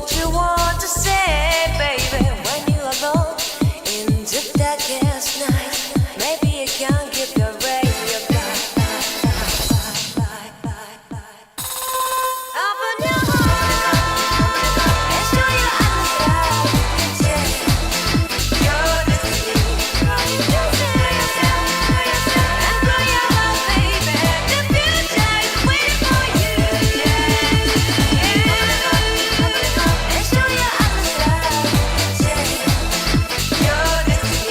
what you want to say, baby. When you're alone in the darkest night, maybe you can give your radio back. Open your heart and show your eyes that you can change your destiny. And grow your love, baby. The future is waiting for you. And show your eyes that you can change your destiny.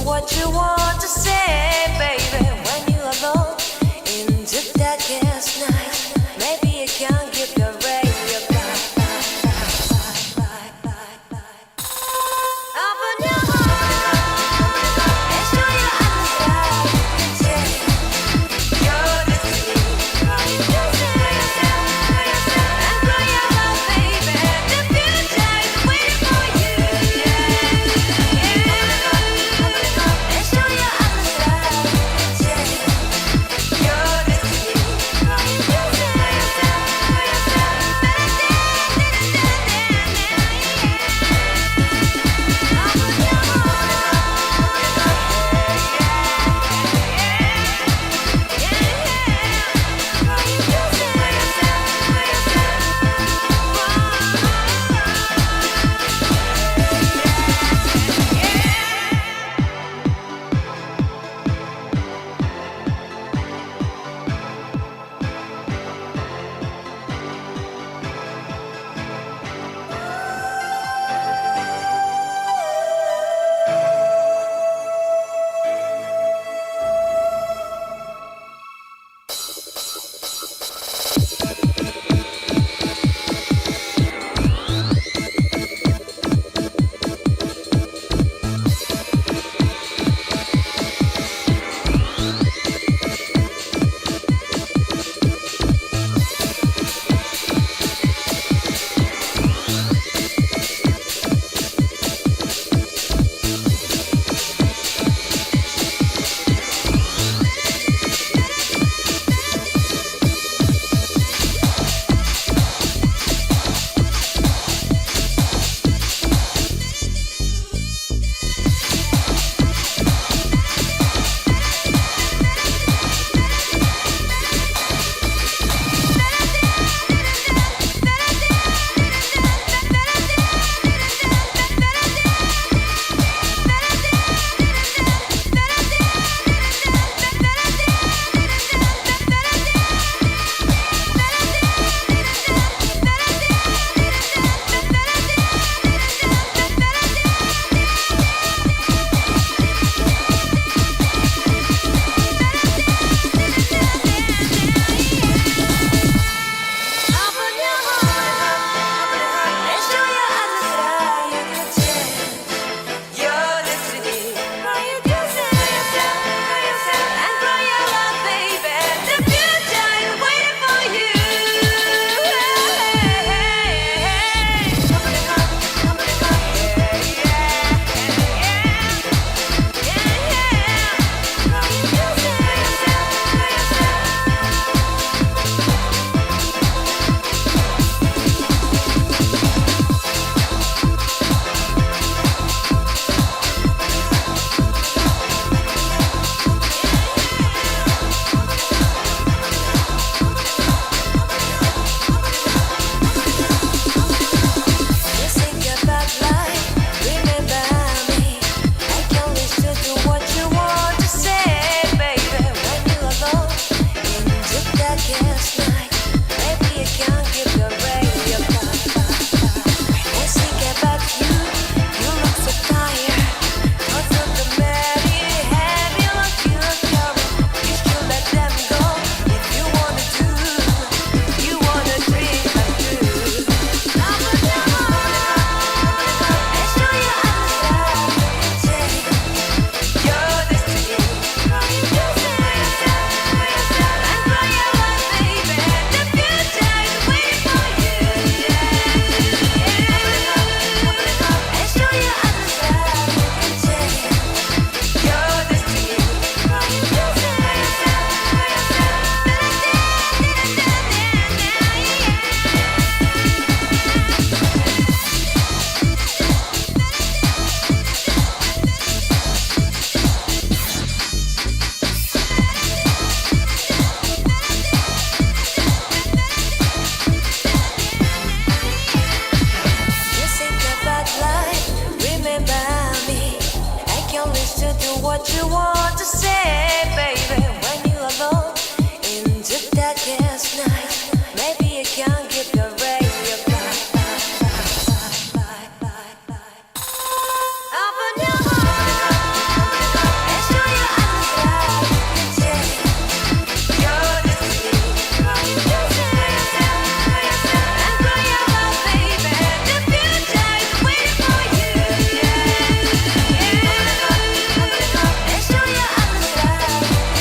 What you want to say, baby, when you're alone in the darkest night, maybe you can give your radio back. Open your heart what you want to say, baby, when you're alone in the darkest night. Maybe you can't keep your radio back. Open your heart and show your eyes that you're the sea. And cry out, baby, the future is waiting for you. And show your eyes that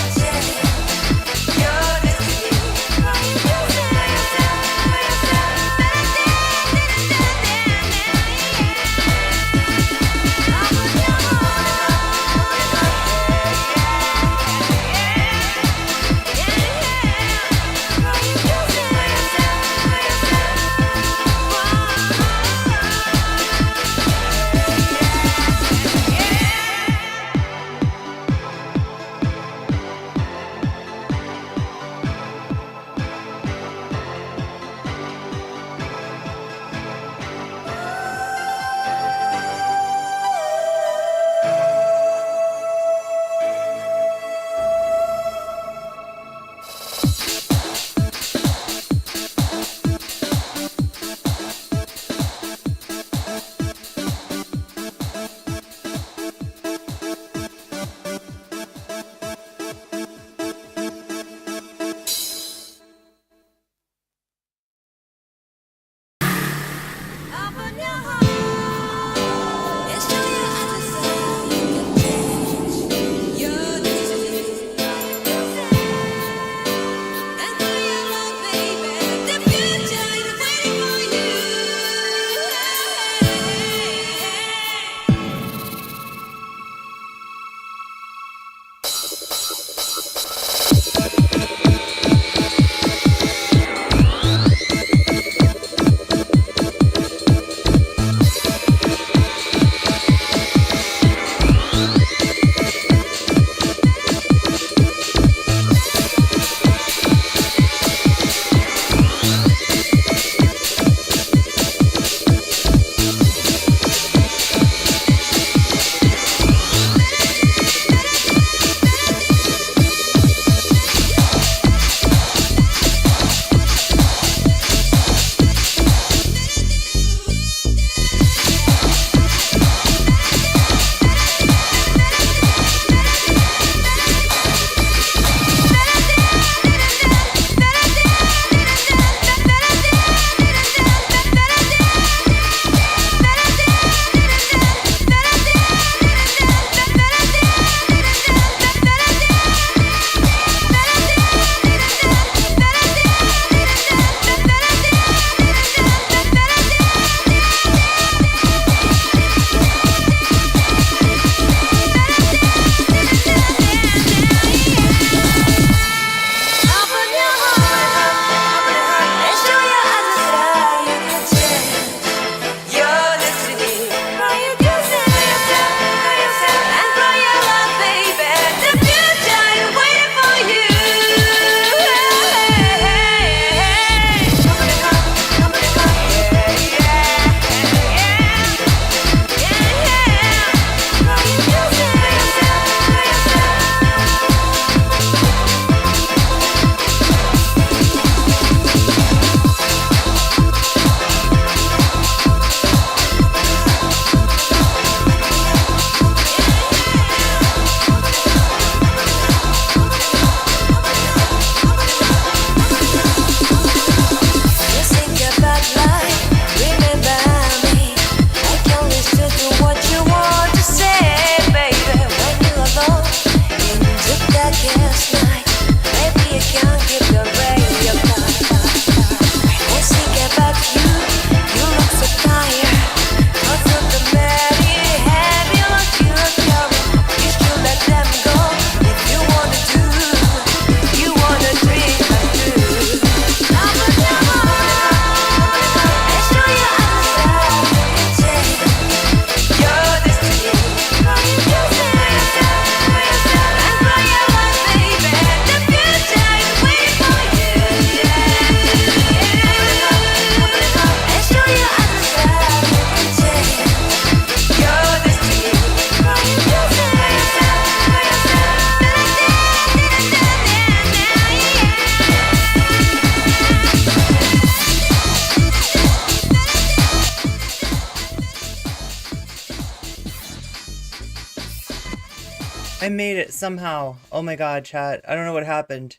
I made it somehow. Oh my god, chat. I don't know what happened.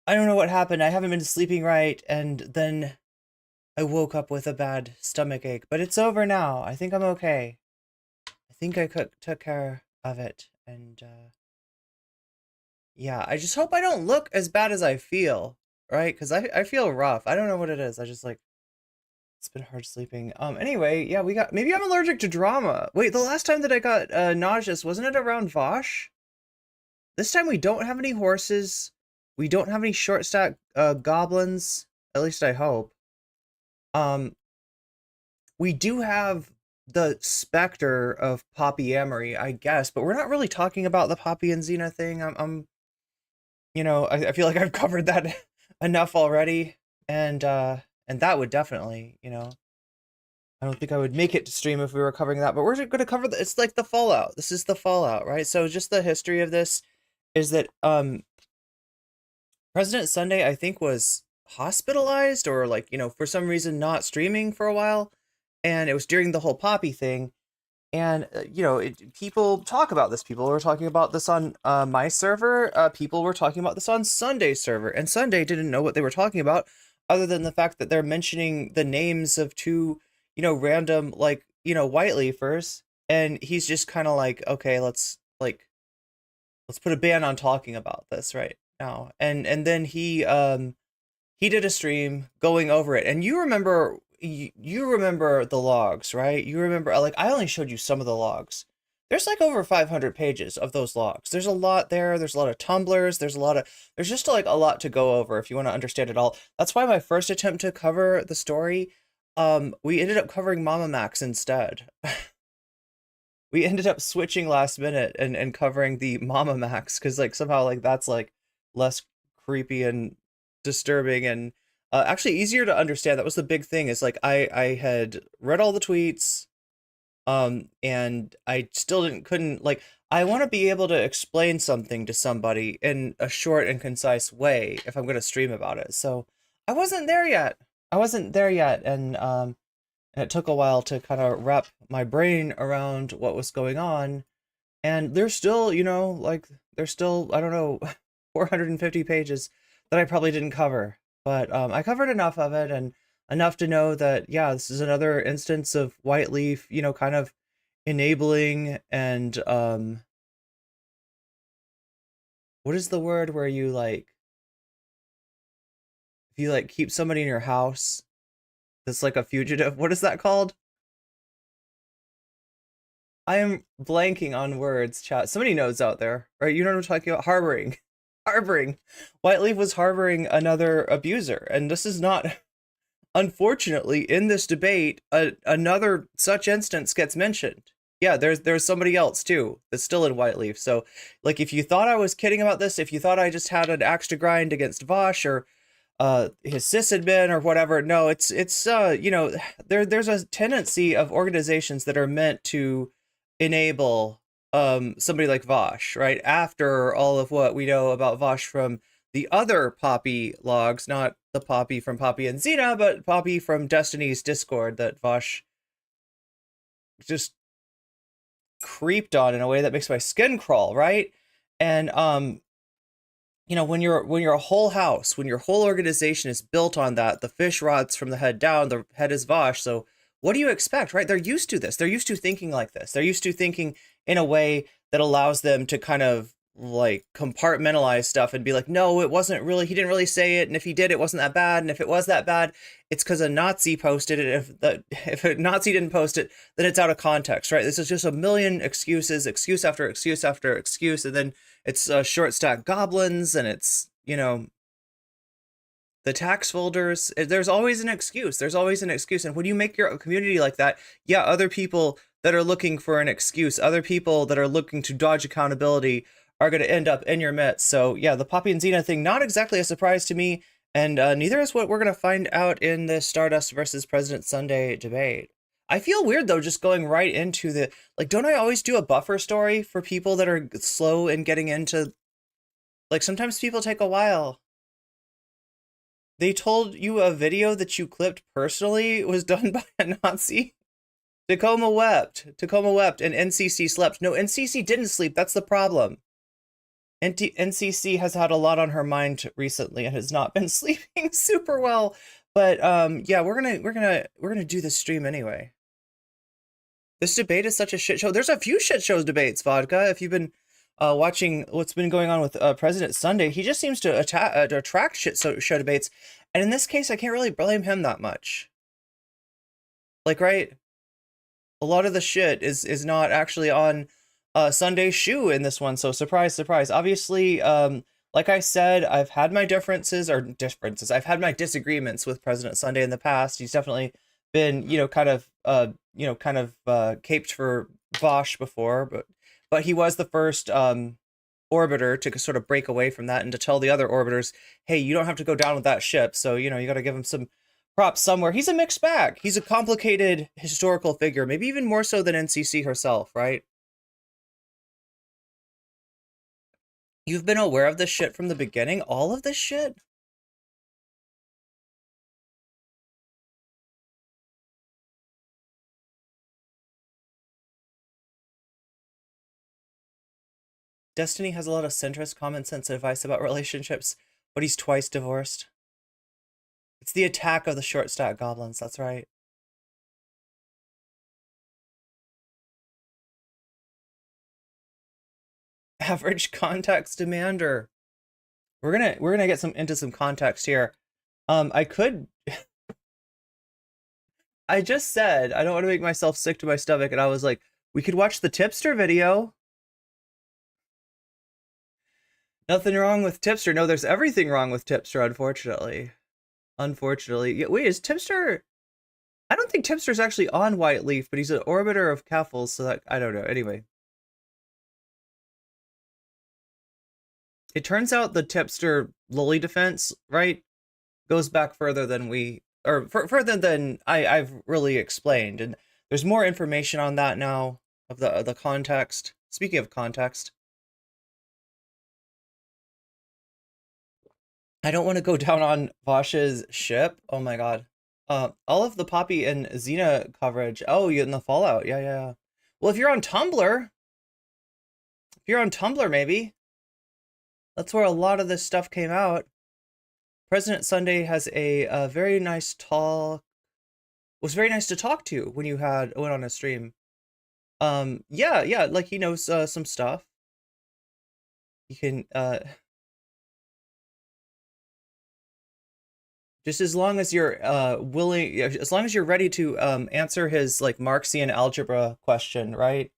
I don't know what happened. I haven't been sleeping right, and then I woke up with a bad stomach ache. But it's over now. I think I'm okay. I think I took care of it. And yeah, I just hope I don't look as bad as I feel, right? Because I feel rough. I don't know what it is. I just like, it's been hard sleeping. Anyway, yeah, maybe I'm allergic to drama. Wait, the last time that I got nauseous, wasn't it around Vosh? This time we don't have any horses. We don't have any short stack goblins. At least I hope. Um, we do have the specter of polyamory, I guess, but we're not really talking about the Poppy and Xena thing. I feel like I've covered that enough already, and that would definitely, I don't think I would make it to stream if we were covering that, but we're going to cover it's like the fallout. This is the fallout, right? So just the history of this is that President Sunday, I think, was hospitalized or like, for some reason not streaming for a while. And it was during the whole Poppy thing. And, people talk about this. People were talking about this on my server. People were talking about this on Sunday's server. And Sunday didn't know what they were talking about other than the fact that they're mentioning the names of two, random, like, white leafers. And he's just kind of like, okay, let's put a ban on talking about this right now. And then he did a stream going over it. And you remember the logs, right? You remember, like, I only showed you some of the logs. There's like over 500 pages of those logs. There's a lot there. There's a lot of tumblers. There's just like a lot to go over if you want to understand it all. That's why my first attempt to cover the story, we ended up covering Mama Max instead. We ended up switching last minute and covering the Mama Max because like somehow like that's like less creepy and disturbing and actually easier to understand. That was the big thing, is like I had read all the tweets, and I still couldn't, like, I want to be able to explain something to somebody in a short and concise way if I'm going to stream about it. So I wasn't there yet. And it took a while to kind of wrap my brain around what was going on. And there's still, there's still, I don't know, 450 pages that I probably didn't cover. But I covered enough of it, and enough to know that, yeah, this is another instance of White Leaf, kind of enabling and, what is the word where you, like, if you, like, keep somebody in your house that's like a fugitive, what is that called? I am blanking on words, chat. Somebody knows out there, right? You know what I'm talking about? Harboring. Harboring. Whiteleaf was harboring another abuser, and this is not, unfortunately, in this debate, another such instance gets mentioned. Yeah, there's somebody else too that's still in Whiteleaf. So, like, if you thought I was kidding about this, if you thought I just had an axe to grind against Vosh or his sysadmin or whatever, no, it's there's a tendency of organizations that are meant to enable somebody like Vosh, right? After all of what we know about Vosh from the other Poppy logs, not the Poppy from Poppy and Xena, but Poppy from Destiny's Discord that Vosh just creeped on in a way that makes my skin crawl, right? And when you're a whole house, when your whole organization is built on that, the fish rots from the head down, the head is Vosh. So what do you expect, right? They're used to this. They're used to thinking like this. They're used to thinking in a way that allows them to kind of like compartmentalize stuff and be like, no, it wasn't really, he didn't really say it. And if he did, it wasn't that bad. And if it was that bad, it's because a Nazi posted it. If a Nazi didn't post it, then it's out of context, right? This is just a million excuses, excuse after excuse after excuse. And then it's short stack goblins, and it's, the tax folders. There's always an excuse. There's always an excuse. And when you make your community like that, yeah, other people that are looking for an excuse, other people that are looking to dodge accountability are going to end up in your midst. So yeah, the Poppy and Xena thing, not exactly a surprise to me, and neither is what we're going to find out in the Stardust versus President Sunday debate. I feel weird though, just going right into the, like, don't I always do a buffer story for people that are slow in getting into, like, sometimes people take a while. They told you a video that you clipped personally was done by a Nazi? Tacoma wept. Tacoma wept, and NCC slept. No, NCC didn't sleep. That's the problem. NCC has had a lot on her mind recently and has not been sleeping super well. But yeah, we're gonna do this stream anyway. This debate is such a shit show. There's a few shit shows debates, Vodka. If you've been watching what's been going on with President Sunday, he just seems to attract shit show debates. And in this case, I can't really blame him that much. Like, right? A lot of the shit is not actually on Sunday's shoe in this one. So surprise, surprise. Obviously, like I said, I've had my differences. I've had my disagreements with President Sunday in the past. He's definitely been, kind of caped for Vosh before, but he was the first orbiter to sort of break away from that and to tell the other orbiters, hey, you don't have to go down with that ship. So, you got to give him some props somewhere. He's a mixed bag. He's a complicated historical figure, maybe even more so than NCC herself, right? You've been aware of this shit from the beginning? All of this shit? Destiny has a lot of centrist common sense advice about relationships, but he's twice divorced. It's the attack of the short stack goblins, that's right. Average context demander. We're gonna get into some context here. I could I just said I don't want to make myself sick to my stomach, and I was like, we could watch the tipster video. Nothing wrong with tipster. No, there's everything wrong with tipster, unfortunately. Unfortunately. Yeah, wait, is tipster? I don't think tipster's actually on White Leaf, but he's an orbiter of Keffels, so that I don't know. Anyway. It turns out the tipster Lily defense, right, goes back further than further than I've really explained, and there's more information on that now of the context. Speaking of context, I don't want to go down on Vosh's ship. Oh my god, all of the Poppy and Xena coverage. Oh, you in the Fallout? Yeah, yeah, yeah. Well, if you're on Tumblr, maybe that's where a lot of this stuff came out. President Sunday has a very nice talk. Was very nice to talk to when you went on a stream. Yeah, like he knows some stuff. You can just as long as you're willing, as long as you're ready to answer his like Marxian algebra question, right?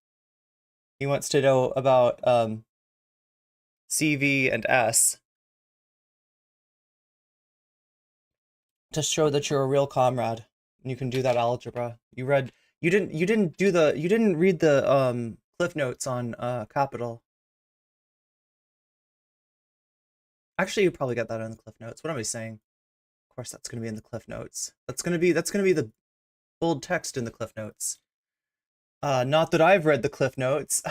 He wants to know about CV and S to show that you're a real comrade and you can do that algebra. You didn't read the cliff notes on Capital. Actually, you probably get that in the cliff notes. What am I saying? Of course, that's going to be in the cliff notes. That's going to be the bold text in the cliff notes. Not that I've read the cliff notes.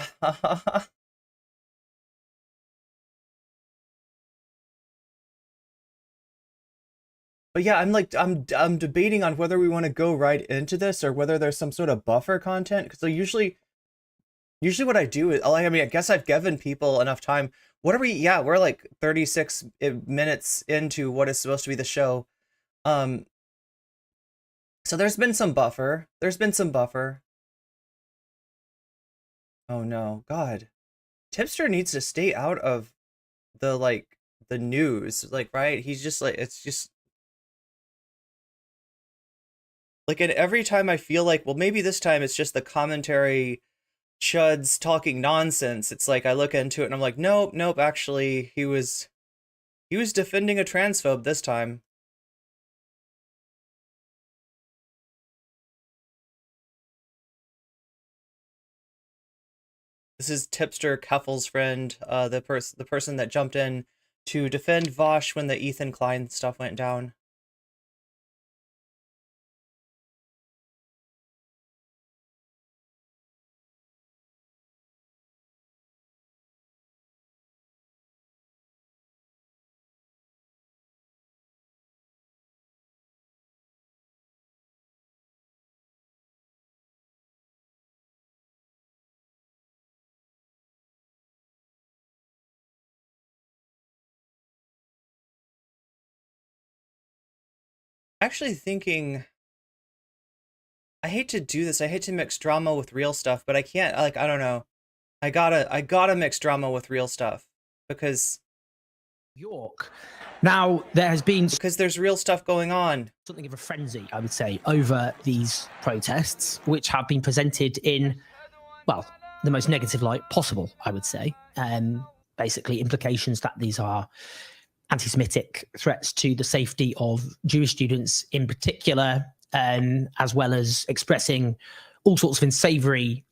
But yeah, I'm debating on whether we want to go right into this or whether there's some sort of buffer content, because usually what I do is, I mean, I guess I've given people enough time. What are we? Yeah, we're like 36 minutes into what is supposed to be the show. So there's been some buffer. Oh no, God. Tipster needs to stay out of the news. Like, right? He's just like, it's just like, and every time I feel like, well, maybe this time it's just the commentary chuds talking nonsense. It's like I look into it and I'm like, nope, actually he was defending a transphobe this time. This is Tipster Keffel's friend, the person that jumped in to defend Vosh when the Ethan Klein stuff went down. actually thinking, I hate to do this. I hate to mix drama with real stuff, but I can't, like, I don't know. I gotta mix drama with real stuff because York. Now, there has been there's real stuff going on. something of a frenzy, I would say, over these protests, which have been presented in, well, the most negative light possible, I would say. Basically, implications that these are anti-Semitic threats to the safety of Jewish students in particular, as well as expressing all sorts of unsavory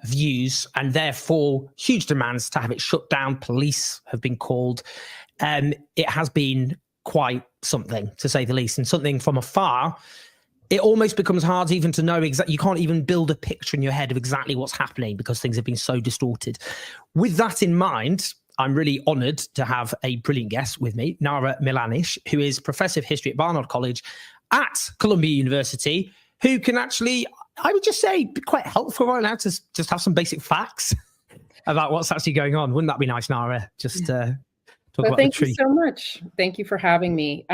views, and therefore huge demands to have it shut down. Police have been called. It has been quite something, to say the least, and something from afar. It almost becomes hard even to know exactly. You can't even build a picture in your head of exactly what's happening because things have been so distorted. With that in mind, I'm really honoured to have a brilliant guest with me, Nara Milanish, who is Professor of History at Barnard College at Columbia University, who can actually, I would just say, be quite helpful right now to just have some basic facts about what's actually going on. Wouldn't that be nice, Nara? Just talk about thank the tree. you so much. Thank you for having me.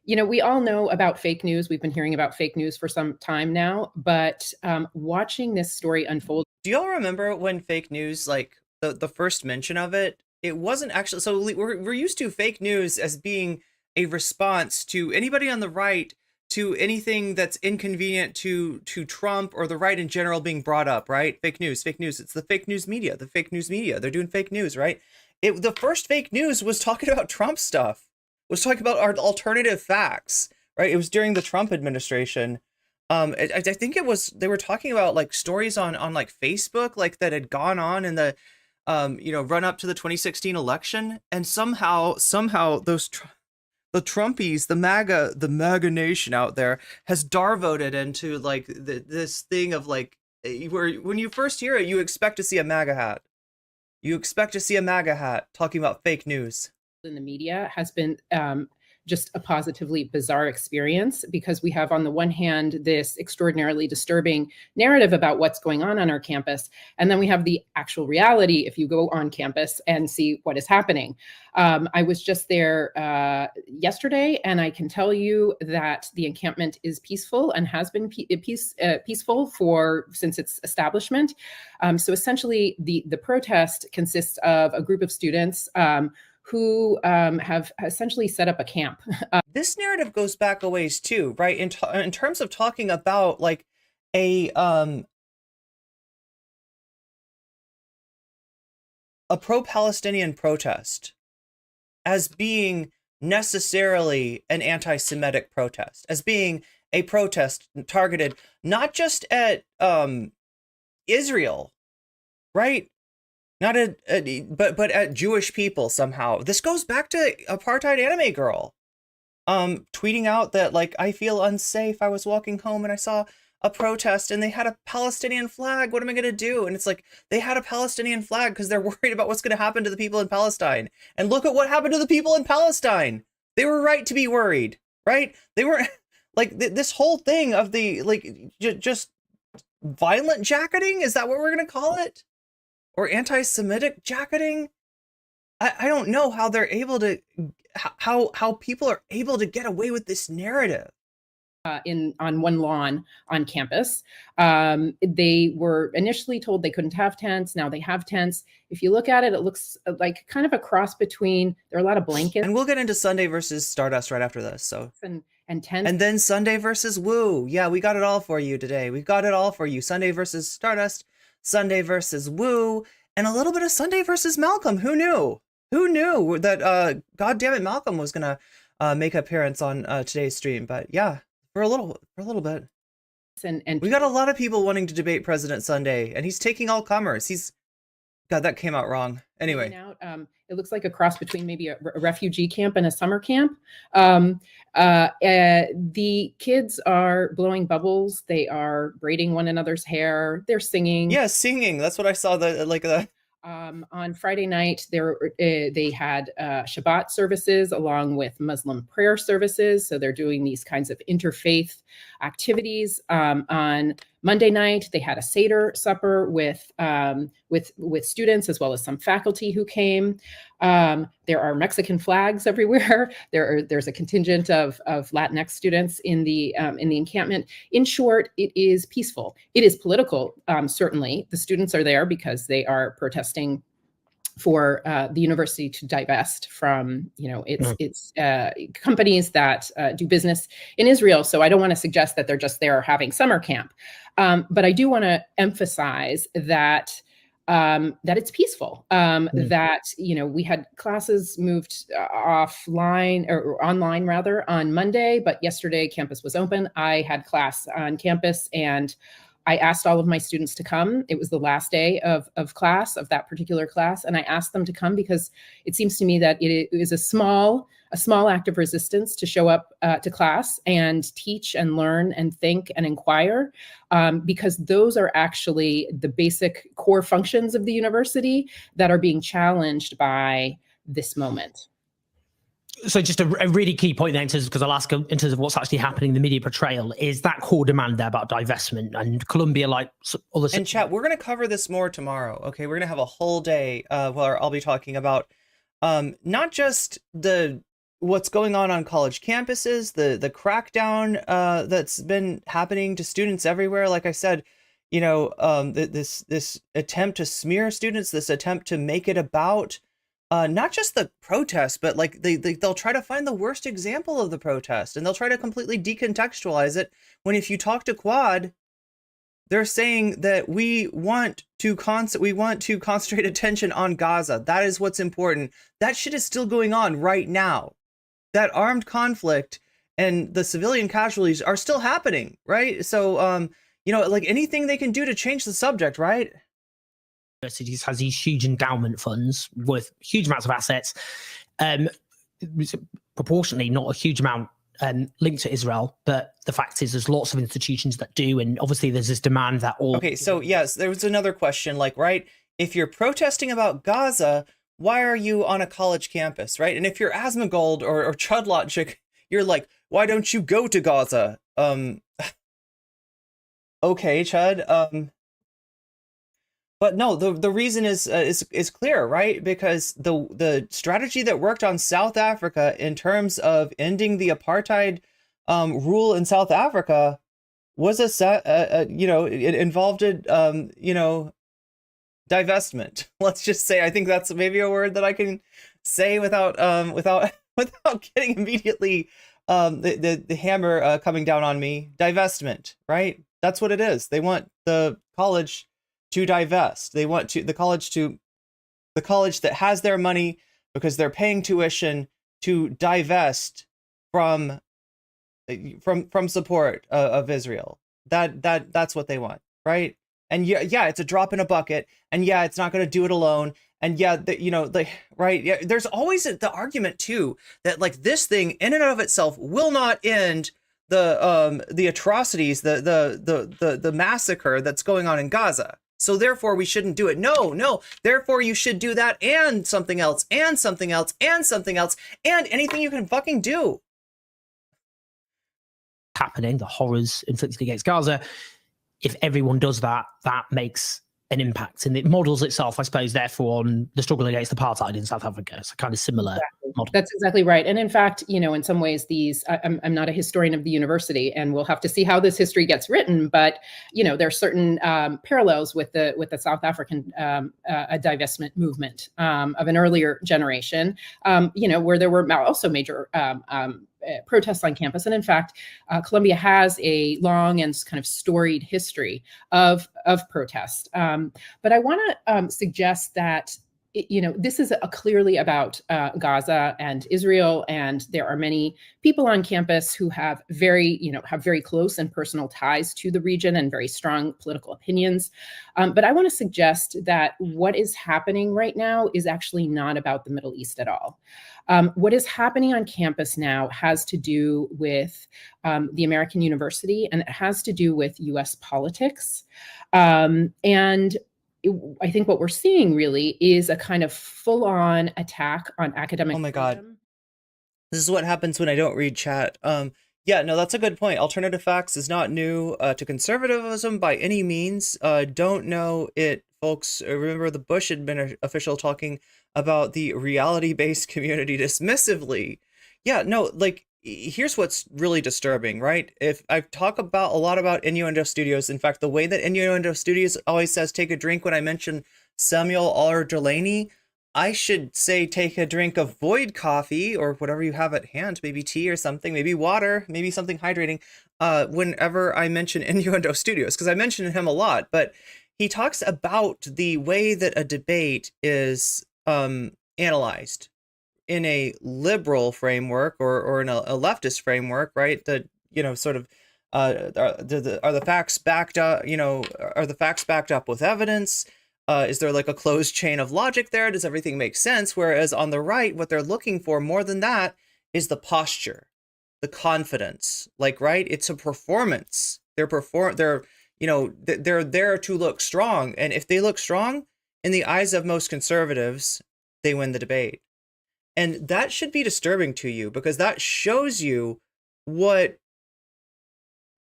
We all know about fake news. We've been hearing about fake news for some time now, but watching this story unfold. Do y'all remember when fake news, like the first mention of it, it wasn't actually, so we're used to fake news as being a response to anybody on the right, to anything that's inconvenient to Trump or the right in general being brought up, right? Fake news. It's the fake news media. They're doing fake news, right? The first fake news was talking about Trump stuff. Was talking about our alternative facts, right? It was during the Trump administration. I think they were talking about like stories on like Facebook, like that had gone on in the run up to the 2016 election, and somehow those the Trumpies, the MAGA nation out there has darvoted into like this thing of like, where when you first hear it, you expect to see a MAGA hat. You expect to see a MAGA hat talking about fake news. In the media has been just a positively bizarre experience, because we have on the one hand this extraordinarily disturbing narrative about what's going on our campus, and then we have the actual reality if you go on campus and see what is happening. I was just there yesterday, and I can tell you that the encampment is peaceful and has been peaceful since its establishment. So essentially, the protest consists of a group of students who have essentially set up a camp. This narrative goes back a ways too, right? In terms of talking about like a pro-Palestinian protest as being necessarily an anti-Semitic protest, as being a protest targeted not just at Israel, right? Not but at Jewish people somehow. This goes back to apartheid anime girl, tweeting out that like, I feel unsafe. I was walking home and I saw a protest and they had a Palestinian flag. What am I gonna do? And it's like, they had a Palestinian flag because they're worried about what's gonna happen to the people in Palestine. And look at what happened to the people in Palestine. They were right to be worried, right? They were like this whole thing of the like just violent jacketing. Is that what we're gonna call it? Or anti-Semitic jacketing? I don't know how they're able to, how people are able to get away with this narrative. On one lawn on campus. They were initially told they couldn't have tents. Now they have tents. If you look at it, it looks like kind of a cross between, there are a lot of blankets. And we'll get into Sunday versus Stardust right after this. So and tents. And then Sunday versus Woo. Yeah, we got it all for you today. We've got it all for you. Sunday versus Stardust, Sunday versus Woo, and a little bit of Sunday versus Malcolm. Who knew? Who knew that God damn it, Malcolm was gonna make an appearance on today's stream? But yeah, for a little bit. And we got a lot of people wanting to debate President Sunday, and he's taking all comers. God, that came out wrong. Anyway, it looks like a cross between maybe a refugee camp and a summer camp. The kids are blowing bubbles. They are braiding one another's hair. They're singing. Yeah, singing. That's what I saw. On Friday night, they had Shabbat services along with Muslim prayer services. So they're doing these kinds of interfaith activities. On Monday night, they had a Seder supper with students as well as some faculty who came. There are Mexican flags everywhere. There's a contingent of Latinx students in the encampment. In short, it is peaceful. It is political, certainly. The students are there because they are protesting for the university to divest from, its companies that do business in Israel. So I don't want to suggest that they're just there having summer camp, but I do want to emphasize that it's peaceful. That we had classes moved offline or online rather on Monday, but yesterday campus was open. I had class on campus and I asked all of my students to come. It was the last day of class, of that particular class. And I asked them to come because it seems to me that it is a small act of resistance to show up to class and teach and learn and think and inquire, because those are actually the basic core functions of the university that are being challenged by this moment. So just a really key point there, because I'll ask in terms of what's actually happening in the media portrayal, is that core demand there about divestment and Columbia, like other. And chat, we're going to cover this more tomorrow. Okay, we're going to have a whole day where I'll be talking about not just what's going on college campuses, the crackdown that's been happening to students everywhere. Like I said, this attempt to smear students, this attempt to make it about not just the protest, but like they'll try to find the worst example of the protest and they'll try to completely decontextualize it. When if you talk to Quad, they're saying that we want to concentrate attention on Gaza. That is what's important. That shit is still going on right now. That armed conflict and the civilian casualties are still happening, right? So, like anything they can do to change the subject, right? Universities has these huge endowment funds worth huge amounts of assets, proportionately not a huge amount linked to Israel, but the fact is there's lots of institutions that do, and obviously there's this demand that all. Okay, so yes, there was another question, like, right, if you're protesting about Gaza, why are you on a college campus, right? And if you're Asmongold or Chudlotchik, you're like, why don't you go to Gaza? Okay, Chud, but no, the reason is clear, right? Because the strategy that worked on South Africa in terms of ending the apartheid rule in South Africa was it involved divestment. Let's just say, I think that's maybe a word that I can say without getting immediately the hammer coming down on me. Divestment, right? That's what it is. They want the college to divest. They want the college that has their money because they're paying tuition to divest from support of Israel. That's what they want, right? And yeah, it's a drop in a bucket, and yeah, it's not going to do it alone, and yeah, right? Yeah, there's always the argument too that like this thing in and of itself will not end the atrocities, the massacre that's going on in Gaza. So therefore we shouldn't do it. No. Therefore you should do that and something else and something else and something else and anything you can fucking do. Happening, the horrors inflicted against Gaza. If everyone does that, that makes an impact, and it models itself, I suppose, therefore, on the struggle against apartheid in South Africa. It's a kind of similar model. That's exactly right. And in fact, in some ways, I'm not a historian of the university, and we'll have to see how this history gets written. But there are certain parallels with the South African divestment movement of an earlier generation, where there were also major protests on campus. And in fact, Columbia has a long and kind of storied history of protest. But I want to suggest that this is clearly about Gaza and Israel, and there are many people on campus who have very close and personal ties to the region and very strong political opinions. But I want to suggest that what is happening right now is actually not about the Middle East at all. What is happening on campus now has to do with the American university, and it has to do with U.S. politics. I think what we're seeing really is a kind of full-on attack on academic freedom. God. This is what happens when I don't read chat. Yeah, no, that's a good point. Alternative facts is not new to conservatism by any means. Don't know it, folks. Remember the Bush official talking about the reality-based community dismissively. Yeah, no, like here's what's really disturbing, right? If I talk about a lot about Innuendo Studios, in fact, the way that Innuendo Studios always says take a drink when I mention Samuel R. Delaney, I should say take a drink of void coffee or whatever you have at hand, maybe tea or something, maybe water, maybe something hydrating, whenever I mention Innuendo Studios, because I mention him a lot, but he talks about the way that a debate is analyzed in a liberal framework or in a leftist framework, right? That, sort of are the facts backed up, are the facts backed up with evidence? Is there like a closed chain of logic there? Does everything make sense? Whereas on the right, what they're looking for more than that is the posture, the confidence. Like, right? It's a performance. They're there to look strong. And if they look strong in the eyes of most conservatives, they win the debate. And that should be disturbing to you because that shows you what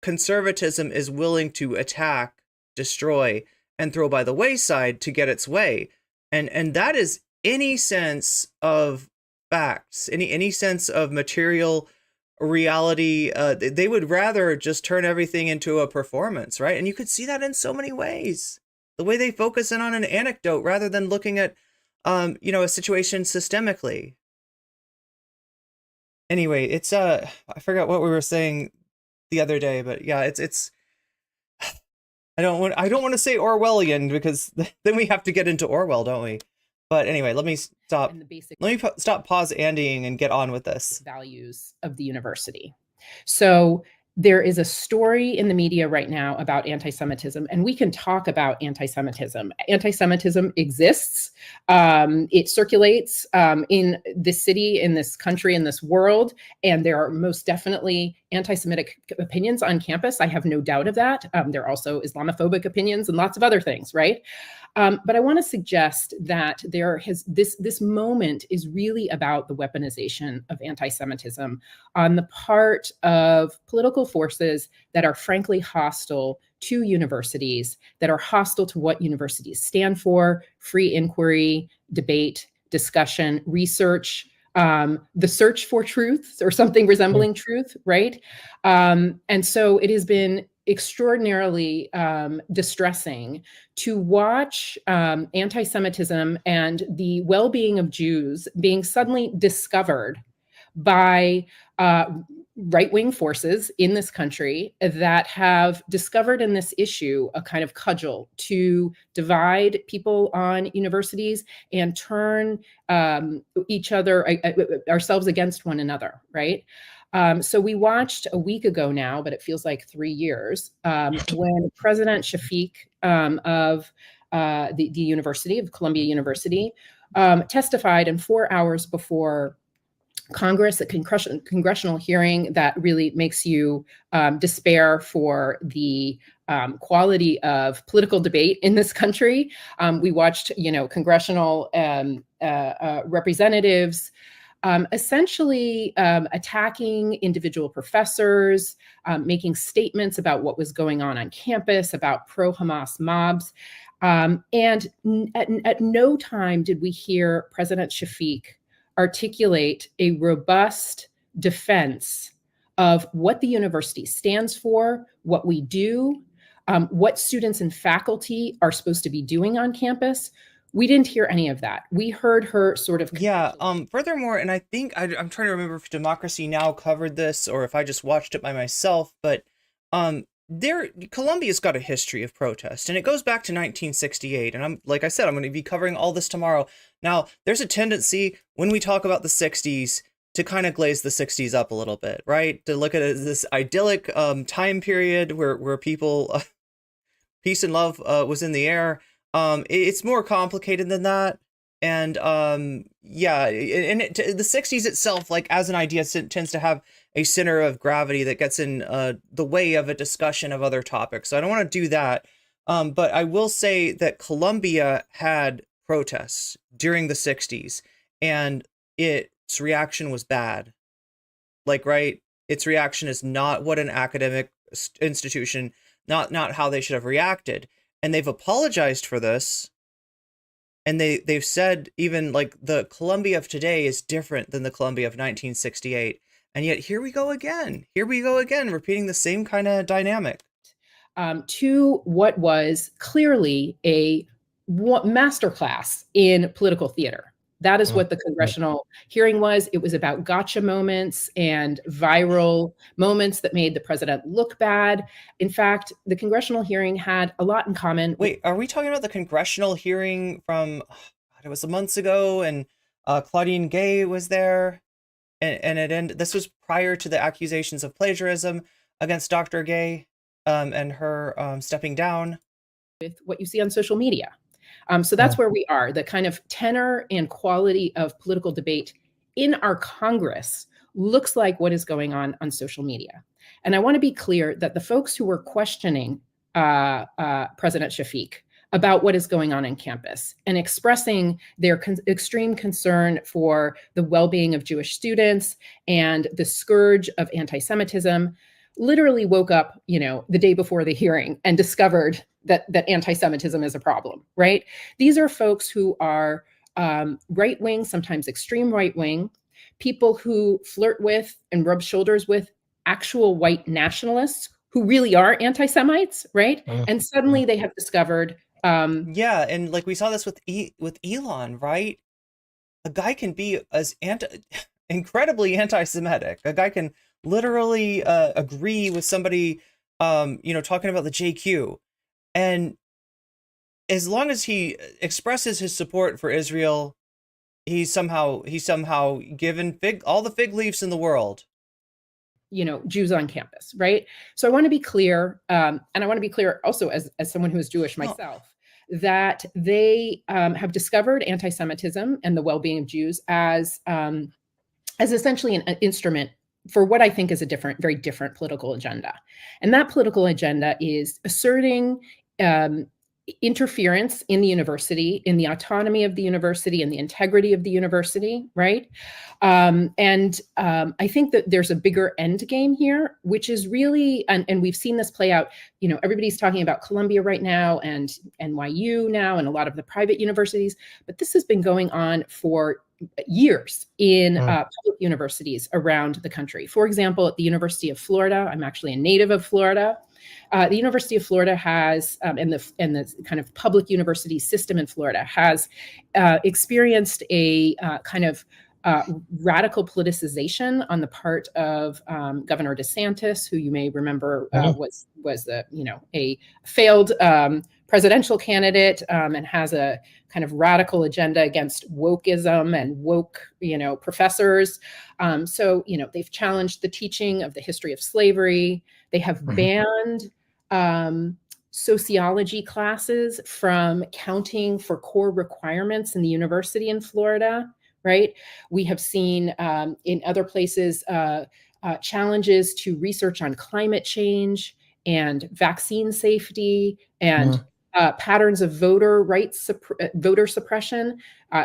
conservatism is willing to attack, destroy, and throw by the wayside to get its way. And that is any sense of facts, any sense of material reality. They would rather just turn everything into a performance, right? And you could see that in so many ways. The way they focus in on an anecdote rather than looking at a situation systemically. Anyway, it's I forgot what we were saying the other day, but yeah, it's I don't want to say Orwellian because then we have to get into Orwell, don't we? But anyway, let me stop. And the basic Stop pause Andying and get on with this. values of the university. So there is a story in the media right now about anti-Semitism, and we can talk about anti-Semitism. Anti-Semitism exists. It circulates in this city, in this country, in this world, and there are most definitely anti-Semitic opinions on campus. I have no doubt of that. There are also Islamophobic opinions and lots of other things, right? But I want to suggest that this moment is really about the weaponization of anti-Semitism on the part of political forces that are frankly hostile to universities, that are hostile to what universities stand for: free inquiry, debate, discussion, research, the search for truth or something resembling truth, right? And so it has been extraordinarily distressing to watch anti-Semitism and the well-being of Jews being suddenly discovered by right-wing forces in this country that have discovered in this issue a kind of cudgel to divide people on universities and turn ourselves against one another, right? So we watched a week ago now, but it feels like 3 years, when President Shafiq of the University of Columbia University testified, and 4 hours before Congress, a congressional hearing that really makes you despair for the quality of political debate in this country. We watched, congressional representatives essentially attacking individual professors, making statements about what was going on campus, about pro-Hamas mobs. And at no time did we hear President Shafiq articulate a robust defense of what the university stands for, what we do, what students and faculty are supposed to be doing on campus. We didn't hear any of that. We heard her sort of... Yeah. Furthermore, and I think I'm trying to remember if Democracy Now! Covered this or if I just watched it by myself, but Columbia's got a history of protest, and it goes back to 1968. And like I said, I'm going to be covering all this tomorrow. Now, there's a tendency when we talk about the 60s to kind of glaze the 60s up a little bit, right? To look at it as this idyllic time period where people peace and love was in the air. It's more complicated than that. And yeah, and the 60s itself, like as an idea, tends to have a center of gravity that gets in the way of a discussion of other topics. So I don't want to do that. But I will say that Columbia had protests during the 60s, and its reaction was bad. Like, right? its reaction is not what an academic institution, not how they should have reacted. And they've apologized for this. And they've said even like the Columbia of today is different than the Columbia of 1968. And yet here we go again. Here we go again, repeating the same kind of dynamic. To what was clearly a masterclass in political theater. That is what the congressional hearing was. It was about gotcha moments and viral moments that made the president look bad. In fact, the congressional hearing had a lot in common. Wait, are we talking about the congressional hearing from, it was months ago, and Claudine Gay was there, and it ended, this was prior to the accusations of plagiarism against Dr. Gay and her stepping down. With what you see on social media. So that's where we are. The kind of tenor and quality of political debate in our Congress looks like what is going on social media. And I want to be clear that the folks who were questioning President Shafiq about what is going on campus and expressing their extreme concern for the well-being of Jewish students and the scourge of anti-Semitism literally woke up, the day before the hearing and discovered that anti-Semitism is a problem, right? These are folks who are right-wing, sometimes extreme right-wing, people who flirt with and rub shoulders with actual white nationalists who really are anti-Semites, right? And suddenly they have discovered... yeah, and like we saw this with Elon, right? A guy can be as incredibly anti-Semitic. A guy can literally agree with somebody, talking about the JQ. And as long as he expresses his support for Israel, he's somehow given all the fig leaves in the world. Jews on campus, right? So I want to be clear, and I want to be clear also as someone who is Jewish myself, that they have discovered anti-Semitism and the well-being of Jews as essentially an instrument for what I think is a very different political agenda. And that political agenda is asserting interference in the university, in the autonomy of the university, and the integrity of the university, right? And I think that there's a bigger end game here, which is really, and we've seen this play out, everybody's talking about Columbia right now and NYU now and a lot of the private universities, but this has been going on for years in public universities around the country. For example, at the University of Florida, I'm actually a native of Florida. The University of Florida has, and the kind of public university system in Florida has experienced a kind of radical politicization on the part of Governor DeSantis, who you may remember was a failed presidential candidate and has a kind of radical agenda against wokeism and woke, professors. So they've challenged the teaching of the history of slavery. They have banned sociology classes from counting for core requirements in the university in Florida. Right. We have seen in other places challenges to research on climate change and vaccine safety and patterns of voter suppression.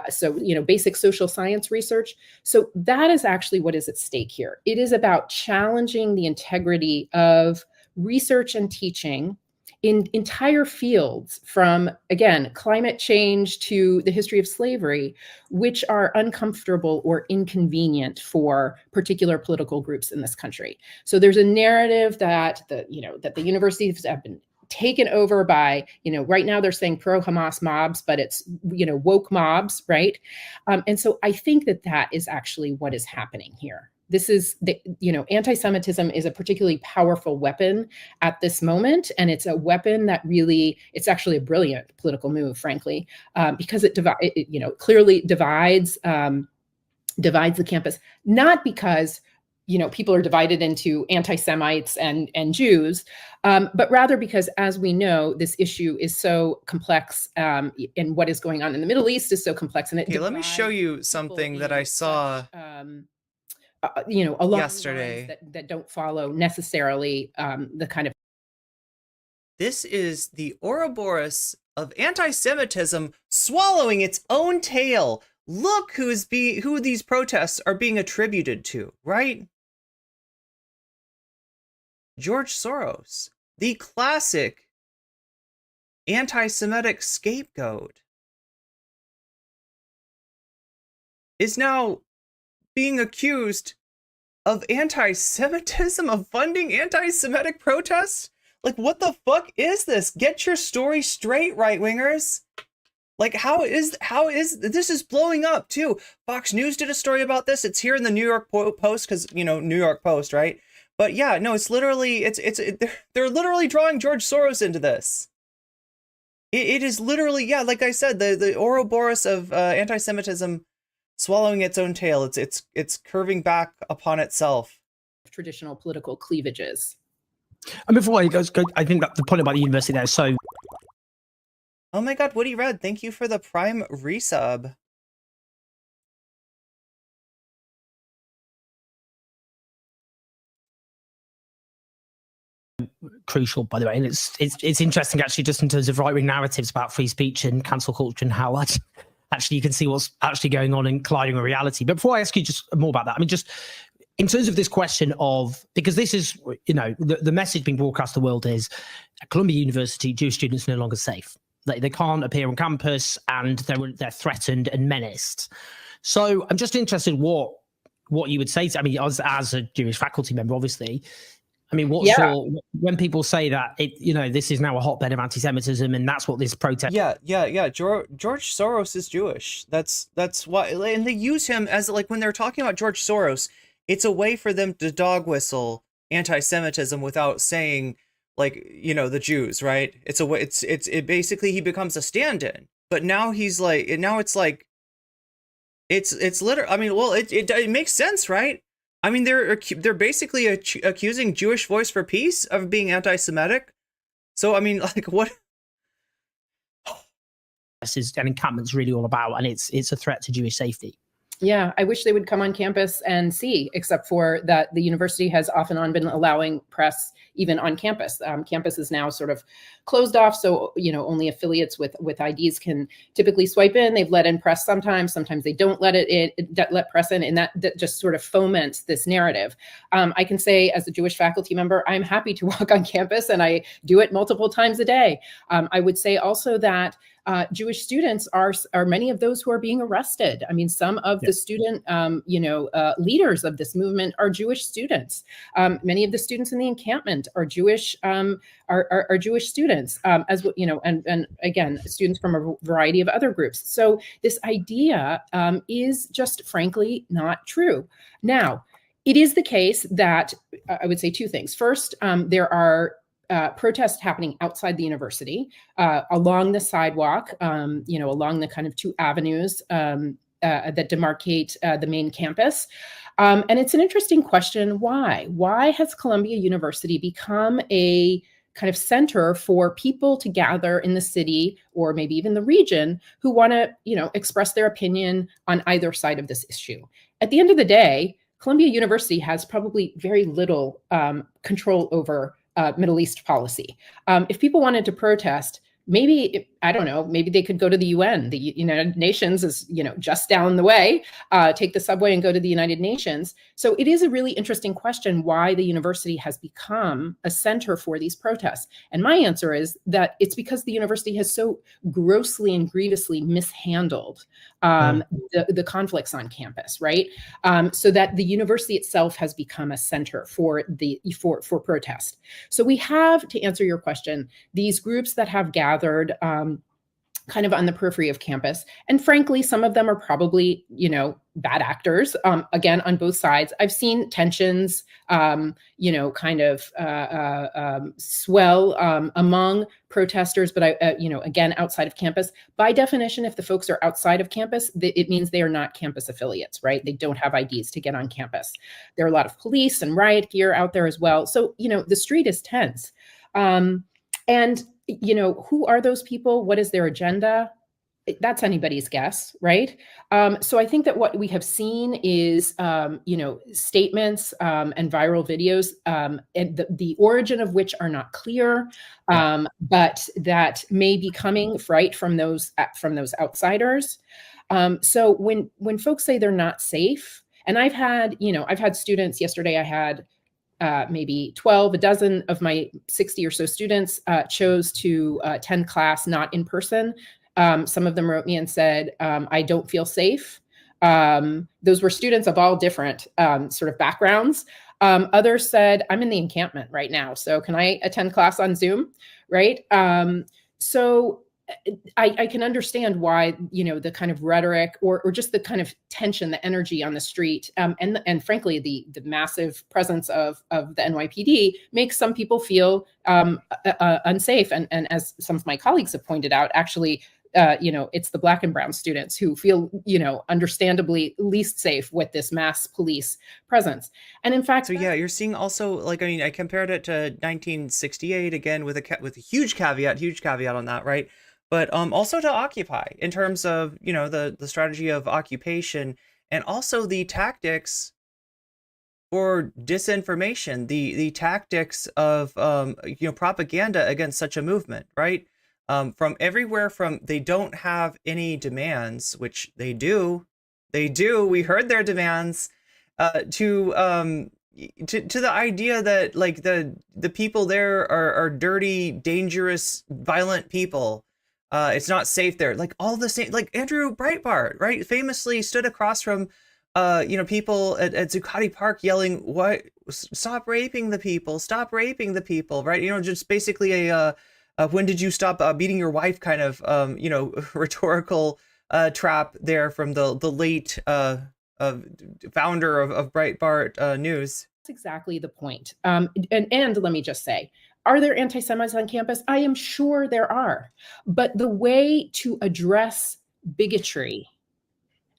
So, basic social science research. So that is actually what is at stake here. It is about challenging the integrity of research and teaching in entire fields, from, again, climate change to the history of slavery, which are uncomfortable or inconvenient for particular political groups in this country. So there's a narrative that the universities have been taken over by, right now they're saying pro-Hamas mobs, but it's, woke mobs, right? And so I think that is actually what is happening here. This is anti-Semitism is a particularly powerful weapon at this moment. And it's a weapon that it's actually a brilliant political move, frankly, because it clearly divides the campus, not because people are divided into anti-Semites and Jews, but rather because, as we know, this issue is so complex, and what is going on in the Middle East is so complex. And let me show you something that I saw along yesterday lines that don't follow necessarily the kind of. This is the Ouroboros of anti-Semitism swallowing its own tail. Look who these protests are being attributed to, right? George Soros, the classic anti-Semitic scapegoat, is now being accused of anti-Semitism, of funding anti-Semitic protests? Like, what the fuck is this? Get your story straight, right-wingers. Like, how is this is blowing up too? Fox News did a story about this. It's here in the New York Post, because, you know, New York Post, right? But yeah, no, it's literally, they're literally drawing George Soros into this. It is literally, yeah, like I said, the Ouroboros of anti-Semitism swallowing its own tail. It's curving back upon itself. Traditional political cleavages. And before I go, I think that the point about the university there is so. Oh my God, Woody Red, thank you for the Prime resub. Crucial, by the way, and it's interesting actually, just in terms of right-wing narratives about free speech and cancel culture and how actually you can see what's actually going on and colliding with reality. But before I ask you just more about that, I mean, just in terms of this question of, because this is, you know, the message being broadcast to the world is at Columbia University, Jewish students are no longer safe. They can't appear on campus and they're threatened and menaced. So I'm just interested what you would say to, I mean, as a Jewish faculty member, obviously, I mean, when people say that you know, this is now a hotbed of anti-Semitism and that's what this protest. Yeah. George Soros is Jewish. That's why, and they use him as, like, when they're talking about George Soros, it's a way for them to dog whistle anti-Semitism without saying, like, you know, the Jews, right? It's a way. It basically, he becomes a stand-in. But now he's like, now it's like, it's literally. I mean, well, it makes sense, right? I mean, they're basically accusing Jewish Voice for Peace of being anti-Semitic. So I mean, like, what? This is an encampment's really all about, and it's a threat to Jewish safety. Yeah, I wish they would come on campus and see, except for that the university has off and on been allowing press even on campus. Campus is now sort of closed off, so, you know, only affiliates with IDs can typically swipe in. They've let in press sometimes they don't let press in, and that just sort of foments this narrative. I can say, as a Jewish faculty member, I'm happy to walk on campus, and I do it multiple times a day. I would say also that Jewish students are many of those who are being arrested. I mean, some of the student, leaders of this movement are Jewish students. Many of the students in the encampment are Jewish, are Jewish students, as you know, and again, students from a variety of other groups. So this idea is just frankly not true. Now, it is the case that I would say two things. First, there are protests happening outside the university, along the sidewalk, along the kind of two avenues that demarcate the main campus. And it's an interesting question. Why? Why has Columbia University become a kind of center for people to gather in the city, or maybe even the region, who want to, express their opinion on either side of this issue? At the end of the day, Columbia University has probably very little control over Middle East policy. If people wanted to protest, maybe, I don't know, maybe they could go to the UN. The United Nations is, just down the way, take the subway and go to the United Nations. So it is a really interesting question why the university has become a center for these protests. And my answer is that it's because the university has so grossly and grievously mishandled the conflicts on campus, right? So that the university itself has become a center for protest. So we have, to answer your question, these groups that have gathered kind of on the periphery of campus. And frankly, some of them are probably, bad actors, again, on both sides. I've seen tensions, swell among protesters, but again, outside of campus. By definition, if the folks are outside of campus, it means they are not campus affiliates, right? They don't have IDs to get on campus. There are a lot of police and riot gear out there as well. So, the street is tense. And who are those people? What is their agenda? That's anybody's guess, right? So I think that what we have seen is, statements and viral videos, and the origin of which are not clear, but that may be coming from those outsiders. So when folks say they're not safe, and I've had students yesterday. I had maybe 12, a dozen of my 60 or so students chose to attend class not in person. Some of them wrote me and said, I don't feel safe. Those were students of all different sort of backgrounds. Others said, I'm in the encampment right now, so can I attend class on Zoom, right? So I can understand why, the kind of rhetoric or just the kind of tension, the energy on the street, and frankly, the massive presence of the NYPD makes some people feel unsafe. And as some of my colleagues have pointed out, actually, it's the Black and brown students who feel, understandably least safe with this mass police presence. And in fact, so yeah, you're seeing also, I compared it to 1968 again with a huge caveat on that, right? But also to Occupy in terms of, the strategy of occupation and also the tactics for disinformation, the tactics of, propaganda against such a movement, right? From everywhere from they don't have any demands, which they do. We heard their demands, to the idea that the people there are dirty, dangerous, violent people. It's not safe there. All the same, Andrew Breitbart, right, famously stood across from, people at Zuccotti Park yelling, "What? Stop raping the people! Stop raping the people!" Right? Just basically a when did you stop beating your wife kind of, rhetorical trap there from the late founder of Breitbart News. That's exactly the point. And let me just say, are there anti-Semites on campus? I am sure there are. But the way to address bigotry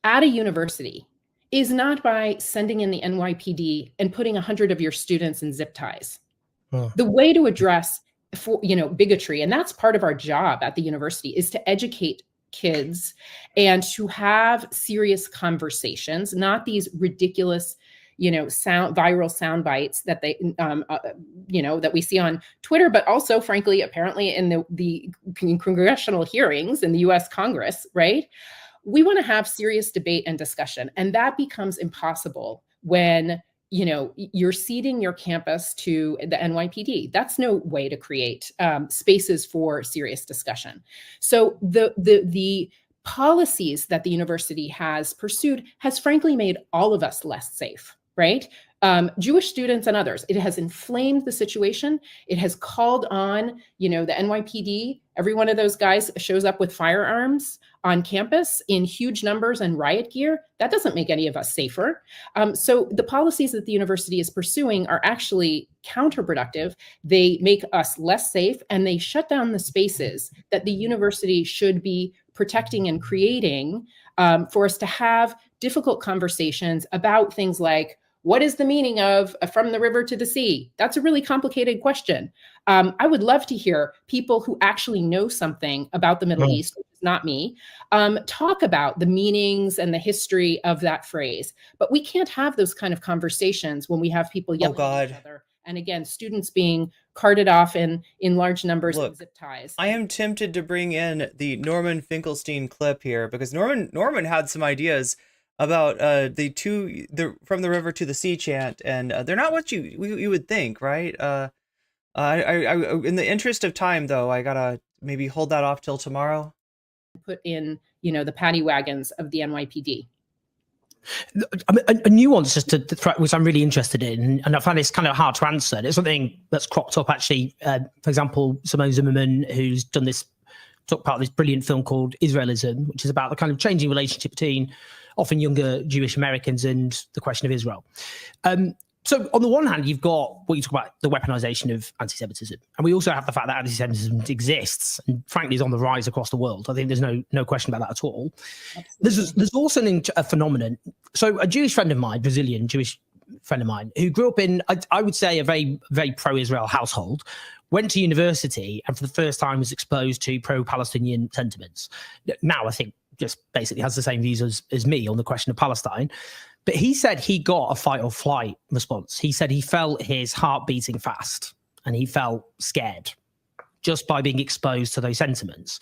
at a university is not by sending in the NYPD and putting 100 of your students in zip ties. The way to address bigotry, and that's part of our job at the university, is to educate kids and to have serious conversations, not these ridiculous viral sound bites that they that we see on Twitter, but also frankly apparently in the congressional hearings in the US Congress, right? We want to have serious debate and discussion, and that becomes impossible when you're ceding your campus to the NYPD. That's no way to create spaces for serious discussion. So the policies that the university has pursued has frankly made all of us less safe, right? Jewish students and others. It has inflamed the situation. It has called on, the NYPD. Every one of those guys shows up with firearms on campus in huge numbers and riot gear. That doesn't make any of us safer. So the policies that the university is pursuing are actually counterproductive. They make us less safe, and they shut down the spaces that the university should be protecting and creating for us to have difficult conversations about things like, what is the meaning of from the river to the sea? That's a really complicated question. I would love to hear people who actually know something about the Middle East, which is not me, talk about the meanings and the history of that phrase. But we can't have those kind of conversations when we have people yelling at each other. And again, students being carted off in large numbers of zip ties. I am tempted to bring in the Norman Finkelstein clip here because Norman had some ideas about the from the river to the sea chant, and they're not what you would think, right? I in the interest of time, though, I gotta maybe hold that off till tomorrow. Put in, the paddy wagons of the NYPD. A nuance just to throw, which I'm really interested in, and I find it's kind of hard to answer. It's something that's cropped up actually. For example, Simone Zimmerman, who's done this, took part of this brilliant film called Israelism, which is about the kind of changing relationship between often younger Jewish Americans and the question of Israel. So on the one hand, you've got what you talk about, the weaponization of anti-Semitism. And we also have the fact that anti-Semitism exists and frankly is on the rise across the world. I think there's no question about that at all. There's also a phenomenon. So a Jewish friend of mine, Brazilian Jewish friend of mine, who grew up in, I would say, a very, very pro-Israel household, went to university and for the first time was exposed to pro-Palestinian sentiments. Now, I think, just basically has the same views as me on the question of Palestine. But he said he got a fight or flight response. He said he felt his heart beating fast and he felt scared just by being exposed to those sentiments.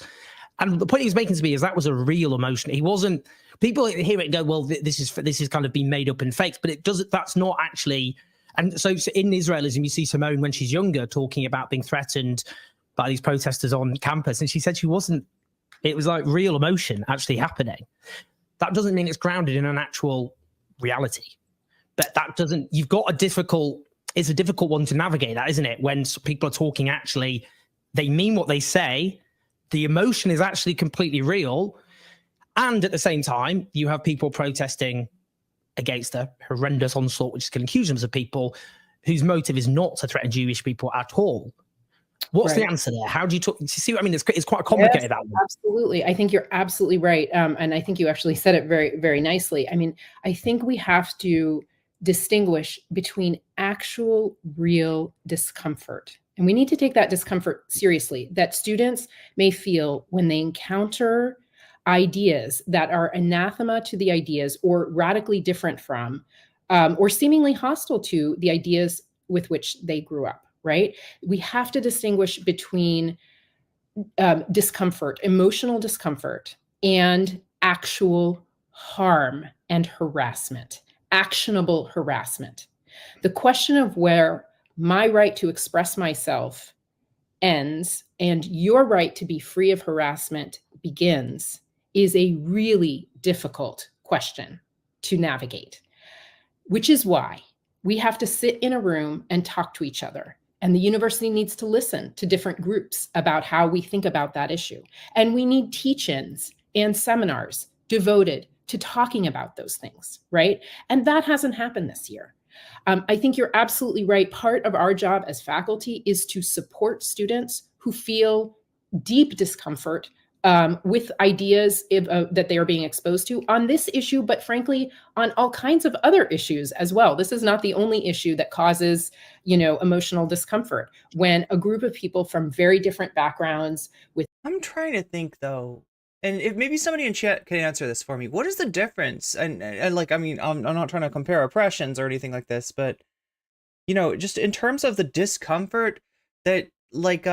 And the point he was making to me is that was a real emotion. He wasn't, people hear it and go, well, this is kind of been made up and faked, but that's not actually And so in Israelism, you see Simone when she's younger talking about being threatened by these protesters on campus. And she said it was like real emotion actually happening. That doesn't mean it's grounded in an actual reality. But it's a difficult one to navigate that, isn't it? When people are talking, actually, they mean what they say. The emotion is actually completely real. And at the same time, you have people protesting against a horrendous onslaught, which is killing huge numbers of people, whose motive is not to threaten Jewish people at all. What's the answer there? How do you talk? You see what I mean? It's quite complicated, yes, that one. Absolutely. I think you're absolutely right. And I think you actually said it very, very nicely. I mean, I think we have to distinguish between actual, real discomfort. And we need to take that discomfort seriously, that students may feel when they encounter ideas that are anathema to the ideas or radically different from, or seemingly hostile to the ideas with which they grew up, right? We have to distinguish between discomfort, emotional discomfort, and actual harm and harassment, actionable harassment. The question of where my right to express myself ends and your right to be free of harassment begins is a really difficult question to navigate, which is why we have to sit in a room and talk to each other. And the university needs to listen to different groups about how we think about that issue. And we need teach-ins and seminars devoted to talking about those things, right? And that hasn't happened this year. I think you're absolutely right. Part of our job as faculty is to support students who feel deep discomfort with ideas that they are being exposed to on this issue, but frankly, on all kinds of other issues as well. This is not the only issue that causes, emotional discomfort when a group of people from very different backgrounds with. I'm trying to think though, and if maybe somebody in chat can answer this for me. What is the difference? And like, I mean, I'm not trying to compare oppressions or anything like this, but just in terms of the discomfort that like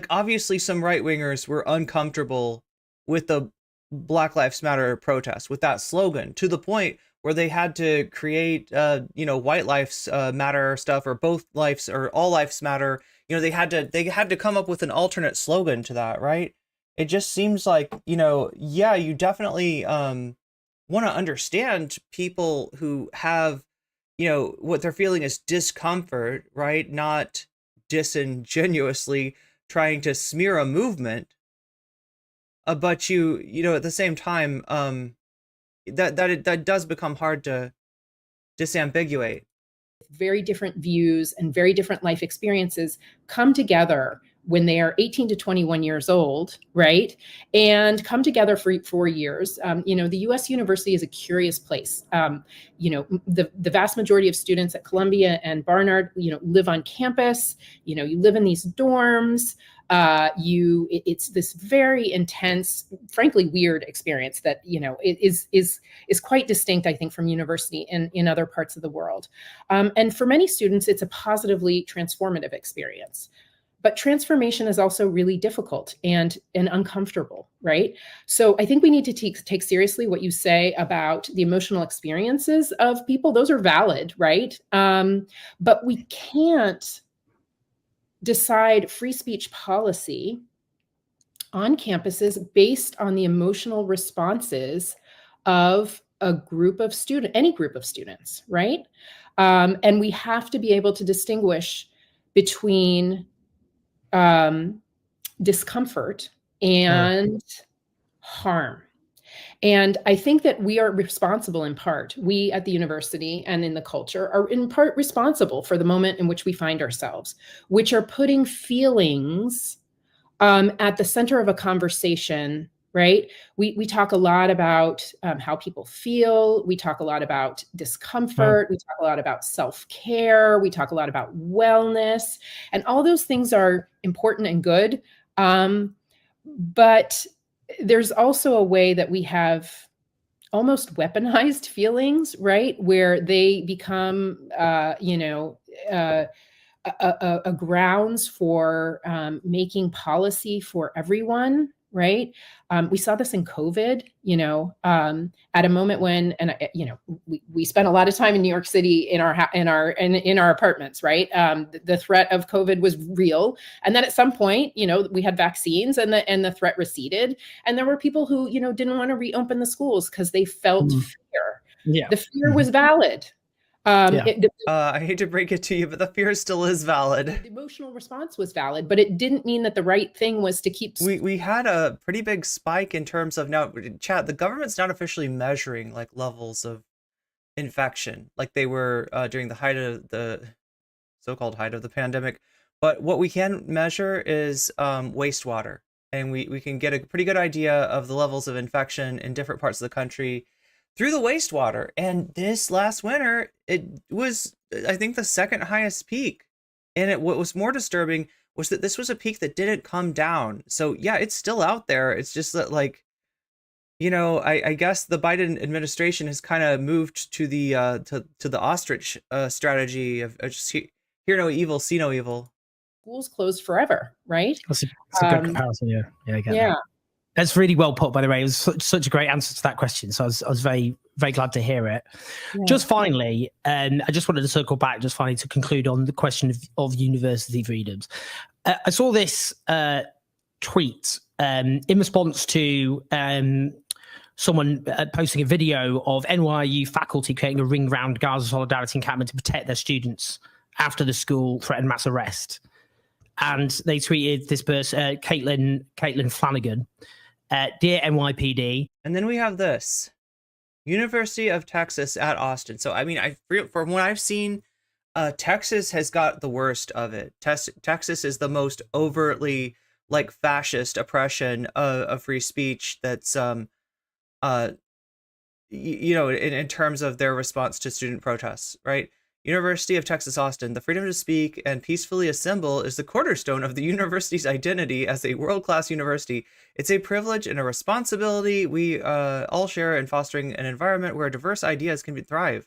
obviously some right-wingers were uncomfortable with the Black Lives Matter protest, with that slogan, to the point where they had to create white lives matter stuff, or both lives or all lives matter. They had to come up with an alternate slogan to that, right? It just seems like, yeah, you definitely want to understand people who have, what they're feeling is discomfort, right? Not disingenuously trying to smear a movement, but at the same time, that does become hard to disambiguate. Very different views and very different life experiences come together when they are 18 to 21 years old, right? And come together for 4 years. The U.S. university is a curious place. The vast majority of students at Columbia and Barnard, live on campus. You live in these dorms. It's this very intense, frankly, weird experience that, is quite distinct, I think, from university in other parts of the world. And for many students, it's a positively transformative experience. But transformation is also really difficult and uncomfortable, right? So I think we need to take seriously what you say about the emotional experiences of people. Those are valid, right? But we can't decide free speech policy on campuses based on the emotional responses of any group of students, right? And we have to be able to distinguish between discomfort and harm. And I think that we are responsible in part, we at the university and in the culture are in part responsible for the moment in which we find ourselves, which are putting feelings at the center of a conversation, right? We talk a lot about how people feel. We talk a lot about discomfort. We talk a lot about self-care. We talk a lot about wellness. And all those things are important and good. But there's also a way that we have almost weaponized feelings, right? Where they become, a grounds for making policy for everyone, right? We saw this in COVID, at a moment when, and we spent a lot of time in New York City in our apartments, right? The threat of COVID was real, and then at some point, we had vaccines, and the threat receded, and there were people who didn't want to reopen the schools because they felt fear. Yeah. The fear was valid. Yeah. I hate to break it to you, but the fear still is valid. The emotional response was valid, but it didn't mean that the right thing was to keep. We had a pretty big spike in terms of, now, chat, the government's not officially measuring like levels of infection like they were during the height of the so-called height of the pandemic. But what we can measure is wastewater. And we can get a pretty good idea of the levels of infection in different parts of the country through the wastewater. And this last winter, it was, I think, the second highest peak. And what was more disturbing was that this was a peak that didn't come down. So yeah, it's still out there. It's just that, like, I guess the Biden administration has kind of moved to the to the ostrich strategy of just hear no evil, see no evil. Schools closed forever, right? That's a good comparison. Yeah, I get Yeah. that. That's really well put, by the way. It was such a great answer to that question. So I was very, very glad to hear it. Yeah. Just finally, I just wanted to circle back, just finally, to conclude on the question of university freedoms. I saw this tweet in response to someone posting a video of NYU faculty creating a ring round Gaza Solidarity encampment to protect their students after the school threatened mass arrest. And they tweeted this person, Caitlin Flanagan, Dear NYPD. And then we have this, University of Texas at Austin. So, I mean, from what I've seen, Texas has got the worst of it. Texas is the most overtly, like, fascist oppression of free speech that's, in terms of their response to student protests, right? University of Texas, Austin, the freedom to speak and peacefully assemble is the cornerstone of the university's identity as a world-class university. It's a privilege and a responsibility we all share in fostering an environment where diverse ideas can thrive.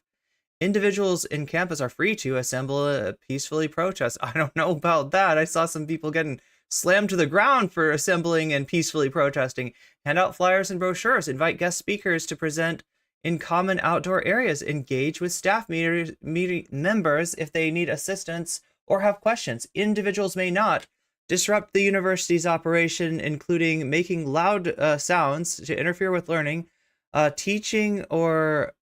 Individuals in campus are free to assemble, peacefully protest. I don't know about that. I saw some people getting slammed to the ground for assembling and peacefully protesting. Hand out flyers and brochures. Invite guest speakers to present in common outdoor areas. Engage with staff members if they need assistance or have questions. Individuals may not disrupt the university's operation, including making loud sounds to interfere with learning, teaching, or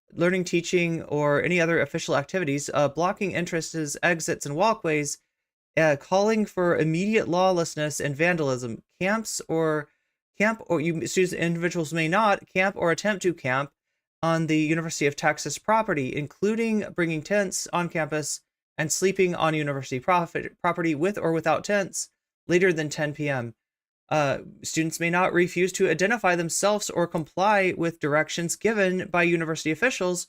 any other official activities, blocking entrances, exits, and walkways, calling for immediate lawlessness and vandalism. Individuals may not camp or attempt to camp on the University of Texas property, including bringing tents on campus and sleeping on university property with or without tents later than 10 p.m. Students may not refuse to identify themselves or comply with directions given by university officials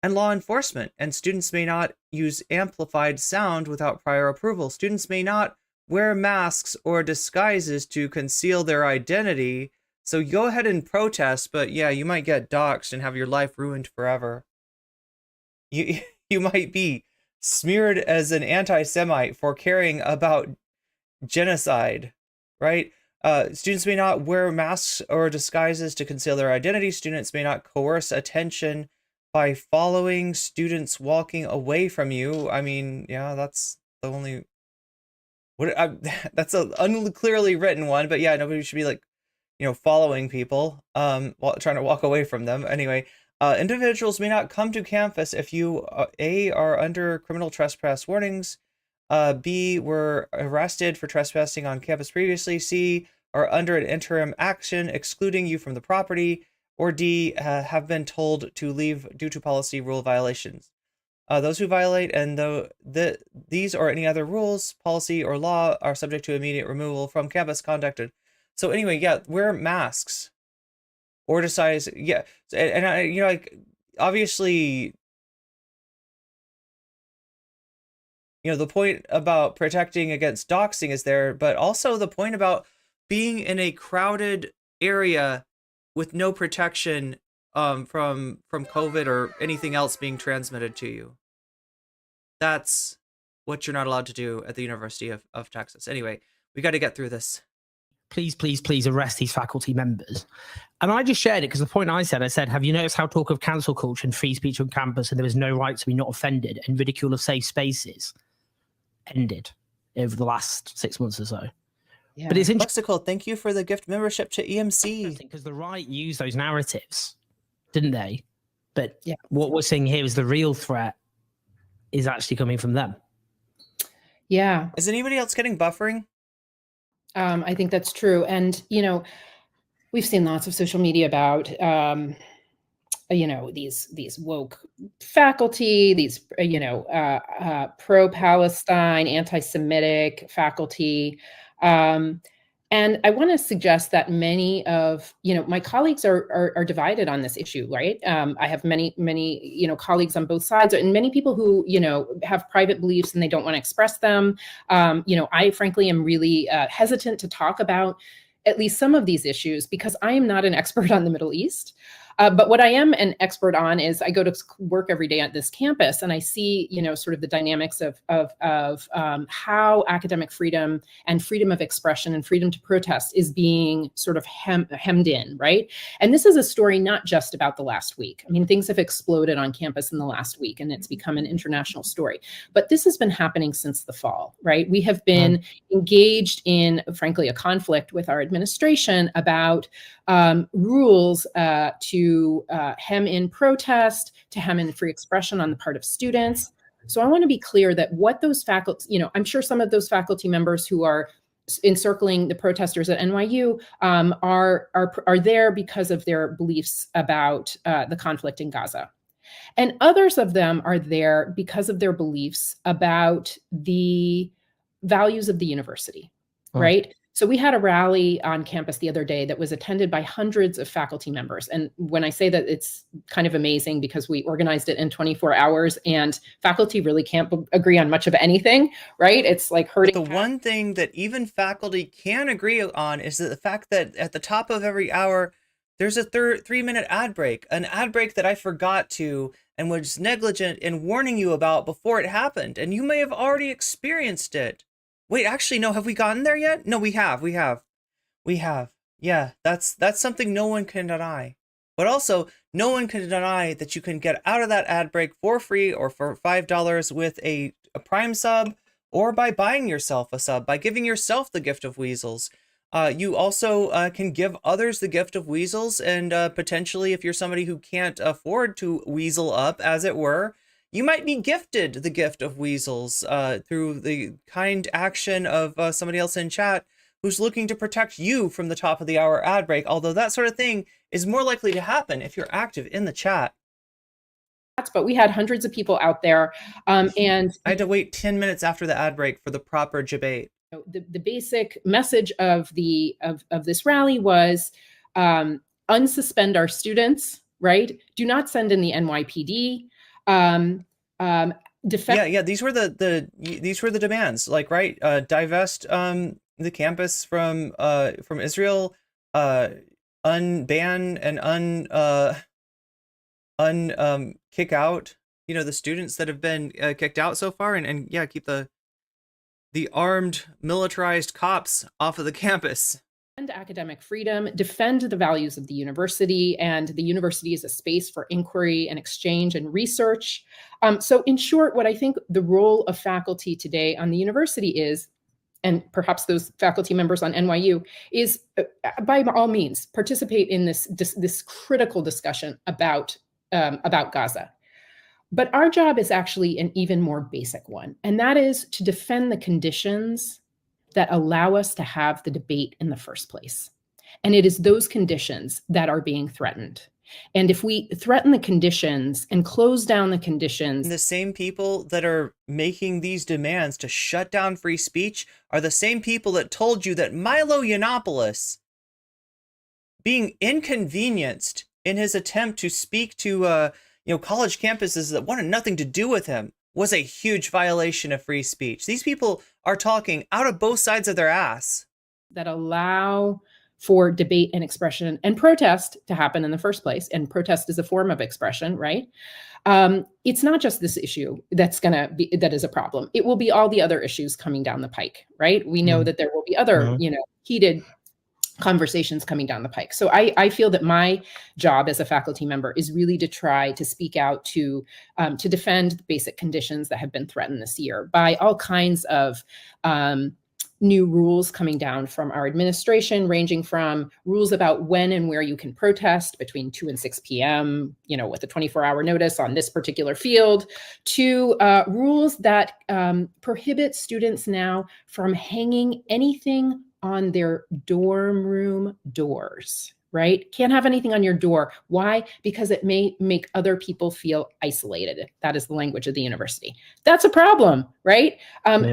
and law enforcement, and students may not use amplified sound without prior approval. Students may not wear masks or disguises to conceal their identity. So go ahead and protest, but yeah, you might get doxxed and have your life ruined forever. You might be smeared as an anti-Semite for caring about genocide, right? Students may not wear masks or disguises to conceal their identity. Students may not coerce attention by following students walking away from you. I mean, yeah, that's the only... that's an unclearly written one, but yeah, nobody should be like, following people while trying to walk away from them. Anyway, individuals may not come to campus if you, A, are under criminal trespass warnings, B, were arrested for trespassing on campus previously, C, are under an interim action excluding you from the property, or D, have been told to leave due to policy rule violations. Those who violate these or any other rules, policy, or law are subject to immediate removal from campus conducted. So anyway, yeah, wear masks or decide, yeah. And obviously, the point about protecting against doxing is there, but also the point about being in a crowded area with no protection from COVID or anything else being transmitted to you. That's what you're not allowed to do at the University of Texas. Anyway, we got to get through this. please, please, please arrest these faculty members. And I just shared it because the point I said, have you noticed how talk of cancel culture and free speech on campus and there is no right to be not offended and ridicule of safe spaces ended over the last 6 months or so? Yeah. But it's interesting Lexical, thank you for the gift membership to EMC. because the right used those narratives, didn't they? But yeah, what we're seeing here is the real threat is actually coming from them. Yeah. Is anybody else getting buffering? I think that's true. And, we've seen lots of social media about, these woke faculty, these, pro-Palestine, anti-Semitic faculty. And I want to suggest that many of, my colleagues are divided on this issue, right? I have many, colleagues on both sides and many people who, have private beliefs and they don't want to express them. I frankly am really hesitant to talk about at least some of these issues because I am not an expert on the Middle East. But what I am an expert on is I go to work every day at this campus and I see, sort of the dynamics of how academic freedom and freedom of expression and freedom to protest is being sort of hemmed in, right? And this is a story not just about the last week. I mean, things have exploded on campus in the last week and it's become an international story. But this has been happening since the fall, right? We have been engaged in, frankly, a conflict with our administration about rules to hem in protest, to hem in free expression on the part of students. So I want to be clear that what those faculty, I'm sure some of those faculty members who are encircling the protesters at NYU are there because of their beliefs about the conflict in Gaza. And others of them are there because of their beliefs about the values of the university, right? So we had a rally on campus the other day that was attended by hundreds of faculty members. And when I say that, it's kind of amazing because we organized it in 24 hours and faculty really can't agree on much of anything, right? It's like hurting. But the one thing that even faculty can agree on is that the fact that at the top of every hour, there's a 3-minute ad break, an ad break that I forgot to and was negligent in warning you about before it happened. And you may have already experienced it. Wait, actually, no, have we gotten there yet? No, we have. Yeah, that's something no one can deny. But also, no one can deny that you can get out of that ad break for free or for $5 with a Prime sub or by buying yourself a sub, by giving yourself the gift of weasels. You also can give others the gift of weasels and potentially if you're somebody who can't afford to weasel up, as it were, you might be gifted the gift of weasels through the kind action of somebody else in chat who's looking to protect you from the top of the hour ad break, although that sort of thing is more likely to happen if you're active in the chat. But we had hundreds of people out there and I had to wait 10 minutes after the ad break for the proper debate. The basic message of this rally was unsuspend our students, right? Do not send in the NYPD. These were the demands, like, right? Divest the campus from Israel, unban and kick out the students that have been kicked out so far, and keep the armed militarized cops off of the campus. Defend academic freedom, defend the values of the university, and the university is a space for inquiry and exchange and research. So in short, what I think the role of faculty today on the university is, and perhaps those faculty members on NYU, is by all means participate in this critical discussion about Gaza. But our job is actually an even more basic one, and that is to defend the conditions that allow us to have the debate in the first place. And it is those conditions that are being threatened. And if we threaten the conditions and close down the conditions... The same people that are making these demands to shut down free speech are the same people that told you that Milo Yiannopoulos, being inconvenienced in his attempt to speak to college campuses that wanted nothing to do with him, was a huge violation of free speech. These people are talking out of both sides of their ass. That allow for debate and expression and protest to happen in the first place. And protest is a form of expression, right? It's not just this issue that is a problem. It will be all the other issues coming down the pike, right? We know that there will be other, heated conversations coming down the pike. So I feel that my job as a faculty member is really to try to speak out to defend the basic conditions that have been threatened this year by all kinds of new rules coming down from our administration, ranging from rules about when and where you can protest between 2 and 6 p.m., with a 24-hour notice on this particular field, to rules that prohibit students now from hanging anything on their dorm room doors, right? Can't have anything on your door. Why? Because it may make other people feel isolated. That is the language of the university. That's a problem, right?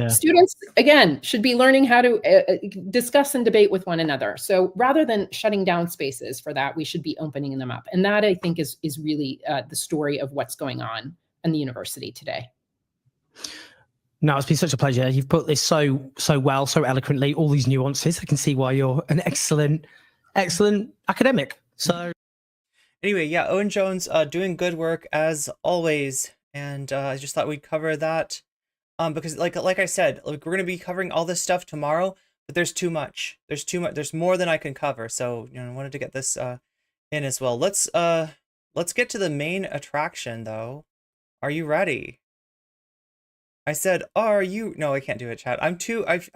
Students, again, should be learning how to discuss and debate with one another. So rather than shutting down spaces for that, we should be opening them up. And that, I think, is really the story of what's going on in the university today. No, it's been such a pleasure. You've put this so well, so eloquently, all these nuances. I can see why you're an excellent academic. So anyway, yeah, Owen Jones doing good work as always. And I just thought we'd cover that. Because like I said, we're going to be covering all this stuff tomorrow, but there's too much. There's more than I can cover. So, I wanted to get this in as well. Let's get to the main attraction though. Are you ready? I said, are you? No, I can't do it, chat. I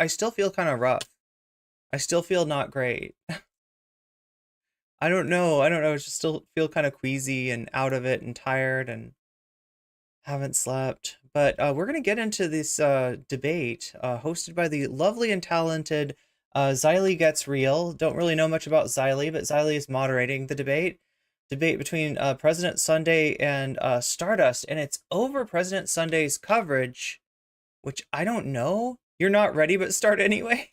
still feel kind of rough. I still feel not great. I don't know. I just still feel kind of queasy and out of it and tired and haven't slept. But we're going to get into this debate hosted by the lovely and talented Xylee Gets Real. Don't really know much about Xylee, but Xylee is moderating the debate between President Sunday and Stardust. And it's over President Sunday's coverage, which I don't know. You're not ready, but start anyway.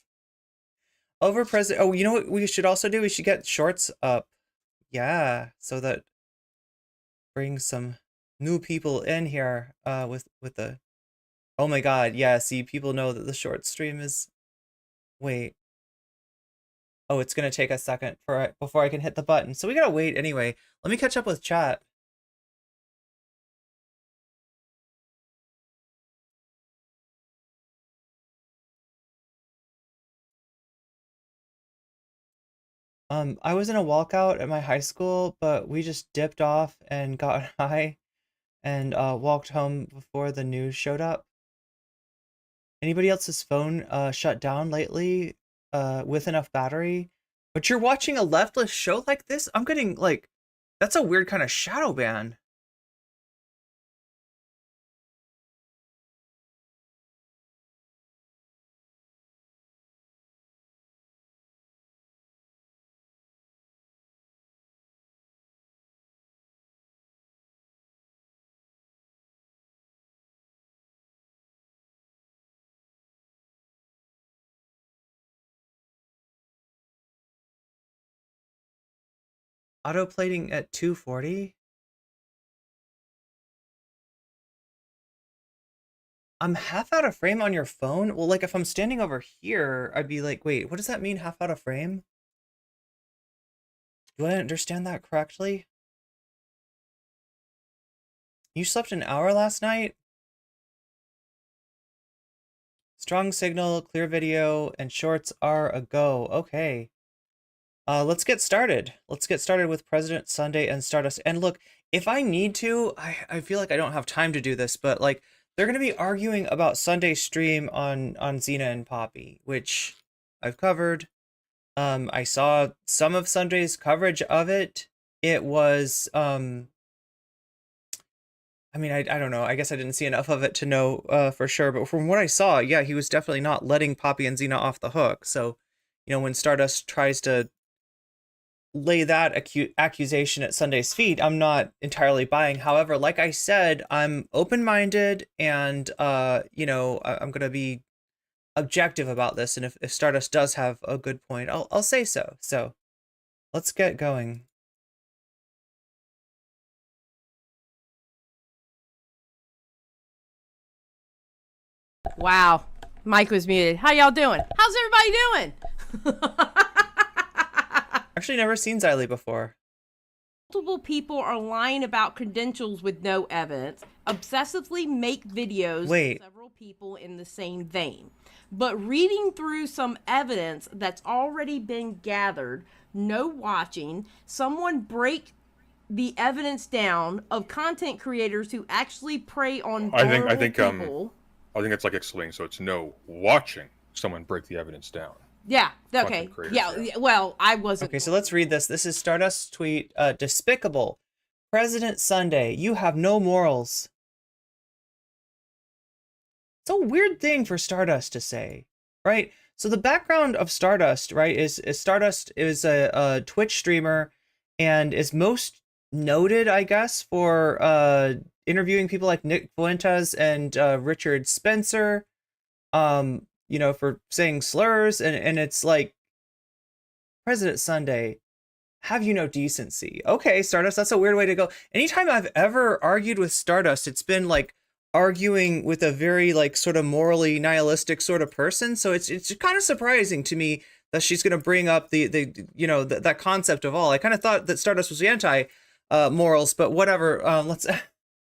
Over President. Oh, you know what we should also do? We should get shorts up. Yeah, so that brings some new people in here with the. Oh my God! Yeah, see, people know that the short stream is. Wait. Oh, it's gonna take a second before I can hit the button. So we gotta wait anyway. Let me catch up with chat. I was in a walkout at my high school, but we just dipped off and got high and walked home before the news showed up. Anybody else's phone shut down lately with enough battery? But you're watching a leftist show like this? I'm getting like, that's a weird kind of shadow ban. Autoplating at 240? I'm half out of frame on your phone? Well, like if I'm standing over here, I'd be like, wait, what does that mean, half out of frame? Do I understand that correctly? You slept an hour last night? Strong signal, clear video, and shorts are a go. Okay. Let's get started. Let's get started with President Sunday and Stardust. And look, if I need to, I feel like I don't have time to do this, but like they're going to be arguing about Sunday's stream on Xena and Poppy, which I've covered. I saw some of Sunday's coverage of it. It was, I mean, I don't know. I guess I didn't see enough of it to know for sure. But from what I saw, yeah, he was definitely not letting Poppy and Xena off the hook. So, when Stardust tries to lay that accusation at Sunday's feet, I'm not entirely buying. However, like I said, I'm open-minded and, I'm going to be objective about this. And if Stardust does have a good point, I'll say so. So let's get going. Wow. Mike was muted. How y'all doing? How's everybody doing? Actually never seen Xylee before. Multiple people are lying about credentials with no evidence, obsessively make videos. Wait, Several people in the same vein. But reading through some evidence that's already been gathered, no watching, someone break the evidence down of content creators who actually prey on vulnerable people. I think it's like explaining. So it's no watching someone break the evidence down. Yeah. Okay. Creators, Yeah. Well, I wasn't. Okay, so let's read this. This is Stardust's tweet. Despicable. President Sunday, you have no morals. It's a weird thing for Stardust to say, right? So the background of Stardust, right, is Stardust is a Twitch streamer and is most noted, I guess, for interviewing people like Nick Fuentes and Richard Spencer, you know, for saying slurs, and it's like, President Sunday, have you no decency? Okay, Stardust, that's a weird way to go. Anytime I've ever argued with Stardust, it's been like arguing with a very like sort of morally nihilistic sort of person. So it's kind of surprising to me that she's going to bring up the you know, that concept of all. I kind of thought that Stardust was anti morals, but whatever.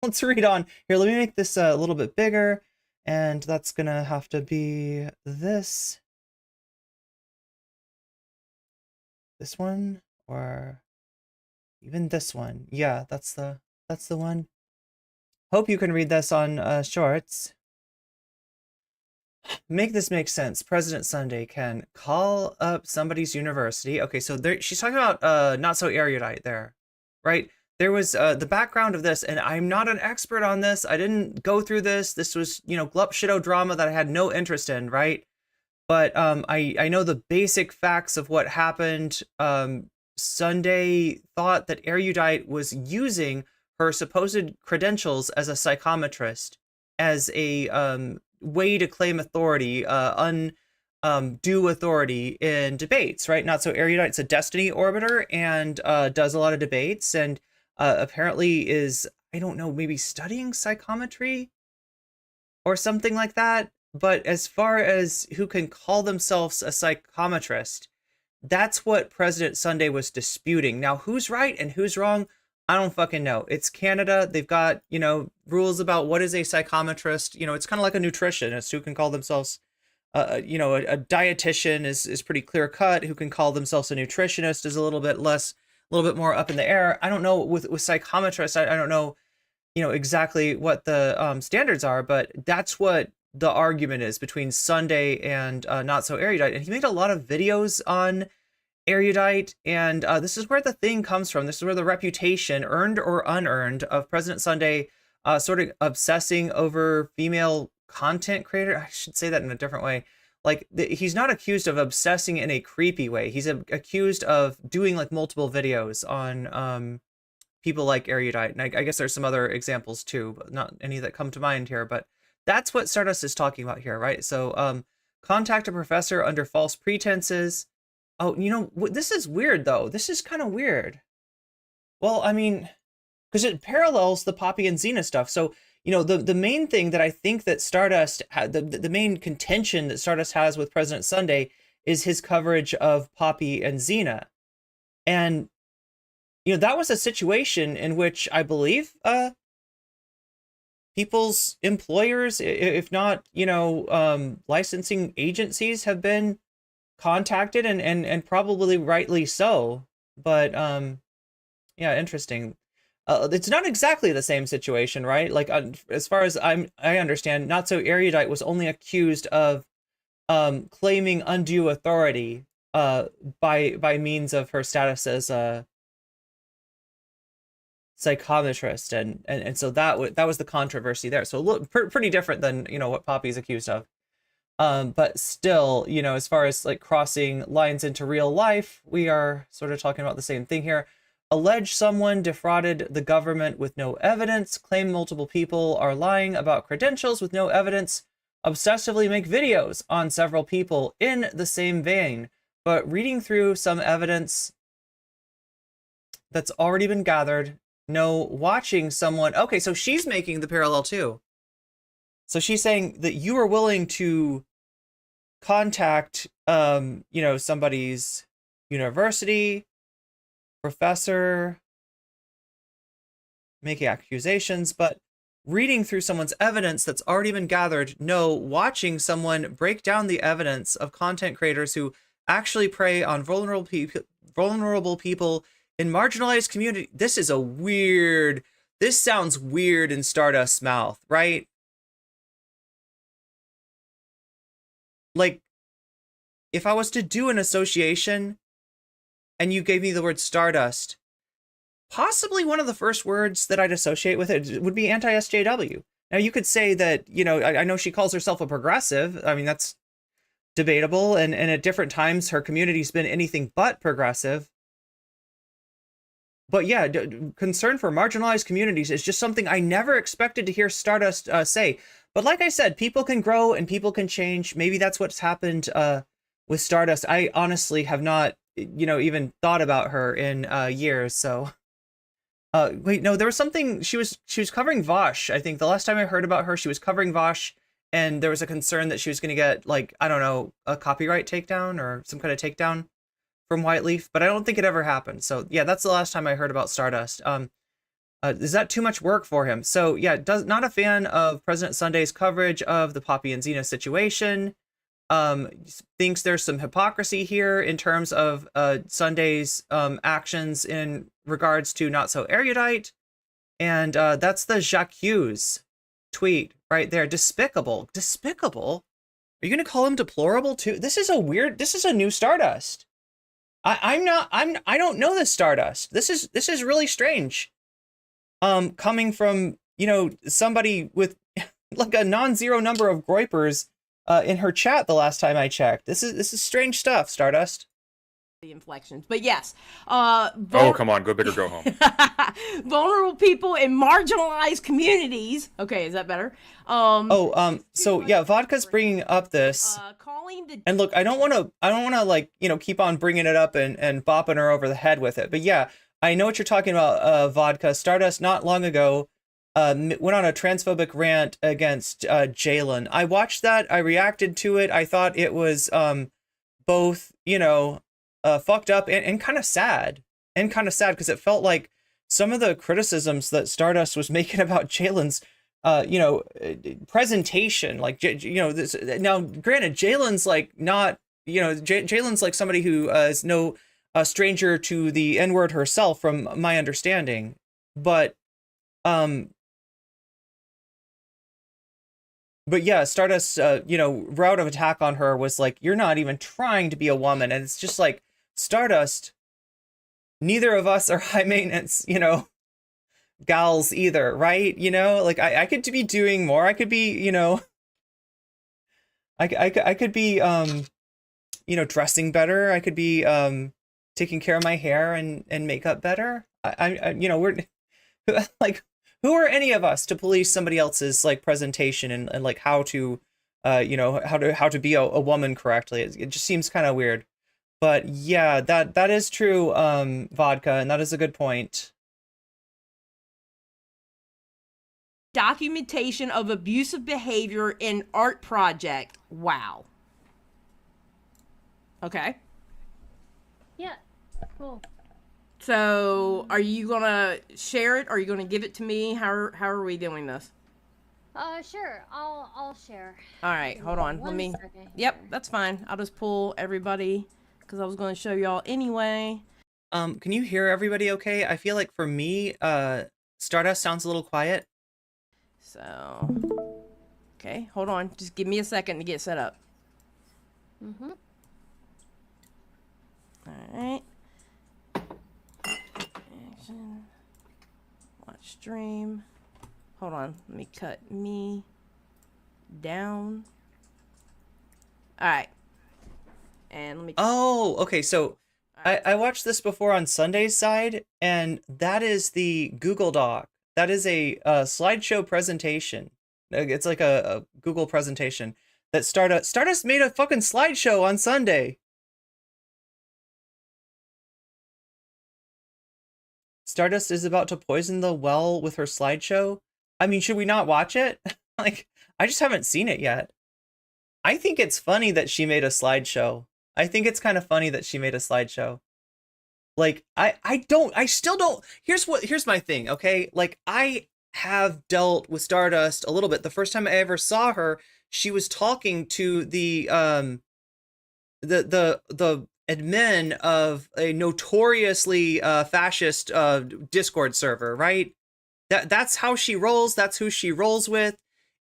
Let's read on here. Let me make this a little bit bigger, and that's gonna have to be this one, or even this one. Yeah, that's the one. Hope you can read this on shorts. Make this make sense. President Sunday can call up somebody's university. Okay, so there she's talking about not so erudite there, right? There was the background of this, and I'm not an expert on this. I didn't go through this. This was, you know, glup shido drama that I had no interest in, right? But I know the basic facts of what happened. Sunday thought that Erudite was using her supposed credentials as a psychometrist as a way to claim authority, undue authority in debates, right? Not so Erudite's a destiny orbiter and does a lot of debates, and apparently is, I don't know, maybe studying psychometry or something like that. But as far as who can call themselves a psychometrist, that's what President Sunday was disputing. Now, who's right and who's wrong, I don't fucking know. It's Canada. They've got, you know, rules about what is a psychometrist. You know, it's kind of like a nutritionist who can call themselves, you know, a dietitian is pretty clear cut. Who can call themselves a nutritionist is a little bit more up in the air. I don't know with psychometrists. I don't know, you know, exactly what the standards are, but that's what the argument is between Sunday and Not So Erudite. And he made a lot of videos on Erudite, and this is where the thing comes from. This is where the reputation, earned or unearned, of President Sunday sort of obsessing over female content creator. I should say that in a different way. Like, he's not accused of obsessing in a creepy way. He's accused of doing like multiple videos on people like Erudite. And I guess there's some other examples too, but not any that come to mind here. But that's what Stardust is talking about here, right? So contact a professor under false pretenses. Oh, you know, this is weird, though. This is kind of weird. Well, I mean, because it parallels the Poppy and Xena stuff. So, you know, the main thing that I think that Stardust had, the main contention that Stardust has with President Sunday is his coverage of Poppy and Xena. And, you know, that was a situation in which I believe people's employers, if not, you know, licensing agencies, have been contacted, and probably rightly so. But yeah, interesting. It's not exactly the same situation, right? Like, as far as I understand, Not So Erudite was only accused of claiming undue authority by means of her status as a psychometrist, and so that was the controversy there. So look, pretty different than, you know, what Poppy's accused of. But still, you know, as far as like crossing lines into real life, we are sort of talking about the same thing here. Allege someone defrauded the government with no evidence, claim multiple people are lying about credentials with no evidence, obsessively make videos on several people in the same vein. But reading through some evidence that's already been gathered, no watching someone. Okay, so she's making the parallel too. So she's saying that you are willing to contact, you know, somebody's university, professor, making accusations, but reading through someone's evidence that's already been gathered. No, watching someone break down the evidence of content creators who actually prey on vulnerable people in marginalized community. This sounds weird in Stardust's mouth, right? Like, if I was to do an association and you gave me the word Stardust, possibly one of the first words that I'd associate with it would be anti-SJW. Now, you could say that, I know she calls herself a progressive. I mean, that's debatable. And at different times, her community's been anything but progressive. But yeah, concern for marginalized communities is just something I never expected to hear Stardust say. But like I said, people can grow and people can change. Maybe that's what's happened with Stardust. I honestly have not, even thought about her in years. So, wait, no, there was something. She was covering Vosh. I think the last time I heard about her, she was covering Vosh, and there was a concern that she was going to get, like, I don't know, a copyright takedown or some kind of takedown from Whiteleaf, but I don't think it ever happened. So yeah, that's the last time I heard about Stardust. Is that too much work for him? So yeah, not a fan of President Sunday's coverage of the Poppy and Xena situation. Thinks there's some hypocrisy here in terms of Sunday's actions in regards to Not So Erudite. And that's the Jacques Hughes tweet right there. Despicable. Despicable? Are you going to call him deplorable too? This is a new Stardust. I don't know this Stardust. This is really strange. Coming from, somebody with like a non-zero number of groypers in her chat the last time I checked. This is strange stuff, Stardust. The inflections, but yes. Oh, come on, go big or go home. Vulnerable people in marginalized communities. Okay, is that better? So yeah, Vodka's bringing up this, and look, I don't want to like, keep on bringing it up and bopping her over the head with it. But yeah, I know what you're talking about, Vodka. Stardust not long ago went on a transphobic rant against Jalen. I watched that. I reacted to it. I thought it was both, fucked up and kind of sad. Because it felt like some of the criticisms that Stardust was making about Jalen's presentation, like, this, now granted, Jalen's like not, Jalen's like somebody who is no stranger to the N-word herself, from my understanding, but yeah, Stardust's route of attack on her was like, you're not even trying to be a woman. And it's just like, Stardust, neither of us are high maintenance, gals either, right? Like I could be doing more. I could be, I could be dressing better. I could be taking care of my hair and makeup better. We're like, who are any of us to police somebody else's like presentation and like how to how to be a woman correctly? It just seems kind of weird. But yeah, that is true, Vodka, and that is a good point. Documentation of abusive behavior in art project. Wow. Okay. Yeah. Cool. So, are you gonna share it? Or are you gonna give it to me? How are we doing this? Sure. I'll share. All right, hold on. Let me. Yep, that's fine. I'll just pull everybody because I was going to show y'all anyway. Can you hear everybody okay? I feel like for me, Stardust sounds a little quiet. So, okay, hold on. Just give me a second to get set up. Mm-hmm. All right. Action. Watch stream. Hold on. Let me cut me down. All right. And let me. Oh, okay. So right. I watched this before on Sunday's side, and that is the Google Doc. That is a slideshow presentation. It's like a Google presentation that Stardust made a fucking slideshow on Sunday. Stardust is about to poison the well with her slideshow. I mean, should we not watch it? Like, I just haven't seen it yet. I think it's funny that she made a slideshow. I think it's kind of funny that she made a slideshow. Like, I still don't, here's my thing, okay? Like, I have dealt with Stardust a little bit. The first time I ever saw her, she was talking to the admin of a notoriously fascist Discord server, right? That's how she rolls. That's who she rolls with.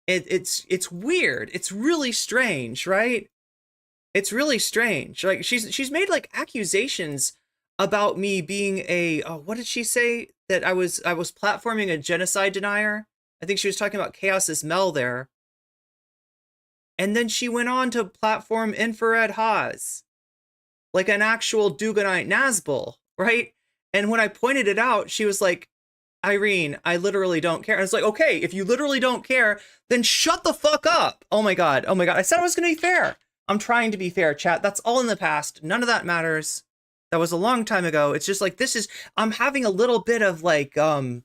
It's weird. It's really strange, right? It's really strange. Like she's made like accusations about me being a what did she say, that I was platforming a genocide denier? I think she was talking about Chaos's Mel there. And then she went on to platform Infrared Haas, like an actual Duganite Nazgul, right? And when I pointed it out, she was like, Irene, I literally don't care. And it's like, okay, if you literally don't care, then shut the fuck up. Oh my god. Oh my god. I said I was going to be fair. I'm trying to be fair, chat. That's all in the past. None of that matters. That was a long time ago. It's just like, I'm having a little bit of like it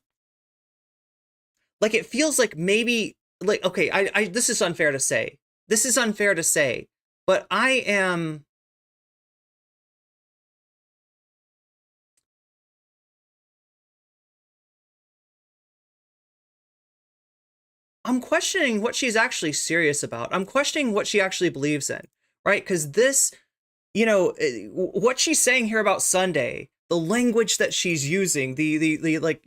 feels like maybe, like, okay, I this is unfair to say. This is unfair to say, but I'm questioning what she's actually serious about. I'm questioning what she actually believes in, right? Because this, what she's saying here about Sunday, the language that she's using, the like,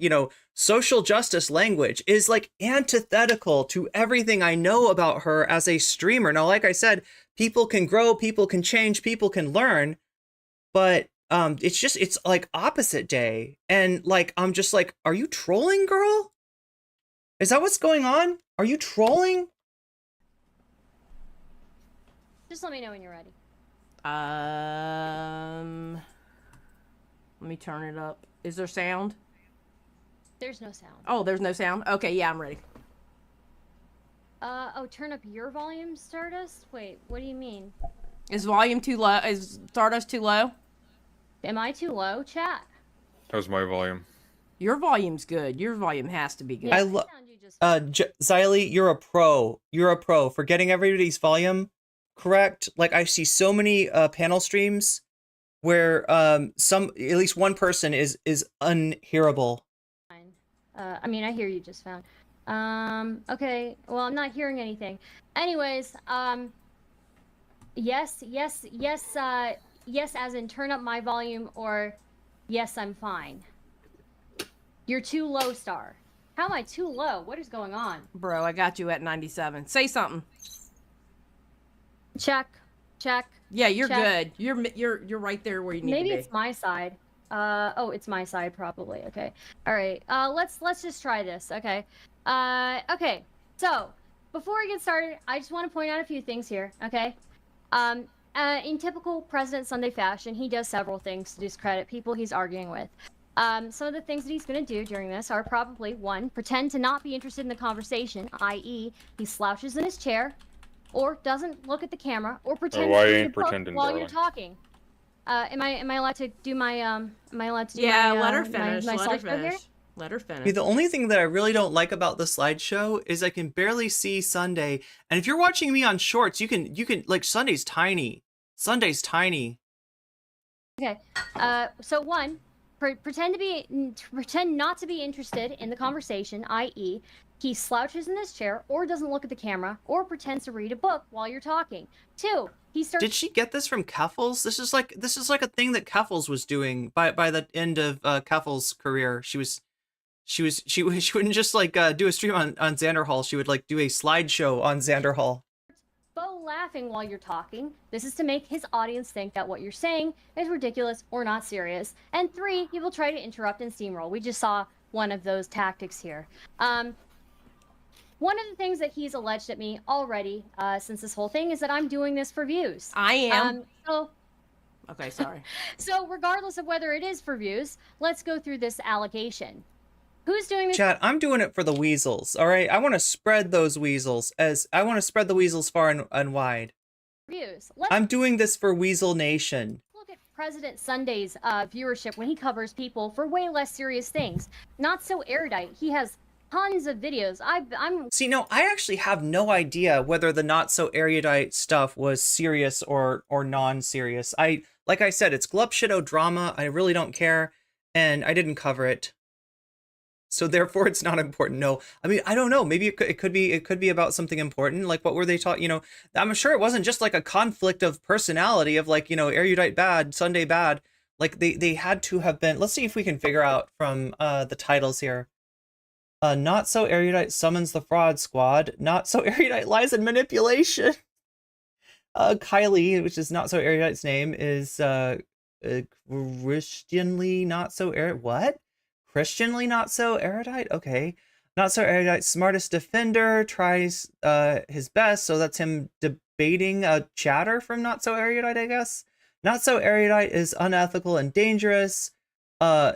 social justice language is like antithetical to everything I know about her as a streamer. Now, like I said, people can grow, people can change, people can learn, but it's like opposite day. And like, I'm just like, are you trolling, girl? Is that what's going on? Are you trolling? Just let me know when you're ready. Let me turn it up. Is there sound? There's no sound. Oh, there's no sound? Okay, yeah, I'm ready. Oh, turn up your volume, Stardust? Wait, what do you mean? Is volume too low? Is Stardust too low? Am I too low, chat? That was my volume. Your volume's good. Your volume has to be good. Yeah, I I love found you just Xylee, you're a pro. You're a pro for getting everybody's volume correct. Like, I see so many panel streams where at least one person is unhearable. fine. I mean, I hear you just found. Okay, well, I'm not hearing anything. Anyways, yes, as in turn up my volume, or yes, I'm fine. You're too low, Star. How am I too low? What is going on? Bro, I got you at 97. Say something. Check. Yeah, you're Check. good. You're right there where you need Maybe to be. it's my side. Oh, it's my side probably. Okay. All right. Let's just try this. Okay. Okay. So before we get started, I just want to point out a few things here. Okay. In typical President Sunday fashion, he does several things to discredit people he's arguing with. Some of the things that he's going to do during this are probably, one, pretend to not be interested in the conversation, i.e., he slouches in his chair, or doesn't look at the camera, or pretends I to read a ain't book pretending, while darling. you're talking. Am I allowed to do my Yeah, let her my finish. Let her slideshow here? finish. Let her finish. Okay, the only thing that I really don't like about the slideshow is I can barely see Sunday. And if you're watching me on shorts, you can like, Sunday's tiny. Sunday's tiny. Okay. So one, pretend not to be interested in the conversation, i.e., he slouches in his chair, or doesn't look at the camera, or pretends to read a book while you're talking. Two, he starts. Did she get this from Keffels? This is like a thing that Keffels was doing by the end of Keffels' career. She wouldn't just like do a stream on Xander Hall. She would like do a slideshow on Xander Hall. Faux laughing while you're talking. This is to make his audience think that what you're saying is ridiculous or not serious. And three, he will try to interrupt and steamroll. We just saw one of those tactics here. One of the things that he's alleged at me already since this whole thing is that I'm doing this for views. I am. Okay, Sorry. So regardless of whether it is for views, let's go through this allegation. Who's doing this? Chat, I'm doing it for the weasels, all right? I want to spread those weasels the weasels far and wide. Views. I'm doing this for Weasel Nation. Look at President Sunday's viewership when he covers people for way less serious things. Not so erudite. He has tons of videos. I'm See, no, I actually have no idea whether the not so erudite stuff was serious or non-serious. Like I said, it's glupshido drama. I really don't care, and I didn't cover it. so therefore it's not important. No, I mean, I don't know. Maybe it could be about something important. Like, what were they taught? You know, I'm sure it wasn't just like a conflict of personality of like, you know, erudite bad, Sunday bad. Like they had to have been. Let's see if we can figure out from the titles here. Not so erudite summons the fraud squad. Not so erudite lies in manipulation. Kylie, which is not so erudite's name, is Christianly not so what? Christianly not so erudite? Okay. Not so erudite, smartest defender, tries his best, so that's him debating a chatter from not so erudite, I guess. Not so erudite is unethical and dangerous. Not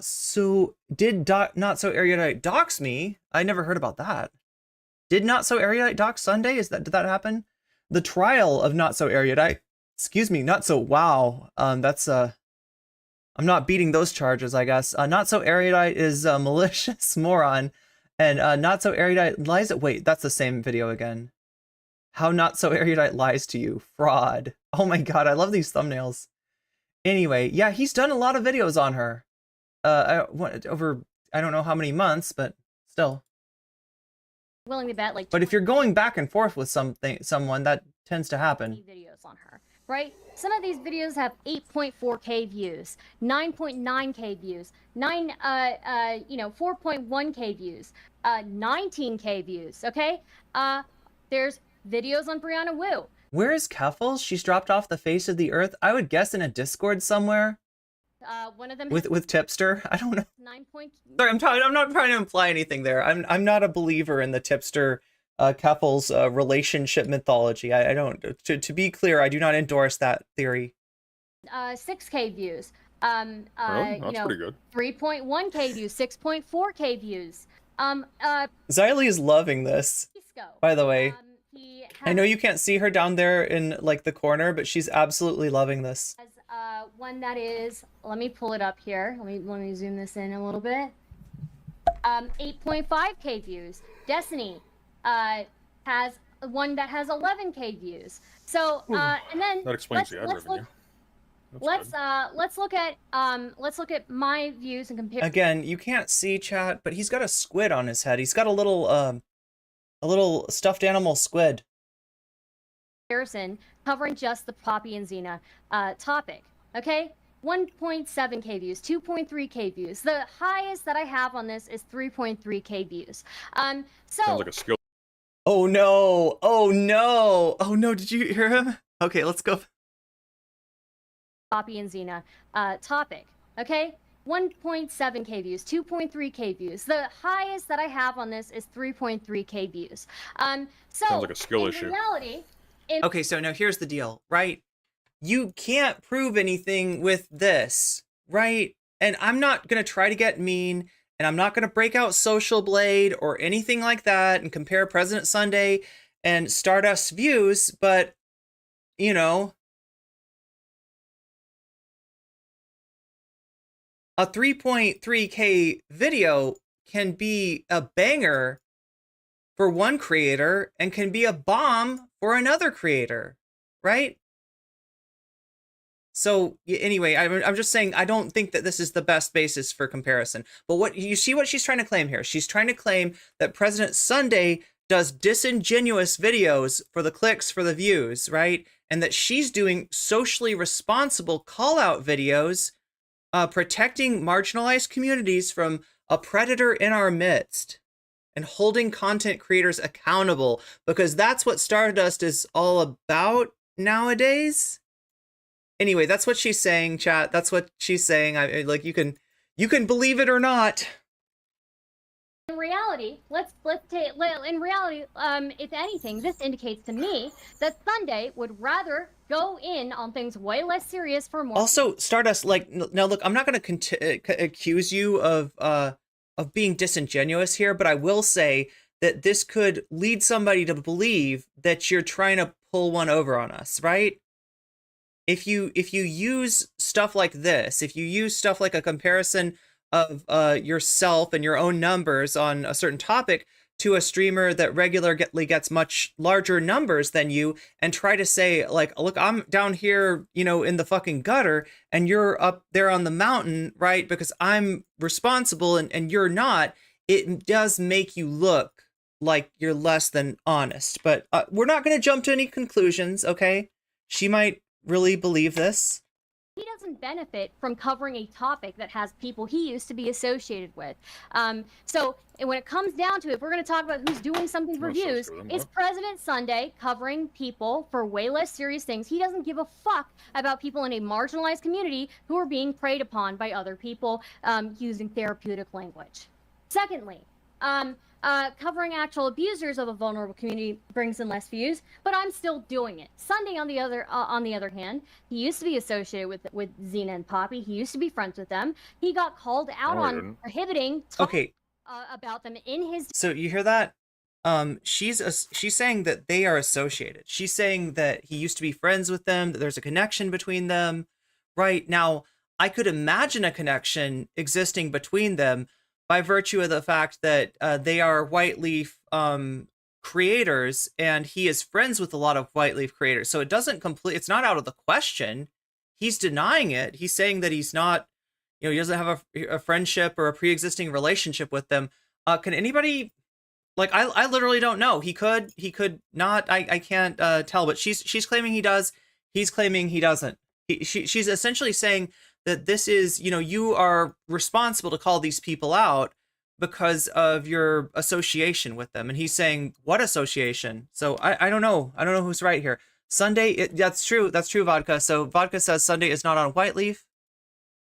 so erudite dox me? I never heard about that. Did not so erudite dox Sunday? Did that happen? The trial of not so erudite. Excuse me, not so wow. That's I'm not beating those charges, I guess. Not so erudite is a malicious moron, and not so erudite lies. Wait, that's the same video again. How not so erudite lies to you, fraud. Oh my god, I love these thumbnails. Anyway, yeah, he's done a lot of videos on her. Over I don't know how many months, but still. Willing to bet like. But if you're going back and forth with someone, that tends to happen. Videos on her, right? Some of these videos have 8.4K views, 9.9K views, 4.1K views, 19K views. Okay. There's videos on Briana Wu. Where is Keffels? She's dropped off the face of the earth. I would guess in a Discord somewhere. One of them with Tipster. I don't know. 9 point. Sorry, I'm not trying to imply anything there. I'm not a believer in the Tipster Keffels relationship mythology. I don't. To be clear, I do not endorse that theory. 6K views. Really? That's pretty good. 3.1K views. 6.4K views. Xylee is loving this. By the way. I know you can't see her down there in like the corner, but she's absolutely loving this. One that is, let me pull it up here. Let me zoom this in a little bit. 8.5K views. Destiny has one that has 11K views. So and then that explains the ad revenue. Let's look at my views and compare. Again, you can't see chat, but he's got a squid on his head. He's got a little stuffed animal squid. Comparison covering just the Poppy and Xena topic. Okay, 1.7K views, 2.3K views. The highest that I have on this is 3.3K views. So sounds like a skill. Oh no! Oh no! Oh no! Did you hear him? Okay, let's go. Poppy and Xena topic. Okay. 1.7K views, 2.3K views. The highest that I have on this is 3.3K views. So sounds like a skill issue. Reality, okay, so now here's the deal, right? You can't prove anything with this, right? And I'm not gonna try to get mean, and I'm not gonna break out Social Blade or anything like that and compare President Sunday and Stardust views, but you know. A 3.3K video can be a banger for one creator and can be a bomb for another creator, right? So anyway, I'm just saying I don't think that this is the best basis for comparison. But what you see what she's trying to claim here. She's trying to claim that President Sunday does disingenuous videos for the clicks, for the views, right? And that she's doing socially responsible call-out videos protecting marginalized communities from a predator in our midst and holding content creators accountable, because that's what Stardust is all about nowadays. Anyway, that's what she's saying, chat. That's what she's saying. Like you can believe it or not. In reality, in reality, if anything, this indicates to me that Sunday would rather go in on things way less serious for more. Also, Stardust, like, now look, I'm not going to accuse you of being disingenuous here, but I will say that this could lead somebody to believe that you're trying to pull one over on us, right? If you use stuff like this, if you use stuff like a comparison of yourself and your own numbers on a certain topic to a streamer that regularly gets much larger numbers than you and try to say, like, look, I'm down here, you know, in the fucking gutter, and you're up there on the mountain, right? Because I'm responsible and you're not. It does make you look like you're less than honest. But we're not going to jump to any conclusions, okay? She might really believe this. He doesn't benefit from covering a topic that has people he used to be associated with. So when it comes down to it, if we're going to talk about who's doing something for views, it's President Sunday covering people for way less serious things. He doesn't give a fuck about people in a marginalized community who are being preyed upon by other people using therapeutic language. Secondly, covering actual abusers of a vulnerable community brings in less views, but I'm still doing it. Sunday, on the other hand, he used to be associated with Xena and Poppy. He used to be friends with them. He got called out on prohibiting talk about them in his. So you hear that? She's saying that they are associated. She's saying that he used to be friends with them, that there's a connection between them. Right now, I could imagine a connection existing between them by virtue of the fact that they are White Leaf creators, and he is friends with a lot of White Leaf creators. So it's not out of the question. He's denying it. He's saying that he's not, you know, he doesn't have a friendship or a pre-existing relationship with them. Can anybody, like, I literally don't know. He could not. I can't tell, but she's claiming he does. He's claiming he doesn't. She's essentially saying that this is, you know, you are responsible to call these people out because of your association with them. And he's saying, what association? So I don't know. I don't know who's right here. Sunday, that's true. That's true, Vodka. So Vodka says Sunday is not on White Leaf.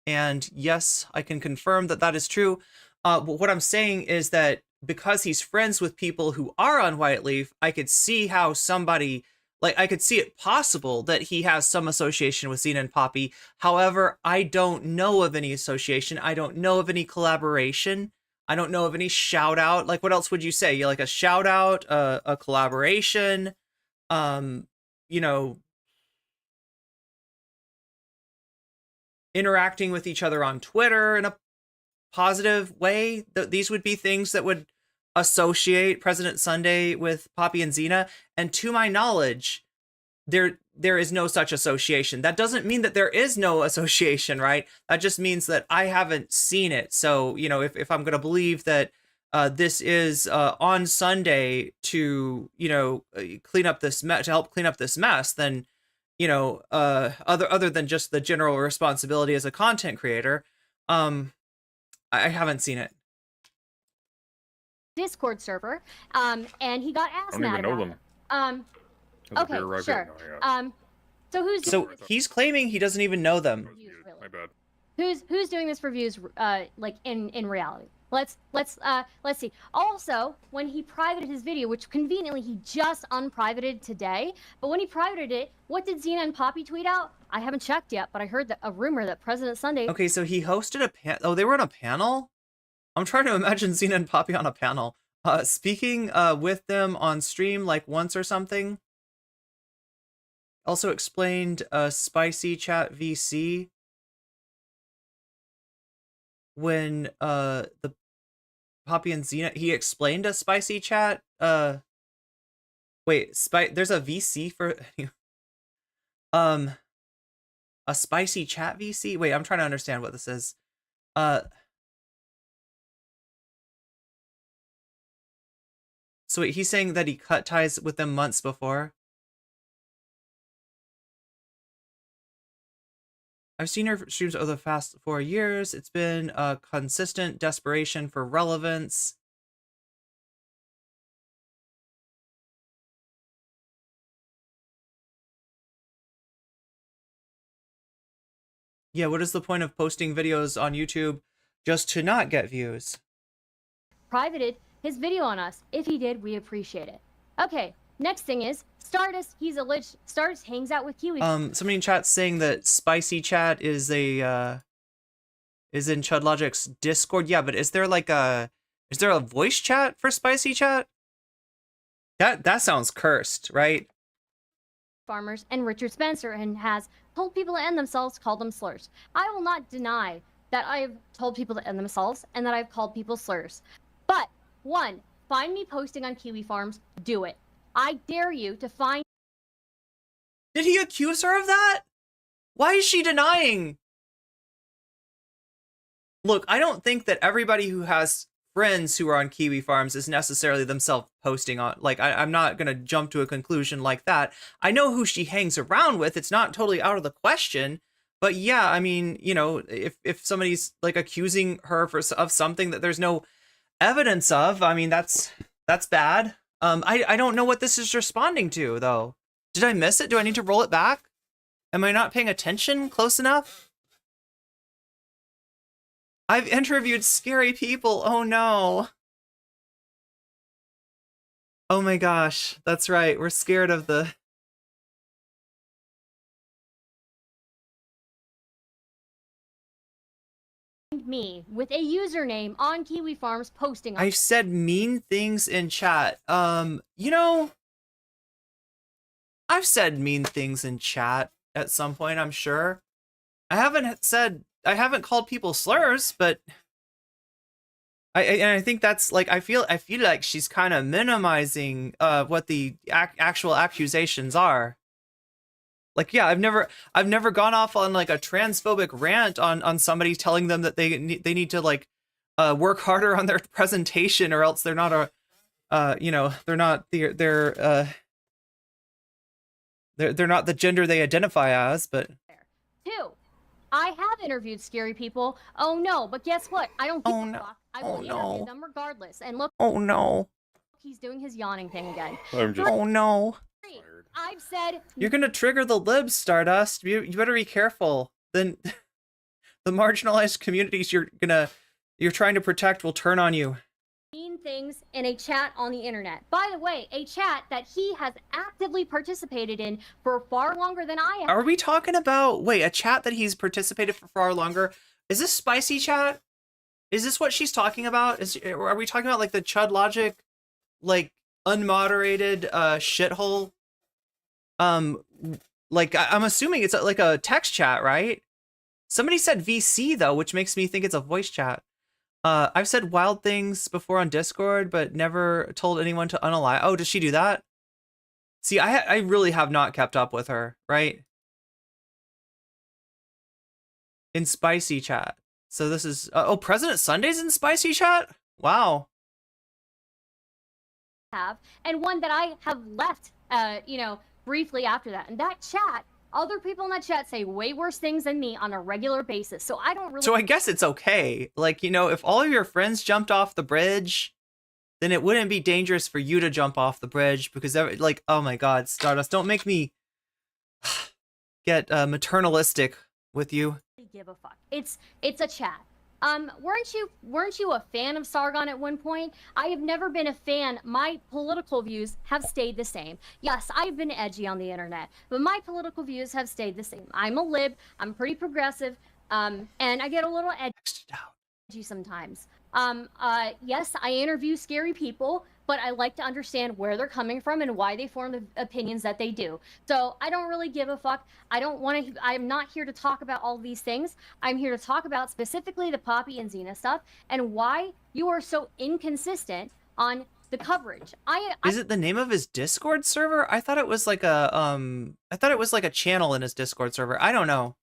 And yes, I can confirm that that is true. But what I'm saying is that because he's friends with people who are on White Leaf, I could see how somebody... Like, I could see it possible that he has some association with Xena and Poppy. However, I don't know of any association. I don't know of any collaboration. I don't know of any shout out. Like, what else would you say? Like a shout out, a collaboration, you know, interacting with each other on Twitter in a positive way. These would be things that would associate President Sunday with Poppy and Xena, and to my knowledge, there is no such association. That doesn't mean that there is no association, right? That just means that I haven't seen it. So, you know, if I'm going to believe that this is on Sunday to, you know, clean up this mess, to help clean up this mess, then, you know, other than just the general responsibility as a content creator, I haven't seen it. Discord server, and he got asked mad about it. Okay, sure. So who's he's claiming he doesn't even know them. My bad. Who's doing this for views? Like in reality. Let's see. Also, when he privated his video, which conveniently he just unprivated today, but when he privated it, what did Xena and Poppy tweet out? I haven't checked yet, but I heard a rumor that President Sunday. Okay, so he hosted a they were on a panel. I'm trying to imagine Xena and Poppy on a panel, speaking with them on stream like once or something. Also explained spicy chat VC when the Poppy and Xena, he explained a spicy chat. Wait, there's a VC for a spicy chat VC. Wait, I'm trying to understand what this is. So wait, he's saying that he cut ties with them months before. I've seen her streams over the past 4 years. It's been a consistent desperation for relevance. Yeah, what is the point of posting videos on YouTube just to not get views? Privated his video on us. If he did, we appreciate it. Okay, next thing is Stardust. He's alleged Stardust hangs out with Kiwi. Somebody in chat saying that spicy chat is a is in Chudlogic's Discord. Yeah, but is there a voice chat for spicy chat? That sounds cursed, right? Farmers and Richard Spencer, and has told people to end themselves, called them slurs. I will not deny that I've told people to end themselves and that I've called people slurs. But one, find me posting on Kiwi Farms, do it. I dare you to find. Did he accuse her of that? Why is she denying? Look, I don't think that everybody who has friends who are on Kiwi Farms is necessarily themselves posting on, like, I'm not going to jump to a conclusion like that. I know who she hangs around with. It's not totally out of the question. But yeah, I mean, you know, if somebody's like accusing her of something that there's no evidence of, I mean, that's bad. I don't know what this is responding to, though. Did I miss it? Do I need to roll it back? Am I not paying attention close enough? I've interviewed scary people. Oh no. Oh my gosh. That's right. We're scared of the... me with a username on Kiwi Farms posting on. I've said mean things in chat. You know, I've said mean things in chat at some point, I'm sure. I haven't called people slurs, but I think that's like, I feel like she's kind of minimizing what the actual accusations are. Like, yeah, I've never gone off on like a transphobic rant on somebody telling them that they need to like work harder on their presentation, or else they're not you know, they're not they're not the gender they identify as. But 2, I have interviewed scary people. Oh no, but guess what? I don't give Oh, a no. fuck. I Oh, will no. interview them regardless. And look, oh no, he's doing his yawning thing again. I'm just oh no. tired. I've said You're gonna trigger the libs, Stardust. You better be careful. Then the marginalized communities you're trying to protect will turn on you. mean things in a chat on the internet. By the way, a chat that he has actively participated in for far longer than I have. Are we talking about, wait, a chat that he's participated for far longer? Is this spicy chat? Is this what she's talking about? Are we talking about like the Chud Logic, like unmoderated shithole? Like I'm assuming it's like a text chat, right? Somebody said VC though, which makes me think it's a voice chat. I've said wild things before on Discord, but never told anyone to unalive. Oh, does she do that? See, I really have not kept up with her, right? In spicy chat. So this is oh, President Sunday's in spicy chat? Wow. And one that I have left, you know, briefly after that. And that chat, other people in that chat say way worse things than me on a regular basis. So I don't really. So I guess it's okay. Like, you know, if all of your friends jumped off the bridge, then it wouldn't be dangerous for you to jump off the bridge, because like, oh my God, Stardust, don't make me get maternalistic with you. give a fuck. It's a chat. Weren't you a fan of Sargon at one point? I have never been a fan. My political views have stayed the same. Yes, I've been edgy on the internet, but my political views have stayed the same. I'm a lib. I'm pretty progressive. And I get a little edgy sometimes. Yes, I interview scary people, but I like to understand where they're coming from and why they form the opinions that they do. So I don't really give a fuck. I'm not here to talk about all these things. I'm here to talk about specifically the Poppy and Xena stuff and why you are so inconsistent on the coverage. Is it the name of his Discord server? I thought it was like a channel in his Discord server. I don't know.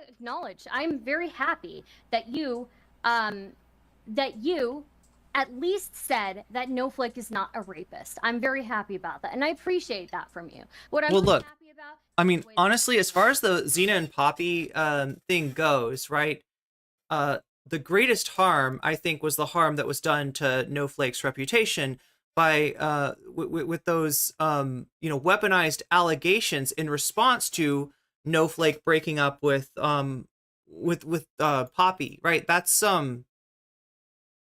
Acknowledge. I'm very happy that you at least said that Snowflake is not a rapist. I'm very happy about that, and I appreciate that from you. What I'm really happy about. I mean, honestly, as far as the Xena and Poppy thing goes, right? The greatest harm, I think, was the harm that was done to Snowflake's reputation by with those weaponized allegations in response to Snowflake breaking up with Poppy, right? That's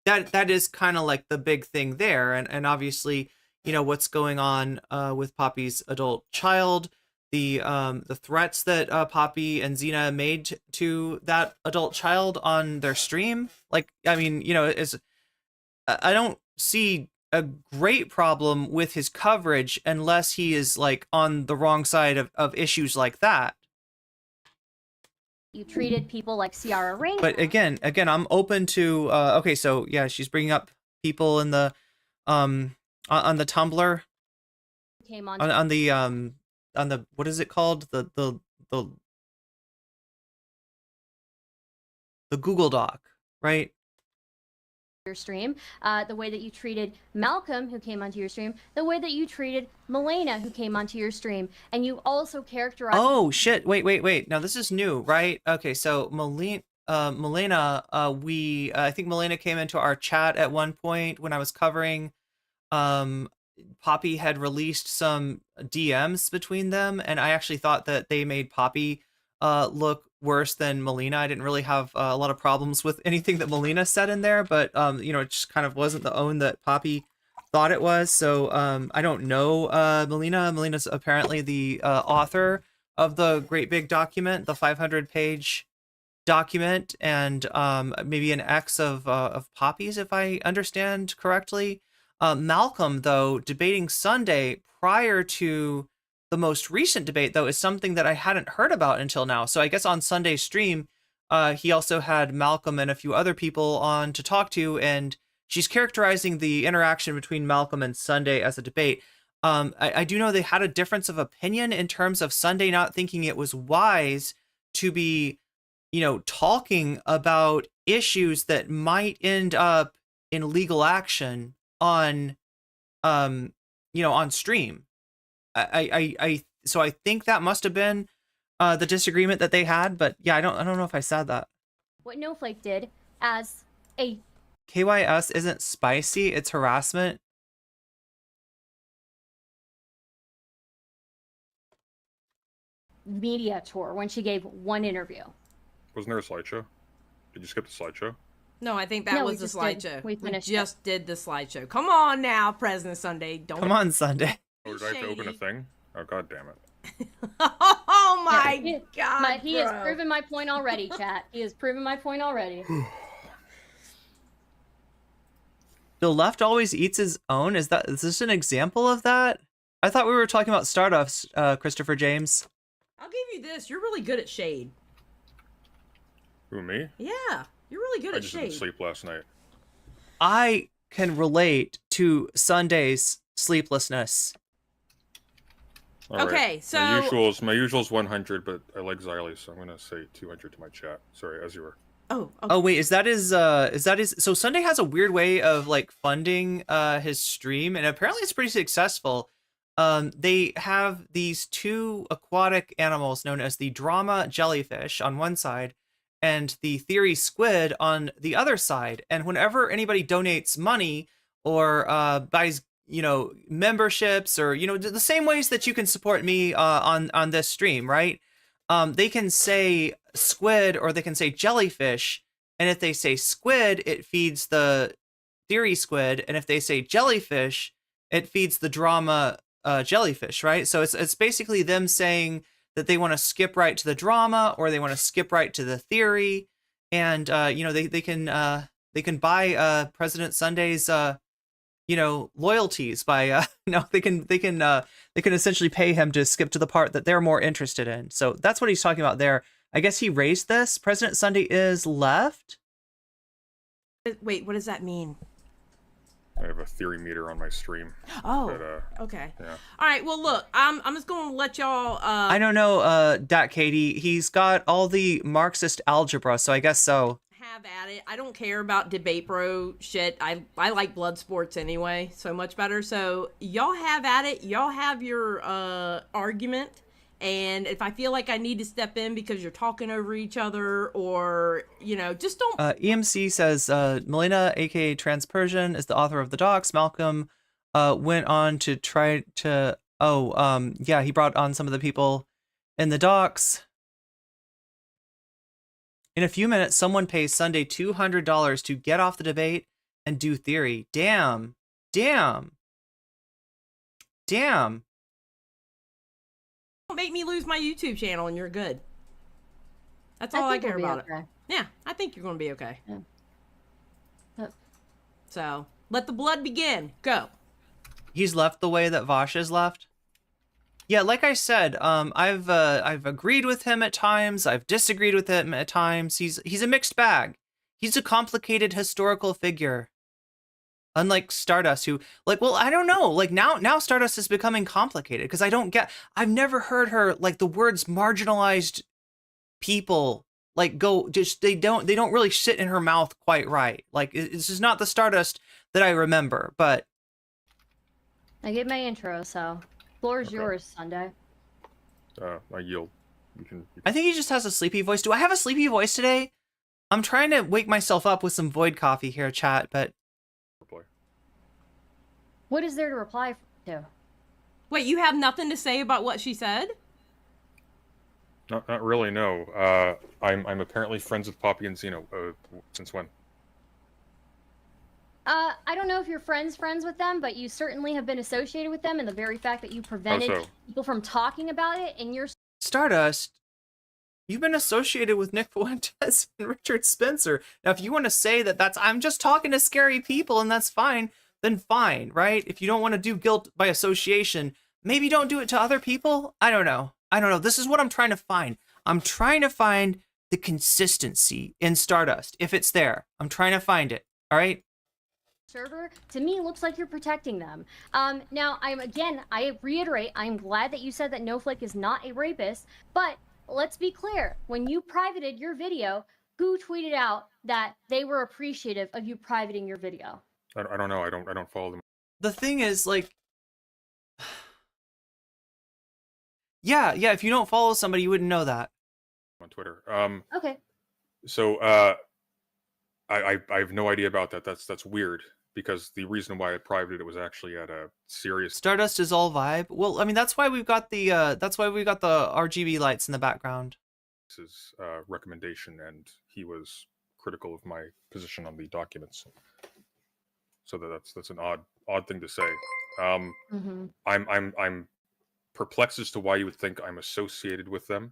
that is kind of like the big thing there, and obviously, you know, what's going on with Poppy's adult child, the threats that Poppy and Xena made to that adult child on their stream. Like, I mean, you know, I don't see a great problem with his coverage unless he is like on the wrong side of issues like that. You treated people like Ciara Rain. But again, I'm open to okay, so yeah, she's bringing up people in the on the Tumblr, Came on on the what is it called, the Google Doc, right? your stream, the way that you treated Malcolm, who came onto your stream, the way that you treated Milena, who came onto your stream, and you also characterized. Oh shit! Wait. Now this is new, right? Okay, so Milena, I think Milena came into our chat at one point when I was covering. Poppy had released some DMs between them, and I actually thought that they made Poppy look worse than Melina. I didn't really have a lot of problems with anything that Melina said in there, but it just kind of wasn't the own that Poppy thought it was. So I don't know Melina. Melina's apparently the author of the great big document, the 500-page document, and maybe an ex of Poppy's, if I understand correctly. Malcolm, though, debating Sunday prior to the most recent debate, though, is something that I hadn't heard about until now. So I guess on Sunday's stream, he also had Malcolm and a few other people on to talk to, and she's characterizing the interaction between Malcolm and Sunday as a debate. I do know they had a difference of opinion in terms of Sunday not thinking it was wise to be, talking about issues that might end up in legal action on stream. So I think that must have been the disagreement that they had, but yeah, I don't know if I said that. What Snowflake did as a KYS isn't spicy, it's harassment. media tour when she gave one interview. Wasn't there a slideshow? Did you skip the slideshow? No, I think that No, was we the just did. slideshow. We finished just did the slideshow. Come on now, President Sunday. Don't Come on, Sunday. Oh, did I have to open a thing? Oh, god damn it. Oh my Yeah, god. he has proven my point already, chat. He has proven my point already. The left always eats his own? Is this an example of that? I thought we were talking about startups, Christopher James. I'll give you this. You're really good at shade. Who, me? Yeah, you're really good I at just shade. didn't sleep last night. I can relate to Sunday's sleeplessness. All right. Okay, so my usual's 100, but I like Xylee, so I'm gonna say 200 to my chat. Sorry, as you were. Oh, okay. Oh wait, is that his so Sunday has a weird way of like funding his stream, and apparently it's pretty successful. They have these two aquatic animals known as the drama jellyfish on one side and the theory squid on the other side. And whenever anybody donates money or buys, memberships or, the same ways that you can support me on this stream, right? They can say squid or they can say jellyfish. And if they say squid, it feeds the theory squid. And if they say jellyfish, it feeds the drama jellyfish, right? So it's basically them saying that they want to skip right to the drama or they want to skip right to the theory. And, they can buy President Sunday's, loyalties by, they can essentially pay him to skip to the part that they're more interested in. So that's what he's talking about there. I guess he raised this. President Sunday is left. Wait, what does that mean? I have a theory meter on my stream. Oh, But, okay. yeah. All right, well, look, I'm just going to let y'all... I don't know, Dat Katie. He's got all the Marxist algebra, so I guess so. have at it. I don't care about debate bro shit. I like blood sports anyway, so much better. So y'all have at it. Y'all have your argument. And if I feel like I need to step in because you're talking over each other or, just don't... EMC says, Melina, aka Trans Persian, is the author of the docs. Malcolm went on to try to... he brought on some of the people in the docs. In a few minutes, someone pays Sunday $200 to get off the debate and do theory. Damn. Don't make me lose my YouTube channel and you're good. That's all I care about it. Yeah, I think you're going to be okay. Yeah. So, let the blood begin. Go. He's left the way that Vash is left. Yeah, like I said, I've agreed with him at times. I've disagreed with him at times. He's a mixed bag. He's a complicated historical figure. Unlike Stardust, who like, well, I don't know. Like now Stardust is becoming complicated because I've never heard her like the words marginalized people like go just they don't really sit in her mouth quite right. Like this is not the Stardust that I remember. But I get my intro, so floor's Okay. yours, Sunday. I yield. You can I think he just has a sleepy voice. Do I have a sleepy voice today? I'm trying to wake myself up with some Void coffee here, chat, but reply. What is there to reply to? Wait, you have nothing to say about what she said? Not really. No. I'm apparently friends with Poppy and Xeno. Since when? I don't know if you're friends with them, but you certainly have been associated with them, and the very fact that you prevented so? people from talking about it in your Stardust, you've been associated with Nick Fuentes and Richard Spencer. Now, if you want to say that I'm just talking to scary people and that's fine, then fine, right? If you don't want to do guilt by association, maybe don't do it to other people. I don't know. This is what I'm trying to find. I'm trying to find the consistency in Stardust. If it's there, I'm trying to find it. All right. server, to me, looks like you're protecting them. Now, I reiterate, I'm glad that you said that Snowflake is not a rapist, but let's be clear. When you privated your video, who tweeted out that they were appreciative of you privating your video? I don't know. I don't follow them The thing is, like, yeah, if you don't follow somebody, you wouldn't know that. on Twitter. Okay. So I have no idea about that. That's weird because the reason why I privated it was actually at a serious. Stardust is all vibe. Well, I mean, that's why we've got the RGB lights in the background. His recommendation, and he was critical of my position on the documents. So that's an odd thing to say. I'm perplexed as to why you would think I'm associated with them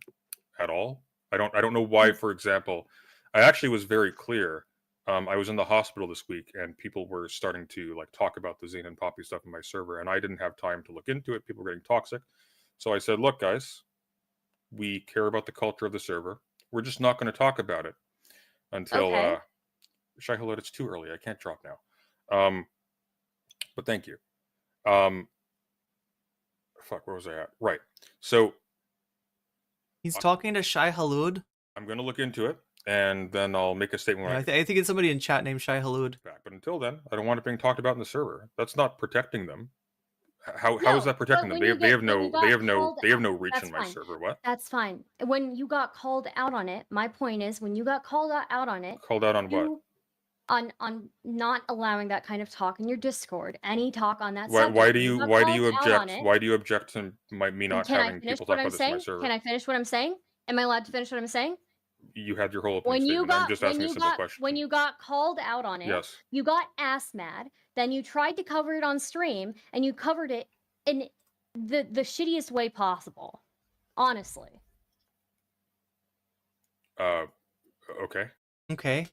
at all. I don't know why. For example, I actually was very clear. I was in the hospital this week, and people were starting to like talk about the Zane and Poppy stuff in my server, and I didn't have time to look into it. People were getting toxic, so I said, "Look, guys, we care about the culture of the server. We're just not going to talk about it until Okay. Shy Hello, it's too early. I can't drop now. But thank you. Fuck, where was I at? Right. So He's talking to Shai Halud. I'm going to look into it, and then I'll make a statement when I think it's somebody in chat named Shai Halud. back. But until then, I don't want it being talked about in the server. That's not protecting them. How No, is that protecting but them? when They you have no got reach that's in my fine. server. What? That's fine. When you got called out on it, my point is, when you got called out on it, Called out on what? you on not allowing that kind of talk in your Discord, any talk on that Why subject. do when you got why do you called out on object? it- Why do you object to me not Can I having finish people what talk I'm about this in my saying? server? Can I finish what I'm saying? Am I allowed to finish what I'm saying? You had your whole When opening you statement. I'm got just when asking a you simple got question. when you got called out on it, Yes. you got ass mad. Then you tried to cover it on stream, and you covered it in the shittiest way possible. Honestly. Okay. Okay.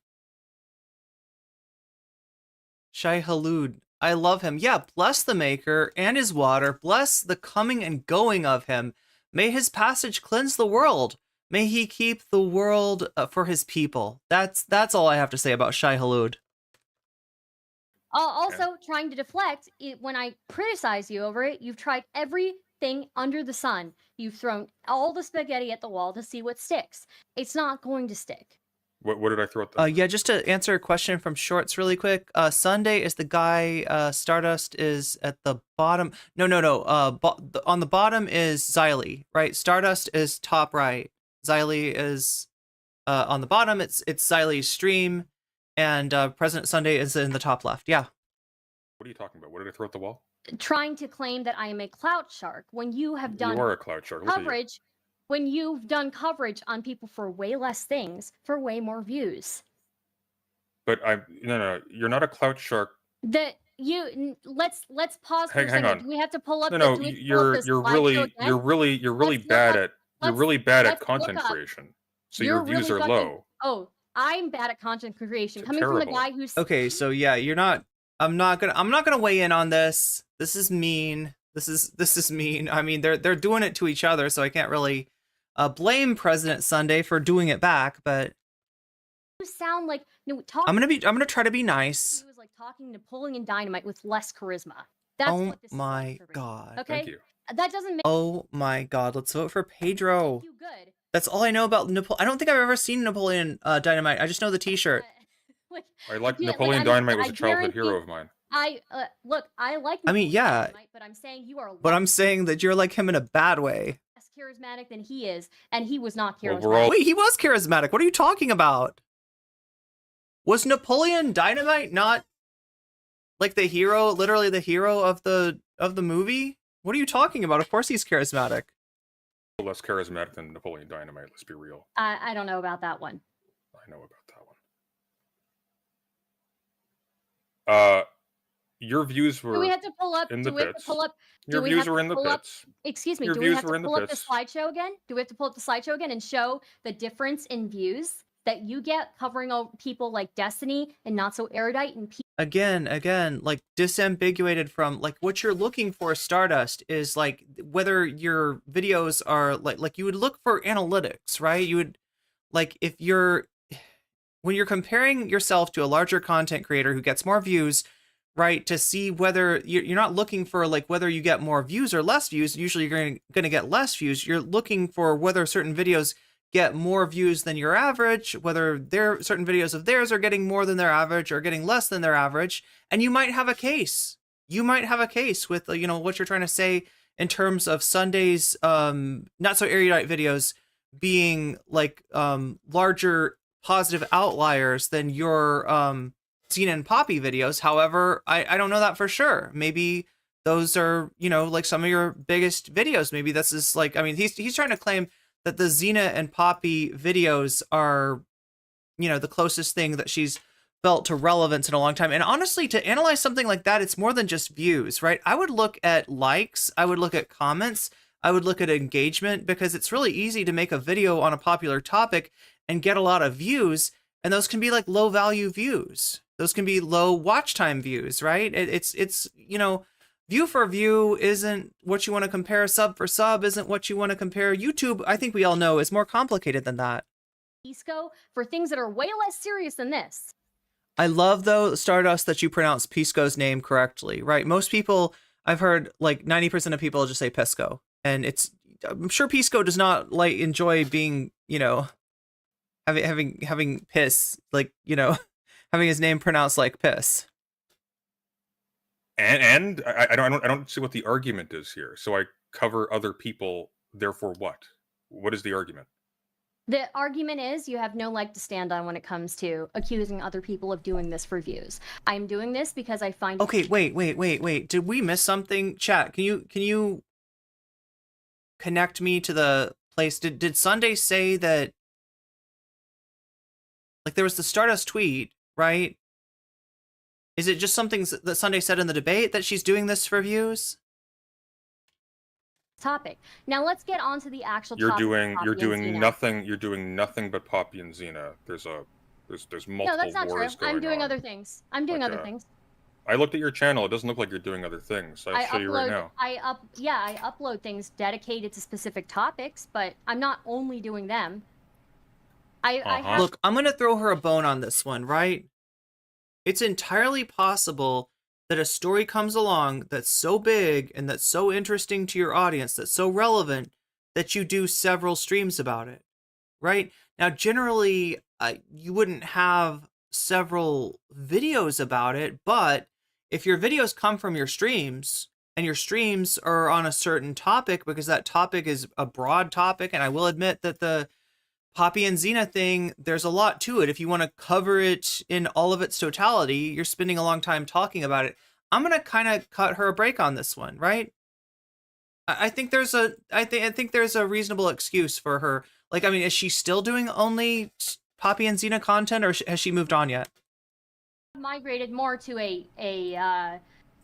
Shai Halud. I love him. Yeah, bless the Maker and his water. Bless the coming and going of him. May his passage cleanse the world. May he keep the world for his people. That's all I have to say about Shai Halud. Also, trying to deflect, when I criticize you over it, you've tried everything under the sun. You've thrown all the spaghetti at the wall to see what sticks. It's not going to stick. What did I throw at them? Yeah, just to answer a question from Shorts really quick. Sunday is the guy. Stardust is at the bottom. No. On the bottom is Xylee, right? Stardust is top right. Xylee is on the bottom. It's Xylee's stream, and President Sunday is in the top left. Yeah. What are you talking about? What did I throw at the wall? Trying to claim that I am a clout shark when you have done You are a cloud shark. Look at you. coverage, when you've done coverage on people for way less things, for way more views. But no. You're not a clout shark. Let's pause for a Hang second. on. Do we have to pull up? No. do we have to pull up this You're slideshow really again? bad at let's content look up. creation. So You're your views really are fucking- low. Oh, I'm bad at content creation. It's Coming from the terrible. guy who's Okay, so yeah, you're not. I'm not gonna weigh in on this. This is mean. This is mean. I mean, they're doing it to each other, so I can't really blame President Sunday for doing it back. But You sound like talk. I'm gonna try to be nice. He was like talking Napoleon Dynamite with less charisma. That's Oh what this is my like for me. god. Okay, Thank you. that doesn't make Oh my god. Let's vote for Pedro. you good. That's all I know about Napoleon. I don't think I've ever seen Napoleon Dynamite. I just know the T-shirt. Like, I like yeah, Napoleon Dynamite was a childhood hero of mine. Look, I like. I mean, Napoleon yeah. Dynamite, but I'm saying you are. But I'm saying that you're like him in a bad way. Less charismatic than he is, and he was not Well, charismatic. we're all- Wait, he was charismatic. What are you talking about? Was Napoleon Dynamite not like the hero, literally the hero of the movie? What are you talking about? Of course he's charismatic. Less charismatic than Napoleon Dynamite. Let's be real. I don't know about that one. I know about that one. Your views were Do we have to pull up? in the Do we have to pits. pull up? Your do we views have to were in the pull up- pits. Excuse me. Your Do we views have were to in the pull up the pits. slideshow again? Do we have to pull up the slideshow again and show the difference in views that you get covering people like Destiny and not so erudite and Again, like disambiguated from like what you're looking for, Stardust, is like whether your videos are like you would look for analytics, right? You would like when you're comparing yourself to a larger content creator who gets more views, right, to see whether you're not looking for like whether you get more views or less views. Usually you're going to get less views. You're looking for whether certain videos get more views than your average, whether certain videos of theirs are getting more than their average or getting less than their average. And you might have a case. You might have a case with what you're trying to say in terms of Sunday's not so erudite videos being like larger positive outliers than your Xena and Poppy videos. However, I don't know that for sure. Maybe those are, like some of your biggest videos. Maybe this is like, I mean, he's trying to claim that the Xena and Poppy videos are, the closest thing that she's felt to relevance in a long time. And honestly, to analyze something like that, it's more than just views, right? I would look at likes, I would look at comments, I would look at engagement, because it's really easy to make a video on a popular topic and get a lot of views. And those can be like low value views. Those can be low watch time views, right? It's view for view isn't what you want to compare. Sub for sub isn't what you want to compare. YouTube, I think we all know, is more complicated than that. Pisco for things that are way less serious than this. I love, though, Stardust, that you pronounce Pisco's name correctly, right? Most people, I've heard, like 90% of people just say Pisco. And I'm sure Pisco does not like enjoy being, having piss, like, having his name pronounced like piss. And I don't see what the argument is here. So I cover other people, therefore what? What is the argument? The argument is you have no leg to stand on when it comes to accusing other people of doing this for views. I'm doing this because I find Okay, wait. Did we miss something? Chat, can you connect me to the place? Did Sunday say that, like, there was the Stardust tweet, right? Is it just something that Sunday said in the debate that she's doing this for views? topic. Now let's get on to the actual You're topic. doing nothing. You're doing nothing but Poppy and Xena. There's multiple No, that's not true. wars going I'm doing on. other things. I'm doing Like, other things. I looked at your channel. It doesn't look like you're doing other things. I'll show you right now. I upload things dedicated to specific topics, but I'm not only doing them. I have Look, I'm gonna throw her a bone on this one, right? It's entirely possible that a story comes along that's so big and that's so interesting to your audience, that's so relevant, that you do several streams about it, right? Now, generally, you wouldn't have several videos about it, but if your videos come from your streams, and your streams are on a certain topic, because that topic is a broad topic, and I will admit that the Poppy and Xena thing, there's a lot to it. If you want to cover it in all of its totality, you're spending a long time talking about it. I'm gonna kind of cut her a break on this one, right? I think there's a reasonable excuse for her. Like, I mean, is she still doing only Poppy and Xena content, or has she moved on yet? migrated more to a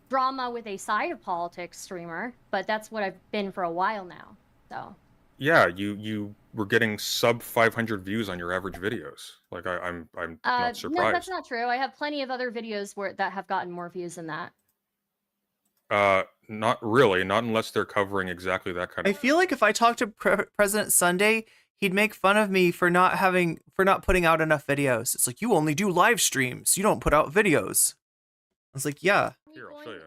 drama with a side of politics streamer, but that's what I've been for a while now. So. Yeah, you were getting sub 500 views on your average videos. Like I'm not surprised. No, that's not true. I have plenty of other videos that have gotten more views than that. Not really. Not unless they're covering exactly that kind I of. feel like if I talked to President Sunday, he'd make fun of me for not putting out enough videos. It's like, you only do live streams, you don't put out videos. I was like, yeah. Here, I'll show you.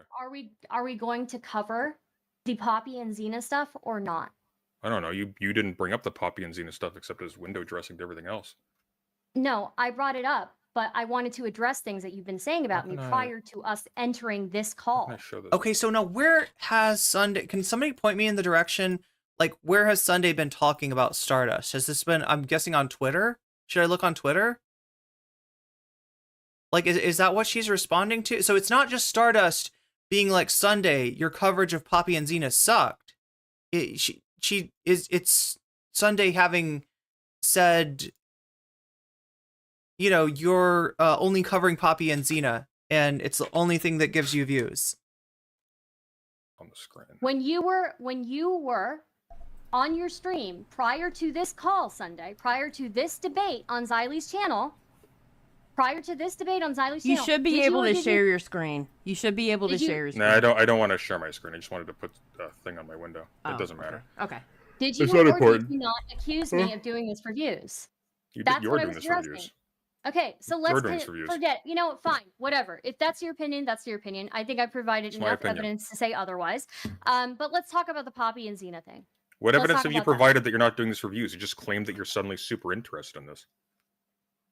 Are we going to cover the Poppy and Xena stuff or not? I don't know. You didn't bring up the Poppy and Xena stuff except as window dressing to everything else. No, I brought it up, but I wanted to address things that you've been saying about me can I- prior to us entering this call. Can I show this? Okay, so now where has Sunday? Can somebody point me in the direction? Like, where has Sunday been talking about Stardust? Has this been? I'm guessing on Twitter. Should I look on Twitter? Like, is that what she's responding to? So it's not just Stardust being like, Sunday, your coverage of Poppy and Xena sucked. It's Sunday having said, you know, you're only covering Poppy and Xena, and it's the only thing that gives you views. On the screen. When you were on your stream prior to this call, Sunday, prior to this debate on Xylie's channel, You should be did able or to did share you- your screen. You should be able to Did you- share your No, screen. I don't want to share my screen. I just wanted to put a thing on my window. Oh, It doesn't matter. Okay. Did you It's not or important. did you not accuse me of doing this for views? You're That's what I doing was this for addressing. views. Okay, so You're let's doing this for views. forget. You know, fine, whatever. If that's your opinion, that's your opinion. I think I provided It's my enough opinion. evidence to say otherwise. But let's talk about the Poppy and Xena thing. What Let's evidence talk have you about that. provided that you're not doing this for views? You just claimed that you're suddenly super interested in this.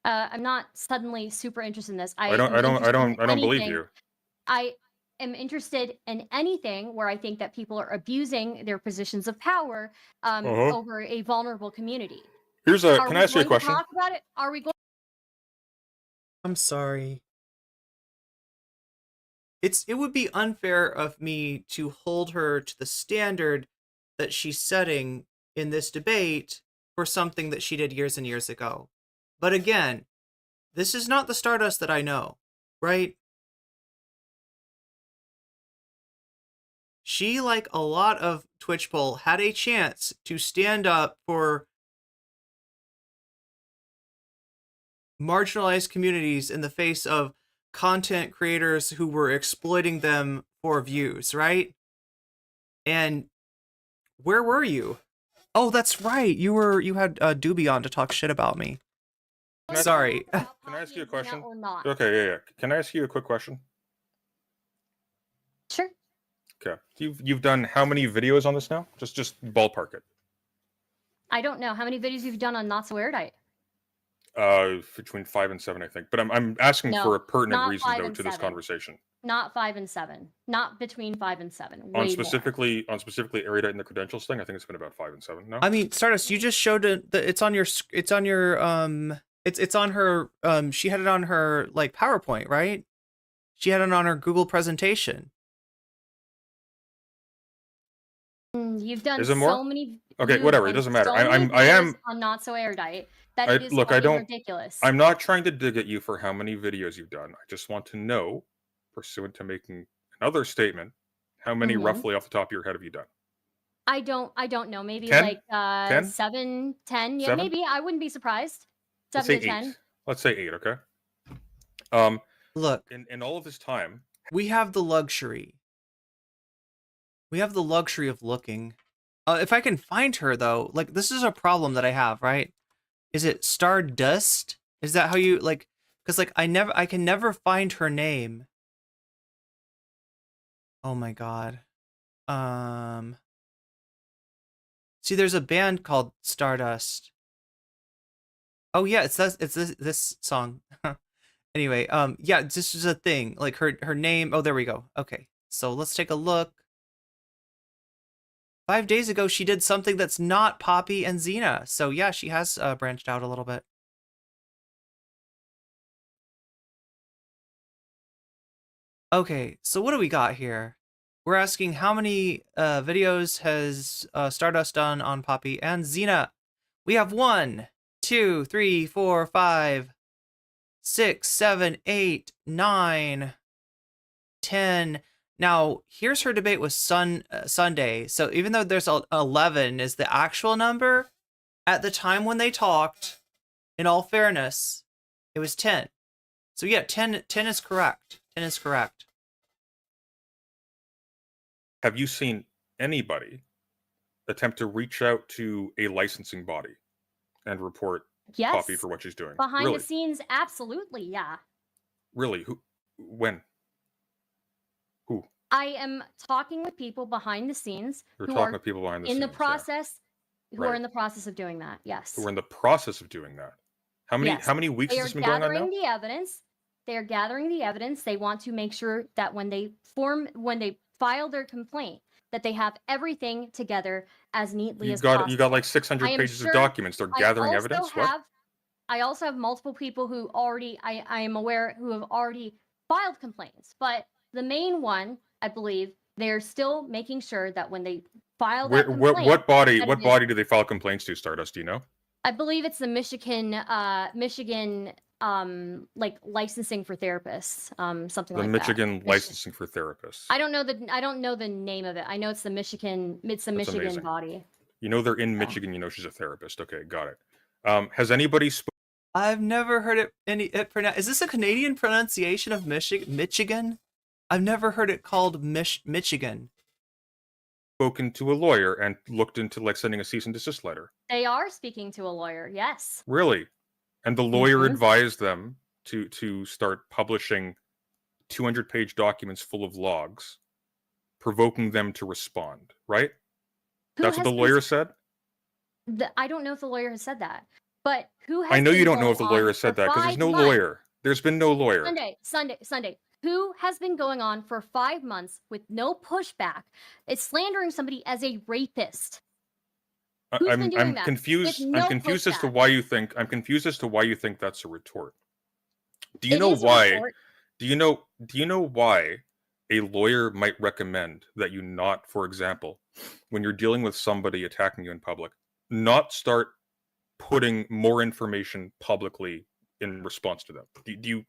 I'm not suddenly super interested in this. I don't believe you. I am interested in anything where I think that people are abusing their positions of power over a vulnerable community. Here's a. Are Can we I ask you a going to question? talk about it? Are we going? I'm sorry. It would be unfair of me to hold her to the standard that she's setting in this debate for something that she did years and years ago. But again, this is not the Stardust that I know, right? She, like a lot of Twitch poll, had a chance to stand up for marginalized communities in the face of content creators who were exploiting them for views, right? And where were you? Oh, that's right. You had Doobie on to talk shit about me. Sorry. Can I ask you a question? Or not? Okay, yeah. Can I ask you a quick question? Sure. Okay. You've done how many videos on this now? Just ballpark it. I don't know how many videos you've done on Not So Erudite. Between 5 and 7, I think. But I'm asking No, for a pertinent not reason 5 though and to this 7. conversation. Not 5 and 7. Not between 5 and 7. Way On more. specifically erudite and the credentials thing, I think it's been about 5 and 7. No. I mean, Stardust, you just showed it. It's on your. It's on her. She had it on her like PowerPoint, right? She had it on her Google presentation. You've done Is it more? so many. Okay, you've whatever. It done doesn't matter. so I many am. videos on Not So Erudite that I- it is look, I fucking don't- ridiculous. I'm not trying to dig at you for how many videos you've done. I just want to know, pursuant to making another statement, how many Mhm. roughly off the top of your head have you done? I don't know. Maybe 10? like 10? 7, 10. Yeah, 7? maybe. I wouldn't be surprised. Let's 7 say to 8. 10. Let's say 8. Okay. Look, In all of this time, we have the luxury. We have the luxury of looking. If I can find her though, like this is a problem that I have, right? Is it Stardust? Is that how you like? Because like I can never find her name. Oh my god. See, there's a band called Stardust. Oh yeah, it's this song. Anyway, yeah, this is a thing. Like her name. Oh, there we go. Okay, so let's take a look. 5 days ago, she did something that's not Poppy and Xena. So yeah, she has branched out a little bit. Okay, so what do we got here? We're asking how many videos has Stardust done on Poppy and Xena? We have 1, 2, 3, 4, 5, 6, 7, 8, 9, 10. Now, here's her debate with Sunday. So even though there's 11 is the actual number, at the time when they talked, in all fairness, it was 10. So yeah, 10 is correct. 10 is correct. Have you seen anybody attempt to reach out to a licensing body and report Poppy Yes. for what she's doing? Behind Really? the scenes, absolutely, yeah. Really? Who? When? Who? I am talking with people behind the scenes You're who talking are to people behind the in scenes. the process, who are Right. in the process of doing that. Yes. Who are in the process of doing that. How many Yes. how many weeks They has are this been going on now? gathering the evidence. They are gathering the evidence. They want to make sure that when they file their complaint, that they have everything together as neatly You as got possible. you got like I 600 am pages of sure- documents. They're gathering evidence. What? I also have multiple people who already I am aware who have already filed complaints, but the main one, I believe, they're still making sure that when they file that complaint, What body that what it is- body do they file complaints to, Stardust? Do you know? I believe it's the Michigan like licensing for therapists, something The like Michigan that. licensing for therapists. I don't know the name of it. I know it's the Michigan. It's a Michigan amazing. body. You know they're in Michigan. You know she's a therapist. Okay, got it. Has anybody I've never heard it pronounced. Is this a Canadian pronunciation of Michigan? I've never heard it called Michigan. spoken to a lawyer and looked into like sending a cease and desist letter? They are speaking to a lawyer. Yes. Really? And the lawyer Mhm. advised them to start publishing 200-page documents full of logs, provoking them to respond, right? Who That's what has the been lawyer said? I don't know if the lawyer has said that, but who has I know you been don't know going if the lawyer on has said for that because there's 5 no months? lawyer. There's been no lawyer. Sunday. Who has been going on for 5 months with no pushback? It's slandering somebody as a rapist. Who's been doing I'm that? confused. With no I'm confused as to pushback. why you think. I'm confused as to why you think that's a retort. Do you It know is a why? retort. Do you know why a lawyer might recommend that you not, for example, when you're dealing with somebody attacking you in public, not start putting more information publicly in response to them?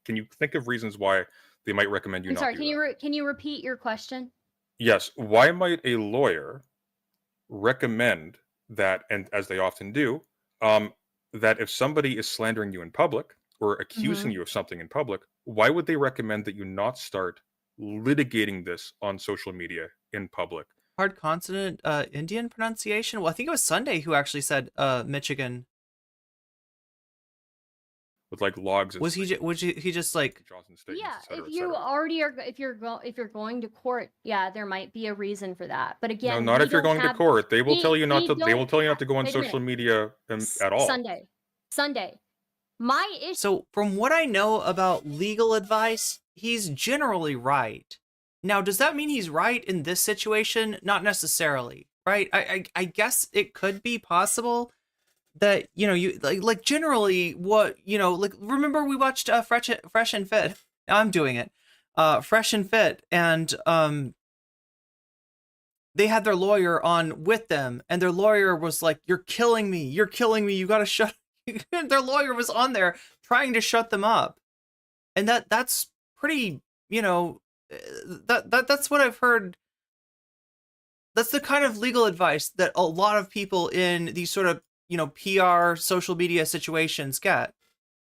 Can you think of reasons why they might recommend you I'm not sorry. do that? Can you repeat your question? Yes. Why might a lawyer recommend that, and as they often do, that if somebody is slandering you in public or accusing Mhm. you of something in public, why would they recommend that you not start litigating this on social media in public? Hard consonant Indian pronunciation. Well, I think it was Sunday who actually said Michigan. With like logs and Was he just like Johnson statements, Yeah, et cetera, if et you cetera. already are, if you're going to court, yeah, there might be a reason for that. But No, again, not we if you're don't going to have- court. They will we- tell you not we to. They will don't tell you not to have- go on wait a minute. social media at all. Sunday. My issue. So from what I know about legal advice, he's generally right. Now, does that mean he's right in this situation? Not necessarily, right? I guess it could be possible that, you know, you like generally what, you know, like remember we watched Fresh and Fit. Now I'm doing it. Fresh and Fit, and they had their lawyer on with them, and their lawyer was like, "You're killing me. You got to shut." Their lawyer was on there trying to shut them up, and that's pretty, you know, that's what I've heard. That's the kind of legal advice that a lot of people in these sort of, you know, PR social media situations get.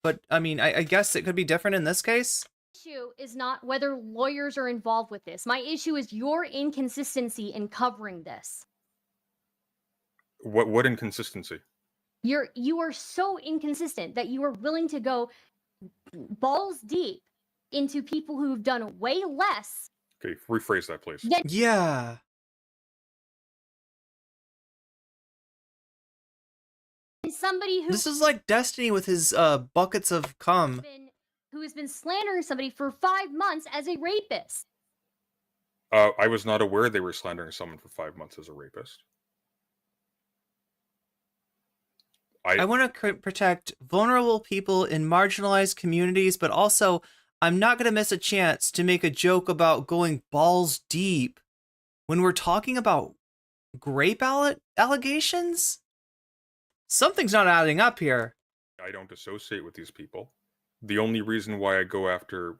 But I mean, I guess it could be different in this case. Issue is not whether lawyers are involved with this. My issue is your inconsistency in covering this. What inconsistency? You are so inconsistent that you are willing to go balls deep into people who've done way less. Okay, rephrase that, please. Yeah. than somebody who This is like Destiny with his buckets of cum. who has been slandering somebody for 5 months as a rapist. I was not aware they were slandering someone for 5 months as a rapist. I want to protect vulnerable people in marginalized communities, but also I'm not going to miss a chance to make a joke about going balls deep when we're talking about grape allegations. Something's not adding up here. I don't associate with these people. The only reason why I've gone after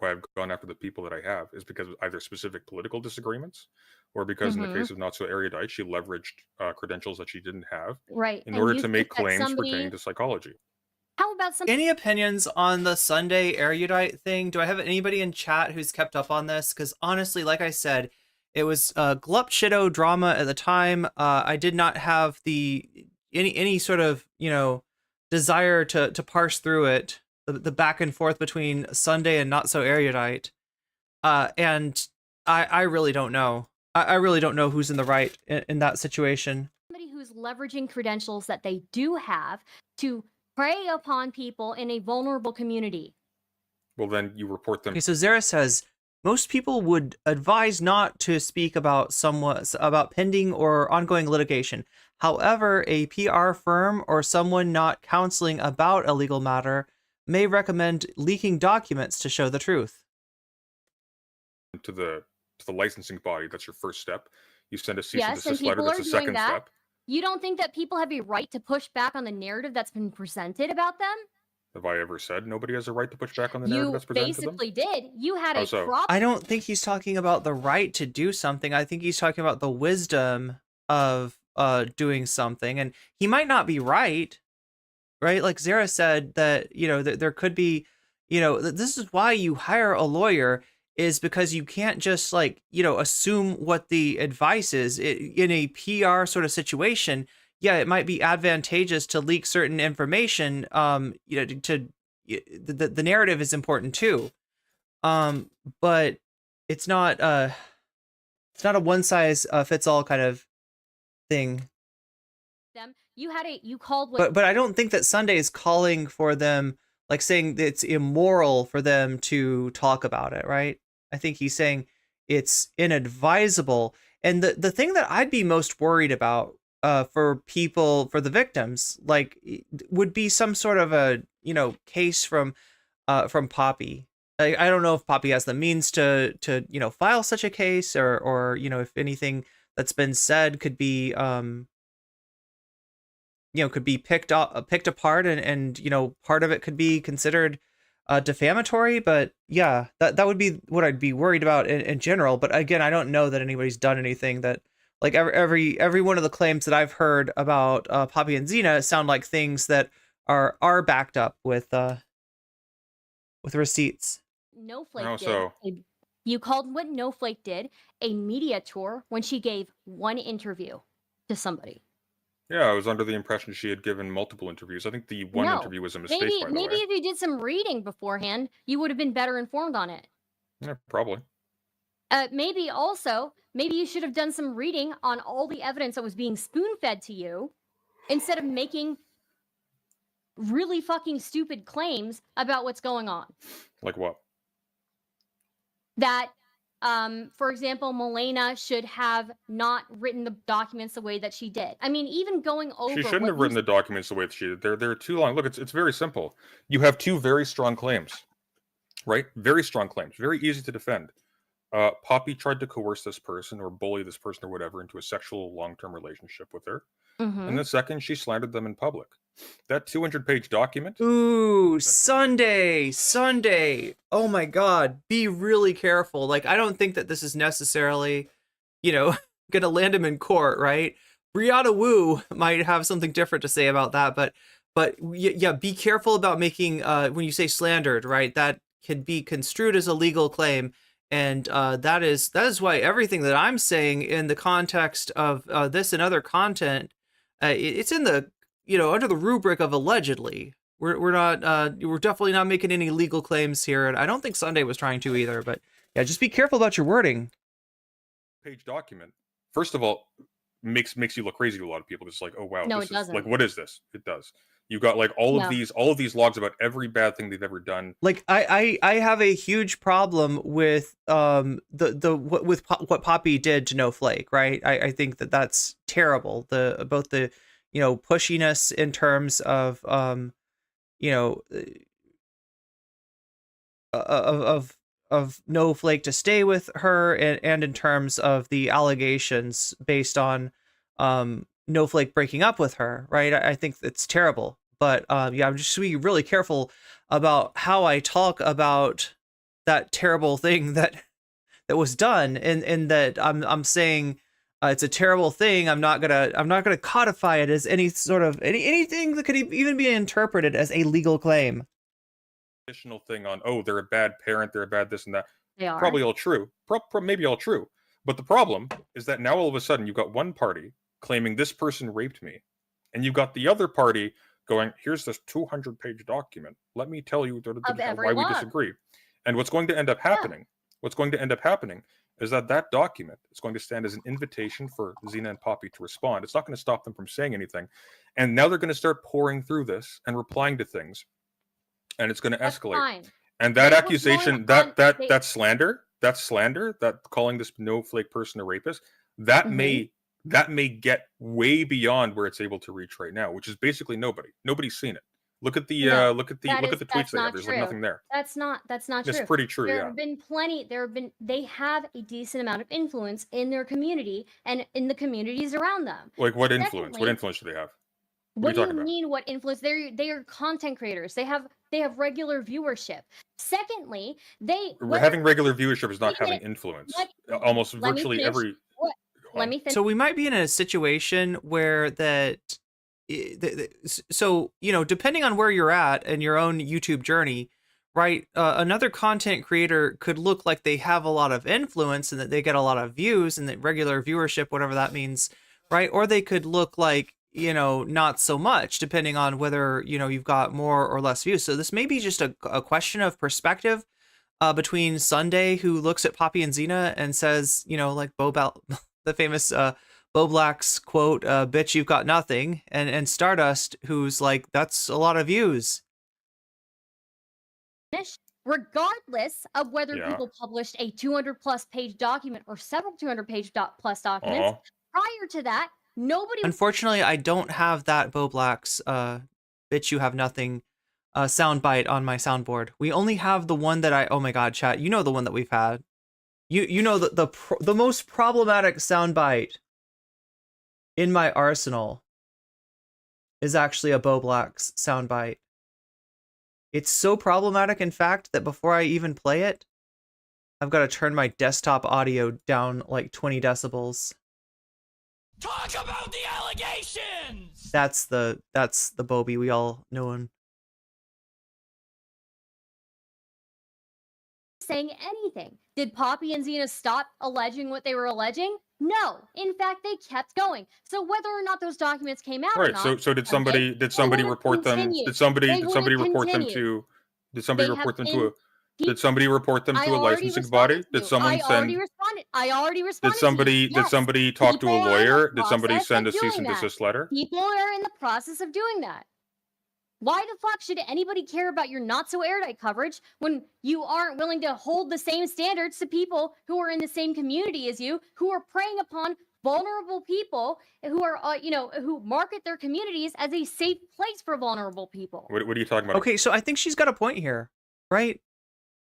the people that I have is because of either specific political disagreements or because in the case of Not So Erudite, she leveraged credentials that she didn't have in order to make claims pertaining to psychology. How about some? Any opinions on the Sunday Erudite thing? Do I have anybody in chat who's kept up on this? Because honestly, like I said, It was glup shitto drama at the time. I did not have any sort of, desire to parse through it, the back and forth between Sunday and Not So Erudite. And I really don't know. I really don't know who's in the right in that situation. Somebody who's leveraging credentials that they do have to prey upon people in a vulnerable community. Well, then you report them. Okay, so Zara says most people would advise not to speak about pending or ongoing litigation. However, a PR firm or someone not counseling about a legal matter may recommend leaking documents to show the truth. To the licensing body, that's your first step. You send a cease and Yes, and desist letter, people that's are the doing second that. step. You don't think that people have a right to push back on the narrative that's been presented about them? Have I ever said nobody has a right to push back on the narrative You that's presented to them? basically did. You had How a so? prop. I don't think he's talking about the right to do something. I think he's talking about the wisdom of doing something, and he might not be right. Like Zara said that, that there could be, this is why you hire a lawyer, is because you can't just assume what the advice is. In a PR sort of situation, yeah, it might be advantageous to leak certain information. The narrative is important too. But it's not a one size fits all kind of thing. Them. You called what But I don't think that Sunday is calling for them, like saying that it's immoral for them to talk about it, right? I think he's saying it's inadvisable. And the thing that I'd be most worried about for the victims, would be some sort of a, case from Poppy. I don't know if Poppy has the means to file such a case, or if anything that's been said could be could be picked apart, and part of it could be considered defamatory. But yeah, that would be what I'd be worried about in general. But again, I don't know that anybody's done anything that, like, every one of the claims that I've heard about Poppy and Xena sound like things that are backed up with receipts. Snowflake How did. so? You called what Snowflake did a media tour when she gave one interview to somebody. Yeah, I was under the impression she had given multiple interviews. I think the one No. interview was a mistake, Maybe by the way. if you did some reading beforehand, you would have been better informed on it. Yeah, probably. Maybe you should have done some reading on all the evidence that was being spoon-fed to you instead of making really fucking stupid claims about what's going on. Like what? That, for example, Milena should have not written the documents the way that she did. I mean, even going over... She shouldn't have written the documents the way that she did. They're too long. Look, it's very simple. You have two very strong claims, right? Very strong claims. Very easy to defend. Poppy tried to coerce this person or bully this person or whatever into a sexual long-term relationship with her. Mhm. And the second, she slandered them in public. That 200-page document... Ooh, Sunday. Oh my God, be really careful. Like, I don't think that this is necessarily, gonna land him in court, right? Briana Wu might have something different to say about that, but yeah, be careful about making, when you say slandered, right? That can be construed as a legal claim. And that is why everything that I'm saying in the context of this and other content, it's in the, under the rubric of allegedly. We're definitely not making any legal claims here, and I don't think Sunday was trying to either. But yeah, just be careful about your wording. Page document, first of all, makes you look crazy to a lot of people. It's like, oh wow, No, this it is doesn't. like, what is this? It does. You got like all of these logs about every bad thing they've ever done. Like I have a huge problem with what Poppy did to No Flake, right? I think that's terrible. Both the pushiness in terms of of No Flake to stay with her, and in terms of the allegations based on No Flake breaking up with her, right? I think it's terrible. But yeah, I'm just being really careful about how I talk about that terrible thing that was done, and that I'm saying it's a terrible thing. I'm not gonna codify it as any sort of anything that could even be interpreted as a legal claim. Additional thing on, oh, they're a bad parent, they're a bad this and that. They are. Probably all true. Maybe all true. But the problem is that now all of a sudden you've got one party claiming this person raped me, and you've got the other party going, here's this 200-page document. Let me tell you why we disagree. And what's going to end up happening, is that document is going to stand as an invitation for Xena and Poppy to respond. It's not going to stop them from saying anything. And now they're going to start pouring through this and replying to things. And it's going to escalate. Fine. And that accusation, that's slander, that calling this snowflake person a rapist, that may get way beyond where it's able to reach right now, which is basically nobody. Nobody's seen it. Look at the tweets they have. There's like nothing there. That's not true. It's pretty true. There have been plenty. They have a decent amount of influence in their community and in the communities around them. Like what influence? Secondly, What influence do they have? What do you mean? What influence? They are content creators. They have regular viewership. Secondly, having regular viewership is not having influence. Almost virtually every. Let me finish. So we might be in a situation where so, you know, depending on where you're at in your own YouTube journey, right? Another content creator could look like they have a lot of influence and that they get a lot of views and that regular viewership, whatever that means, right? Or they could look like, you know, not so much, depending on whether, you know, you've got more or less views. So this may be just a question of perspective between Sunday, who looks at Poppy and Xena and says, you know, like the famous Bo Black's quote, bitch, you've got nothing. And Stardust, who's like, that's a lot of views. Regardless of whether people published a 200+ page document or several 200-page plus documents, prior to that, nobody. Unfortunately, I don't have that Bo Black's bitch, you have nothing soundbite on my soundboard. We only have the one that oh my god, chat, you know the one that we've had. You know the most problematic soundbite in my arsenal is actually a Bo Black's soundbite. It's so problematic, in fact, that before I even play it, I've got to turn my desktop audio down like 20 decibels. Talk about the allegations! That's the Bobby we all know him. Saying anything. Did Poppy and Xena stop alleging what they were alleging? No. In fact, they kept going. So whether or not those documents came out or not, so did somebody report them? Did somebody report them to a licensing body? Did someone send? I already responded. Did somebody talk to a lawyer? Did somebody send a cease and desist letter? People are in the process of doing that. Why the fuck should anybody care about your not so airtight coverage when you aren't willing to hold the same standards to people who are in the same community as you, who are preying upon vulnerable people, who are, who market their communities as a safe place for vulnerable people? What are you talking about? Okay, so I think she's got a point here, right?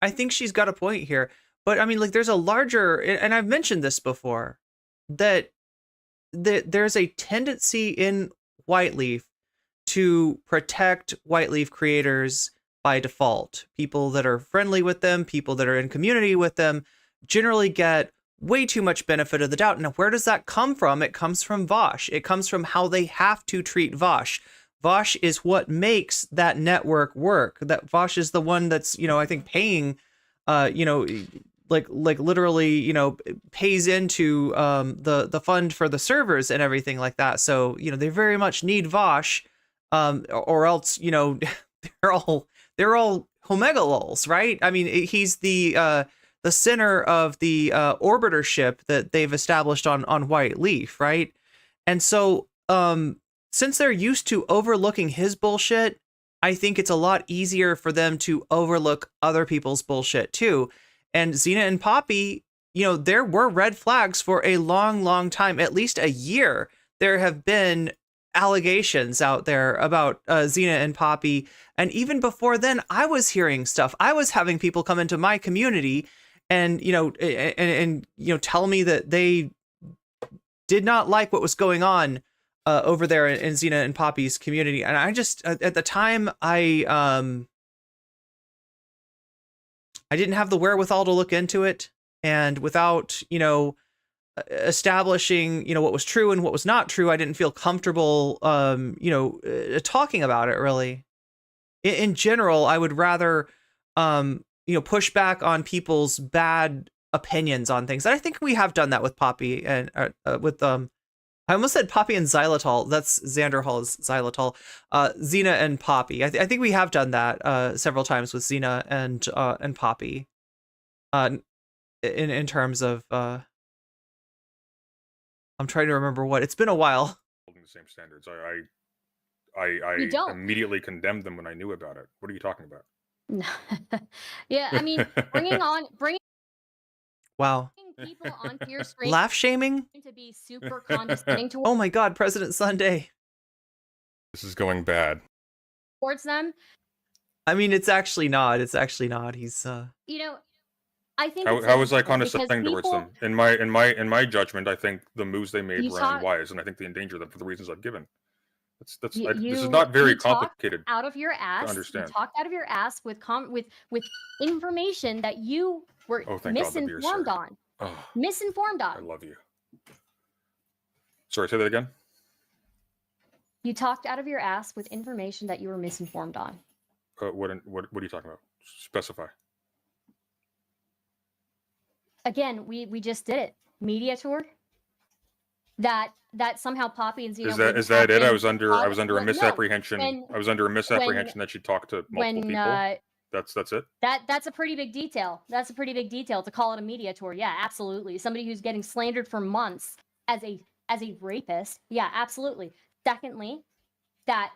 I think she's got a point here. But I mean, like, there's a larger, and I've mentioned this before, that there's a tendency in Whiteleaf to protect Whiteleaf creators by default. People that are friendly with them, people that are in community with them, generally get way too much benefit of the doubt. Now, where does that come from? It comes from Vosh. It comes from how they have to treat Vosh. Vosh is what makes that network work. That Vosh is the one that's, I think paying, like literally, pays into the fund for the servers and everything like that. So, they very much need Vosh. Or else, they're all Omega lols, right? I mean, he's the center of the orbiter ship that they've established on White Leaf, right? And so, since they're used to overlooking his bullshit, I think it's a lot easier for them to overlook other people's bullshit too. And Xena and Poppy, there were red flags for a long, long time, at least a year. There have been allegations out there about Xena and Poppy, and even before then I was hearing stuff. I was having people come into my community and tell me that they did not like what was going on over there in Xena and Poppy's community. And I just at the time I didn't have the wherewithal to look into it, and without establishing what was true and what was not true, I didn't feel comfortable talking about it really. In general, I would rather push back on people's bad opinions on things. And I think we have done that with Poppy and with I almost said Poppy and Xylitol. That's Xander Hall's Xylitol. Xena and Poppy. I think we have done that several times with Xena and Poppy. In terms of I'm trying to remember what. It's been a while. Holding the same standards. I immediately condemned them when I knew about it. What are you talking about? Yeah, I mean, bringing Wow. people onto your screen Laugh shaming? to be super condescending Oh my god, President Sunday. This is going bad. towards them. I mean, it's actually not. It's actually not. He's You know, I think How was I because condescending towards people- them? In my judgment, I think the moves they made You were saw- unwise, and I think they endanger them for the reasons I've given. This is You- not very you talked complicated. out of your ass. You understand. talked out of your ass with information that you were Oh, thank God, the beer, misinformed sir. on. Oh, Misinformed I on. love you. Sorry, say that again. You talked out of your ass with information that you were misinformed on. What are you talking about? Specify. Again, we just did it. Media tour. That somehow Poppy and Xena Is wouldn't that have it? I been was under a no, misapprehension. when- I was under a misapprehension that she talked to multiple people. That's it. That's a pretty big detail. That's a pretty big detail to call it a media tour. Yeah, absolutely. Somebody who's getting slandered for months as a rapist. Yeah, absolutely. Secondly, that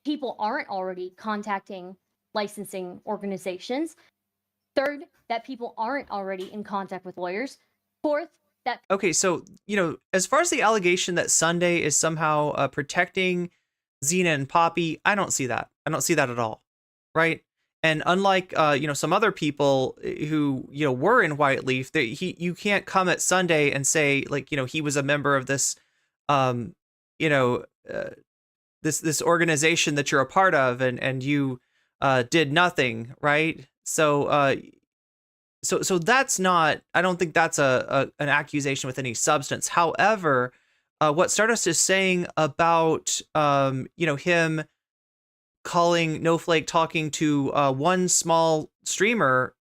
people aren't already contacting licensing organizations. Third, that people aren't already in contact with lawyers. Fourth, that okay. So as far as the allegation that Sunday is somehow protecting Xena and Poppy, I don't see that. I don't see that at all, right? And unlike some other people who were in White Leaf, you can't come at Sunday and say he was a member of this this organization that you're a part of and you did nothing, right? So that's not, I don't think that's an accusation with any substance. However, what Stardust is saying about him calling Snowflake talking to one small streamer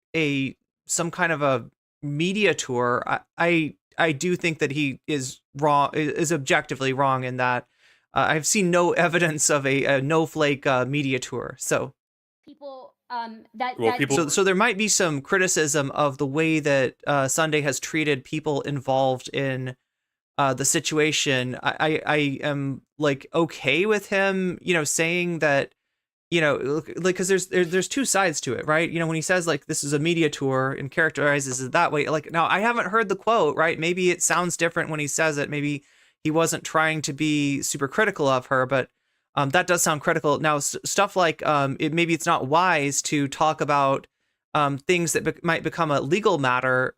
some kind of a media tour, I do think that he is wrong, is objectively wrong in that. I've seen no evidence of a Snowflake media tour. So people so there might be some criticism of the way that Sunday has treated people involved in the situation. I am okay with him saying that because there's two sides to it, right? When he says this is a media tour and characterizes it that way, now I haven't heard the quote, right? Maybe it sounds different when he says it. Maybe he wasn't trying to be super critical of her, but that does sound critical. Now, stuff like maybe it's not wise to talk about things that might become a legal matter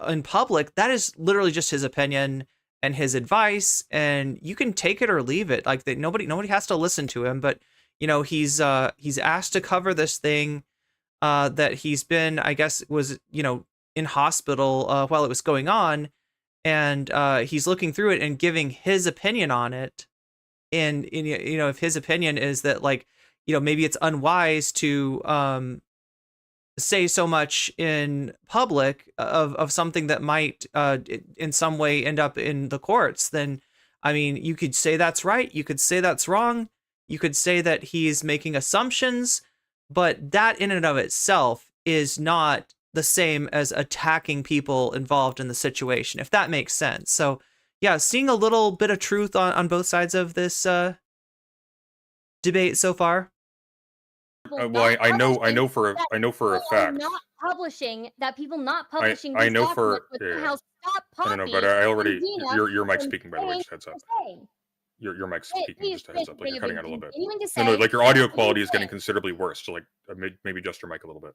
in public. That is literally just his opinion and his advice, and you can take it or leave it. Nobody has to listen to him, but he's asked to cover this thing that he's been, I guess, was in hospital while it was going on, and he's looking through it and giving his opinion on it. And if his opinion is that maybe it's unwise to say so much in public of something that might in some way end up in the courts, then I mean, you could say that's right, you could say that's wrong, you could say that he's making assumptions, but that in and of itself is not the same as attacking people involved in the situation, if that makes sense. So yeah, seeing a little bit of truth on both sides of this debate so far. Well, I know for a fact. Not publishing that people not publishing. I these know for documents would somehow stop Poppy. No, but I already and Xena your mic's from speaking, by the way. saying Just heads up. what they're saying. Your mic's Wait, speaking. Just a heads up. You're David, cutting out a little bit. continuing to No, say- your audio continuing quality is to getting say- considerably worse. So maybe adjust your mic a little bit.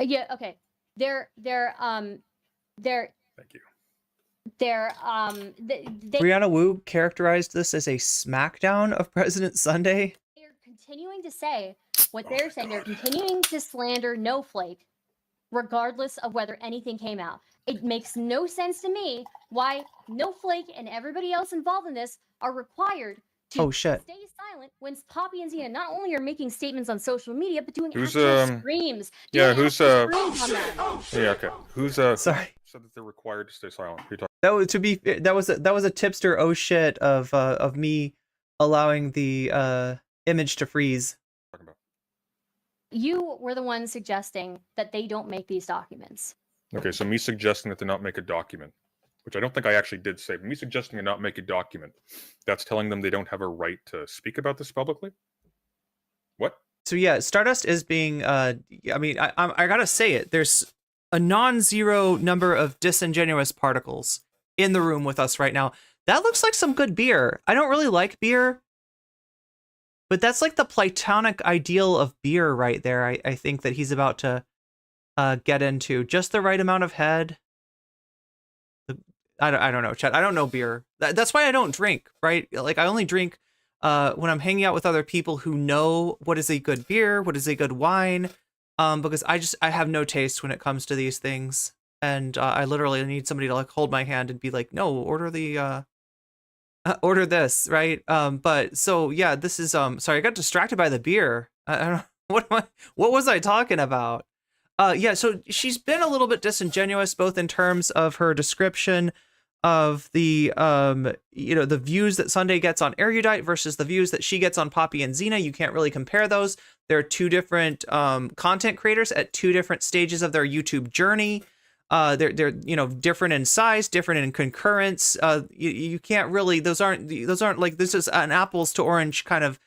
Yeah. Okay. They're Thank you. they Briana Wu characterized this as a smackdown of President Sunday. they're continuing to say what they're saying. They're continuing to slander Snowflake, regardless of whether anything came out. It makes no sense to me why Snowflake and everybody else involved in this are required to Oh, shit. stay silent when Poppy and Xena not only are making statements on social media, but doing Who's, actual streams. yeah, doing who's, actual streams on that. Yeah. Okay. Who's Sorry. said that they're required to stay silent. You're talking That was that was a tipster oh shit of me allowing the image to freeze. about. You were the one suggesting that they don't make these documents. Okay, so me suggesting that they not make a document, which I don't think I actually did say, but me suggesting to not make a document, that's telling them they don't have a right to speak about this publicly? What? So yeah, Stardust is being I mean, I gotta say it, there's a non-zero number of disingenuous particles in the room with us right now. That looks like some good beer. I don't really like beer, but that's like the platonic ideal of beer right there. I think that he's about to get into just the right amount of head. I don't know, Chad. I don't know beer. That's why I don't drink, right? Like I only drink when I'm hanging out with other people who know what is a good beer, what is a good wine, because I have no taste when it comes to these things, and I literally need somebody to like hold my hand and be like, no, order the order this, right? But so yeah, this is sorry, I got distracted by the beer. I don't know what was I talking about? Yeah, so she's been a little bit disingenuous, both in terms of her description of the the views that Sunday gets on Erudite versus the views that she gets on Poppy and Xena. You can't really compare those. They're two different content creators at two different stages of their YouTube journey. They're different in size, different in concurrence. You can't really, those aren't like, this is an apples to orange kind of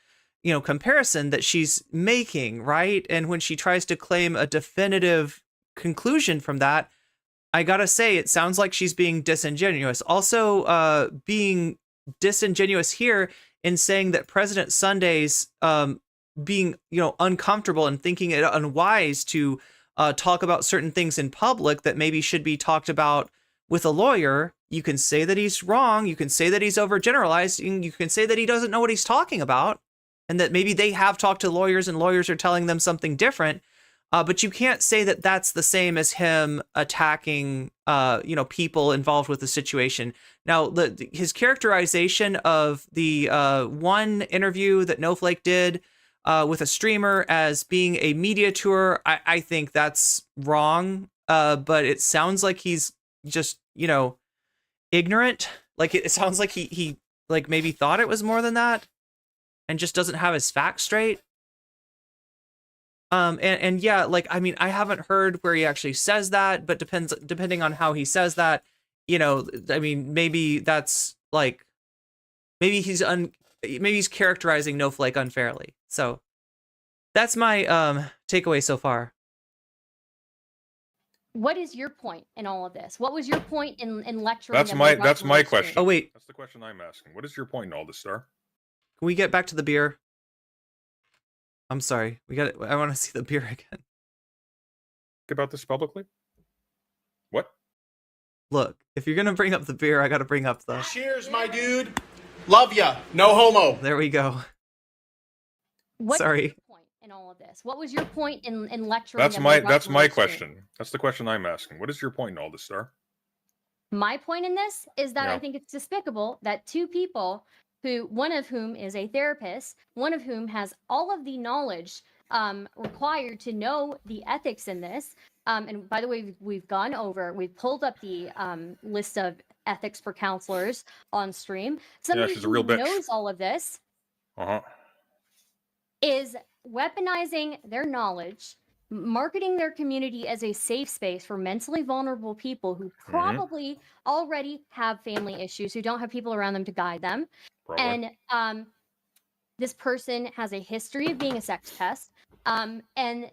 comparison that she's making, right? And when she tries to claim a definitive conclusion from that, I gotta say, it sounds like she's being disingenuous. Also, being disingenuous here in saying that President Sunday's being, uncomfortable and thinking it unwise to talk about certain things in public that maybe should be talked about with a lawyer. You can say that he's wrong. You can say that he's overgeneralizing. You can say that he doesn't know what he's talking about, and that maybe they have talked to lawyers and lawyers are telling them something different. But you can't say that that's the same as him attacking, people involved with the situation. Now, his characterization of the one interview that No Flake did with a streamer as being a media tour, I think that's wrong. But it sounds like he's just, ignorant. Like it sounds like he like maybe thought it was more than that, and just doesn't have his facts straight. And yeah, like, I mean, I haven't heard where he actually says that, but depending on how he says that, I mean, maybe that's like, maybe he's characterizing No Flake unfairly. So that's my takeaway so far. What is your point in all of this? What was your point in lecturing? That's my question. Oh wait, that's the question I'm asking. What is your point in all this, Star? Can we get back to the beer? I'm sorry. I want to see the beer again. About this publicly? What? Look, if you're gonna bring up the beer, I gotta bring up the. Cheers, my dude. Love ya. No homo. There we go. Sorry. Your point in all of this? What was your point in lecturing? That's my question. That's the question I'm asking. What is your point in all this, Star? My point in this is that I think it's despicable that two people, one of whom is a therapist, one of whom has all of the knowledge required to know the ethics in this. And by the way, we've pulled up the list of ethics for counselors on stream. Somebody she's a real who bitch. knows all of this is weaponizing their knowledge, marketing their community as a safe space for mentally vulnerable people who probably already have family issues, who don't have people around them to guide them. Probably. And this person has a history of being a sex pest, and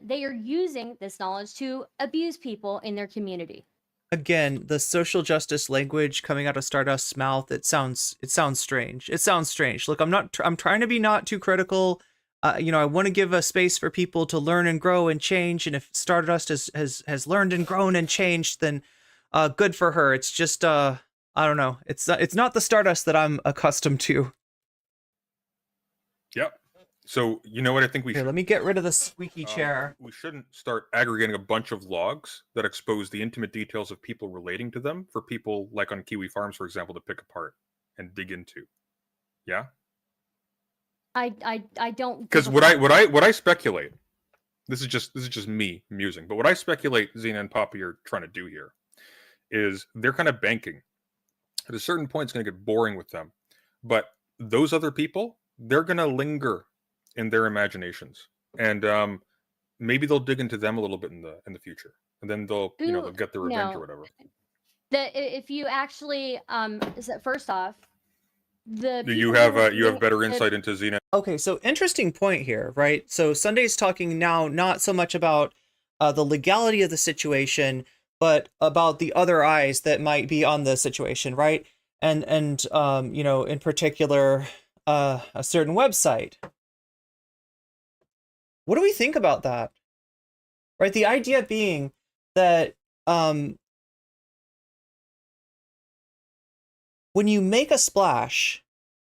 they are using this knowledge to abuse people in their community. Again, the social justice language coming out of Stardust's mouth, it sounds strange. It sounds strange. Look, I'm trying to be not too critical. I want to give a space for people to learn and grow and change. And if Stardust has learned and grown and changed, then good for her. It's just I don't know. It's not the Stardust that I'm accustomed to. Yep. So you know what I think we should. Let me get rid of the squeaky chair. We shouldn't start aggregating a bunch of logs that expose the intimate details of people relating to them for people like on Kiwi Farms, for example, to pick apart and dig into. Yeah. I don't, because what I speculate, this is just me musing, but what I speculate Xena and Poppy are trying to do here is they're kind of banking. At a certain point, it's going to get boring with them. But those other people, they're going to linger in their imaginations. And maybe they'll dig into them a little bit in the future. And then they'll, they'll get their revenge or whatever. If you actually, first off, you have better insight into Xena. Okay, so interesting point here, right? So Sunday's talking now not so much about the legality of the situation, but about the other eyes that might be on the situation, right? And in particular, a certain website. What do we think about that? Right? The idea being that when you make a splash,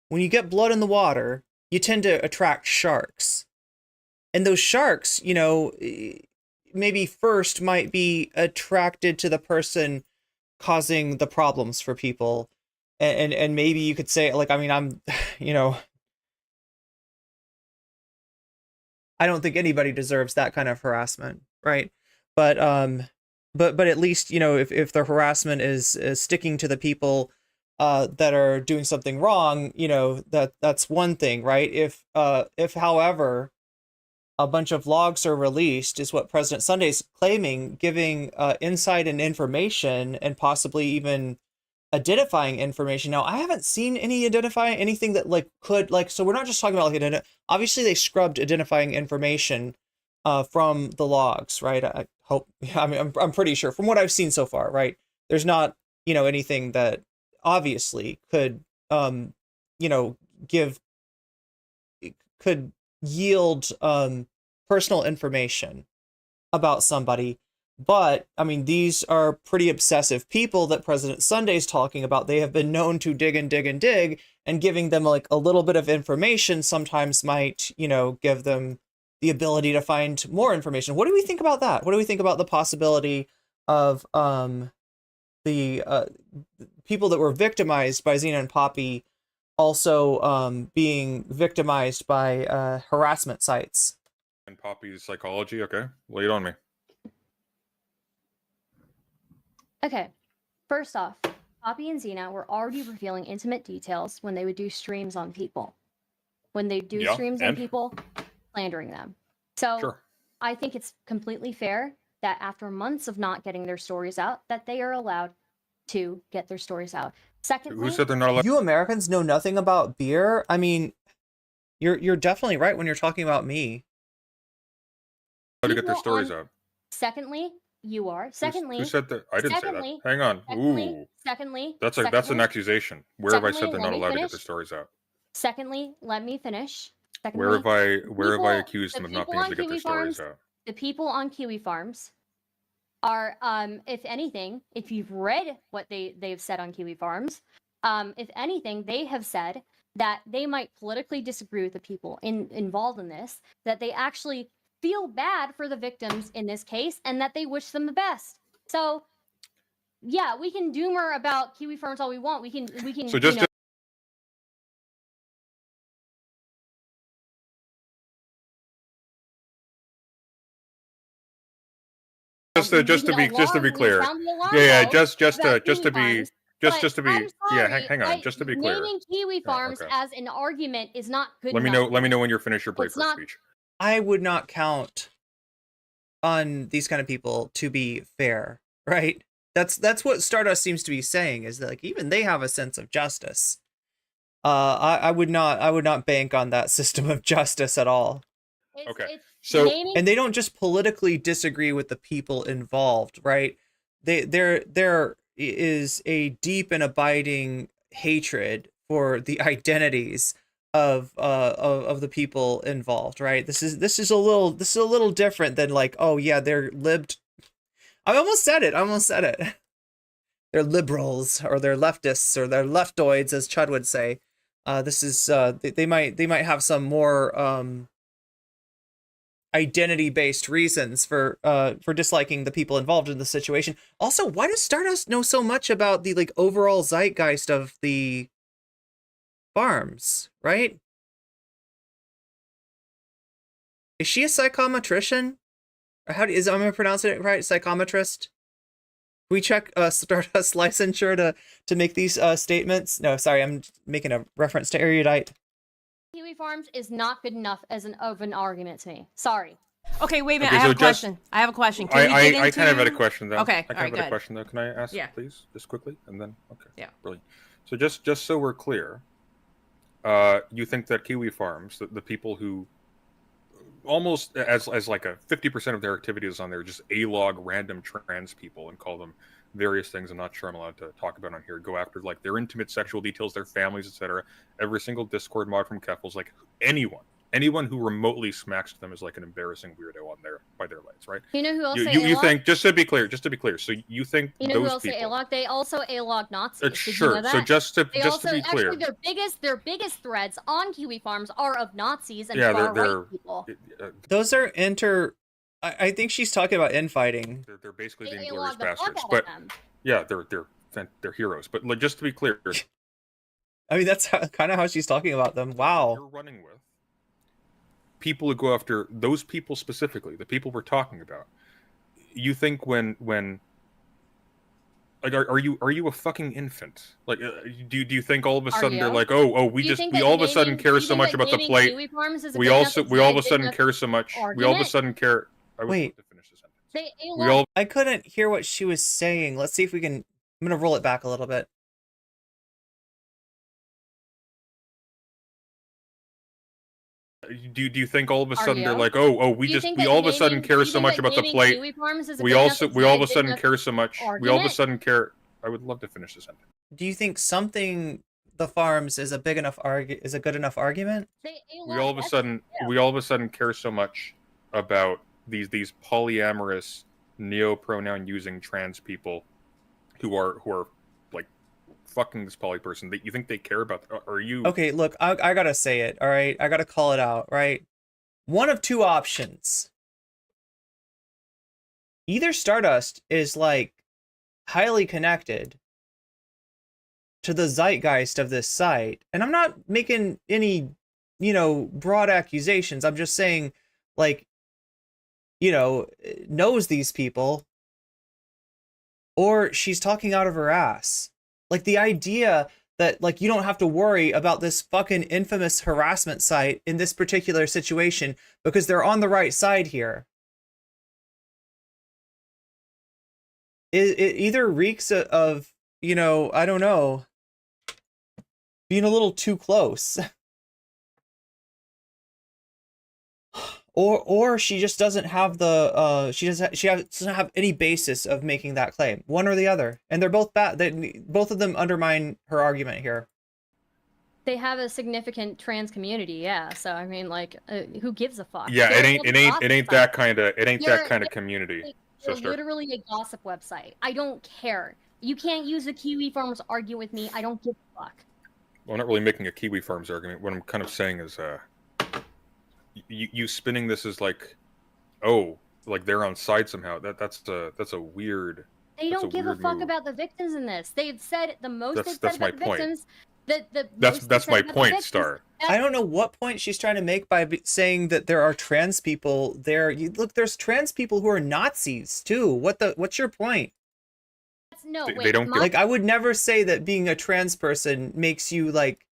when you get blood in the water, you tend to attract sharks. And those sharks, maybe first might be attracted to the person causing the problems for people. And maybe you could say, like, I mean, I'm, I don't think anybody deserves that kind of harassment, right? But at least, if the harassment is sticking to the people that are doing something wrong, that's one thing, right? If however, a bunch of logs are released, is what President Sunday's claiming, giving insight and information, and possibly even identifying information. Now, I haven't seen any anything that could so we're not just talking about obviously they scrubbed identifying information from the logs, right? I hope. I mean, I'm pretty sure from what I've seen so far, right? There's not anything that obviously could could yield personal information about somebody. But I mean, these are pretty obsessive people that President Sunday's talking about. They have been known to dig and dig and dig, and giving them a little bit of information sometimes might give them the ability to find more information. What do we think about that? What do we think about the possibility of the people that were victimized by Xena and Poppy also being victimized by harassment sites? And Poppy's psychology, okay, lay it on me. Okay, first off, Poppy and Xena were already revealing intimate details when they would do streams on people. When they do streams on people, slandering them. So sure. I think it's completely fair that after months of not getting their stories out, that they are allowed to get their stories out. Secondly, who said they're not allowed? You Americans know nothing about beer. I mean, you're definitely right when you're talking about me. To get their stories out. Secondly, you are. Secondly, who said that? I didn't say that. Hang on. Secondly, that's an accusation. Where have I said they're not allowed to get their stories out? Secondly, let me finish. Secondly, where have I accused them of not being able to get their stories out? The people on Kiwi Farms are, if anything, if you've read what they've said on Kiwi Farms, if anything, they have said that they might politically disagree with the people involved in this, that they actually feel bad for the victims in this case, and that they wish them the best. So, yeah, we can doomer about Kiwi Farms all we want. We can. So just just to be clear. Just to be clear. Naming Kiwi Farms as an argument is not good. Let me know when you're finished your break for speech. I would not count on these kind of people to be fair, right? That's what Stardust seems to be saying, is that even they have a sense of justice. I would not bank on that system of justice at all. And they don't just politically disagree with the people involved, right? There is a deep and abiding hatred for the identities of the people involved, right? This is a little different than oh yeah, they're I almost said it. They're liberals, or they're leftists, or they're leftoids, as Chud would say. This is they might have some more identity-based reasons for disliking the people involved in the situation. Also, why does Stardust know so much about the overall zeitgeist of the farms, right? Is she a psychometrician? Or am I pronouncing it right? Psychometrist? we check Stardust licensure to make these statements? No, sorry, I'm making a reference to Erudite. Kiwi Farms is not good enough as an argument to me. Sorry. Okay, wait a minute. Okay, I have so a question. I have a question. Can we get into... I kind of had a question though. Okay, I kind all right, of go had a ahead. question though. Can I ask, Yeah. please, just quickly, and then okay. Yeah. Brilliant. So just so we're clear, you think that Kiwi Farms, the people who almost as like a 50% of their activity is on there, just A-log random trans people and call them various things I'm not sure I'm allowed to talk about on here, go after like their intimate sexual details, their families, etc. Every single Discord mod from Keffels, like anyone who remotely smacks them is like an embarrassing weirdo on there by their lights, right? You know who else they you A-log? think, just to be clear, so you think You know those who else people, they A-log? They also A-log Nazis. Did you sure, know that? so just to They be also, clear, actually, their biggest threads on Kiwi Farms are of Nazis and yeah, far-right people. Those are I think she's talking about infighting. They're basically They the A-log Inglorious the fuck Bastards, out of but them. yeah, they're heroes. But like, just to be clear, I mean, that's kind of how she's talking about them. Wow. you're running with people who go after those people specifically, the people we're talking about. You think when like, are you a fucking infant? Like, do you think all of a sudden they're like, we all of a sudden care so much about the plate. We all of a sudden care so much. We all of a sudden care. I would Wait. love to finish this sentence. I couldn't hear what she was saying. Let's see if we can. I'm gonna roll it back a little bit. Do you think all of a sudden they're you? like, we all of a sudden care so much about the plate. We all of a sudden care so much. We all of a sudden care. I would love to finish this sentence. Do you think something the farms is a good enough argument? We all of a sudden care so much about these polyamorous neo-pronoun using trans people who are like fucking this poly person. That you think they care about? Are you Okay, look, I gotta say it. All right, I gotta call it out. Right, one of two options. Either Stardust is like highly connected to the zeitgeist of this site, and I'm not making any, broad accusations. I'm just saying, like, knows these people, or she's talking out of her ass. Like, the idea that, like, you don't have to worry about this fucking infamous harassment site in this particular situation because they're on the right side here. It either reeks of, I don't know, being a little too close. Or she just doesn't have the she doesn't have any basis of making that claim. One or the other, and they're both bad. Both of them undermine her argument here. They have a significant trans community, yeah. So I mean, like, who gives a fuck? Yeah, They're it ain't that kind of community. They're Sister. literally a gossip website. I don't care. You can't use the Kiwi Farms argue with me. I don't give a fuck. Well, I'm not really making a Kiwi Farms argument. What I'm kind of saying is, you spinning this as like, like they're on side somehow. That's a weird. They don't give a fuck move. about the victims in this. They've said the most they've That's said my about the point. victims. That's my point, Star. I don't know what point she's trying to make by saying that there are trans people there. Look, there's trans people who are Nazis too. What's your point? They don't like, I would never say that being a trans person makes you like,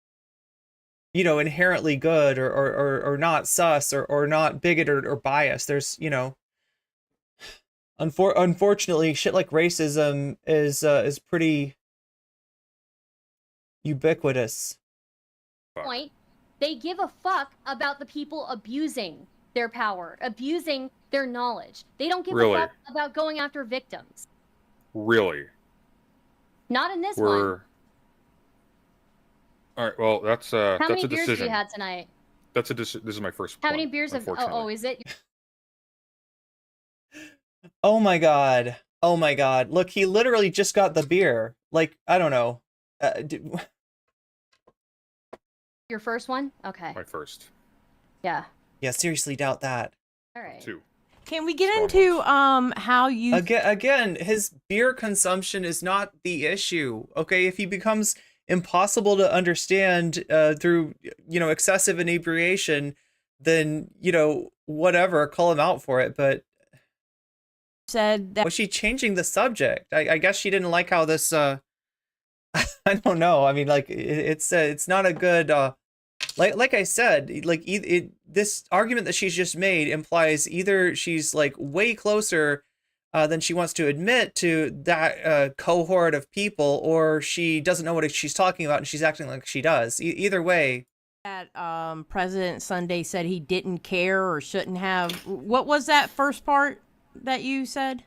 inherently good or not sus or not bigoted or biased. There's, unfortunately, shit like racism is pretty ubiquitous. Point, they give a fuck about the people abusing their power, abusing their knowledge. They don't give a fuck about going after victims. Really? Not in this one. All right. Well, that's a decision. How many beers have you had tonight? This is my first. How many beers have? Oh, is it? Oh my god! Oh my god! Look, he literally just got the beer. Like, I don't know. Your first one? Okay. My first. Yeah. Yeah, seriously, doubt that. All right. 2. Can we get into how you again, his beer consumption is not the issue. Okay, if he becomes impossible to understand through excessive inebriation, then whatever, call him out for it. But said that Was she changing the subject? I guess she didn't like how this. I don't know. I mean, like it's not a good. Like I said, like this argument that she's just made implies either she's like way closer than she wants to admit to that cohort of people, or she doesn't know what she's talking about and she's acting like she does. Either way. that President Sunday said he didn't care or shouldn't have. What was that first part that you said?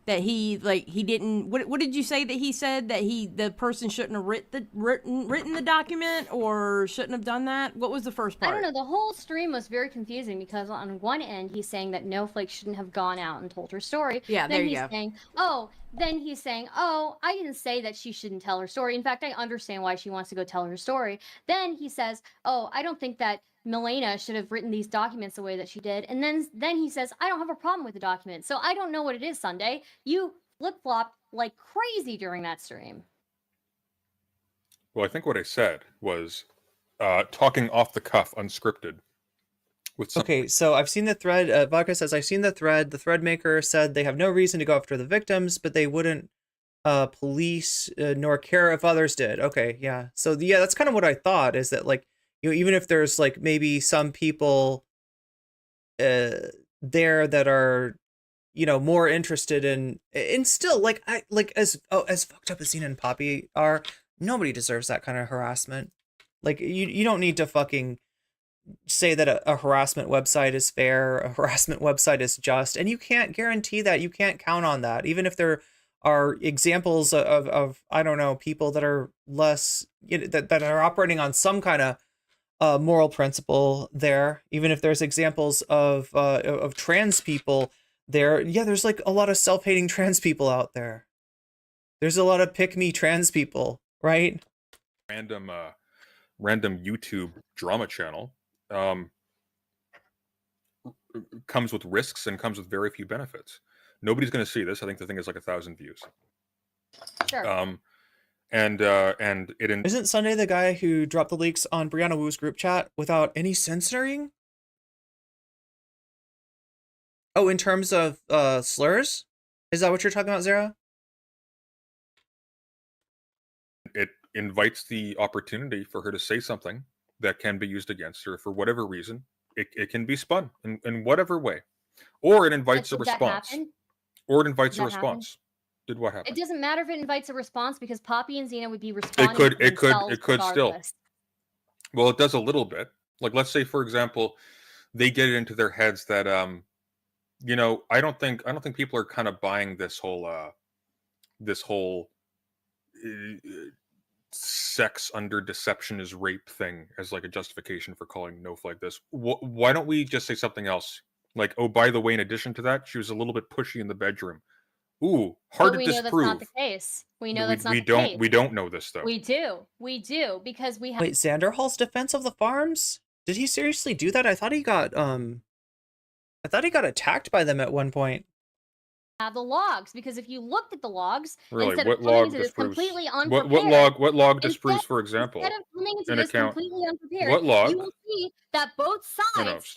That he didn't. What did you say that he said that the person shouldn't have written the document or shouldn't have done that? What was the first part? I don't know. The whole stream was very confusing because on one end he's saying that Snowflake shouldn't have gone out and told her story. Yeah, then there you he's go. Then he's saying, oh, I didn't say that she shouldn't tell her story. In fact, I understand why she wants to go tell her story. Then he says, oh, I don't think that Milena should have written these documents the way that she did. And then he says, I don't have a problem with the document. So I don't know what it is, Sunday. You flip-flopped like crazy during that stream. Well, I think what I said was talking off the cuff, unscripted. Okay, so I've seen the thread. Vodka says, I've seen the thread. The thread maker said they have no reason to go after the victims, but they wouldn't police nor care if others did. Okay, yeah. So yeah, that's kind of what I thought, is that like, you know, even if there's like maybe some people there that are, you know, more interested in still like as fucked up as Xena and Poppy are, nobody deserves that kind of harassment. Like you don't need to fucking say that a harassment website is fair, a harassment website is just, and you can't guarantee that. You can't count on that. Even if there are examples of I don't know, people that are less, you know, that are operating on some kind of moral principle there, even if there's examples of trans people there, yeah, there's like a lot of self-hating trans people out there. There's a lot of pick-me trans people, right? Random YouTube drama channel comes with risks and comes with very few benefits. Nobody's going to see this. I think the thing is like 1,000 views. Sure. And it isn't Sunday the guy who dropped the leaks on Briana Wu's group chat without any censoring? Oh, in terms of slurs? Is that what you're talking about, Zara? It invites the opportunity for her to say something that can be used against her for whatever reason. It can be spun in whatever way, or it invites a response. Or it invites a response. Did what happen? It doesn't matter if it invites a response because Poppy and Xena would be responding. It could still. Well, it does a little bit. Like, let's say, for example, they get it into their heads that you know, I don't think people are kind of buying this whole sex under deception is rape thing as like a justification for calling Snowflake this. Why don't we just say something else? Like, oh, by the way, in addition to that, she was a little bit pushy in the bedroom. Ooh, hard to disprove. We know that's not the case. We know that's not the case. We don't know this though. We do because we have. Wait, Xanderhall's defense of the farms? Did he seriously do that? I thought he got attacked by them at one point. Have the logs, because if you looked at the logs, really, instead what of coming log into this disproves? completely unprepared, What log disproves, for example, instead of coming into an this account? completely unprepared, What log? you will see that both sides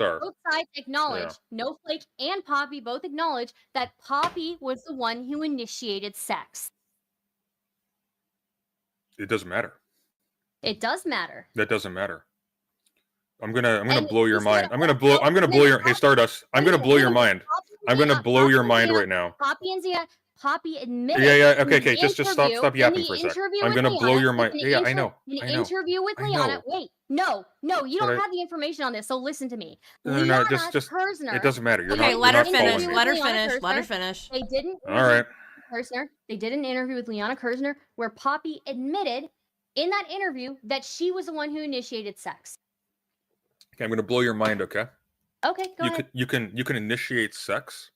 acknowledge, Snowflake and Poppy both acknowledge that Poppy was the one who initiated sex. It doesn't matter. It does matter. That doesn't matter. I'm gonna blow your mind. I'm gonna blow your hey Stardust. I'm gonna blow your mind. I'm gonna blow your mind right now. Poppy and Xena, Poppy admitted. Yeah. Okay. Just stop yapping for a sec. I'm gonna blow your mind. Yeah, I know. In an interview with Liana. Wait, no, you don't have the information on this. So listen to me. No, just Kersner, it doesn't matter. You're okay, not, let you're her not finish. following Let her me. finish. Let her finish. They didn't. All right. Kersner. They did an interview with Liana Kersner where Poppy admitted in that interview that she was the one who initiated sex. Okay, I'm gonna blow your mind. Okay. Okay, go ahead. You can initiate sex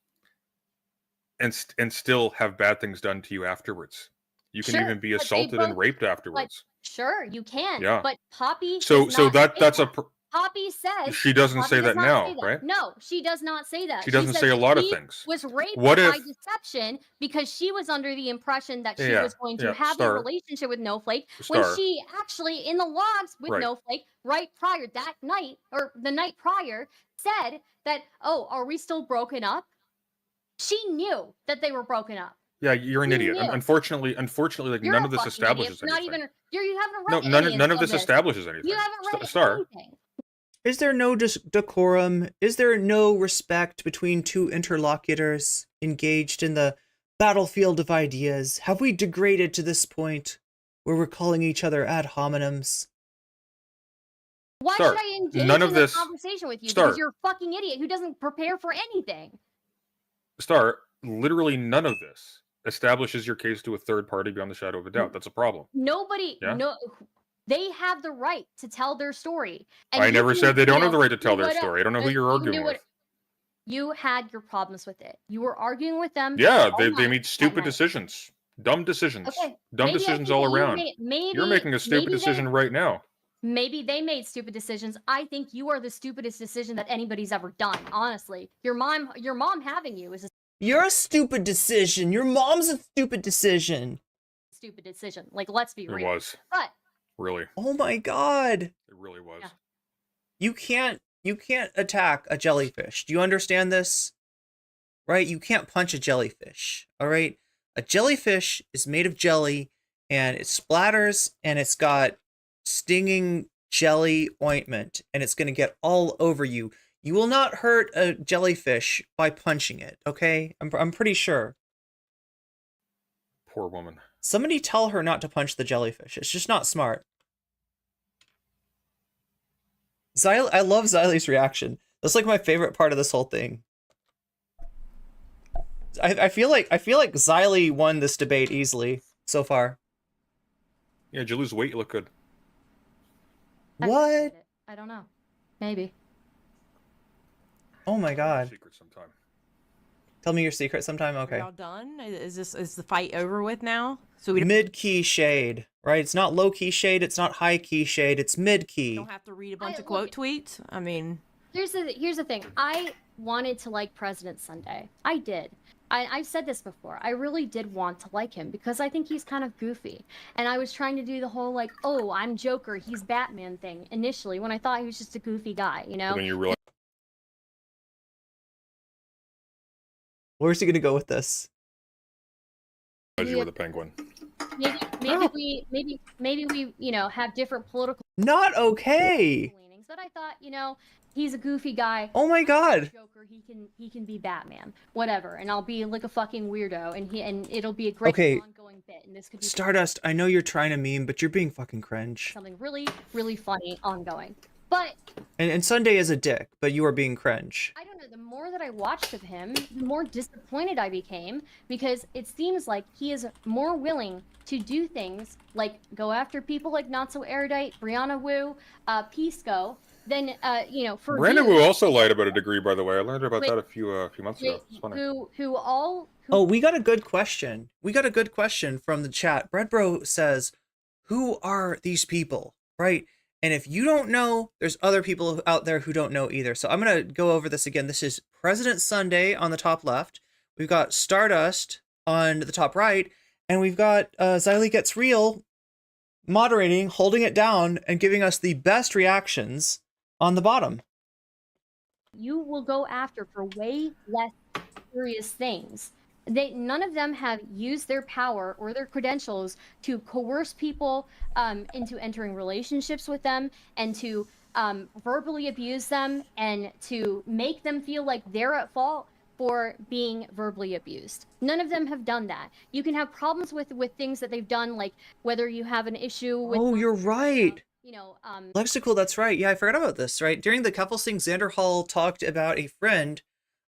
and still have bad things done to you afterwards. You can even be assaulted and raped afterwards. Sure, you can. Yeah. But Poppy. Poppy says she doesn't say that now, right? No, she does not say that. She doesn't say a lot of things. Was raped by deception because she was under the impression that she was going to have a relationship with Snowflake when she actually in the logs with Snowflake right prior that night or the night prior said that, oh, are we still broken up? She knew that they were broken up. Yeah, you're an You idiot. knew. Unfortunately, like You're none a of this fucking establishes idiot. Not anything. even you haven't No, read any none of of this establishes anything. You haven't read Star. anything. Is there no decorum? Is there no respect between two interlocutors engaged in the battlefield of ideas? Have we degraded to this point where we're calling each other ad hominems? Why Star, should I engage none in of this this- conversation with you? Star. Because you're a fucking idiot who doesn't prepare for anything. Star, literally none of this establishes your case to a third party beyond the shadow of a doubt. That's a problem. Nobody, Yeah? no, they have the right to tell their story. And I you never can, said they don't you have the know, right to tell you their would, story. I don't know who you're you can arguing do what- with. You had your problems with it. You were arguing with them. Yeah, all they night made that stupid night. decisions. Dumb decisions. Okay, Dumb maybe I decisions think all that you around. maybe You're making a stupid maybe decision right now. Maybe they made stupid decisions. I think you are the stupidest decision that anybody's ever done. Honestly, your mom having you is a You're a stupid decision. Your mom's a stupid decision. stupid decision. Like, let's be It real. was. But Really. Oh my god. It really was. Yeah. You can't attack a jellyfish. Do you understand this? Right? You can't punch a jellyfish. All right? A jellyfish is made of jelly and it splatters and it's got stinging jelly ointment and it's going to get all over you. You will not hurt a jellyfish by punching it, okay? I'm pretty sure. Poor woman. Somebody tell her not to punch the jellyfish. It's just not smart. I love Xylee's reaction. That's like my favorite part of this whole thing. I feel like Xylee won this debate easily so far. Yeah, did you lose weight? You look good. What? I don't know. Maybe. Oh my god. Secret sometime. Tell me your secret sometime. Are Okay. y'all done? Is the fight over with now? So we Mid-key shade, right? It's not low-key shade. It's not high-key shade. It's mid-key. don't have to read a bunch I- of quote look- tweets. I mean, Here's the thing. I wanted to like President Sunday. I did. I've said this before. I really did want to like him because I think he's kind of goofy. And I was trying to do the whole like, oh, I'm Joker, he's Batman thing initially when I thought he was just a goofy guy, you know? And then you realize Where's he gonna go with this? you were the Penguin. Maybe we, you know, have different political Not okay. leanings. But I thought, you know, he's a goofy guy. Oh my god. Joker, he can be Batman, whatever, and I'll be like a fucking weirdo, and it'll be a great Okay. ongoing bit, and this could be Stardust, I know you're trying to meme, but you're being fucking cringe. something really, really funny ongoing. But And Sunday is a dick, but you are being cringe. I don't know. The more that I watched of him, the more disappointed I became because it seems like he is more willing to do things like go after people like Not So Erudite, Briana Wu, Pisco, than you know for Brandon views, Wu also lied about a degree, by the way. I learned about Wait. that a few months ago. It's funny. who Oh, we got a good question. We got a good question from the chat. Breadbro says, who are these people? Right? And if you don't know, there's other people out there who don't know either. So I'm going to go over this again. This is President Sunday on the top left. We've got Stardust on the top right. And we've got Xylee Gets Real moderating, holding it down, and giving us the best reactions on the bottom. you will go after for way less serious things. None of them have used their power or their credentials to coerce people into entering relationships with them and to verbally abuse them and to make them feel like they're at fault for being verbally abused. None of them have done that. You can have problems with things that they've done, like whether you have an issue with. Oh, you're right. You know, Lexical, that's right. Yeah, I forgot about this, right? During the couple thing, Xander Hall talked about a friend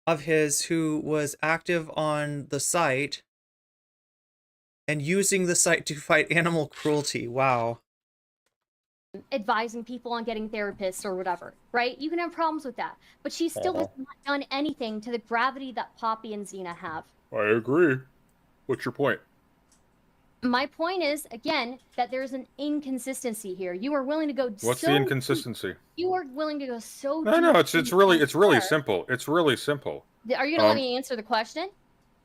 of his who was active on the site and using the site to fight animal cruelty. Wow. advising people on getting therapists or whatever, right? You can have problems with that. But she still has not done anything to the gravity that Poppy and Xena have. I agree. What's your point? My point is, again, that there's an inconsistency here. You are willing to go What's so the deep. inconsistency? You are willing to go so No, deep no, it's into really her. simple. It's really simple. Are you gonna let me answer the question?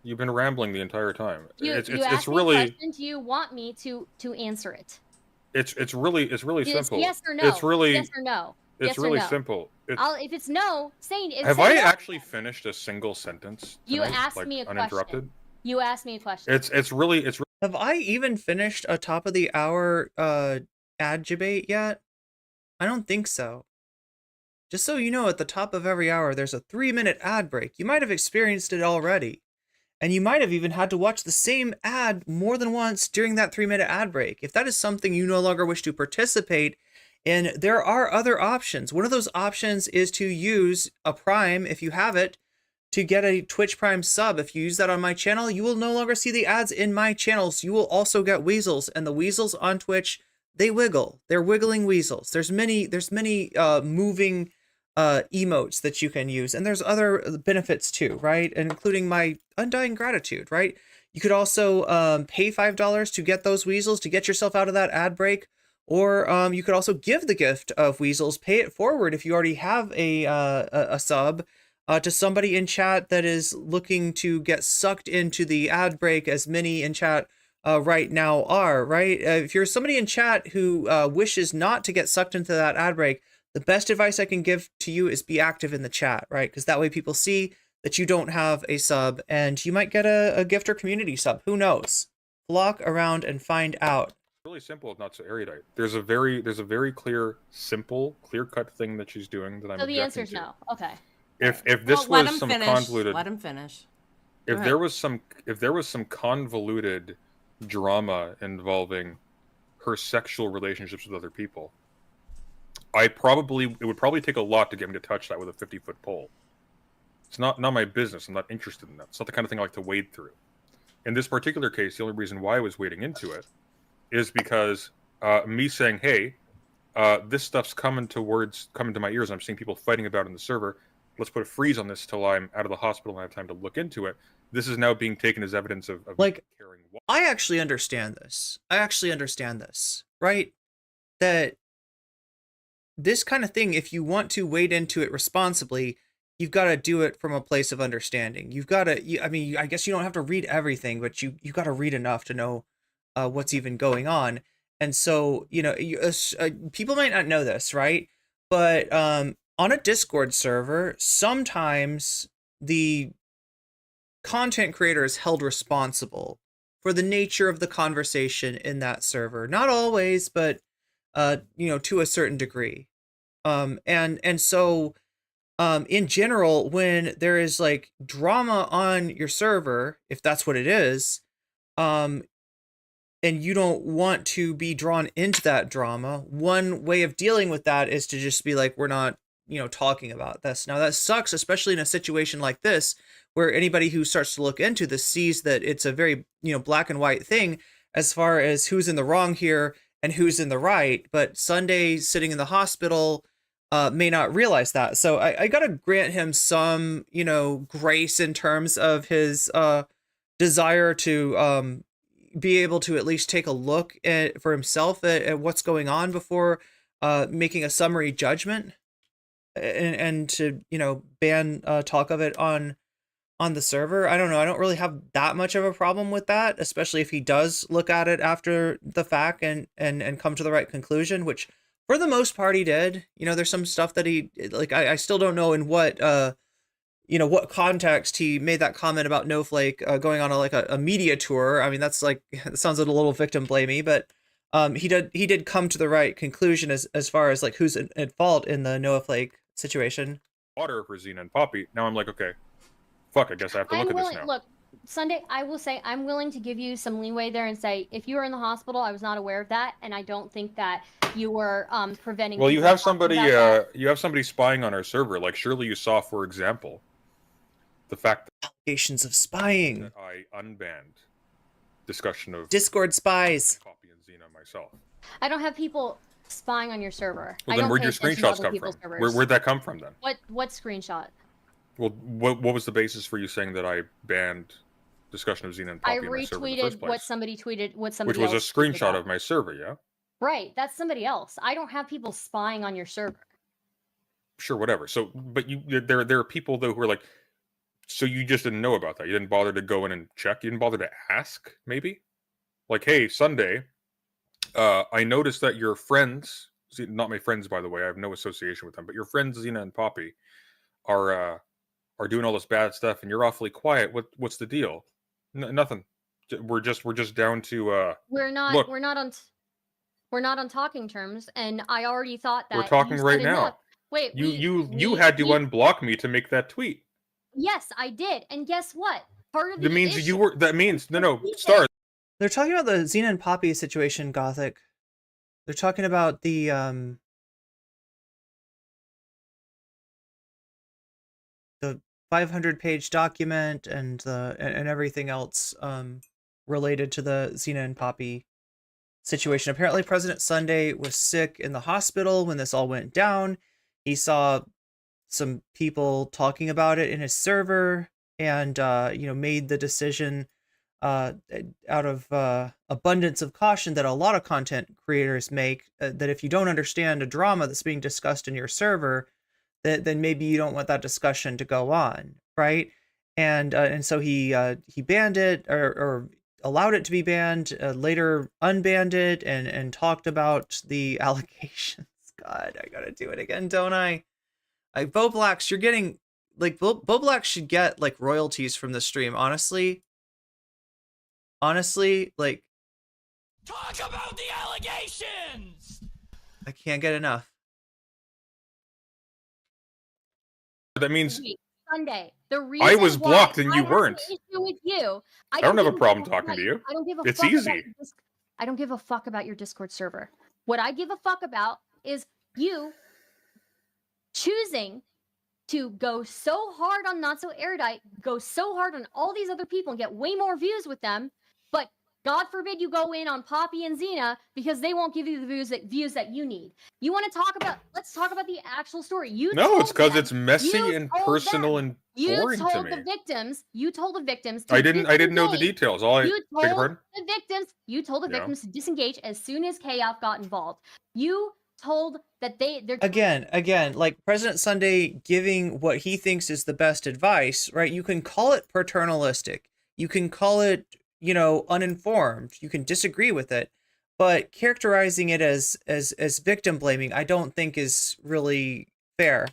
You've been rambling the entire time. You it's asked me really a question. Do you want me to answer it? it's really It's simple. yes or no. It's really yes or no. It's yes or really no. simple. If it's no, saying it's Have I no. actually finished a single sentence? You tonight, asked like, me a uninterrupted? question. You asked me a question. It's really Have I even finished a top of the hour ad debate yet? I don't think so. Just so you know, at the top of every hour, there's a 3-minute ad break. You might have experienced it already. And you might have even had to watch the same ad more than once during that 3-minute ad break. If that is something you no longer wish to participate in, there are other options. One of those options is to use a Prime, if you have it, to get a Twitch Prime sub. If you use that on my channel, you will no longer see the ads in my channels. You will also get weasels, and the weasels on Twitch, they wiggle. They're wiggling weasels. There's many moving emotes that you can use, and there's other benefits too, right? And including my undying gratitude, right? You could also pay $5 to get those weasels, to get yourself out of that ad break, or you could also give the gift of weasels, pay it forward if you already have a sub, to somebody in chat that is looking to get sucked into the ad break, as many in chat right now are, right? If you're somebody in chat who wishes not to get sucked into that ad break, the best advice I can give to you is be active in the chat, right? Because that way people see that you don't have a sub, and you might get a gift or community sub. Who knows? Flock around and find out. really simple, not so erudite. There's a very clear, simple, clear-cut thing that she's doing that I'm So the objecting answer is to. no. Okay. If this Well, let was him some finish. convoluted, Let him finish. if Go there was some convoluted drama involving her sexual relationships with other people, it would probably take a lot to get me to touch that with a 50-foot pole. It's not my business. I'm not interested in that. It's not the kind of thing I like to wade through. In this particular case, the only reason why I was wading into it is because me saying, hey, this stuff's coming to my ears, and I'm seeing people fighting about it in the server. Let's put a freeze on this till I'm out of the hospital and I have time to look into it. This is now being taken as evidence of like, caring. I actually understand this, right? That this kind of thing, if you want to wade into it responsibly, you've got to do it from a place of understanding. You've got to, I mean, I guess you don't have to read everything, but you got to read enough to know what's even going on. And so, people might not know this, right? But on a Discord server, sometimes the content creator is held responsible for the nature of the conversation in that server. Not always, but to a certain degree. And so in general, when there is like drama on your server, if that's what it is, and you don't want to be drawn into that drama, one way of dealing with that is to just be like, we're not, talking about this. Now that sucks, especially in a situation like this, where anybody who starts to look into this sees that it's a very, black and white thing as far as who's in the wrong here and who's in the right. But Sunday sitting in the hospital may not realize that. So I gotta grant him some, grace in terms of his desire to be able to at least take a look for himself at what's going on before making a summary judgment, and to ban talk of it on the server. I don't know. I don't really have that much of a problem with that, especially if he does look at it after the fact and come to the right conclusion, which for the most part he did. There's some stuff that he, like, I still don't know in what what context he made that comment about Snowflake going on a media tour. I mean, that's like, it sounds a little victim blamey, but he did come to the right conclusion as far as like who's at fault in the Snowflake situation. Water for Xena and Poppy. Now I'm like, okay, fuck, I guess I have to look at this now. Look, Sunday, I will say I'm willing to give you some leeway there and say, if you were in the hospital, I was not aware of that, and I don't think that you were preventing. Well, you have somebody spying on our server. Like, surely you saw, for example, the fact that allegations of spying. That I unbanned discussion of Discord spies. Poppy and Xena myself. I don't have people spying on your server. Well, then where'd your screenshots come from? Where'd that come from then? What screenshot? Well, what was the basis for you saying that I banned discussion of Xena and Poppy in my server in the first retweeted place? what somebody tweeted, which was a screenshot of my server, yeah? Right, that's somebody else. I don't have people spying on your server. Sure, whatever. So, but there are people though who are like, so you just didn't know about that. You didn't bother to go in and check. You didn't bother to ask, maybe? Like, hey, Sunday, I noticed that your friends not my friends, by the way. I have no association with them, but your friends Xena and Poppy are doing all this bad stuff, and you're awfully quiet. What's the deal? Nothing. We're just down to We're not look. we're not on talking terms, and I already thought that We're talking you right set now. enough. Wait, You had to unblock me to make that tweet. Yes, I did, and guess what? Part of the That means issue, you were. That means no. Star. They're talking about the Xena and Poppy situation, Gothic. They're talking about the 500-page document and everything else related to the Xena and Poppy situation. Apparently, President Sunday was sick in the hospital when this all went down. He saw some people talking about it in his server, and made the decision out of abundance of caution that a lot of content creators make, that if you don't understand a drama that's being discussed in your server, then maybe you don't want that discussion to go on, right? And so he banned it, or allowed it to be banned, later unbanned it, and talked about the allegations. God, I gotta do it again, don't I? Bo Blacks, you're getting, like, Bo Blacks should get, like, royalties from the stream, honestly. Honestly, like... Talk about the allegations! I can't get enough. That means Sunday. The reason I was blocked why and I you have weren't. An issue with you. I don't have a give problem fuck talking about to you. I don't give a It's fuck about easy. I don't give a fuck about your Discord server. What I give a fuck about is you choosing to go so hard on Not So Erudite, go so hard on all these other people and get way more views with them, but God forbid you go in on Poppy and Xena because they won't give you the views that you need. You want to talk about? Let's talk about the actual story. No, it's because it's messy and personal and boring to told me. the victims. You told the victims. I didn't know the details. All I You beg your told pardon? the victims. You told the Yeah. victims to disengage as soon as KF got involved. You told that they're Again, like President Sunday giving what he thinks is the best advice, right? You can call it paternalistic. You can call it, uninformed. You can disagree with it, but characterizing it as victim blaming, I don't think is really fair.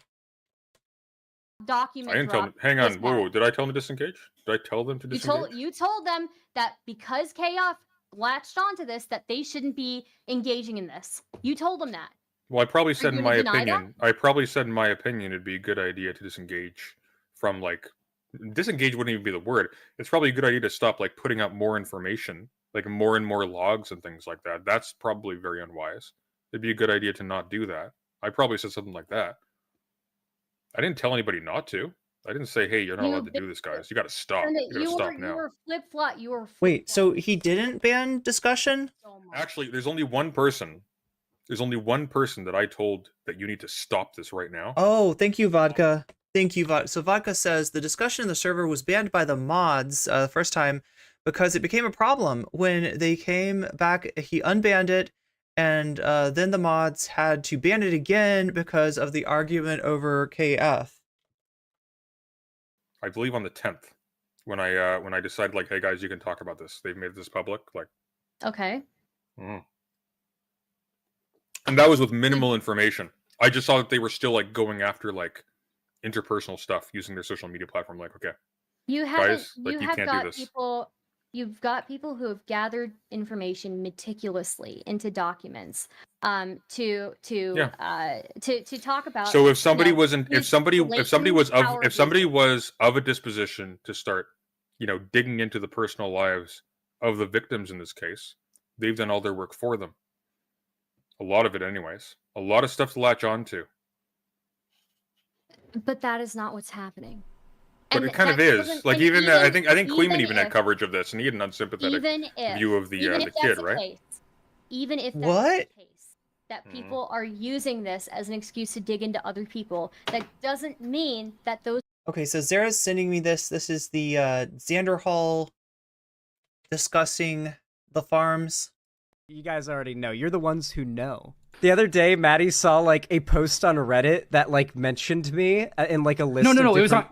document. I didn't tell them. Hang on. Whoa, did I tell them to disengage? Did I tell them to disengage? You told them that because KF latched onto this, that they shouldn't be engaging in this. You told them that. Well, I probably said in you my gonna deny opinion. I probably said in my opinion it'd be a good idea to disengage from, like, disengage wouldn't even be the word. It's probably a good idea to stop, like, putting out more information, like more and more logs and things like that. That's probably very unwise. It'd be a good idea to not do that. I probably said something like that. I didn't tell anybody not to. I didn't say, hey, you're not allowed to do this, guys. You got to stop. You got to stop now. You were flip-flop. Wait, so he didn't ban discussion? Actually, there's only one person. There's only one person that I told that you need to stop this right now. Oh, thank you, Vodka. Thank you, Vodka. So Vodka says the discussion in the server was banned by the mods the first time because it became a problem. When they came back, he unbanned it, and then the mods had to ban it again because of the argument over KF. I believe on the 10th, when I decided, like, hey guys, you can talk about this. They've made this public, like. Okay. And that was with minimal information. I just saw that they were still, like, going after, like, interpersonal stuff using their social media platform. Like, okay, you haven't. guys, like, you have can't got do this. people. You've got people who have gathered information meticulously into documents to talk about. So if somebody if somebody was of a disposition to start, digging into the personal lives of the victims in this case, they've done all their work for them. A lot of it, anyways. A lot of stuff to latch on to. But that is not what's happening. But it kind of is. Like, even I think Queeman even had coverage of this, and he had an unsympathetic view of the kid, right? Even if that's what? the case, that people are using this as an excuse to dig into other people, that doesn't mean that those. Okay, so Zara's sending me this. This is the Xander Hall discussing the farms. You guys already know. You're the ones who know. The other day, Maddie saw, like, a post on Reddit that, like, mentioned me in, like, a list of different...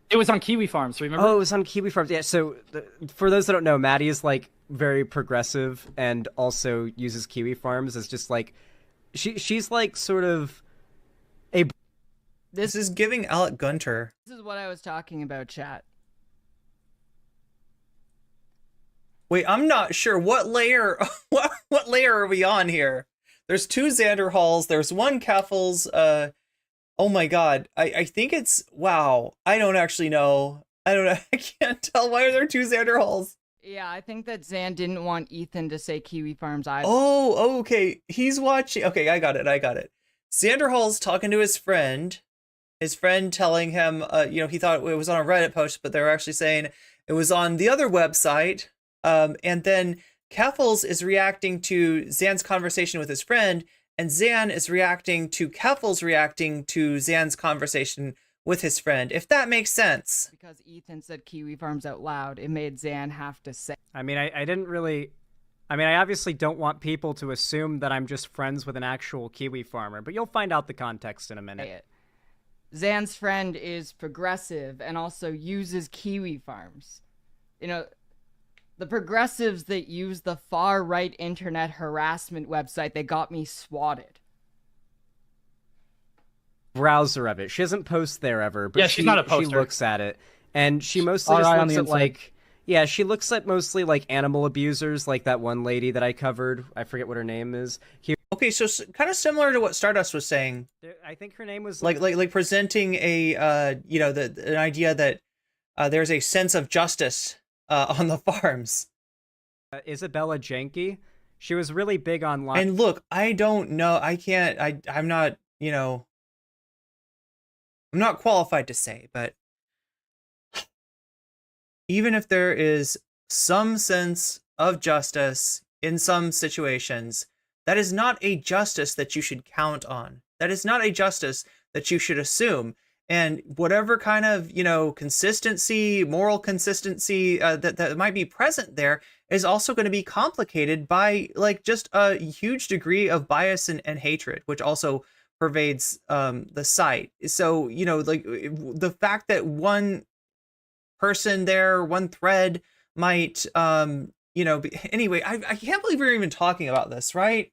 It was on Kiwi Farms, remember? Oh, it was on Kiwi Farms. Yeah, so for those that don't know, Maddie is, like, very progressive and also uses Kiwi Farms as just, like, she's like sort of a. This is giving Alec Gunter. This is what I was talking about, chat. Wait, I'm not sure what layer. What layer are we on here? There's 2 Xander Halls. There's 1 Keffels. Oh my God. I think it's wow. I don't actually know. I don't know. I can't tell. Why are there 2 Xander Halls? Yeah, I think that Zan didn't want Ethan to say Kiwi Farms either. Oh, okay. He's watching. Okay, I got it. Xander Hall's talking to his friend. His friend telling him, he thought it was on a Reddit post, but they were actually saying it was on the other website. And then Keffels is reacting to Zan's conversation with his friend, and Zan is reacting to Keffels reacting to Zan's conversation with his friend, if that makes sense. Because Ethan said Kiwi Farms out loud, it made Zan have to say. I mean, I didn't really. I mean, I obviously don't want people to assume that I'm just friends with an actual Kiwi farmer, but you'll find out the context in a minute. Zan's friend is progressive and also uses Kiwi Farms. You know, the progressives that use the far-right internet harassment website, they got me swatted. Browser of it. She doesn't post there ever, but yeah, she's not a poster. She looks at it, and she mostly just looks at like, yeah, she looks at mostly like animal abusers, like that one lady that I covered. I forget what her name is. Okay, so kind of similar to what Stardust was saying. I think her name was like presenting a an idea that there's a sense of justice on the farms. Isabella Jenke. She was really big online. And look, I don't know. I'm not, I'm not qualified to say, but even if there is some sense of justice in some situations, that is not a justice that you should count on. That is not a justice that you should assume. And whatever kind of, consistency, moral consistency that might be present there is also going to be complicated by just a huge degree of bias and hatred, which also pervades the site. So, the fact that one person there, one thread might, anyway, I can't believe we're even talking about this, right?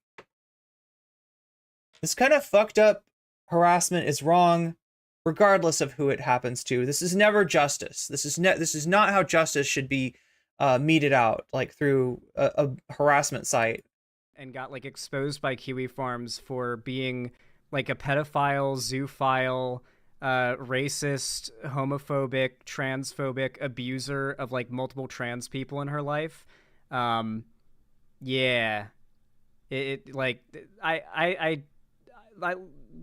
This kind of fucked up harassment is wrong, regardless of who it happens to. This is never justice. This is not how justice should be meted out, through a harassment site. And got exposed by Kiwi Farms for being a pedophile, zoophile, racist, homophobic, transphobic abuser of multiple trans people in her life. Yeah,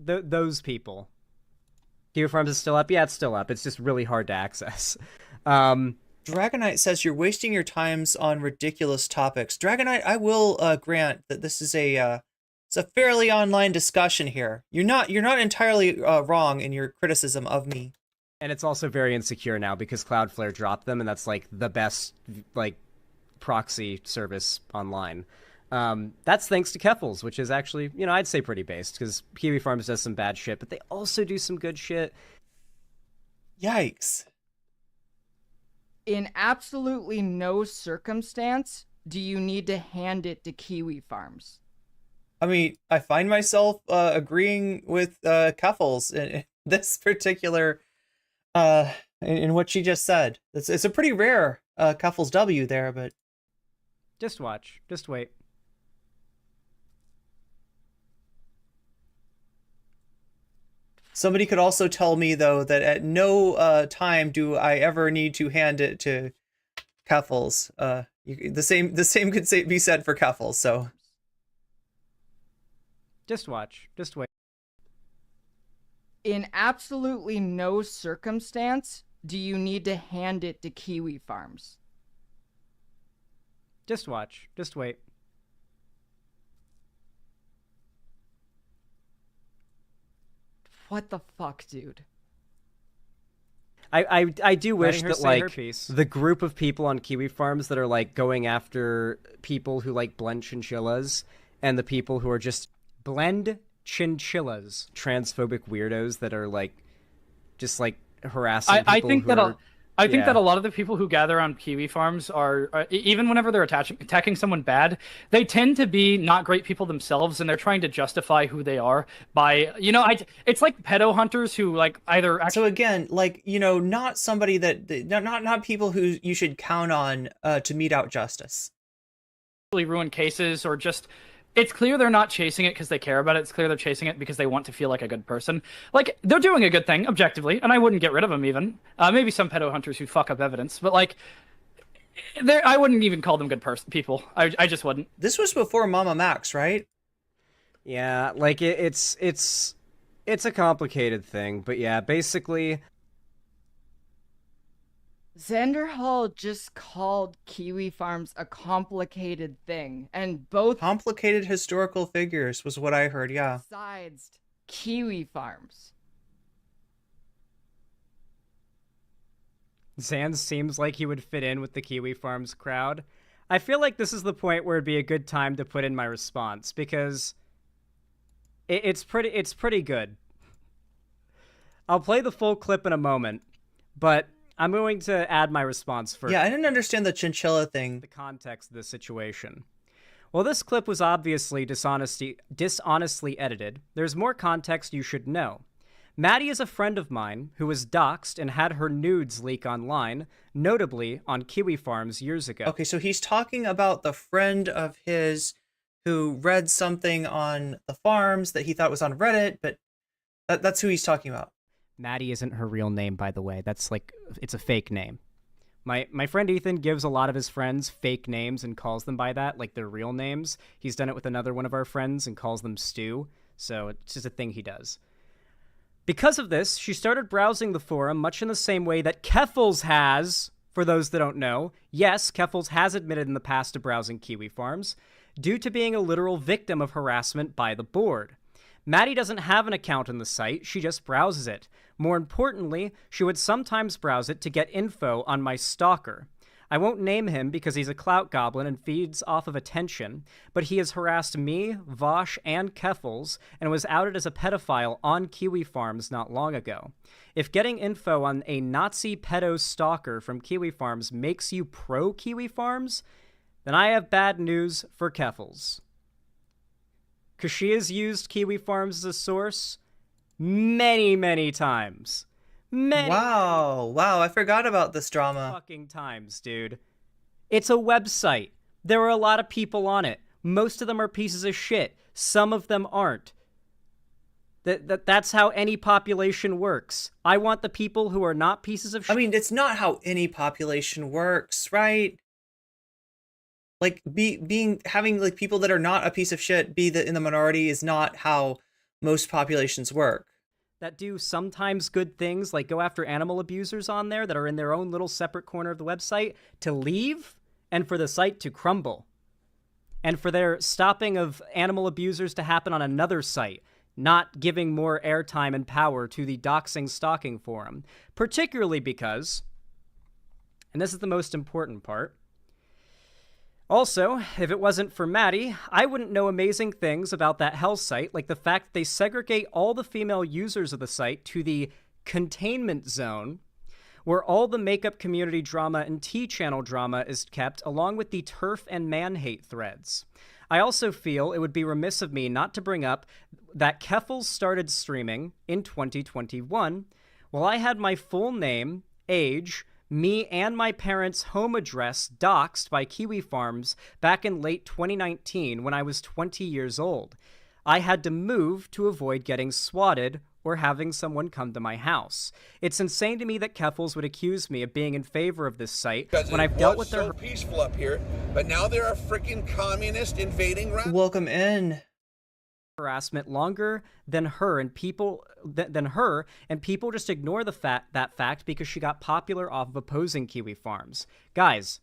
those people. Kiwi Farms is still up. Yeah, it's still up. It's just really hard to access. Dragonite says you're wasting your times on ridiculous topics. Dragonite, I will grant that this is it's a fairly online discussion here. You're not entirely wrong in your criticism of me. And it's also very insecure now because Cloudflare dropped them, and that's the best proxy service online. That's thanks to Keffels, which is actually, I'd say pretty based, because Kiwi Farms does some bad shit, but they also do some good shit. Yikes. In absolutely no circumstance do you need to hand it to Kiwi Farms. I mean, I find myself agreeing with Keffels in this particular, in what she just said. It's a pretty rare Keffels W there, but... Just watch. Just wait. Somebody could also tell me, though, that at no time do I ever need to hand it to Keffels. The same could be said for Keffels, so... Just watch. Just wait. In absolutely no circumstance do you need to hand it to Kiwi Farms. Just watch. Just wait. What the fuck, dude? I do wish that say the group of people on Kiwi Farms that are going after people who blend chinchillas and the people who are just blend chinchillas, transphobic weirdos that are just harassing people I think Yeah. that a lot of the people who gather on kiwi farms are even whenever they're attacking someone bad, they tend to be not great people themselves, and they're trying to justify who they are by, it's like pedo hunters who like either So again, like, not somebody that not people who you should count on to mete out justice. actually ruin cases, or just it's clear they're not chasing it because they care about it. It's clear they're chasing it because they want to feel like a good person. Like, they're doing a good thing objectively, and I wouldn't get rid of them even. Maybe some pedo hunters who fuck up evidence, but like, I wouldn't even call them good people. I just wouldn't. This was before Mama Max, right? Yeah, like it's a complicated thing, but yeah, basically Xander Hall just called kiwi farms a complicated thing, and both Complicated historical figures was what I heard, yeah. sized kiwi farms. Zan seems like he would fit in with the Kiwi Farms crowd. I feel like this is the point where it'd be a good time to put in my response, because it's pretty good. I'll play the full clip in a moment, but I'm going to add my response first. Yeah, I didn't understand the chinchilla thing. The context of the situation. While this clip was obviously dishonestly edited, there's more context you should know. Maddie is a friend of mine who was doxxed and had her nudes leak online, notably on Kiwi Farms years ago. Okay, so he's talking about the friend of his who read something on the farms that he thought was on Reddit, but that's who he's talking about. Maddie isn't her real name, by the way. It's a fake name. My friend Ethan gives a lot of his friends fake names and calls them by that, like their real names. He's done it with another one of our friends and calls them Stu, so it's just a thing he does. Because of this, she started browsing the forum much in the same way that Keffels has, for those that don't know. Yes, Keffels has admitted in the past to browsing Kiwi Farms, due to being a literal victim of harassment by the board. Maddie doesn't have an account on the site, she just browses it. More importantly, she would sometimes browse it to get info on my stalker. I won't name him because he's a clout goblin and feeds off of attention, but he has harassed me, Vosh, and Keffels, and was outed as a pedophile on Kiwi Farms not long ago. If getting info on a Nazi pedo stalker from Kiwi Farms makes you pro-Kiwi Farms, then I have bad news for Keffels. Because she has used Kiwi Farms as a source many, many times. Wow, I forgot about this drama. Fucking times, dude. It's a website. There are a lot of people on it. Most of them are pieces of shit. Some of them aren't. That's how any population works. I want the people who are not pieces of shit. I mean, it's not how any population works, right? Like, having like people that are not a piece of shit be in the minority is not how most populations work. That do sometimes good things, like go after animal abusers on there that are in their own little separate corner of the website, to leave, and for the site to crumble. And for their stopping of animal abusers to happen on another site, not giving more airtime and power to the doxing stalking forum. Particularly because, and this is the most important part, also, if it wasn't for Maddie, I wouldn't know amazing things about that hell site, like the fact that they segregate all the female users of the site to the containment zone, where all the makeup community drama and T-channel drama is kept, along with the turf and man-hate threads. I also feel it would be remiss of me not to bring up that Keffels started streaming in 2021, while I had my full name, age, me and my parents' home address doxed by Kiwi Farms back in late 2019 when I was 20 years old. I had to move to avoid getting swatted or having someone come to my house. It's insane to me that Keffels would accuse me of being in favor of this site when I've dealt with their... so peaceful up here, but now there are freaking communists invading... Welcome in. ...harassment longer than her, and people just ignore that fact because she got popular off of opposing Kiwi Farms. Guys,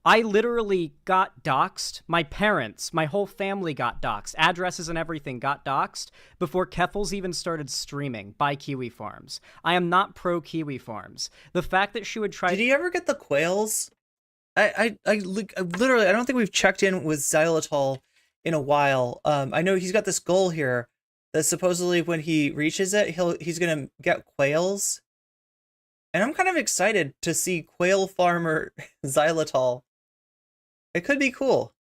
I literally got doxxed. My parents, my whole family got doxxed. Addresses and everything got doxxed before Keffels even started streaming by Kiwi Farms. I am not pro Kiwi Farms. The fact that she would try... Did he ever get the quails? I literally, I don't think we've checked in with Xylitol in a while. I know he's got this goal here that supposedly when he reaches it, he's gonna get quails. And I'm kind of excited to see Quail Farmer xylitol. It could be cool.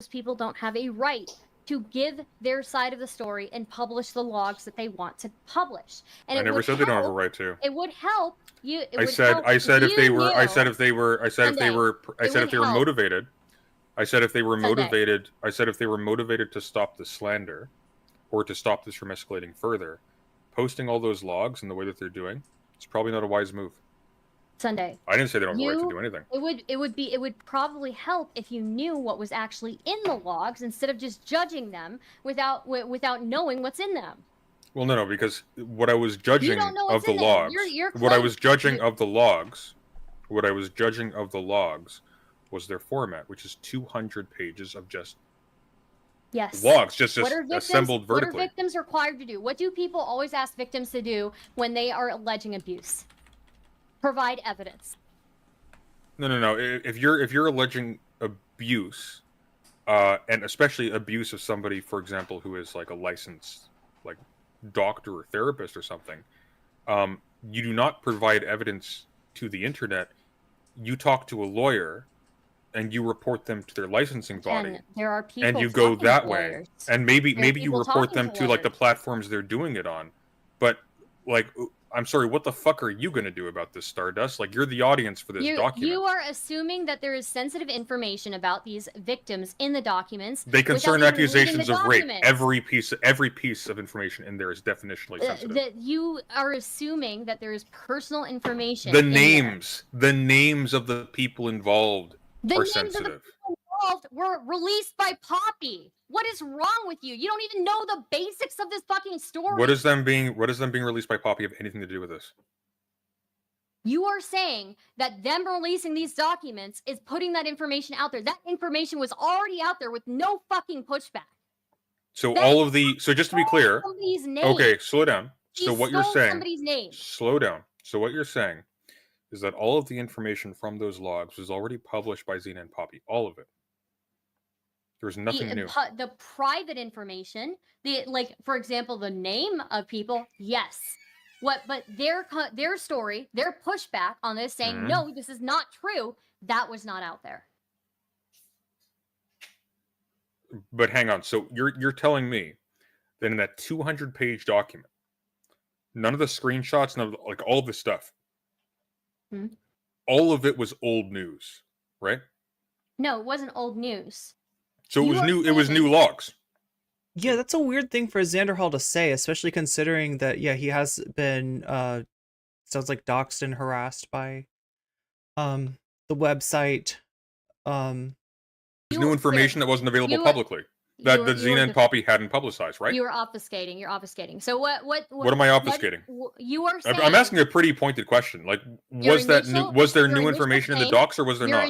Those people don't have a right to give their side of the story and publish the logs that they want to publish. And I never said they don't have a right to. It would help you. I said if they were motivated. I said if they were motivated. I said if they were motivated to stop the slander, or to stop this from escalating further, posting all those logs in the way that they're doing, it's probably not a wise move. Sunday. I didn't say they don't have a right to do anything. It would probably help if you knew what was actually in the logs instead of just judging them without knowing what's in them. Well, no, because what I was judging of the logs, what I was judging of the logs was their format, which is 200 pages of just logs, just assembled vertically. What are victims required to do? What do people always ask victims to do when they are alleging abuse? Provide evidence. No. If you're alleging abuse, and especially abuse of somebody, for example, who is like a licensed like doctor or therapist or something, you do not provide evidence to the internet. You talk to a lawyer, and you report them to their licensing body. And there are people and you go that way, lawyers. and maybe you report them to like the platforms they're doing it on. But like, I'm sorry, what the fuck are you going to do about this, Stardust? Like, you're the audience for this document. You are assuming that there is sensitive information about these victims in the documents. They concern accusations of rape. Every piece of information in there is definitionally sensitive. That you are assuming that there is personal information. The names of the people involved are sensitive. Of the people involved were released by Poppy. What is wrong with you? You don't even know the basics of this fucking story. What does them being released by Poppy have anything to do with this? You are saying that them releasing these documents is putting that information out there. That information was already out there with no fucking pushback. So just to be clear, okay, slow down. So what you're saying, somebody's name. Slow down. So what you're saying is that all of the information from those logs was already published by Xena and Poppy. All of it. There's nothing new. The private information, for example, the name of people, yes. But their story, their pushback on this, saying no, this is not true, that was not out there. But hang on, so you're telling me that in that 200-page document, none of the screenshots, none of all of this stuff, all of it was old news, right? No, it wasn't old news. So it was new. It was new logs. Yeah, that's a weird thing for Xander Hall to say, especially considering that he has been sounds like doxxed and harassed by the website. New information that wasn't available publicly. That Xena and Poppy hadn't publicized, right? You're obfuscating. You're obfuscating. So what am I obfuscating? You are saying, I'm asking a pretty pointed question. Like, was there new information in the docs, or was there not?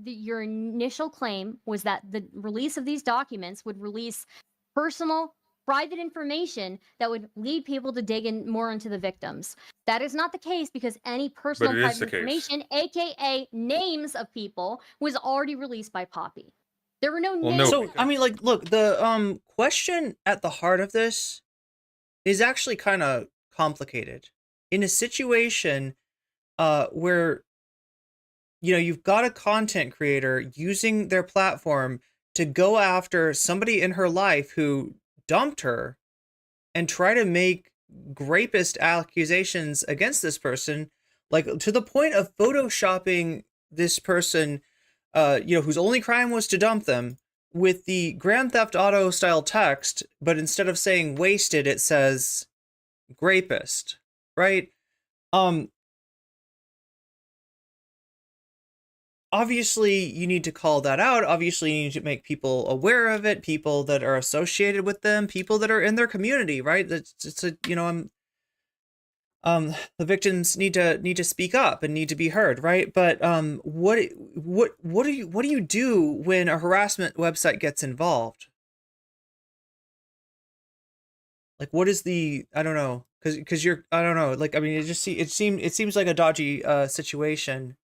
Your initial claim was that the release of these documents would release personal, private information that would lead people to dig in more into the victims. That is not the case, because any personal private information, aka names of people, was already released by Poppy. There were no names. So, I mean, like, look, the question at the heart of this is actually kind of complicated. In a situation where, you've got a content creator using their platform to go after somebody in her life who dumped her and try to make rapist accusations against this person, like, to the point of photoshopping this person, whose only crime was to dump them, with the Grand Theft Auto style text, but instead of saying wasted, it says rapist, right? Obviously you need to call that out. Obviously you need to make people aware of it, people that are associated with them, people that are in their community, right? The victims need to speak up and need to be heard, right? But what do you do when a harassment website gets involved? Like, what is I don't know, because I don't know, like, I mean, it seems like a dodgy situation.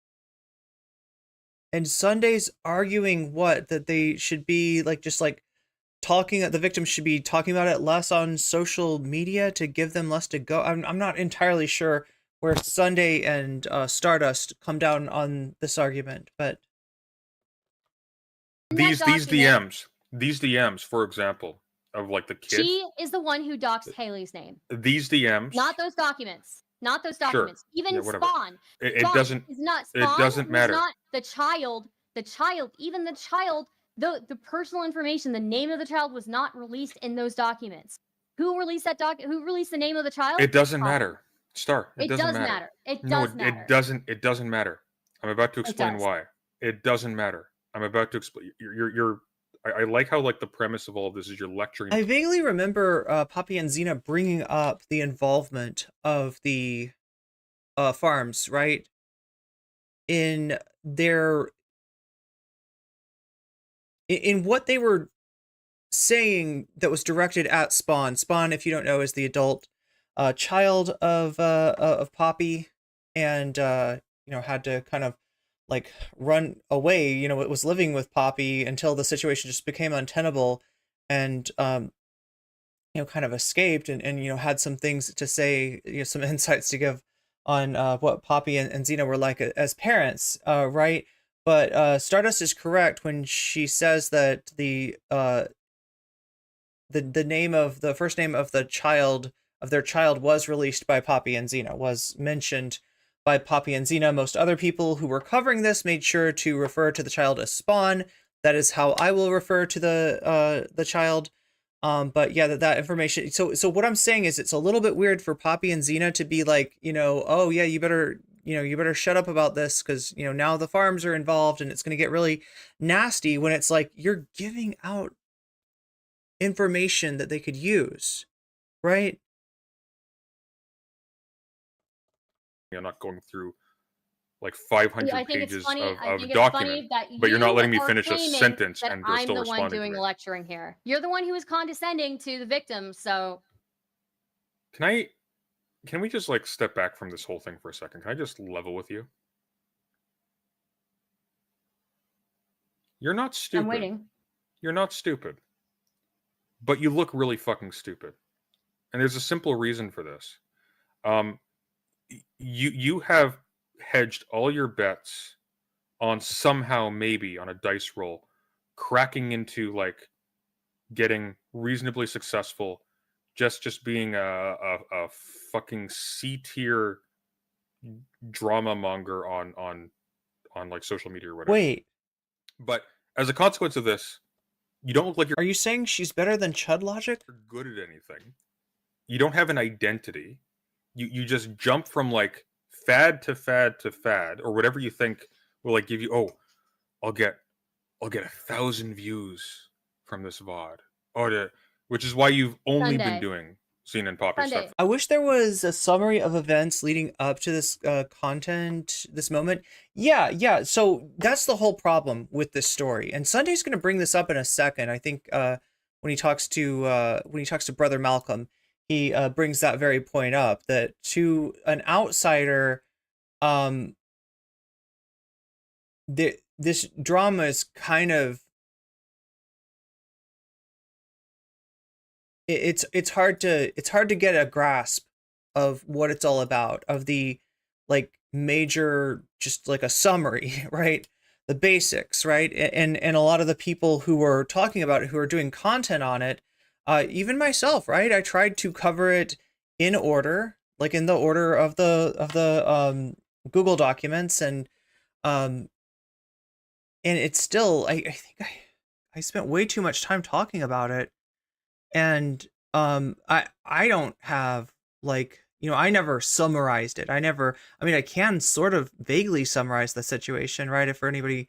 And Sunday's arguing that they should be the victims should be talking about it less on social media to give them less to go. I'm not entirely sure where Sunday and Stardust come down on this argument, but These document- these DMs, for example, of like the kid. She is the one who doxed Haley's name. These DMs. Not those documents. Not those Sure. documents. Even Yeah, whatever. Spawn. It John doesn't. Is not It Spawn doesn't was matter. Not the child. The child. Even the child. The personal information. The name of the child was not released in those documents. Who released that Who released the name of the child? It doesn't Spawn. matter. Star. It doesn't matter. It No, does matter. it doesn't. It doesn't matter. I'm about to explain does. why. It doesn't matter. I'm about to explain. I like how like the premise of all of this is you're lecturing. I vaguely remember Poppy and Xena bringing up the involvement of the farms, right? In what they were saying that was directed at Spawn. Spawn, if you don't know, is the adult child of Poppy, and had to kind of like run away. It was living with Poppy until the situation just became untenable, and kind of escaped and had some things to say, some insights to give on what Poppy and Xena were like as parents, right? But Stardust is correct when she says that the name of the first name of their child was released by Poppy and Xena, was mentioned by Poppy and Xena. Most other people who were covering this made sure to refer to the child as Spawn. That is how I will refer to the child. But yeah, that information. So what I'm saying is it's a little bit weird for Poppy and Xena to be like, oh yeah, you better shut up about this because now the farms are involved and it's going to get really nasty, when it's like you're giving out information that they could use, right? I'm not going through like 500 I think pages it's funny. I of think document, it's funny that but you're not letting me are finish a claiming sentence, that and they're I'm still the one responding doing to the me. lecturing here. You're the one who is condescending to the victims. So Can we just like step back from this whole thing for a second? Can I just level with you? You're not stupid. I'm waiting. You're not stupid. But you look really fucking stupid. And there's a simple reason for this. You have hedged all your bets on somehow, maybe on a dice roll, cracking into like getting reasonably successful, just being a fucking C-tier drama monger on like social media or whatever. Wait. But as a consequence of this, you don't look like Are you saying she's better than Chud Logic? you're good at anything. You don't have an identity. You just jump from like fad to fad to fad, or whatever you think will like give you. Oh, I'll get 1,000 views from this VOD. Which is why you've only been doing Xena and Poppy stuff. I wish there was a summary of events leading up to this content, this moment. Yeah. So that's the whole problem with this story. And Sunday's going to bring this up in a second. I think when he talks to Brother Malcolm, he brings that very point up, that to an outsider, this drama is kind of, it's hard to get a grasp of what it's all about, of the like major, just like a summary, right? The basics, right? And a lot of the people who were talking about it, who are doing content on it, even myself, right? I tried to cover it in order, like in the order of the Google documents, and it's still, I think I spent way too much time talking about it. And I don't have like, I never summarized it. I can sort of vaguely summarize the situation, right? If for anybody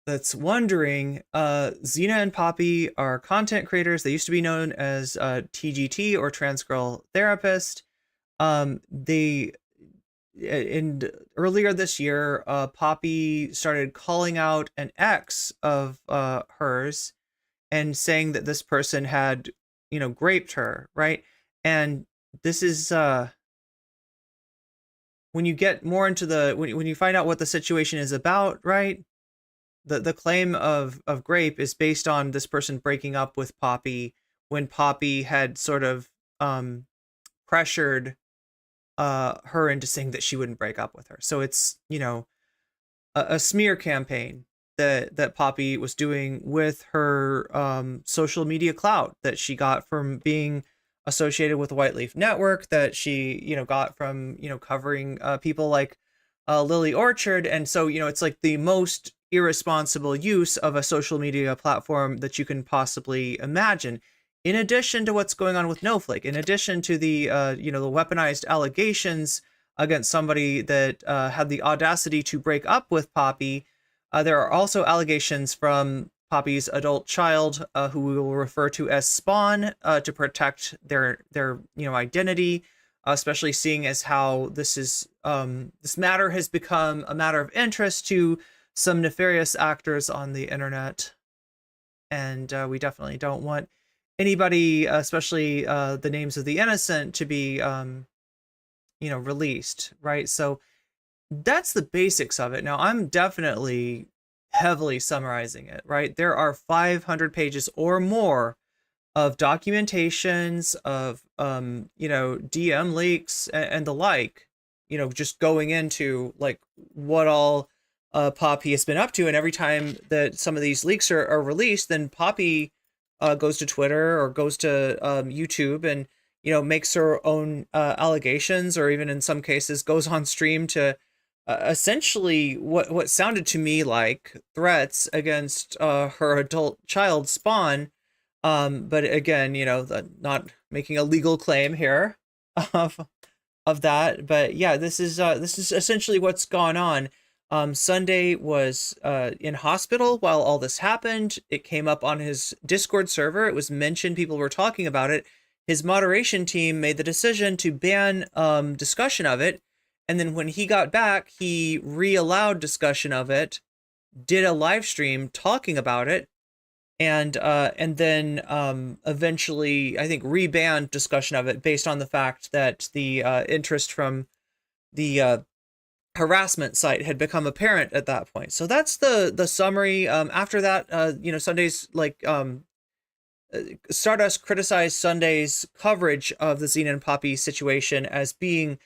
that's wondering, Xena and Poppy are content creators. They used to be known as TGT, or Trans Girl Therapist. And earlier this year, Poppy started calling out an ex of hers and saying that this person had graped her, right? And this is when you get more into when you find out what the situation is about, right? The claim of grape is based on this person breaking up with Poppy when Poppy had sort of pressured her into saying that she wouldn't break up with her. So it's, you know, a smear campaign that Poppy was doing with her social media clout that she got from being associated with the White Leaf Network, that she, you know, got from, you know, covering people like Lily Orchard. And so, you know, it's like the most irresponsible use of a social media platform that you can possibly imagine. In addition to what's going on with Snowflake, in addition to the, you know, the weaponized allegations against somebody that had the audacity to break up with Poppy, there are also allegations from Poppy's adult child, who we will refer to as Spawn, to protect their you know, identity, especially seeing as how this is this matter has become a matter of interest to some nefarious actors on the internet, and we definitely don't want anybody, especially the names of the innocent, to be you know, released, right? So that's the basics of it. Now, I'm definitely heavily summarizing it, right? There are 500 pages or more of documentations of, you know, DM leaks and the like, you know, just going into like what all Poppy has been up to. And every time that some of these leaks are released, then Poppy goes to Twitter or goes to YouTube and, you know, makes her own allegations, or even in some cases goes on stream to essentially what sounded to me like threats against her adult child Spawn, but again, you know, not making a legal claim here of that. But yeah, this is essentially what's gone on. Sunday was in hospital while all this happened. It came up on his Discord server. It was mentioned. People were talking about it. His moderation team made the decision to ban discussion of it. And then when he got back, he re-allowed discussion of it, did a live stream talking about it, and then eventually, I think, rebanned discussion of it based on the fact that the interest from the harassment site had become apparent at that point. So that's the summary. After that, you know, Sunday's like Stardust criticized Sunday's coverage of the Xena and Poppy situation as being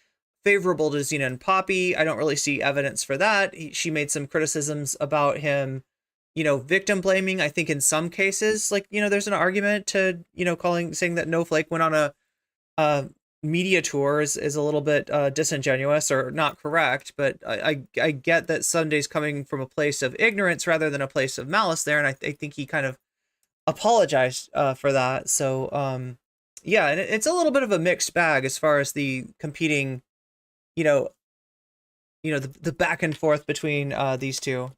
favorable to Xena and Poppy. I don't really see evidence for that. She made some criticisms about him, you know, victim blaming. I think in some cases, like, you know, there's an argument to, you know, saying that Snowflake went on a media tour is a little bit disingenuous or not correct. But I get that Sunday's coming from a place of ignorance rather than a place of malice there, and I think he kind of apologized for that. So yeah, and it's a little bit of a mixed bag as far as the competing, you know, the back and forth between these two.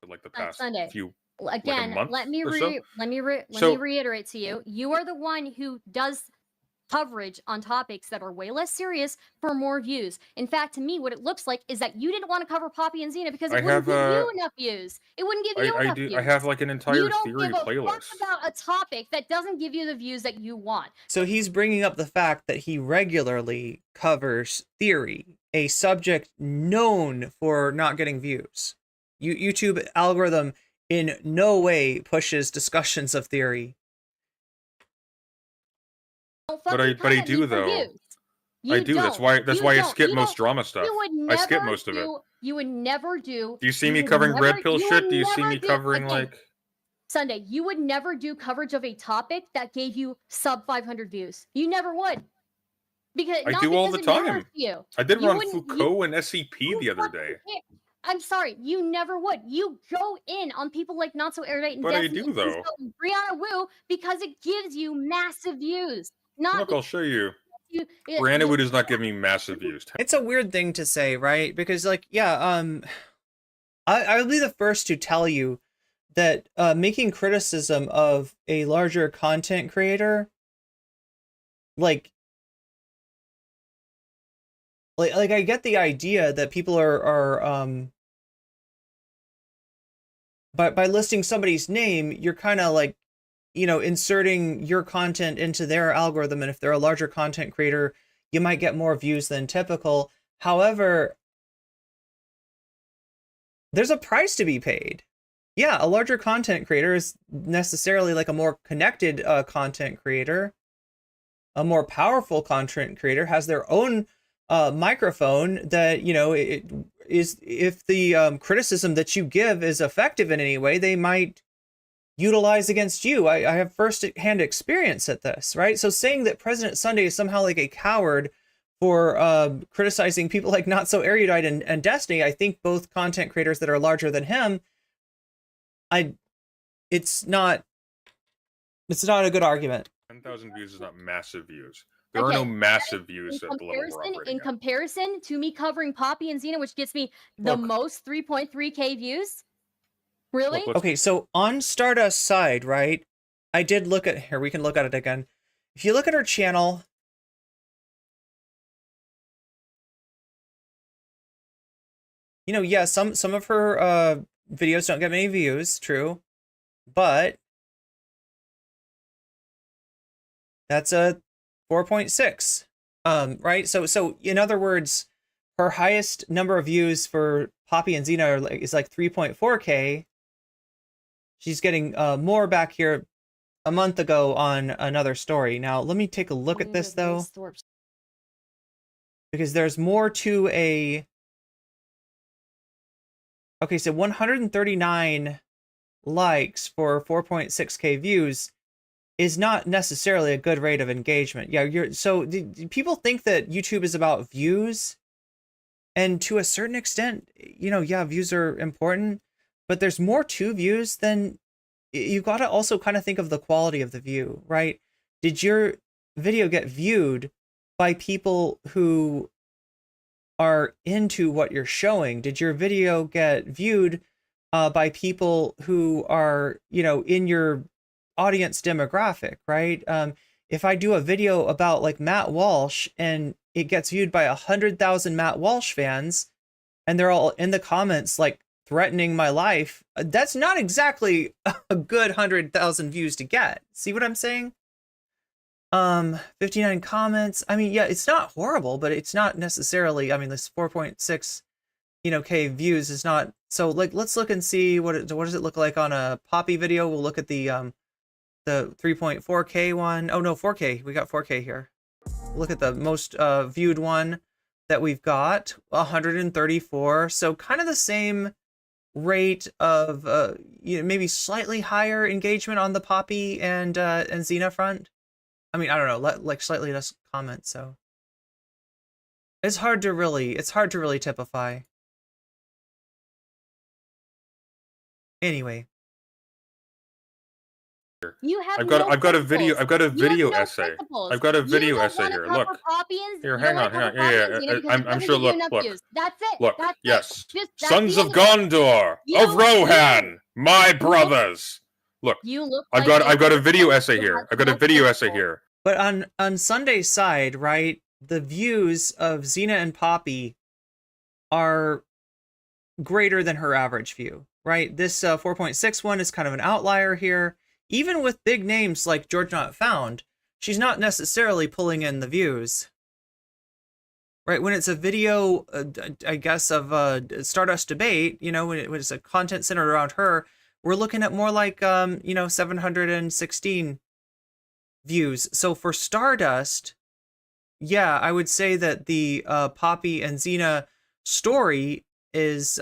Like the past Sunday. few, Again, like a month let me or so? let me reiterate to you. You are the one who does coverage on topics that are way less serious for more views. In fact, to me, what it looks like is that you didn't want to cover Poppy and Xena because it wouldn't give you enough views. It wouldn't give you enough views. I have like an entire you don't theory give a playlist fuck about a topic that doesn't give you the views that you want. So he's bringing up the fact that he regularly covers theory, a subject known for not getting views. YouTube algorithm in no way pushes discussions of theory. But I do though. I do. That's why I skip most drama stuff. I skip most of it. You would never do. Do you see me covering red pill shit? Do you see me covering like Sunday? You would never do coverage of a topic that gave you sub 500 views. You never would. Because I do all the time. I did run Foucault and SCP the other day. I'm sorry, you never would. You go in on people like Not So Erudite and But I do though. Briana Wu because it gives you massive views. Look, I'll show you. Briana Wu does not give me massive views. It's a weird thing to say, right? Because like, yeah, I would be the first to tell you that making criticism of a larger content creator, like I get the idea that people are by listing somebody's name, you're kind of like, you know, inserting your content into their algorithm, and if they're a larger content creator, you might get more views than typical. However, there's a price to be paid. Yeah, a larger content creator is necessarily like a more connected content creator. A more powerful content creator has their own microphone that, you know, it is, if the criticism that you give is effective in any way, they might utilize against you. I have first-hand experience at this, right? So saying that President Sunday is somehow like a coward for criticizing people like Not So Erudite and Destiny, I think both content creators that are larger than him, it's not a good argument. 10,000 views is not massive views. There are no massive views at the level we're operating In at. comparison to me covering Poppy and Xena, which gets me the most 3.3K views. Really? Okay, so on Stardust's side, right? I did look at here. We can look at it again. If you look at her channel, you know, yeah, some of her videos don't get many views, true, but that's a 4.6, right? So in other words, her highest number of views for Poppy and Xena is like 3.4K. She's getting more back here a month ago on another story. Now, let me take a look at this, though, because there's more to a... Okay, so 139 likes for 4.6K views is not necessarily a good rate of engagement. Yeah, so people think that YouTube is about views, and to a certain extent, you know, yeah, views are important, but there's more to views than... You've got to also kind of think of the quality of the view, right? Did your video get viewed by people who are into what you're showing? Did your video get viewed by people who are, you know, in your audience demographic, right? If I do a video about like Matt Walsh and it gets viewed by 100,000 Matt Walsh fans, and they're all in the comments like threatening my life, that's not exactly a good 100,000 views to get. See what I'm saying? 59 comments. I mean, yeah, it's not horrible, but it's not necessarily, I mean, this 4.6, you know, K views is not, so like, let's look and see what does it look like on a Poppy video. We'll look at the 3.4K one. Oh no, 4K. We got 4K here. Look at the most viewed one that we've got, 134. So kind of the same rate of you know, maybe slightly higher engagement on the Poppy and Xena front. I mean, I don't know, like slightly less comments, so it's hard to really typify. Anyway, I've got a video essay. I've got a video essay here. Look. Here, hang on. Yeah. I'm sure. Look. That's it. Look. That's yes. It. Sons of Gondor, of Rohan, my brothers. Look. I've got a video essay here. But on Sunday's side, right, the views of Xena and Poppy are greater than her average view, right? This 4.6 one is kind of an outlier here. Even with big names like George Not Found, she's not necessarily pulling in the views. Right, when it's a video, I guess, of Stardust Debate, you know, when it's a content centered around her, we're looking at more like, you know, 716 views. So for Stardust, yeah, I would say that the Poppy and Xena story is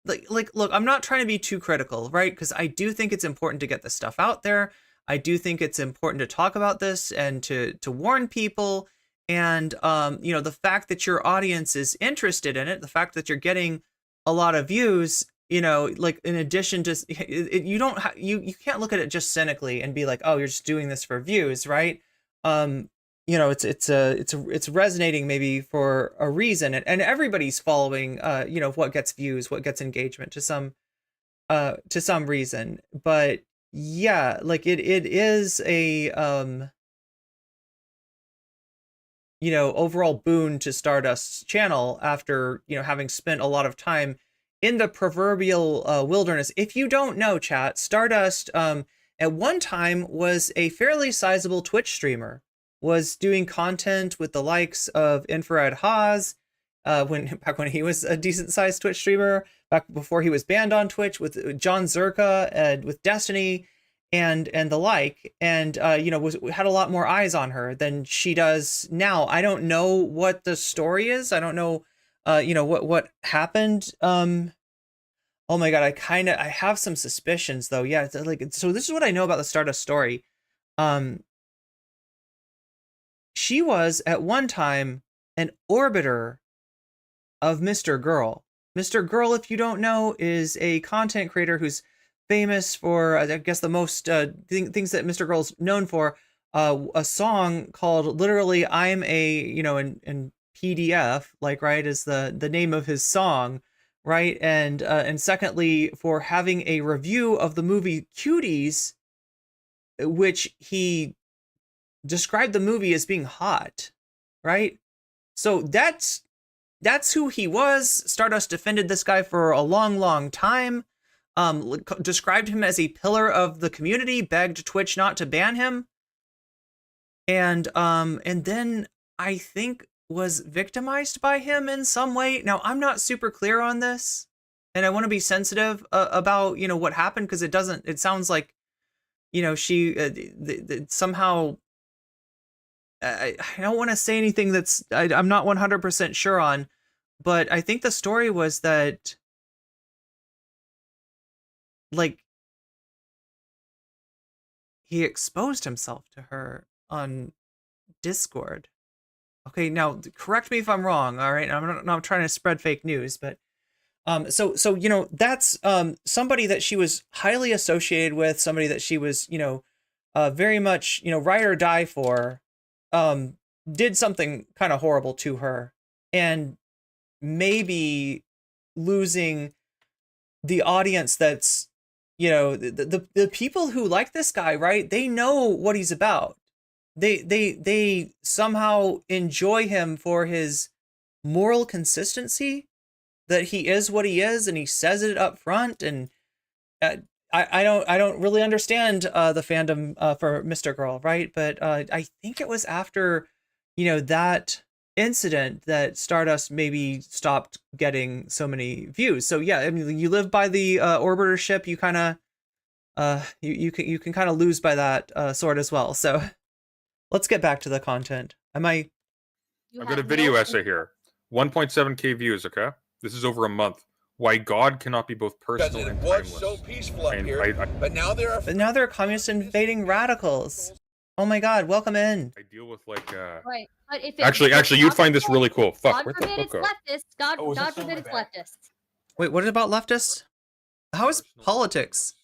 look, I'm not trying to be too critical, right? Because I do think it's important to get this stuff out there. I do think it's important to talk about this and to warn people. And you know, the fact that your audience is interested in it, the fact that you're getting a lot of views, you know, like in addition to you can't look at it just cynically and be like, oh, you're just doing this for views, right? You know, it's resonating maybe for a reason, and everybody's following you know, what gets views, what gets engagement to some reason. But yeah, like it is a you know, overall boon to Stardust's channel after, you know, having spent a lot of time in the proverbial wilderness. If you don't know, chat, Stardust at one time was a fairly sizable Twitch streamer, was doing content with the likes of Infrared Haas, back when he was a decent sized Twitch streamer, back before he was banned on Twitch, with John Zerka and with Destiny. and the like, and you know, had a lot more eyes on her than she does now. I don't know what the story is. I don't know, you know, what happened. Oh my God, I have some suspicions though. Yeah, like, so this is what I know about the Stardust story. She was at one time an orbiter of Mr. Girl. Mr. Girl, if you don't know, is a content creator who's famous for, I guess, the most things that Mr. Girl's known for. A song called literally "I'm a," you know, in PDF, like, right, is the name of his song, right? And secondly, for having a review of the movie Cuties, which he described the movie as being hot, right? So that's who he was. Stardust defended this guy for a long time. Described him as a pillar of the community, begged Twitch not to ban him. And then I think was victimized by him in some way. Now, I'm not super clear on this, and I want to be sensitive about, you know, what happened, because it sounds like, you know, she somehow, I don't want to say anything that's I'm not 100% sure on, but I think the story was that, like, he exposed himself to her on Discord. Okay, now correct me if I'm wrong, all right? I'm not trying to spread fake news, but so you know, that's somebody that she was highly associated with, somebody that she was, you know, very much, you know, ride or die for, did something kind of horrible to her, and maybe losing the audience that's, you know, the people who like this guy, right? They know what he's about. They somehow enjoy him for his moral consistency, that he is what he is and he says it up front. And I don't really understand the fandom for Mr. Girl, right? But I think it was after, you know, that incident that Stardust maybe stopped getting so many views. So yeah, I mean, you live by the orbiter ship, you kind of you can kind of lose by that sword as well. So let's get back to the content. I've got a video essay here. 1.7K views, okay? This is over a month. Why God cannot be both personal and timeless. It was so peaceful up here, but now there are... But now there are communists invading radicals. Oh my God, welcome in. I deal with, like, Right, but if Actually, you'd find this really cool. Fuck, God where the forbid it's fuck are... leftists. God forbid it's leftists. Wait, what about leftists? How is politics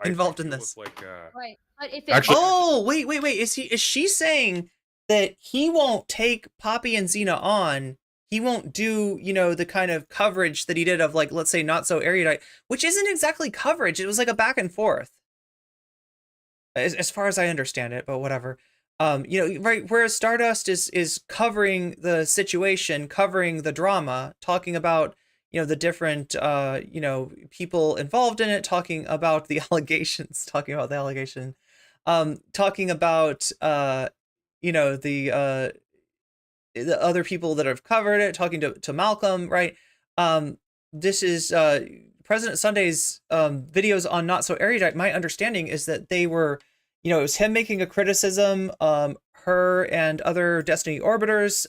involved in this? With, like, Right, but if Actually, oh, wait. Is she saying that he won't take Poppy and Xena on? He won't do, you know, the kind of coverage that he did of, like, let's say, Not So Erudite, which isn't exactly coverage. It was like a back and forth, as far as I understand it, but whatever. You know, right, whereas Stardust is covering the situation, covering the drama, talking about, you know, the different, you know, people involved in it, talking about the allegations, talking about, you know, the other people that have covered it, talking to Malcolm, right? This is President Sunday's videos on Not So Erudite. My understanding is that they were, you know, it was him making a criticism, her and other Destiny orbiters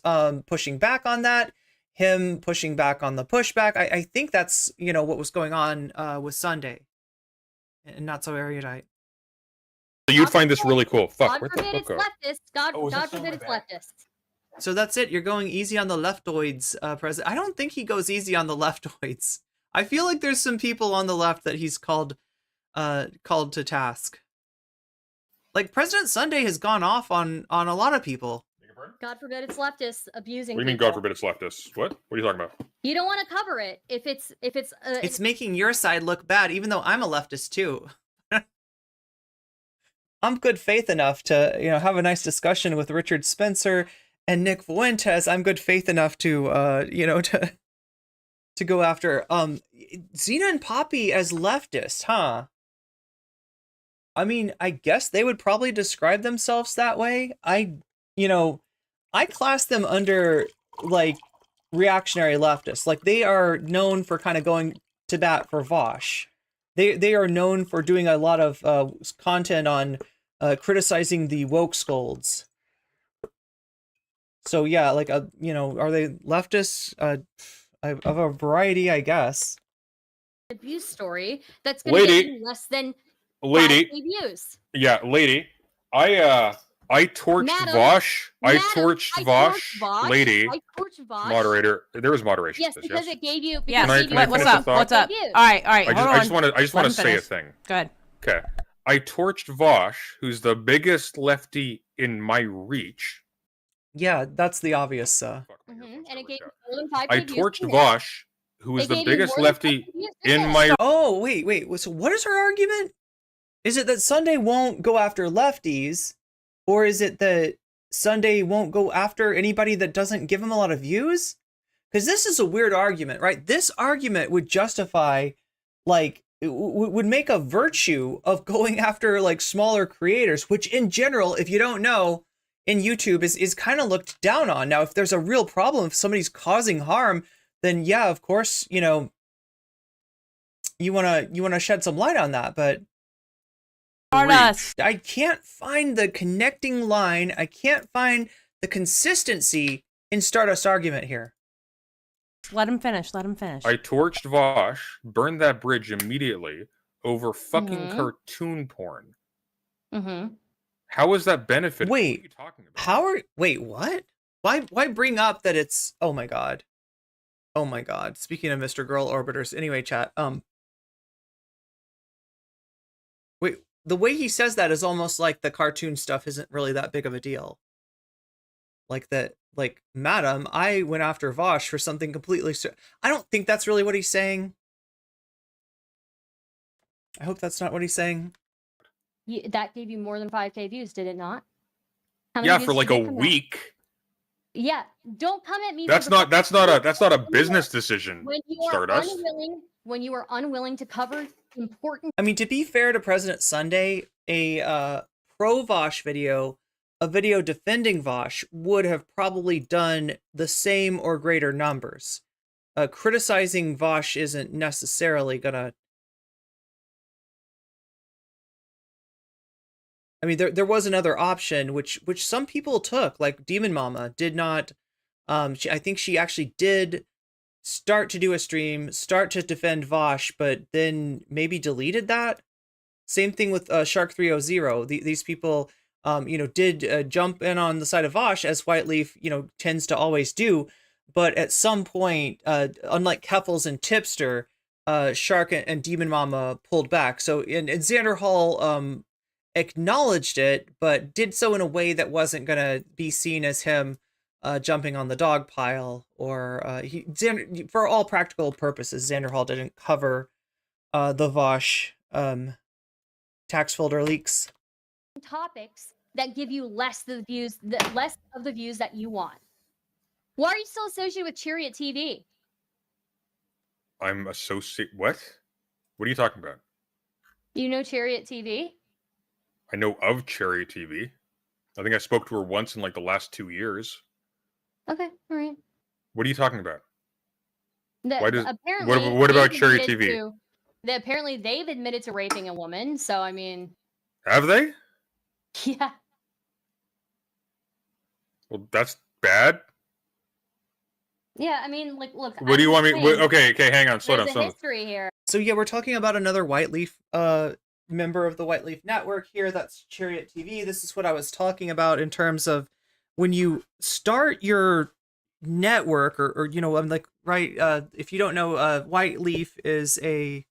pushing back on that, him pushing back on the pushback. I think that's, you know, what was going on with Sunday and Not So Erudite. So you'd find this really cool. Fuck, God where the forbid it's fuck are... leftists. God forbid it's leftists. So that's it. You're going easy on the leftoids, President. I don't think he goes easy on the leftoids. I feel like there's some people on the left that he's called to task. Like, President Sunday has gone off on a lot of people. God forbid it's leftists abusing. What do you mean, God forbid it's leftists? What? What are you talking about? You don't want to cover it if it's It's making your side look bad, even though I'm a leftist too. I'm good faith enough to, you know, have a nice discussion with Richard Spencer and Nick Fuentes. I'm good faith enough to, you know, to go after Xena and Poppy as leftists, huh? I mean, I guess they would probably describe themselves that way. I class them under, like, reactionary leftists. Like, they are known for kind of going to bat for Vosh. they are known for doing a lot of content on criticizing the woke scolds. So yeah, like you know, are they leftists? Of a variety, I guess. Abuse story that's going to get you less than 5K views. Yeah, lady. I torched Madam, Vosh. I Madam, torched I Vosh. Vosh. Lady. I torched Vosh. Moderator. There was moderation. Yes, to this, because yes? it gave you. Yes. Because it gave you What's finish up? the thought? What's up? 5K views. All right. I just want to say a finish. thing. Go ahead. Okay. I torched Vosh, who's the biggest lefty in my reach. Yeah, that's the obvious. And it gave you more than 5K I views. torched Vosh, who is They the gave you biggest more than lefty 5K views. in my. Oh, wait. So what is her argument? Is it that Sunday won't go after lefties, or is it that Sunday won't go after anybody that doesn't give him a lot of views? Because this is a weird argument, right? This argument would justify, like, would make a virtue of going after like smaller creators, which in general, if you don't know, in YouTube is kind of looked down on. Now, if there's a real problem, if somebody's causing harm, then yeah, of course, you know, you wanna shed some light on that, but I can't find the connecting line. I can't find the consistency in Stardust argument here. Let him finish. I torched Vosh, burned that bridge immediately over fucking cartoon porn. Mm-hmm. How is that benefit? Wait, what are you talking about? Wait, what? Why bring up that it's? Oh my god. Speaking of Mr. Girl Orbiters, anyway, chat. Wait, the way he says that is almost like the cartoon stuff isn't really that big of a deal. Like that, like, madam, I went after Vosh for something completely. I don't think that's really what he's saying. I hope that's not what he's saying. That gave you more than 5K views, did it not? Yeah, for like a week. Yeah, don't come at me. That's not a business decision. When you are Stardust. when you are unwilling to cover important. I mean, to be fair to President Sunday, a pro Vosh video, a video defending Vosh, would have probably done the same or greater numbers. Criticizing Vosh isn't necessarily gonna. I mean, there was another option which some people took, like Demon Mama did not. I think she actually did start to do a stream, start to defend Vosh, but then maybe deleted that. Same thing with Shark 300. These people, did jump in on the side of Vosh, as Whiteleaf, tends to always do. But at some point, unlike Keffels and Tipster, Shark and Demon Mama pulled back. So and Xander Hall acknowledged it, but did so in a way that wasn't going to be seen as him jumping on the dog pile, or Xander, for all practical purposes, Xander Hall didn't cover the Vosh tax folder leaks. Topics that give you less of the views that you want. Why are you still associated with Chariot TV? I'm associate. What? What are you talking about? You know Chariot TV? I know of Cherry TV. I think I spoke to her once in like the last 2 years. Okay, all right. What are you talking about? Apparently, what about Cherry TV? Apparently, they've admitted to raping a woman. So, I mean, have they? Yeah. Well, that's bad. Yeah, I mean, like, look. What do you want me? Okay, hang on, slow down. There's a history here. So yeah, we're talking about another Whiteleaf member of the Whiteleaf network here. That's Chariot TV. This is what I was talking about in terms of when you start your network, or I'm like, right, if you don't know, Whiteleaf is a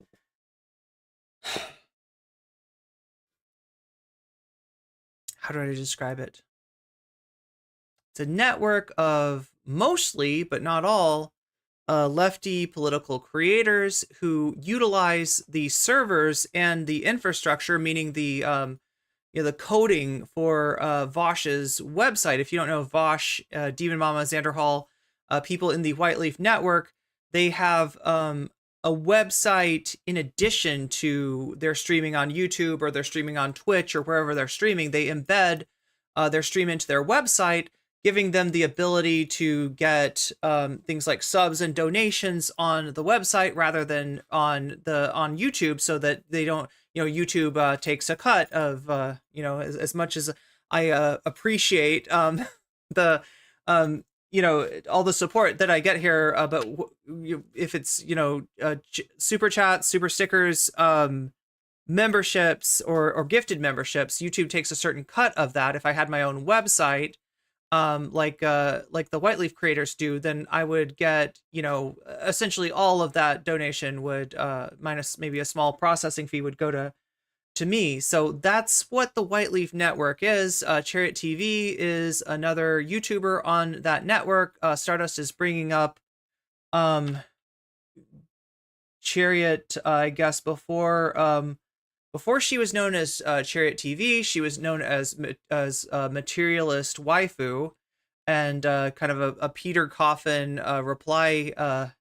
how do I describe it? It's a network of mostly, but not all, lefty political creators who utilize the servers and the infrastructure, meaning the the coding for Vosh's website. If you don't know Vosh, Demon Mama, Xander Hall, people in the Whiteleaf network, they have a website in addition to their streaming on YouTube or their streaming on Twitch or wherever they're streaming. They embed their stream into their website, giving them the ability to get things like subs and donations on the website rather than on YouTube, so that they don't, YouTube takes a cut of as much as I appreciate the all the support that I get here, but if it's super chats, super stickers, memberships, or gifted memberships, YouTube takes a certain cut of that. If I had my own website, like the Whiteleaf creators do, then I would get, essentially all of that donation would, minus maybe a small processing fee, would go to me. So that's what the Whiteleaf network is. Chariot TV is another YouTuber on that network. Stardust is bringing up Chariot, I guess before she was known as Chariot TV, she was known as Materialist Waifu, and kind of a Peter Coffin reply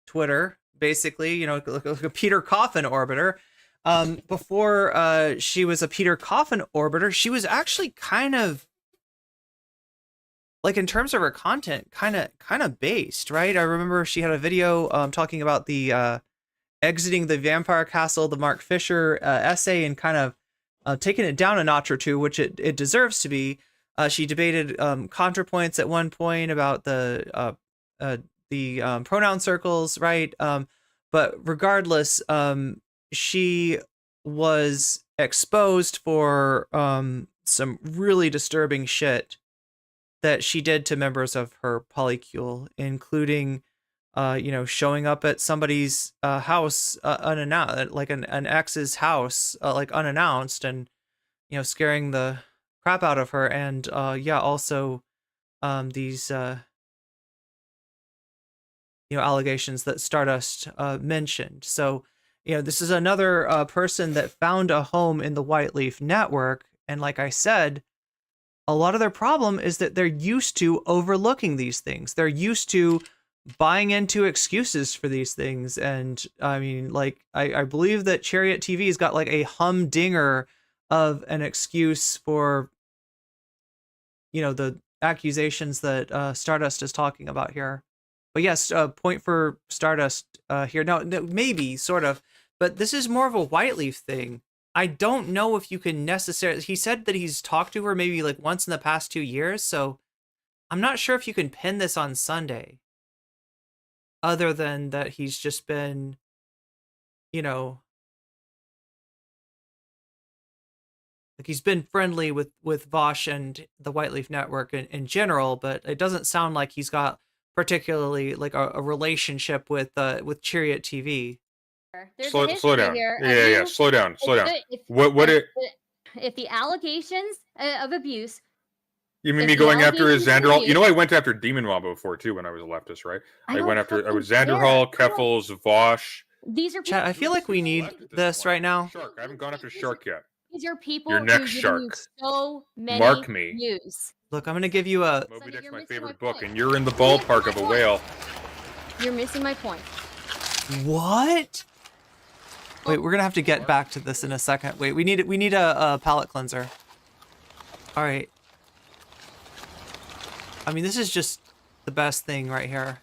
Twitter, basically, like a Peter Coffin orbiter. Before she was a Peter Coffin orbiter, she was actually kind of, like, in terms of her content, kind of based, right? I remember she had a video talking about the exiting the vampire castle, the Mark Fisher essay, and kind of taking it down a notch or two, which it deserves to be. She debated ContraPoints at one point about the pronoun circles, right? But regardless, she was exposed for some really disturbing shit that she did to members of her polycule, including showing up at somebody's house unannounced, like an ex's house, like unannounced, and scaring the crap out of her. And also these allegations that Stardust mentioned. So this is another person that found a home in the Whiteleaf network, and like I said, a lot of their problem is that they're used to overlooking these things. They're used to buying into excuses for these things. And I mean, like, I believe that Chariot TV's got like a humdinger of an excuse for, the accusations that Stardust is talking about here. But yes, point for Stardust here. No, maybe, sort of. But this is more of a Whiteleaf thing. I don't know if you can necessarily... He said that he's talked to her maybe like once in the past 2 years, so I'm not sure if you can pin this on Sunday. Other than that he's just been, like, he's been friendly with Vosh and the Whiteleaf network in general, but it doesn't sound like he's got particularly like a relationship with Chariot TV. Slow down. Yeah, slow down. If the allegations of abuse... You mean me going after Xanderhall? I went after Demon Wombo before too when I was a leftist, right? I was Xanderhall, Keffels, Vosh. These are Chat, I feel like we need this right now. Shark. I haven't gone after Shark yet. These are people Your next Shark. So many Mark me. views. Look, I'm gonna give you a... Moby Dick's my favorite book, and you're in the ballpark of a whale. You're missing my point. What? Wait, we're gonna have to get back to this in a second. Wait, we need a palate cleanser. All right. I mean, this is just the best thing right here.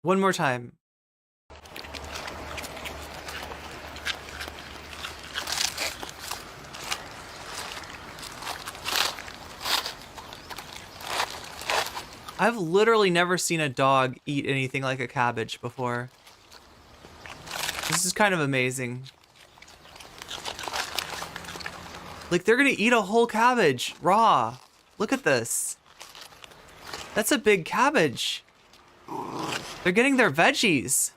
One more time. I've literally never seen a dog eat anything like a cabbage before. This is kind of amazing. Like, they're gonna eat a whole cabbage raw. Look at this. That's a big cabbage. They're getting their veggies.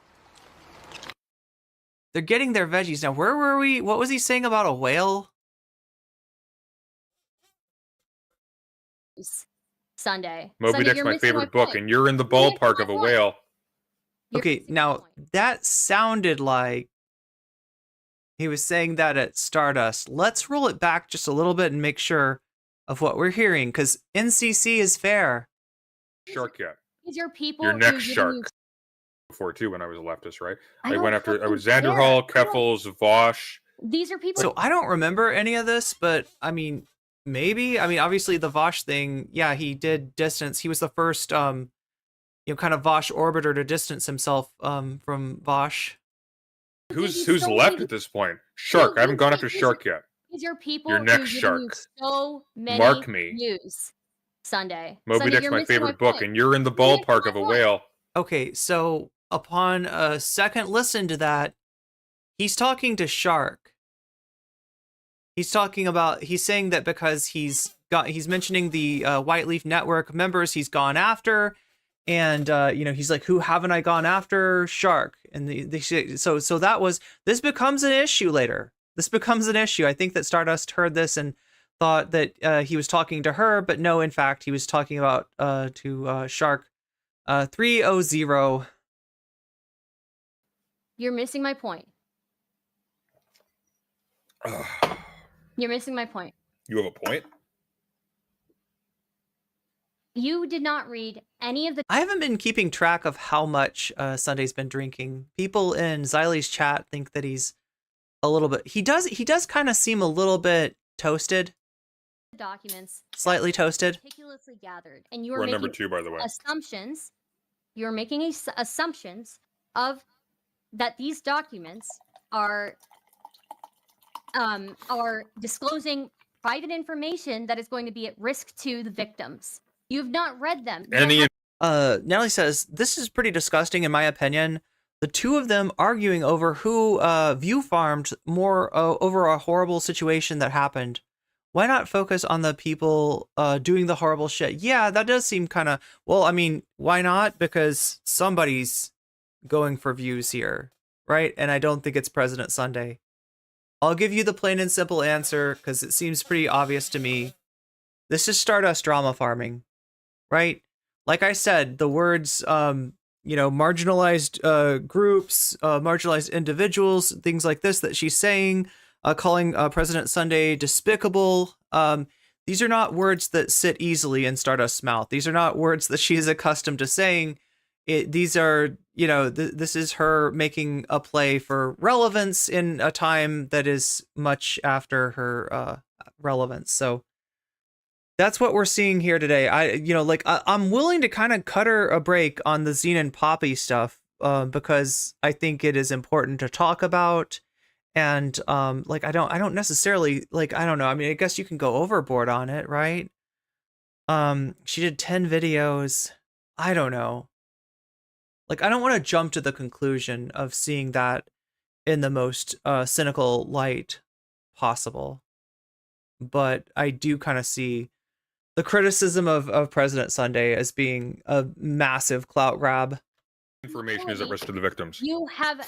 They're getting their veggies. Now, where were we? What was he saying about a whale? Sunday. Moby Dick's my favorite book, and you're in the ballpark of a whale. Okay, now that sounded like he was saying that at Stardust. Let's roll it back just a little bit and make sure of what we're hearing, because NCC is fair. Shark yet. These are people. Your who next give shark. you- Before too, when I was a leftist, right? I I don't went after. I was fucking care. Xanderhall, I don't- Keffels, Vosh. These are people. So I don't remember any of this, but I mean, maybe. I mean, obviously the Vosh thing, yeah, he did distance. He was the first, kind of Vosh orbiter to distance himself from Vosh. Who's left at this point? Shark. I haven't gone after Shark yet. These are people. Your next who give shark. you so many Mark me. views. Sunday. Moby Sunday, Dick's you're my missing favorite book, point. and you're in the You're missing ballpark my of a point. whale. Okay, so upon a second listen to that, he's talking to Shark. He's saying that because he's mentioning the White Leaf Network members he's gone after, and he's like, who haven't I gone after? Shark. And this becomes an issue later. This becomes an issue. I think that Stardust heard this and thought that he was talking to her, but no, in fact, he was talking about to Shark 300. You're missing my point. You're missing my point. You have a point? You did not read any of the. I haven't been keeping track of how much Sunday's been drinking. People in Xylie's chat think that he's a little bit. He does kind of seem a little bit toasted. Documents. Slightly toasted. Meticulously gathered, and you are We're making number 2, by the way. assumptions. You're making assumptions of that these documents are disclosing private information that is going to be at risk to the victims. You've not read them. Natalie says, this is pretty disgusting in my opinion. The two of them arguing over who view farmed more over a horrible situation that happened. Why not focus on the people doing the horrible shit? Yeah, that does seem kind of, well, I mean, why not? Because somebody's going for views here, right? And I don't think it's President Sunday. I'll give you the plain and simple answer because it seems pretty obvious to me. This is Stardust drama farming, right? Like I said, the words, marginalized groups, marginalized individuals, things like this that she's saying, calling President Sunday despicable. These are not words that sit easily in Stardust's mouth. These are not words that she is accustomed to saying. These are, this is her making a play for relevance in a time that is much after her relevance. So that's what we're seeing here today. I'm willing to kind of cut her a break on the Zine and Poppy stuff because I think it is important to talk about. And I don't necessarily I don't know. I mean, I guess you can go overboard on it, right? She did 10 videos. I don't know. I don't want to jump to the conclusion of seeing that in the most cynical light possible. But I do kind of see the criticism of President Sunday as being a massive clout grab. Information is at risk to the victims. You have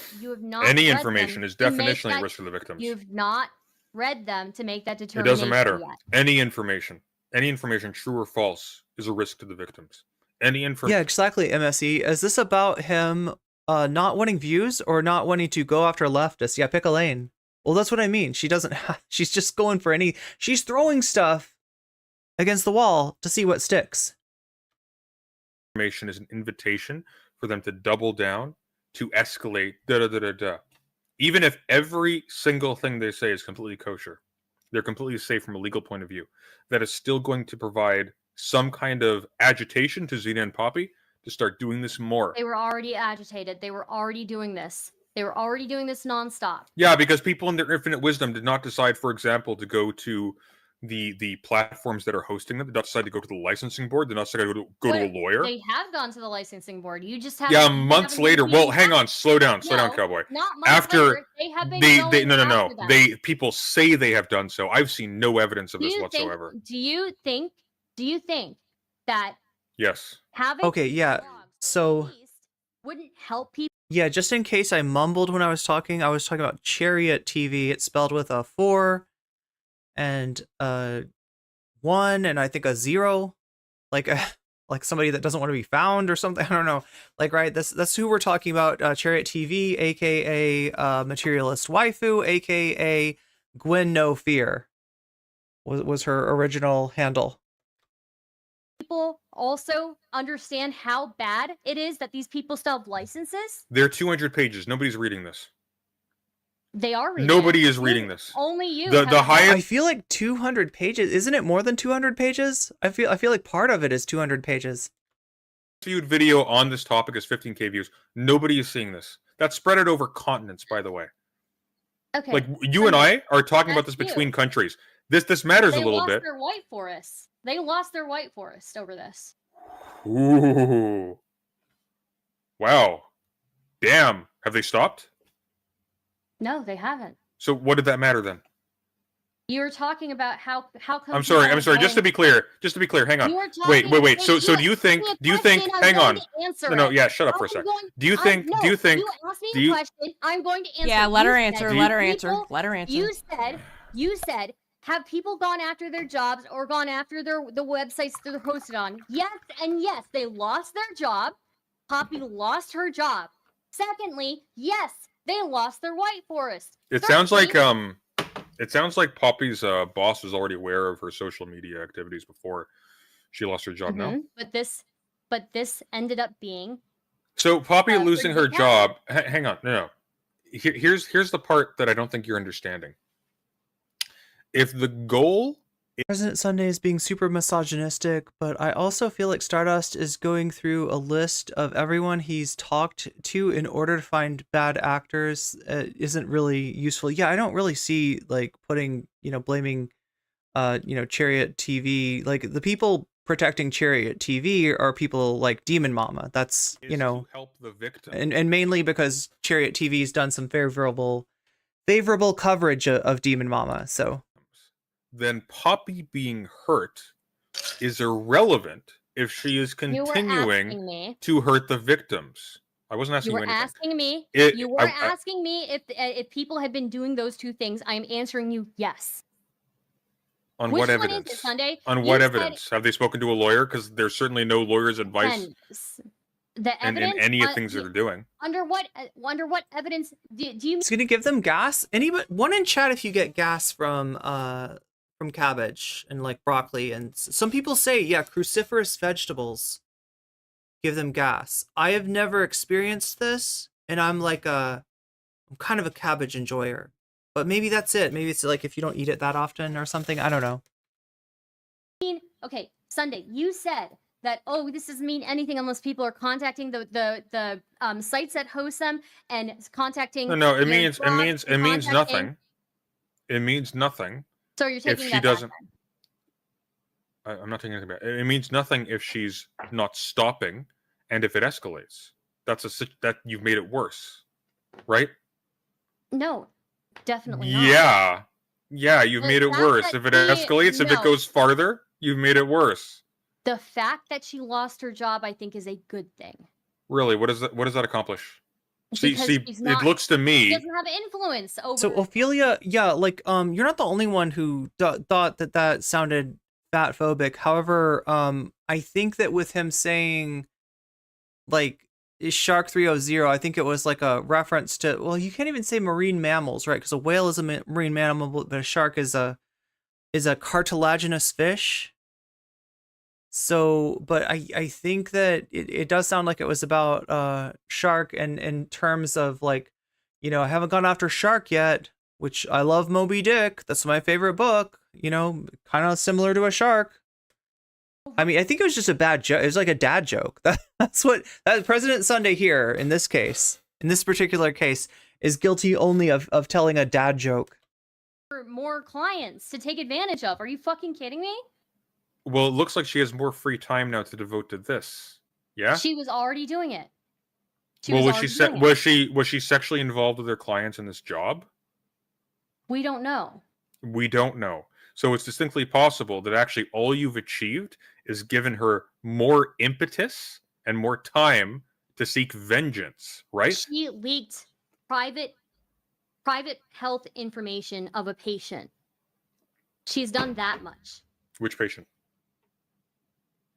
not. Any read information them is to make definitionally that- at risk to the victims. You've not read them to make that It determination. doesn't matter. Yet. Any information, true or false, is a risk to the victims. Any information. Yeah, exactly, MSE. Is this about him not wanting views or not wanting to go after leftists? Yeah, pick a lane. Well, that's what I mean. She doesn't have, she's just going for she's throwing stuff against the wall to see what sticks. Information is an invitation for them to double down, to escalate, Even if every single thing they say is completely kosher, they're completely safe from a legal point of view, that is still going to provide some kind of agitation to Zena and Poppy to start doing this more. They were already agitated. They were already doing this. They were already doing this nonstop. Yeah, because people in their infinite wisdom did not decide, for example, to go to the platforms that are hosting them. Did not decide to go to the licensing board. Did not decide to go to a lawyer. They have gone to the licensing board. You just have. Yeah, months later. Well, hang on. Slow down, cowboy. Not months After later. They have been going no. after them. People say they have done so. I've seen no evidence of this whatsoever. Do you think that Yes. having Okay, yeah. So wouldn't help people? Yeah, just in case I mumbled when I was talking about Chariot TV. It's spelled with a 4 and 1 and I think a 0, like somebody that doesn't want to be found or something. I don't know. Right? That's who we're talking about. Chariot TV, aka Materialist Waifu, aka Gwen No Fear. was her original handle. People also understand how bad it is that these people still have licenses. There are 200 pages. Nobody's reading this. They are reading Nobody it. is reading this. Only you. The have highest. I feel like 200 pages. Isn't it more than 200 pages? I feel like part of it is 200 pages. Viewed video on this topic is 15K views. Nobody is seeing this. That's spread out over continents, by the way. Okay. Like you and I are talking about this between countries. This matters a little bit. They lost their white forest. They lost their white forest over this. Ooh. Wow. Damn. Have they stopped? No, they haven't. So what did that matter then? You were talking about how come. I'm sorry. Just to be clear. Hang on. Wait. So do you think? Hang on. No. Yeah. Shut up for a second. Do you think? You asked me a question. I'm going to answer. Yeah. Let her answer. Let her answer. You said. Have people gone after their jobs or gone after the websites they're hosted on? Yes, and yes, they lost their job. Poppy lost her job. Secondly, yes, they lost their white forest. It sounds like Poppy's boss was already aware of her social media activities before she lost her job. No, but this ended up being. So Poppy losing her job. Hang on, no. Here's the part that I don't think you're understanding. If the goal... President Sunday is being super misogynistic, but I also feel like Stardust is going through a list of everyone he's talked to in order to find bad actors isn't really useful. Yeah, I don't really see like putting, blaming, Chariot TV. Like the people protecting Chariot TV are people like Demon Mama. That's, to help the victim. And mainly because Chariot TV's done some favorable coverage of Demon Mama, so... Then Poppy being hurt is irrelevant if she is continuing to hurt the victims. I wasn't asking you anything. You were asking me if people had been doing those two things. I'm answering you yes. On what evidence? On what evidence? Have they spoken to a lawyer? Because there's certainly no lawyer's advice the evidence, in any of things that they're doing. Under what evidence do you? It's gonna give them gas. Anybody, one in chat if you get gas from cabbage and like broccoli, and some people say cruciferous vegetables give them gas. I have never experienced this, and I'm kind of a cabbage enjoyer, but maybe that's it. Maybe it's like if you don't eat it that often or something. I don't know. Okay, Sunday, you said that this doesn't mean anything unless people are contacting the sites that host them and contacting. No, it means nothing. It means nothing. So you're taking if she doesn't. I'm not taking anything back. It means nothing if she's not stopping, and if it escalates. That you've made it worse, right? No, definitely not. Yeah, you've made it worse. If it escalates, if it goes farther, you've made it worse. The fact that she lost her job, I think, is a good thing. Really, what does that accomplish? See, it looks to me. She doesn't have influence over. So Ophelia, you're not the only one who thought that sounded fat phobic. However, I think that with him saying, like, Shark 300, I think it was like a reference to. Well, you can't even say marine mammals, right? Because a whale is a marine mammal, but a shark is a cartilaginous fish. So, but I think that it does sound like it was about Shark, and in terms of like, I haven't gone after Shark yet, which I love Moby Dick. That's my favorite book, kind of similar to a shark. I mean, I think it was just a bad joke. It was like a dad joke. That's President Sunday here in this case, in this particular case, is guilty only of telling a dad joke. For more clients to take advantage of. Are you fucking kidding me? Well, it looks like she has more free time now to devote to this. Yeah? She was already doing it. Was she sexually involved with her clients in this job? We don't know. We don't know. So it's distinctly possible that actually all you've achieved is given her more impetus and more time to seek vengeance, right? She leaked private health information of a patient. She's done that much. Which patient?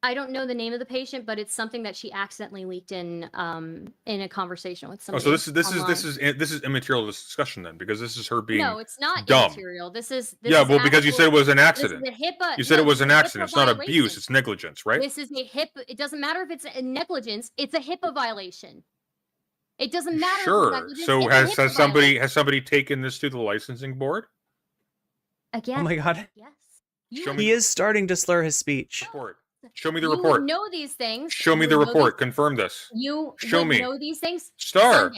I don't know the name of the patient, but it's something that she accidentally leaked in a conversation with Oh, somebody. so this online. is immaterial to this discussion then, because this is her being No, it's not dumb. immaterial. This is Yeah, well, because you said it was an accident. This is a HIPAA. You said no, it was this an is a accident. HIPAA It's not abuse. violation. It's negligence, right? This is a HIPAA. It doesn't matter if it's a negligence. It's a HIPAA violation. It doesn't matter. If it's Sure. negligence, So it's a HIPAA violation. has somebody taken this to the licensing board? Again? Oh my god. Yes. Show me He is starting to slur his speech. report. Show me the You report. would know these things. Show me You the would know report. these- Confirm this. You Show would me. know these things. Star.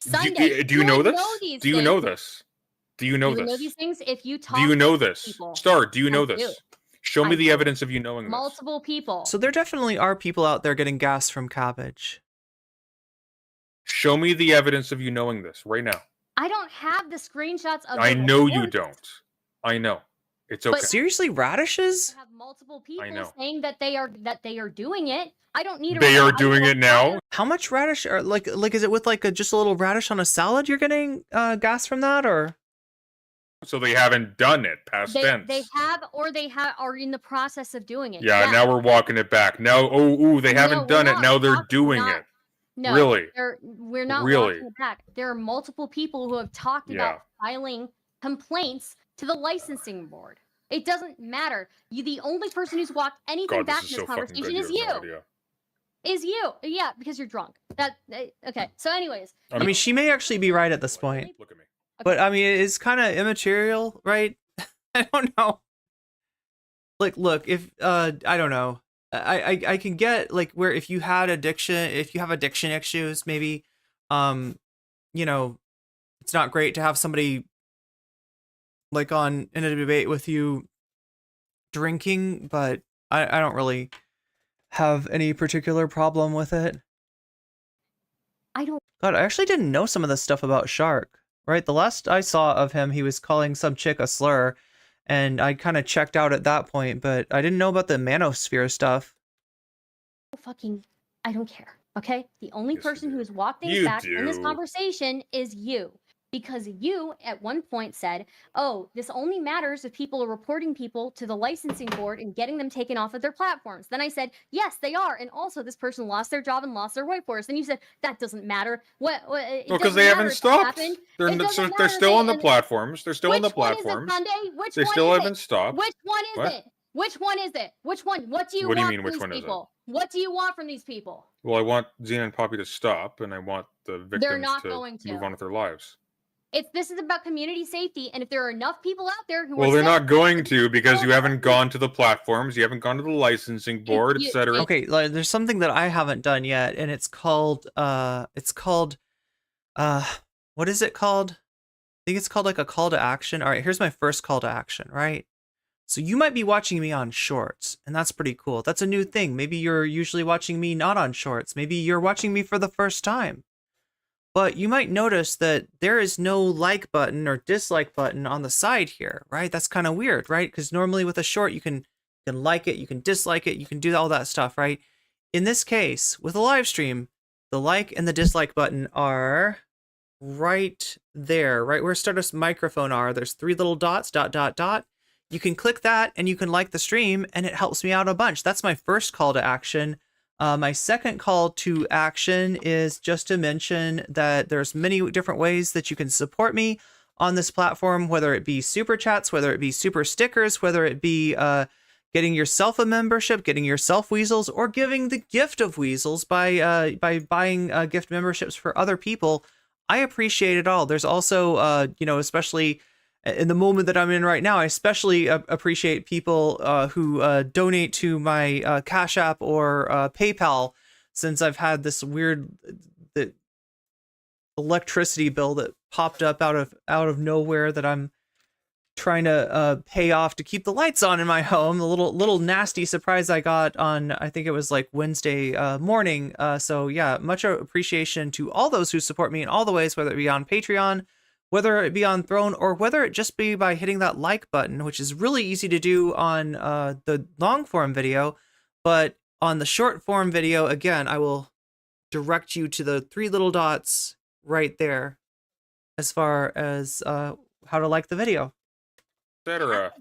Sunday. Do you know would this? Know these Do you know things. this? Do you know You would know this? these things if you talk. Do you know to this? people. Star, do you know I this? do. Show me I the do. evidence of you knowing this. Multiple people. So there definitely are people out there getting gas from cabbage. Show me the evidence of you knowing this right now. I don't have the screenshots of. I the know you reports. don't. I know. It's okay. But seriously, radishes? I have multiple people know. saying that they are doing it. I don't need. They are doing it now. How much radish? Or like is it with like just a little radish on a salad? You're getting gas from that, or? So they haven't done it. Past tense. They have, or they are in the process of doing it. Yeah, now we're walking it back. Now, they haven't we're done it. not. Now they're We're doing not. it. No, Really? We're not Really? walking it back. There are multiple people who have talked about filing complaints to the licensing board. It doesn't matter. The only person who's walked anything God, back this in is this so fucking conversation good. is You you. have no idea. Is you. Yeah, because you're drunk. Okay. So, anyways. I mean, she may actually be right at this point. Look at me. But I mean, it's kind of immaterial, right? I don't know. Like, look, if I don't know, I can get like where if you have addiction issues, maybe, you know, it's not great to have somebody like in a debate with you drinking, but I don't really have any particular problem with it. God, I actually didn't know some of the stuff about Shark, right? The last I saw of him, he was calling some chick a slur, and I kind of checked out at that point, but I didn't know about the manosphere stuff. I don't care. Okay? The only Yes, you person do. who's walked things You back in this do. conversation is you. Because you, at one point, said, oh, this only matters if people are reporting people to the licensing board and getting them taken off of their platforms. Then I said, yes, they are. And also, this person lost their job and lost their workforce. Then you said, that doesn't matter. Well, Because they haven't stopped. They're still on the platforms. They're still on the Which one is it, platforms. Sunday? Which They one still is haven't it? stopped. Which one is What? it? Which one is it? Which one? What do you What do you want mean, from which these one is it? people? What do you want from these people? Well, I want Xena and Poppy to stop, and I want the victims not going to. move on with their lives. This is about community safety, and if there are enough people out there who Well, are they're saying, not going to, because you haven't gone to the platforms, you haven't gone to the licensing board, etc. Okay, like, there's something that I haven't done yet, and it's called what is it called? I think it's called like a call to action. All right, here's my first call to action, right? So you might be watching me on shorts, and that's pretty cool. That's a new thing. Maybe you're usually watching me not on shorts. Maybe you're watching me for the first time. But you might notice that there is no like button or dislike button on the side here, right? That's kind of weird, right? Because normally with a short, you can like it, you can dislike it, you can do all that stuff, right? In this case, with a live stream, the like and the dislike button are right there, right where Stardust microphone are. There's 3 little dots, ... You can click that and you can like the stream, and it helps me out a bunch. That's my first call to action. My second call to action is just to mention that there's many different ways that you can support me on this platform, whether it be super chats, whether it be super stickers, whether it be getting yourself a membership, getting yourself weasels, or giving the gift of weasels by buying gift memberships for other people. I appreciate it all. There's also, especially in the moment that I'm in right now, I especially appreciate people who donate to my CashApp or PayPal, since I've had this weird electricity bill that popped up out of nowhere that I'm trying to pay off to keep the lights on in my home. The little nasty surprise I got on, I think it was like Wednesday morning. So yeah, much appreciation to all those who support me in all the ways, whether it be on Patreon, whether it be on Throne, or whether it just be by hitting that like button, which is really easy to do on the long form video. But on the short form video, again, I will direct you to the 3 little dots right there as far as how to like the video. Etc.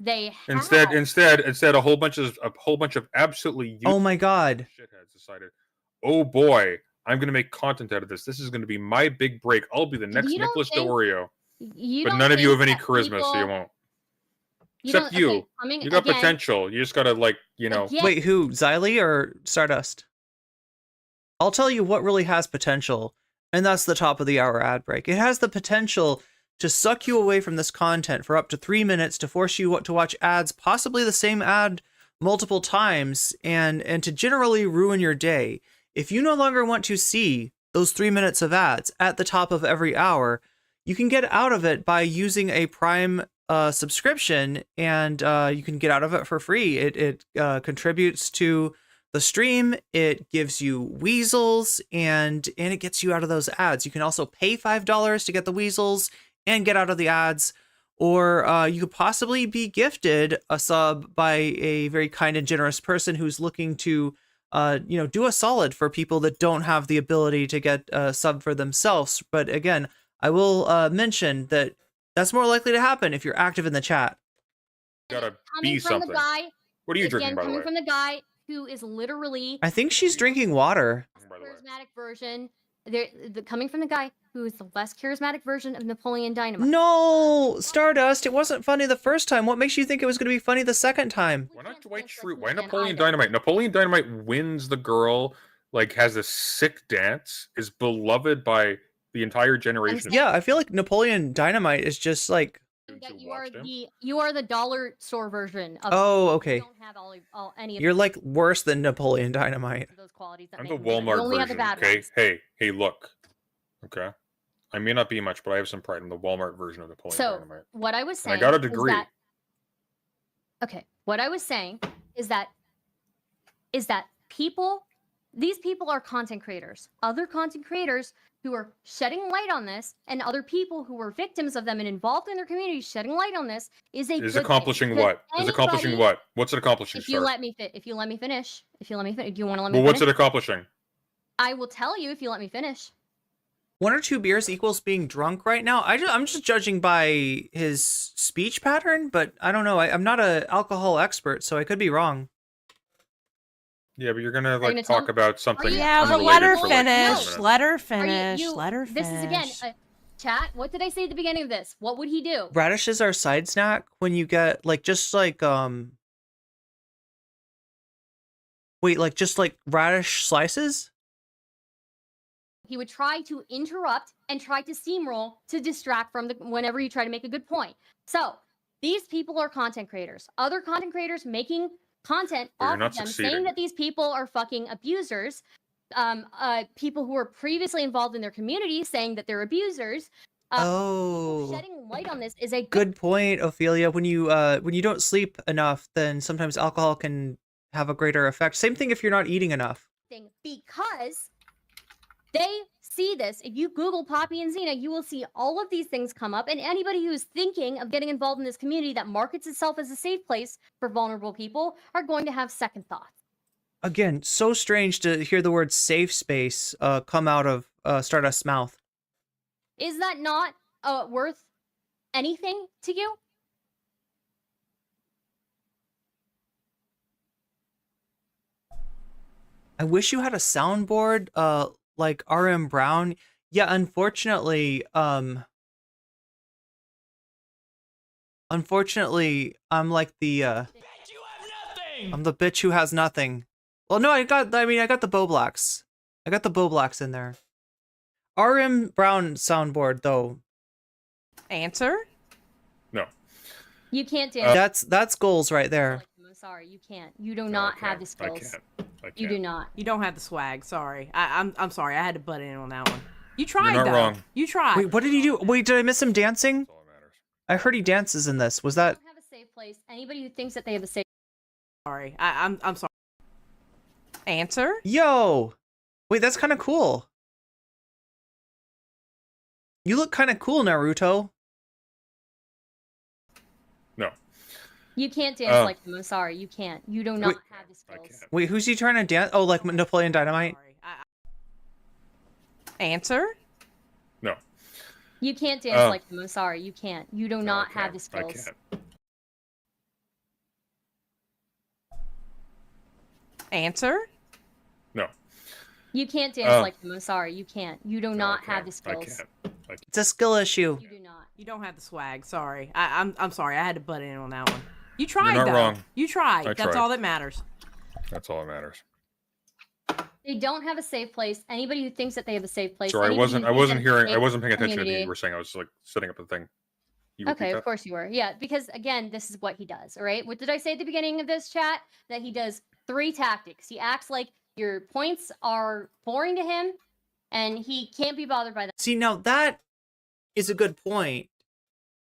They have. Instead, a whole bunch of absolutely Oh my god. shitheads decided, oh boy, I'm gonna make content out of this. This is gonna be my big break. I'll be the next You don't Nicholas think- D'Oreo. You But don't none of you think have any that charisma, so you people- won't. You Except don't- you. okay, coming You got again- potential. You just gotta Again- Wait, who? Xylee or Stardust? I'll tell you what really has potential, and that's the top of the hour ad break. It has the potential to suck you away from this content for up to 3 minutes, to force you to watch ads, possibly the same ad multiple times, and to generally ruin your day. If you no longer want to see those 3 minutes of ads at the top of every hour, you can get out of it by using a Prime subscription, and you can get out of it for free. It contributes to the stream, it gives you weasels, and it gets you out of those ads. You can also pay $5 to get the weasels and get out of the ads, or you could possibly be gifted a sub by a very kind and generous person who's looking to do a solid for people that don't have the ability to get a sub for themselves. But again, I will mention that that's more likely to happen if you're active in the chat. gotta Coming be from something. the guy. What are you again, drinking, by the coming way? from the guy who is literally I think she's drinking water. charismatic version. Coming from the guy who is the less charismatic version of Napoleon Dynamite. No, Stardust, it wasn't funny the first time. What makes you think it was going to be funny the second time? Why not Dwight Schrute? Why Napoleon Dynamite? Napoleon Dynamite wins the girl, has a sick dance, is beloved by the entire generation. Yeah, I feel like Napoleon Dynamite is just like... That you are the dollar store version of. Oh, okay. You don't have any of You're like worse than Napoleon Dynamite. those qualities that I'm make the them good. You Walmart only have the version, bad okay? ones. Hey, look. Okay? I may not be much, but I have some pride in the Walmart version of Napoleon So Dynamite. what I was saying. And I got a is degree. okay, what I was saying is that these people are content creators. Other content creators who are shedding light on this, and other people who were victims of them and involved in their community shedding light on this is a Is good accomplishing thing. what? Is accomplishing Anybody- what? What's it accomplishing, If you sir? let me finish, do you want to let me Well, what's finish? it accomplishing? I will tell you if you let me finish. 1 or 2 beers equals being drunk right now. I'm just judging by his speech pattern, but I don't know. I'm not an alcohol expert, so I could be wrong. Yeah, but you're gonna gonna talk tell- about something. Yeah, but unrelated let her for, 4 finish. minutes. Let her Are finish. you- Let her This is again, finish. chat. What did I say at the beginning of this? What would he do? Radishes are side snack when you get just like radish slices. He would try to interrupt and try to steamroll to distract from whenever you try to make a good point. So these people are content creators. Other content creators making content But you're off not of them, saying succeeding. that these people are fucking abusers. People who were previously involved in their community saying that they're abusers. Oh. Shedding light on this is a Good point, Ophelia. When you don't sleep enough, then sometimes alcohol can have a greater effect. Same thing if you're not eating enough. thing because they see this. If you Google Poppy and Xena, you will see all of these things come up. And anybody who's thinking of getting involved in this community that markets itself as a safe place for vulnerable people are going to have second thoughts. Again, so strange to hear the word safe space come out of Stardust's mouth. Is that not worth anything to you? I wish you had a soundboard like RM Brown. Yeah, unfortunately, I'm like the I'm the bitch who has nothing. Well, no, I got the Boblacks. I got the Boblacks in there. RM Brown soundboard though. Answer? No. You can't dance. That's goals right there. I'm sorry, you can't. You do not have the skills. You do not. You don't have the swag. Sorry. I'm sorry. I had to butt in on that one. You tried, You're not though. wrong. You tried. Wait, what did he do? Wait, did I miss him dancing? I heard he dances in this. Was that? Have a safe place. Anybody who thinks that they have a safe. Sorry. I'm sorry. Answer? Yo! Wait, that's kind of cool. You look kind of cool, Naruto. You can't dance like him. I'm sorry, you can't. You do not have the skills. Wait, who's he trying to dance? Oh, like Napoleon Dynamite? Answer? No. You can't dance like him. I'm sorry, you can't. You do not have the skills. Answer? No. You can't dance like him. I'm sorry, you can't. You do not I have the can't. skills. It's a skill issue. You do not. You don't have the swag. Sorry. I'm sorry. I had to butt in on that one. You tried, You're not though. wrong. You tried. I That's tried. all that matters. That's all that matters. They don't have a safe place. Anybody who thinks that they have a safe place. Sorry, I anybody wasn't who thinks that it's a hearing. I safe wasn't paying attention to community- anything you were saying. I was like setting up a thing. You repeat Okay, that? of course you were. Yeah, because again, this is what he does. All right. What did I say at the beginning of this chat? That he does 3 tactics. He acts like your points are boring to him, and he can't be bothered by them. See, now that is a good point.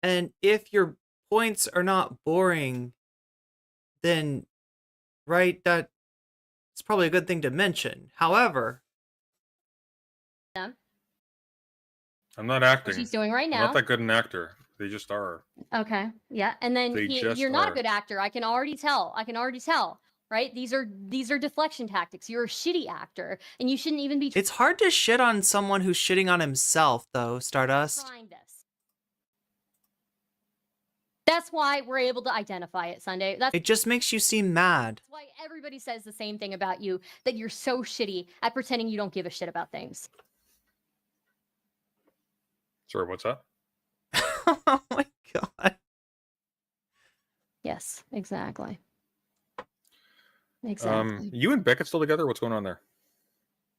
And if your points are not boring, then, right, that it's probably a good thing to mention. However, Them, I'm not acting. which he's doing right I'm now. not that good an actor. They just are. Okay. Yeah. And then They just you're not are. a good actor. I can already tell. Right? These are deflection tactics. You're a shitty actor, and you shouldn't even be it's hard to shit on someone who's shitting on himself, though, Stardust. trying this. That's why we're able to identify it, Sunday. That's It just makes you seem mad. why everybody says the same thing about you, that you're so shitty at pretending you don't give a shit about things. Sorry, what's that? Oh my god. Yes, exactly. Exactly. You and Beckett still together? What's going on there?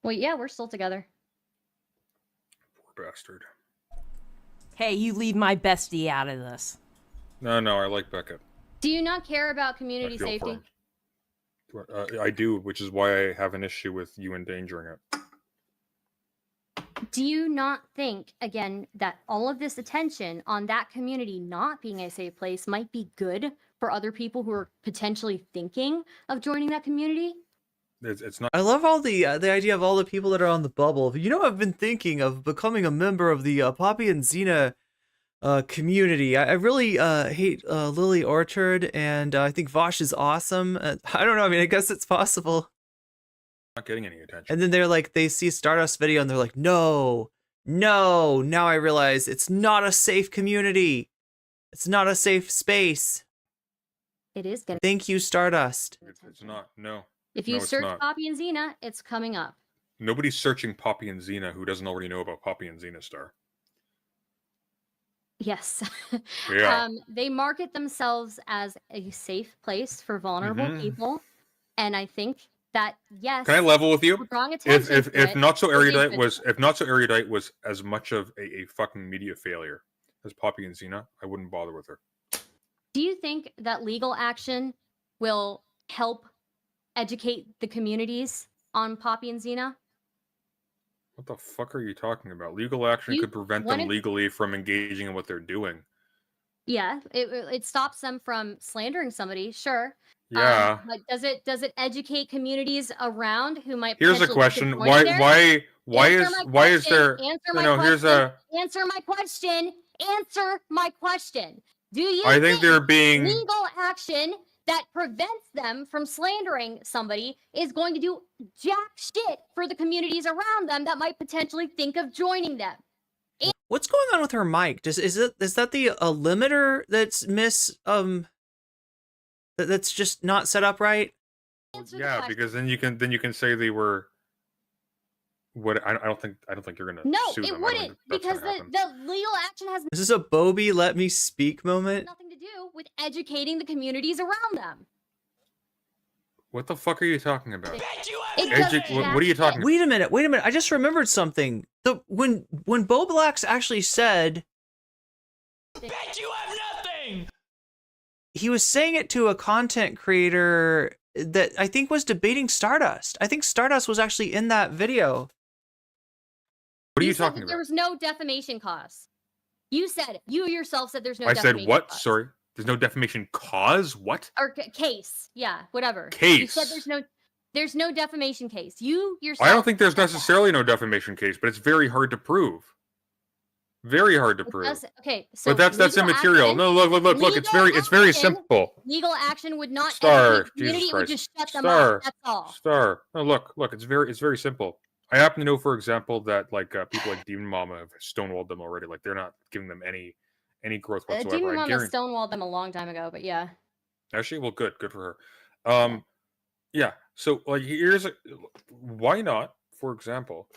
Well, yeah, we're still together. Poor bastard. Hey, you leave my bestie out of this. No, I like Beckett. Do you not care about I community feel safety? for him. I do, which is why I have an issue with you endangering it. Do you not think, again, that all of this attention on that community not being a safe place might be good for other people who are potentially thinking of joining that community? It's not. I love all the idea of all the people that are on the bubble. You know, I've been thinking of becoming a member of the Poppy and Xena community. I really hate Lily Orchard, and I think Vosh is awesome. I don't know. I mean, I guess it's possible. Not getting any attention. And then they're like, they see Stardust video, and they're like, no. Now I realize it's not a safe community. It's not a safe space. It is going to. Thank you, Stardust. It's not. No. If you No, it's search not. Poppy and Xena, it's coming up. Nobody's searching Poppy and Xena who doesn't already know about Poppy and Xena Star. Yes. Yeah. They market themselves as a safe place for vulnerable Mhm. people. And I think that, yes. Can I level with you? Drawing attention If to it Not So is a Erudite good was thing. if Not So Erudite was as much of a fucking media failure as Poppy and Xena, I wouldn't bother with her. Do you think that legal action will help educate the communities on Poppy and Xena? What the fuck are you talking about? Legal action You could prevent them wanted- legally from engaging in what they're doing. Yeah, it stops them from slandering somebody, sure. Yeah. But does it educate communities around who might? Here's a potentially question. be joining there? Why Answer is my why is question. there Answer my no question. here's a Answer my question. Answer my question. Do you I think they're being legal action that prevents them from slandering somebody is going to do jack shit for the communities around them that might potentially think of joining them? What's going on with her mic? Is that the limiter that's that's just not set up right? yeah, because then you can say they were what I don't think you're gonna No, sue it them. I don't wouldn't, think that's because gonna happen. the legal action has Is this a Bobby let me speak moment? nothing to do with educating the communities around them. What the fuck are you talking about? It doesn't What are you talking about? Wait a minute. I just remembered something. When Bo Blax actually said Bet you have nothing! he was saying it to a content creator that I think was debating Stardust. I think Stardust was actually in that video. What are you said talking that about? there was no defamation cause. You said it. You yourself said there's no I defamation said what? cause. Sorry. There's no defamation cause? What? Or case. Yeah, whatever. You said Case. there's no defamation case. You yourself I don't think there's said that. necessarily no defamation case, but it's very hard to prove. Very hard to It prove. does- okay, so But that's legal immaterial. action- No, look. It's very legal simple. Legal action would not Star, educate the community, Jesus it would Christ. just shut them Star, up. That's all. Star. No, look. It's very simple. I happen to know, for example, that people like Demon Mama have stonewalled them already. Like they're not giving them any growth whatsoever. Demon I Mama guarantee. stonewalled them a long time ago, but yeah. Actually, well, good for her. Yeah, So like why not, for example,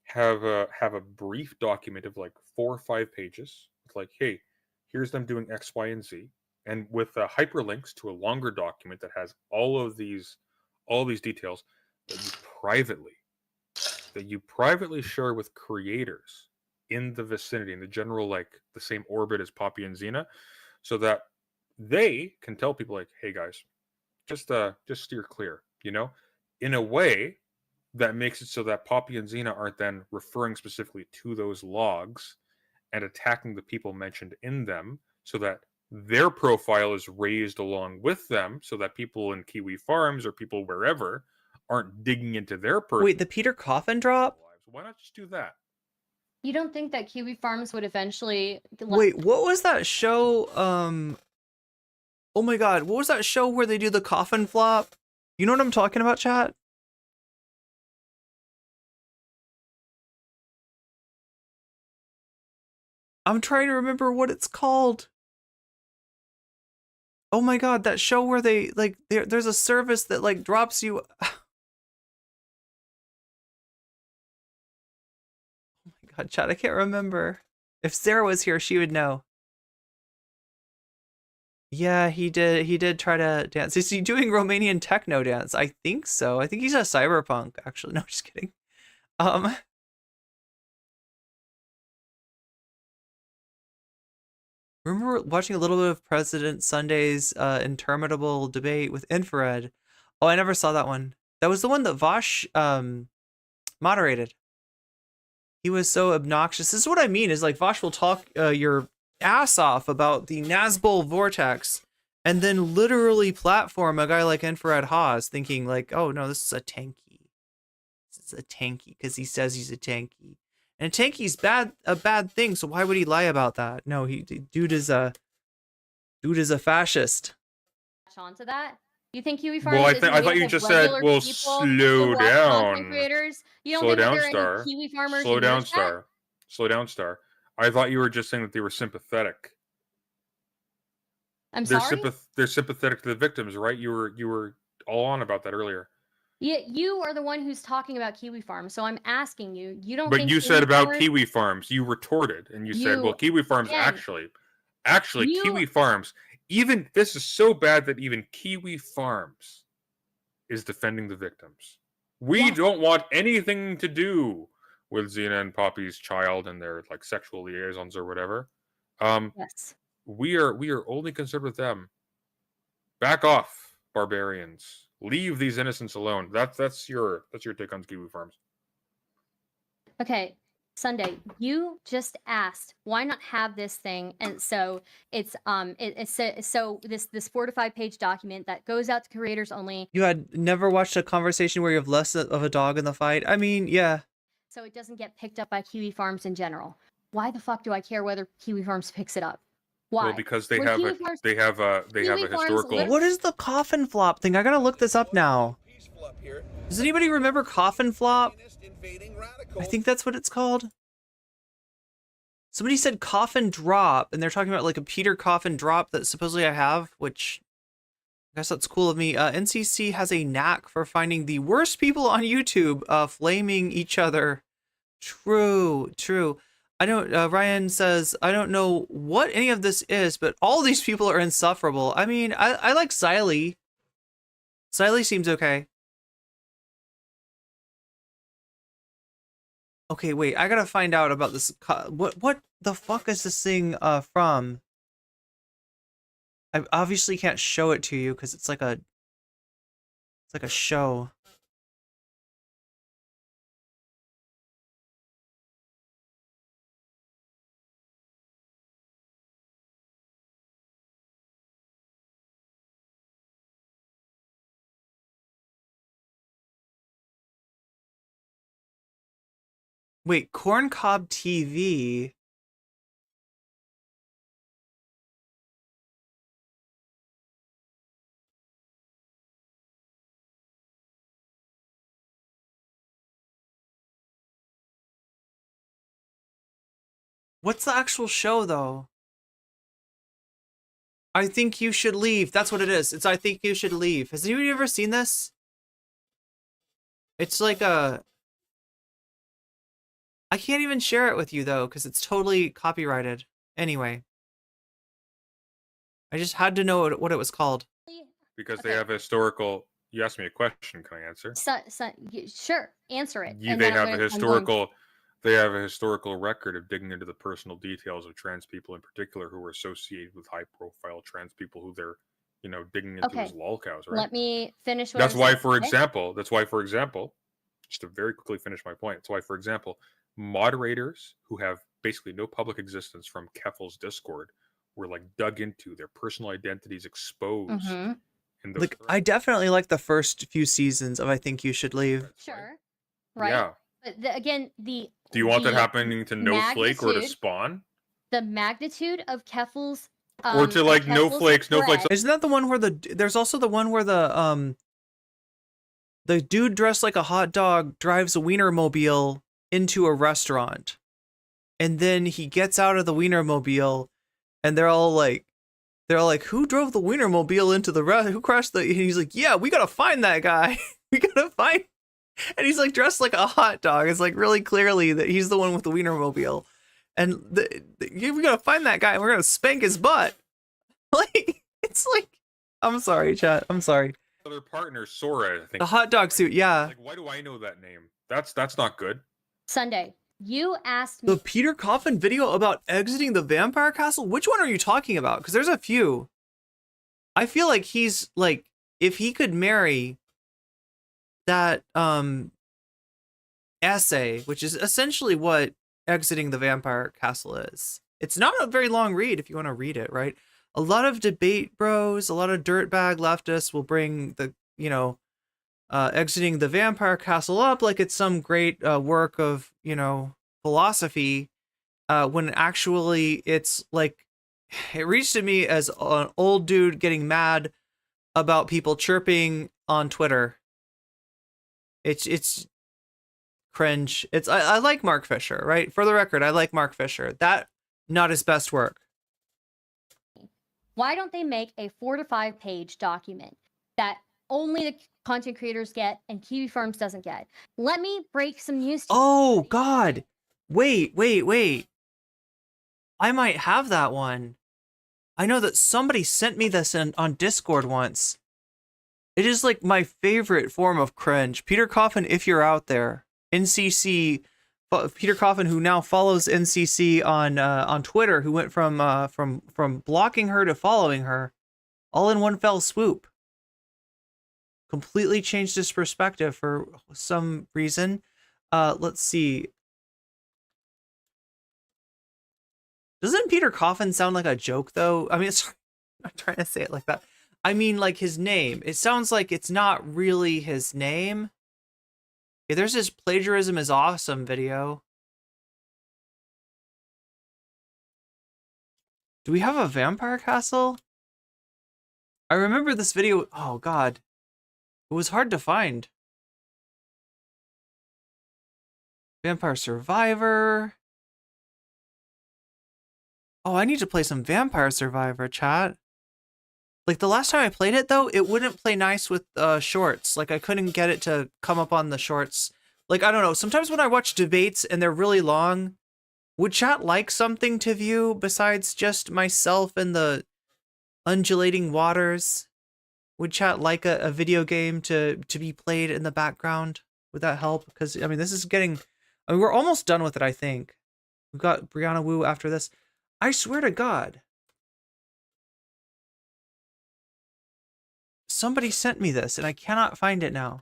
have a brief document of like 4 or 5 pages with like, hey, here's them doing X, Y, and Z, and with hyperlinks to a longer document that has all these details that you privately share with creators in the vicinity, in the general, like the same orbit as Poppy and Xena, so that they can tell people like, hey guys, just steer clear, in a way that makes it so that Poppy and Xena aren't then referring specifically to those logs and attacking the people mentioned in them, so that their profile is raised along with them, so that people in Kiwi Farms or people wherever aren't digging into their personal Wait, the Peter Coffin drop? lives. Why not just do that? You don't think that Kiwi Farms would eventually Wait, what was that show? Oh my god, what was that show where they do the coffin flop? You know what I'm talking about, chat? I'm trying to remember what it's called. Oh my god, that show where they like there's a service that like drops you. Oh my god, chat, I can't remember. If Sarah was here, she would know. Yeah, he did try to dance. Is he doing Romanian techno dance? I think so. I think he's a cyberpunk, actually. No, just kidding. Remember watching a little bit of President Sunday's interminable debate with Infrared? Oh, I never saw that one. That was the one that Vosh moderated. He was so obnoxious. This is what I mean, is like Vosh will talk your ass off about the Nazgul vortex and then literally platform a guy like Infrared Haas thinking like, oh no, this is a tanky. This is a tanky because he says he's a tanky. And a tanky's a bad thing, so why would he lie about that? No, dude is a fascist. onto that. You think Kiwi Farms? Well, I thought you just said, well, slow down. Creators? You don't Slow think down, that there are Star. any Kiwi farmers? Slow in down, your chat? Star. Slow down, Star. I thought you were just saying that they were sympathetic. Sorry. They're sympathetic to the victims, right? You were all on about that earlier. Yeah, you are the one who's talking about Kiwi Farms, so I'm asking you. You don't. But think you Kiwi said about farmers... Kiwi Farms. You retorted and you said, "Well, Kiwi Farms again, actually, Kiwi Farms. Even this is so bad that even Kiwi Farms is defending the victims. We don't want anything to do with Xena and Poppy's child and their like sexual liaisons or whatever. Yes. We are only concerned with them. Back off, barbarians. Leave these innocents alone." That's your take on Kiwi Farms. Okay, Sunday, you just asked why not have this thing, and so it's so this 4 to 5 page document that goes out to creators only. You had never watched a conversation where you have less of a dog in the fight? I mean, yeah. So it doesn't get picked up by Kiwi Farms in general. Why the fuck do I care whether Kiwi Farms picks it up? Why? Well, because they have a historical. What is the coffin flop thing? I gotta look this up now. Does anybody remember coffin flop? I think that's what it's called. Somebody said coffin drop, and they're talking about like a Peter Coffin drop that supposedly I have, which I guess that's cool of me. NCC has a knack for finding the worst people on YouTube flaming each other. True. I don't, Ryan says, I don't know what any of this is, but all these people are insufferable. I mean, I like Siley. Siley seems okay. Okay, wait, I gotta find out about this. What the fuck is this thing from? I obviously can't show it to you because it's like a show. Wait, Corncob TV? What's the actual show, though? I Think You Should Leave. That's what it is. It's I Think You Should Leave. Has anybody ever seen this? It's like a... I can't even share it with you, though, because it's totally copyrighted. Anyway. I just had to know what it was called. Because they have a historical... You asked me a question. Can I answer? Sure, answer it. They have a historical... They have a historical record of digging into the personal details of trans people in particular who were associated with high-profile trans people who they're, digging into as lolcows, right? Let me finish what That's I'm why, saying, for example, just to very quickly finish my point, that's why, for example, moderators who have basically no public existence from Keffel's Discord were like dug into, their personal identities exposed. In those I definitely like the first few seasons of I Think You Should Leave. Sure. Right. Yeah. But again, Do you want that happening to No Flake or to Spawn? The magnitude of Keffel's or to like No Flakes. Isn't that the one where there's also the one where the dude dressed like a hot dog drives a Wienermobile into a restaurant, and then he gets out of the Wienermobile, and they're all like, who drove the Wienermobile into the who crashed the? And he's like, yeah, we gotta find that guy. We gotta find. And he's like dressed like a hot dog. It's like really clearly that he's the one with the Wienermobile. And we gotta find that guy and we're gonna spank his butt. Like, it's like, I'm sorry, chat. I'm sorry. Other partner, Sora, I think. The hot dog suit, yeah. Like, why do I know that name? That's not good. Sunday, you asked me. The Peter Coffin video about exiting the vampire castle? Which one are you talking about? Because there's a few. I feel like he's like, if he could marry that essay, which is essentially what exiting the vampire castle is. It's not a very long read if you want to read it, right? A lot of debate bros, a lot of dirtbag leftists will bring the, exiting the vampire castle up like it's some great work of, philosophy, when actually it's like, it reads to me as an old dude getting mad about people chirping on Twitter. It's cringe. I like Mark Fisher, right? For the record, I like Mark Fisher. That, not his best work. Why don't they make a 4 to 5 page document that only the content creators get and Kiwi Farms doesn't get? Let me break some news to you. Oh, God. Wait. I might have that one. I know that somebody sent me this on Discord once. It is like my favorite form of cringe. Peter Coffin, if you're out there, NCC, Peter Coffin, who now follows NCC on Twitter, who went from blocking her to following her, all in one fell swoop. Completely changed his perspective for some reason. Let's see. Doesn't Peter Coffin sound like a joke though? I mean, I'm not trying to say it like that. I mean, like his name. It sounds like it's not really his name. Yeah, there's this plagiarism is awesome video. Do we have a vampire castle? I remember this video. Oh, God. It was hard to find. Vampire Survivor. Oh, I need to play some Vampire Survivor, chat. Like, the last time I played it, though, it wouldn't play nice with shorts. Like, I couldn't get it to come up on the shorts. Like, I don't know. Sometimes when I watch debates and they're really long, would chat like something to view besides just myself and the undulating waters? Would chat like a video game to be played in the background? Would that help? Because, I mean, this is getting... I mean, we're almost done with it, I think. We've got Briana Wu after this. I swear to God. Somebody sent me this, and I cannot find it now.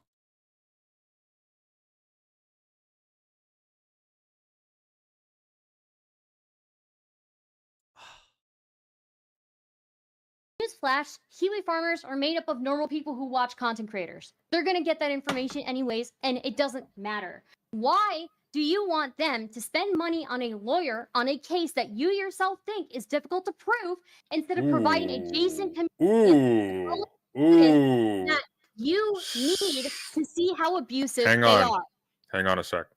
Newsflash, Kiwi farmers are made up of normal people who watch content creators. They're going to get that information anyways, and it doesn't matter. Why do you want them to spend money on a lawyer on a case that you yourself think is difficult to prove instead of providing adjacent community that you need to see how abusive they are? Hang on a sec.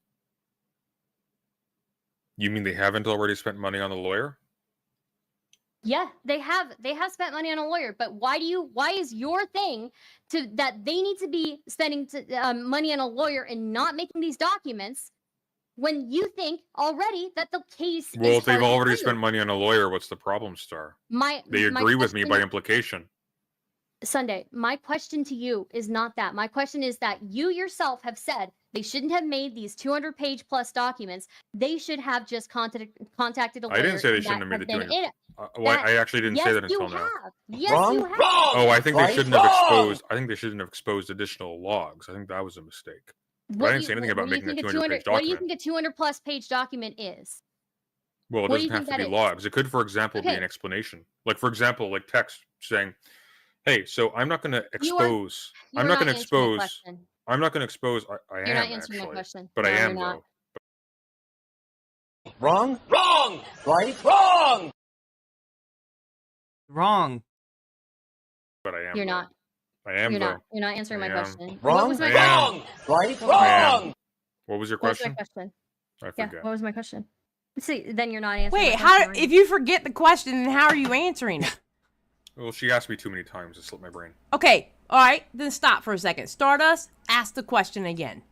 You mean they haven't already spent money on the lawyer? Yeah, they have spent money on a lawyer, but why is your thing that they need to be spending money on a lawyer and not making these documents when you think already that the case Well, is if they've hard to already prove? spent money on a lawyer, what's the problem, Star? They agree with me by implication. Sunday, my question to you is not that. My question is that you yourself have said they shouldn't have made these 200-page plus documents. They should have just contacted a lawyer. I didn't say they and shouldn't have made the been 200. it. I actually didn't say that Yes, you until now. have. Yes, you have. Oh, I think they shouldn't have exposed. I think they shouldn't have exposed additional logs. I think that was a mistake. But I didn't say anything about making a 200-page What do you document. think a 200+ page document is? Well, it what do you doesn't have think to that be is? logs. It could, for example, be Okay. an explanation. Like, for example, like text saying, "Hey, so I'm not going to expose. you I'm are not not going to answering my expose. question. I'm not going to expose. I You're am not answering my actually, question. but No, I you're am not. though. Wrong? Wrong! Right? Wrong! Wrong. But I am. You're though. not. I am You're though. not. You're not answering I my am. question. Wrong? What was my I question? am. Wrong! Right? I am. Wrong! What was your What was my question? question? I Yeah, forget. what was my question? See, then you're not answering. Wait, my question, are you? if you forget the question, then how are you answering it? Well, she asked me too many times. It slipped my brain. Okay, all right, then stop for a second. Stardust, ask the question again.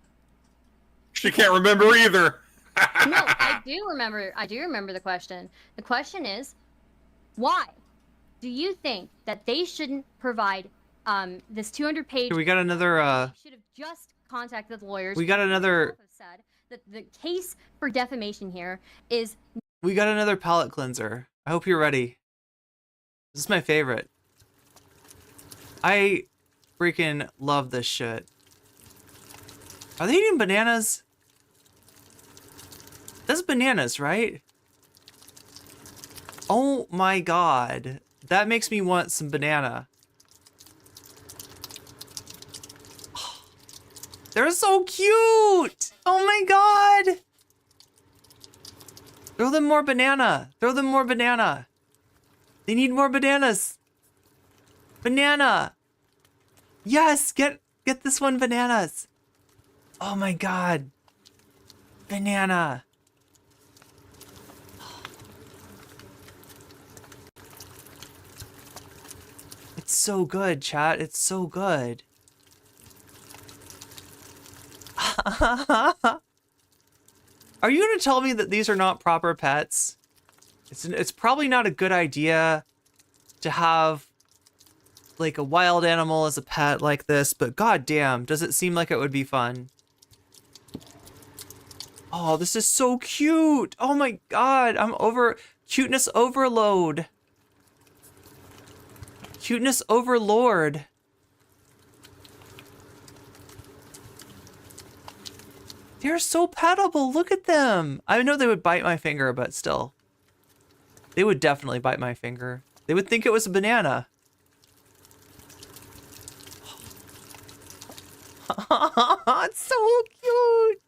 She can't remember either. No, I do remember. I do remember the question. The question is, why do you think that they shouldn't provide this 200-page? We got another. Should have just contacted the lawyers. We got another. Have said that the case for defamation here is. We got another palate cleanser. I hope you're ready. This is my favorite. I freaking love this shit. Are they eating bananas? That's bananas, right? Oh my god. That makes me want some banana. They're so cute! Oh my god! Throw them more banana. Throw them more banana. They need more bananas. Banana. Yes, get this one bananas. Oh my god. Banana. It's so good, chat. It's so good. Are you going to tell me that these are not proper pets? It's probably not a good idea to have like a wild animal as a pet like this, but goddamn, does it seem like it would be fun? Oh, this is so cute. Oh my god, I'm over cuteness overload. Cuteness overlord. They're so petable. Look at them. I know they would bite my finger, but still. They would definitely bite my finger. They would think it was a banana. It's so cute.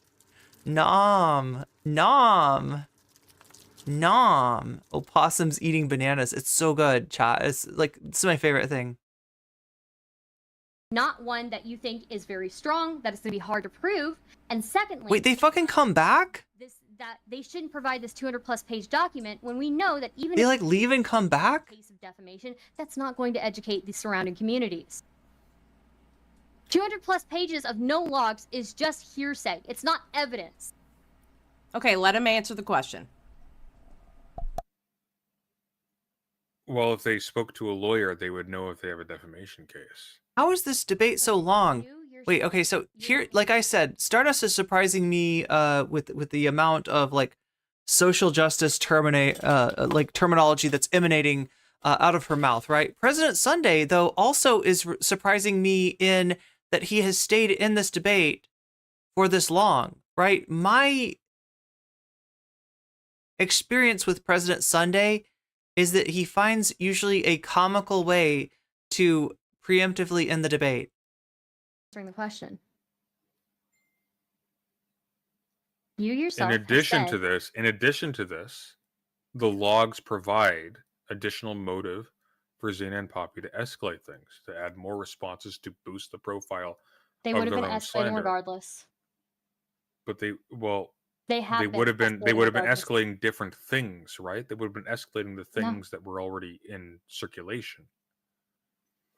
Nom. Nom. Nom. Opossums eating bananas. It's so good, chat. It's my favorite thing. Not one that you think is very strong, that it's going to be hard to prove. And secondly, Wait, they fucking come back? That they shouldn't provide this 200+ page document when we know that even They if leave and come back? case of defamation, that's not going to educate the surrounding communities. 200+ pages of no logs is just hearsay. It's not evidence. Okay, let him answer the question. Well, if they spoke to a lawyer, they would know if they have a defamation case. How is this debate so long? Wait, okay, so here, like I said, Stardust is surprising me with the amount of like social justice terminology that's emanating out of her mouth, right? President Sunday, though, also is surprising me in that he has stayed in this debate for this long, right? My experience with President Sunday is that he finds usually a comical way to preemptively end the debate. Answering the question. You yourself. In addition to this, the logs provide additional motive for Xena and Poppy to escalate things, to add more responses to boost the profile they of would have their been own escalating slander. regardless. But They have. They would have been regardless. escalating different things, right? They would have been escalating the things that were already in circulation.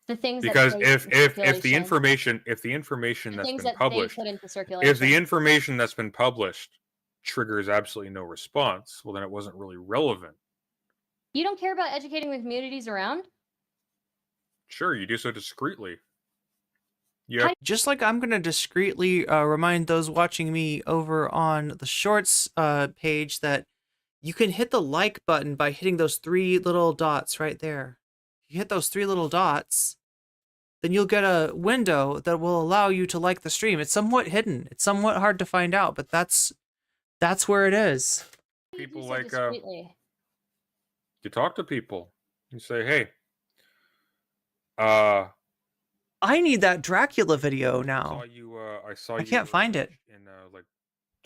The things Because that they put in if the circulation. information The that's things been that published, they put into if circulation. the information that's been published triggers absolutely no response, well, then it wasn't really relevant. You don't care about educating the communities around? Sure, you do so discreetly. Yeah. Just like I'm gonna discreetly remind those watching me over on the Shorts page that you can hit the like button by hitting those 3 little dots right there. If you hit those 3 little dots, then you'll get a window that will allow you to like the stream. It's somewhat hidden. It's somewhat hard to find out, but that's where it is. People so like discreetly? you talk to people. You say, "Hey, I need that Dracula video now. I saw I you can't find it. in like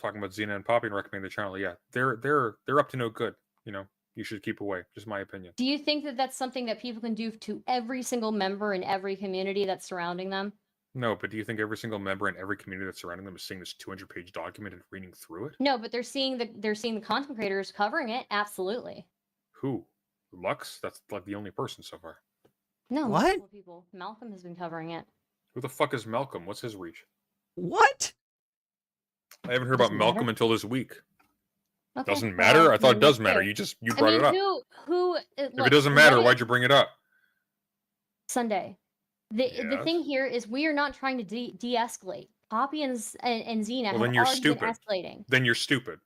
talking about Xena and Poppy and recommending the channel." Yeah, they're up to no good. You know, you should keep away. Just my opinion. Do you think that that's something that people can do to every single member in every community that's surrounding them? No, but do you think every single member in every community that's surrounding them is seeing this 200-page document and reading through it? No, but they're seeing the content creators covering it. Absolutely. Who? Lux? That's like the only person so far. No, What? multiple people. Malcolm has been covering it. Who the fuck is Malcolm? What's his reach? What? I haven't heard about Doesn't Malcolm matter. until this week. Okay, Doesn't matter? well, I thought it then does that's matter. fair. You brought it up. Who? If it doesn't matter, why'd you bring it up? Sunday. The Yes. thing here is we are not trying to de-escalate. Poppy and Xena Well, have then you're already stupid. been escalating. Then you're stupid.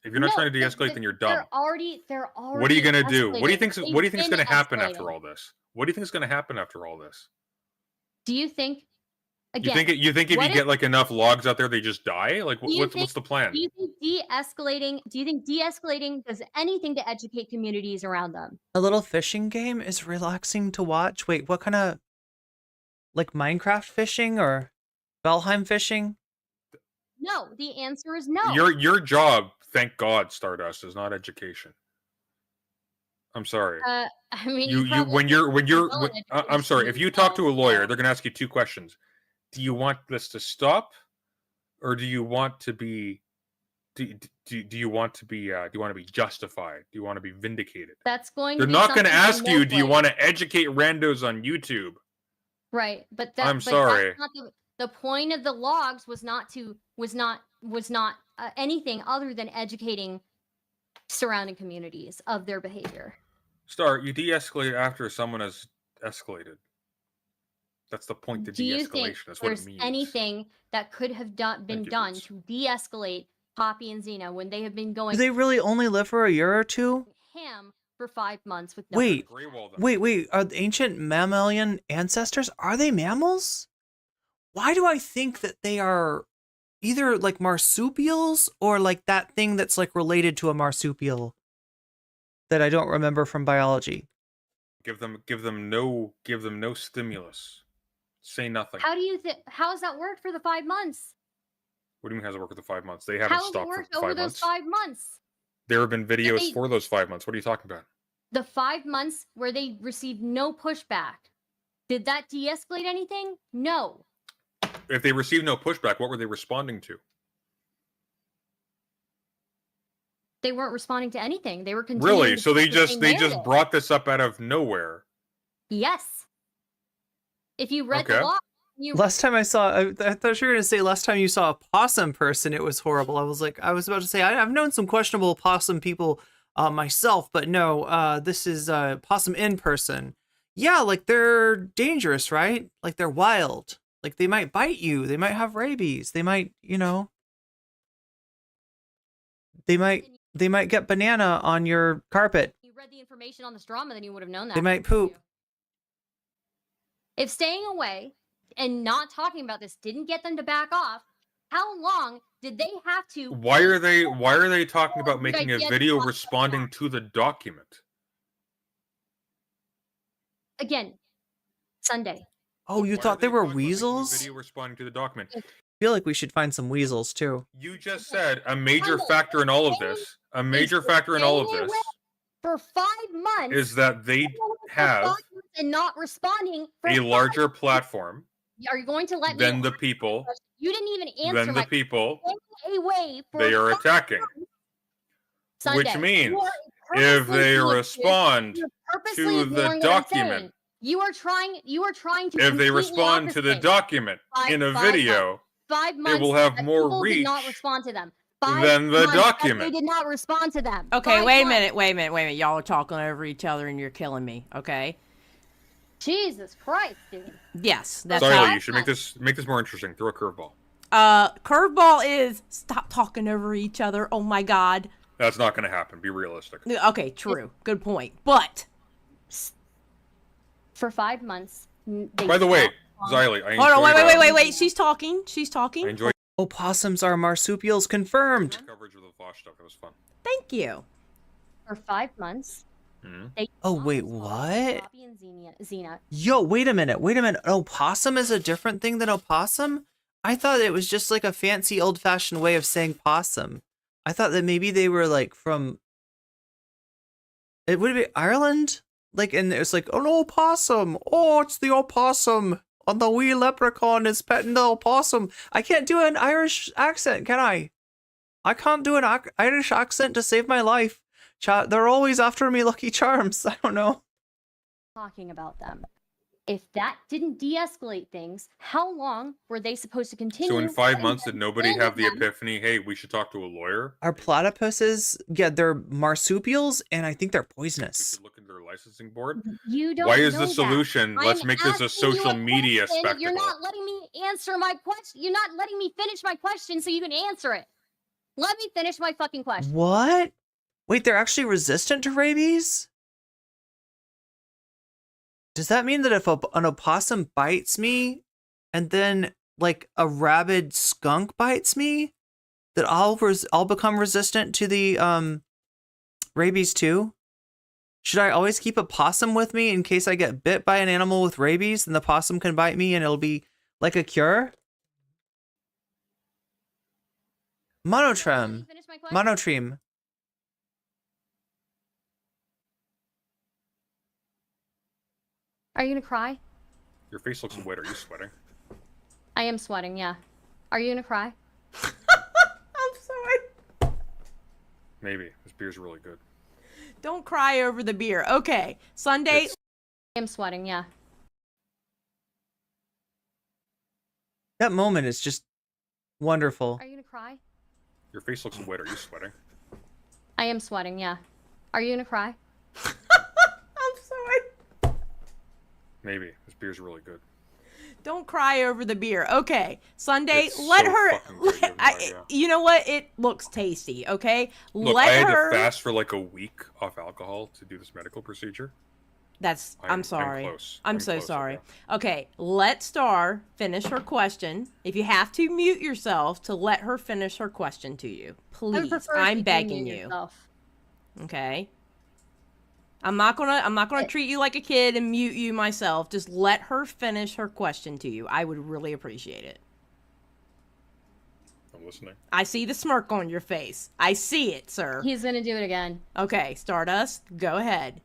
If you're not No, trying to de-escalate, then you're dumb. They're already. What are you gonna do? What do you think? escalating. What do you think is They've gonna been happen after escalating. all this? What do you think is gonna happen after all this? Do you think? You Again, think you think if what you if- get like enough logs out there, they just die? Like do you what's think- the plan? Do you think de-escalating does anything to educate communities around them? A little fishing game is relaxing to watch. Wait, what kind of, like, Minecraft fishing or Valheim fishing? No, the answer is no. Your job, thank God, Stardust, is not education. I'm sorry. I mean, You probably when you're well in I'm sorry. If you talk to a lawyer, they're gonna ask you 2 questions. Do you want this to stop, or do you want to be do you want to be justified? Do you want to be vindicated? That's going. They're to be not going to something ask you, do you both want ways. to educate randos on YouTube? Right, but I'm but sorry. That's not the point of the logs was not anything other than educating surrounding communities of their behavior. Star, you de-escalate after someone has escalated. That's the point of Do you think de-escalation. That's what there's it means. anything that could have been Thank you, done Vince. to de-escalate Poppy and Xena when they have been going Do they really only live for a year or 2? ham for 5 months with no Wait, Grey Wall them. wait. Are the ancient mammalian ancestors? Are they mammals? Why do I think that they are either like marsupials or like that thing that's like related to a marsupial that I don't remember from biology? Give them no stimulus. Say nothing. How do you how's that worked for the 5 months? What do you mean how's it work with the 5 months? They haven't How has it stopped for worked 5 over months. those 5 months? There have been videos they- for those 5 months. What are you talking about? The 5 months where they received no pushback. Did that de-escalate anything? No. If they received no pushback, what were they responding to? They weren't responding to anything. They were continuing Really? to So they push the just narrative. brought this up out of nowhere. Yes. If you read Okay. the law, you Last time I saw, I thought you were gonna say last time you saw a possum person, it was horrible. I was about to say I've known some questionable possum people myself, but no, this is possum in person. Yeah, like they're dangerous, right? Like they're wild. Like they might bite you. They might have rabies. They might, they might get banana on your carpet. you read the information on this drama, then you would have known that. They might poop. If staying away and not talking about this didn't get them to back off, how long did they have to? Why are they talking about Good making a idea. video responding to the document? Again, Sunday. Oh, you Why are thought they were talking about making a weasels? Video responding to the document. I feel like we should find some weasels too. You just said a major Sunday. factor in all of this. A major factor in all of staying this away for 5 months is that they have and not responding for a 5 larger platform Are you going to let me than the people. You didn't even answer Than my the people. question. a way for They are 5 attacking. months, Which Sunday, means you are if purposely they doing this. respond You're purposely to the ignoring what I'm saying. document, You are trying to if they completely respond to the opposite. document in a video, 5 months it will have that more people did reach not respond to them. 5 than the months that document. they did not respond to them. Okay, 5 wait a months. minute. Y'all are talking over each other and you're killing me. Okay. Jesus Christ, dude. Yes, that's Sorry, how. you should make this more interesting. Throw a curveball. Curveball is stop talking over each other. Oh my God. That's not going to happen. Be realistic. Okay, true. Good point. But for 5 months. By the way, Xylee, I hold on, enjoyed, wait. She's talking. I enjoyed Opossums are marsupials confirmed. coverage of the Vosh stuff. It was fun. Thank you. For 5 months. They Oh, wait, what? Poppy and Xena. Yo, wait a minute. An opossum is a different thing than opossum? I thought it was just like a fancy old-fashioned way of saying possum. I thought that maybe they were like from... It would be Ireland? Like, and it was like, oh no, opossum. Oh, it's the opossum. And the wee leprechaun is petting the opossum. I can't do an Irish accent, can I? I can't do an Irish accent to save my life. Chat, they're always after me, Lucky Charms. I don't know. Talking about them. If that didn't de-escalate things, how long were they supposed to continue? So in 5 months, did nobody have the them? epiphany, hey, we should talk to a lawyer? Our platypuses, yeah, they're marsupials, and I think they're We poisonous. should look into their licensing board. You don't Why is know the that. solution? I'm Let's make this a asking you social media question. spectacle. You're not letting me answer my question. You're not letting me finish my question so you can answer it. Let me finish my fucking question. What? Wait, they're actually resistant to rabies? Does that mean that if an opossum bites me, and then like a rabid skunk bites me, that I'll become resistant to the rabies too? Should I always keep a possum with me in case I get bit by an animal with rabies, and the possum can bite me and it'll be like a cure? Monotrem. Monotreme. Are you gonna cry? Your face looks wet. Are you sweating? I am sweating, yeah. Are you gonna cry? I'm sorry. Maybe. This beer's really good. Don't cry over the beer. Okay, Sunday. I am sweating, yeah. That moment is just wonderful. Are you gonna cry? Your face looks wet. Are you sweating? I am sweating, yeah. Are you gonna cry? I'm sorry. Maybe. This beer's really good. Don't cry over the beer. Okay, Sunday. It's Let so her. fucking good, you have no idea. You know what? It looks tasty. Okay. Look, let I had her. to fast for like a week off alcohol to do this medical procedure. I'm sorry. close. I'm so sorry. Okay, let Star finish her question. If you have to, mute yourself to let her finish her question to you. I would Please. prefer if I'm you begging mute you. yourself. Okay. I'm not gonna treat you like a kid and mute you myself. Just let her finish her question to you. I would really appreciate it. I'm listening. I see the smirk on your face. I see it, sir. He's gonna do it again. Okay, Stardust, go ahead.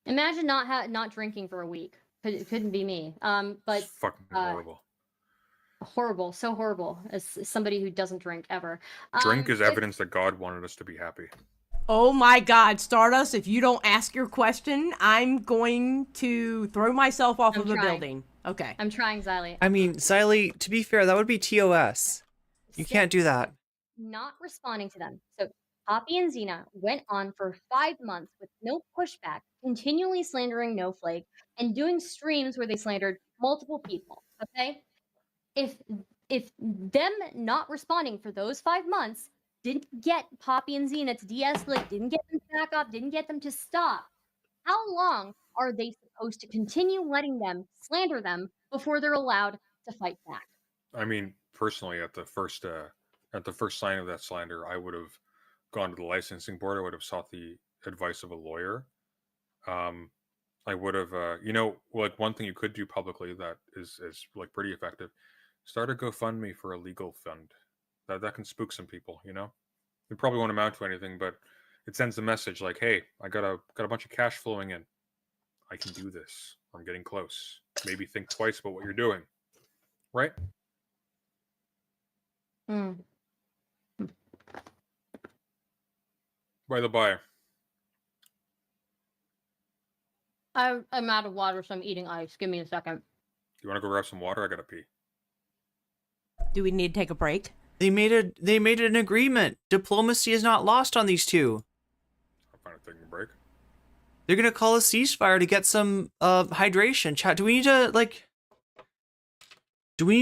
Imagine not drinking for a week. It couldn't be me. But It's fucking horrible. horrible, so horrible. As somebody who doesn't drink ever. Drink is evidence that God wanted us to be happy. Oh my God, Stardust, if you don't ask your question, I'm going to throw myself off of the trying. building. Okay. I'm trying, Xylee. I mean, Xylee, to be fair, that would be TOS. You can't do that. Not responding to them. So Poppy and Xena went on for 5 months with no pushback, continually slandering No Flake and doing streams where they slandered multiple people. Okay, if them not responding for those 5 months didn't get Poppy and Xena to de-escalate, didn't get them to back up, didn't get them to stop, how long are they supposed to continue letting them slander them before they're allowed to fight back? I mean, personally, at the first sign of that slander, I would have gone to the licensing board. I would have sought the advice of a lawyer. I would have, like one thing you could do publicly that is like pretty effective. Start a GoFundMe for a legal fund. That can spook some people. It probably won't amount to anything, but it sends a message like, "Hey, I got a bunch of cash flowing in. I can do this. I'm getting close. Maybe think twice about what you're doing." Right? Mm. By the by, I'm out of water, so I'm eating ice. Give me a second. you want to go grab some water? I gotta pee. Do we need to take a break? They made an agreement. Diplomacy is not lost on these two. I'm fine with taking a break. They're gonna call a ceasefire to get some hydration. Chat, do we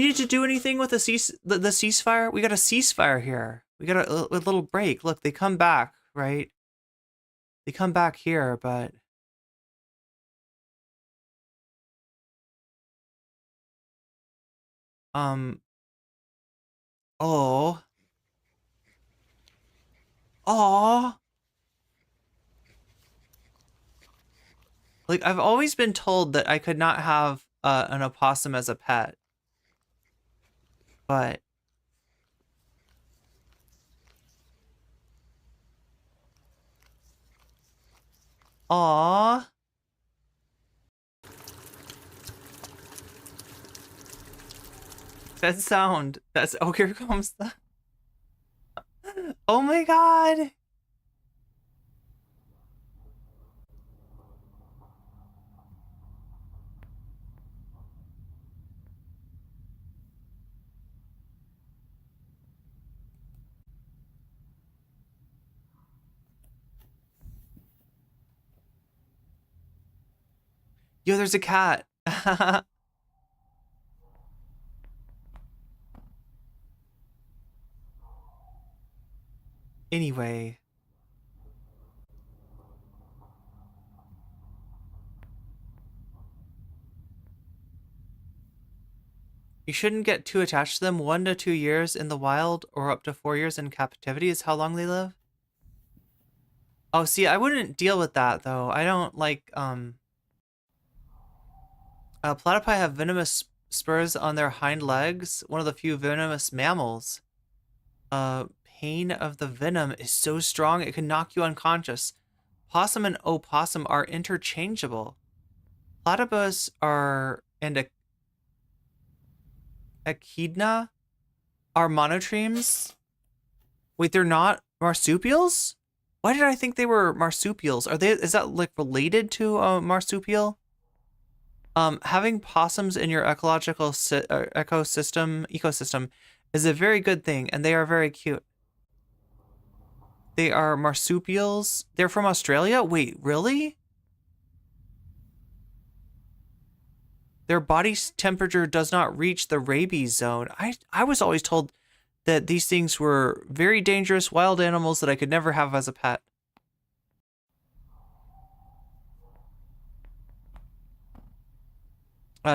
need to do anything with the ceasefire? We got a ceasefire here. We got a little break. Look, they come back, right? They come back here, but oh. Like, I've always been told that I could not have an opossum as a pet. But aww. That sound. That's oh, here comes the oh my god. Yo, there's a cat. Anyway. You shouldn't get too attached to them. 1 to 2 years in the wild or up to 4 years in captivity is how long they live. Oh, see, I wouldn't deal with that though. I don't like platypi have venomous spurs on their hind legs, one of the few venomous mammals. Pain of the venom is so strong it can knock you unconscious. Possum and opossum are interchangeable. Platypus are and echidna are monotremes. Wait, they're not marsupials? Why did I think they were marsupials? Are they? Is that like related to a marsupial? Having possums in your ecological ecosystem is a very good thing, and they are very cute. They are marsupials. They're from Australia? Wait, really? Their body temperature does not reach the rabies zone. I was always told that these things were very dangerous wild animals that I could never have as a pet.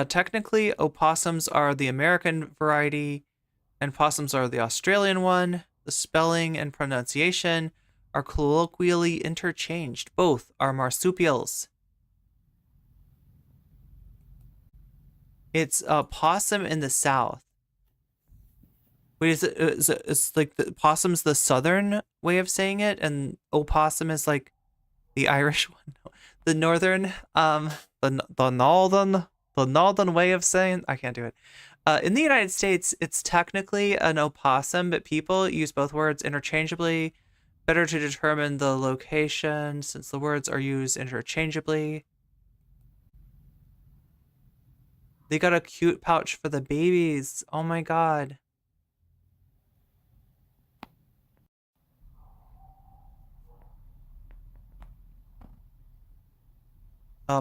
Technically, opossums are the American variety, and possums are the Australian one. The spelling and pronunciation are colloquially interchanged. Both are marsupials. It's a possum in the south. Wait, it's like the possum's the southern way of saying it, and opossum is like the Irish one, the northern, the northern way of saying. I can't do it. In the United States, it's technically an opossum, but people use both words interchangeably. Better to determine the location since the words are used interchangeably. They got a cute pouch for the babies. Oh my god.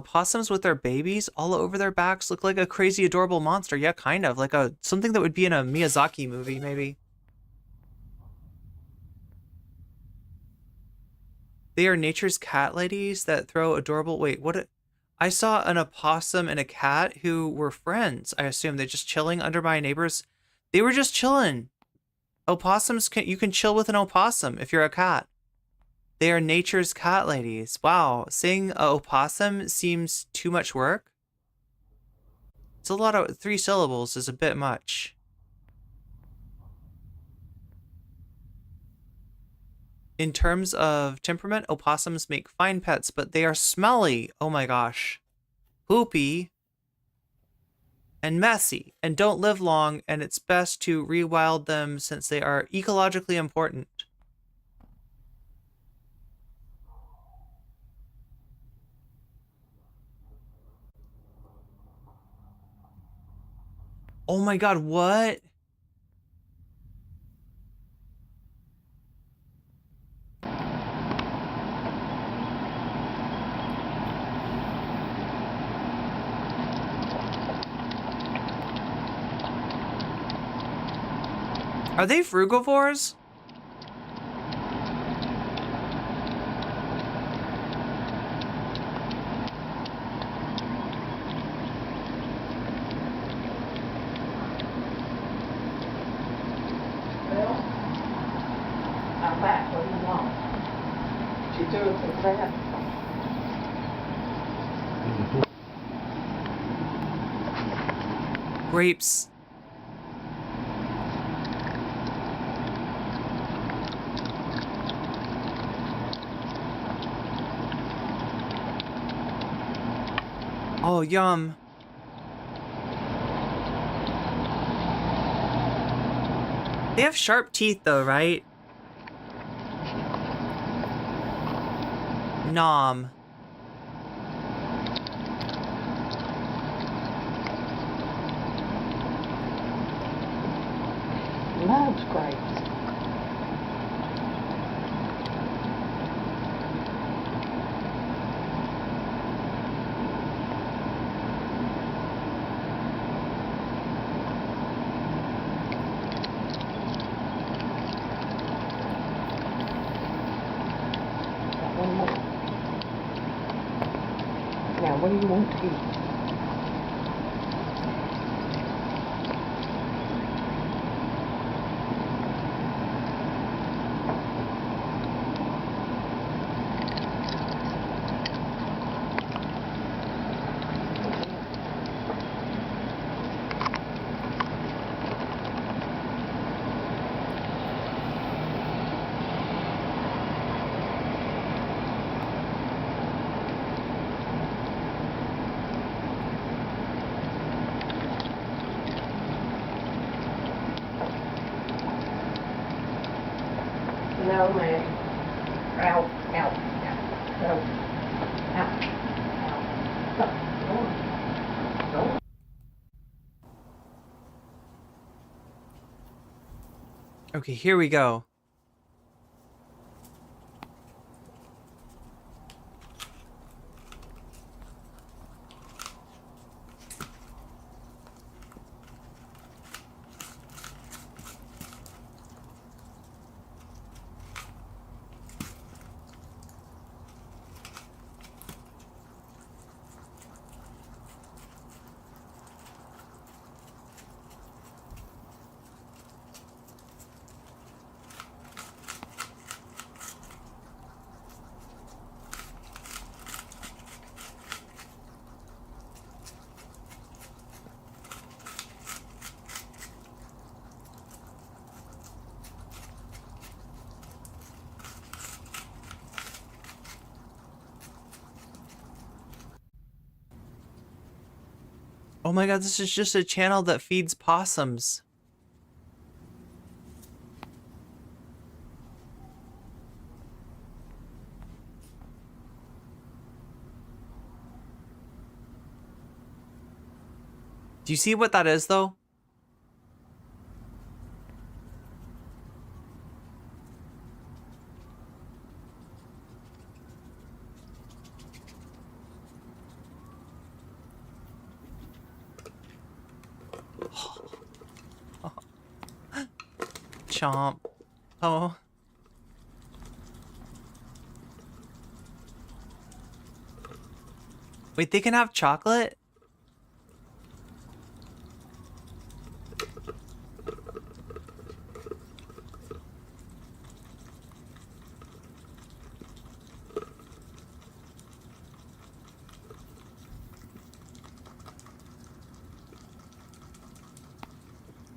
Possums with their babies all over their backs look like a crazy adorable monster. Yeah, kind of. Like something that would be in a Miyazaki movie, maybe. They are nature's cat ladies that throw adorable... Wait, what? I saw an opossum and a cat who were friends. I assume they're just chilling under my neighbors. They were just chilling. Opossums, you can chill with an opossum if you're a cat. They are nature's cat ladies. Wow, saying opossum seems too much work. It's a lot of 3 syllables is a bit much. In terms of temperament, opossums make fine pets, but they are smelly. Oh my gosh. Poopy. and messy and don't live long, and it's best to rewild them since they are ecologically important. Oh my god, what? Are they frugivores? I'm back. What do you want? She threw us a crab. Grapes. Oh, yum. They have sharp teeth though, right? Nom. Loves grapes. One more. Now, what do you want to eat? No, man. Out, out, out, go. Out, out. Go on. Go. Okay, here we go. Oh my god, this is just a channel that feeds possums. Do you see what that is, though? Chomp. Oh. Wait, they can have chocolate?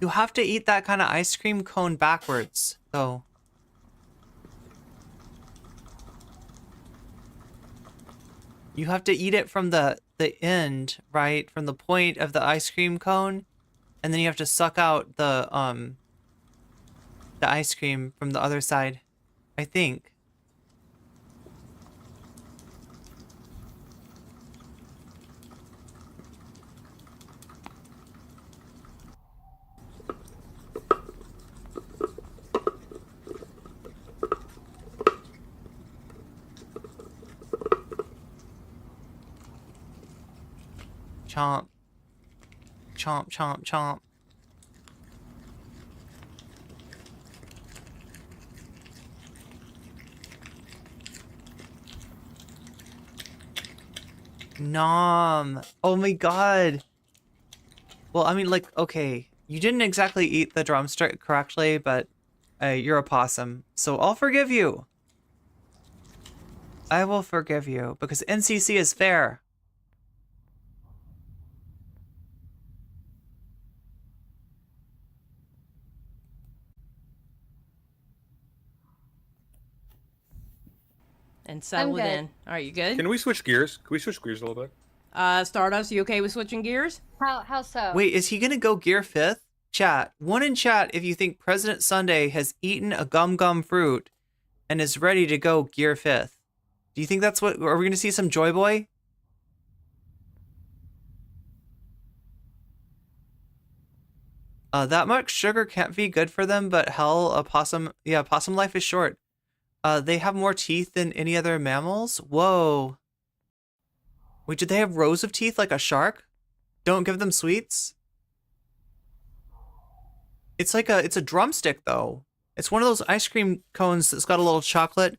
You have to eat that kind of ice cream cone backwards, though. You have to eat it from the end, right? From the point of the ice cream cone, and then you have to suck out the ice cream from the other side, I think. Chomp. Chomp, chomp, chomp. Nom. Oh my god. Well, I mean, like, okay. You didn't exactly eat the drumstick correctly, but you're a possum. So I'll forgive you. I will forgive you, because NCC is fair. And settle it good. in. All right, you good? Can we switch gears? Can we switch gears a little bit? Stardust, you okay with switching gears? How so? Wait, is he gonna go gear 5th? Chat. One in chat if you think President Sunday has eaten a gum fruit and is ready to go gear 5th. Do you think that's what... Are we gonna see some Joy Boy? That much sugar can't be good for them, but hell, a possum... Yeah, possum life is short. They have more teeth than any other mammals? Whoa. Wait, did they have rows of teeth like a shark? Don't give them sweets? It's like it's a drumstick though. It's one of those ice cream cones that's got a little chocolate.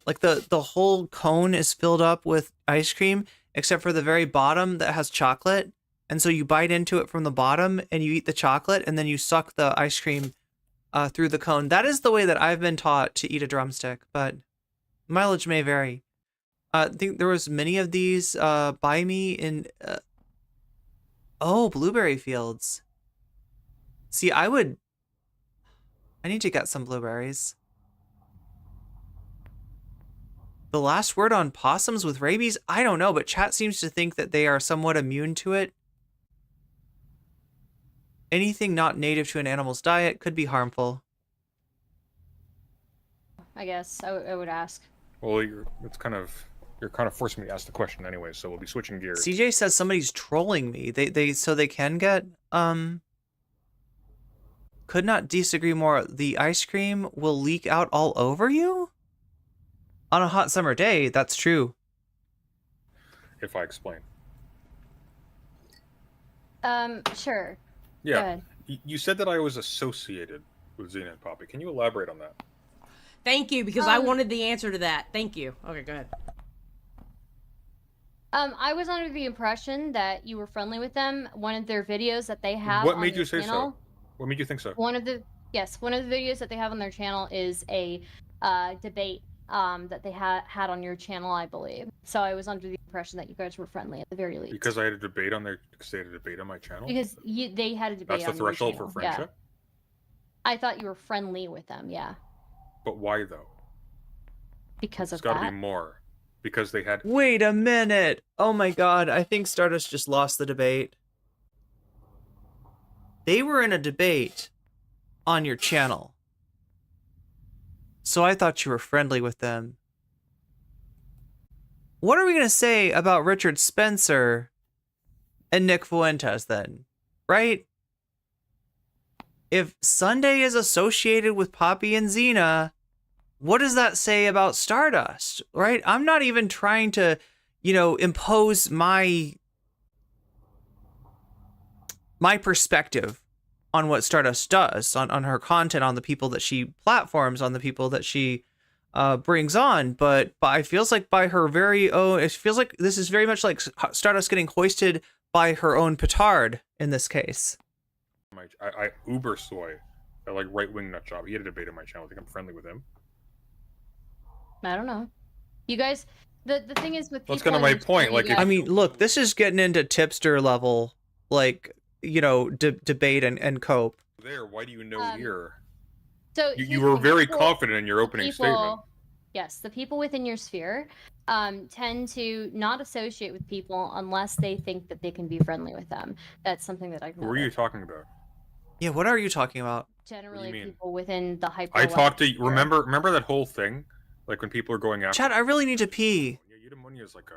Like the whole cone is filled up with ice cream, except for the very bottom that has chocolate. And so you bite into it from the bottom and you eat the chocolate and then you suck the ice cream through the cone. That is the way that I've been taught to eat a drumstick, but mileage may vary. I think there was many of these by me in... oh, blueberry fields. See, I need to get some blueberries. The last word on possums with rabies? I don't know, but chat seems to think that they are somewhat immune to it. Anything not native to an animal's diet could be harmful. I guess I would ask. Well, you're kind of forcing me to ask the question anyway, so we'll be switching gears. CJ says somebody's trolling me. So they can get could not disagree more. The ice cream will leak out all over you? On a hot summer day, that's true. If I explain. Sure. Yeah. Go ahead. You said that I was associated with Xena and Poppy. Can you elaborate on that? Thank you, because I wanted the answer to that. Thank you. Okay, go ahead. I was under the impression that you were friendly with them. One of their videos that they have What on made their you say channel, so? What made you think so? One of the videos that they have on their channel is a debate that they had on your channel, I believe. So I was under the impression that you guys were friendly at the very least. Because I had a debate on their... Because they had a debate on my channel? Because they had a debate That's on the your threshold channel. for friendship? Yeah. I thought you were friendly with them, yeah. But why, though? Because of It's got to that. be more. Because they had... Wait a minute. Oh my god, I think Stardust just lost the debate. They were in a debate on your channel. So I thought you were friendly with them. What are we going to say about Richard Spencer and Nick Fuentes then? Right? If Sunday is associated with Poppy and Xena, what does that say about Stardust? Right? I'm not even trying to, impose my perspective on what Stardust does, on her content, on the people that she platforms, on the people that she brings on. But I feels like by her very own, it feels like this is very much like Stardust getting hoisted by her own petard in this case. I uber soy, I like right-wing nut job. He had a debate on my channel. I think I'm friendly with him. I don't know. You guys, the thing is with That's people kind of my on your point. channel, Like, you if- guys- I mean, look, this is getting into tipster level, like, debate and cope. There, why do you know here? So You here's were the thing, very people- confident in your opening people- statement. Yes, the people within your sphere tend to not associate with people unless they think that they can be friendly with them. That's something that I've Who are you talking about? Yeah, what are you talking about? Generally, mean? people within the hyper. I talked to remember that whole thing, like when people are going after. Chad, I really need to pee. Yeah, Eudaimonia is like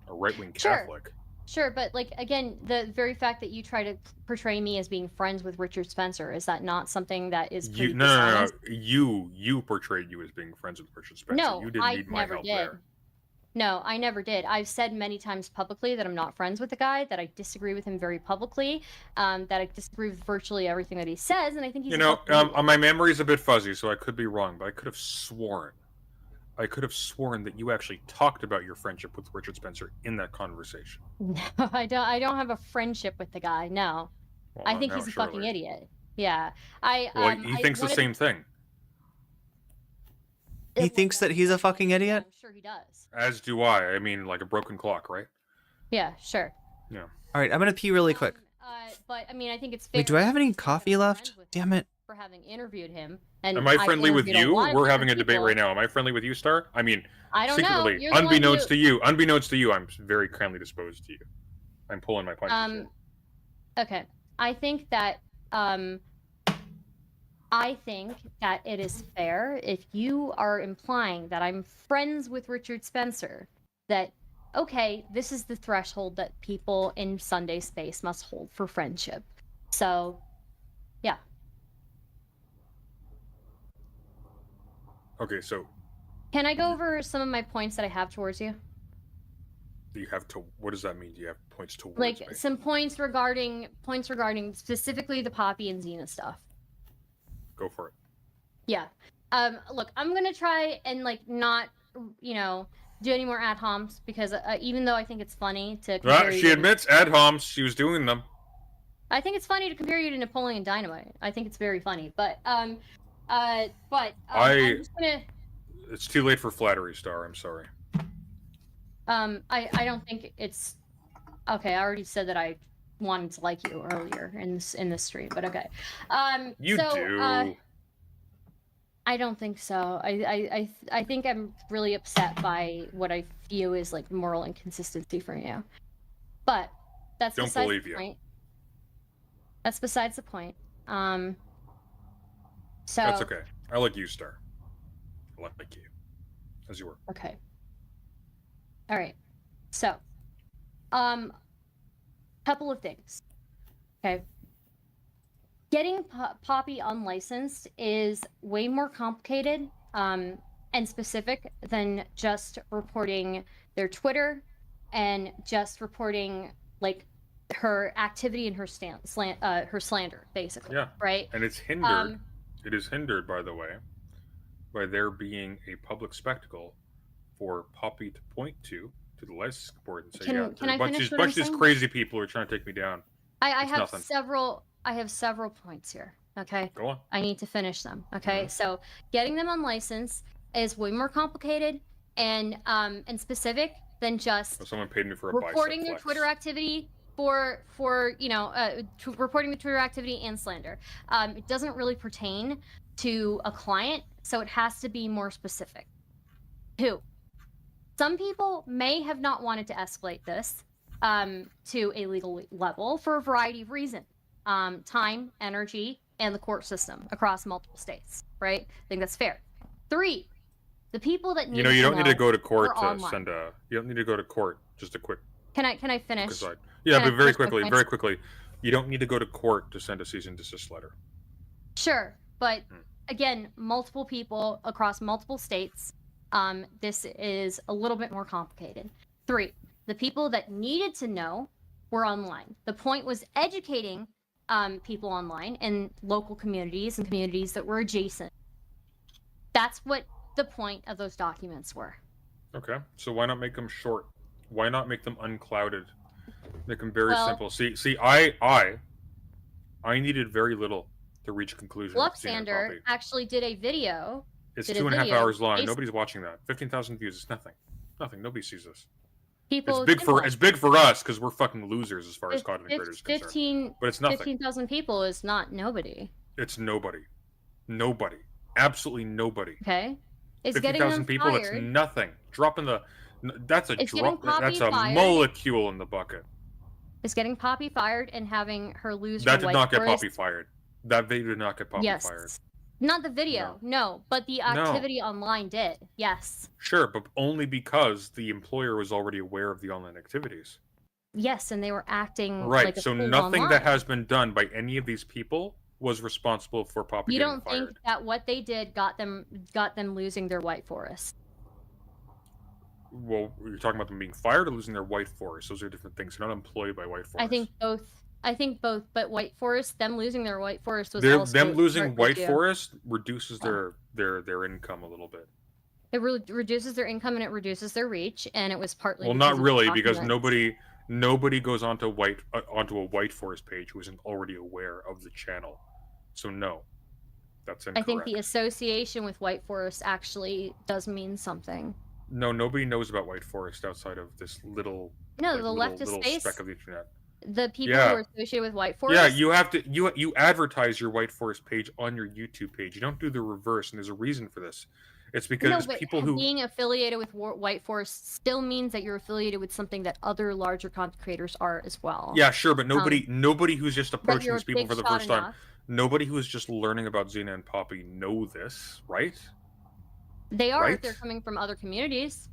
a right-wing Sure. Catholic. Sure, but like again, the very fact that you try to portray me as being friends with Richard Spencer, is that not something that is pretty No. dishonest? You portrayed you as being friends with Richard Spencer. No, you didn't I need my never help did. there. No, I never did. I've said many times publicly that I'm not friends with the guy, that I disagree with him very publicly, that I disagree with virtually everything that he says, and I think he's. You know, my memory is a bit fuzzy, so I could be wrong, but I could have sworn that you actually talked about your friendship with Richard Spencer in that conversation. No, I don't have a friendship with the guy. No, Well, I think no, he's a fucking surely. idiot. Yeah, Well, he thinks the same thing. He thinks that he's a fucking idiot? I'm sure he does. As do I. I mean, like a broken clock, right? Yeah, sure. Yeah. Alright, I'm gonna pee really quick. But I mean, I think it's fair. Wait, do I have any coffee left? Damn it. For having interviewed him, and Am I friendly with interviewed a you? lot of We're other having a debate people. right now. Am I friendly with you, Star? I mean, I don't know. secretly, You're the one unbeknownst who- to you, I'm very kindly disposed to you. I'm pulling my punches here. Okay. I think that it is fair if you are implying that I'm friends with Richard Spencer, that okay, this is the threshold that people in Sunday space must hold for friendship. So, yeah. Okay, so Can I go over some of my points that I have towards you? you have to. What does that mean? Do you have points towards Like me? some points regarding specifically the Poppy and Xena stuff. Go for it. Yeah. Look, I'm gonna try and like not, do any more ad homs because even though I think it's funny to compare you She to- admits ad homs. She was doing them. I think it's funny to compare you to Napoleon Dynamite. I think it's very funny, but I'm just gonna. It's too late for flattery, Star. I'm sorry. I don't think it's okay. I already said that I wanted to like you earlier in this stream, but okay. You so, do. I don't think so. I think I'm really upset by what I view as like moral inconsistency from you. But that's Don't besides believe the you. point. That's besides the point. So That's okay. I like you, Star. I like you, as you were. Okay. All right. So, couple of things. Okay. Getting Poppy unlicensed is way more complicated and specific than just reporting their Twitter and just reporting like her activity and her slander, basically. Yeah. Right. And it's hindered. It is hindered, by the way, by there being a public spectacle for Poppy to point to the license board and say, Can I finish what I'm bunch of these saying? crazy people are trying to take me down. I It's have nothing. several points here. Okay. Go on. I need to finish them. Okay. So getting them unlicensed is way more complicated and specific than just Someone paid me for a reporting bicep their flex. Twitter activity for reporting the Twitter activity and slander. It doesn't really pertain to a client, so it has to be more specific. 2. Some people may have not wanted to escalate this to a legal level for a variety of reasons. Time, energy, and the court system across multiple states, right? I think that's fair. 3, the people that need You don't need to go to court were to online. send a. You don't need to go to court. Just a quick Can I finish? aside. Yeah, Can I but very finish my quickly, points? you don't need to go to court to send a cease and desist letter. Sure, but again, multiple people across multiple states. This is a little bit more complicated. 3, the people that needed to know were online. The point was educating people online in local communities and communities that were adjacent. That's what the point of those documents were. Okay, so why not make them short? Why not make them unclouded? Make them very Well- simple. See, I needed very little to reach a conclusion. with Xena and Luxander Poppy. actually did a video. It's did a 2.5 video hours long. based- Nobody's watching that. 15,000 views. It's nothing. Nothing. Nobody sees this. People It's big for us because we're fucking losers as far as content creators are concerned. 15, But it's nothing. 15,000 people is not nobody. It's nobody. Nobody. Absolutely nobody. Okay. It's getting them 50,000 people, that's fired. nothing. Dropping the... That's a It's getting drop. Poppy That's a fired. molecule in the bucket. It's getting Poppy fired and having her lose That her did white not get forest. Poppy fired. That video did not get Poppy Yes. fired. Not the video, no, but the No. activity online did. Yes. Sure, but only because the employer was already aware of the online activities. Yes, and they were acting Right, like a so fool nothing online. that has been done by any of these people was responsible for Poppy You getting don't fired. think that what they did got them losing their white forest? Well, you're talking about them being fired or losing their white forest. Those are different things. They're not employed by White Forest. I think both. But white forest, them losing their white forest was Them also losing partly White due. Forest reduces their income a little bit. It reduces their income and it reduces their reach, and it was partly. Well, because not of the really, because documents. nobody goes onto onto a White Forest page who isn't already aware of the channel. So no, that's incorrect. I think the association with White Forest actually does mean something. No, nobody knows about White Forest outside of this little No, the little leftist space. speck of the internet. The people Yeah. who are associated with White Forest. Yeah, you have to you advertise your White Forest page on your YouTube page. You don't do the reverse, and there's a reason for this. It's because No, but people who being affiliated with White Forest still means that you're affiliated with something that other larger content creators are as well. Yeah, sure, but nobody who's just approaching you're these a people big for the shot first time, enough. nobody who is just learning about Xena and Poppy know this, right? They are Right? if they're coming from other communities.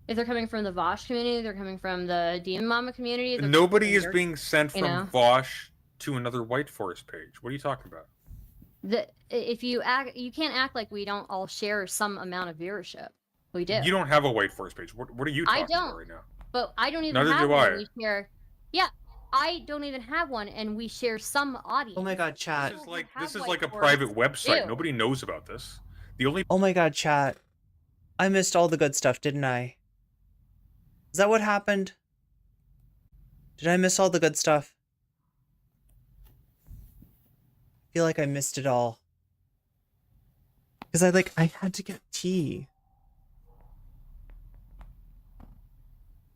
If they're coming from the Vosh community, they're coming from the Demon Mama community. they're Nobody coming is from being sent you from know. Vosh to another White Forest page. What are you talking about? If you can't act like we don't all share some amount of viewership. We do. You don't have a White Forest page. What are you I talking about don't. right now? But I don't even Neither have do one. I. We share. Yeah, I don't even have one, and we share some audience. Oh my god, chat. This is like a private website. Ew. Nobody knows about this. The only Oh my god, chat. I missed all the good stuff, didn't I? Is that what happened? Did I miss all the good stuff? I feel like I missed it all. Because I had to get tea.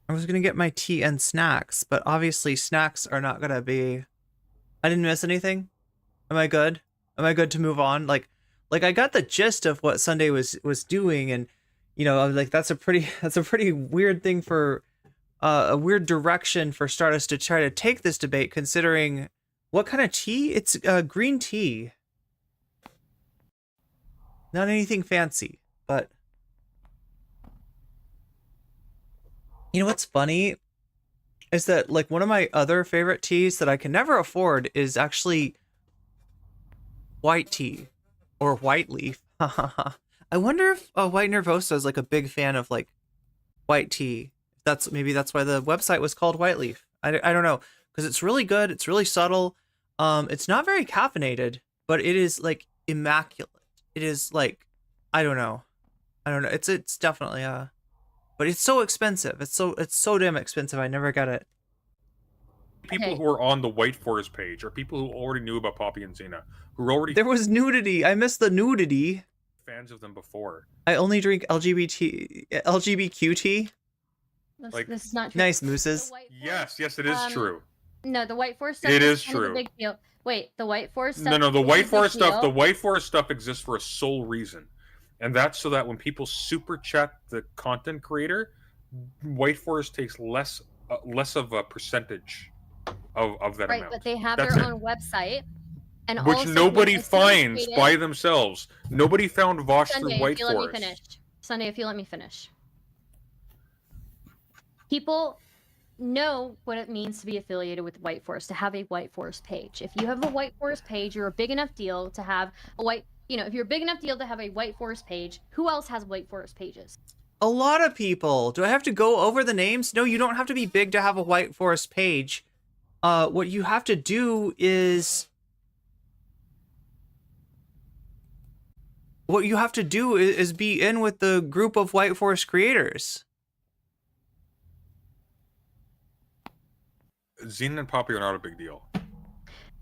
I was gonna get my tea and snacks, but obviously snacks are not gonna be... I didn't miss anything? Am I good? Am I good to move on? Like I got the gist of what Sunday was doing, and you know, I was like, that's a pretty weird thing for a weird direction for Stardust to try to take this debate, considering what kind of tea? It's green tea. Not anything fancy, but you know what's funny is that like one of my other favorite teas that I can never afford is actually white tea or white leaf. I wonder if White Nervosa is like a big fan of like white tea. Maybe that's why the website was called White Leaf. I don't know, because it's really good. It's really subtle. It's not very caffeinated, but it is like immaculate. It is like I don't know. It's definitely but it's so expensive. It's so damn expensive. I never got it. people who are on the White Forest page are people who already knew about Poppy and Xena, who were already There was nudity. I missed the nudity. fans of them before. I only drink LGBTQ tea. This is not true. Nice mooses. Yes, it is true. No, the White Forest stuff It is is kind of a true. big deal. Wait, the White Forest stuff. No, the is a White big Forest stuff. The deal? White Forest stuff exists for a sole reason, and that's so that when people super chat the content creator, White Forest takes less of a percentage of that Right, amount. but they have That's their it. own website, and Which also nobody when finds associated- by themselves. Nobody found Vosh Sunday, through White if you let me Forest. finish. Sunday, if you let me finish. People know what it means to be affiliated with White Forest, to have a White Forest page. If you have a White Forest page, you're a big enough deal to have a if you're a big enough deal to have a White Forest page, who else has White Forest pages? A lot of people. Do I have to go over the names? No, you don't have to be big to have a White Forest page. What you have to do is... What you have to do is be in with the group of White Forest creators. Xena and Poppy are not a big deal.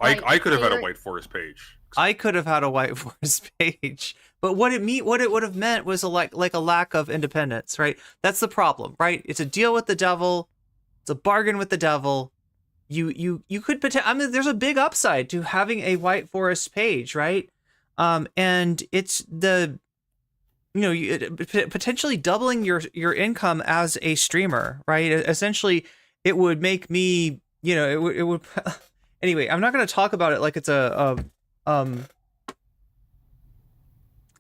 Like, I could have had a they're- White Forest page. I could have had a White Forest page, but what it would have meant was a lack of independence, right? That's the problem, right? It's a deal with the devil. It's a bargain with the devil. You could potentially, I mean, there's a big upside to having a White Forest page, right? And it's potentially doubling your income as a streamer, right? Essentially, it would make me, it would. Anyway, I'm not going to talk about it like it's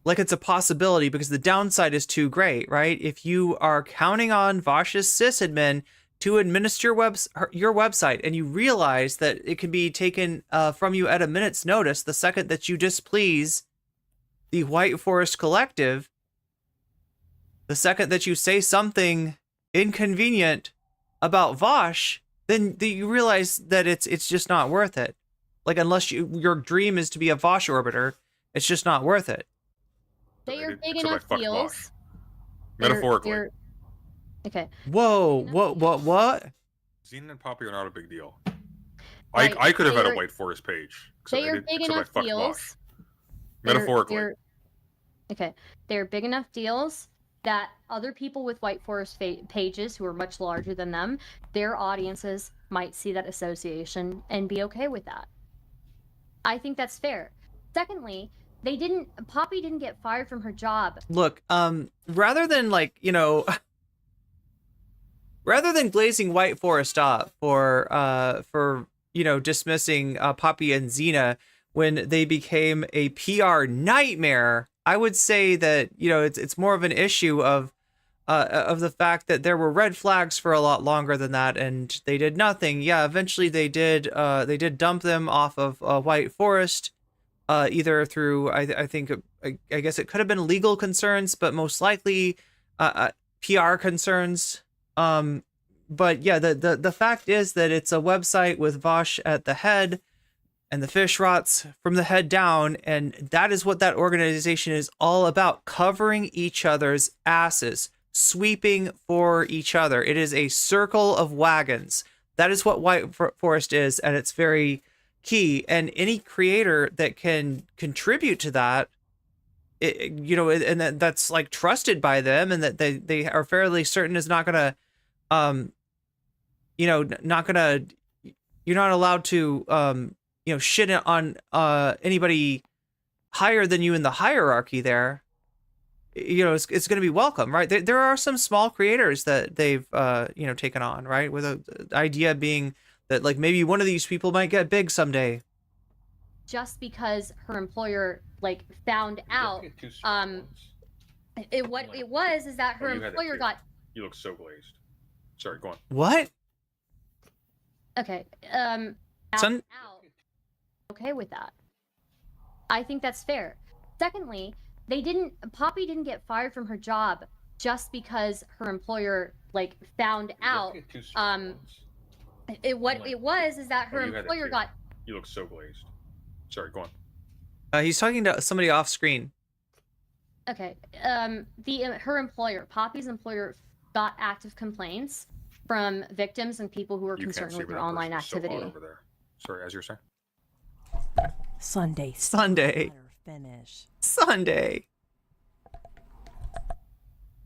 like it's a possibility, because the downside is too great, right? If you are counting on Vosh's sysadmin to administer your website, and you realize that it can be taken from you at a minute's notice the second that you displease the White Forest Collective, the second that you say something inconvenient about Vosh, then you realize that it's just not worth it. Like, unless your dream is to be a Vosh orbiter, it's just not worth it. They are big enough deals. Metaphorically. Okay. Whoa, what? Xena and Poppy are not a big deal. Right, I could have had a they are- White Forest page. They are big enough deals. Metaphorically. Okay. They're big enough deals that other people with White Forest pages who are much larger than them, their audiences might see that association and be okay with that. I think that's fair. Secondly, Poppy didn't get fired from her job. Look, rather than rather than glazing White Forest up for dismissing Poppy and Xena when they became a PR nightmare, I would say that it's more of an issue of the fact that there were red flags for a lot longer than that, and they did nothing. Yeah, eventually they did dump them off of White Forest, either through I guess it could have been legal concerns, but most likely PR concerns. But yeah, the fact is that it's a website with Vosh at the head and the fish rots from the head down, and that is what that organization is all about: covering each other's asses, sweeping for each other. It is a circle of wagons. That is what White Forest is, and it's very key. And any creator that can contribute to that, and that's like trusted by them, and that they are fairly certain is not gonna, you're not allowed to, shit on anybody higher than you in the hierarchy there. It's going to be welcome, right? There are some small creators that they've, taken on, right? With the idea being that, like, maybe one of these people might get big someday. Just because her employer found out, what it was is that her employer got. You look so glazed. Sorry, go on. What? Okay. Son. Okay with that. I think that's fair. Secondly, Poppy didn't get fired from her job just because her employer found out. What it was is that her employer got. You look so glazed. Sorry, go on. He's talking to somebody off screen. Okay. Her employer, Poppy's employer, got active complaints from victims and people who were concerned with her online activity. So over there. Sorry, as you're saying. Sunday. Finish. Sunday.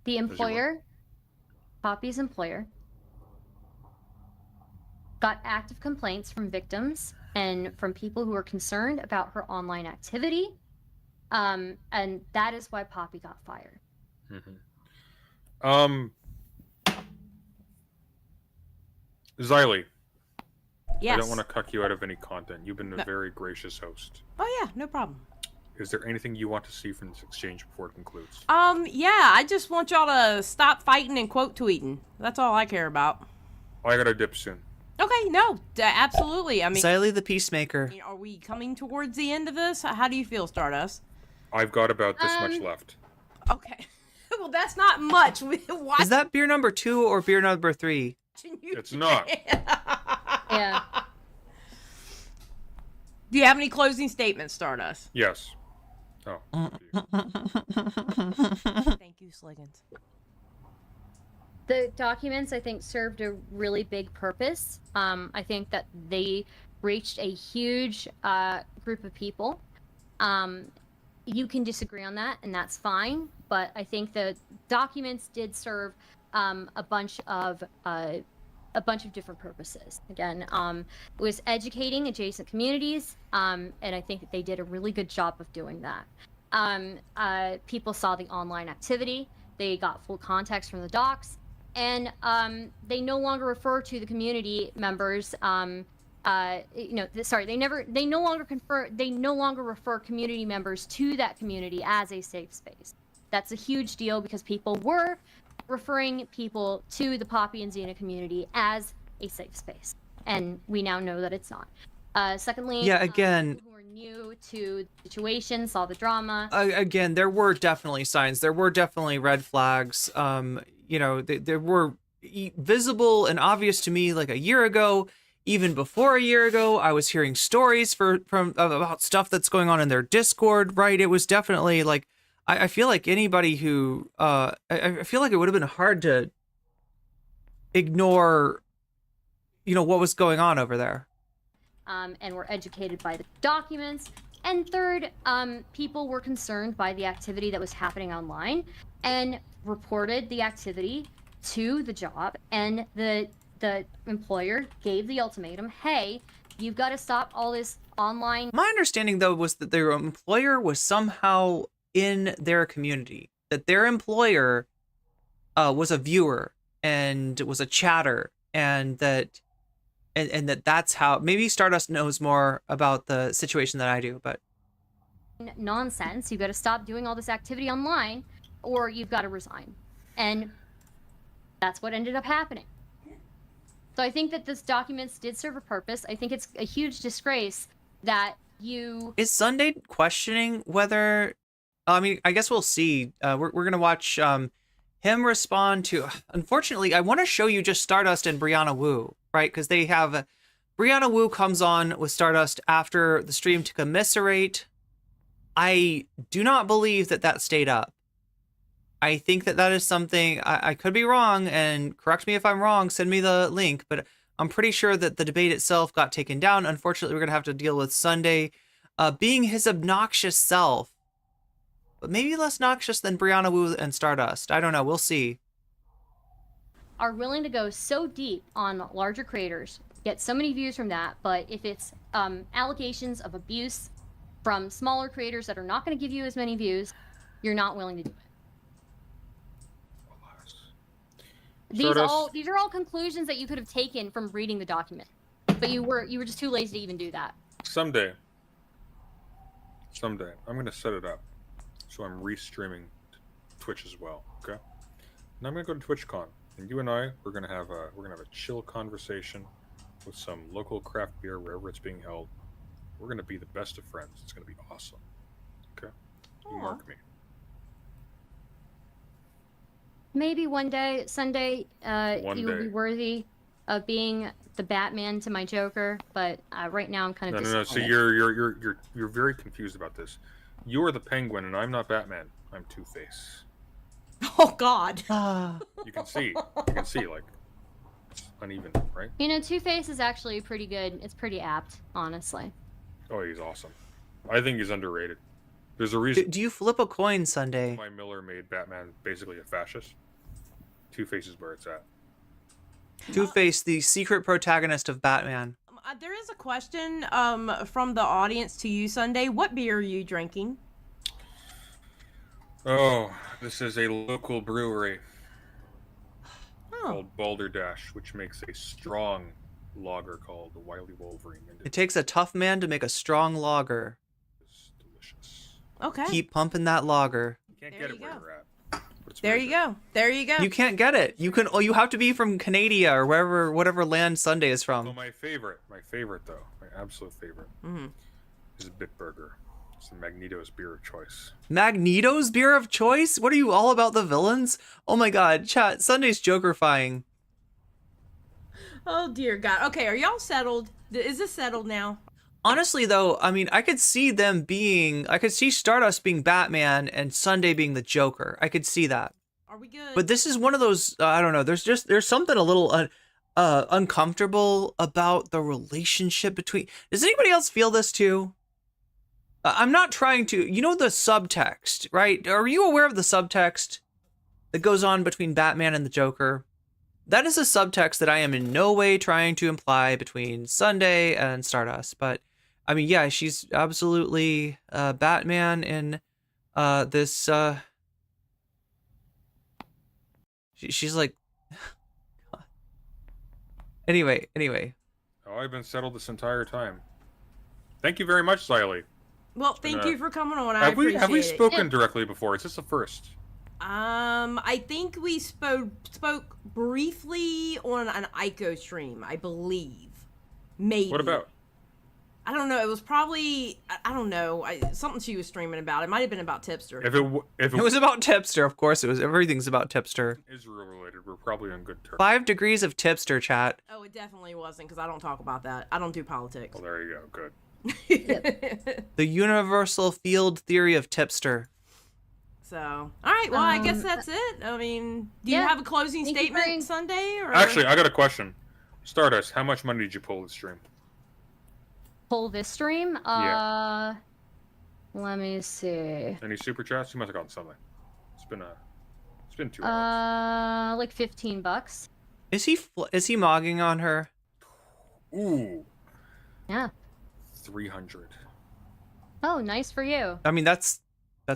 The employer, Poppy's employer, got active complaints from victims and from people who were concerned about her online activity. And that is why Poppy got fired. Xylee. Yes. I don't want to cuck you out of any content. You've been a very gracious host. Oh yeah, no problem. Is there anything you want to see from this exchange before it concludes? Yeah, I just want y'all to stop fighting and quote tweeting. That's all I care about. I gotta dip soon. Okay, no, absolutely. I mean, Xylee the Peacemaker. Are we coming towards the end of this? How do you feel, Stardust? I've got about this much left. Okay. Well, that's not much. Is that beer number 2 or beer number 3? It's not. Yeah. Do you have any closing statements, Stardust? Yes. Oh. Thank you, Sliggins. The documents, I think, served a really big purpose. I think that they reached a huge group of people. You can disagree on that, and that's fine. But I think the documents did serve a bunch of different purposes. Again, it was educating adjacent communities, and I think that they did a really good job of doing that. People saw the online activity. They got full context from the docs, and they no longer refer to the community members. They no longer refer community members to that community as a safe space. That's a huge deal because people were referring people to the Poppy and Xena community as a safe space, and we now know that it's not. Secondly, Yeah, again, people who are new to the situation saw the drama. Again, there were definitely signs. There were definitely red flags. There were visible and obvious to me like a year ago. Even before a year ago, I was hearing stories about stuff that's going on in their Discord. Right? It was definitely like I feel like anybody who I feel like it would have been hard to ignore, what was going on over there. And were educated by the documents. And third, people were concerned by the activity that was happening online and reported the activity to the job. And the employer gave the ultimatum, hey, you've got to stop all this online. My understanding, though, was that their employer was somehow in their community, that their employer was a viewer and was a chatter, and that that's how maybe Stardust knows more about the situation than I do, but Nonsense. You've got to stop doing all this activity online or you've got to resign. And that's what ended up happening. So I think that this documents did serve a purpose. I think it's a huge disgrace that you... Is Sunday questioning whether... I mean, I guess we'll see. We're going to watch him respond to... Unfortunately, I want to show you just Stardust and Briana Wu, right? Because they have... Briana Wu comes on with Stardust after the stream to commiserate. I do not believe that stayed up. I think that is something... I could be wrong, and correct me if I'm wrong, send me the link, but I'm pretty sure that the debate itself got taken down. Unfortunately, we're going to have to deal with Sunday being his obnoxious self. But maybe less noxious than Briana Wu and Stardust. I don't know. We'll see. Are willing to go so deep on larger creators, get so many views from that, but if it's allegations of abuse from smaller creators that are not going to give you as many views, you're not willing to do it. These are all conclusions that you could have taken from reading the document, but you were just too lazy to even do that. Someday, I'm going to set it up so I'm restreaming Twitch as well. Okay, and I'm going to go to TwitchCon, and you and I we're going to have a chill conversation with some local craft beer wherever it's being held. We're going to be the best of friends. It's going to be awesome. Okay, you mark me. Maybe one day, Sunday, you will be worthy of being the Batman to my Joker, but right now I'm kind of no. So you're very confused about this. You're the Penguin, and I'm not Batman. I'm Two-Face. Oh God! You can see, like it's uneven, right? Two-Face is actually pretty good. It's pretty apt, honestly. Oh, he's awesome. I think he's underrated. There's a reason. Do you flip a coin, Sunday? Why Miller made Batman basically a fascist. Two-Face is where it's at. Two-Face, the secret protagonist of Batman. There is a question from the audience to you, Sunday. What beer are you drinking? Oh, this is a local brewery called Balderdash, which makes a strong lager called the Wily Wolverine. It takes a tough man to make a strong lager. It's delicious. Okay. Keep pumping that lager. You can't get it where you're at. There you go. There you go. You can't get it. You have to be from Canada or whatever land Sunday is from. So my favorite though, my absolute favorite, is Bitburger. It's the Magneto's beer of choice. Magneto's beer of choice? What are you all about the villains? Oh my God, chat. Sunday's Jokerfying. Oh dear God. Okay, are y'all settled? Is this settled now? Honestly, though, I mean, I could see Stardust being Batman and Sunday being the Joker. I could see that. Are we good? But this is one of those, I don't know, there's something a little uncomfortable about the relationship between... Does anybody else feel this too? I'm not trying to... the subtext, right? Are you aware of the subtext that goes on between Batman and the Joker? That is a subtext that I am in no way trying to imply between Sunday and Stardust, but... I mean, yeah, she's absolutely Batman in this she's like anyway. Oh, I've been settled this entire time. Thank you very much, Xylee. Well, thank you for coming on. I appreciate it. Have we spoken directly before? Is this the first? I think we spoke briefly on an Ico stream, I believe. Maybe. What about? I don't know. It was probably I don't know something she was streaming about. It might have been about Tipster. If it was about Tipster, of course it was. Everything's about Tipster. Israel related, we're probably on good terms. 5 degrees of Tipster, chat. Oh, it definitely wasn't because I don't talk about that. I don't do politics. Well, there you go. Good. The universal field theory of Tipster. So, all right. Well, I guess that's it. I mean, do you have a closing statement Sunday? Or? Actually, I got a question. Stardust, how much money did you pull this stream? Pull this stream? Yeah. Let me see. Any super chats? You must have gotten something. It's been 2 hours. Like $15. Is he mogging on her? Ooh. Yeah. 300. Oh, nice for you. I mean, that's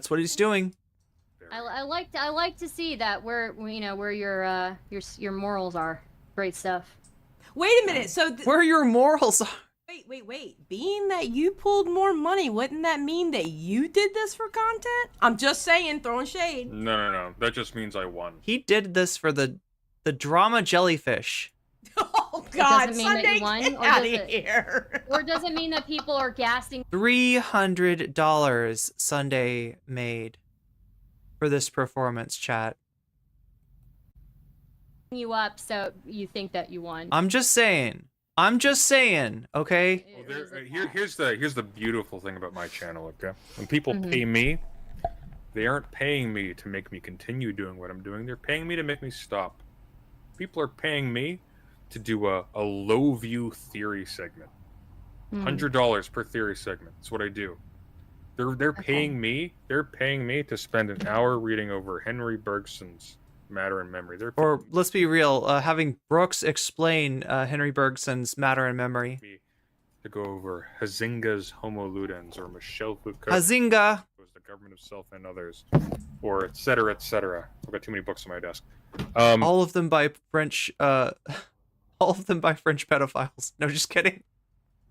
what he's doing. I like to see that where your morals are. Great stuff. Wait a minute. So where your morals are? Wait. Being that you pulled more money, wouldn't that mean that you did this for content? I'm just saying, throwing shade. No. That just means I won. He did this for the drama jellyfish. Oh God! Does it mean Sunday, that you won, get or out does of here. Or does it mean that people are gassing $300 Sunday made for this performance, chat. you up so you think that you won? I'm just saying, okay? Well, here's the beautiful thing about my channel, okay? When people pay me, they aren't paying me to make me continue doing what I'm doing. They're paying me to make me stop. People are paying me to do a low view theory segment. $100 per theory segment. That's what I do. They're paying me. They're paying me to spend an hour reading over Henry Bergson's Matter and Memory. Or let's be real, having Brooks explain Henry Bergson's Matter and Memory. To go over Huizinga's Homo Ludens or Michel Foucault. Huizinga. The Government of Self and Others, or etc. etc. I've got too many books on my desk. All of them by French. All of them by French pedophiles. No, just kidding.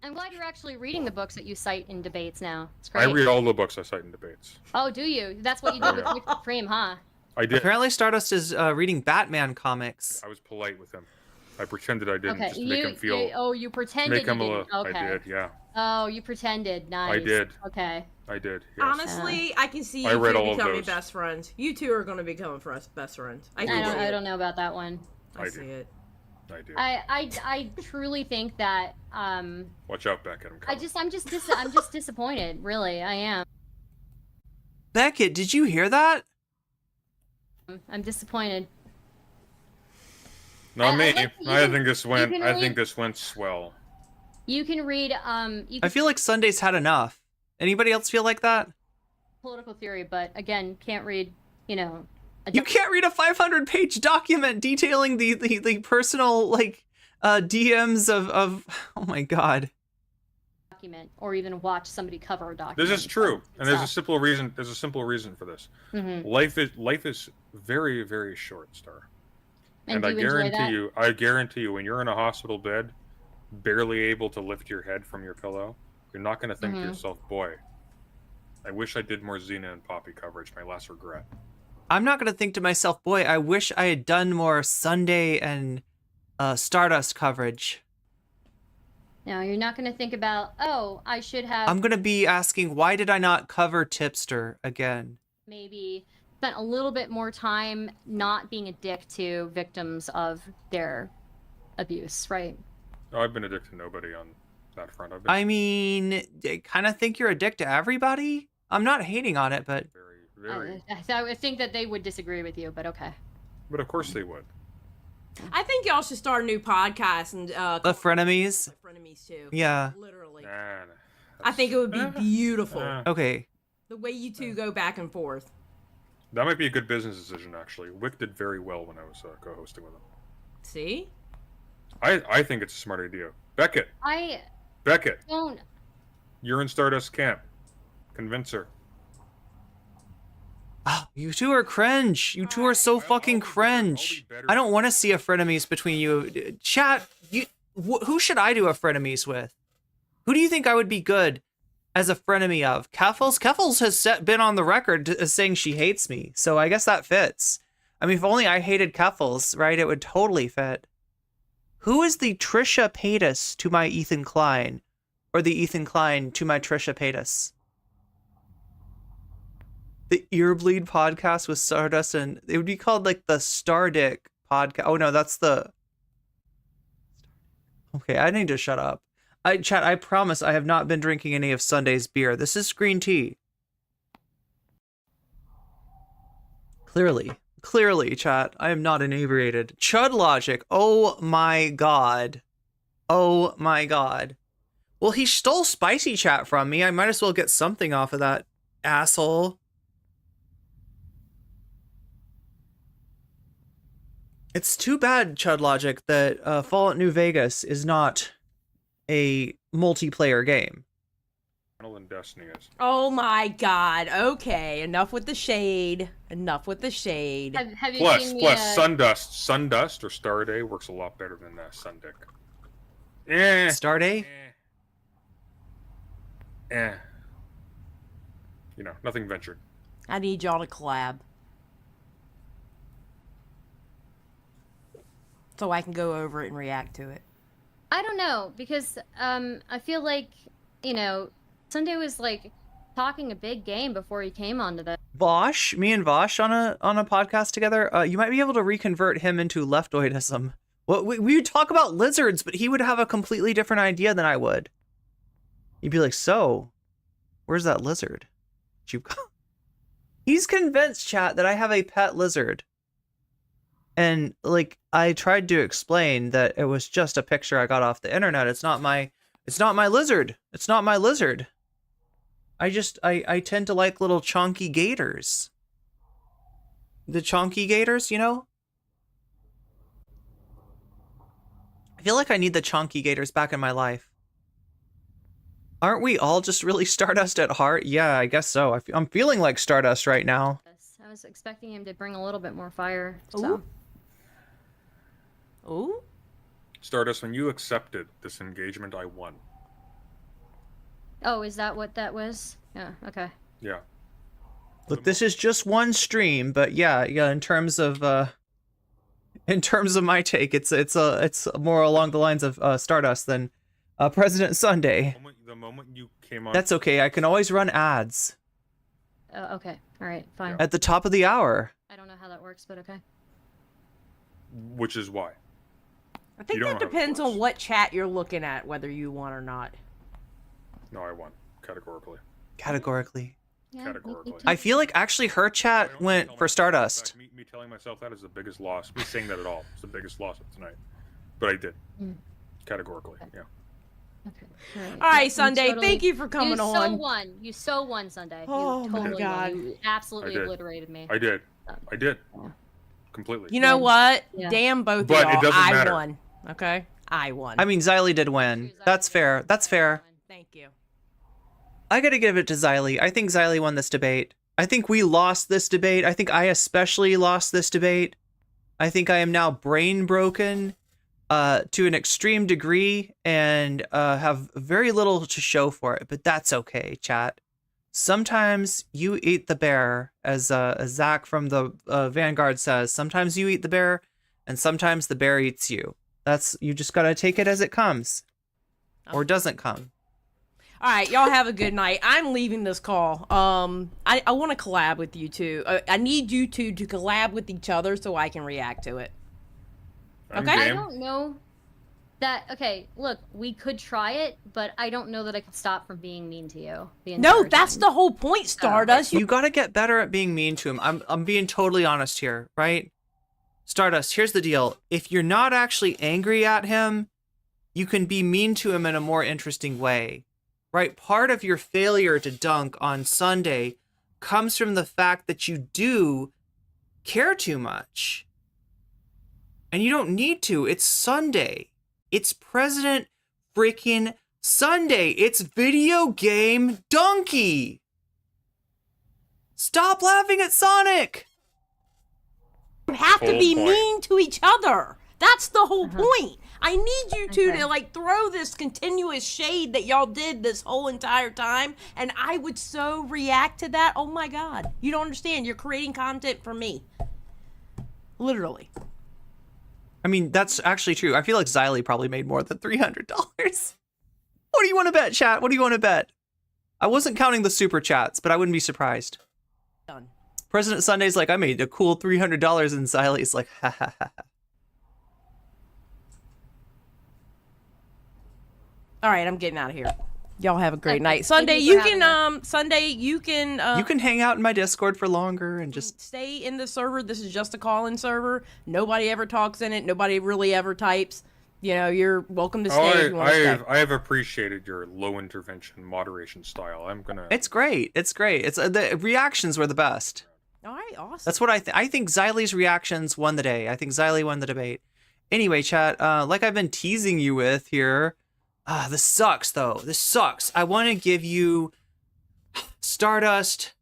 I'm glad you're actually reading the books that you cite in debates now. It's great. I read all the books I cite in debates. Oh, do you? That's what you did with Victor Cream, huh? I did. Apparently, Stardust is reading Batman comics. I was polite with him. I pretended I didn't, Okay, just to make him feel. you pretended Make him you didn't. Okay. I did, yeah. Oh, you pretended. Nice. I did. Okay. I did. Yes. Honestly, I can see you I read two all of becoming those. best friends. You two are going to become best friends. I don't know about that one. I see it. I do. I truly think that Watch out, Beckett. I'm just disappointed. Really, I am. Beckett, did you hear that? I'm disappointed. Not me. I can think this went swell. You can read I feel like Sunday's had enough. Anybody else feel like that? political theory, but again, can't read, You can't read a 500-page document detailing the personal DMs of oh my god. Document or even watch somebody cover a document. This is true, and there's a simple reason. There's a simple reason for this. Mhm. Life is very, very short, Star. And I do you enjoy guarantee you, when you're in a hospital bed, barely able to lift your head from your pillow, you're not going to think to Mhm. yourself, "Boy, I wish I did more Xena and Poppy coverage. My last regret." I'm not gonna think to myself, boy, I wish I had done more Sunday and Stardust coverage. No, you're not going to think about, oh, I should have I'm gonna be asking, why did I not cover Tipster again? maybe spent a little bit more time not being a dick to victims of their abuse, right? No, I've been a dick to nobody on that front. I mean, I kind of think you're a dick to everybody. I'm not hating on it, but I would think that they would disagree with you, but okay. But of course they would. I think y'all should start a new podcast and the frenemies. frenemies too. Yeah. Literally. Nah. I think it would be beautiful. Okay. The way you two go back and forth. That might be a good business decision, actually. Wick did very well when I was co-hosting with him. See? I think it's a smart idea. Beckett, I Beckett, don't. you're in Stardust camp. Convince her. You two are cringe. You two are so fucking cringe. I don't want to see a frenemies between you. Chat, who should I do a frenemies with? Who do you think I would be good as a frenemy of? Keffels? Keffels has been on the record as saying she hates me, so I guess that fits. I mean, if only I hated Keffels, right, it would totally fit. Who is the Trisha Paytas to my Ethan Klein? Or the Ethan Klein to my Trisha Paytas? The Earbleed podcast with Stardust, and it would be called like the Stardick podcast. Oh no, that's the... Okay, I need to shut up. Chat, I promise I have not been drinking any of Sunday's beer. This is green tea. Clearly, chat, I am not inebriated. Chud logic. Oh my god. Oh my god. Well, he stole spicy chat from me. I might as well get something off of that asshole. It's too bad, Chud logic, that Fallout New Vegas is not a multiplayer game. And Destiny is. Oh my god. Okay, enough with the shade. Enough with the shade. Have you Plus, seen Sundust or Starday works a lot better than Sundick. Starday? You know, nothing ventured. I need y'all to collab. So I can go over it and react to it. I don't know, because I feel like, you know, Sunday was like talking a big game before he came onto the Vosh, me and Vosh on a podcast together. You might be able to reconvert him into leftoidism. Well, we would talk about lizards, but he would have a completely different idea than I would. He'd be like, "So, where's that lizard?" He's convinced, chat, that I have a pet lizard. And like, I tried to explain that it was just a picture I got off the internet. It's not my lizard. It's not my lizard. I tend to like little chonky gators. The chonky gators, you know? I feel like I need the chonky gators back in my life. Aren't we all just really Stardust at heart? Yeah, I guess so. I'm feeling like Stardust right now. I was expecting him to bring a little bit more fire. So. Ooh. Stardust, when you accepted this engagement, I won. Oh, is that what that was? Yeah, okay. Yeah. Look, this is just one stream, but yeah, in terms of my take, it's more along the lines of Stardust than President Sunday. The moment you came on, that's okay. I can always run ads. Okay. All right. Fine. At the top of the hour. I don't know how that works, but okay. Which is why. I think that depends on what chat you're looking at, whether you won or not. No, I won categorically. Categorically. Yeah, Categorically. I feel like actually her chat went for Stardust. Me telling myself that is the biggest loss. Me saying that at all is the biggest loss of tonight. But I did. Categorically, yeah. Okay. All right, Sunday. Thank you for coming on. You so won, Sunday. Oh you totally my god! Won. You absolutely obliterated me. I did. Completely. You know what? Yeah. Damn both but of y'all. It doesn't I matter. won. Okay, I won. I mean, Xylee did win. That's fair. That's fair. Thank you. I gotta give it to Xylee. I think Xylee won this debate. I think we lost this debate. I think I especially lost this debate. I think I am now brain broken to an extreme degree and have very little to show for it, but that's okay, chat. Sometimes you eat the bear, as Zach from the Vanguard says. Sometimes you eat the bear, and sometimes the bear eats you. You just gotta take it as it comes, or doesn't come. All right, y'all have a good night. I'm leaving this call. I want to collab with you two. I need you two to collab with each other so I can react to it. Okay. I don't know that. Okay, look, we could try it, but I don't know that I could stop from being mean to you. No, that's the whole point, Stardust. You gotta get better at being mean to him. I'm being totally honest here, right? Stardust, here's the deal. If you're not actually angry at him, you can be mean to him in a more interesting way, right? Part of your failure to dunk on Sunday comes from the fact that you do care too much. And you don't need to. It's Sunday. It's President freaking Sunday. It's video game donkey. Stop laughing at Sonic. You have to Whole be point. mean to each other. That's the whole point. I need you two to like throw this continuous shade that y'all did this whole entire time, and I would so react to that. Oh my God. You don't understand. You're creating content for me. Literally. I mean, that's actually true. I feel like Xylee probably made more than $300. What do you want to bet, chat? What do you want to bet? I wasn't counting the super chats, but I wouldn't be surprised. Done. President Sunday's like, I made a cool $300, and Xylee's like, ha ha ha. All right, I'm getting out of here. Y'all have a great Okay, night. thank Sunday, you you for having can Sunday, you can You can hang out in my Discord for longer and just stay in the server. This is just a call-in server. Nobody ever talks in it. Nobody really ever types. You know, you're welcome to stay if you want to stay. I have appreciated your low intervention moderation style. I'm gonna. It's great. It's great. It's the reactions were the best. All right, awesome. That's what I think Xylee's reactions won the day. I think Xylee won the debate. Anyway, chat, like I've been teasing you with here, this sucks though. This sucks. I want to give you Stardust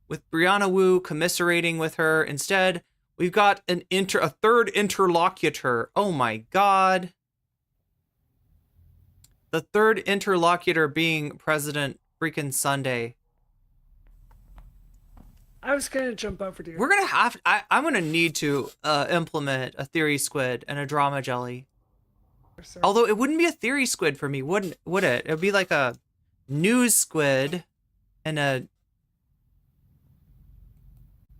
with Briana Wu commiserating with her. Instead, we've got a third interlocutor. Oh my God. The third interlocutor being President freaking Sunday. I was gonna jump over to you. We're gonna have. I'm gonna need to implement a theory squid and a drama jelly. Although it wouldn't be a theory squid for me, would it? It would be like a news squid and a.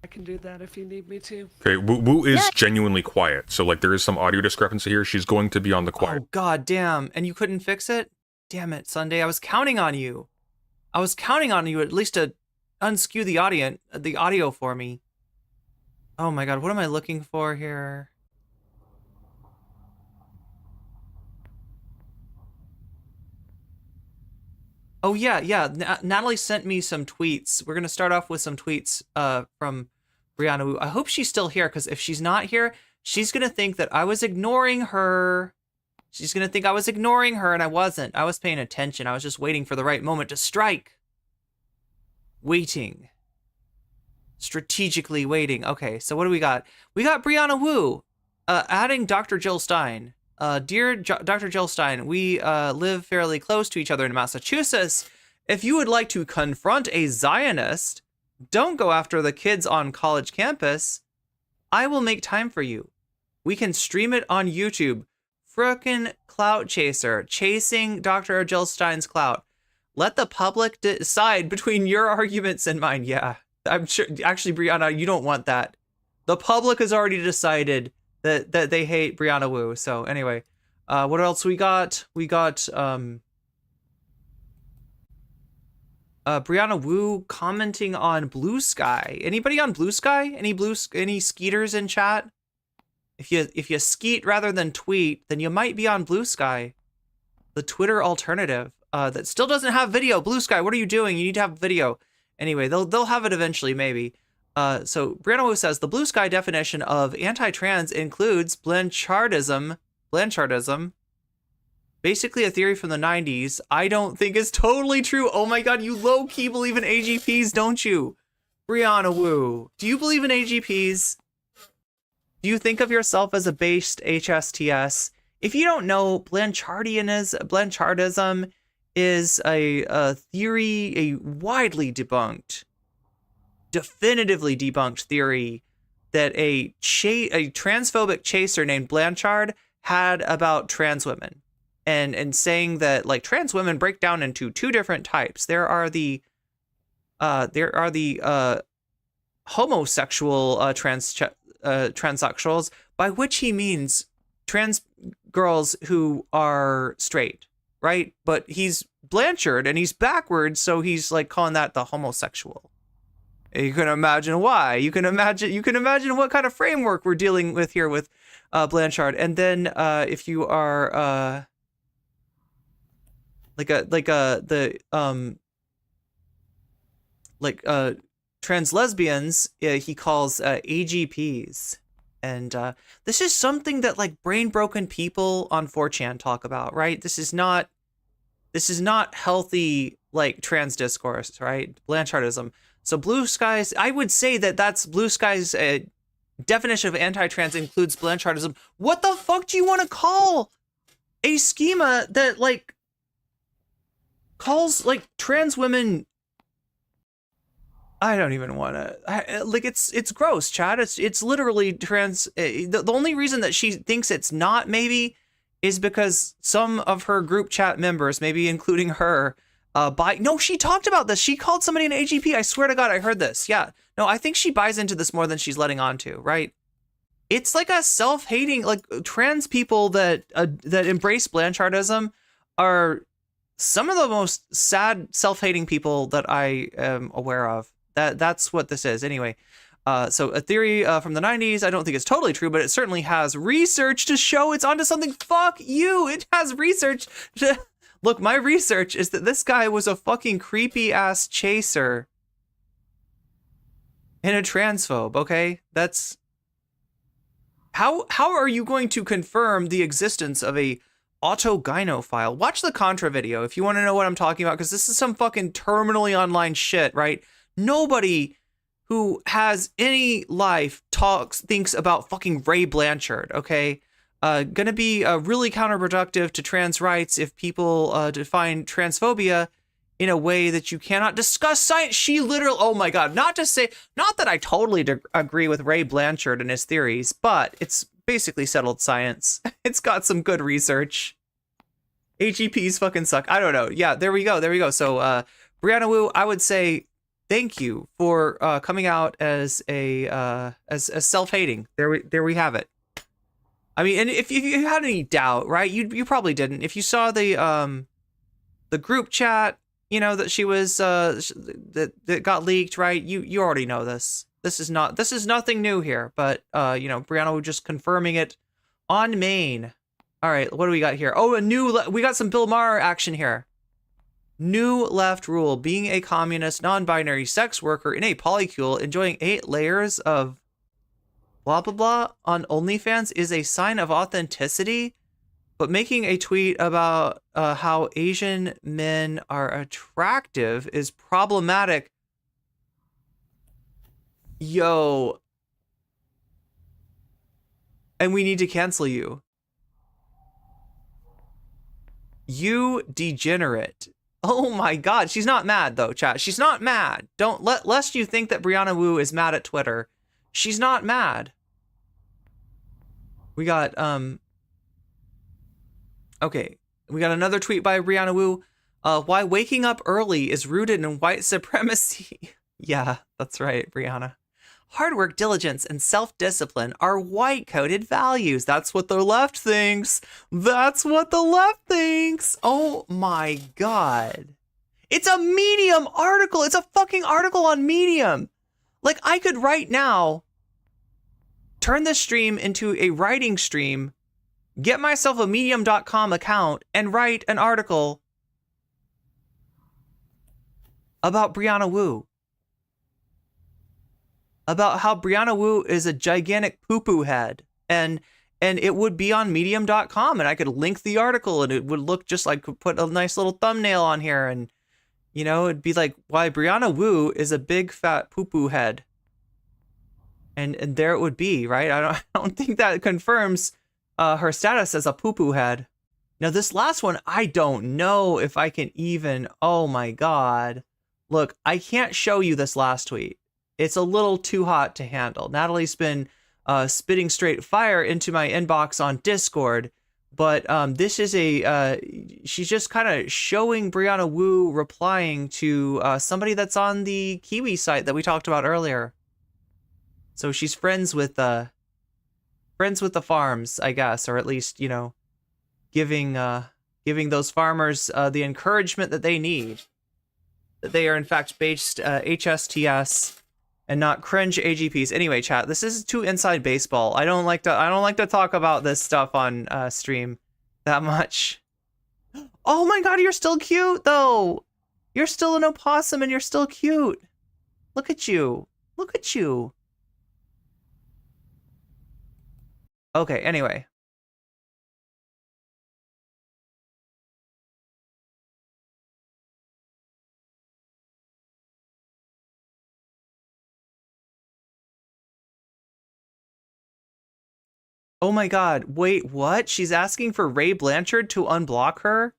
I can do that if you need me to. Okay, Wu is genuinely quiet, so like there is some audio discrepancy here. She's going to be on the quiet. Oh God damn! And you couldn't fix it? Damn it, Sunday! I was counting on you. I was counting on you at least to unskew the audio for me. Oh my God, what am I looking for here? Oh yeah. Natalie sent me some tweets. We're gonna start off with some tweets from Briana Wu. I hope she's still here, because if she's not here, she's gonna think that I was ignoring her. She's gonna think I was ignoring her, and I wasn't. I was paying attention. I was just waiting for the right moment to strike. Waiting. Strategically waiting. Okay, so what do we got? We got Briana Wu adding Dr. Jill Stein. Dear Dr. Jill Stein, we live fairly close to each other in Massachusetts. If you would like to confront a Zionist, don't go after the kids on college campus. I will make time for you. We can stream it on YouTube. Frickin' clout chaser, chasing Dr. Jill Stein's clout. Let the public decide between your arguments and mine. Yeah, I'm sure. Actually, Briana, you don't want that. The public has already decided that they hate Briana Wu. So anyway, what else we got? We got Briana Wu commenting on Blue Sky. Anybody on Blue Sky? Any skeeters in chat? If you skeet rather than tweet, then you might be on Blue Sky, the Twitter alternative that still doesn't have video. Blue Sky, what are you doing? You need to have video. Anyway, they'll have it eventually, maybe. So Briana Wu says the Blue Sky definition of anti-trans includes Blanchardism, basically a theory from the 90s. I don't think is totally true. Oh my God, you low-key believe in AGPs, don't you? Briana Wu, do you believe in AGPs? Do you think of yourself as a based HSTS? If you don't know, Blanchardism is a theory, a widely debunked, definitively debunked theory that a transphobic chaser named Blanchard had about trans women, and saying that like trans women break down into two different types. There are the homosexual transsexuals, by which he means trans girls who are straight, right? But he's Blanchard and he's backwards, so he's like calling that the homosexual. You can imagine why. You can imagine what kind of framework we're dealing with here with Blanchard. And then if you are trans lesbians, he calls AGPs. And this is something that like brain broken people on 4chan talk about, right? This is not healthy like trans discourse, right? Blanchardism. So Blue Skies, I would say that that's Blue Skies' definition of anti-trans includes Blanchardism. What the fuck do you want to call a schema that, like, calls, like, trans women... I don't even want to... Like, it's gross, Chad. It's literally trans... The only reason that she thinks it's not, maybe, is because some of her group chat members, maybe including her, no, she talked about this. She called somebody an AGP. I swear to God, I heard this. Yeah. No, I think she buys into this more than she's letting on to, right? It's like a self-hating, like, trans people that embrace Blanchardism are some of the most sad self-hating people that I am aware of. That's what this is. Anyway, so a theory from the 90s, I don't think it's totally true, but it certainly has research to show it's onto something. Fuck you. It has research to... Look, my research is that this guy was a fucking creepy-ass chaser and a transphobe, okay? That's... How are you going to confirm the existence of a autogynophile? Watch the Contra video if you want to know what I'm talking about, because this is some fucking terminally online shit, right? Nobody who has any life thinks about fucking Ray Blanchard, okay? Gonna be really counterproductive to trans rights if people define transphobia in a way that you cannot discuss science. She literally, oh my God, not that I totally agree with Ray Blanchard and his theories, but it's basically settled science. It's got some good research. AGPs fucking suck. I don't know. Yeah, there we go. So, Briana Wu, I would say thank you for coming out as as self-hating. There we have it. I mean, and if you had any doubt, right, you probably didn't. If you saw the group chat, you know, that she was that got leaked, right? You already know this. This is nothing new here, but you know, Briana was just confirming it on main. All right, what do we got here? Oh, we got some Bill Maher action here. New left rule: being a communist, non-binary sex worker in a polycule, enjoying 8 layers of blah blah blah on OnlyFans is a sign of authenticity, but making a tweet about how Asian men are attractive is problematic. Yo. And we need to cancel you. You degenerate. Oh my God, she's not mad though, chat. She's not mad. Don't lest you think that Briana Wu is mad at Twitter. She's not mad. We got okay, we got another tweet by Briana Wu. Why waking up early is rooted in white supremacy. Yeah, that's right, Briana. Hard work, diligence, and self-discipline are white-coded values. That's what the left thinks. That's what the left thinks. Oh my God. It's a Medium article. It's a fucking article on Medium. Like, I could right now turn this stream into a writing stream, get myself a medium.com account, and write an article about Briana Wu. About how Briana Wu is a gigantic poo-poo head. And it would be on medium.com, and I could link the article, and it would look just like, put a nice little thumbnail on here, and, you know, it'd be like, why Briana Wu is a big fat poo-poo head. And there it would be, right? I don't think that confirms her status as a poo-poo head. Now, this last one, I don't know if I can even... Oh, my God. Look, I can't show you this last tweet. It's a little too hot to handle. Natalie's been spitting straight fire into my inbox on Discord, but this is she's just kind of showing Briana Wu replying to somebody that's on the Kiwi site that we talked about earlier. So she's friends with the farms, I guess, or at least, you know, giving those farmers the encouragement that they need, that they are in fact based HSTS and not cringe AGPs. Anyway, chat, this is too inside baseball. I don't like to talk about this stuff on stream that much. Oh my God, you're still cute though. You're still an opossum and you're still cute. Look at you. Look at you. Okay, anyway. Oh my god, wait, what? She's asking for Ray Blanchard to unblock her?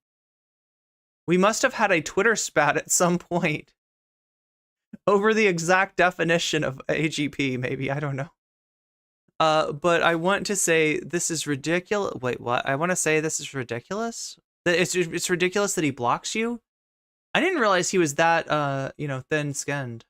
We must have had a Twitter spat at some point over the exact definition of AGP, maybe, I don't know. But I want to say this is ridiculous. Wait, what? I want to say this is ridiculous? It's ridiculous that he blocks you? I didn't realize he was that, thin-skinned.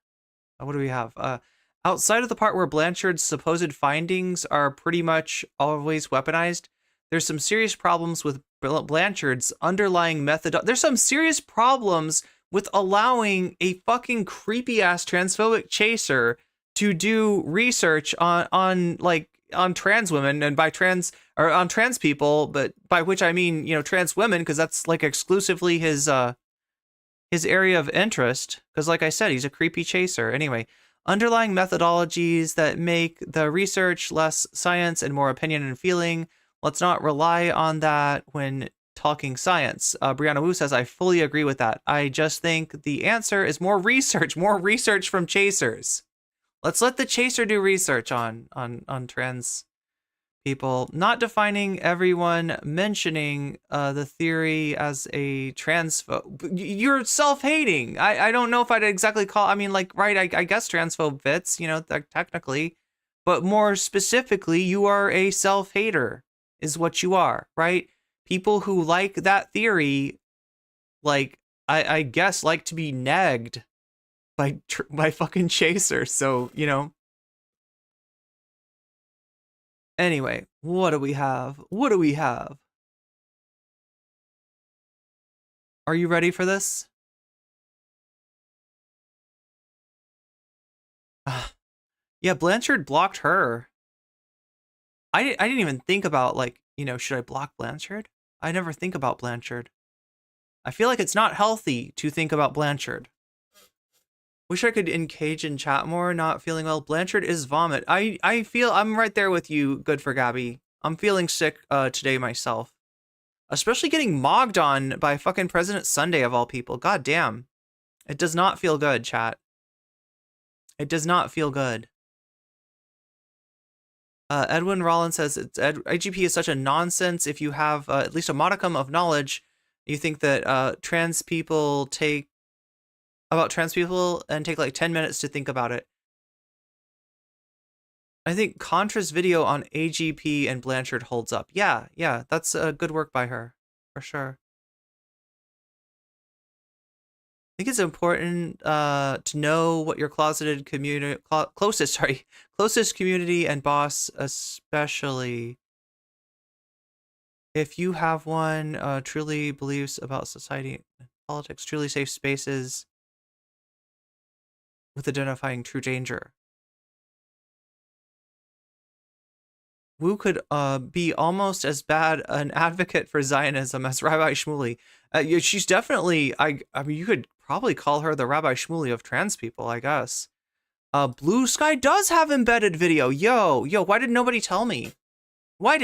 What do we have? Outside of the part where Blanchard's supposed findings are pretty much always weaponized, there's some serious problems with Blanchard's underlying method. There's some serious problems with allowing a fucking creepy-ass transphobic chaser to do research on trans women, and on trans people, but by which I mean, trans women, because that's like exclusively his area of interest, because like I said, he's a creepy chaser. Anyway, underlying methodologies that make the research less science and more opinion and feeling. Let's not rely on that when talking science. Briana Wu says, I fully agree with that. I just think the answer is more research from chasers. Let's let the chaser do research on trans people, not defining everyone mentioning the theory as a transphobe. You're self-hating. I don't know if I'd exactly call, right, I guess transphobe fits, technically, but more specifically, you are a self-hater is what you are, right? People who like that theory, I guess, like to be nagged by fucking chasers, so, Anyway, what do we have? Are you ready for this? Yeah, Blanchard blocked her. I didn't even think about, should I block Blanchard? I never think about Blanchard. I feel like it's not healthy to think about Blanchard. Wish I could engage in chat more, not feeling well. Blanchard is vomit. I feel, I'm right there with you, good for Gabby. I'm feeling sick today myself. Especially getting mogged on by fucking President Sunday of all people. God damn. It does not feel good, chat. It does not feel good. Edwin Rollins says, IGP is such a nonsense. If you have at least a modicum of knowledge, you think that trans people take like 10 minutes to think about it. I think Contra's video on AGP and Blanchard holds up. Yeah, that's good work by her, for sure. I think it's important to know what your closeted community, closest community and boss, especially if you have one, truly believes about society and politics, truly safe spaces with identifying true danger. Wu could be almost as bad an advocate for Zionism as Rabbi Shmuley. She's definitely, I mean, you could probably call her the Rabbi Shmuley of trans people, I guess. Blue Sky does have embedded video. Yo, why did nobody tell me? I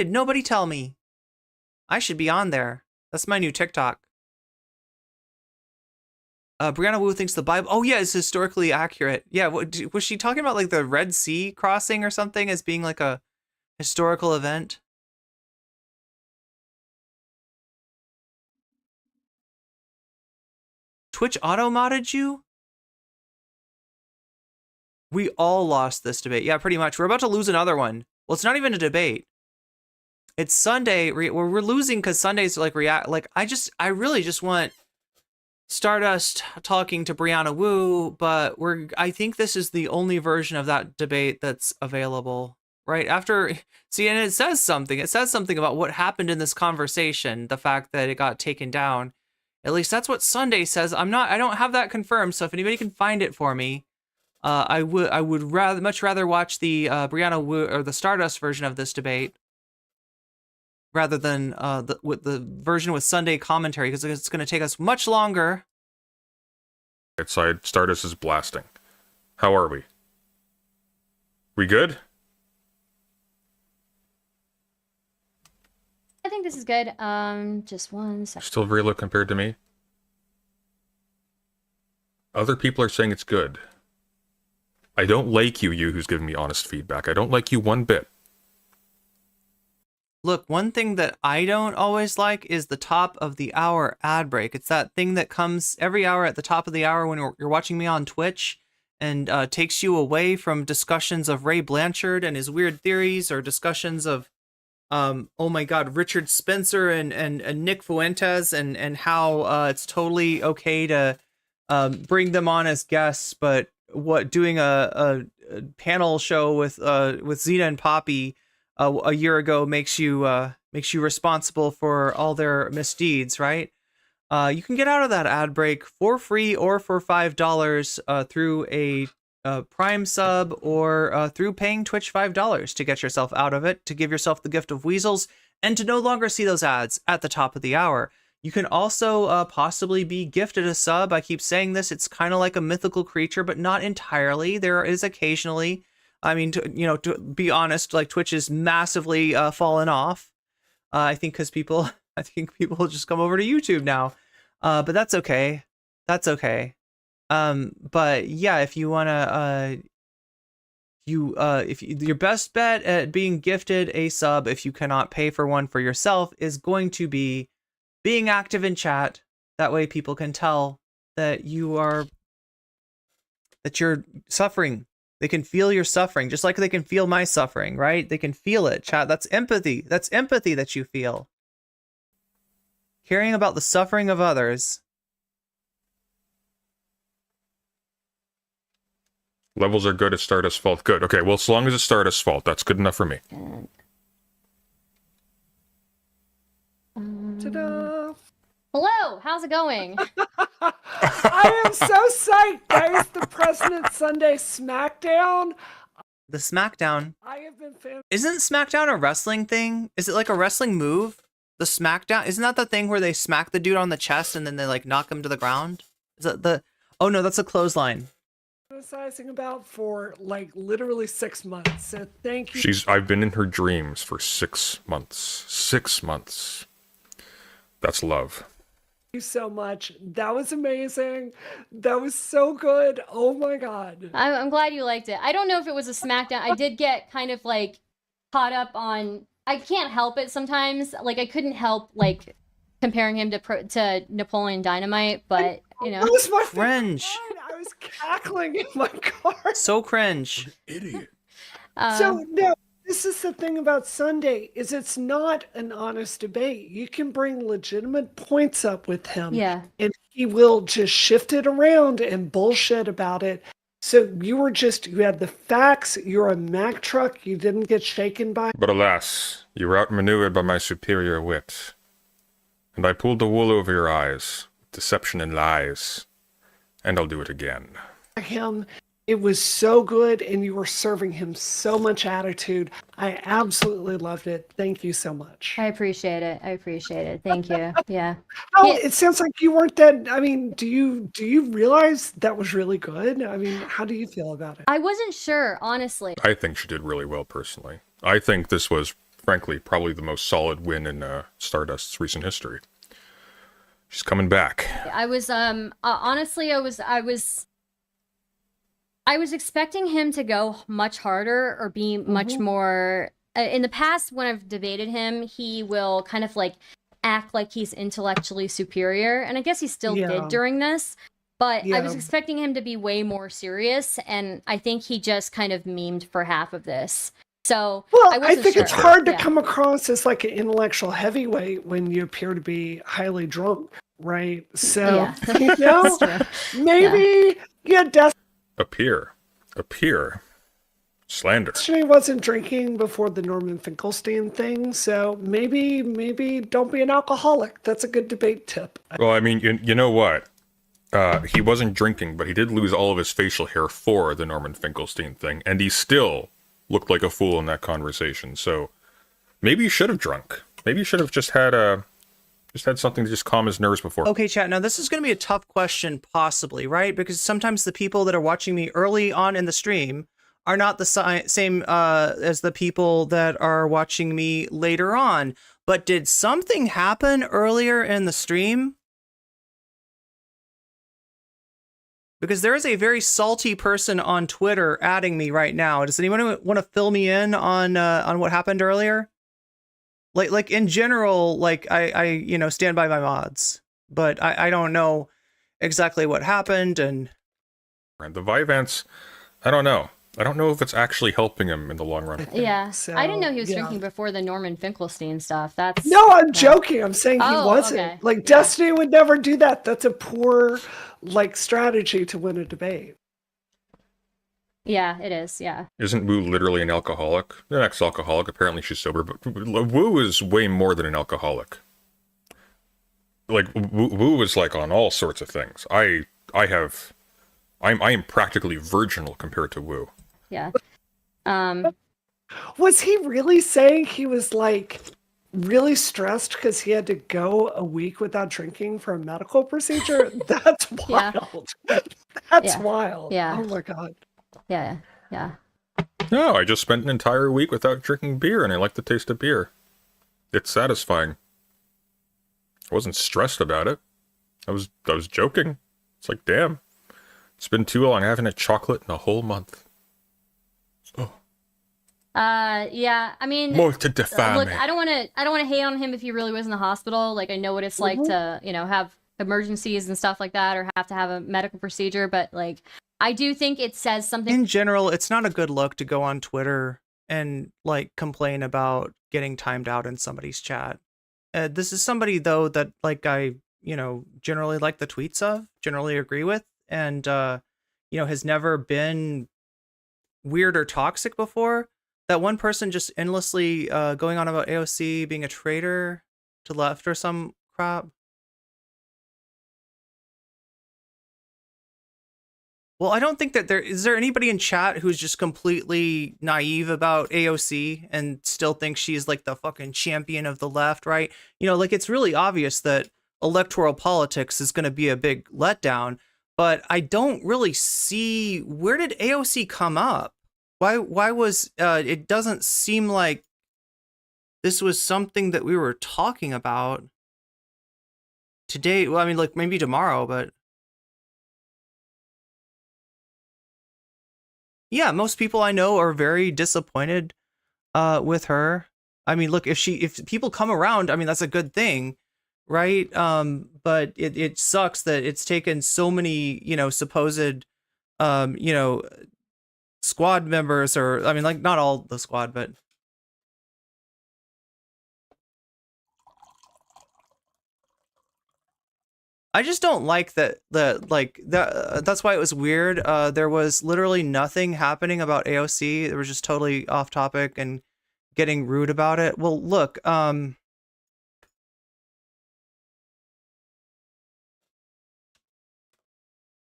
should be on there. That's my new TikTok. Briana Wu thinks the Bible, oh yeah, is historically accurate. Yeah, was she talking about like the Red Sea crossing or something as being like a historical event? Twitch auto-modded you? We all lost this debate. Yeah, pretty much. We're about to lose another one. Well, it's not even a debate. It's Sunday. We're losing because Sunday's like I really just want Stardust talking to Briana Wu, but I think this is the only version of that debate that's available. Right after, see, and it says something. It says something about what happened in this conversation, the fact that it got taken down. At least that's what Sunday says. I don't have that confirmed. So if anybody can find it for me, I would much rather watch the Briana Wu or the Stardust version of this debate rather than the version with Sunday commentary, because it's going to take us much longer. Outside, Stardust is blasting. How are we? We good? I think this is good. Just 1 second. Still very low compared to me. Other people are saying it's good. I don't like you who's giving me honest feedback. I don't like you one bit. Look, one thing that I don't always like is the top of the hour ad break. It's that thing that comes every hour at the top of the hour when you're watching me on Twitch and takes you away from discussions of Ray Blanchard and his weird theories, or discussions of, oh my God, Richard Spencer and Nick Fuentes, and how it's totally okay to bring them on as guests, but doing a panel show with Zeta and Poppy a year ago makes you responsible for all their misdeeds, right? You can get out of that ad break for free or for $5 through a Prime sub, or through paying Twitch $5 to get yourself out of it, to give yourself the gift of weasels, and to no longer see those ads at the top of the hour. You can also possibly be gifted a sub. I keep saying this, it's kind of like a mythical creature, but not entirely. There is occasionally, I mean, to be honest, like Twitch is massively fallen off. I think people just come over to YouTube now. But that's okay. That's okay. But yeah, if you wanna, your best bet at being gifted a sub, if you cannot pay for one for yourself, is going to be being active in chat. That way people can tell that you're suffering. They can feel your suffering, just like they can feel my suffering, right? They can feel it, chat. That's empathy. That's empathy that you feel. Caring about the suffering of others. Levels are good at Stardust Fault. Good. Okay, well, as long as it's Stardust Fault, that's good enough for me. Ta-da! Hello, how's it going? I am so psyched, guys. The President Sunday SmackDown. The SmackDown. I have been fan. Isn't SmackDown a wrestling thing? Is it like a wrestling move? The SmackDown? Isn't that the thing where they smack the dude on the chest and then they like knock him to the ground? Is that the... Oh no, that's a clothesline. Fantasizing about for like literally 6 months. So thank you. I've been in her dreams for 6 months. 6 months. That's love. You so much. That was amazing. That was so good. Oh my God. I'm glad you liked it. I don't know if it was a SmackDown. I did get kind of like caught up on. I can't help it sometimes. Like I couldn't help like comparing him to Napoleon Dynamite, but you know. That was my cringe. I was cackling in my car. So cringe. Idiot. So no. This is the thing about Sunday, is it's not an honest debate. You can bring legitimate points up with him. Yeah. And he will just shift it around and bullshit about it. So you had the facts, you're a Mack truck, you didn't get shaken by. But alas, you were outmaneuvered by my superior wit. And I pulled the wool over your eyes, deception and lies. And I'll do it again. Him. It was so good, and you were serving him so much attitude. I absolutely loved it. Thank you so much. I appreciate it. Thank you. Yeah. Oh, it sounds like you weren't that. I mean, do you realize that was really good? I mean, how do you feel about it? I wasn't sure, honestly. I think she did really well, personally. I think this was, frankly, probably the most solid win in Stardust's recent history. She's coming back. I was honestly, I was expecting him to go much harder or be much more. In the past, when I've debated him, he will kind of like act like he's intellectually superior, and I guess he still did during this. But I was expecting him to be way more serious, and I think he just kind of memed for half of this. So I think it's hard to come across as like an intellectual heavyweight when you appear to be highly drunk, right? So you know, maybe Appear. Slander. He wasn't drinking before the Norman Finkelstein thing, so maybe don't be an alcoholic. That's a good debate tip. Well, I mean, you know what? He wasn't drinking, but he did lose all of his facial hair for the Norman Finkelstein thing, and he still looked like a fool in that conversation. So maybe he should have drunk. Maybe he should have just had something to just calm his nerves before. Okay, chat. Now, this is going to be a tough question, possibly, right? Because sometimes the people that are watching me early on in the stream are not the same as the people that are watching me later on. But did something happen earlier in the stream? Because there is a very salty person on Twitter adding me right now. Does anyone want to fill me in on what happened earlier? Like in general, like I stand by my mods, but I don't know exactly what happened. And the Vyvanse, I don't know. I don't know if it's actually helping him in the long run. Yeah, So, I didn't know he was yeah. drinking before the Norman Finkelstein stuff. That's No, I'm joking. I'm saying he Oh, wasn't. okay. Like Yeah. Destiny would never do that. That's a poor like strategy to win a debate. Yeah, it is. Yeah. Isn't Wu literally an alcoholic? An ex-alcoholic. Apparently she's sober, but Wu is way more than an alcoholic. Like, Wu is like on all sorts of things. I am practically virginal compared to Wu. Yeah. Was he really saying he was like really stressed because he had to go a week without drinking for a medical procedure? That's Yeah. wild. That's Yeah. wild. Yeah. Oh my god. Yeah. Yeah. No, I just spent an entire week without drinking beer, and I like the taste of beer. It's satisfying. I wasn't stressed about it. I was joking. It's like, damn, it's been too long. I haven't had chocolate in a whole month. Yeah. I mean, More to defame. look, I don't want to hate on him if he really was in the hospital. Like, I know what it's like to, have emergencies and stuff like that, or have to have a medical procedure. But like, I do think it says something. in general, it's not a good look to go on Twitter and like complain about getting timed out in somebody's chat. This is somebody though that like I generally like the tweets of, generally agree with, and has never been weird or toxic before. That one person just endlessly going on about AOC being a traitor to left or some crap. Well, I don't think that is there anybody in chat who's just completely naive about AOC and still thinks she's like the fucking champion of the left, right? Like it's really obvious that electoral politics is going to be a big letdown, but I don't really see where did AOC come up? Why was it doesn't seem like this was something that we were talking about today. Well, I mean, like maybe tomorrow, but yeah, most people I know are very disappointed with her. I mean, look, if people come around, I mean, that's a good thing, right? But it sucks that it's taken so many, supposed squad members, or I mean, like not all the squad, but I just don't like that that's why it was weird. There was literally nothing happening about AOC. It was just totally off topic and getting rude about it. Well, look,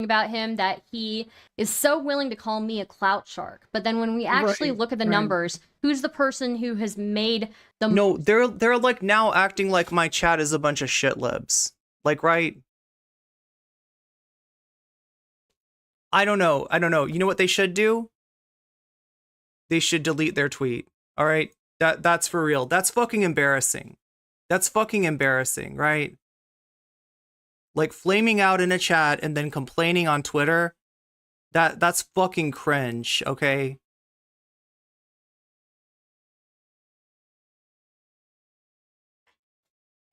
about him that he is so willing to call me a clout shark, but then when we actually look at the numbers, who's the person who has made the no, they're like now acting like my chat is a bunch of shit libs, like, right? I don't know. You know what they should do? They should delete their tweet. All right, that's for real. That's fucking embarrassing. That's fucking embarrassing, right? Like flaming out in a chat and then complaining on Twitter, that's fucking cringe, okay?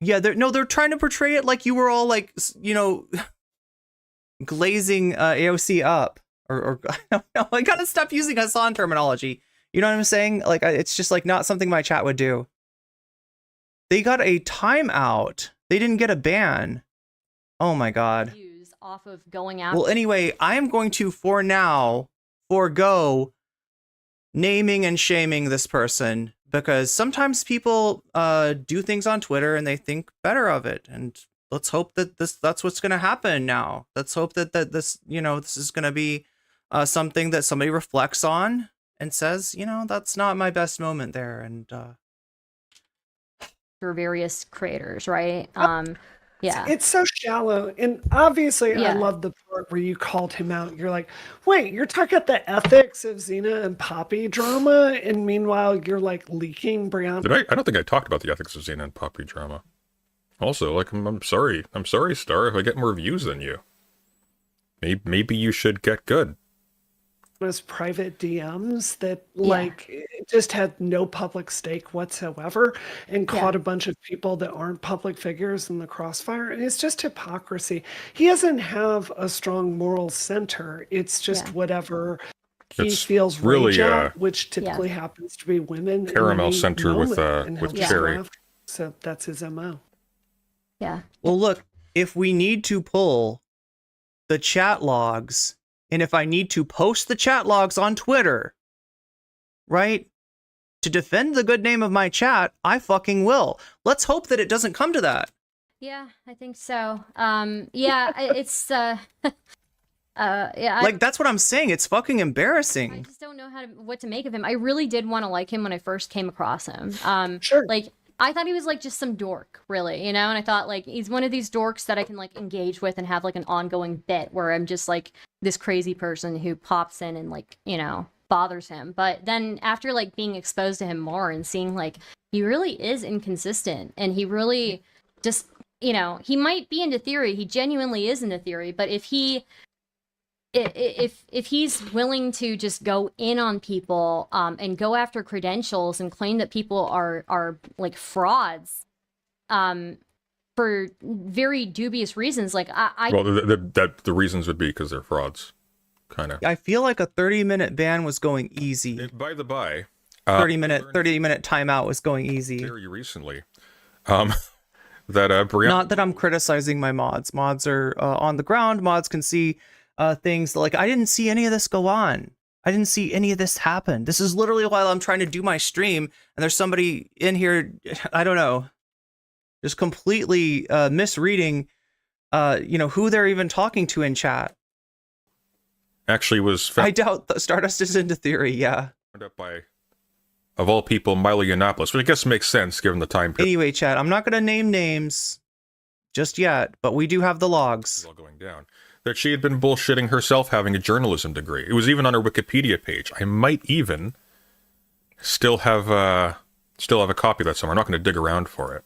Yeah, they're trying to portray it like you were all like, glazing AOC up, or I don't know. I gotta stop using Hassan terminology. You know what I'm saying? Like, it's just like not something my chat would do. They got a timeout. They didn't get a ban. Oh my god. Off of going out. Well, anyway, I am going to, for now, forego naming and shaming this person, because sometimes people do things on Twitter and they think better of it. And let's hope that that's what's going to happen now. Let's hope that this, this is going to be something that somebody reflects on and says, that's not my best moment there. And for various creators, right? Yeah. It's so shallow. And obviously, I love the part where you called him out. You're like, wait, you're talking about the ethics of Xena and Poppy drama. And meanwhile, you're like leaking Briana. I don't think I talked about the ethics of Xena and Poppy drama. Also, like, I'm sorry, Star, if I get more views than you. Maybe you should get good. anonymous private DMs that like just had no public stake whatsoever and caught a bunch of people that aren't public figures in the crossfire. And it's just hypocrisy. He doesn't have a strong moral center. It's just whatever he feels really, rage at, which typically happens to be women. Caramel center with Cherry. So that's his MO. Yeah. Well, look, if we need to pull the chat logs, and if I need to post the chat logs on Twitter, right, to defend the good name of my chat, I fucking will. Let's hope that it doesn't come to that. Yeah, I think so. It's like that's what I'm saying. It's fucking embarrassing. I just don't know what to make of him. I really did want to like him when I first came across him. Sure. Like I thought he was like just some dork, really, you know. And I thought like he's one of these dorks that I can like engage with and have like an ongoing bit where I'm just like this crazy person who pops in and like, you know, bothers him. But then after like being exposed to him more and seeing like he really is inconsistent and he really just, you know, he might be into theory. He genuinely is into theory. But if he's willing to just go in on people and go after credentials and claim that people are like frauds for very dubious reasons, like well, the reasons would be because they're frauds, kind of. I feel like a 30-minute ban was going easy. By the by, 30-minute timeout was going easy. Very recently, that Briana. Not that I'm criticizing my mods. Mods are on the ground. Mods can see things like I didn't see any of this go on. I didn't see any of this happen. This is literally while I'm trying to do my stream, and there's somebody in here. I don't know, just completely misreading, who they're even talking to in chat. Actually, was I doubt that Stardust is into theory. Yeah. Found out by, of all people, Milo Yiannopoulos, which I guess makes sense given the time period. Anyway, chat. I'm not going to name names just yet, but we do have the logs. It's all going down. That she had been bullshitting herself having a journalism degree. It was even on her Wikipedia page. I might even still have a copy of that somewhere. I'm not going to dig around for it,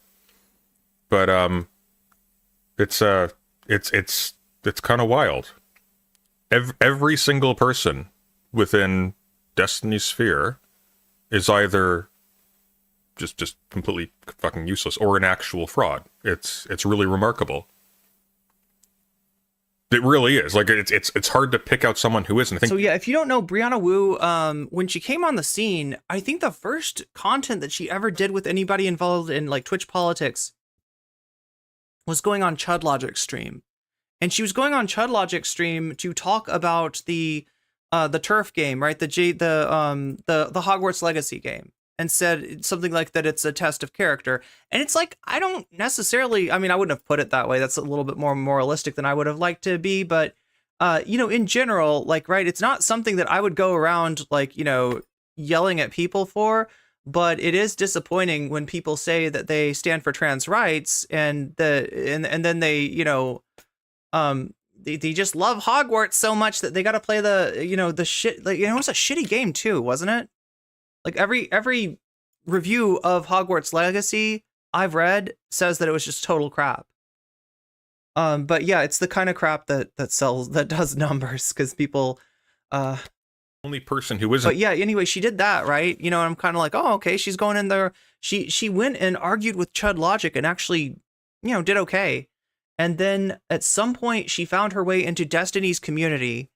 but it's kind of wild. Every single person within Destiny's sphere is either just completely fucking useless or an actual fraud. It's really remarkable. It really is. Like it's hard to pick out someone who isn't. I think. So yeah, if you don't know Briana Wu, when she came on the scene, I think the first content that she ever did with anybody involved in like Twitch politics was going on Chud Logic's stream, and she was going on Chud Logic's stream to talk about the turf game, right? The Hogwarts Legacy game. And said something like that it's a test of character. And it's like, I don't necessarily, I mean, I wouldn't have put it that way. That's a little bit more moralistic than I would have liked to be. But, in general, like, right, it's not something that I would go around, like, yelling at people for. But it is disappointing when people say that they stand for trans rights and then they, they just love Hogwarts so much that they got to play the shit. Like, it was a shitty game, too, wasn't it? Like every review of Hogwarts Legacy I've read says that it was just total crap. But yeah, it's the kind of crap that does numbers because people. Only person who isn't. But yeah, anyway, she did that, right? And I'm kind of like, oh, okay, she's going in there. She went and argued with Chud Logic and actually, did okay. And then at some point, she found her way into Destiny's community,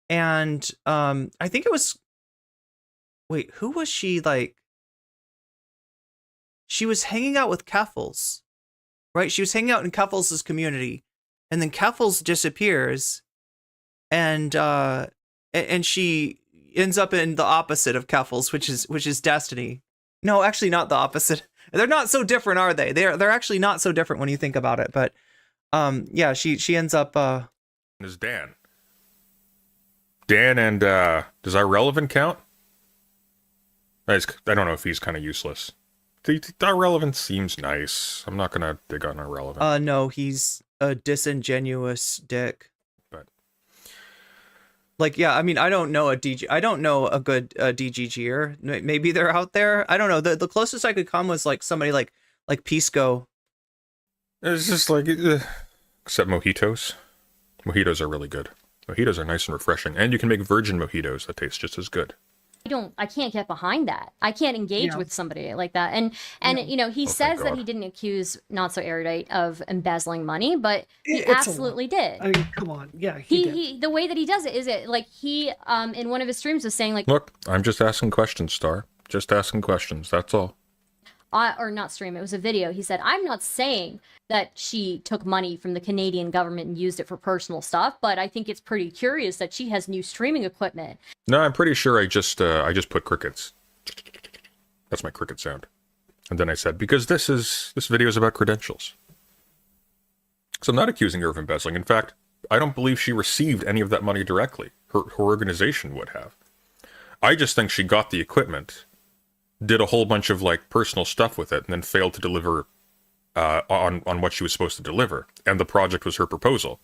and I think it was. Wait, who was she like? She was hanging out with Keffels, right? She was hanging out in Keffels' community, and then Keffels disappears, and she ends up in the opposite of Keffels, which is Destiny. No, actually not the opposite. They're not so different, are they? They're actually not so different when you think about it. But yeah, she ends up is Dan. Dan and does Irrelevant count? I don't know if he's kind of useless. The Irrelevant seems nice. I'm not gonna dig on Irrelevant. No, he's a disingenuous dick. But like, yeah, I mean, I don't know a good DGGer. Maybe they're out there. I don't know. The closest I could come was like somebody like Pisco. It's just like except mojitos. Mojitos are really good. Mojitos are nice and refreshing, and you can make virgin mojitos that taste just as good. I can't get behind that. I can't engage with somebody like that. And you know, he says that he didn't accuse Not So Erudite of embezzling money, but he absolutely did. I mean, come on. Yeah, he did. The way that he does it is like he in one of his streams was saying like, look, I'm just asking questions, Star. Just asking questions. That's all. Or not stream, it was a video. He said, I'm not saying that she took money from the Canadian government and used it for personal stuff, but I think it's pretty curious that she has new streaming equipment. No, I'm pretty sure I just put crickets. That's my cricket sound. And then I said, because this video is about credentials. So I'm not accusing her of embezzling. In fact, I don't believe she received any of that money directly. Her organization would have. I just think she got the equipment, did a whole bunch of like personal stuff with it, and then failed to deliver on what she was supposed to deliver. And the project was her proposal.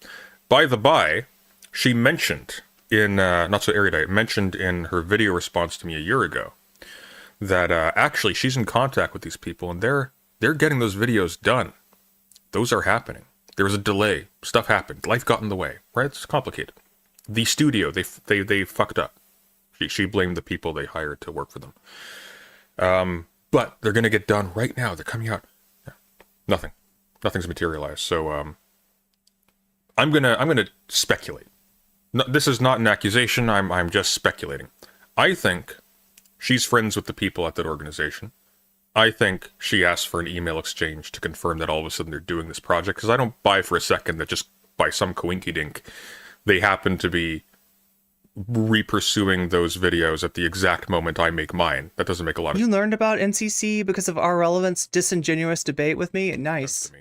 By the by, she mentioned in Not So Erudite mentioned in her video response to me a year ago that actually she's in contact with these people and they're getting those videos done. Those are happening. There was a delay. Stuff happened. Life got in the way. Right? It's complicated. The studio they fucked up. She blamed the people they hired to work for them. But they're gonna get done right now. They're coming out. Yeah. Nothing's materialized. So I'm gonna speculate. No, this is not an accusation. I'm just speculating. I think she's friends with the people at that organization. I think she asked for an email exchange to confirm that all of a sudden they're doing this project, because I don't buy for a second that just by some coinkydink they happen to be re-pursuing those videos at the exact moment I make mine. That doesn't make a lot of sense. You learned about NCC because of our relevance disingenuous debate with me? Nice.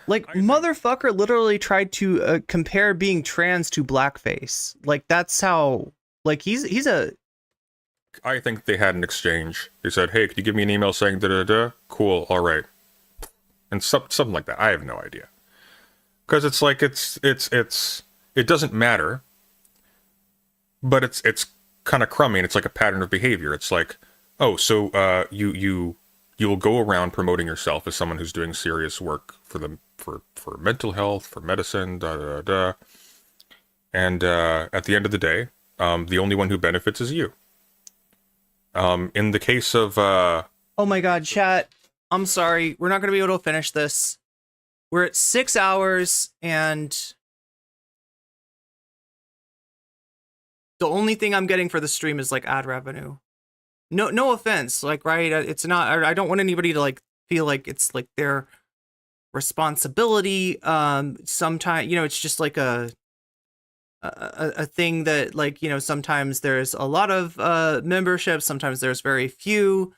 Like, motherfucker literally tried to compare being trans to blackface. Like, that's how, like, he's a... I think they had an exchange. They said, hey, could you give me an email saying da-da-da? Cool, all right. And something like that. I have no idea. Because it's like, it doesn't matter. But it's kind of crummy, and it's like a pattern of behavior. It's like, oh, so you'll go around promoting yourself as someone who's doing serious work for mental health, for medicine, da-da-da-da. And at the end of the day, the only one who benefits is you. In the case of... Oh my god, chat. I'm sorry. We're not going to be able to finish this. We're at 6 hours, and... the only thing I'm getting for the stream is, like, ad revenue. No offense. Like, right? It's not... I don't want anybody to, like, feel like it's, like, their responsibility. Sometimes, you know, it's just, like, a thing that, like, you know, sometimes there's a lot of memberships, sometimes there's very few.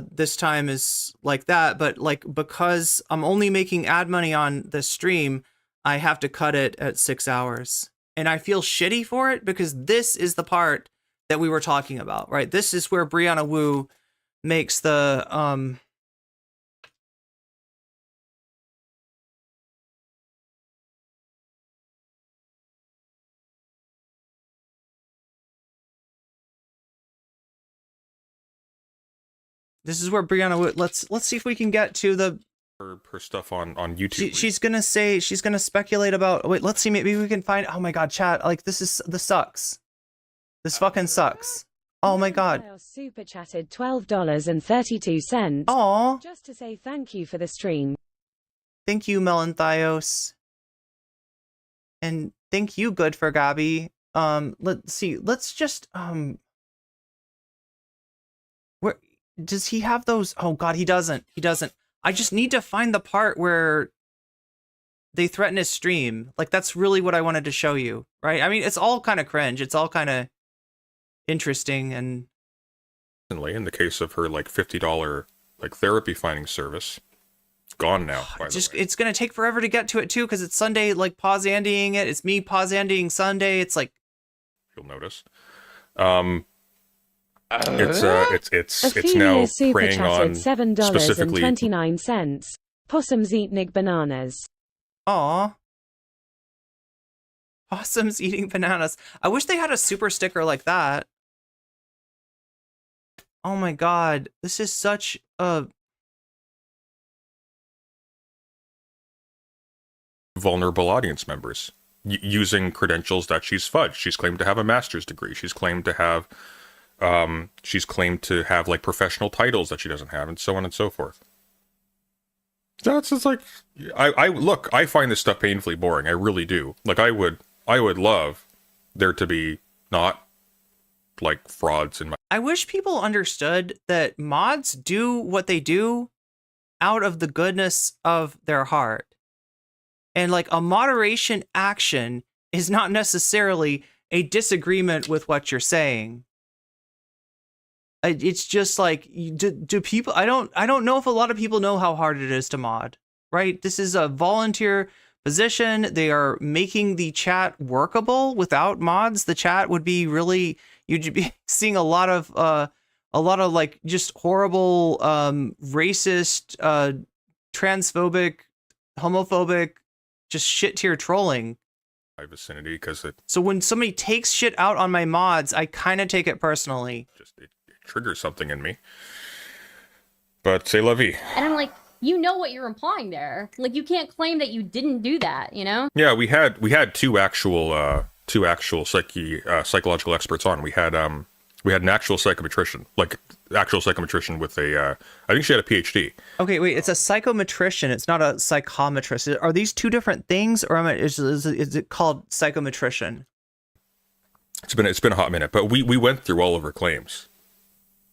This time is like that, but like, because I'm only making ad money on the stream, I have to cut it at 6 hours, and I feel shitty for it, because this is the part that we were talking about, right? This is where Briana Wu makes the this is where Briana Wu, let's see if we can get to the her stuff on YouTube. She's gonna say, she's gonna speculate about, wait, let's see, maybe we can find, oh my god, chat, like, this sucks. This fucking sucks. Oh my god. Super chatted $12.32. Aw. Just to say thank you for the stream. Thank you, Melanthios. And thank you, Good for Gabby. Let's see, let's just, where, does he have those? Oh god, he doesn't. I just need to find the part where they threaten his stream. Like, that's really what I wanted to show you, right? I mean, it's all kind of cringe. It's all kind of interesting. And in the case of her, like, $50 like therapy finding service, it's gone now. By the way. It's gonna take forever to get to it too, because it's Sunday. Like, pause Andying it. It's me pause Andying Sunday. It's like, you'll notice. It's now preying on specifically $7.29. Possums eat Nick bananas. Aw. Possums eating bananas. I wish they had a super sticker like that. Oh my god, this is such a vulnerable audience members. using credentials that she's fudged. She's claimed to have a master's degree. She's claimed to have like professional titles that she doesn't have, and so on and so forth. That's just like, I find this stuff painfully boring. I really do. Like, I would love there to be not like frauds in my. I wish people understood that mods do what they do out of the goodness of their heart. And like a moderation action is not necessarily a disagreement with what you're saying. It's just like, do people, I don't know if a lot of people know how hard it is to mod, right? This is a volunteer position. They are making the chat workable. Without mods, the chat would be really, you'd be seeing a lot of like just horrible, racist, transphobic, homophobic, just shit tier trolling. My vicinity, because it. So when somebody takes shit out on my mods, I kind of take it personally. It triggers something in me. But c'est la vie. And I'm like, you know what you're implying there. Like, you can't claim that you didn't do that, you know? Yeah, we had two actual psychological experts on. We had an actual psychometrician, with a I think she had a PhD. Okay, wait, it's a psychometrician. It's not a psychometrist. Are these two different things, or is it called psychometrician? It's been a hot minute, but we went through all of her claims,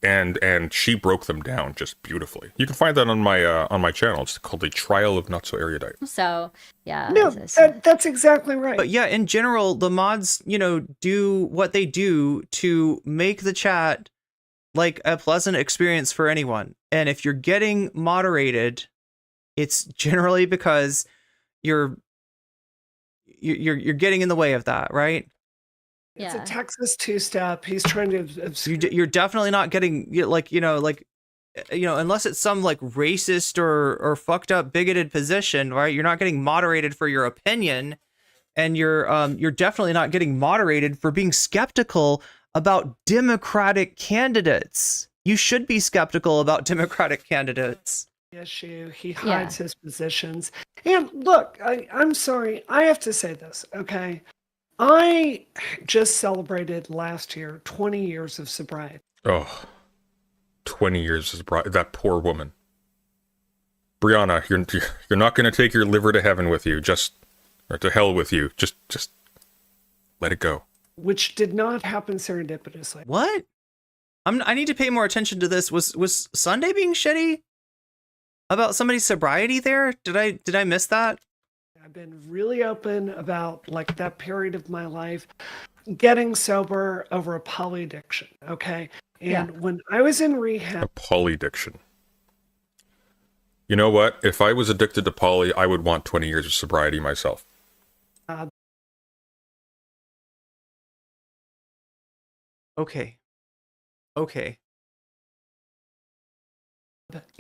and she broke them down just beautifully. You can find that on my channel. It's called The Trial of Not So Erudite. So, yeah. No, that's exactly right. But yeah, in general, the mods, do what they do to make the chat like a pleasant experience for anyone. And if you're getting moderated, it's generally because you're getting in the way of that, right? It's a Texas two-step. He's trying to. You're definitely not getting unless it's some like racist or fucked up bigoted position, right? You're not getting moderated for your opinion, and you're definitely not getting moderated for being skeptical about Democratic candidates. You should be skeptical about Democratic candidates. Issue. He hides his positions. And look, I'm sorry. I have to say this, okay? I just celebrated last year 20 years of sobriety. Oh, 20 years of sobriety. That poor woman. Briana, you're not going to take your liver to heaven with you. Or to hell with you. Just let it go. Which did not happen serendipitously. What? I need to pay more attention to this. Was Sunday being shitty about somebody's sobriety there? Did I miss that? I've been really open about like that period of my life, getting sober over a poly addiction. Okay. And when I was in rehab. A poly addiction. You know what? If I was addicted to poly, I would want 20 years of sobriety myself. Okay.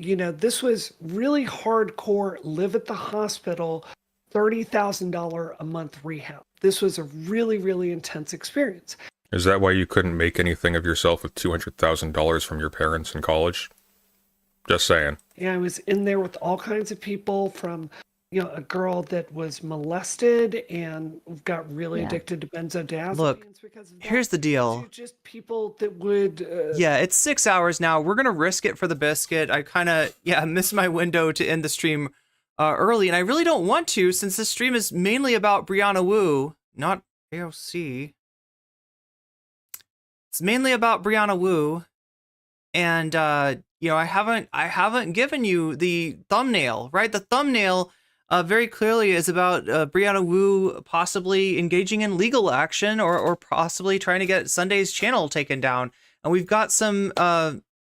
This was really hardcore, live at the hospital, $30,000 a month rehab. This was a really, really intense experience. Is that why you couldn't make anything of yourself with $200,000 from your parents in college? Just saying. Yeah, I was in there with all kinds of people, from a girl that was molested and got really addicted to benzodiazepines. Look, here's the deal. To just people that would. Yeah, it's 6 hours now. We're gonna risk it for the biscuit. I kind of missed my window to end the stream early, and I really don't want to, since this stream is mainly about Briana Wu, not AOC. It's mainly about Briana Wu, and I haven't given you the thumbnail, right? The thumbnail very clearly is about Briana Wu possibly engaging in legal action or possibly trying to get Sunday's channel taken down. And we've got some screenshots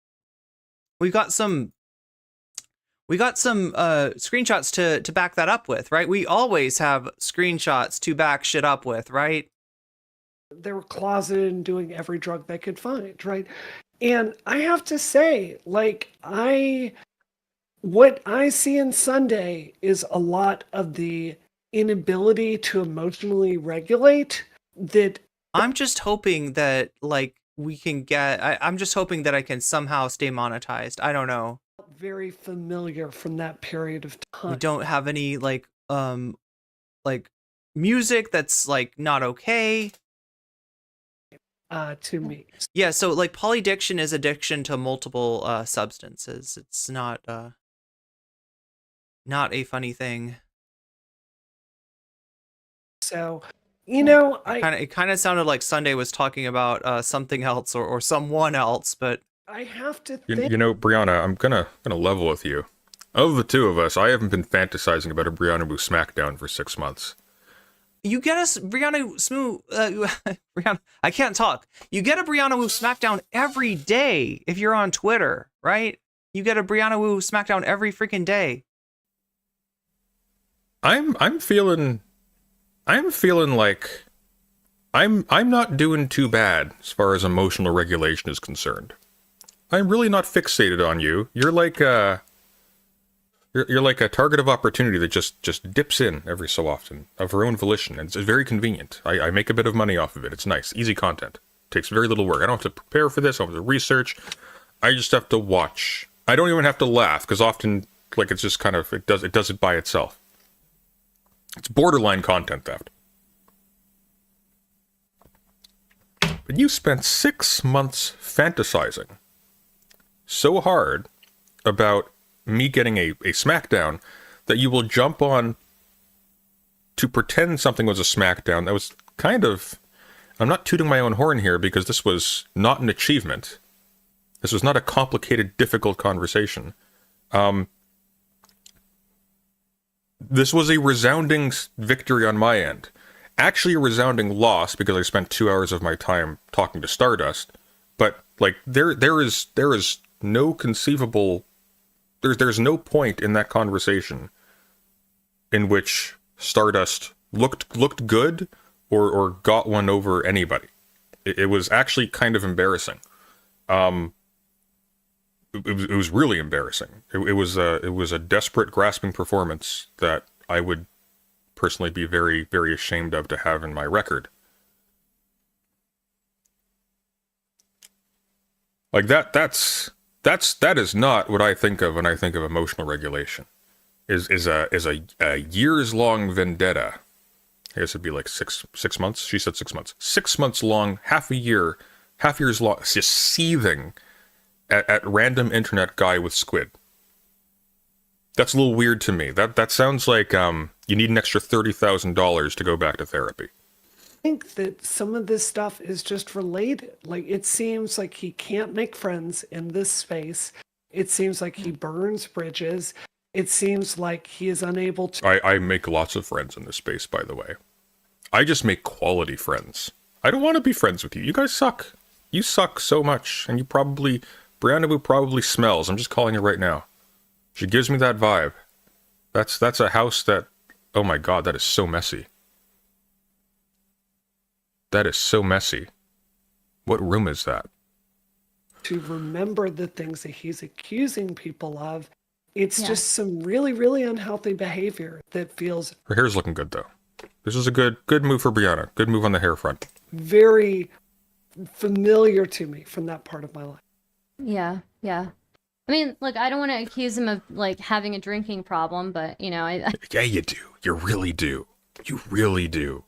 to back that up with, right? We always have screenshots to back shit up with, right? They were closeted and doing every drug they could find, right? And I have to say, what I see in Sunday is a lot of the inability to emotionally regulate that. I'm just hoping that we can I'm just hoping that I can somehow stay monetized. I don't know. Very familiar from that period of time. We don't have any music that's like not okay. To me. Yeah, so like polydiction is addiction to multiple substances. It's not a funny thing. So, you know, It kind of sounded like Sunday was talking about something else or someone else, but I have to You, think. you know, Briana, I'm gonna level with you. Of the two of us, I haven't been fantasizing about a Briana Wu SmackDown for 6 months. you get us Brianna Smooth. Brianna, I can't talk. You get a Brianna Wu SmackDown every day if you're on Twitter, right? You get a Brianna Wu SmackDown every freaking day. I'm feeling like I'm not doing too bad as far as emotional regulation is concerned. I'm really not fixated on you. You're like you're like a target of opportunity that just dips in every so often of her own volition, and it's very convenient. I make a bit of money off of it. It's nice, easy content. Takes very little work. I don't have to prepare for this. I don't have to research. I just have to watch. I don't even have to laugh because often, like, it's just kind of it does it by itself. It's borderline content theft. But you spent 6 months fantasizing so hard about me getting a SmackDown that you will jump on to pretend something was a SmackDown that was kind of... I'm not tooting my own horn here because this was not an achievement. This was not a complicated, difficult conversation. This was a resounding victory on my end. Actually a resounding loss because I spent 2 hours of my time talking to Stardust. But, like, there is no conceivable... There's no point in that conversation in which Stardust looked good or got one over anybody. It was actually kind of embarrassing. It was really embarrassing. It was a desperate, grasping performance that I would personally be very, very ashamed of to have in my record. Like that is not what I think of when I think of emotional regulation. Is a years long vendetta. I guess it'd be like six months. She said 6 months. 6 months long, half years long, just seething at random internet guy with squid. That's a little weird to me. That sounds like you need an extra $30,000 to go back to therapy. I think that some of this stuff is just related. Like, it seems like he can't make friends in this space. It seems like he burns bridges. It seems like he is unable to... I make lots of friends in this space, by the way. I just make quality friends. I don't want to be friends with you. You guys suck. You suck so much. And you probably... Briana probably smells. I'm just calling it right now. She gives me that vibe. That's a house that... Oh my god, that is so messy. That is so messy. What room is that? To remember the things that he's accusing people of. It's just some really, really unhealthy behavior that feels... Her hair's looking good, though. This is a good move for Briana. Good move on the hair front. very familiar to me from that part of my life. Yeah. I mean, look, I don't want to accuse him of like having a drinking problem, but you know, Yeah, you do. You really do. You really do.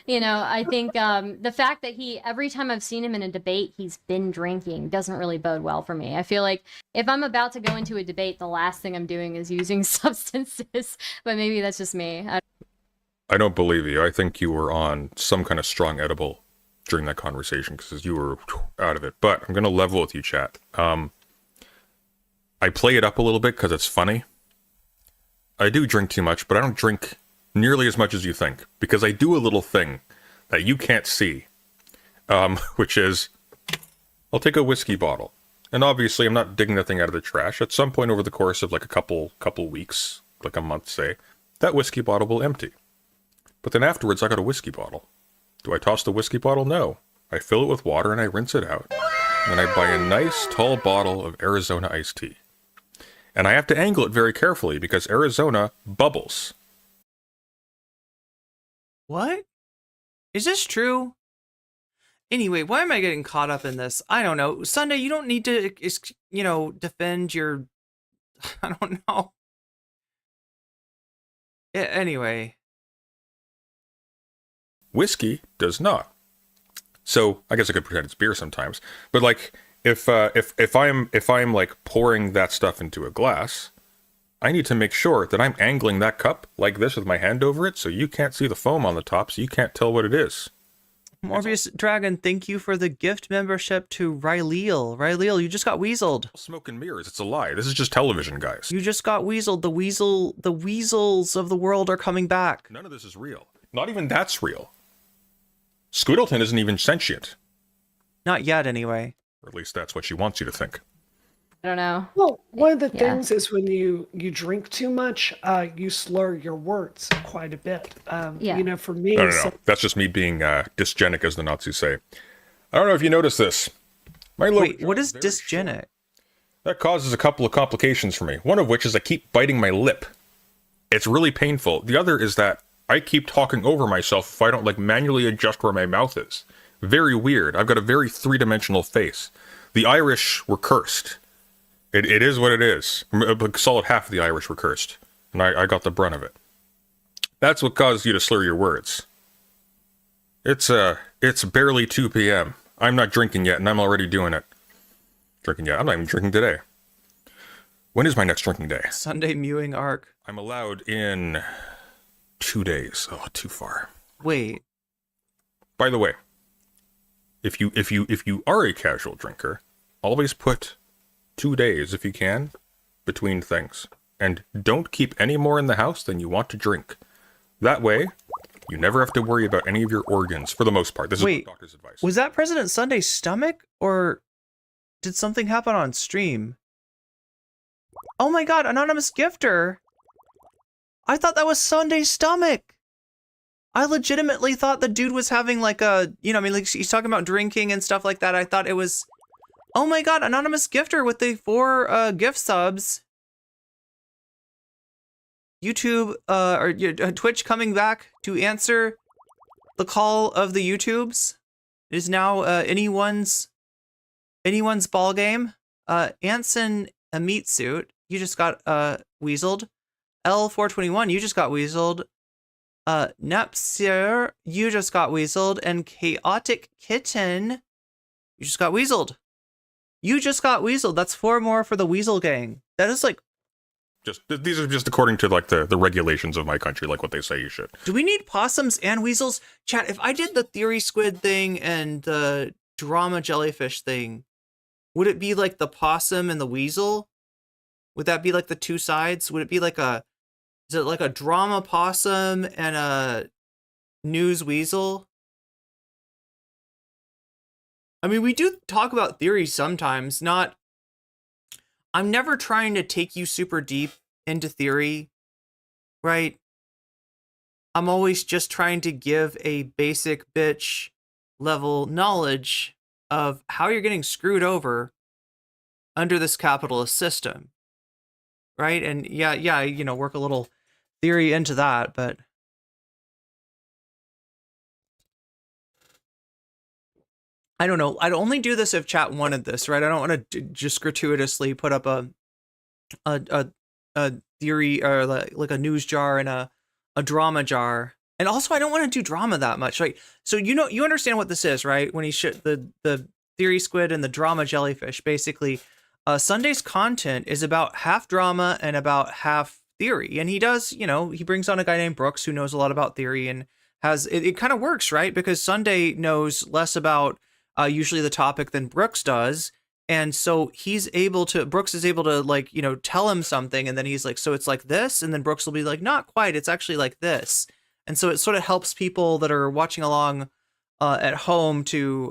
you know, I think the fact that every time I've seen him in a debate, he's been drinking doesn't really bode well for me. I feel like if I'm about to go into a debate, the last thing I'm doing is using substances, but maybe that's just me. I don't believe you. I think you were on some kind of strong edible during that conversation because you were out of it. But I'm going to level with you, chat. I play it up a little bit because it's funny. I do drink too much, but I don't drink nearly as much as you think, because I do a little thing that you can't see, which is I'll take a whiskey bottle, and obviously I'm not digging the thing out of the trash. At some point over the course of like a couple weeks, like a month, say, that whiskey bottle will empty. But then afterwards, I got a whiskey bottle. Do I toss the whiskey bottle? No. I fill it with water and I rinse it out. And then I buy a nice tall bottle of Arizona iced tea. And I have to angle it very carefully because Arizona bubbles. What? Is this true? Anyway, why am I getting caught up in this? I don't know. Sunday, you don't need to, defend your... I don't know. Anyway. Whiskey does not. So I guess I could pretend it's beer sometimes. But like if I'm like pouring that stuff into a glass, I need to make sure that I'm angling that cup like this with my hand over it, so you can't see the foam on the top, so you can't tell what it is. Morbius Dragon, thank you for the gift membership to Ryleel. Ryleel, you just got weaseled. Smoke and mirrors, it's a lie. This is just television, guys. You just got weaseled. The weasels of the world are coming back. None of this is real. Not even that's real. Squiddleton isn't even sentient. Not yet, anyway. Or at least that's what she wants you to think. I don't know. Well, one of the things is when you drink too much, you slur your words quite a bit. You know, for me... No. That's just me being dysgenic, as the Nazis say. I don't know if you noticed this. Wait, what is dysgenic? That causes a couple of complications for me. One of which is I keep biting my lip. It's really painful. The other is that I keep talking over myself if I don't like manually adjust where my mouth is. Very weird. I've got a very three-dimensional face. The Irish were cursed. It is what it is. A solid half of the Irish were cursed. And I got the brunt of it. That's what caused you to slur your words. It's barely 2 p.m. I'm not drinking yet, and I'm already doing it. I'm not even drinking today. When is my next drinking day? Sunday mewing arc. I'm allowed in 2 days. Oh, too far. Wait. By the way, if you are a casual drinker, always put 2 days, if you can, between things. And don't keep any more in the house than you want to drink. That way, you never have to worry about any of your organs, for the most part. This is doctor's advice. Was that President Sunday's stomach, or did something happen on stream? Oh my god, anonymous gifter! I thought that was Sunday's stomach! I legitimately thought the dude was having like a, you know, I mean, like he's talking about drinking and stuff like that. I thought it was, oh my god, anonymous gifter with the 4 gift subs. YouTube, or Twitch coming back to answer the call of the YouTubes. It is now anyone's ball game. Anson, a meat suit, you just got weaseled. L421, you just got weaseled. Nepsir, you just got weaseled. And Chaotic Kitten, you just got weaseled. You just got weaseled. That's 4 more for the Weasel Gang. That is like... These are just according to like the regulations of my country, like what they say you should. Do we need possums and weasels? Chat, if I did the theory squid thing and the drama jellyfish thing, would it be like the possum and the weasel? Would that be like the 2 sides? Would it be like is it like a drama possum and a news weasel? I mean, we do talk about theory sometimes, I'm never trying to take you super deep into theory, right? I'm always just trying to give a basic bitch level knowledge of how you're getting screwed over under this capitalist system, right? And yeah, you know, work a little theory into that, but I don't know. I'd only do this if chat wanted this, right? I don't want to just gratuitously put up a theory or like a news jar and a drama jar. And also, I don't want to do drama that much, right? So you understand what this is, right? When he the theory squid and the drama jellyfish, basically, Sunday's content is about half drama and about half theory. And he does, you know, he brings on a guy named Brooks who knows a lot about theory and has it kind of works, right? Because Sunday knows less about usually the topic than Brooks does. And so Brooks is able to like, you know, tell him something. And then he's like, so it's like this. And then Brooks will be like, not quite. It's actually like this. And so it sort of helps people that are watching along at home to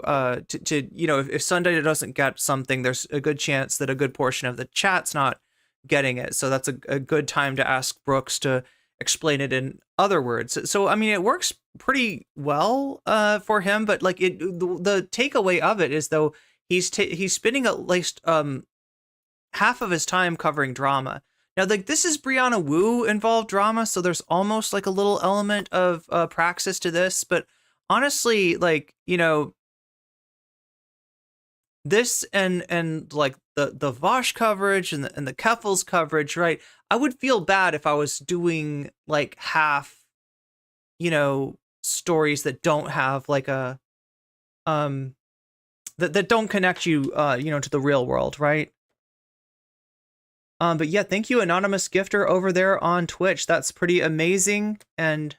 you know, if Sunday doesn't get something, there's a good chance that a good portion of the chat's not getting it. So that's a good time to ask Brooks to explain it in other words. So I mean, it works pretty well for him, but like the takeaway of it is though he's spending at least half of his time covering drama. Now, like this is Briana Wu involved drama, so there's almost like a little element of praxis to this, but honestly, like, you know, this and like the Vosh coverage and the Keffels coverage, right? I would feel bad if I was doing like half, you know, stories that don't have like a that don't connect you to the real world, right? But yeah, thank you, anonymous gifter over there on Twitch. That's pretty amazing. And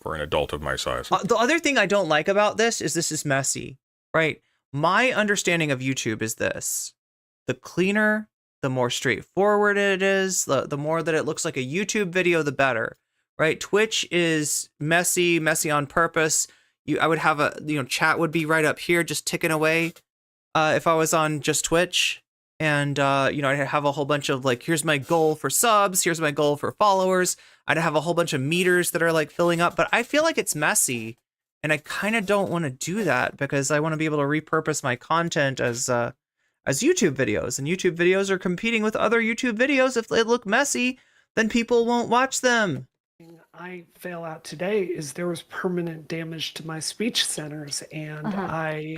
for an adult of my size. The other thing I don't like about this is messy, right? My understanding of YouTube is this: the cleaner, the more straightforward it is, the more that it looks like a YouTube video, the better, right? Twitch is messy on purpose. I would have chat would be right up here, just ticking away. If I was on just Twitch, and I'd have a whole bunch of like, here's my goal for subs, here's my goal for followers. I'd have a whole bunch of meters that are like filling up, but I feel like it's messy, and I kind of don't want to do that because I want to be able to repurpose my content as YouTube videos, and YouTube videos are competing with other YouTube videos. If they look messy, then people won't watch them. I fail out today is there was permanent damage to my speech centers, and I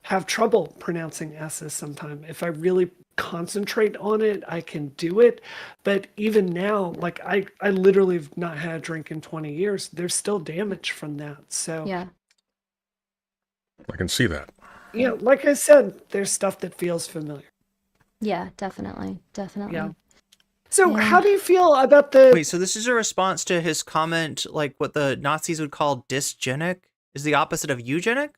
have trouble pronouncing S's sometimes. If I really concentrate on it, I can do it. But even now, like I literally have not had a drink in 20 years. There's still damage from that. So yeah, I can see that. Yeah, like I said, there's stuff that feels familiar. yeah, definitely. Yeah. So how do you feel about the... Wait, so this is a response to his comment, like what the Nazis would call dysgenic is the opposite of eugenic?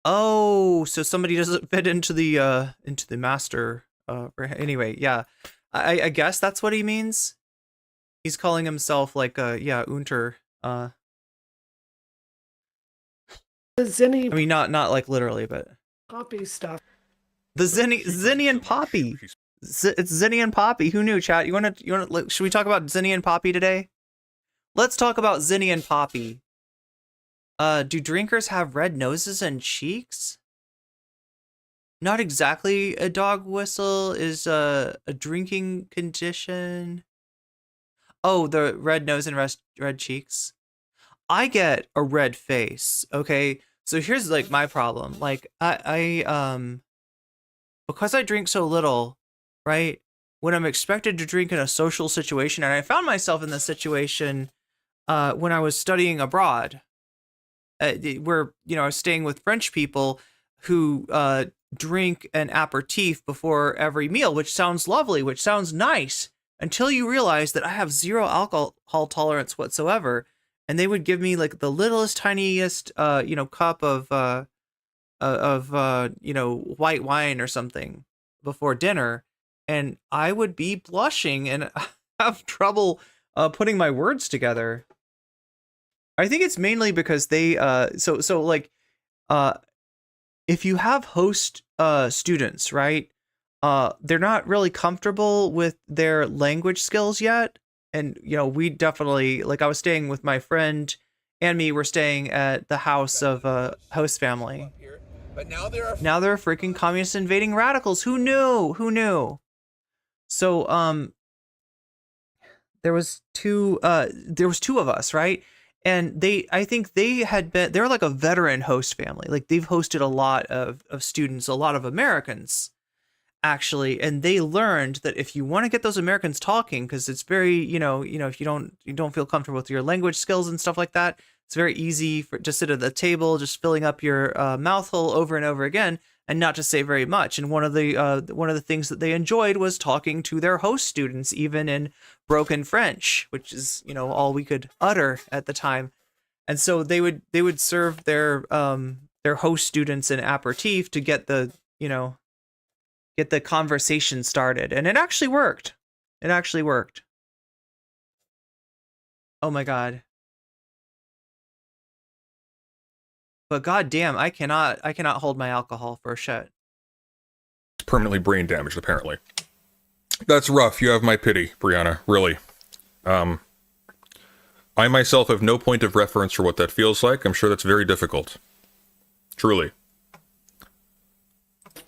Oh, so somebody doesn't fit into the master. Anyway, yeah, I guess that's what he means. He's calling himself like unter. The Zinni... I mean, not like literally, but Poppy stuff. The Zinni and Poppy. It's Zinni and Poppy. Who knew, chat? You want to? Should we talk about Zinni and Poppy today? Let's talk about Zinni and Poppy. Do drinkers have red noses and cheeks? Not exactly. A dog whistle is a drinking condition. Oh, the red nose and red cheeks. I get a red face. Okay, so here's like my problem. Like I because I drink so little, right? When I'm expected to drink in a social situation, and I found myself in this situation when I was studying abroad, where I was staying with French people who drink an aperitif before every meal, which sounds lovely, which sounds nice, until you realize that I have zero alcohol tolerance whatsoever, and they would give me like the littlest, tiniest, cup of white wine or something before dinner, and I would be blushing and have trouble putting my words together. I think it's mainly because they if you have host students, right? They're not really comfortable with their language skills yet. And we definitely, like, I was staying with my friend and me were staying at the house of a host family. But now there are freaking communists invading radicals. Who knew? So there was two of us, right? And I think they're like a veteran host family. Like they've hosted a lot of students, a lot of Americans actually. And they learned that if you want to get those Americans talking, because it's very, if you don't feel comfortable with your language skills and stuff like that, it's very easy to sit at the table, just filling up your mouth hole over and over again and not to say very much. And one of the things that they enjoyed was talking to their host students, even in broken French, which is, all we could utter at the time. And so they would serve their host students an aperitif to get the conversation started. And it actually worked. Oh my God. But goddamn, I cannot hold my alcohol for a shit. It's permanently brain damaged, apparently. That's rough. You have my pity, Briana. Really. I myself have no point of reference for what that feels like. I'm sure that's very difficult. Truly.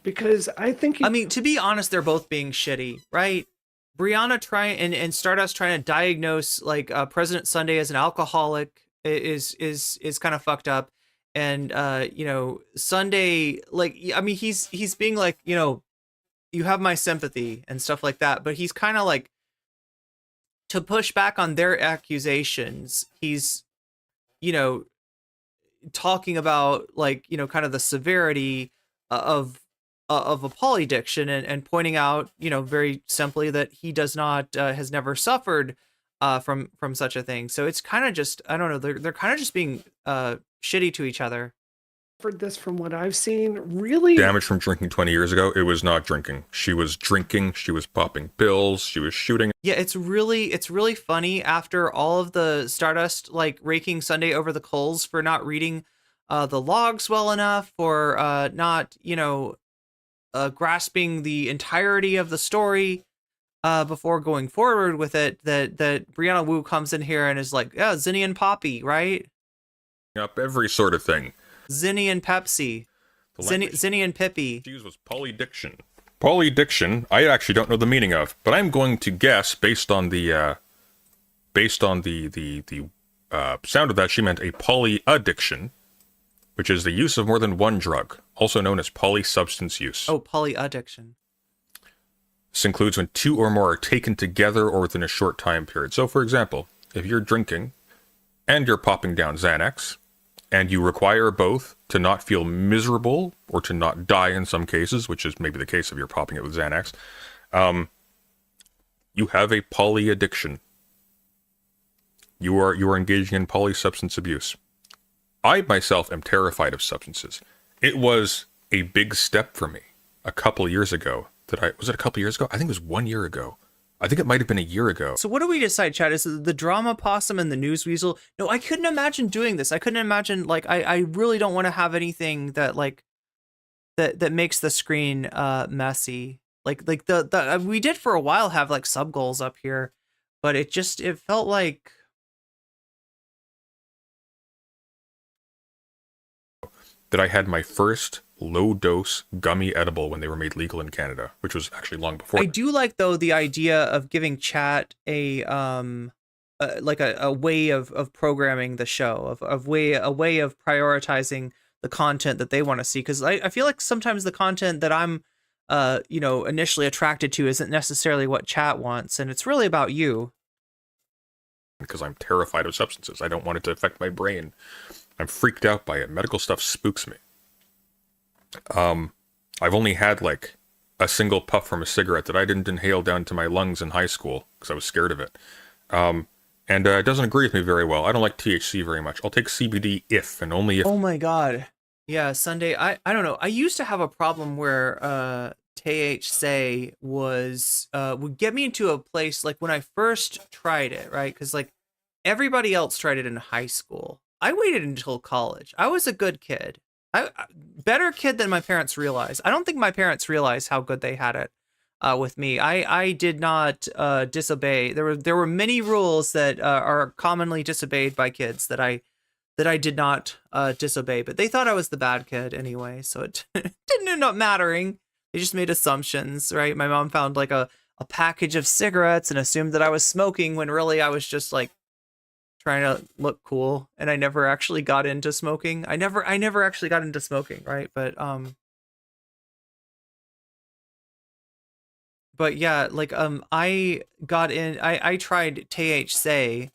Because I think... I mean, to be honest, they're both being shitty, right? Briana and Stardust trying to diagnose like President Sunday as an alcoholic is kind of fucked up. And Sunday, like, I mean, he's being like, you have my sympathy and stuff like that, but he's kind of like to push back on their accusations, he's, you know, talking about like, you know, kind of the severity of a polydiction, and pointing out, you know, very simply that he does not has never suffered from such a thing. So it's kind of just, I don't know, they're kind of just being shitty to each other. For this, from what I've seen, really Damage from drinking 20 years ago, it was not drinking. She was drinking, she was popping pills, she was shooting. Yeah, it's really funny after all of the Stardust like raking Sunday over the coals for not reading the logs well enough, or not, you know, grasping the entirety of the story before going forward with it, that Briana Wu comes in here and is like, yeah, Zinni and Poppy, right? Up every sort of thing. Zinni and Pepsi. Zinni and Pippi. Used was polydiction. Polydiction, I actually don't know the meaning of, but I'm going to guess based on the sound of that, she meant a polyaddiction, which is the use of more than one drug, also known as polysubstance use. Oh, polyaddiction. This includes when two or more are taken together or within a short time period. So, for example, if you're drinking and you're popping down Xanax, and you require both to not feel miserable or to not die in some cases, which is maybe the case if you're popping it with Xanax, you have a polyaddiction. You are engaging in polysubstance abuse. I myself am terrified of substances. It was a big step for me a couple years ago. Was it a couple years ago? I think it was 1 year ago. I think it might have been a year ago. So what do we decide, Chad? Is it the drama possum and the news weasel? No, I couldn't imagine doing this. I couldn't imagine, like, I really don't want to have anything that, like, that makes the screen messy. Like the we did for a while have, like, sub goals up here, but it felt like... that I had my first low-dose gummy edible when they were made legal in Canada, which was actually long before. I do like, though, the idea of giving chat a way of programming the show, a way of prioritizing the content that they want to see, because I feel like sometimes the content that I'm you know, initially attracted to isn't necessarily what chat wants, and it's really about you. Because I'm terrified of substances. I don't want it to affect my brain. I'm freaked out by it. Medical stuff spooks me. I've only had like a single puff from a cigarette that I didn't inhale down to my lungs in high school because I was scared of it. And it doesn't agree with me very well. I don't like THC very much. I'll take CBD if and only if. Oh my god. Yeah, Sunday. I don't know. I used to have a problem where THC would get me into a place, like when I first tried it, right? Because like everybody else tried it in high school. I waited until college. I was a good kid. Better kid than my parents realized. I don't think my parents realized how good they had it with me. I did not disobey. There were many rules that are commonly disobeyed by kids that I did not disobey, but they thought I was the bad kid anyway, so it didn't end up mattering. They just made assumptions, right? My mom found like a package of cigarettes and assumed that I was smoking when really I was just like trying to look cool, and I never actually got into smoking. I never actually got into smoking, right? But yeah, like I got in. I tried THC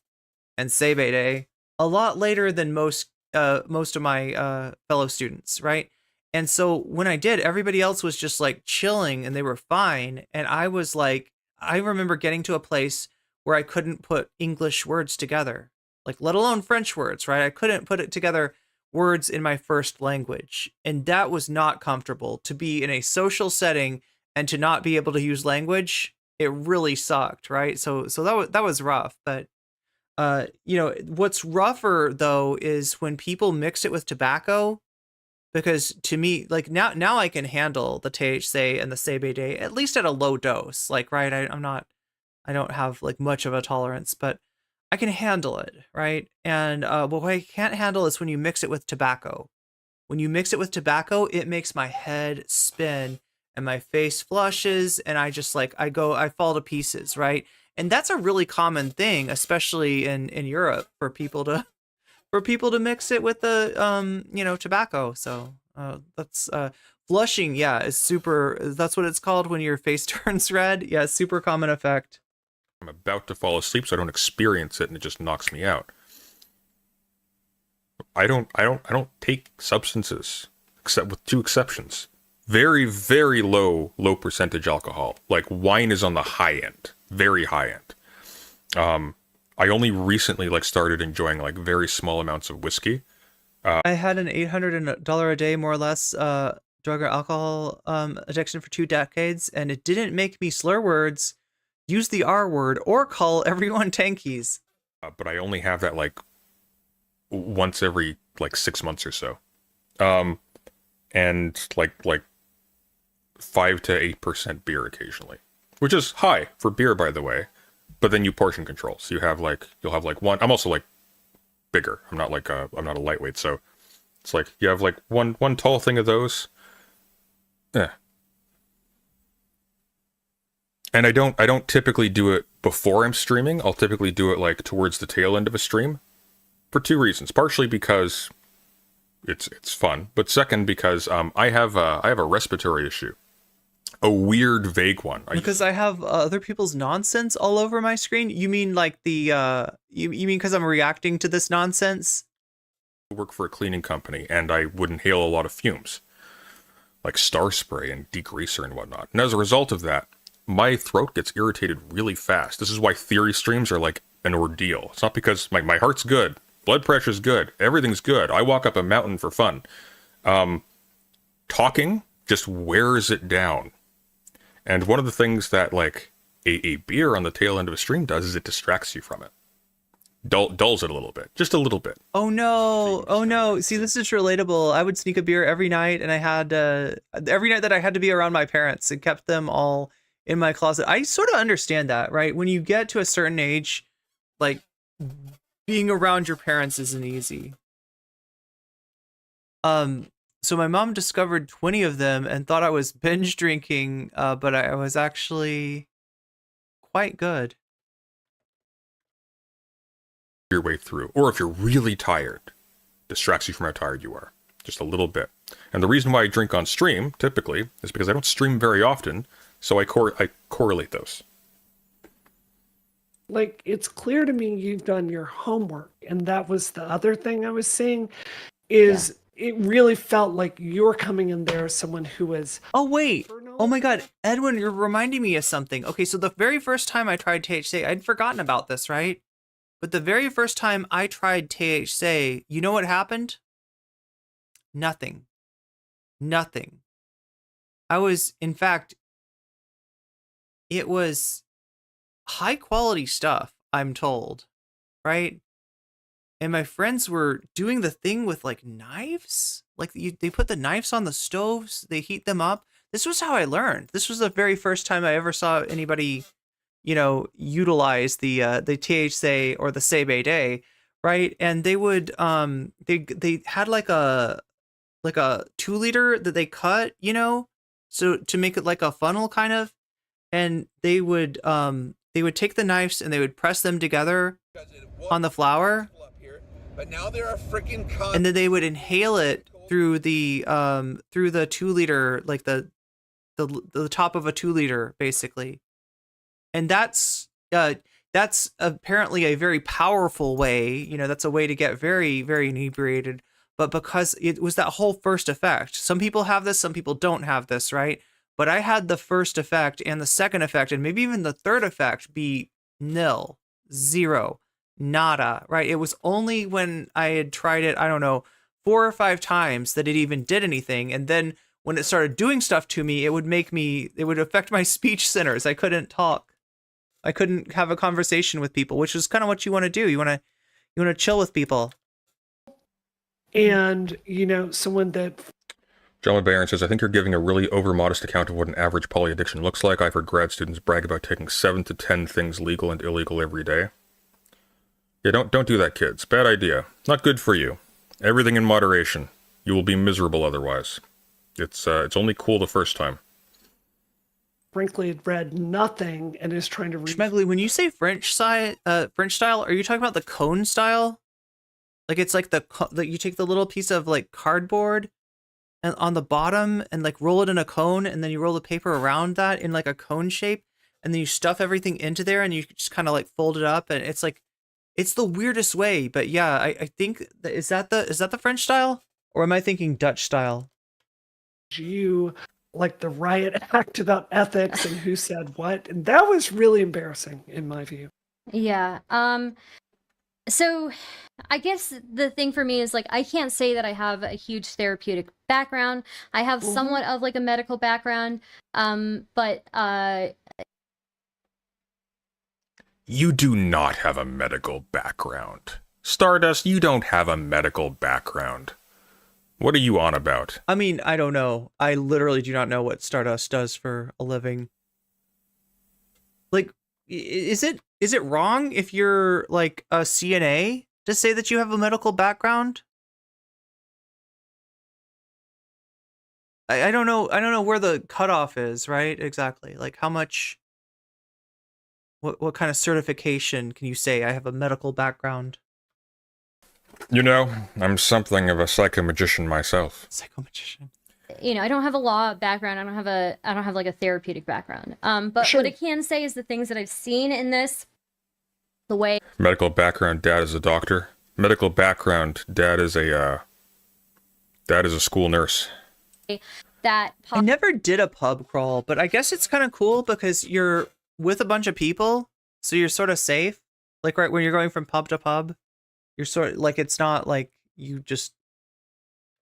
and CBD a lot later than most of my fellow students, right? And so when I did, everybody else was just like chilling and they were fine, and I was like, I remember getting to a place where I couldn't put English words together, like let alone French words, right? I couldn't put it together words in my first language, and that was not comfortable. To be in a social setting and to not be able to use language, it really sucked, right? So that was rough. But you know, what's rougher though is when people mix it with tobacco, because to me, like now I can handle the THC and the CBD at least at a low dose, like, right? I don't have like much of a tolerance, but I can handle it, right? And what I can't handle is when you mix it with tobacco. When you mix it with tobacco, it makes my head spin and my face flushes, and I just like I fall to pieces, right? And that's a really common thing, especially in Europe, for people to mix it with the you know, tobacco. So that's flushing, yeah, is super. That's what it's called when your face turns red. Yeah, super common effect. I'm about to fall asleep, so I don't experience it, and it just knocks me out. I don't take substances, except with two exceptions. Very, very low percentage alcohol. Like wine is on the high end, very high end. I only recently started enjoying very small amounts of whiskey. I had an $800 a day, more or less, drug or alcohol addiction for 2 decades, and it didn't make me slur words, use the R word, or call everyone tankies. But I only have that once every 6 months or so, and 5 to 8% beer occasionally, which is high for beer, by the way. But then you portion control, so you have you'll have one. I'm also bigger. I'm not I'm not a lightweight, so it's you have one tall thing of those. Yeah. And I don't typically do it before I'm streaming. I'll typically do it towards the tail end of a stream, for 2 reasons. Partially because it's fun, but second because I have a respiratory issue, a weird vague one. Because I have other people's nonsense all over my screen. You mean the you mean because I'm reacting to this nonsense? I work for a cleaning company, and I would inhale a lot of fumes, like star spray and degreaser and whatnot. And as a result of that, my throat gets irritated really fast. This is why theory streams are an ordeal. It's not because my heart's good, blood pressure's good, everything's good. I walk up a mountain for fun. Talking just wears it down. And one of the things that a beer on the tail end of a stream does is it distracts you from it. Dulls it a little bit, just a little bit. Oh no. See, this is relatable. I would sneak a beer every night, and I had every night that I had to be around my parents, and kept them all in my closet. I sort of understand that, right? When you get to a certain age, being around your parents isn't easy. So my mom discovered 20 of them and thought I was binge drinking, but I was actually quite good. Your way through, or if you're really tired, distracts you from how tired you are, just a little bit. And the reason why I drink on stream typically is because I don't stream very often, so I correlate those. It's clear to me you've done your homework, and that was the other thing I was saying is it really felt like you're coming in there as someone who is. Oh wait, oh my god, Edwin, you're reminding me of something. Okay, so the very first time I tried THC, I'd forgotten about this, right? But the very first time I tried THC, you know what happened? Nothing. I was, in fact, it was high quality stuff, I'm told, right? And my friends were doing the thing with knives. They put the knives on the stoves, they heat them up. This was how I learned. This was the very first time I ever saw anybody, utilize the THC or the Sebe Day, right? And they would they had a 2-liter that they cut, so to make it like a funnel kind of, and they would take the knives and they would press them together on the flour. But now there are freaking and then they would inhale it through the 2-liter, the top of a 2-liter, basically. And that's apparently a very powerful way. That's a way to get very, very inebriated. But because it was that whole first effect, some people have this, some people don't have this, right? But I had the first effect and the second effect, and maybe even the third effect be nil, zero, nada, right? It was only when I had tried it, I don't know, 4 or 5 times that it even did anything. And then when it started doing stuff to me, it would affect my speech centers. I couldn't talk. I couldn't have a conversation with people, which is kind of what you want to do. You want to chill with people. And, someone that... John Barron says, I think you're giving a really over-modest account of what an average poly addiction looks like. I've heard grad students brag about taking 7 to 10 things legal and illegal every day. Yeah, don't do that, kids. Bad idea. Not good for you. Everything in moderation. You will be miserable otherwise. It's only cool the first time. Frankly, had read nothing and is trying to read. Schmegley, when you say French style, are you talking about the cone style? It's like you take the little piece of cardboard and on the bottom and roll it in a cone, and then you roll the paper around that in a cone shape. and then you stuff everything into there, and you just kind of like fold it up, and it's like, it's the weirdest way. But yeah, I think is that the French style, or am I thinking Dutch style? You like the riot act about ethics and who said what, and that was really embarrassing in my view. Yeah. So I guess the thing for me is like I can't say that I have a huge therapeutic background. I have somewhat of like a medical background. But You do not have a medical background. Stardust, you don't have a medical background. What are you on about? I mean, I don't know. I literally do not know what Stardust does for a living. Like, is it wrong if you're like a CNA to say that you have a medical background? I don't know. I don't know where the cutoff is, right? Exactly. Like how much, what kind of certification can you say I have a medical background? You know, I'm something of a psychomagician myself. Psychomagician. you know, I don't have a law background. I don't have like a therapeutic background. But Sure. what I can say is the things that I've seen in this, the way Medical background, dad is a doctor. Medical background, dad is a school nurse. that I never did a pub crawl, but I guess it's kind of cool because you're with a bunch of people, so you're sort of safe. Like right when you're going from pub to pub, you're sort of like, it's not like you just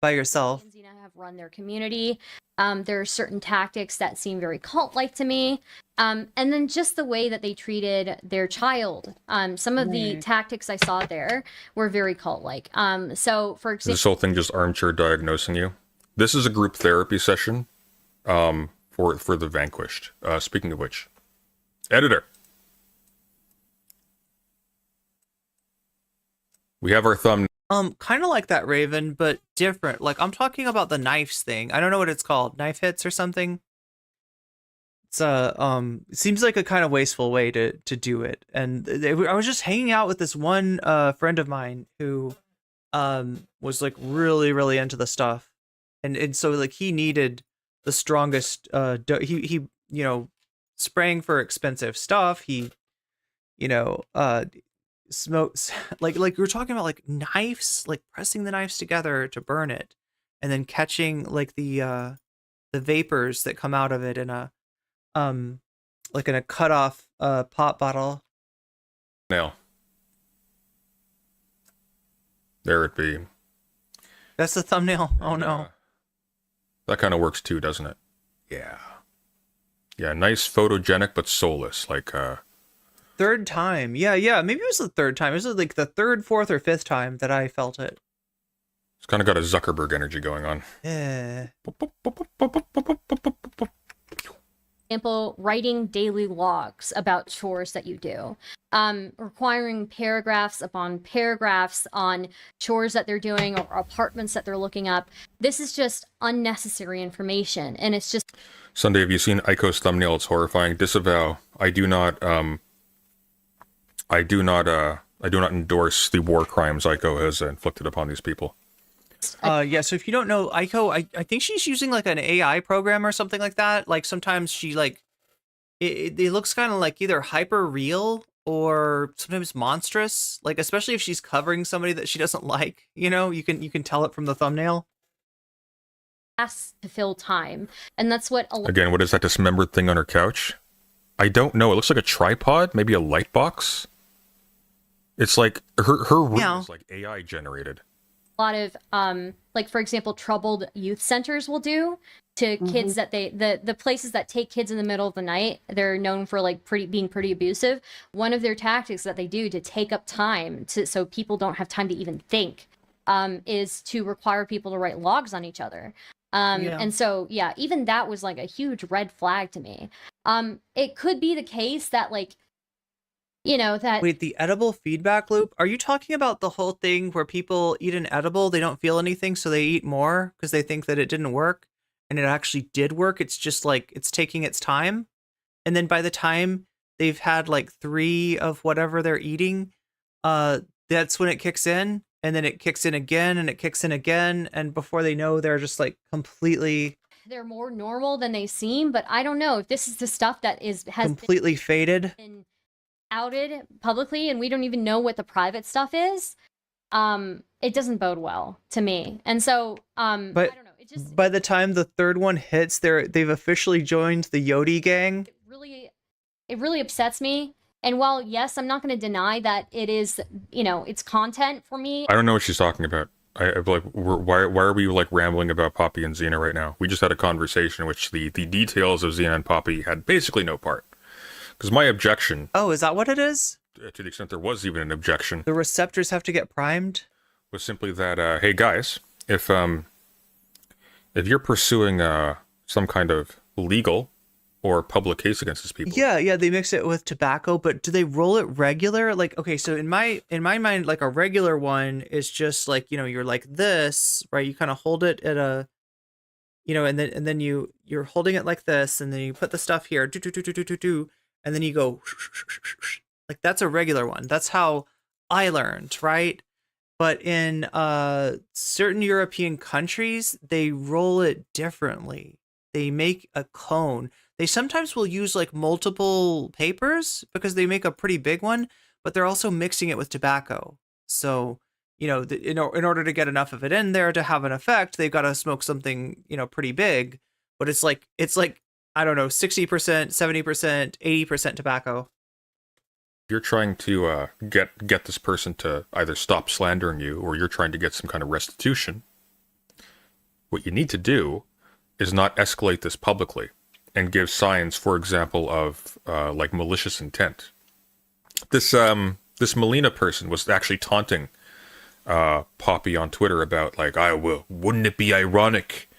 by yourself. have run their community. There are certain tactics that seem very cult-like to me. And then just the way that they treated their child. Some of the tactics I saw there were very cult-like. So, for Is example, this whole thing just armchair diagnosing you? This is a group therapy session for the vanquished. Speaking of which, editor. We have our thumb. Kind of like that, Raven, but different. Like, I'm talking about the knives thing. I don't know what it's called. Knife hits or something. It's it seems like a kind of wasteful way to do it. And I was just hanging out with this one friend of mine who was like really into the stuff. And so like he needed the strongest he you know, spraying for expensive stuff. He, you know, smokes like we were talking about, like knives, like pressing the knives together to burn it, and then catching like the vapors that come out of it in a like in a cut off pop bottle. Nail. There it be. That's the thumbnail. Oh no. That kind of works too, doesn't it? Yeah. Yeah, nice, photogenic, but soulless. Like Third time. Yeah. Maybe it was the third time. It was like the third, fourth, or fifth time that I felt it. it's kind of got a Zuckerberg energy going on. Yeah. example, writing daily logs about chores that you do, requiring paragraphs upon paragraphs on chores that they're doing or apartments that they're looking up. This is just unnecessary information, and it's just. Sunday, have you seen Aiko's thumbnail? It's horrifying. Disavow. I do not endorse the war crimes Aiko has inflicted upon these people. Yeah, so if you don't know Aiko, I think she's using like an AI program or something like that. Like sometimes she like it looks kind of like either hyper real or sometimes monstrous. Like especially if she's covering somebody that she doesn't like, you know, you can tell it from the thumbnail. Has to fill time, and that's what. Again, what is that dismembered thing on her couch? I don't know. It looks like a tripod, maybe a light box. It's like her room is like AI generated. A lot of like for example, troubled youth centers will do to kids that the places that take kids in the middle of the night, they're known for like being pretty abusive. One of their tactics that they do to take up time so people don't have time to even think is to require people to write logs on each other. And so yeah, even that was like a huge red flag to me. It could be the case that like, you know, that. Wait, the edible feedback loop? Are you talking about the whole thing where people eat an edible, they don't feel anything, so they eat more because they think that it didn't work, and it actually did work? It's just like it's taking its time, and then by the time they've had like 3 of whatever they're eating, that's when it kicks in, and then it kicks in again, and it kicks in again, and before they know, they're just like completely they're more normal than they seem, but I don't know if this is the stuff that has completely faded, been outed publicly, and we don't even know what the private stuff is. It doesn't bode well to me. And so, but I don't know. It just by the time the third one hits, they've officially joined the Yodi gang. it really upsets me. And while yes, I'm not going to deny that it is, it's content for me. I don't know what she's talking about. Why are we like rambling about Poppy and Xena right now? We just had a conversation in which the details of Xena and Poppy had basically no part. Because my objection. Oh, is that what it is? To the extent there was even an objection. The receptors have to get primed? Was simply that, hey guys, if you're pursuing some kind of legal or public case against these people. Yeah, they mix it with tobacco, but do they roll it regular? Like, okay, so in my mind, like a regular one is just like, you're like this, right? You kind of hold it at a, and then you're holding it like this, and then you put the stuff here, and then you go, like that's a regular one. That's how I learned, right? But in certain European countries, they roll it differently. They make a cone. They sometimes will use like multiple papers because they make a pretty big one, but they're also mixing it with tobacco. So, in order to get enough of it in there to have an effect, they've got to smoke something, pretty big. But it's like I don't know, 60%, 70%, 80% tobacco. You're trying to get this person to either stop slandering you, or you're trying to get some kind of restitution. What you need to do is not escalate this publicly and give signs, for example, of like malicious intent. This Melina person was actually taunting Poppy on Twitter about like, wouldn't it be ironic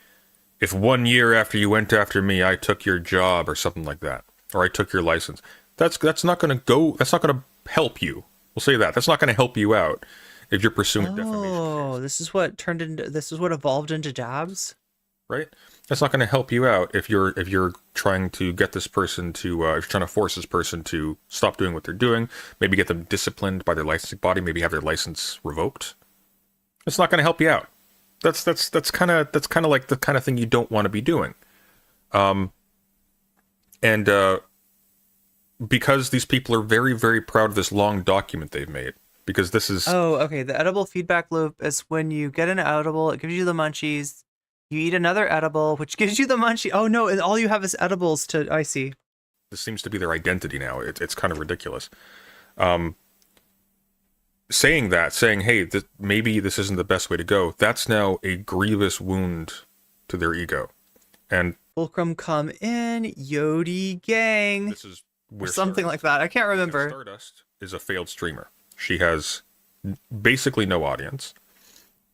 if 1 year after you went after me, I took your job or something like that, or I took your license. That's not going to help you. We'll say that. That's not going to help you out if you're pursuing defamation. Oh, this is what evolved into dabs? Right? That's not going to help you out if you're trying to get this person to, if you're trying to force this person to stop doing what they're doing, maybe get them disciplined by their licensing body, maybe have their license revoked. It's not going to help you out. That's kind of like the kind of thing you don't want to be doing. Because these people are very, very proud of this long document they've made. Because this is... Oh, okay. The edible feedback loop is when you get an edible, it gives you the munchies. You eat another edible, which gives you the munchie. Oh, no, and all you have is edibles to... I see. This seems to be their identity now. It's kind of ridiculous. Saying, hey, maybe this isn't the best way to go, that's now a grievous wound to their ego. And... Fulcrum come in, Yodi gang. This is... Or something like that. I can't remember. Stardust is a failed streamer. She has basically no audience,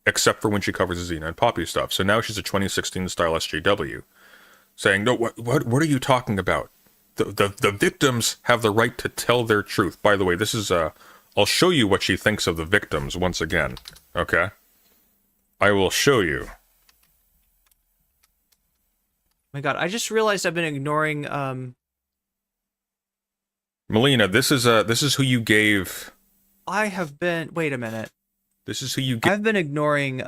except for when she covers Xena and Poppy stuff. So now she's a 2016 style SJW, saying, "No, what are you talking about? The victims have the right to tell their truth." By the way, this is I'll show you what she thinks of the victims once again. Okay, I will show you. Oh my God, I just realized I've been ignoring Melina, this is who you gave. I have been. Wait a minute. This is who you gave. I've been ignoring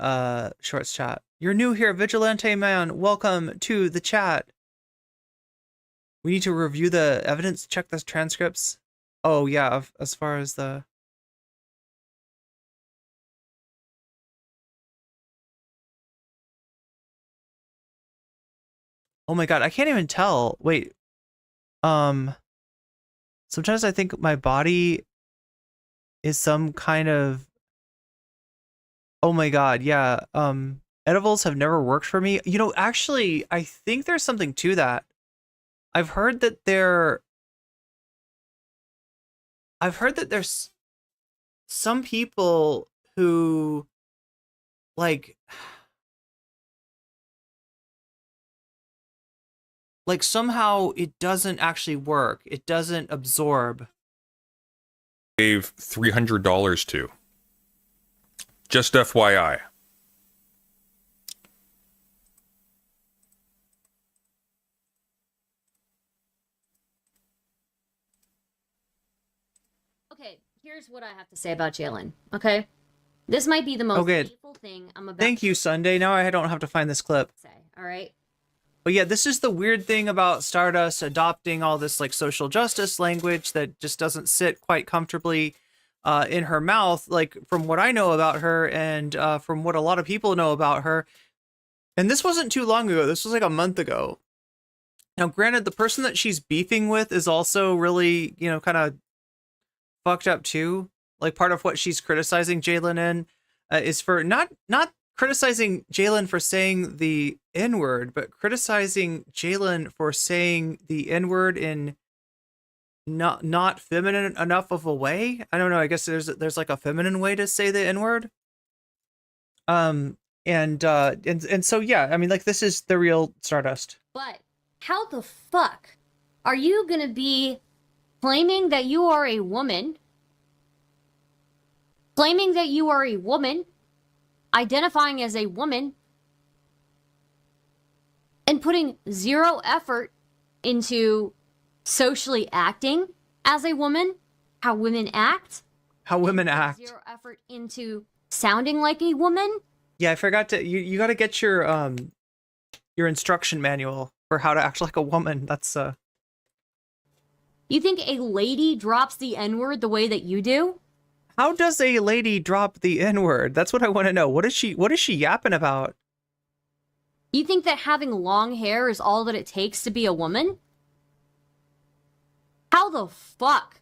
Shorts chat. You're new here, Vigilante Man. Welcome to the chat. We need to review the evidence, check the transcripts. Oh yeah, as far as the. Oh my God, I can't even tell. Wait. Sometimes I think my body is some kind of... Oh my God, yeah. Edibles have never worked for me. Actually, I think there's something to that. I've heard that there's some people who like somehow it doesn't actually work. It doesn't absorb. Gave $300 to. Just FYI. Okay, here's what I have to say about Jalen. Okay, this might be the most painful thing I'm about. Thank you, Sunday. Now I don't have to find this clip. Say, all right. But yeah, this is the weird thing about Stardust adopting all this like social justice language that just doesn't sit quite comfortably in her mouth. Like from what I know about her and from what a lot of people know about her. And this wasn't too long ago. This was like a month ago. Now, granted, the person that she's beefing with is also really, you know, kind of fucked up too. Like part of what she's criticizing Jalen in is for not criticizing Jalen for saying the N-word, but criticizing Jalen for saying the N-word in not feminine enough of a way. I don't know. I guess there's like a feminine way to say the N-word. And so yeah, I mean, like this is the real Stardust. But how the fuck are you gonna be claiming that you are a woman? Claiming that you are a woman, identifying as a woman, and putting zero effort into socially acting as a woman, how women act. How women act. Zero effort into sounding like a woman. Yeah, I forgot to. You got to get your instruction manual for how to act like a woman. That's You think a lady drops the N-word the way that you do? How does a lady drop the N-word? That's what I want to know. What is she yapping about? You think that having long hair is all that it takes to be a woman? How the fuck?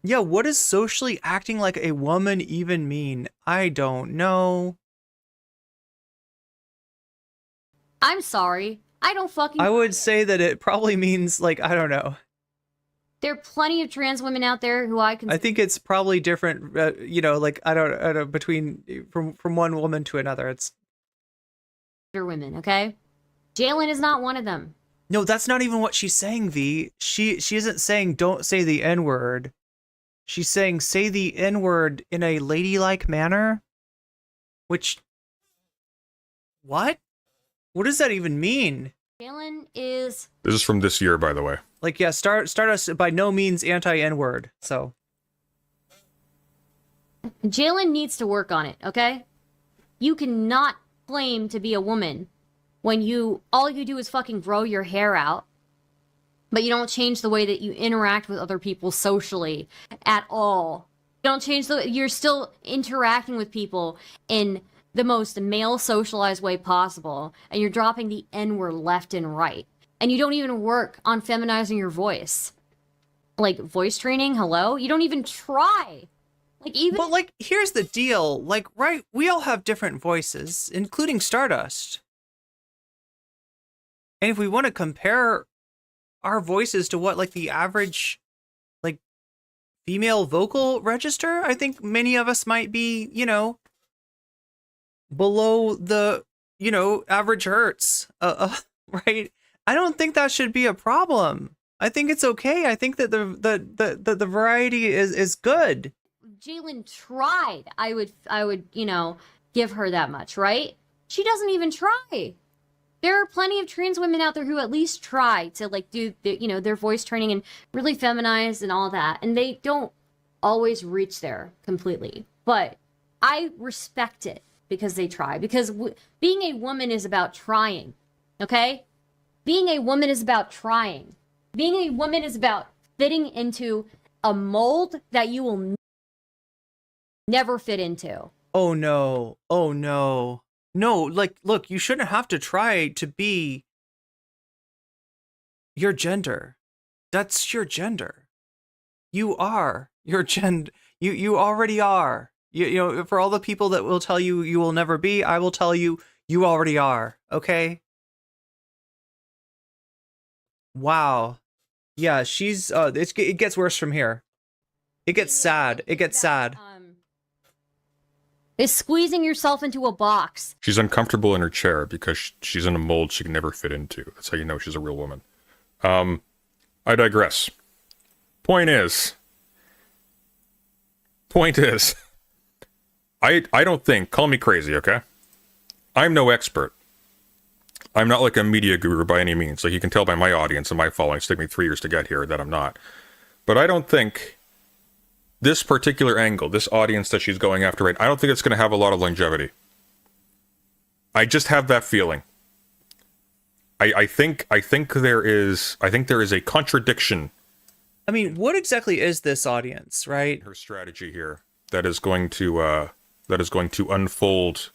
Yeah, what does socially acting like a woman even mean? I don't know. I'm sorry. I don't fucking... I would say that it probably means, like, I don't know. There are plenty of trans women out there who I think it's probably different, you know, like, I don't know, between, from one woman to another. It's... women, okay? Jalen is not one of them. No, that's not even what she's saying, V. She isn't saying don't say the N-word. She's saying say the N-word in a ladylike manner. Which... What? What does that even mean? Jalen is... This is from this year, by the way. Like, yeah, Stardust by no means anti-N-word, so... Jalen needs to work on it, okay? You cannot claim to be a woman when all you do is fucking grow your hair out, but you don't change the way that you interact with other people socially at all. You don't change you're still interacting with people in the most male socialized way possible, and you're dropping the N-word left and right. And you don't even work on feminizing your voice. Like, voice training, hello? You don't even try. But, like, here's the deal. Like, right, we all have different voices, including Stardust. And if we want to compare our voices to what, like, the average, like, female vocal register, I think many of us might be, you know, below the, you know, average hertz, right? I don't think that should be a problem. I think it's okay. I think that the variety is good. Jalen tried. I would, you know, give her that much, right? She doesn't even try. There are plenty of trans women out there who at least try to like do their voice training and really feminize and all that, and they don't always reach there completely. But I respect it because they try. Because being a woman is about trying, okay? Being a woman is about trying. Being a woman is about fitting into a mold that you will never fit into. Oh no. Oh no. No, like, look, you shouldn't have to try to be your gender. That's your gender. You are your gender. You already are. You know, for all the people that will tell you you will never be, I will tell you you already are. Okay? Wow. Yeah, she's it gets worse from here. It gets sad. It gets sad. Is squeezing yourself into a box. She's uncomfortable in her chair because she's in a mold she can never fit into. That's how you know she's a real woman. I digress. Point is, I don't think, call me crazy, okay? I'm no expert. I'm not like a media guru by any means. Like you can tell by my audience and my following, it's taken me 3 years to get here, that I'm not. But I don't think this particular angle, this audience that she's going after, right, I don't think it's going to have a lot of longevity. I just have that feeling. I think there is a contradiction. I mean, what exactly is this audience, right? Her strategy here that is going to unfold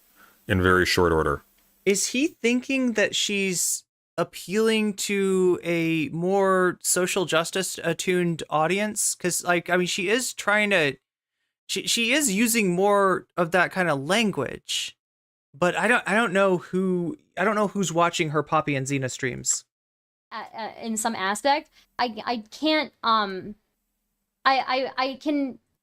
in very short order. Is he thinking that she's appealing to a more social justice attuned audience? Because, like, I mean, she is trying to, she is using more of that kind of language, but I don't know who's watching her Poppy and Xena streams. In some aspect, I can't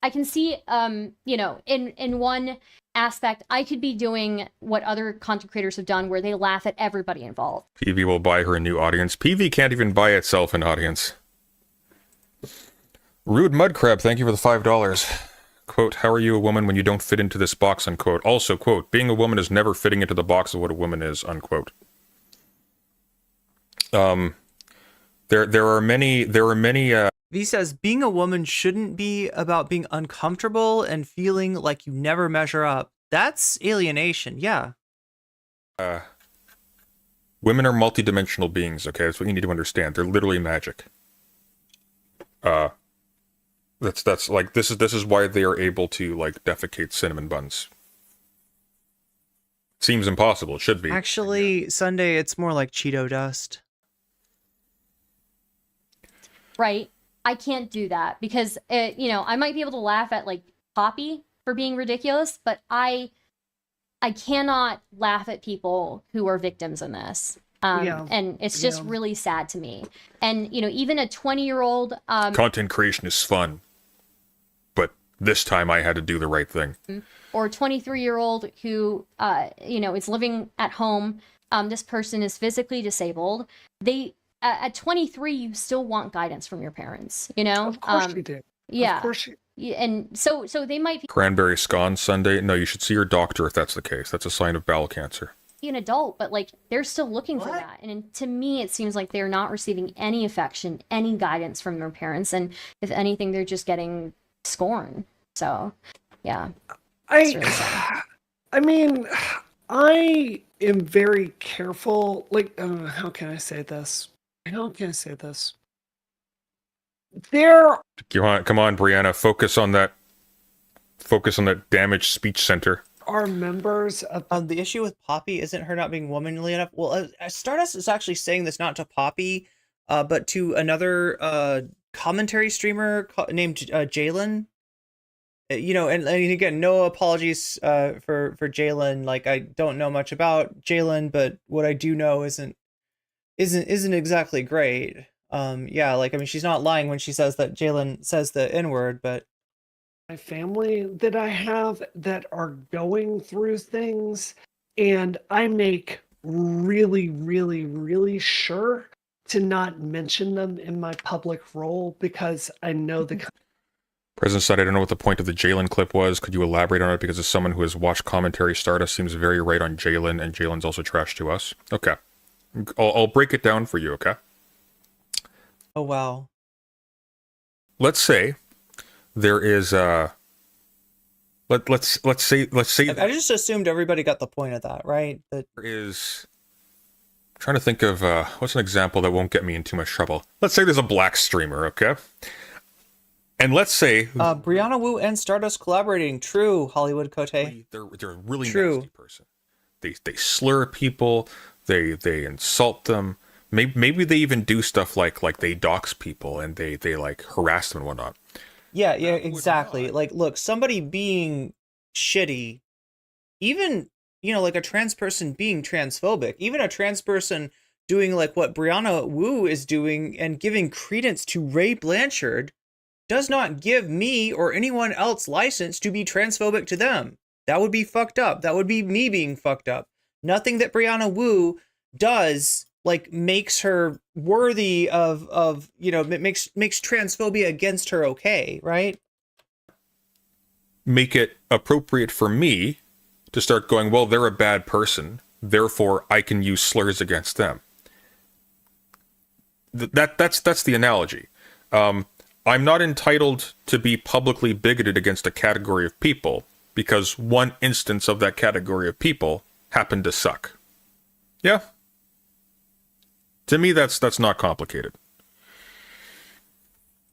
I can see in one aspect I could be doing what other content creators have done where they laugh at everybody involved. PV will buy her a new audience. PV can't even buy itself an audience. Rude Mudcrab, thank you for the $5. Quote, how are you a woman when you don't fit into this box, unquote. Also, quote, being a woman is never fitting into the box of what a woman is, unquote. There are many He says being a woman shouldn't be about being uncomfortable and feeling like you never measure up. That's alienation, yeah. Women are multidimensional beings, okay? That's what you need to understand. They're literally magic. That's like this is why they are able to like defecate cinnamon buns. Seems impossible. It should be. Actually, Sunday, it's more like Cheeto dust. Right? I can't do that because I might be able to laugh at like Poppy for being ridiculous, but I cannot laugh at people who are victims in this. And it's just really sad to me. And even a 20-year-old content creation is fun, but this time I had to do the right thing. Or a 23-year-old who is living at home. This person is physically disabled. At 23, you still want guidance from your parents, Of course you do. Yeah. Of course And so they might Cranberry scone Sunday. No, you should see your doctor if that's the case. That's a sign of bowel cancer. be an adult, but like they're still looking for that. And to me, it seems like they're not receiving any affection, any guidance from their parents. And if anything, they're just getting scorn. So, yeah. I mean, I am very careful. Like, how can I say this? There. Come on, Briana. Focus on that damaged speech center. Are members of the issue with Poppy isn't her not being womanly enough. Well, Stardust is actually saying this not to Poppy, but to another commentary streamer named Jalen. And again, no apologies for Jalen. Like, I don't know much about Jalen, but what I do know isn't exactly great. She's not lying when she says that Jalen says the N-word, but my family that I have that are going through things, and I make really, really, really sure to not mention them in my public role because I know the President said, I don't know what the point of the Jalen clip was. Could you elaborate on it? Because as someone who has watched commentary, Stardust seems very right on Jalen, and Jalen's also trash to us. Okay. I'll break it down for you, okay? Oh, wow. Let's say there is let's say I just assumed everybody got the point of that, right? That there is. I'm trying to think of what's an example that won't get me in too much trouble. Let's say there's a black streamer, okay? And let's say Briana Wu and Stardust collaborating. True, Hollywood Cote. They're a really nasty person. They slur people. They insult them. Maybe they even do stuff like they dox people and they like harass them and whatnot. Yeah, exactly. Like, look, somebody being shitty, even like a trans person being transphobic, even a trans person doing like what Briana Wu is doing and giving credence to Ray Blanchard does not give me or anyone else license to be transphobic to them. That would be fucked up. That would be me being fucked up. Nothing that Briana Wu does like makes her worthy of makes transphobia against her okay, right? Make it appropriate for me to start going, well, they're a bad person, therefore I can use slurs against them. That's the analogy. I'm not entitled to be publicly bigoted against a category of people because one instance of that category of people happened to suck. Yeah. To me, that's not complicated.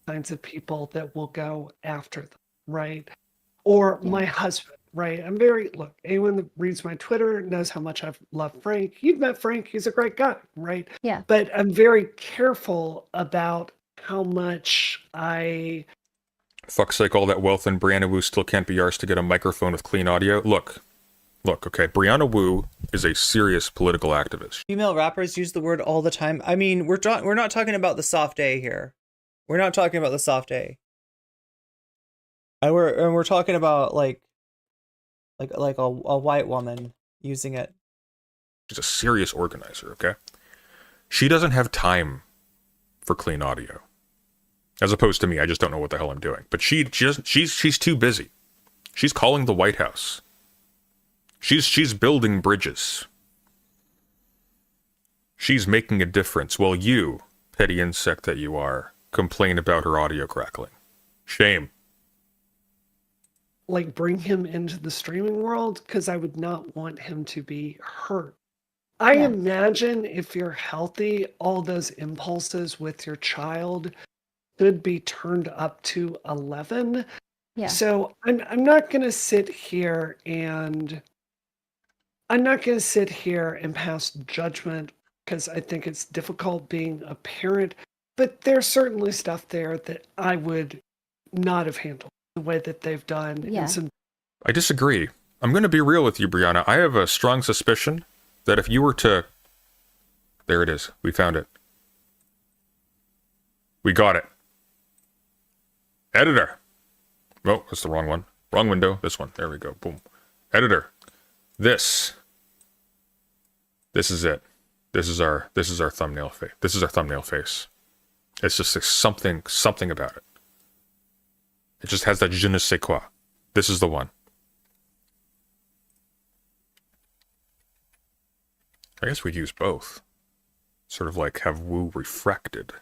Kinds of people that will go after them, right? Or my husband, right? Look, anyone that reads my Twitter knows how much I've loved Frank. You've met Frank, he's a great guy, right? Yeah. But I'm very careful about how much I... Fuck's sake, all that wealth and Briana Wu still can't be arsed to get a microphone with clean audio. Look, okay, Briana Wu is a serious political activist. Female rappers use the word all the time. I mean, we're not talking about the soft A here. We're not talking about the soft A. And we're talking about like a white woman using it. She's a serious organizer, okay? She doesn't have time for clean audio. As opposed to me, I just don't know what the hell I'm doing. But she's too busy. She's calling the White House. She's building bridges. She's making a difference while you, petty insect that you are, complain about her audio crackling. Shame. Like, bring him into the streaming world, because I would not want him to be hurt. I imagine if you're healthy, all those impulses with your child could be turned up to 11. Yeah. So I'm not going to sit here and pass judgment, because I think it's difficult being a parent. But there's certainly stuff there that I would not have handled the way that they've done. Yeah. I disagree. I'm going to be real with you, Briana. I have a strong suspicion that if you were to... There it is. We found it. We got it. Editor. Oh, that's the wrong one. Wrong window. This one. There we go. Boom. Editor. This is it. This is our thumbnail face. This is our thumbnail face. It's just something about it. It just has that je ne sais quoi. This is the one. I guess we'd use both. Sort of like have Wu refracted.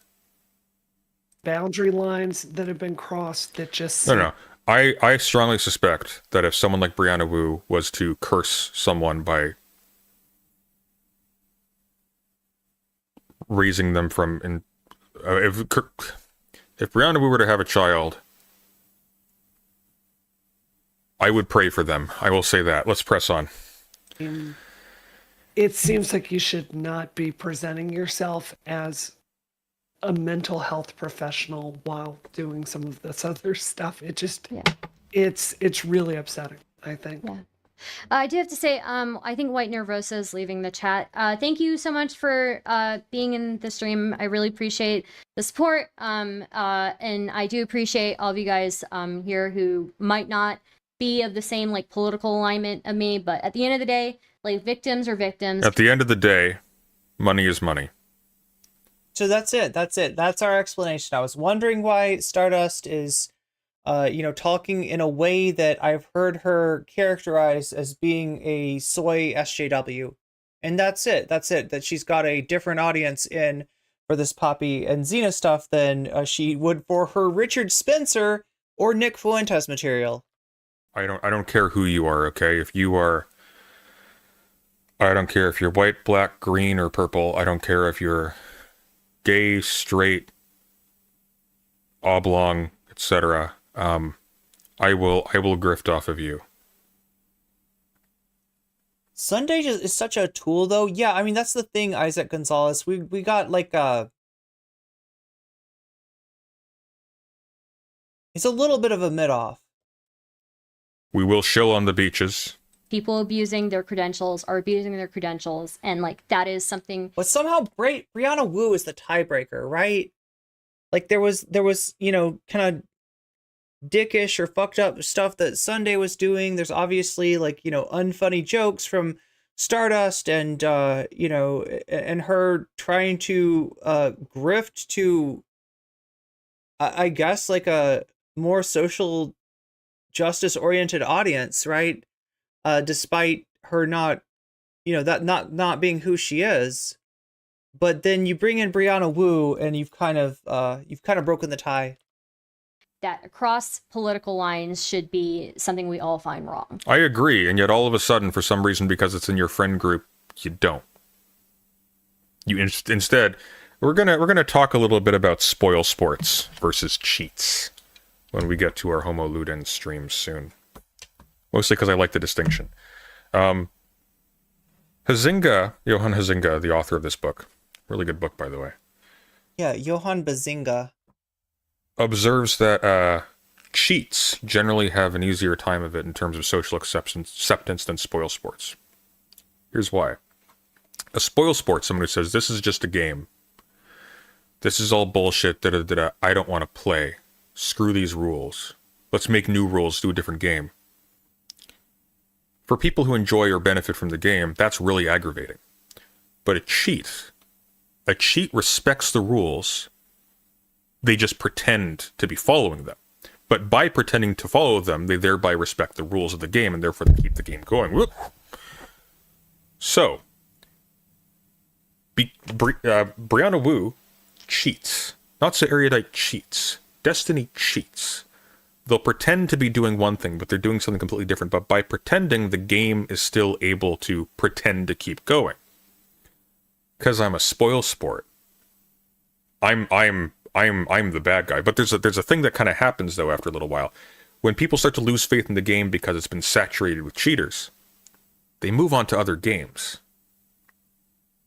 Boundary lines that have been crossed that just... No. I strongly suspect that if someone like Briana Wu was to curse someone by raising them from... if Briana Wu were to have a child, I would pray for them. I will say that. Let's press on. It seems like you should not be presenting yourself as a mental health professional while doing some of this other stuff. It just, it's really upsetting, I think. Yeah. I do have to say, I think White Nervosa is leaving the chat. Thank you so much for being in the stream. I really appreciate the support. And I do appreciate all of you guys here who might not be of the same like political alignment of me, but at the end of the day, like victims are victims. At the end of the day, money is money. So that's it. That's our explanation. I was wondering why Stardust is talking in a way that I've heard her characterize as being a soy SJW. And that's it. That she's got a different audience in for this Poppy and Xena stuff than she would for her Richard Spencer or Nick Fuentes material. I don't care who you are, okay? If you are... I don't care if you're white, black, green, or purple. I don't care if you're gay, straight, oblong, etc. I will grift off of you. Sunday is such a tool, though. Yeah, I mean, that's the thing, Isaac Gonzalez. We got like it's a little bit of a mid-off. We will shill on the beaches. People abusing their credentials are abusing their credentials, and like that is something. But somehow, Briana Wu is the tiebreaker, right? Like there was kind of dickish or fucked up stuff that Sunday was doing. There's obviously like unfunny jokes from Stardust, and and her trying to grift to, I guess, like a more social justice oriented audience, right? Despite her not being who she is. But then you bring in Briana Wu and you've kind of broken the tie. That across political lines should be something we all find wrong. I agree, and yet all of a sudden, for some reason, because it's in your friend group, you don't. Instead, we're gonna talk a little bit about spoil sports versus cheats when we get to our Homo Ludens streams soon. Mostly because I like the distinction. Johann Huizinga, the author of this book, really good book by the way. Yeah, Johann Bazinga observes that cheats generally have an easier time of it in terms of social acceptance than spoil sports. Here's why. A spoil sport, someone who says, this is just a game. This is all bullshit, I don't want to play. Screw these rules. Let's make new rules, do a different game. For people who enjoy or benefit from the game, that's really aggravating. But a cheat respects the rules. They just pretend to be following them. But by pretending to follow them, they thereby respect the rules of the game, and therefore they keep the game going. So, Briana Wu cheats. Not so erudite cheats. Destiny cheats. They'll pretend to be doing one thing, but they're doing something completely different. But by pretending, the game is still able to pretend to keep going. Because I'm a spoil sport. I'm the bad guy. But there's a thing that kind of happens though after a little while. When people start to lose faith in the game because it's been saturated with cheaters, they move on to other games.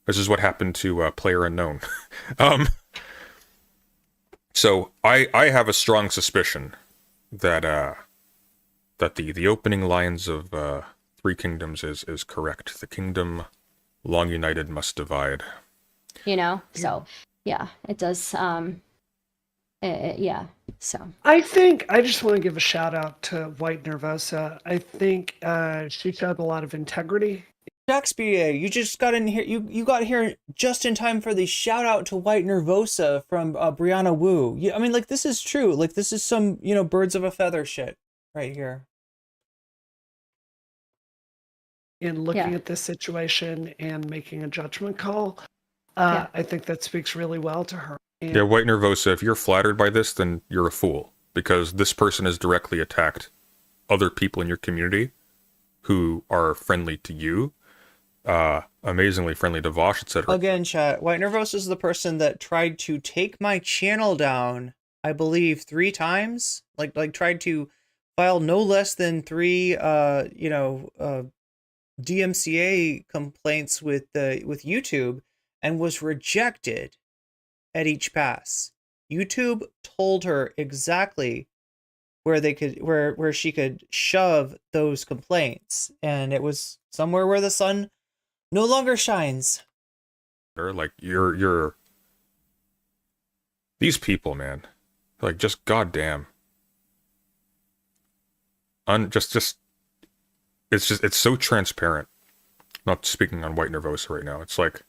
This is what happened to PlayerUnknown. So I have a strong suspicion that the opening lines of Three Kingdoms is correct. The kingdom long united must divide. So yeah, it does. Yeah. So I think I just want to give a shout out to White Nervosa. I think she showed a lot of integrity. Shakespeare, you just got in here. You got here just in time for the shout out to White Nervosa from Briana Wu. I mean, like, this is true. Like, this is some birds of a feather shit right here. In looking at this situation and making a judgment call, I think that speaks really well to her. And yeah, White Nervosa, if you're flattered by this, then you're a fool. Because this person has directly attacked other people in your community who are friendly to you. Amazingly friendly to Vosh, etc. Again, chat, White Nervosa is the person that tried to take my channel down, I believe, 3 times. Like tried to file no less than 3, DMCA complaints with YouTube, and was rejected at each pass. YouTube told her exactly where they could where she could shove those complaints, and it was somewhere where the sun no longer shines. Like you're these people, man. Like, just goddamn. It's so transparent. Not speaking on White Nervosa right now. It's like,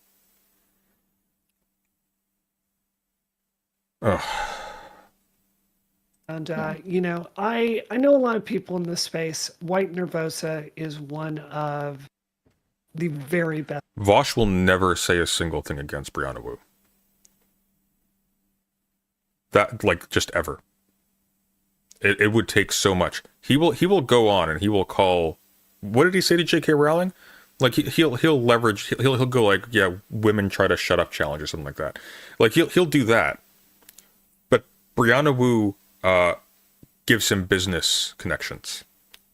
ugh. And I know a lot of people in this space. White Nervosa is one of the very best. Vosh will never say a single thing against Briana Wu. That, like, just ever. It would take so much. He will go on and he will call. What did he say to J.K. Rowling? Like, he'll leverage. He'll go like, yeah, women try to shut up challenge or something like that. Like, he'll do that. But Briana Wu gives him business connections,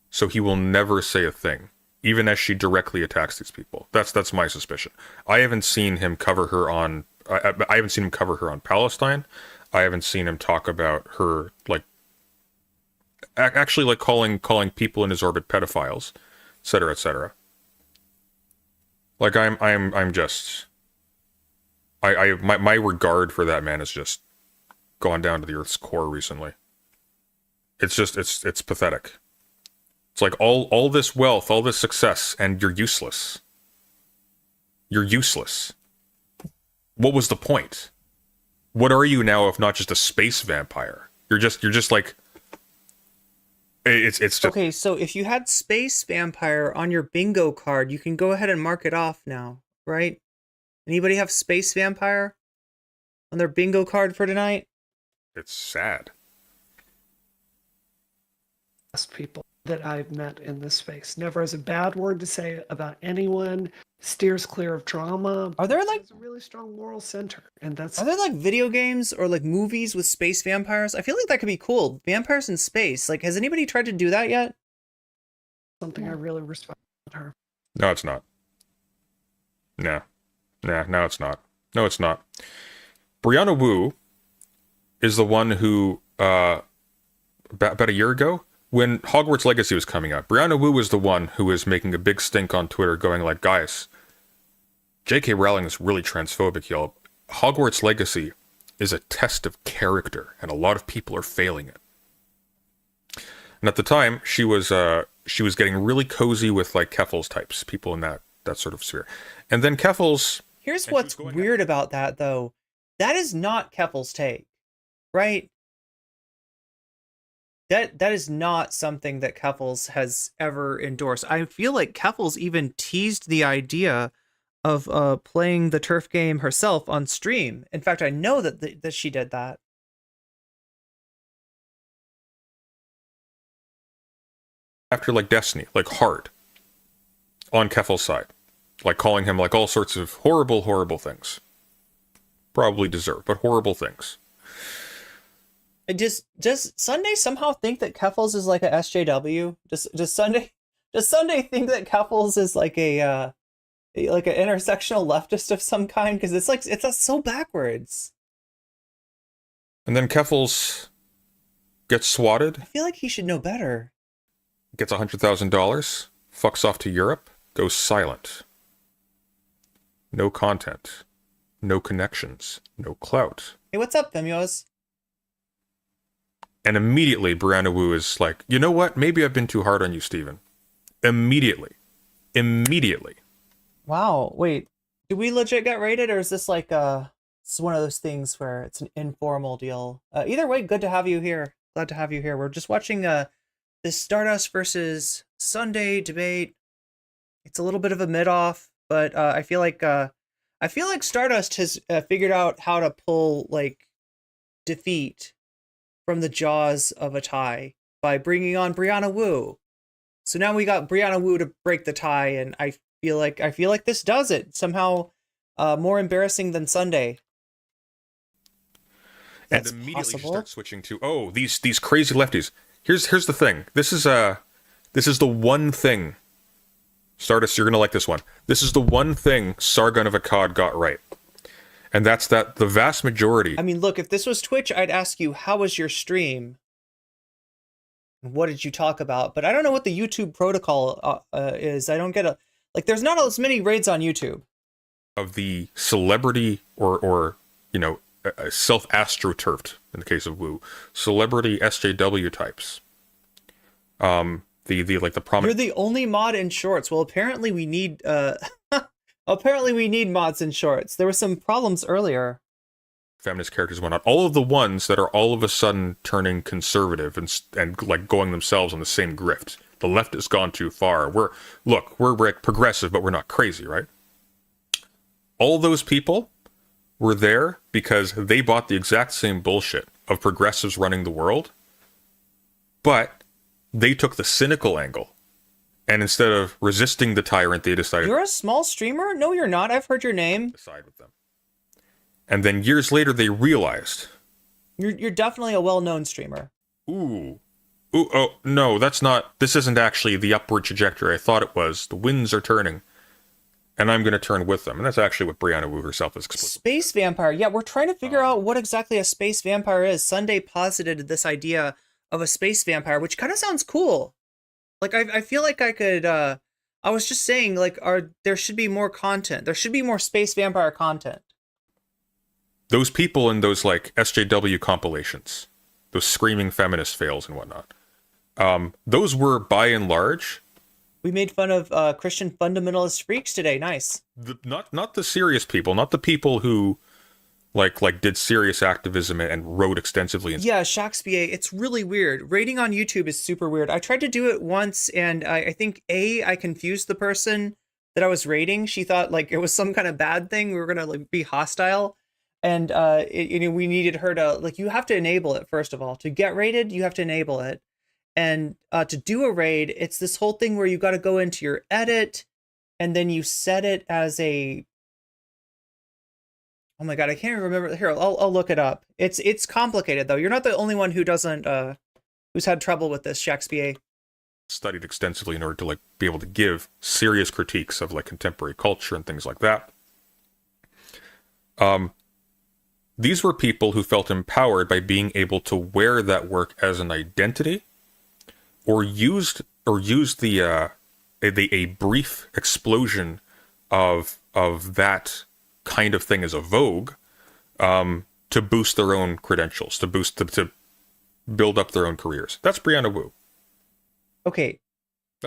so he will never say a thing, even as she directly attacks these people. That's my suspicion. I haven't seen him cover her on. I haven't seen him cover her on Palestine. I haven't seen him talk about her, like, actually, like, calling people in his orbit pedophiles, etc., etc. Like, I'm just, my regard for that man has just gone down to the earth's core recently. It's just, it's pathetic. It's like all this wealth, all this success, and you're useless. You're useless. What was the point? What are you now if not just a space vampire? You're just like, it's just... Okay, so if you had space vampire on your bingo card, you can go ahead and mark it off now, right? Anybody have space vampire on their bingo card for tonight? It's sad. People that I've met in this space. Never has a bad word to say about anyone. steers clear of drama. Are there like a really strong moral center, and that's are there like video games or like movies with space vampires? I feel like that could be cool. Vampires in space. Like, has anybody tried to do that yet? something I really respect about her. No, it's not. No, it's not. No, it's not. Briana Wu is the one who, about a year ago, when Hogwarts Legacy was coming out, Briana Wu was the one who was making a big stink on Twitter, going like, guys, J.K. Rowling is really transphobic, y'all. Hogwarts Legacy is a test of character, and a lot of people are failing it. And at the time, she was getting really cozy with like Keffels types, people in that sort of sphere. And then Keffels... Here's what's weird about that, though. That is not Keffels' take, right? That is not something that Keffels has ever endorsed. I feel like Keffels even teased the idea of playing the turf game herself on stream. In fact, I know that she did that. After like Destiny, like hard, on Keffels' side, like calling him like all sorts of horrible things. Probably deserved, but horrible things. Does Sunday somehow think that Keffels is like a SJW? Does Sunday think that Keffels is like an intersectional leftist of some kind? Because it's so backwards. And then Keffels gets swatted. I feel like he should know better. Gets $100,000, fucks off to Europe, goes silent. No content, no connections, no clout. Hey, what's up, Femios? And immediately, Briana Wu is like, you know what? Maybe I've been too hard on you, Steven. Immediately. Wow, wait. Did we legit get rated, or is this like it's one of those things where it's an informal deal? Either way, good to have you here. Glad to have you here. We're just watching this Stardust versus Sunday debate. It's a little bit of a mid-off, but I feel like Stardust has figured out how to pull like defeat from the jaws of a tie by bringing on Briana Wu. So now we got Briana Wu to break the tie, and I feel like this does it somehow. More embarrassing than Sunday. And immediately she starts switching to these crazy lefties. Here's the thing. This is the one thing. Stardust, you're gonna like this one. This is the one thing Sargon of Akkad got right. And that's that the vast majority... I mean, look, if this was Twitch, I'd ask you, how was your stream? What did you talk about? But I don't know what the YouTube protocol is. I don't get there's not as many raids on YouTube. Of the celebrity or self-astroturfed, in the case of Wu, celebrity SJW types. The prominent... You're the only mod in shorts. Well, apparently we need... Apparently we need mods in shorts. There were some problems earlier. Feminist characters and whatnot. All of the ones that are all of a sudden turning conservative and like going themselves on the same grift. The left has gone too far. We're progressive, but we're not crazy, right? All those people were there because they bought the exact same bullshit of progressives running the world, but they took the cynical angle. And instead of resisting the tyrant, they decided... You're a small streamer? No, you're not. I've heard your name. ...side with them. And then years later, they realized... You're definitely a well-known streamer. Oh, no, that's not... This isn't actually the upward trajectory I thought it was. The winds are turning. And I'm going to turn with them. And that's actually what Briana Wu herself is explicit. Space vampire. Yeah, we're trying to figure out what exactly a space vampire is. Sunday posited this idea of a space vampire, which kind of sounds cool. Like, I feel like I could, I was just saying, like, there should be more content. There should be more space vampire content. Those people in those, like, SJW compilations, those screaming feminist fails and whatnot, those were, by and large... We made fun of Christian fundamentalist freaks today. Nice. Not the serious people, not the people who... Like did serious activism and wrote extensively. Yeah, Shakespeare. It's really weird. Rating on YouTube is super weird. I tried to do it once, and I think I confused the person that I was rating. She thought like it was some kind of bad thing. We were gonna like be hostile, and we needed her to you have to enable it first of all to get rated. You have to enable it, and to do a raid, it's this whole thing where you got to go into your edit and then you set it as a, oh my god, I can't even remember. Here, I'll look it up. It's complicated though. You're not the only one who doesn't who's had trouble with this, Shakespeare. Studied extensively in order to like be able to give serious critiques of like contemporary culture and things like that. These were people who felt empowered by being able to wear that work as an identity, or used the a brief explosion of that kind of thing as a vogue to boost their own credentials, to build up their own careers. That's Briana Wu. Okay.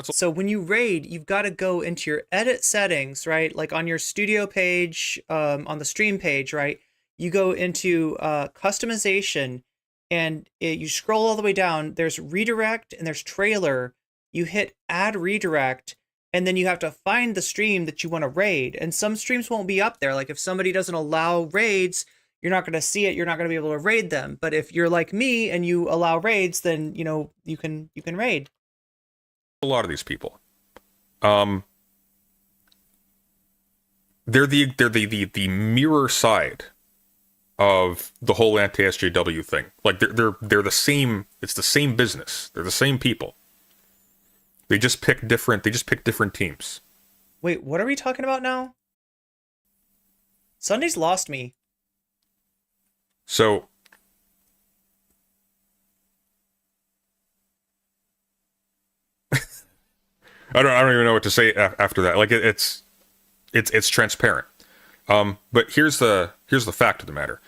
So when you raid, you've got to go into your edit settings, right? Like on your studio page, on the stream page, right? You go into customization, and you scroll all the way down. There's redirect and there's trailer. You hit add redirect, and then you have to find the stream that you want to raid. And some streams won't be up there. Like if somebody doesn't allow raids, you're not going to see it. You're not going to be able to raid them. But if you're like me and you allow raids, then you know you can raid. A lot of these people, they're the mirror side of the whole anti-SJW thing. Like they're the same. It's the same business. They're the same people. They just pick different teams. Wait, what are we talking about now? Sunday's lost me. So I don't even know what to say after that. Like it's transparent. But here's the fact of the matter.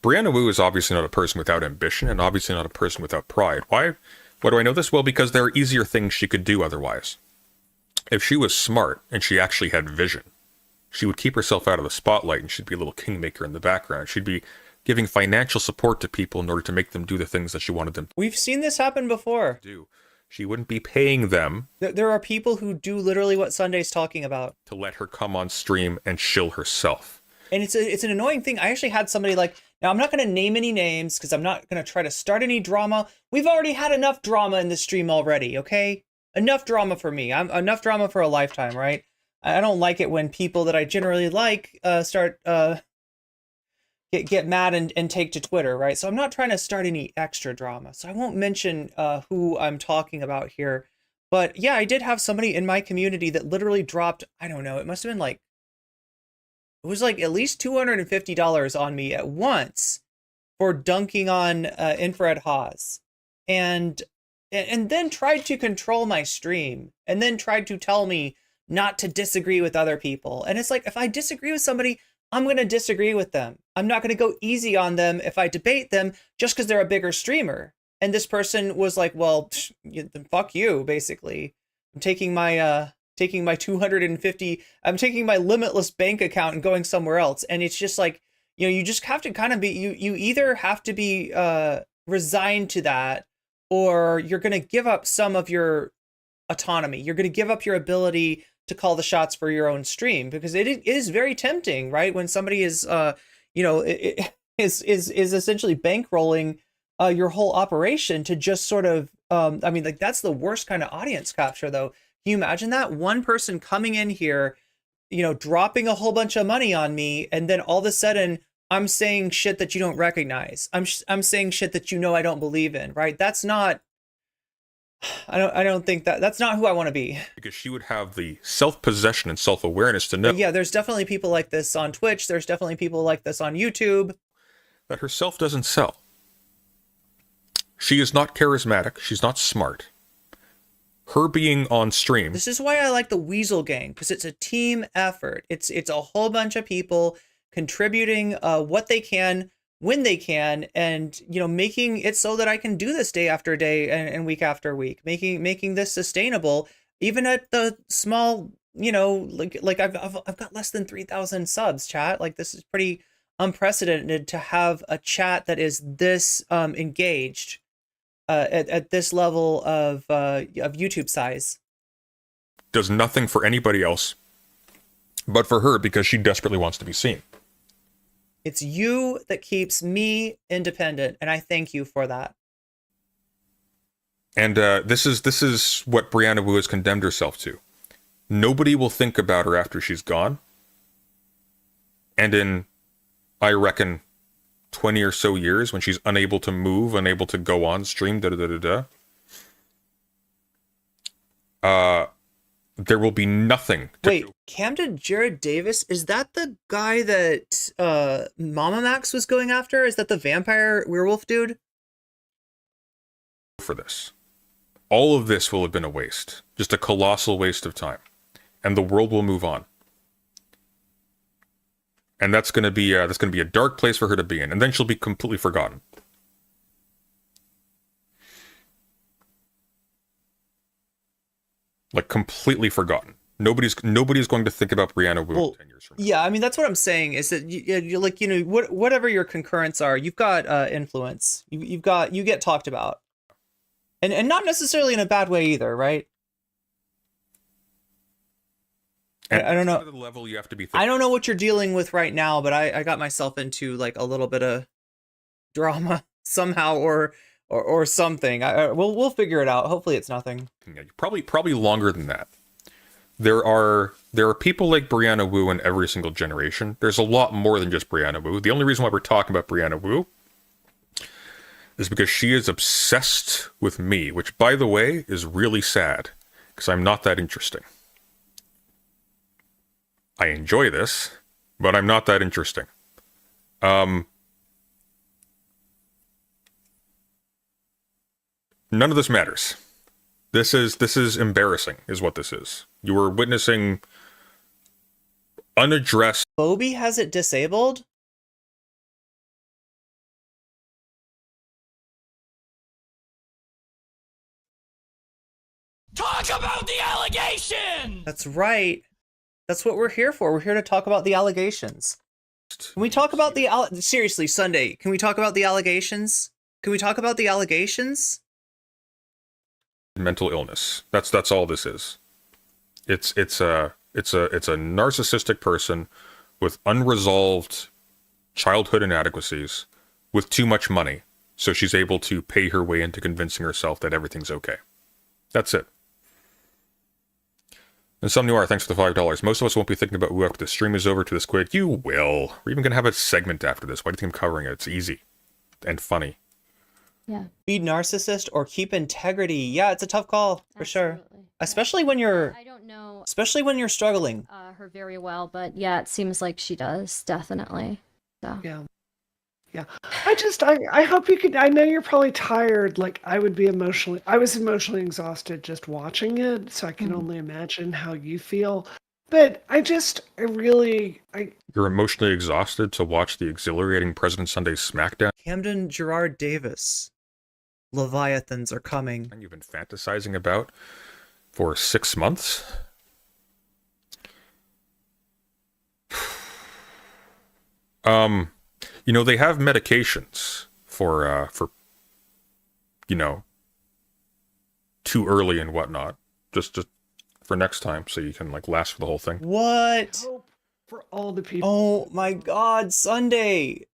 Briana Wu is obviously not a person without ambition, and obviously not a person without pride. Why do I know this? Well, because there are easier things she could do otherwise. If she was smart and she actually had vision, she would keep herself out of the spotlight, and she'd be a little kingmaker in the background. She'd be giving financial support to people in order to make them do the things that she wanted them to We've seen this happen before. do. She wouldn't be paying them There are people who do literally what Sunday's talking about. to let her come on stream and shill herself. And it's an annoying thing. I actually had somebody like, now I'm not going to name any names because I'm not going to try to start any drama. We've already had enough drama in this stream already, okay? Enough drama for me. I'm enough drama for a lifetime, right? I don't like it when people that I generally like start get mad and take to Twitter, right? So I'm not trying to start any extra drama. So I won't mention who I'm talking about here. But yeah, I did have somebody in my community that literally dropped, I don't know, it must have been like, it was like at least $250 on me at once for dunking on Infrared Haas. And then tried to control my stream, and then tried to tell me not to disagree with other people. And it's like, if I disagree with somebody, I'm going to disagree with them. I'm not going to go easy on them if I debate them just because they're a bigger streamer. And this person was like, well, then fuck you, basically. I'm taking my 250, I'm taking my limitless bank account and going somewhere else. And it's just like, you just have to kind of be, you either have to be resigned to that, or you're going to give up some of your autonomy. You're going to give up your ability to call the shots for your own stream, because it is very tempting, right? When somebody is, is essentially bankrolling your whole operation to just sort of, I mean, like that's the worst kind of audience capture, though. Can you imagine that? One person coming in here, dropping a whole bunch of money on me, and then all of a sudden I'm saying shit that you don't recognize. I'm saying shit that I don't believe in, right? That's not. I don't think that's not who I want to be. Because she would have the self-possession and self-awareness to know. Yeah, there's definitely people like this on Twitch. There's definitely people like this on YouTube. That herself doesn't sell. She is not charismatic. She's not smart. Her being on stream. This is why I like the Weasel Gang, because it's a team effort. It's a whole bunch of people contributing what they can, when they can, and making it so that I can do this day after day and week after week, making this sustainable, even at the small, like I've got less than 3,000 subs, chat. Like, this is pretty unprecedented to have a chat that is this engaged at this level of YouTube size. Does nothing for anybody else but for her, because she desperately wants to be seen. It's you that keeps me independent, and I thank you for that. And this is what Briana Wu has condemned herself to. Nobody will think about her after she's gone. And in, I reckon, 20 or so years, when she's unable to move, unable to go on stream, there will be nothing. Wait, Camden Jared Davis, is that the guy that Mama Max was going after? Is that the vampire werewolf dude? For this. All of this will have been a waste. Just a colossal waste of time. And the world will move on. And that's going to be a dark place for her to be in, and then she'll be completely forgotten. Like completely forgotten. Nobody's going to think about Briana Wu in 10 years from now. Yeah, I mean that's what I'm saying is that you like, you know, whatever your concurrents are, you've got influence. You get talked about, and not necessarily in a bad way either, right? And I don't know. The level you have to be I don't know what you're dealing with right now, but I got myself into like a little bit of drama somehow or something. We'll figure it out. Hopefully it's nothing. Yeah, probably longer than that. There are people like Briana Wu in every single generation. There's a lot more than just Briana Wu. The only reason why we're talking about Briana Wu is because she is obsessed with me, which, by the way, is really sad because I'm not that interesting. I enjoy this, but I'm not that interesting. None of this matters. This is embarrassing, is what this is. You are witnessing unaddressed. Bobby has it disabled? Talk about the allegation! That's right. That's what we're here for. We're here to talk about the allegations. Can we talk about the seriously, Sunday? Can we talk about the allegations? Can we talk about the allegations? Mental illness. That's all this is. It's a narcissistic person with unresolved childhood inadequacies with too much money, so she's able to pay her way into convincing herself that everything's okay. That's it. And some new art, thanks for the $5. Most of us won't be thinking about Wu after the stream is over to this quid. You will. We're even going to have a segment after this. Why do you think I'm covering it? It's easy and funny. Yeah. Be narcissist or keep integrity. Yeah, it's a tough call for sure. Especially when you're I don't know especially when you're struggling. her very well, but yeah, it seems like she does, definitely. So Yeah. Yeah. I hope you could, I know you're probably tired. Like I was emotionally exhausted just watching it. So I can only imagine how you feel. But You're emotionally exhausted to watch the exhilarating President Sunday SmackDown. Camden Gerard Davis. Leviathans are coming. And you've been fantasizing about for 6 months. You know, they have medications for you know, too early and whatnot. Just for next time, so you can like last for the whole thing. What? for all the people. Oh my God, Sunday.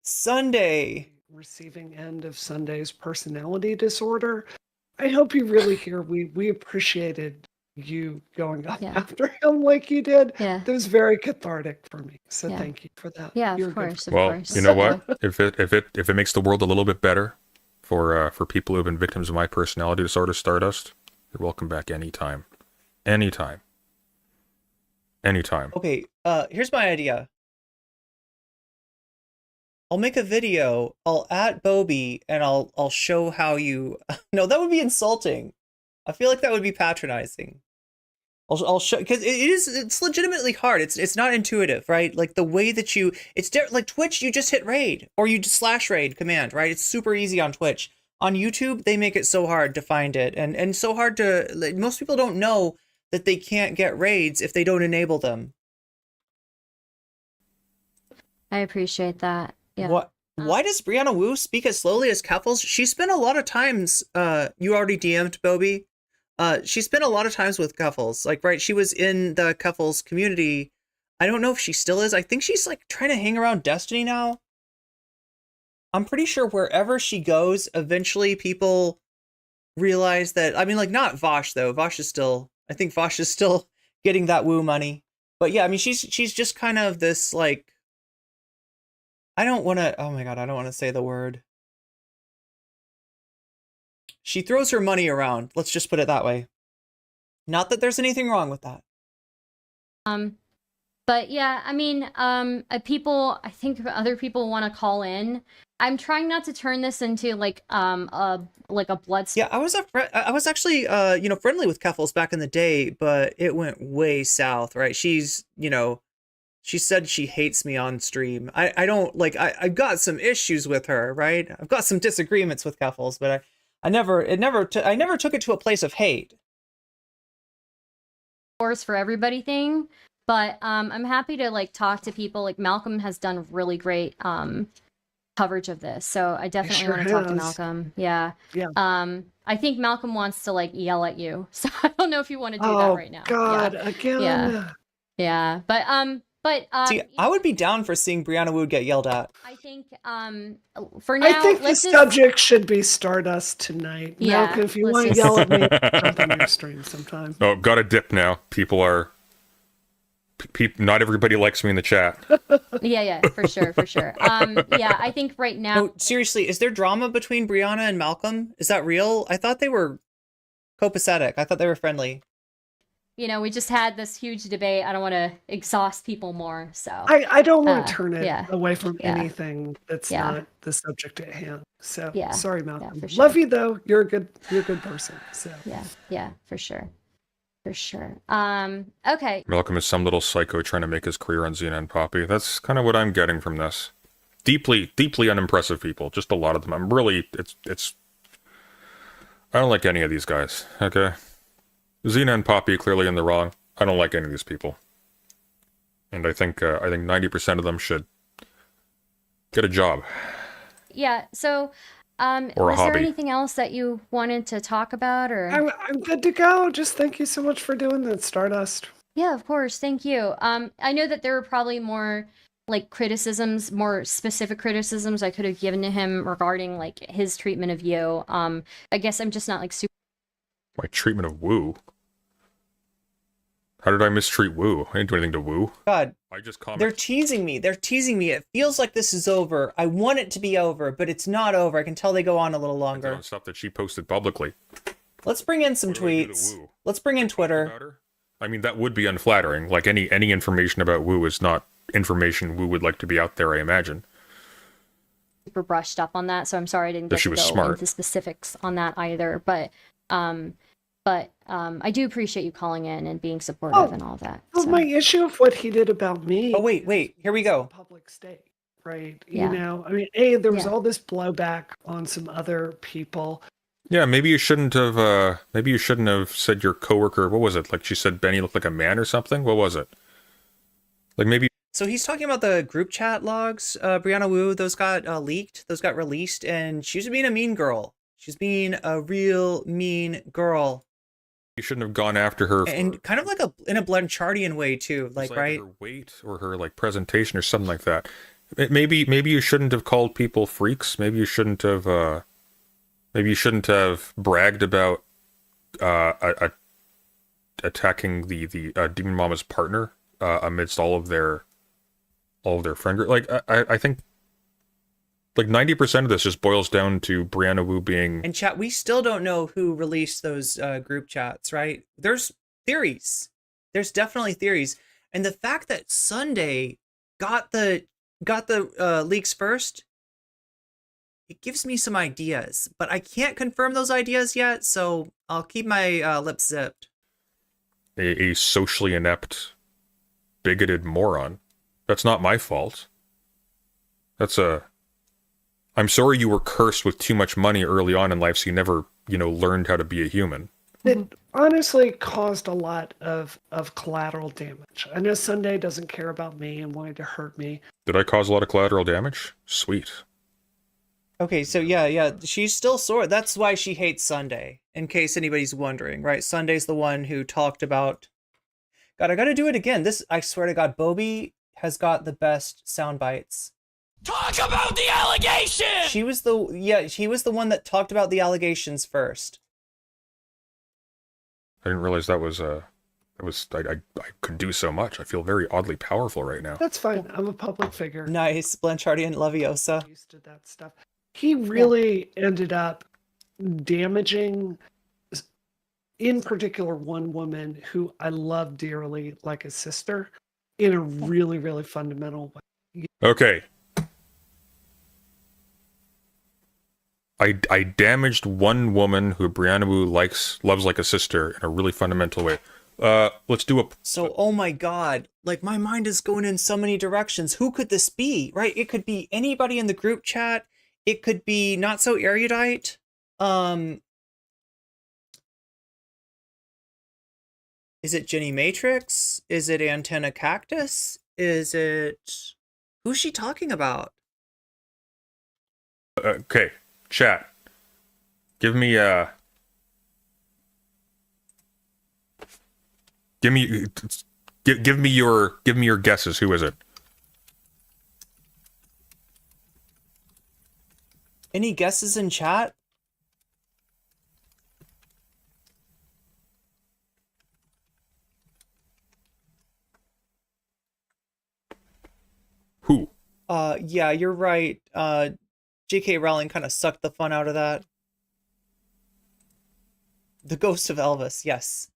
Receiving end of Sunday's personality disorder. I hope you really hear we appreciated you going up after him like you did. Yeah. That was very cathartic for me. So thank you for that. Yeah, You're of good. course. Well, you know what? If it makes the world a little bit better for people who have been victims of my personality disorder, Stardust, you're welcome back anytime. Anytime. Okay, here's my idea. I'll make a video, I'll at Bobby, and I'll show how you... No, that would be insulting. I feel like that would be patronizing. I'll show, because it's legitimately hard. It's not intuitive, right? Like the way that like Twitch, you just hit raid, or you just /raid command, right? It's super easy on Twitch. On YouTube, they make it so hard to find it, and so hard to... Like, most people don't know that they can't get raids if they don't enable them. I appreciate that. Yeah. Why does Briana Wu speak as slowly as Keffels? She spent a lot of times, you already DM'd Bobby. She spent a lot of times with Keffels. Like, right, she was in the Keffels community. I don't know if she still is. I think she's like trying to hang around Destiny now. I'm pretty sure wherever she goes, eventually people realize that, I mean, like, not Vosh though. I think Vosh is still getting that woo money. But yeah, I mean, she's just kind of this like, I don't want to. Oh my god, I don't want to say the word. She throws her money around. Let's just put it that way. Not that there's anything wrong with that. But yeah, I mean, people, I think other people want to call in. I'm trying not to turn this into like a blood. Yeah, I was actually friendly with Keffels back in the day, but it went way south, right? She's, she said she hates me on stream. I don't like, I've got some issues with her, right? I've got some disagreements with Keffels, but I never took it to a place of hate. Course for everybody thing, but I'm happy to like talk to people. Like Malcolm has done really great coverage of this, so I definitely want to talk to Malcolm. Yeah. I think Malcolm wants to like yell at you, so I don't know if you want to do that right now. God, again. Yeah, but see, I would be down for seeing Briana Wood get yelled at. I think for now, I think the subject should be Stardust tonight. Yeah, Malcolm, if you want to yell at me, jump on your stream sometime. Oh, got a dip now. People are. Not everybody likes me in the chat. Yeah, for sure. Yeah, I think right now. No, seriously, is there drama between Briana and Malcolm? Is that real? I thought they were copacetic. I thought they were friendly. We just had this huge debate. I don't want to exhaust people more, so I don't want to turn it away from anything that's not the subject at hand. So sorry, Malcolm. For sure. Love you though. You're a good person. So yeah, for sure. Okay. Malcolm is some little psycho trying to make his career on Xena and Poppy. That's kind of what I'm getting from this. Deeply unimpressive people. Just a lot of them. I'm really, it's. I don't like any of these guys. Okay. Xena and Poppy clearly in the wrong. I don't like any of these people. And I think 90% of them should get a job. Yeah, so was there anything else that you wanted to talk about, or? I'm good to go. Just thank you so much for doing that, Stardust. Yeah, of course. Thank you. I know that there were probably more like criticisms, more specific criticisms I could have given to him regarding like his treatment of you. I guess I'm just not like super. My treatment of Wu? How did I mistreat Wu? I didn't do anything to Wu. God, I just commented. They're teasing me. It feels like this is over. I want it to be over, but it's not over. I can tell they go on a little longer. Stuff that she posted publicly. Let's bring in some tweets. Let's bring in Twitter. I mean, that would be unflattering. Like any information about Wu is not information Wu would like to be out there, I imagine. Super brushed up on that, so I'm sorry I didn't get to go into specifics on that either. But I do appreciate you calling in and being supportive and all that. Well, my issue of what he did about me. Oh, wait, here we go. Public stake, right? Yeah. I mean, there was all this blowback on some other people. Yeah, maybe you shouldn't have said your coworker, what was it? Like she said Benny looked like a man or something? What was it? Like maybe. So he's talking about the group chat logs, Briana Wu, those got leaked, those got released, and she was being a mean girl. She's being a real mean girl. You shouldn't have gone after her. And kind of like in a Blanchardian way too, like right? Her weight or her like presentation or something like that. Maybe you shouldn't have called people freaks. Maybe you shouldn't have bragged about attacking the Demon Mama's partner amidst all of their friend group. Like I think like 90% of this just boils down to Briana Wu being. And chat, we still don't know who released those group chats, right? There's theories. There's definitely theories, and the fact that Sunday got the leaks first, it gives me some ideas, but I can't confirm those ideas yet, so I'll keep my lips zipped. A socially inept, bigoted moron. That's not my fault. I'm sorry you were cursed with too much money early on in life, so you never, learned how to be a human. It honestly caused a lot of collateral damage. I know Sunday doesn't care about me and wanted to hurt me. Did I cause a lot of collateral damage? Sweet. Okay, so yeah, she's still sore. That's why she hates Sunday, in case anybody's wondering, right? Sunday's the one who talked about... God, I gotta do it again. I swear to God, Bobby has got the best sound bites. Talk about the allegation! He was the one that talked about the allegations first. I didn't realize that was I could do so much. I feel very oddly powerful right now. That's fine. I'm a public figure. Nice, Blanchardian Leviosa. Used to that stuff. He really ended up damaging, in particular, one woman who I love dearly, like a sister, in a really, really fundamental way. Okay. I damaged one woman who Briana loves like a sister in a really fundamental way. Let's do a... So, oh my god, like my mind is going in so many directions. Who could this be, right? It could be anybody in the group chat. It could be not so erudite. Is it Jenny Matrix? Is it Antenna Cactus? Is it... Who's she talking about? Okay, chat. Give me your guesses. Who is it? Any guesses in chat? Who? Yeah, you're right. J.K. Rowling kind of sucked the fun out of that. The Ghost of Elvis, yes.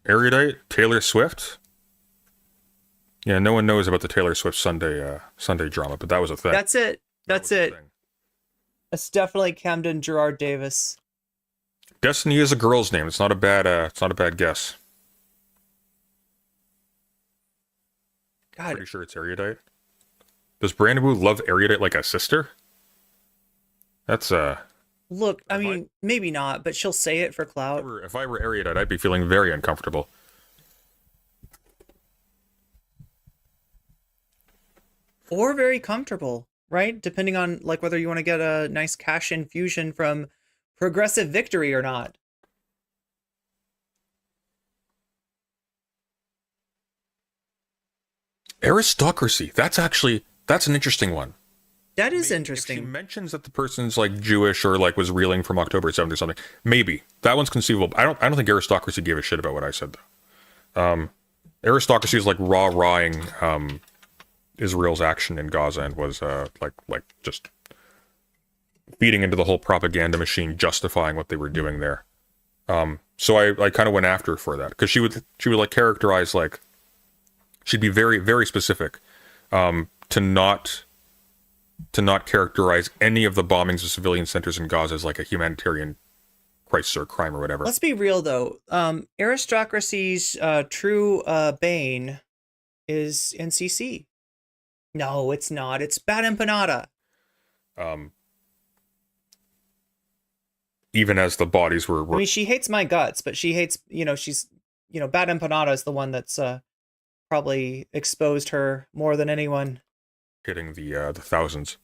Erudite? Taylor Swift? Yeah, no one knows about the Taylor Swift Sunday drama, but that was a thing. That's it. That's it. It's definitely Camden Gerard Davis. Destiny is a girl's name. It's not a bad guess. God. Pretty sure it's Erudite. Does Brandon love Erudite like a sister? That's Look, I mean, maybe not, but she'll say it for clout. If I were Erudite, I'd be feeling very uncomfortable. Or very comfortable, right? Depending on like whether you want to get a nice cash infusion from Progressive Victory or not. Aristocracy. That's an interesting one. That is interesting. If she mentions that the person's like Jewish or like was reeling from October 7th or something, maybe that one's conceivable. I don't think Aristocracy gave a shit about what I said though. Aristocracy is like raw-rawing Israel's action in Gaza and was like just feeding into the whole propaganda machine, justifying what they were doing there. So I kind of went after her for that because she would like characterize like she'd be very, very specific to not characterize any of the bombings of civilian centers in Gaza as like a humanitarian crisis or crime or whatever. Let's be real though. Aristocracy's true bane is NCC. No, it's not. It's Bad Empanada. Even as the bodies were... I mean, she hates my guts, but she hates, Bad Empanada is the one that's probably exposed her more than anyone. Hitting the thousands.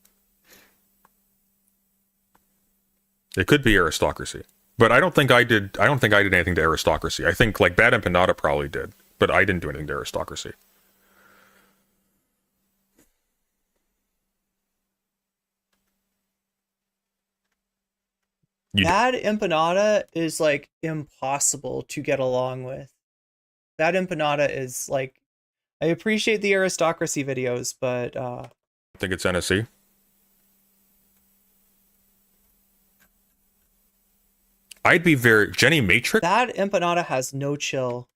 It could be Aristocracy, but I don't think I did anything to Aristocracy. I think like Bad Empanada probably did, but I didn't do anything to Aristocracy. Bad Empanada is like impossible to get along with. Bad Empanada is like, I appreciate the Aristocracy videos, but I think it's NSC. I'd be Jenny Matrix. Bad Empanada has no chill.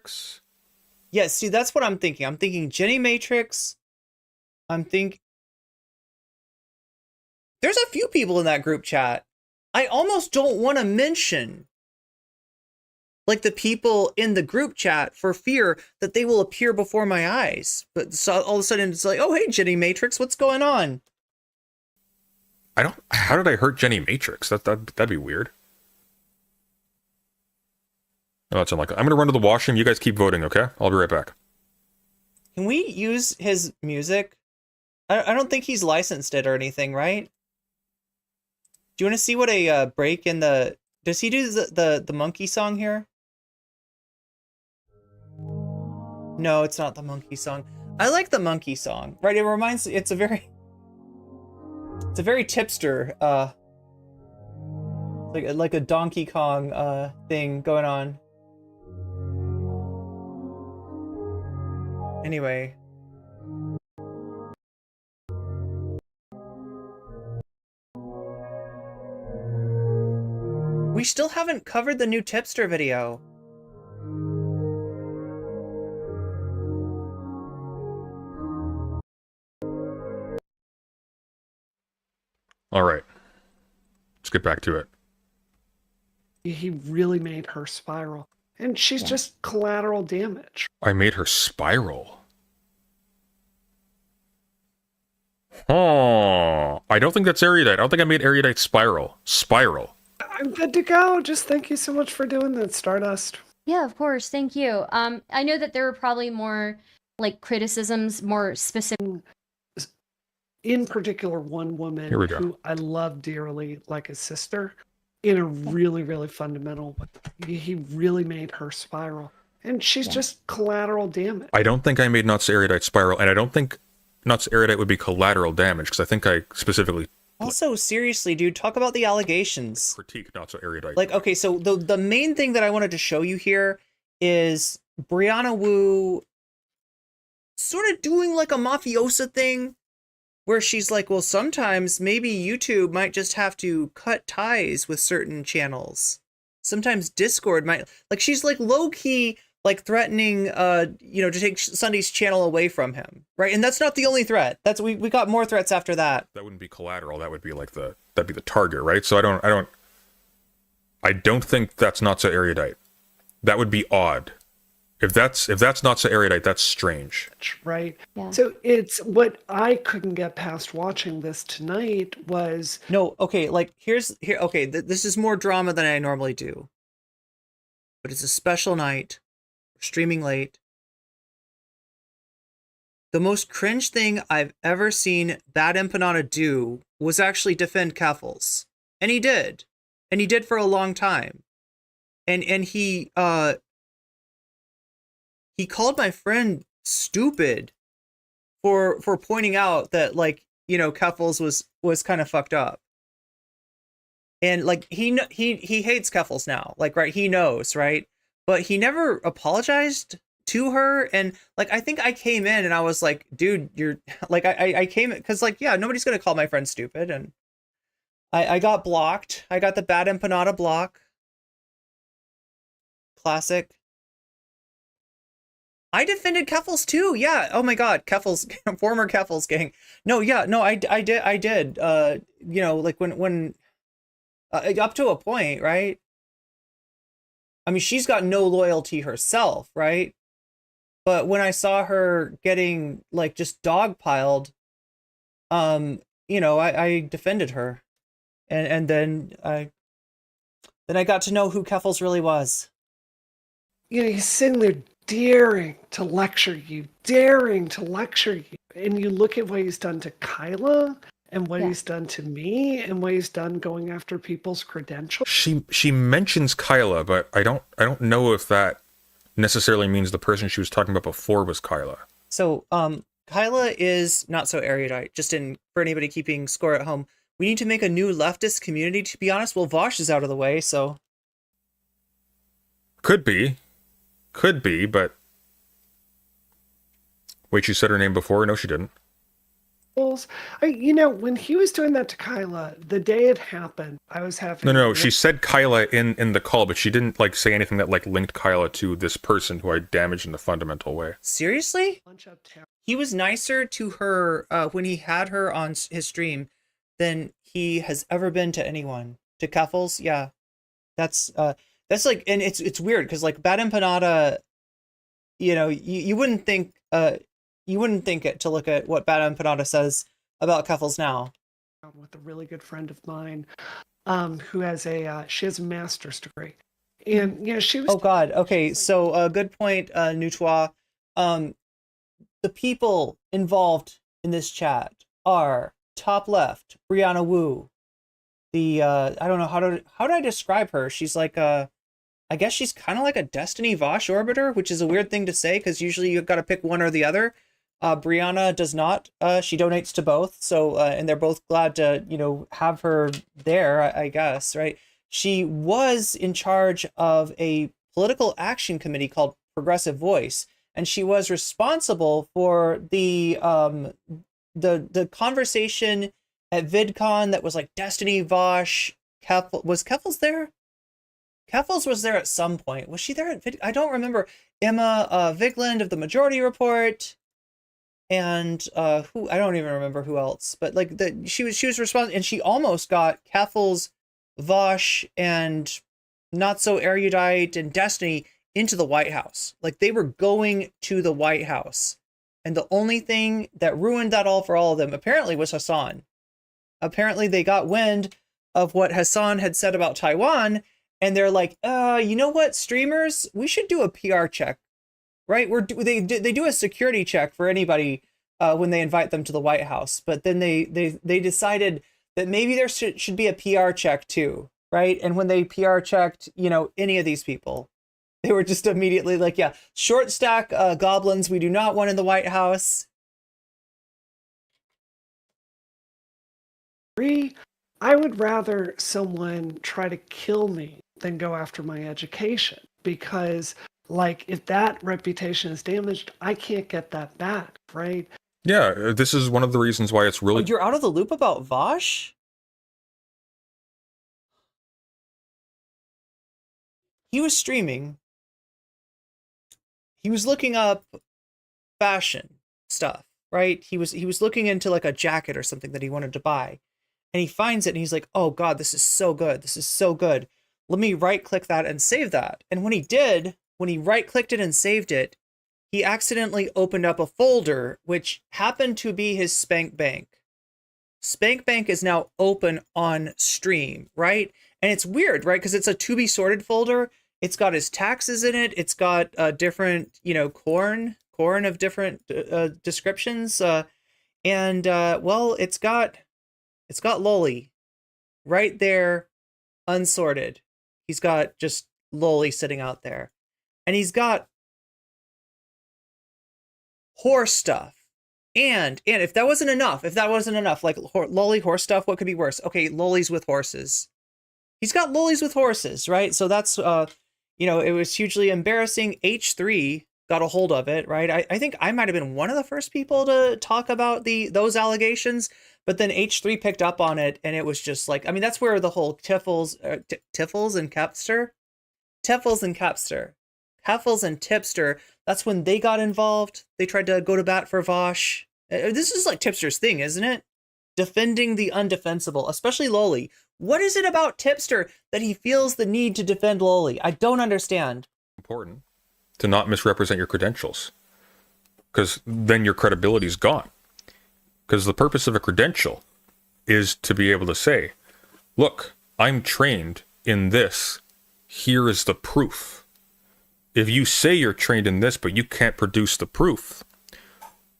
Yeah, see, that's what I'm thinking. I'm thinking Jenny Matrix. There's a few people in that group chat. I almost don't want to mention like the people in the group chat for fear that they will appear before my eyes. But so all of a sudden it's like, oh, hey, Jenny Matrix, what's going on? How did I hurt Jenny Matrix? That'd be weird. Oh, that's unlikely. I'm going to run to the washroom. You guys keep voting, okay? I'll be right back. Can we use his music? I don't think he's licensed it or anything, right? Do you want to see what a break in the... Does he do the monkey song here? No, it's not the monkey song. I like the monkey song, right? It reminds... It's a very tipster, like a Donkey Kong thing going on. Anyway. We still haven't covered the new tipster video. All right. Let's get back to it. He really made her spiral. And she's just collateral damage. I made her spiral. Oh, I don't think that's erudite. I don't think I made erudite spiral. Spiral. I'm good to go. Just thank you so much for doing that, Stardust. Yeah, of course. Thank you. I know that there were probably more like criticisms, more specific. In particular, one woman Here we go. who I love dearly, like a sister, in a really, really fundamental way. He really made her spiral. And she's just collateral damage. I don't think I made Nuts erudite spiral, and I don't think Nuts erudite would be collateral damage, because I think I specifically Also, seriously, dude, talk about the allegations. critique Nuts erudite. Like, okay, so the main thing that I wanted to show you here is Briana Wu sort of doing like a mafiosa thing where she's like, well, sometimes maybe YouTube might just have to cut ties with certain channels. Sometimes Discord might, like, she's like low-key like threatening to take Sunday's channel away from him, right? And that's not the only threat. That's we got more threats after that. That wouldn't be collateral. That would be like that'd be the target, right? So I don't think that's not so erudite. That would be odd. If that's not so erudite, that's strange. Right? Yeah. So it's what I couldn't get past watching this tonight was... No, okay, like, okay, this is more drama than I normally do. But it's a special night. We're streaming late. The most cringe thing I've ever seen Bad Empanada do was actually defend Keffels. And he did. And he did for a long time. And he called my friend stupid for pointing out that, like, Keffels was kind of fucked up. And like he hates Keffels now, like, right, he knows, right? But he never apologized to her. And like, I think I came in and I was like, dude, you're like, I came in because, like, yeah, nobody's gonna call my friend stupid. And I got blocked. I got the Bad Empanada block. Classic. I defended Keffels too. Yeah. Oh my God. Keffels, former Keffels gang. No. Yeah. No. I did. Like when up to a point, right? I mean, she's got no loyalty herself, right? But when I saw her getting like just dogpiled, I defended her, and then I got to know who Keffels really was. He's sitting there daring to lecture you, and you look at what he's done to Kyla and what he's done to me and what he's done going after people's credentials. She mentions Kyla, but I don't know if that necessarily means the person she was talking about before was Kyla. So Kyla is not so erudite. Just for anybody keeping score at home, we need to make a new leftist community. To be honest, well, Vosh is out of the way, so could be, but wait, she said her name before? No, she didn't. When he was doing that to Kyla, the day it happened, I was having... No, she said Kyla in the call, but she didn't like say anything that like linked Kyla to this person who I damaged in a fundamental way. Seriously? He was nicer to her when he had her on his stream than he has ever been to anyone. To Keffels, yeah. That's like, and it's weird because like Bad Empanada, you wouldn't think it to look at what Bad Empanada says about Keffels now. With a really good friend of mine, who has she has a master's degree, and she was. Oh God. Okay, so good point, Nutois. The people involved in this chat are top left, Briana Wu. The I don't know how do I describe her? She's like I guess she's kind of like a Destiny Vosh orbiter, which is a weird thing to say because usually you've got to pick one or the other. Briana does not. She donates to both, so and they're both glad to have her there. I guess, right? She was in charge of a political action committee called Progressive Voice, and she was responsible for the conversation at VidCon that was like Destiny, Vosh, was Keffels there? Keffels was there at some point. Was she there at I don't remember. Emma Vigland of the Majority Report, and who, I don't even remember who else. But like she was responsible, and she almost got Keffels, Vosh, and Not So Erudite and Destiny into the White House. Like they were going to the White House. And the only thing that ruined that all for all of them apparently was Hassan. Apparently they got wind of what Hassan had said about Taiwan, and they're like, you know what, streamers, we should do a PR check, right? They do a security check for anybody when they invite them to the White House. But then they decided that maybe there should be a PR check too, right? And when they PR checked, you know, any of these people, they were just immediately like, yeah, short stack goblins we do not want in the White House. I would rather someone try to kill me than go after my education, because like if that reputation is damaged, I can't get that back, right? Yeah, this is one of the reasons why it's really... Oh, you're out of the loop about Vosh? He was streaming. He was looking up fashion stuff, right? He was looking into like a jacket or something that he wanted to buy. And he finds it and he's like, oh God, this is so good. This is so good. Let me right click that and save that. And when he did, when he right clicked it and saved it, he accidentally opened up a folder, which happened to be his Spank Bank. Spank Bank is now open on stream, right? And it's weird, right? Because it's a to be sorted folder. It's got his taxes in it. It's got different, you know, corn of different descriptions. Well, it's got Loli right there, unsorted. He's got just Loli sitting out there. And he's got horse stuff. And if that wasn't enough, like Loli horse stuff, what could be worse? Okay, Lolis with horses. He's got Lolis with horses, right? So that's, you know, it was hugely embarrassing. H3 got a hold of it, right? I think I might have been one of the first people to talk about those allegations. But then H3 picked up on it, and it was just like, I mean, that's where the whole Tiffles and Tipster, that's when they got involved. They tried to go to bat for Vosh. This is like Tipster's thing, isn't it? Defending the undefensible, especially Loli. What is it about Tipster that he feels the need to defend Loli? I don't understand. Important to not misrepresent your credentials, because then your credibility is gone. Because the purpose of a credential is to be able to say, look, I'm trained in this. Here is the proof. If you say you're trained in this, but you can't produce the proof,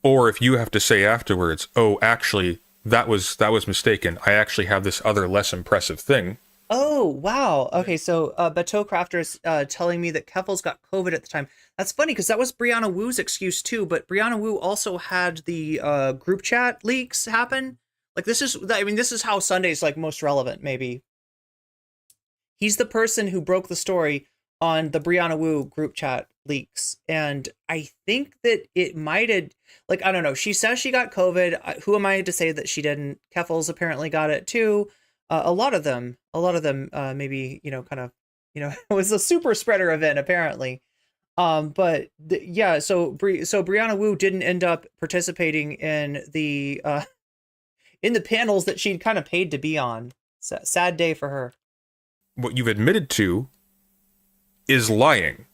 or if you have to say afterwards, oh, actually, that was mistaken. I actually have this other less impressive thing. Oh, wow. Okay, so Bateau Crafter's telling me that Keffels got COVID at the time. That's funny because that was Briana Wu's excuse too, but Briana Wu also had the group chat leaks happen. Like this is how Sunday's like most relevant, maybe. He's the person who broke the story on the Briana Wu group chat leaks. And I think that it might have, like, I don't know. She says she got COVID. Who am I to say that she didn't? Keffels apparently got it too. A lot of them, maybe, you know, kind of, you know, it was a super spreader event apparently. But yeah, so Briana Wu didn't end up participating in the panels that she'd kind of paid to be on. Sad day for her. What you've admitted to is lying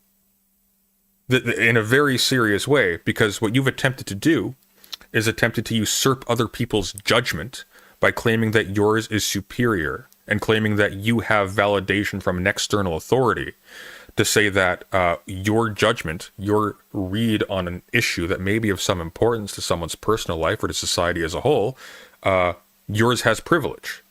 in a very serious way, because what you've attempted to do is attempted to usurp other people's judgment by claiming that yours is superior and claiming that you have validation from an external authority to say that your judgment, your read on an issue that may be of some importance to someone's personal life or to society as a whole, yours has privilege.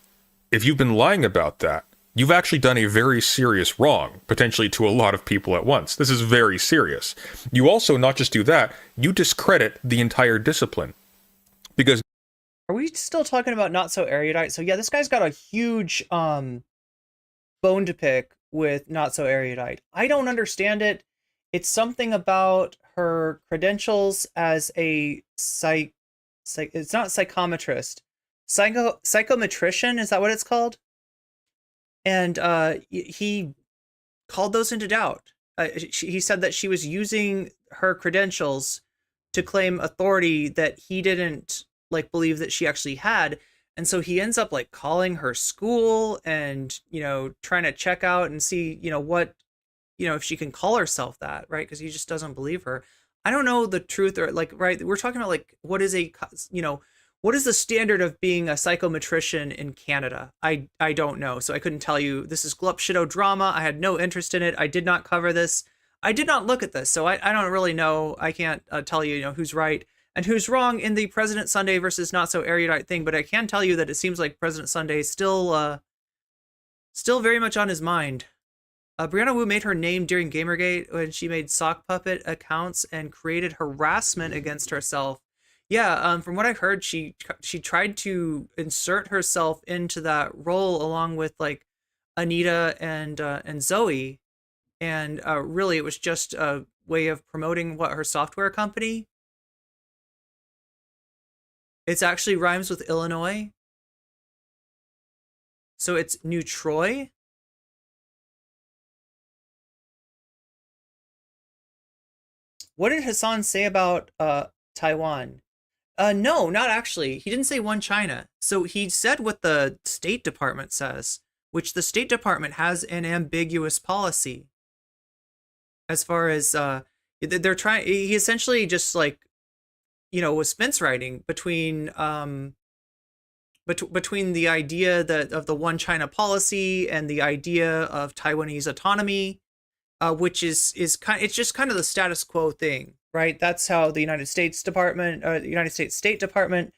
If you've been lying about that, you've actually done a very serious wrong, potentially to a lot of people at once. This is very serious. You also not just do that, you discredit the entire discipline. Because... Are we still talking about Not So Erudite? So yeah, this guy's got a huge bone to pick with Not So Erudite. I don't understand it. It's something about her credentials as a it's not psychometrist, psychometrician, is that what it's called? And he called those into doubt. He said that she was using her credentials to claim authority that he didn't like believe that she actually had. And so he ends up like calling her school and, trying to check out and see, what, if she can call herself that, right? Because he just doesn't believe her. I don't know the truth, or like, right, we're talking about like, what is the standard of being a psychometrician in Canada? I don't know. So I couldn't tell you. This is Glup Shido drama. I had no interest in it. I did not cover this. I did not look at this. So I don't really know. I can't tell you, who's right and who's wrong in the President Sunday versus not so erudite thing. But I can tell you that it seems like President Sunday is still very much on his mind. Briana Wu made her name during Gamergate when she made sock puppet accounts and created harassment against herself. Yeah, from what I heard, she tried to insert herself into that role along with like Anita and Zoe, and really it was just a way of promoting her software company. It's actually rhymes with Illinois, so it's New Troy. What did Hassan say about Taiwan? No, not actually. He didn't say one China. So he said what the State Department says, which the State Department has an ambiguous policy. As far as they're trying, he essentially just like, was fence riding between between the idea of the one China policy and the idea of Taiwanese autonomy, which is it's just kind of the status quo thing. Right, that's how the United States State Department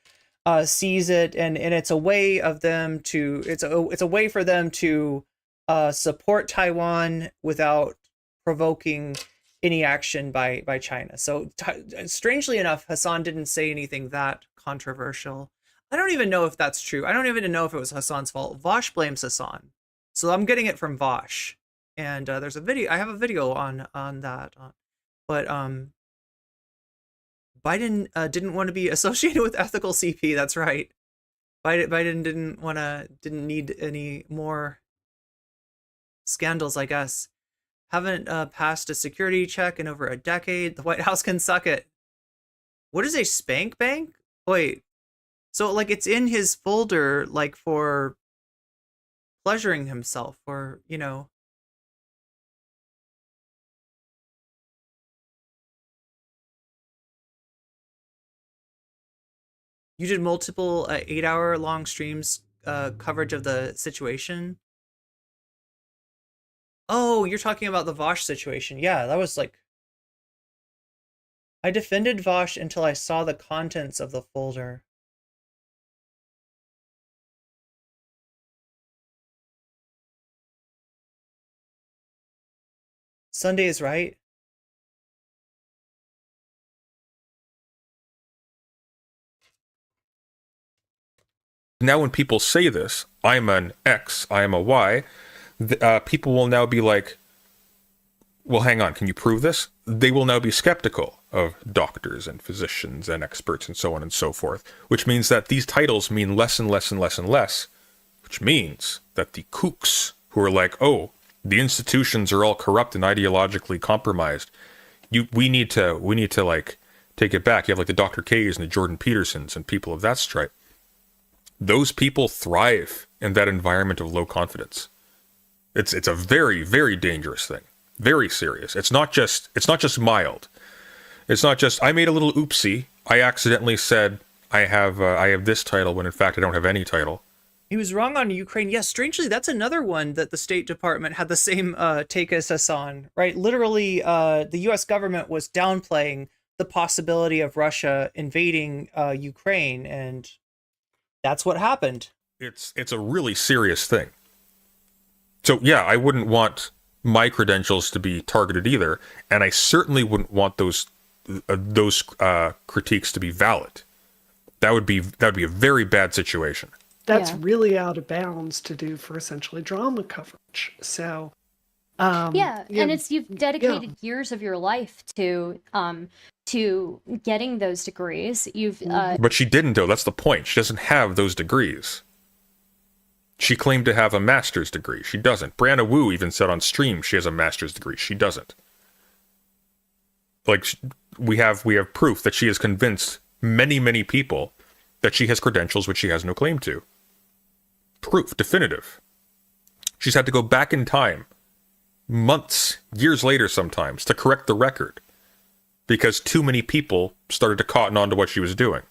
sees it, and it's a way of them to it's a way for them to support Taiwan without provoking any action by China. So strangely enough, Hassan didn't say anything that controversial. I don't even know if that's true. I don't even know if it was Hassan's fault. Vosh blames Hassan, so I'm getting it from Vosh. And there's a video. I have a video on that, but Biden didn't want to be associated with ethical CP. That's right. Biden didn't need any more scandals, I guess. Haven't passed a security check in over a decade. The White House can suck it. What is a spank bank? Wait. So like it's in his folder, like for pleasuring himself, or You did multiple 8-hour long streams coverage of the situation. Oh, you're talking about the Vosh situation. Yeah, that was like... I defended Vosh until I saw the contents of the folder. Sunday is right. Now when people say this, I'm an X, I am a Y, people will now be like, well, hang on, can you prove this? They will now be skeptical of doctors and physicians and experts and so on and so forth, which means that these titles mean less and less and less and less, which means that the kooks who are like, oh, the institutions are all corrupt and ideologically compromised, we need to like take it back. You have like the Dr. K's and the Jordan Petersons and people of that stripe. Those people thrive in that environment of low confidence. It's a very, very dangerous thing. Very serious. It's not just mild. It's not just, I made a little oopsie. I accidentally said I have this title when in fact I don't have any title. He was wrong on Ukraine. Yes, strangely, that's another one that the State Department had the same take as Hassan, right? Literally, the U.S. government was downplaying the possibility of Russia invading Ukraine, and that's what happened. It's a really serious thing. So yeah, I wouldn't want my credentials to be targeted either, and I certainly wouldn't want those critiques to be valid. That would be a very bad situation. That's really out of bounds to do for essentially drama coverage. So Yeah, Yeah, and it's you've dedicated years of your life to getting those degrees. You've But she didn't, though. That's the point. She doesn't have those degrees. She claimed to have a master's degree. She doesn't. Briana Wu even said on stream she has a master's degree. She doesn't. Like, we have proof that she has convinced many, many people that she has credentials which she has no claim to. Proof, definitive. She's had to go back in time, months, years later sometimes, to correct the record because too many people started to cotton on to what she was doing.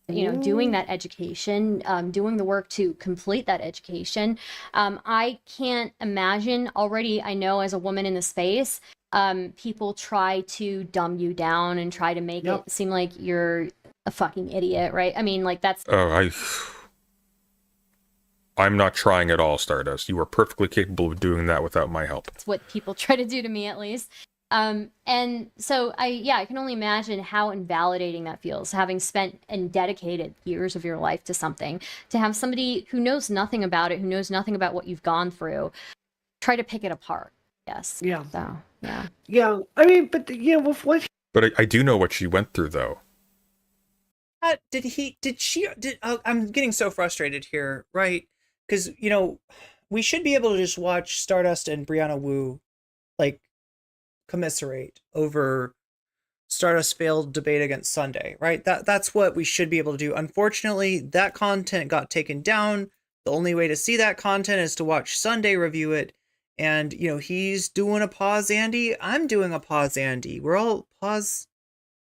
doing that education, doing the work to complete that education. I can't imagine already. I know as a woman in the space, people try to dumb you down and try to make it seem like you're a fucking idiot, right? I mean, like that's. I'm not trying at all, Stardust. You are perfectly capable of doing that without my help. That's what people try to do to me, at least. And so I can only imagine how invalidating that feels, having spent and dedicated years of your life to something, to have somebody who knows nothing about it, who knows nothing about what you've gone through, try to pick it apart. Yes. Yeah. So, yeah. Yeah. I mean, but with what. But I do know what she went through, though. I'm getting so frustrated here, right? Because, we should be able to just watch Stardust and Briana Wu, like, commiserate over Stardust's failed debate against Sunday, right? That's what we should be able to do. Unfortunately, that content got taken down. The only way to see that content is to watch Sunday review it. And, he's doing a pause Andy. I'm doing a pause Andy. We're all pause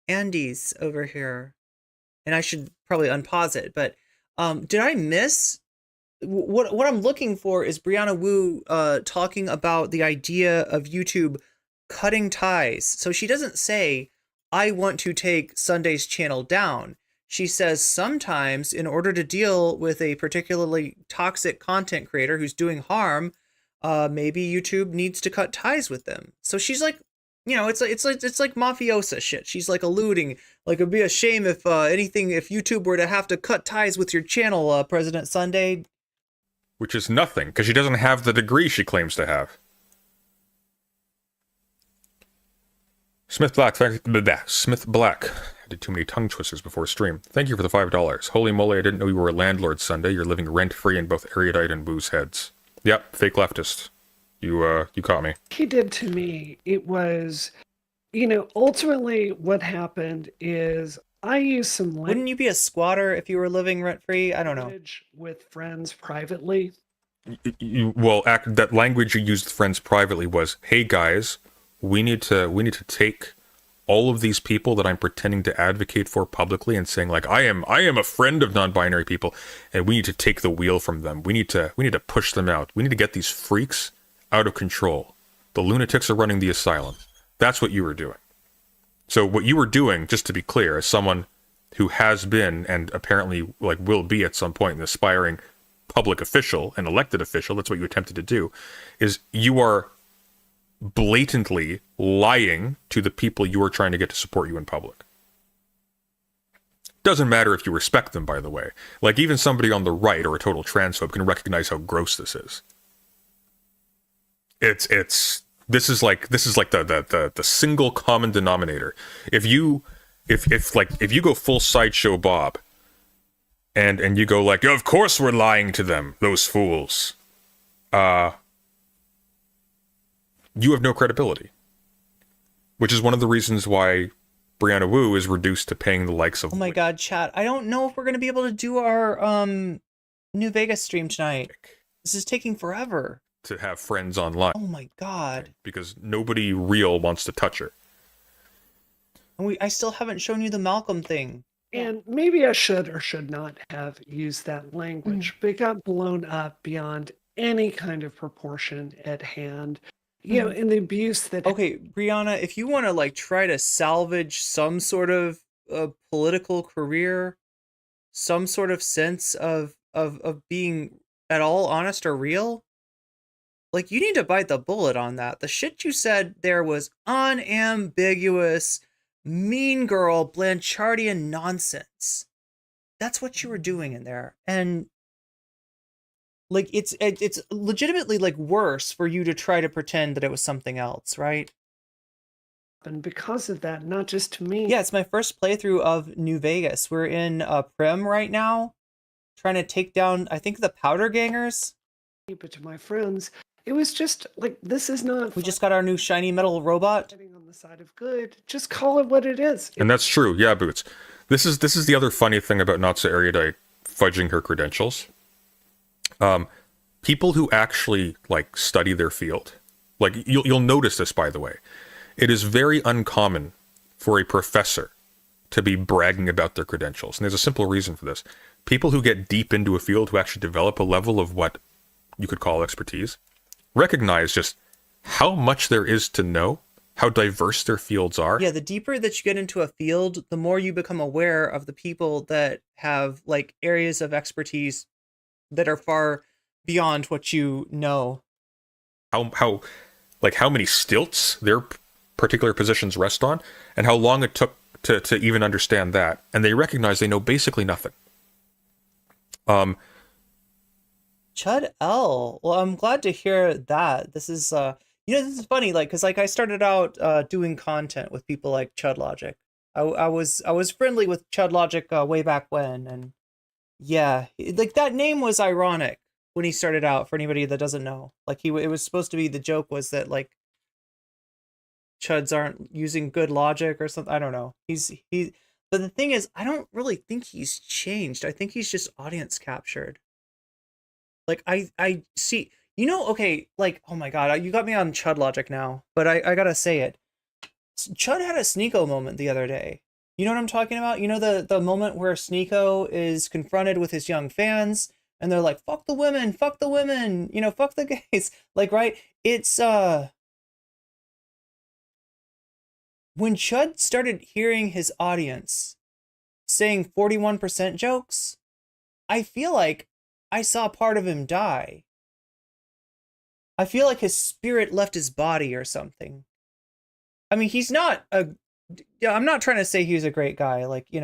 Andys over here. And I should probably unpause it. But did I miss? What I'm looking for is Briana Wu talking about the idea of YouTube cutting ties. So she doesn't say, I want to take Sunday's channel down. She says sometimes in order to deal with a particularly toxic content creator who's doing harm, maybe YouTube needs to cut ties with them. So she's like, it's like mafiosa shit. She's like alluding, like it'd be a shame if YouTube were to have to cut ties with your channel, President Sunday. Which is nothing, because she doesn't have the degree she claims to have. Smith Black, I did too many tongue twisters before stream. Thank you for the $5. Holy moly, I didn't know you were a landlord, Sunday. You're living rent-free in both Erudite and Boo's heads. Yep, fake leftist. You caught me. He did to me. It was, ultimately what happened is I used some language. Wouldn't you be a squatter if you were living rent-free? I don't know. With friends privately. That language you used with friends privately was, hey guys, we need to take all of these people that I'm pretending to advocate for publicly and saying like I am a friend of non-binary people, and we need to take the wheel from them. We need to push them out. We need to get these freaks out of control. The lunatics are running the asylum. That's what you were doing. So what you were doing, just to be clear, as someone who has been and apparently will be at some point an aspiring public official, an elected official, that's what you attempted to do, is you are blatantly lying to the people you are trying to get to support you in public. Doesn't matter if you respect them, by the way. Like even somebody on the right or a total transphobe can recognize how gross this is. This is like the single common denominator. If you go full sideshow Bob and you go like, of course we're lying to them, those fools. You have no credibility. Which is one of the reasons why Briana Wu is reduced to paying the likes of. Oh my god, chat. I don't know if we're gonna be able to do our New Vegas stream tonight. This is taking forever. To have friends online. Oh my god. Because nobody real wants to touch her. And I still haven't shown you the Malcolm thing. And maybe I should or should not have used that language, but it got blown up beyond any kind of proportion at hand. In the abuse that. Okay, Briana, if you want to try to salvage some sort of political career, some sort of sense of being at all honest or real, you need to bite the bullet on that. The shit you said there was unambiguous, mean girl, Blanchardian nonsense. That's what you were doing in there. And Like it's legitimately like worse for you to try to pretend that it was something else, right? And because of that, not just to me. Yeah, it's my first playthrough of New Vegas. We're in Prim right now, trying to take down, I think, the Powder Gangers. But to my friends, it was just like, this is not. We just got our new shiny metal robot. On the side of good, just call it what it is. And that's true. Yeah, Boots. This is the other funny thing about Not So Erudite fudging her credentials. People who actually like study their field, like you'll notice this, by the way. It is very uncommon for a professor to be bragging about their credentials. And there's a simple reason for this. People who get deep into a field, who actually develop a level of what you could call expertise, recognize just how much there is to know, how diverse their fields are. Yeah, the deeper that you get into a field, the more you become aware of the people that have like areas of expertise that are far beyond what you know. How many stilts their particular positions rest on, and how long it took to even understand that. And they recognize they know basically nothing. Chud L. Well, I'm glad to hear that. This is this is funny, like, because like I started out doing content with people like Chud Logic. I was friendly with Chud Logic way back when, and yeah, like that name was ironic when he started out. For anybody that doesn't know, like it was supposed to be, the joke was that like Chuds aren't using good logic or something. I don't know. But the thing is, I don't really think he's changed. I think he's just audience captured. Like I see, okay, like, oh my God, you got me on Chud Logic now, but I gotta say it. Chud had a Sneeko moment the other day. You know what I'm talking about? You know, the moment where Sneeko is confronted with his young fans and they're like, fuck the women, fuck the women, fuck the gays. Like, right? It's when Chud started hearing his audience saying 41% jokes, I feel like I saw part of him die. I feel like his spirit left his body or something. I mean, he's not I'm not trying to say he's a great guy. Like, I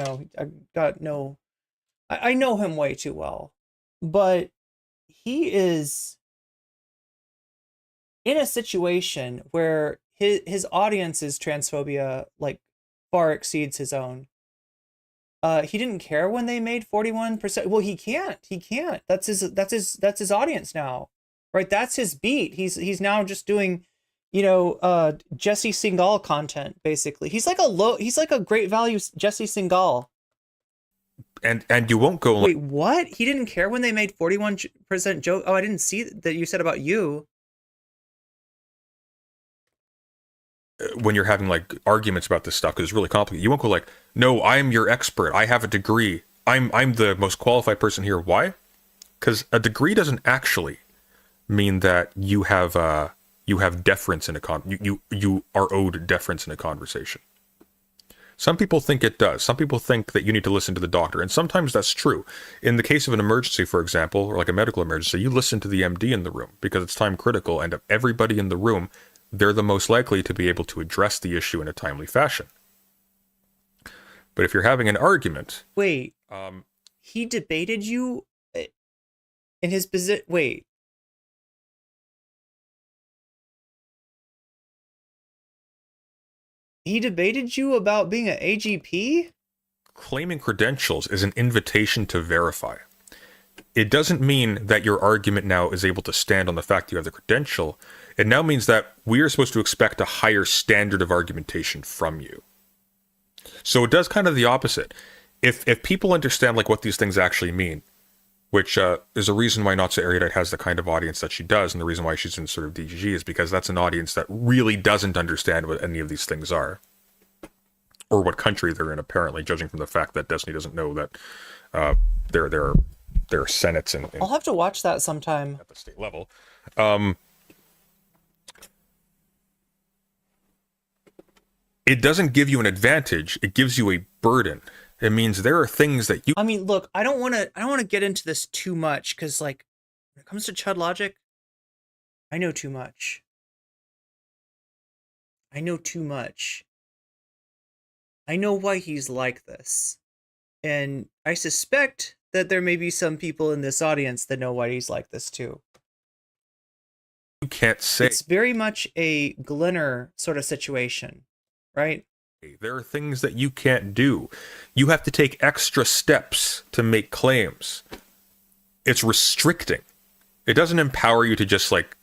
know him way too well. But he is in a situation where his audience's transphobia like far exceeds his own. He didn't care when they made 41%. Well, he can't. That's his audience now, right? That's his beat. He's now just doing, Jesse Singal content basically. He's like a great value Jesse Singal. And you won't go. Wait, what? He didn't care when they made 41% joke. Oh, I didn't see that you said about you. When you're having like arguments about this stuff, because it's really complicated, you won't go like, no, I'm your expert, I have a degree, I'm the most qualified person here. Why? Because a degree doesn't actually mean that you have deference in you are owed deference in a conversation. Some people think it does. Some people think that you need to listen to the doctor, and sometimes that's true. In the case of an emergency, for example, or like a medical emergency, you listen to the MD in the room because it's time critical, and of everybody in the room, they're the most likely to be able to address the issue in a timely fashion. But if you're having an argument... Wait, he debated you in his position... Wait. He debated you about being an AGP? Claiming credentials is an invitation to verify. It doesn't mean that your argument now is able to stand on the fact you have the credential. It now means that we are supposed to expect a higher standard of argumentation from you. So it does kind of the opposite. If people understand like what these things actually mean, which is a reason why Not So Erudite has the kind of audience that she does, and the reason why she's in sort of DGG is because that's an audience that really doesn't understand what any of these things are. Or what country they're in, apparently, judging from the fact that Destiny doesn't know that there are senates in I'll have to watch that sometime. At the state level. It doesn't give you an advantage, it gives you a burden. It means there are things that you... I mean, look, I don't want to get into this too much, because, like, when it comes to Chud Logic, I know too much. I know too much. I know why he's like this. And I suspect that there may be some people in this audience that know why he's like this too. You can't say. It's very much a Glinner sort of situation, right? There are things that you can't do. You have to take extra steps to make claims. It's restricting. It doesn't empower you to just like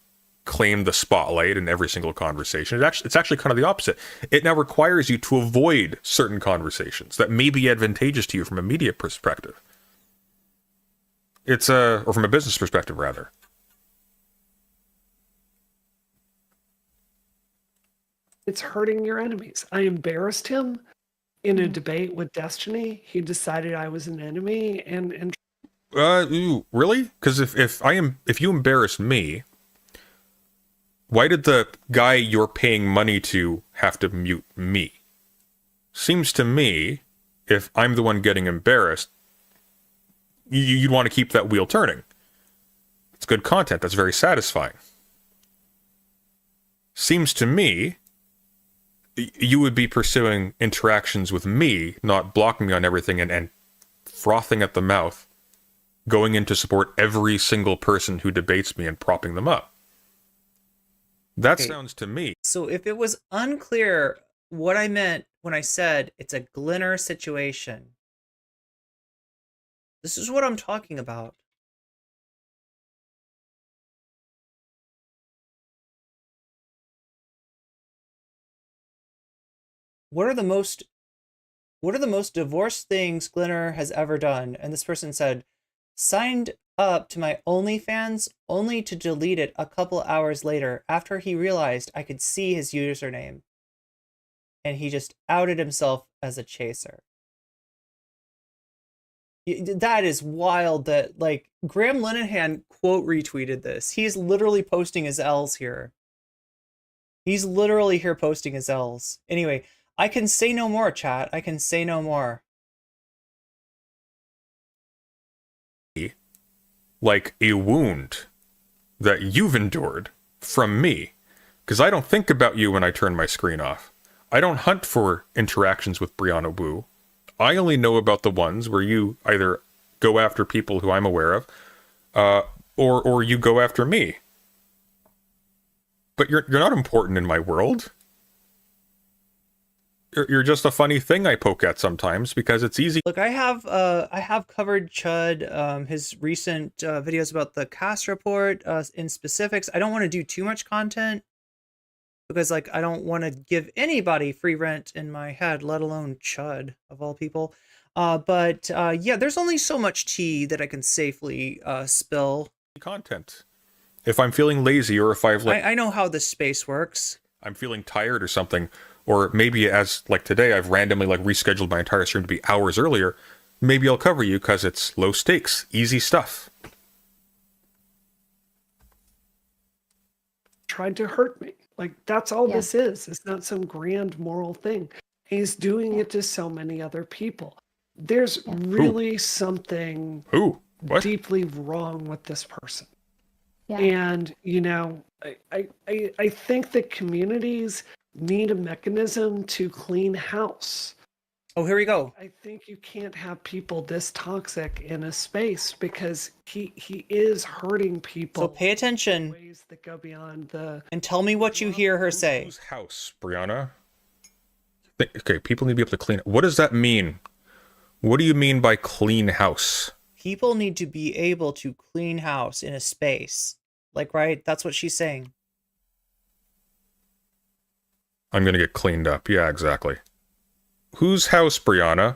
claim the spotlight in every single conversation. It's actually kind of the opposite. It now requires you to avoid certain conversations that may be advantageous to you from a media perspective. Or from a business perspective, rather. It's hurting your enemies. I embarrassed him in a debate with Destiny. He decided I was an enemy, and really? Because if you embarrass me, why did the guy you're paying money to have to mute me? Seems to me, if I'm the one getting embarrassed, you'd want to keep that wheel turning. It's good content. That's very satisfying. Seems to me you would be pursuing interactions with me, not blocking me on everything and frothing at the mouth, going in to support every single person who debates me and propping them up. That sounds to me. So if it was unclear what I meant when I said it's a Glinner situation, this is what I'm talking about. What are the most divorced things Glinner has ever done? And this person said, signed up to my OnlyFans only to delete it a couple hours later after he realized I could see his username. And he just outed himself as a chaser. That is wild that, like, Graham Linehan quote retweeted this. He's literally posting his L's here. He's literally here posting his L's. Anyway, I can say no more, chat. I can say no more. Like a wound that you've endured from me. Because I don't think about you when I turn my screen off. I don't hunt for interactions with Briana Wu. I only know about the ones where you either go after people who I'm aware of, or you go after me. But you're not important in my world. You're just a funny thing I poke at sometimes because it's easy. Look, I have covered Chud, his recent videos about the CAS report in specifics. I don't want to do too much content because, like, I don't want to give anybody free rent in my head, let alone Chud of all people. But yeah, there's only so much tea that I can safely spill. Content. If I'm feeling lazy or if I know how this space works. I'm feeling tired or something. Or maybe as, like today, I've randomly like rescheduled my entire stream to be hours earlier. Maybe I'll cover you because it's low stakes, easy stuff. Tried to hurt me. Like, that's all this is. It's not some grand moral thing. He's doing it to so many other people. There's really something deeply wrong with this person. Yeah. And, you know, I think that communities need a mechanism to clean house. Oh, here we go. I think you can't have people this toxic in a space because he is hurting people. So pay attention. Ways that go beyond the. And tell me what you hear her say. Whose house, Briana? Okay, people need to be able to clean. What does that mean? What do you mean by clean house? People need to be able to clean house in a space. Like, right? That's what she's saying. I'm gonna get cleaned up. Yeah, exactly. Whose house, Briana?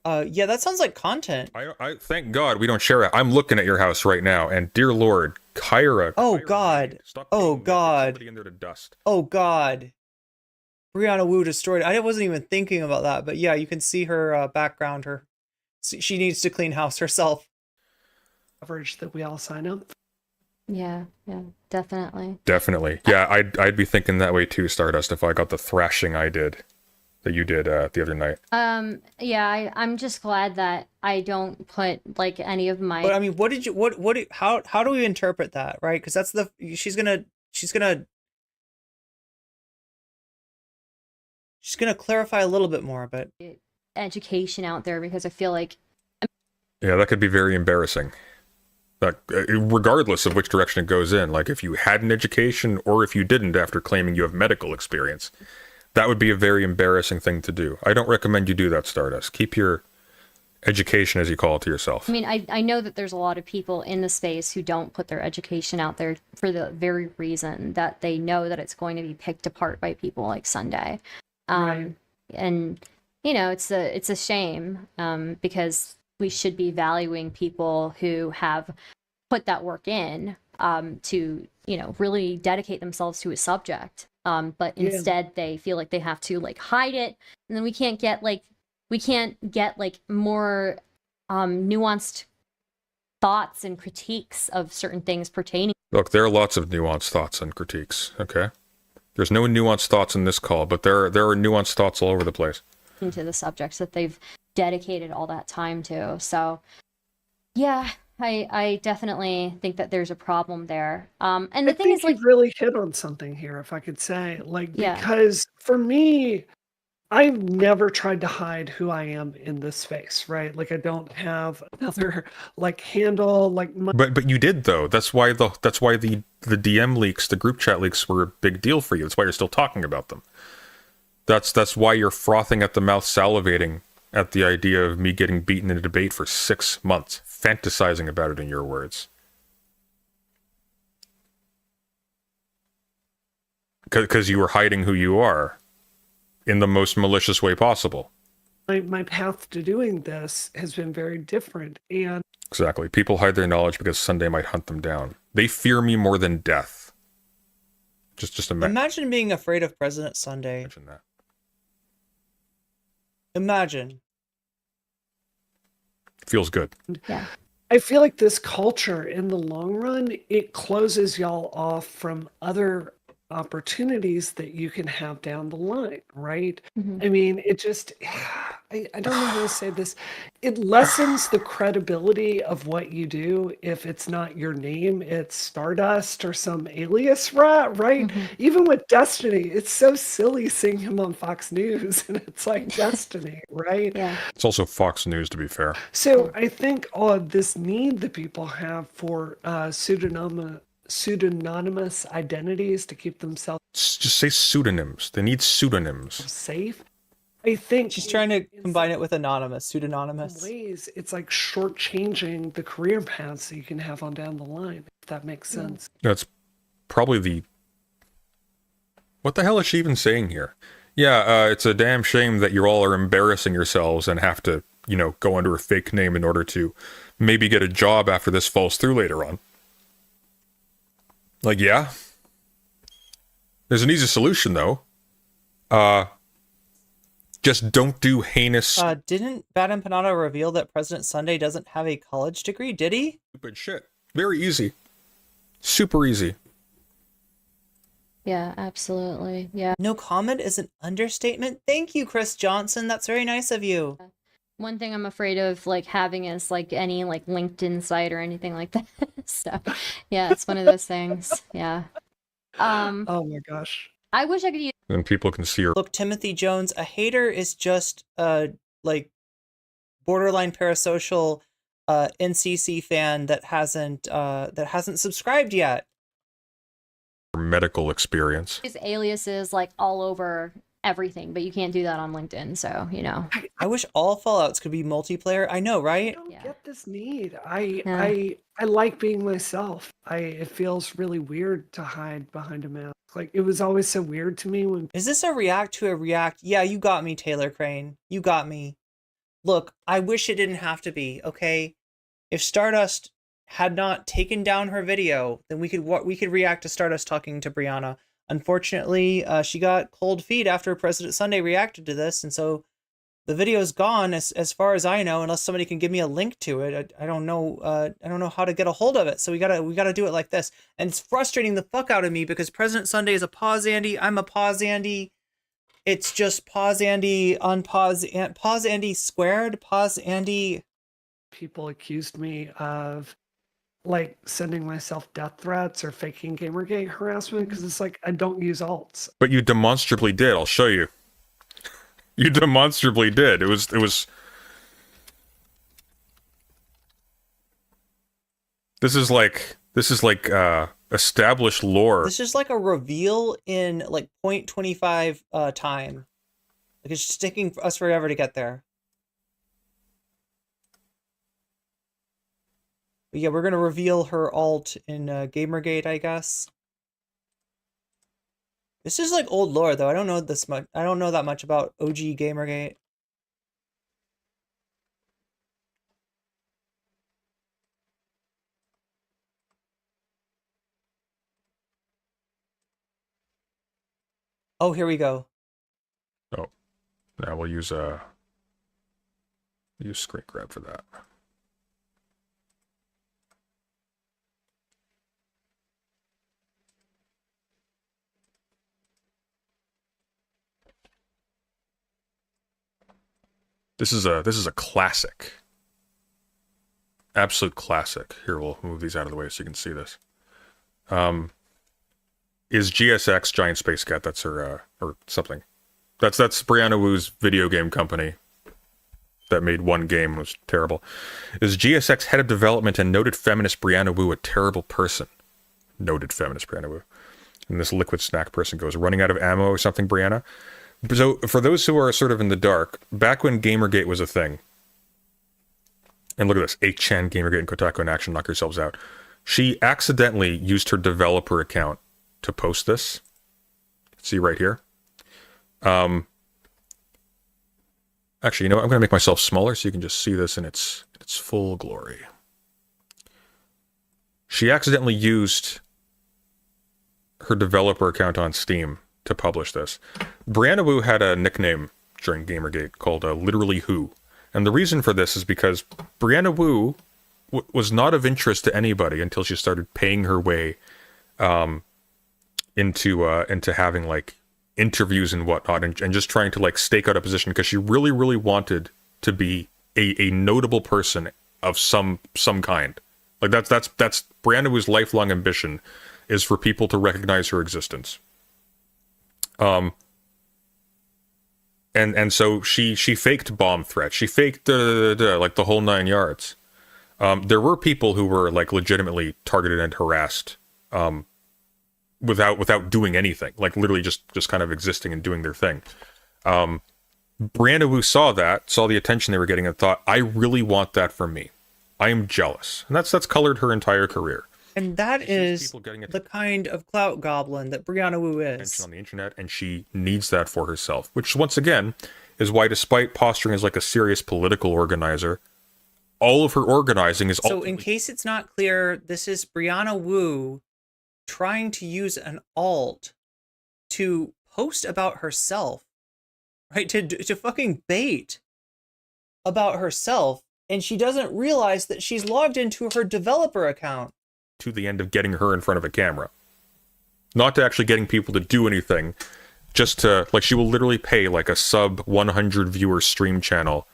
Yeah, that sounds like content. I thank God we don't share it. I'm looking at your house right now, and dear Lord, Kyra. Oh God. Oh God. Somebody in there to dust. Oh God. Briana Wu destroyed. I wasn't even thinking about that, but yeah, you can see her background. She needs to clean house herself. Coverage that we all sign up. Yeah, definitely. Definitely. Yeah, I'd be thinking that way too, Stardust, if I got the thrashing that you did the other night. Yeah, I'm just glad that I don't put like any of my. But I mean, how do we interpret that, right? Because that's she's gonna clarify a little bit more, but education out there because I feel like Yeah, that could be very embarrassing. Regardless of which direction it goes in, like if you had an education or if you didn't after claiming you have medical experience, that would be a very embarrassing thing to do. I don't recommend you do that, Stardust. Keep your education, as you call it, to yourself. I mean, I know that there's a lot of people in the space who don't put their education out there for the very reason that they know that it's going to be picked apart by people like Sunday. Right. And, you know, it's a shame because we should be valuing people who have put that work in to, you know, really dedicate themselves to a subject. But instead they feel like they have to like hide it, and then we can't get more nuanced thoughts and critiques of certain things pertaining. Look, there are lots of nuanced thoughts and critiques, okay? There's no nuanced thoughts in this call, but there are nuanced thoughts all over the place. To the subjects that they've dedicated all that time to. So, yeah, I definitely think that there's a problem there. And the thing is, like, you've really hit on something here, if I could say, like, Yeah. because for me, I've never tried to hide who I am in this space, right? Like, I don't have another like handle, like. But you did though. That's why the DM leaks, the group chat leaks, were a big deal for you. That's why you're still talking about them. That's why you're frothing at the mouth, salivating at the idea of me getting beaten in a debate for 6 months, fantasizing about it in your words. Because you were hiding who you are in the most malicious way possible. My path to doing this has been very different, and Exactly. People hide their knowledge because Sunday might hunt them down. They fear me more than death. Just Imagine being afraid of President Sunday. Imagine that. Imagine. Feels good. Yeah. I feel like this culture in the long run, it closes y'all off from other opportunities that you can have down the line, right? I mean, it just, I don't know how to say this. It lessens the credibility of what you do if it's not your name, it's Stardust or some alias, right? Even with Destiny, it's so silly seeing him on Fox News and it's like Destiny, right? Yeah. It's also Fox News, to be fair. So I think this need that people have for pseudonymous identities to keep themselves Just say pseudonyms. They need pseudonyms. safe. I think She's trying to combine it with anonymous, pseudonymous. ways it's like shortchanging the career paths that you can have on down the line, if that makes sense. That's probably what the hell is she even saying here? Yeah, it's a damn shame that you all are embarrassing yourselves and have to, you know, go under a fake name in order to maybe get a job after this falls through later on. Like, yeah. There's an easy solution, though. Just don't do heinous... Didn't Bad Empanada reveal that President Sunday doesn't have a college degree, did he? Stupid shit. Very easy. Super easy. Yeah, absolutely. Yeah. No comment is an understatement. Thank you, Chris Johnson. That's very nice of you. One thing I'm afraid of like having is like any like LinkedIn site or anything like that. So yeah, it's one of those things. Yeah. Oh my gosh. I wish I could use. And people can see her. Look, Timothy Jones, a hater is just like borderline parasocial NCC fan that hasn't subscribed yet. Medical experience. His aliases like all over everything, but you can't do that on LinkedIn. So, you know. I wish all Fallouts could be multiplayer. I know, right? I don't get this need. I like being myself. It feels really weird to hide behind a mask. Like, it was always so weird to me when... Is this a react to a react? Yeah, you got me, Taylor Crane. You got me. Look, I wish it didn't have to be, okay? If Stardust had not taken down her video, then we could react to Stardust talking to Briana. Unfortunately, she got cold feet after President Sunday reacted to this, and so the video's gone as far as I know, unless somebody can give me a link to it. I don't know how to get a hold of it. So we gotta do it like this. And it's frustrating the fuck out of me because President Sunday is a pause Andy. I'm a pause Andy. It's just pause Andy on pause Andy squared, pause Andy. People accused me of like sending myself death threats or faking Gamergate harassment because it's like I don't use alts. But you demonstrably did. I'll show you. You demonstrably did. It was This is like established lore. This is like a reveal in like 0.25 time. Like it's just taking us forever to get there. But yeah, we're gonna reveal her alt in Gamergate, I guess. This is like old lore though. I don't know this much. I don't know that much about OG Gamergate. Oh, here we go. Oh, now we'll use screen grab for that. This is a classic. Absolute classic. Here, we'll move these out of the way so you can see this. Is GSX Giant Space Cat? That's her or something. That's Briana Wu's video game company that made one game and was terrible. Is GSX head of development and noted feminist Briana Wu a terrible person? Noted feminist Briana Wu. And this liquid snack person goes, running out of ammo or something, Briana? So for those who are sort of in the dark, back when Gamergate was a thing, and look at this, 8chan, Gamergate, and Kotaku in action, knock yourselves out. She accidentally used her developer account to post this. See right here. Actually, you know what? I'm going to make myself smaller so you can just see this in its full glory. She accidentally used her developer account on Steam to publish this. Briana Wu had a nickname during Gamergate called Literally Who. And the reason for this is because Briana Wu was not of interest to anybody until she started paying her way into having like interviews and whatnot, and just trying to like stake out a position because she really, really wanted to be a notable person of some kind. Like that's Briana Wu's lifelong ambition, is for people to recognize her existence. And so she faked bomb threats. She faked like the whole 9 yards. There were people who were like legitimately targeted and harassed without doing anything, like literally just kind of existing and doing their thing. Briana Wu saw the attention they were getting, and thought, I really want that for me. I am jealous. And that's colored her entire career. And that is the kind of clout goblin that Briana Wu is. On the internet, and she needs that for herself, which once again is why, despite posturing as like a serious political organizer, all of her organizing is so in case it's not clear, this is Briana Wu trying to use an alt to post about herself, right? To fucking bait about herself, and she doesn't realize that she's logged into her developer account. To the end of getting her in front of a camera. Not to actually getting people to do anything, just to, like, she will literally pay like a sub 100 viewer stream channel.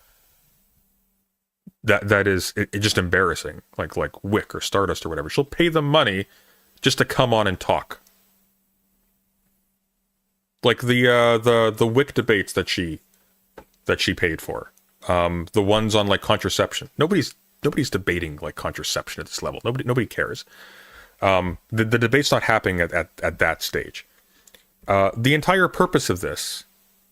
That is it's just embarrassing. Like Wick or Stardust or whatever. She'll pay them money just to come on and talk. Like the Wick debates that she paid for. The ones on like contraception. Nobody's debating like contraception at this level. Nobody cares. The debate's not happening at that stage. The entire purpose of this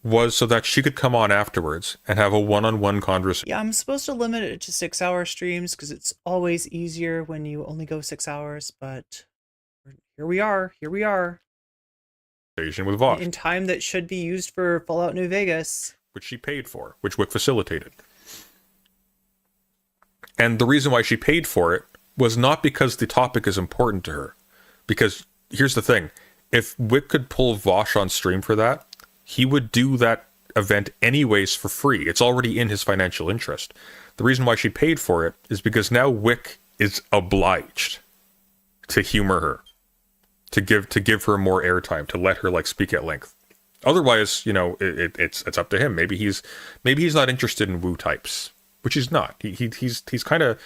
was so that she could come on afterwards and have a one-on-one conversation. Yeah, I'm supposed to limit it to 6-hour streams because it's always easier when you only go 6 hours, but here we are. With Vox. In time that should be used for Fallout New Vegas. Which she paid for, which Wick facilitated. And the reason why she paid for it was not because the topic is important to her. Because here's the thing. If Wick could pull Vosh on stream for that, he would do that event anyways for free. It's already in his financial interest. The reason why she paid for it is because now Wick is obliged to humor her. To give her more airtime, to let her like speak at length. Otherwise, you know, it's up to him. Maybe he's not interested in Wu types. Which he's not. He's kind of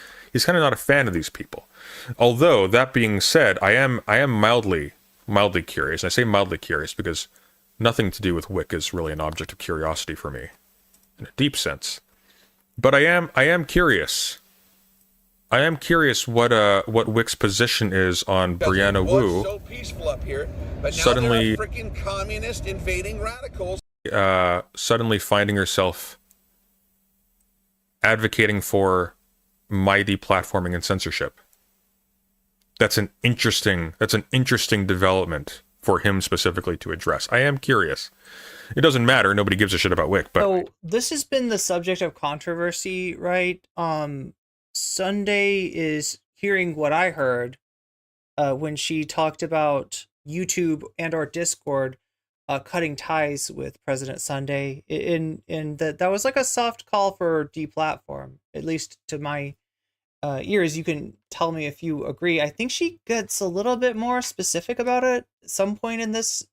not a fan of these people. Although that being said, I am mildly curious. And I say mildly curious because nothing to do with Wick is really an object of curiosity for me, in a deep sense. But I am curious I am curious what Wick's position is on Briana Wu So peaceful up here, but now suddenly there are freaking communist invading radicals. suddenly finding herself advocating for my deplatforming and censorship. That's an interesting development for him specifically to address. I am curious. It doesn't matter. Nobody gives a shit about Wick. But so this has been the subject of controversy, right? Sunday is hearing what I heard when she talked about YouTube and or Discord cutting ties with President Sunday. In that was like a soft call for deplatform, at least to my ears. You can tell me if you agree. I think she gets a little bit more specific about it at some point in this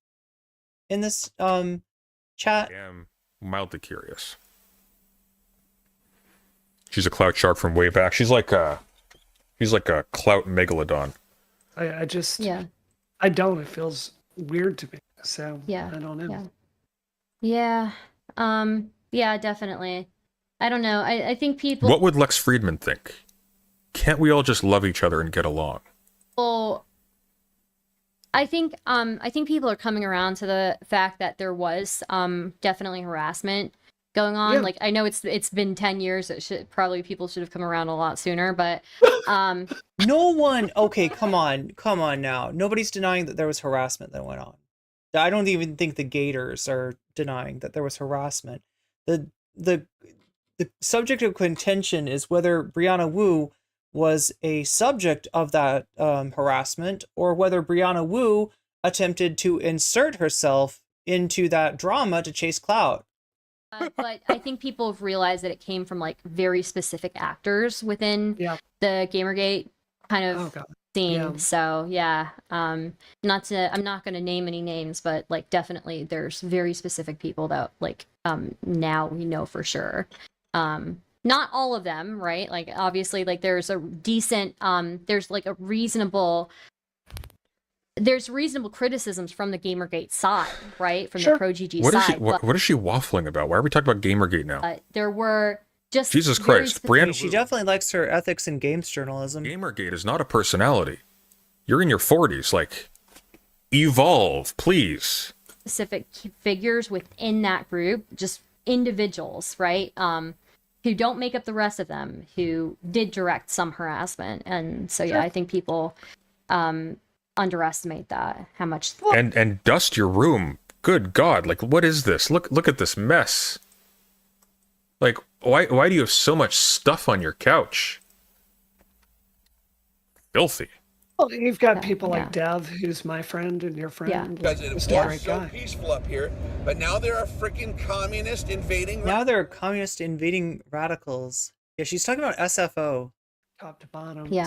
chat. I am mildly curious. She's a clout shark from way back. She's like a clout megalodon. I just I don't. It feels weird to me. So I don't know. Yeah. Yeah, definitely. I don't know. I think people. What would Lex Friedman think? Can't we all just love each other and get along? Well, I think people are coming around to the fact that there was definitely harassment going on. Like, I know it's been 10 years. People should have come around a lot sooner, but no one. Okay, come on now. Nobody's denying that there was harassment that went on. I don't even think the Gators are denying that there was harassment. The subject of contention is whether Briana Wu was a subject of that harassment, or whether Briana Wu attempted to insert herself into that drama to chase clout. But I think people have realized that it came from like very specific actors within the Gamergate kind of scene. Yeah. So I'm not going to name any names, but like definitely there's very specific people that like now we know for sure. Not all of them, right? Like obviously, like there's a decent there's reasonable criticisms from the Gamergate side, right? From the Pro GG side. What is she waffling about? Why are we talking about Gamergate now? There were just Jesus Christ, Briana. She definitely likes her ethics in games journalism. Gamergate is not a personality. You're in your 40s. Like, evolve, please. Specific figures within that group, just individuals, right? Who don't make up the rest of them, who did direct some harassment, and so I think people underestimate that, how much. And dust your room. Good God! Like, what is this? Look at this mess. Like, why do you have so much stuff on your couch? Filthy. Well, you've got people like Dev, who's my friend and your friend. Because it was so peaceful up here, but now there are freaking communist invading. Now there are communist invading radicals. Yeah, she's talking about SFO. Top to bottom. Yeah.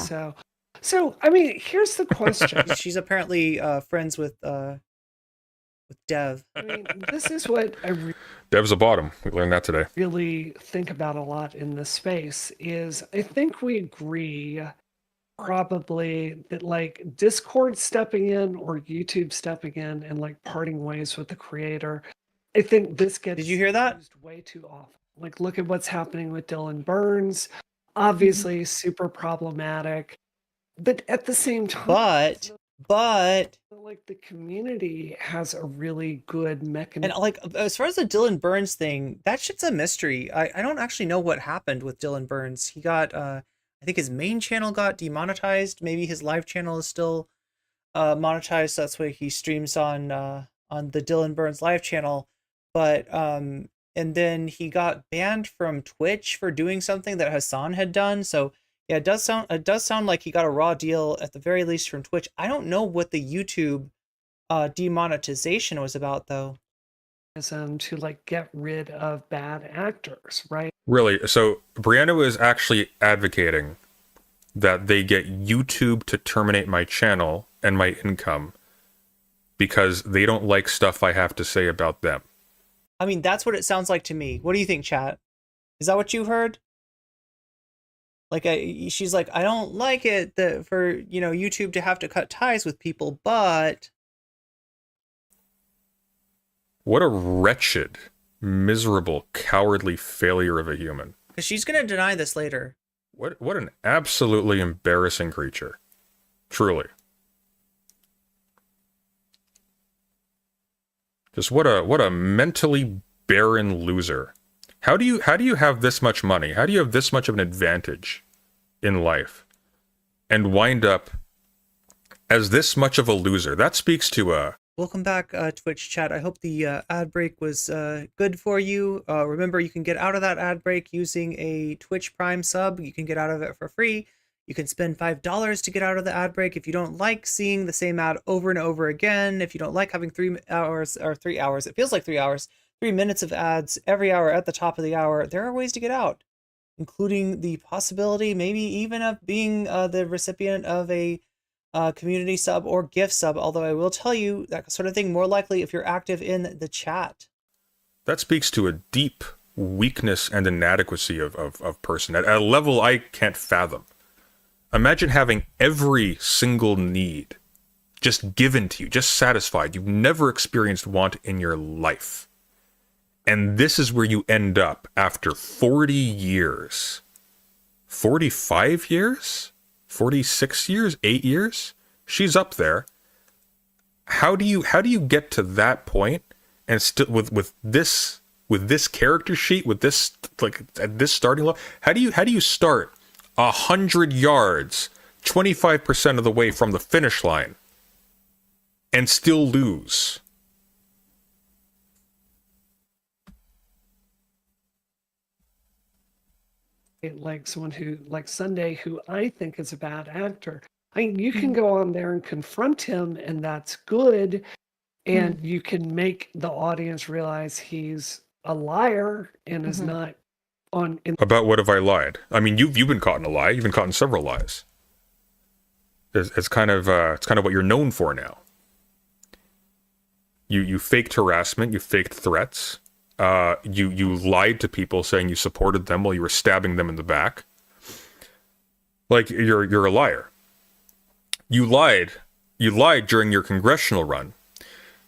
So I mean, here's the question. She's apparently friends with Dev. I mean, this is what Dev's a bottom. We learned that today. Really think about a lot in this space is I think we agree probably that like Discord stepping in or YouTube stepping in and like parting ways with the creator. I think this gets Did you hear that? used way too often. Like look at what's happening with Dylan Burns. Obviously super problematic. But at the same time, but like the community has a really good mechanism. And like as far as the Dylan Burns thing, that shit's a mystery. I don't actually know what happened with Dylan Burns. He got I think his main channel got demonetized. Maybe his live channel is still monetized. So that's why he streams on the Dylan Burns live channel. But and then he got banned from Twitch for doing something that Hassan had done. So yeah, it does sound like he got a raw deal at the very least from Twitch. I don't know what the YouTube demonetization was about though. To like get rid of bad actors, right? Really? So Briana is actually advocating that they get YouTube to terminate my channel and my income because they don't like stuff I have to say about them. I mean, that's what it sounds like to me. What do you think, chat? Is that what you heard? Like, she's like, I don't like it that for YouTube to have to cut ties with people, but. What a wretched, miserable, cowardly failure of a human. Because she's going to deny this later. What an absolutely embarrassing creature. Truly. Just what a mentally barren loser. How do you have this much money? How do you have this much of an advantage in life and wind up as this much of a loser? That speaks to Welcome back, Twitch chat. I hope the ad break was good for you. Remember, you can get out of that ad break using a Twitch Prime sub. You can get out of it for free. You can spend $5 to get out of the ad break if you don't like seeing the same ad over and over again. If you don't like having 3 hours, it feels like 3 hours, 3 minutes of ads every hour at the top of the hour, there are ways to get out, including the possibility maybe even of being the recipient of a community sub or gift sub, although I will tell you that sort of thing more likely if you're active in the chat. that speaks to a deep weakness and inadequacy of person at a level I can't fathom. Imagine having every single need just given to you, just satisfied. You've never experienced want in your life. And this is where you end up after 40 years. 45 years? 46 years? 8 years? She's up there. How do you get to that point and still with this character sheet, with this, like, at this starting level? How do you start 100 yards, 25% of the way from the finish line and still lose? Like someone who, like Sunday, who I think is a bad actor. I mean, you can go on there and confront him, and that's good. And you can make the audience realize he's a liar and is not on. About what have I lied? I mean, you've been caught in a lie. You've been caught in several lies. It's kind of what you're known for now. You faked harassment. You faked threats. You lied to people saying you supported them while you were stabbing them in the back. Like, you're a liar. You lied during your congressional run.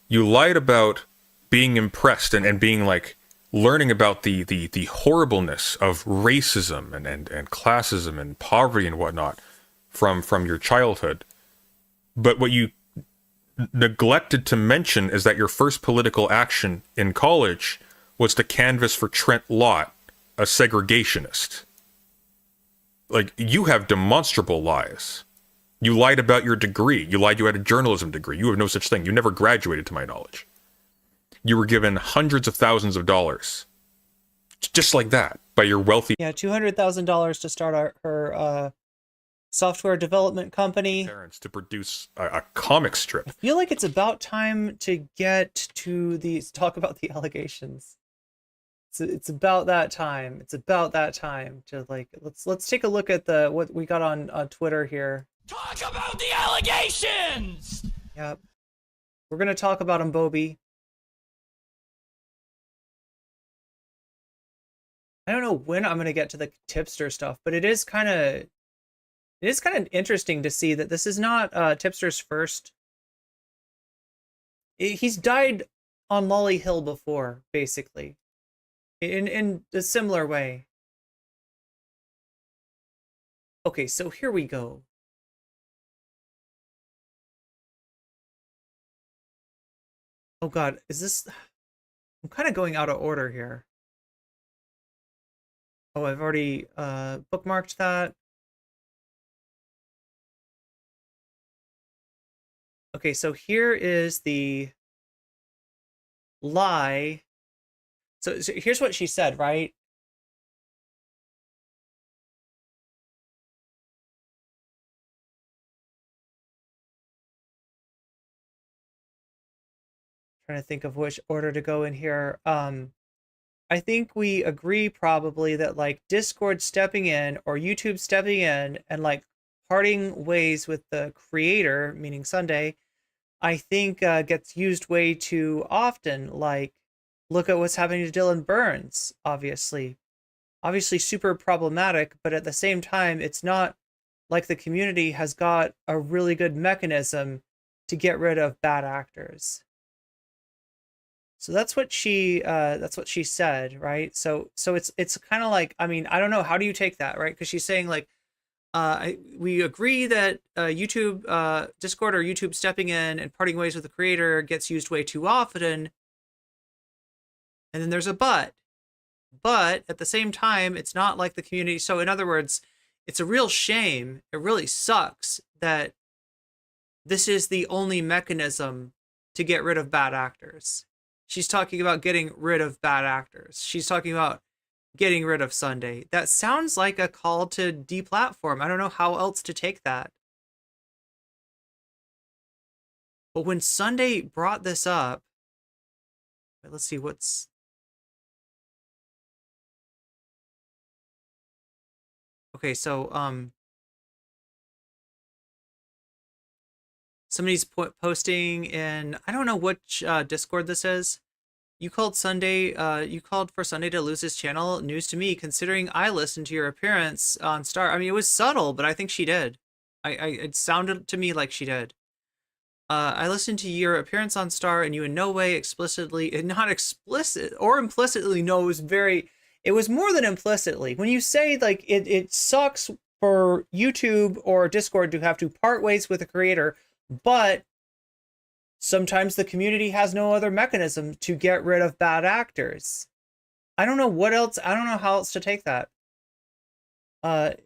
You lied about being impressed and being like learning about the horribleness of racism and classism and poverty and whatnot from your childhood. But what you neglected to mention is that your first political action in college was to canvass for Trent Lott, a segregationist. Like, you have demonstrable lies. You lied about your degree. You lied you had a journalism degree. You have no such thing. You never graduated, to my knowledge. You were given hundreds of thousands of dollars, just like that, by your wealthy... Yeah, $200,000 to start her software development company. ...parents to produce a comic strip. I feel like it's about time to get to talk about the allegations. It's about that time. It's about that time to, like, let's take a look at what we got on Twitter here. Talk about the allegations! Yep. We're going to talk about them, Bobby. I don't know when I'm going to get to the tipster stuff, but it is kind of interesting to see that this is not Tipster's first. He's died on Lolly Hill before, basically, in a similar way. Okay, so here we go. Oh God, is this... I'm kind of going out of order here. Oh, I've already bookmarked that. Okay, so here is the lie. So here's what she said, right? Trying to think of which order to go in here. I think we agree probably that, like, Discord stepping in or YouTube stepping in and, like, parting ways with the creator, meaning Sunday, I think gets used way too often. Like, look at what's happening to Dylan Burns, obviously super problematic, but at the same time, it's not like the community has got a really good mechanism to get rid of bad actors. So that's what she said, right? So it's kind of like, I mean, I don't know, how do you take that, right? Because she's saying like, we agree that YouTube, Discord or YouTube stepping in and parting ways with the creator gets used way too often. And then there's a but. But at the same time, it's not like the community. So in other words, it's a real shame. It really sucks that this is the only mechanism to get rid of bad actors. She's talking about getting rid of bad actors. She's talking about getting rid of Sunday. That sounds like a call to deplatform. I don't know how else to take that. But when Sunday brought this up, let's see what's... Okay, so somebody's posting in, I don't know which Discord this is. You called for Sunday to lose his channel. News to me, considering I listened to your appearance on Star. I mean, it was subtle, but I think she did. It sounded to me like she did. I listened to your appearance on Star, and you in no way explicitly, not explicit or implicitly, no, it was more than implicitly. When you say like it sucks for YouTube or Discord to have to part ways with a creator, but sometimes the community has no other mechanism to get rid of bad actors. I don't know what else. I don't know how else to take that.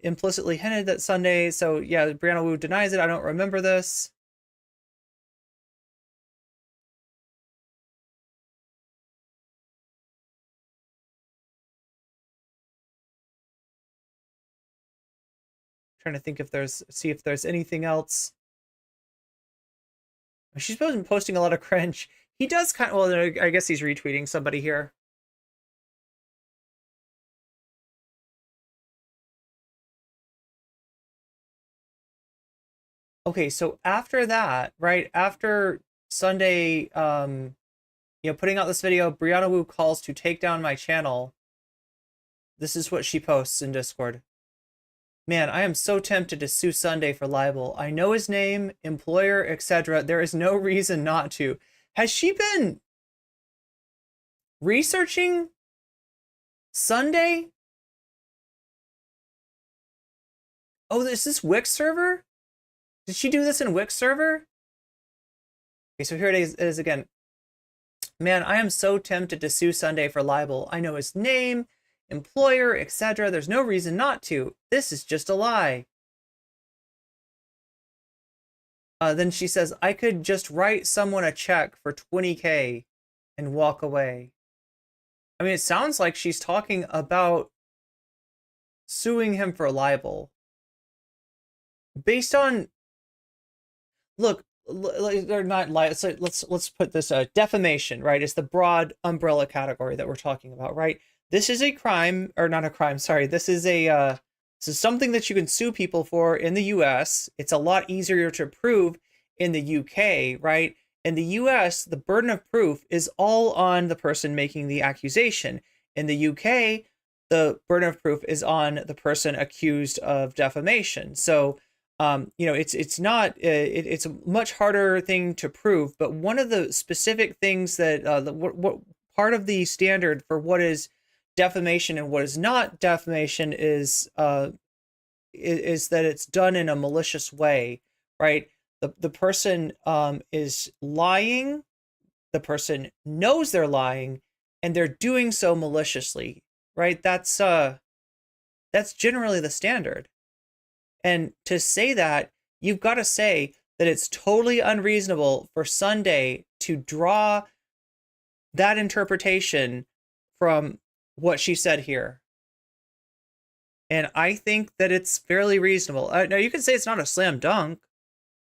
Implicitly hinted that Sunday. So yeah, Briana Wu denies it. I don't remember this. Trying to think if there's anything else. She's posting a lot of cringe. He does kind of, well, I guess he's retweeting somebody here. Okay, so after that, right after Sunday, putting out this video, Briana Wu calls to take down my channel. This is what she posts in Discord. Man, I am so tempted to sue Sunday for libel. I know his name, employer, etc. There is no reason not to. Has she been researching Sunday? Oh, is this Wix server? Did she do this in Wix server? Okay, so here it is again. Man, I am so tempted to sue Sunday for libel. I know his name, employer, etc. There's no reason not to. This is just a lie. Then she says, I could just write someone a check for 20K and walk away. I mean, it sounds like she's talking about suing him for libel. Based on, look, they're not lies. So let's put this defamation, right? It's the broad umbrella category that we're talking about, right? This is a crime, or not a crime, sorry. This is something that you can sue people for in the US. It's a lot easier to prove in the UK, right? In the US, the burden of proof is all on the person making the accusation. In the UK, the burden of proof is on the person accused of defamation. So, it's a much harder thing to prove. But one of the specific things that what part of the standard for what is defamation and what is not defamation is that it's done in a malicious way, right? The person is lying, the person knows they're lying, and they're doing so maliciously, right? That's generally the standard. And to say that, you've got to say that it's totally unreasonable for Sunday to draw that interpretation from what she said here. And I think that it's fairly reasonable. Now, you can say it's not a slam dunk,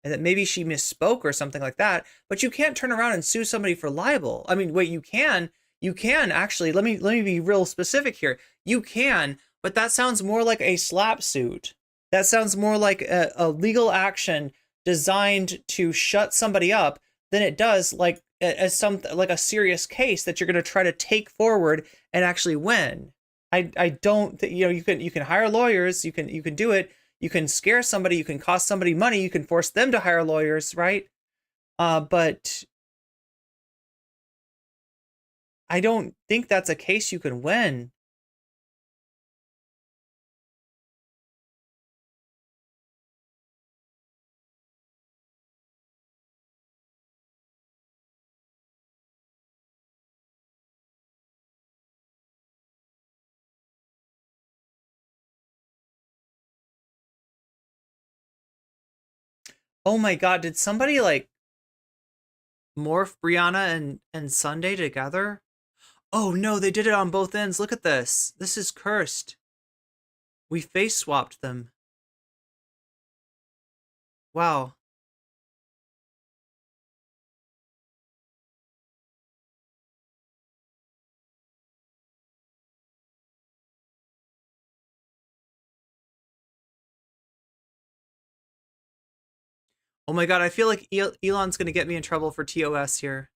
and that maybe she misspoke or something like that, but you can't turn around and sue somebody for libel. I mean, wait, you can actually, let me be real specific here. You can, but that sounds more like a slap suit. That sounds more like a legal action designed to shut somebody up than it does like a serious case that you're going to try to take forward and actually win. I don't think, you can hire lawyers, you can do it, you can scare somebody, you can cost somebody money, you can force them to hire lawyers, right? But I don't think that's a case you can win. Oh my god, did somebody like morph Briana and Sunday together? Oh no, they did it on both ends. Look at this. This is cursed. We face swapped them. Wow. Oh my god, I feel like Elon's gonna get me in trouble for TOS here.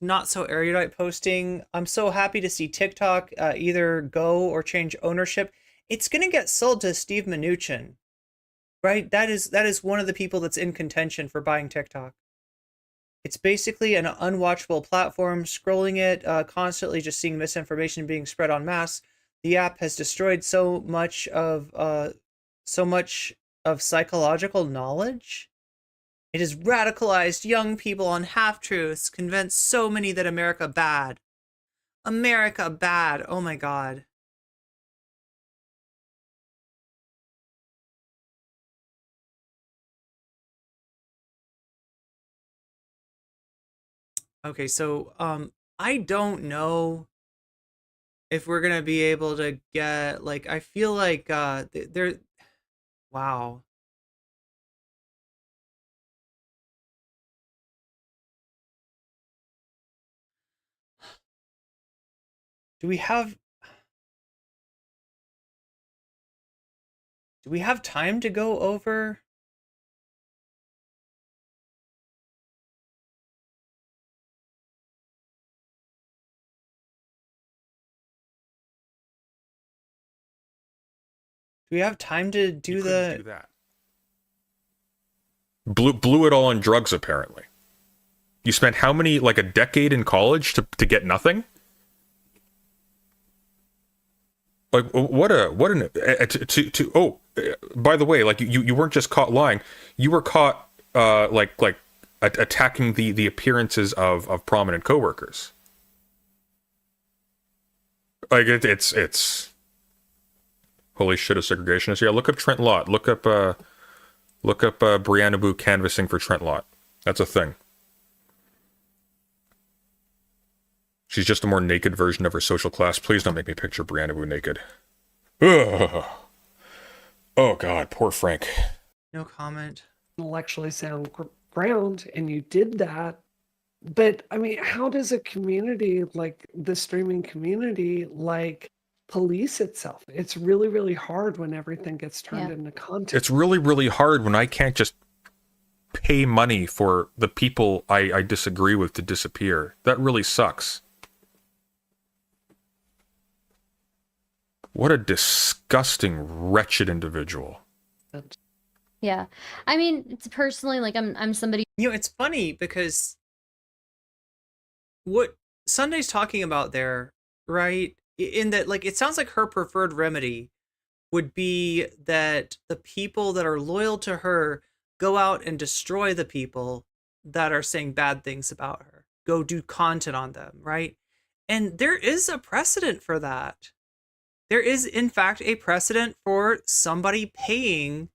Not so erudite posting. I'm so happy to see TikTok either go or change ownership. It's gonna get sold to Steve Mnuchin, right? That is one of the people that's in contention for buying TikTok. It's basically an unwatchable platform. Scrolling it, constantly just seeing misinformation being spread en masse. The app has destroyed so much of psychological knowledge. It has radicalized young people on half-truths, convinced so many that America bad. America bad. Oh my god. Okay, so I don't know if we're gonna be able to get, like, I feel like there wow. Do we have time to go over? Do we have time to do do that. Blew it all on drugs, apparently. You spent how many, like a decade in college to get nothing? Like, what an oh, by the way, like you weren't just caught lying, you were caught like attacking the appearances of prominent coworkers. Like it's holy shit, a segregationist. Yeah, look up Trent Lott. Look up Briana Boo canvassing for Trent Lott. That's a thing. She's just a more naked version of her social class. Please don't make me picture Briana Boo naked. Ugh. Oh god, poor Frank. No comment. Intellectually sound ground, and you did that. But I mean, how does a community like the streaming community like police itself? It's really, really hard when everything gets turned into content. It's really, really hard when I can't just pay money for the people I disagree with to disappear. That really sucks. What a disgusting, wretched individual. Yeah. I mean, it's personally like I'm somebody. You know, it's funny because what Sunday's talking about there, right? In that, like, it sounds like her preferred remedy would be that the people that are loyal to her go out and destroy the people that are saying bad things about her. Go do content on them, right? And there is a precedent for that. There is, in fact, a precedent for somebody paying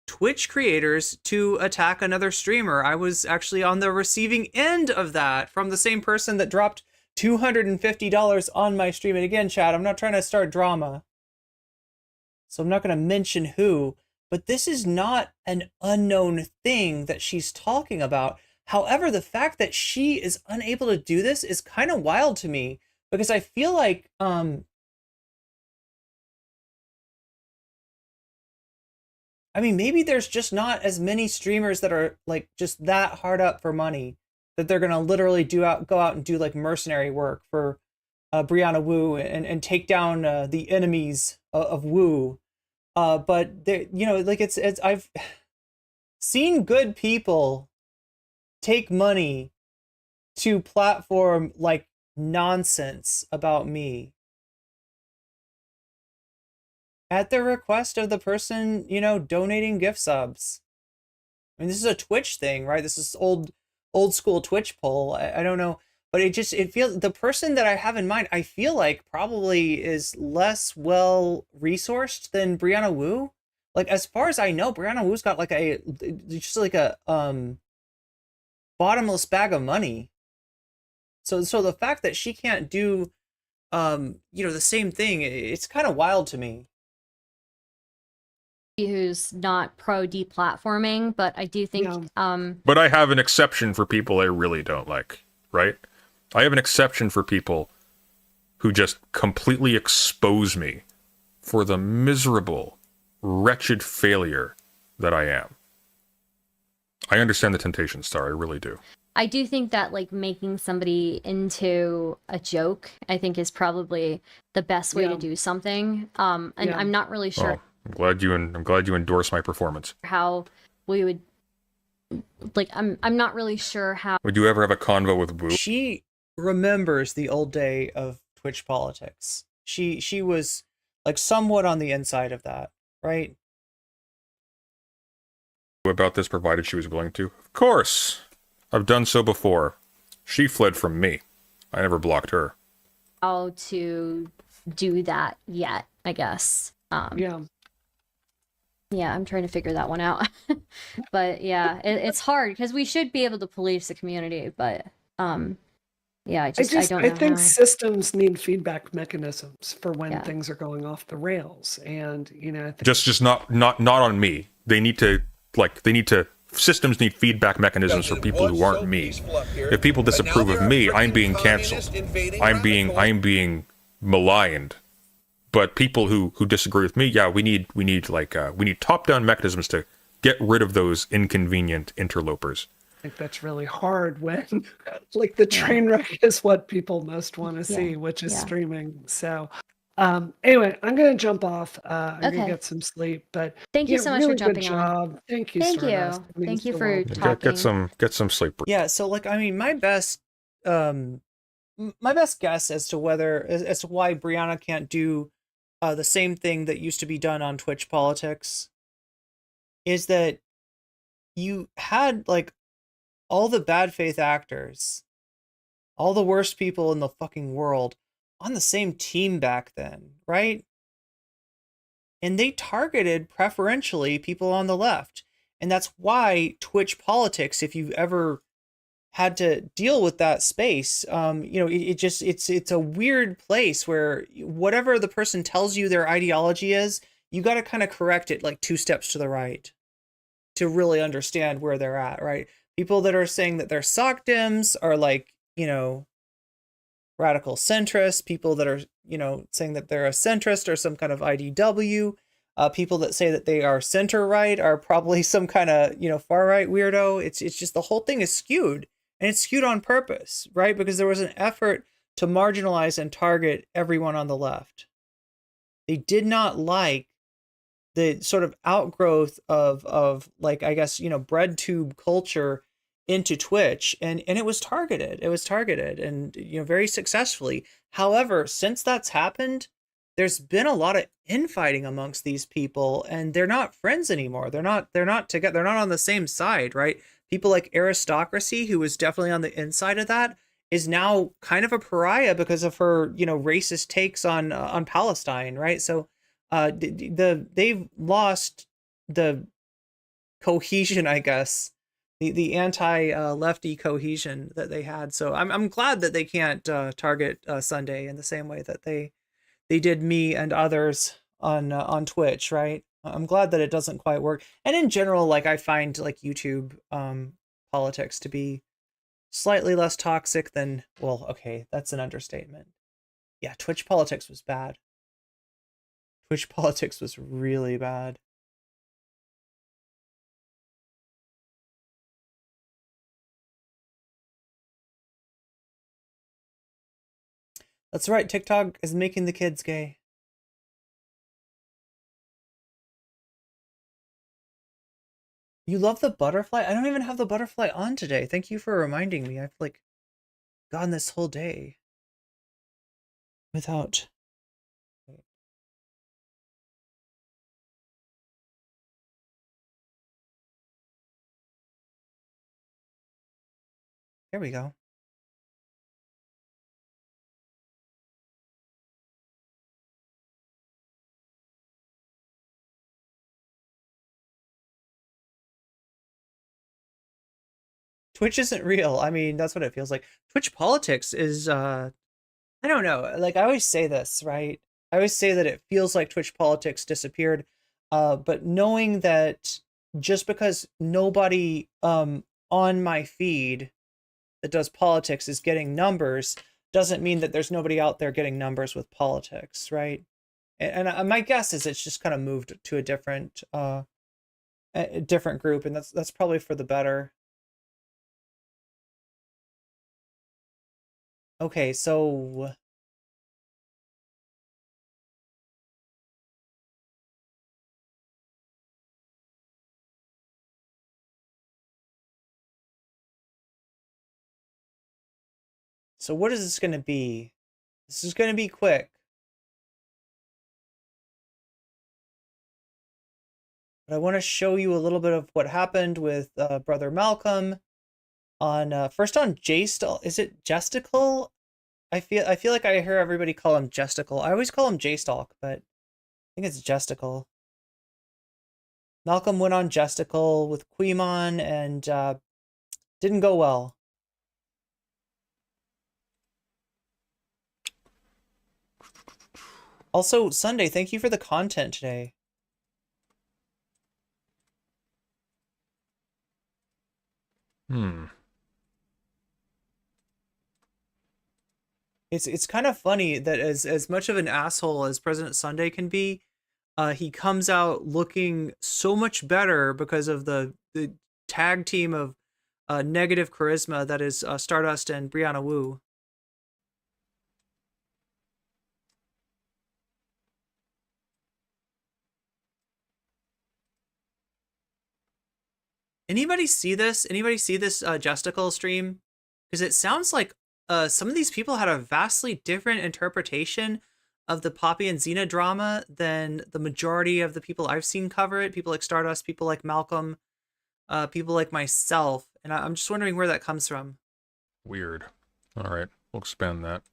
Twitch creators to attack another streamer. I was actually on the receiving end of that from the same person that dropped $250 on my stream. And again, chat, I'm not trying to start drama, so I'm not going to mention who, but this is not an unknown thing that she's talking about. However, the fact that she is unable to do this is kind of wild to me, because I feel like I mean, maybe there's just not as many streamers that are like just that hard up for money that they're gonna literally go out and do like mercenary work for Briana Wu and take down the enemies of Wu. But they, like it's I've seen good people take money to platform like nonsense about me at the request of the person, donating gift subs. I mean, this is a Twitch thing, right? This is old school Twitch poll. I don't know, but it feels the person that I have in mind, I feel like probably is less well resourced than Briana Wu. Like, as far as I know, Briana Wu's got like a bottomless bag of money. So the fact that she can't do the same thing, it's kind of wild to me. Who's not pro deplatforming, but I do think But I have an exception for people I really don't like, right? I have an exception for people who just completely expose me for the miserable, wretched failure that I am. I understand the temptation, Star, I really do. I do think that like making somebody into a joke, I think is probably the best way to do something. And I'm not really sure. Well, I'm glad you endorse my performance. How we would I'm not really sure how. Would you ever have a convo with Wu? She remembers the old day of Twitch politics. She was like somewhat on the inside of that, right? About this, provided she was willing to. Of course. I've done so before. She fled from me. I never blocked her. How to do that yet, I guess. Yeah, I'm trying to figure that one out. But yeah, it's hard because we should be able to police the community, but yeah, I don't know. I think systems need feedback mechanisms for when things are going off the rails, and I think just not on me. Systems need feedback mechanisms for people who aren't me. If people disapprove of me, I'm being canceled. I'm being maligned. But people who disagree with me, we need top-down mechanisms to get rid of those inconvenient interlopers. I think that's really hard when like the train wreck is what people most want to see, which is streaming. So anyway, I'm going to jump off. I'm going to get some sleep. But thank you so much for jumping on. Thank you. Thank Stardust. you. Thank you for talking. Get some sleep. Yeah. So my best guess as to why Briana can't do the same thing that used to be done on Twitch politics is that you had like all the bad faith actors, all the worst people in the fucking world on the same team back then, right? And they targeted preferentially people on the left. And that's why Twitch politics, if you've ever had to deal with that space, it's a weird place where whatever the person tells you their ideology is, you got to kind of correct it like 2 steps to the right to really understand where they're at, right? People that are saying that they're sock dims are like, radical centrists. People that are, saying that they're a centrist or some kind of IDW. People that say that they are center right are probably some kind of, far right weirdo. It's just the whole thing is skewed. And it's skewed on purpose, right? Because there was an effort to marginalize and target everyone on the left. They did not like the sort of outgrowth of like, I guess, bread tube culture into Twitch. And it was targeted. It was targeted and, very successfully. However, since that's happened, there's been a lot of infighting amongst these people and they're not friends anymore. They're not together. They're not on the same side, right? People like Aristocracy, who was definitely on the inside of that, is now kind of a pariah because of her, racist takes on Palestine, right? So, they've lost the cohesion, I guess, the anti-lefty cohesion that they had. So I'm glad that they can't target Sunday in the same way that they did me and others on Twitch, right? I'm glad that it doesn't quite work. And in general, like I find like YouTube politics to be slightly less toxic than, well, okay, that's an understatement. Yeah, Twitch politics was bad. Twitch politics was really bad. That's right, TikTok is making the kids gay. You love the butterfly? I don't even have the butterfly on today. Thank you for reminding me. I've like gone this whole day without. There we go. Twitch isn't real. I mean, that's what it feels like. Twitch politics is, I don't know. Like, I always say this, right? I always say that it feels like Twitch politics disappeared. But knowing that just because nobody on my feed that does politics is getting numbers doesn't mean that there's nobody out there getting numbers with politics, right? And my guess is it's just kind of moved to a different group, and that's probably for the better. Okay, so what is this going to be? This is going to be quick. But I want to show you a little bit of what happened with Brother Malcolm on first on J-Stalk. Is it Jesticle? I feel like I hear everybody call him Jesticle. I always call him J-Stalk, but I think it's Jesticle. Malcolm went on Jesticle with Queemon and didn't go well. Also, Sunday, thank you for the content today. It's kind of funny that as much of an asshole as President Sunday can be, he comes out looking so much better because of the tag team of negative charisma that is Stardust and Briana Wu. Anybody see this? Anybody see this Justical stream? Because it sounds like some of these people had a vastly different interpretation of the Poppy and Xena drama than the majority of the people I've seen cover it. People like Stardust, people like Malcolm, people like myself. And I'm just wondering where that comes from. Weird. All right, we'll expand that.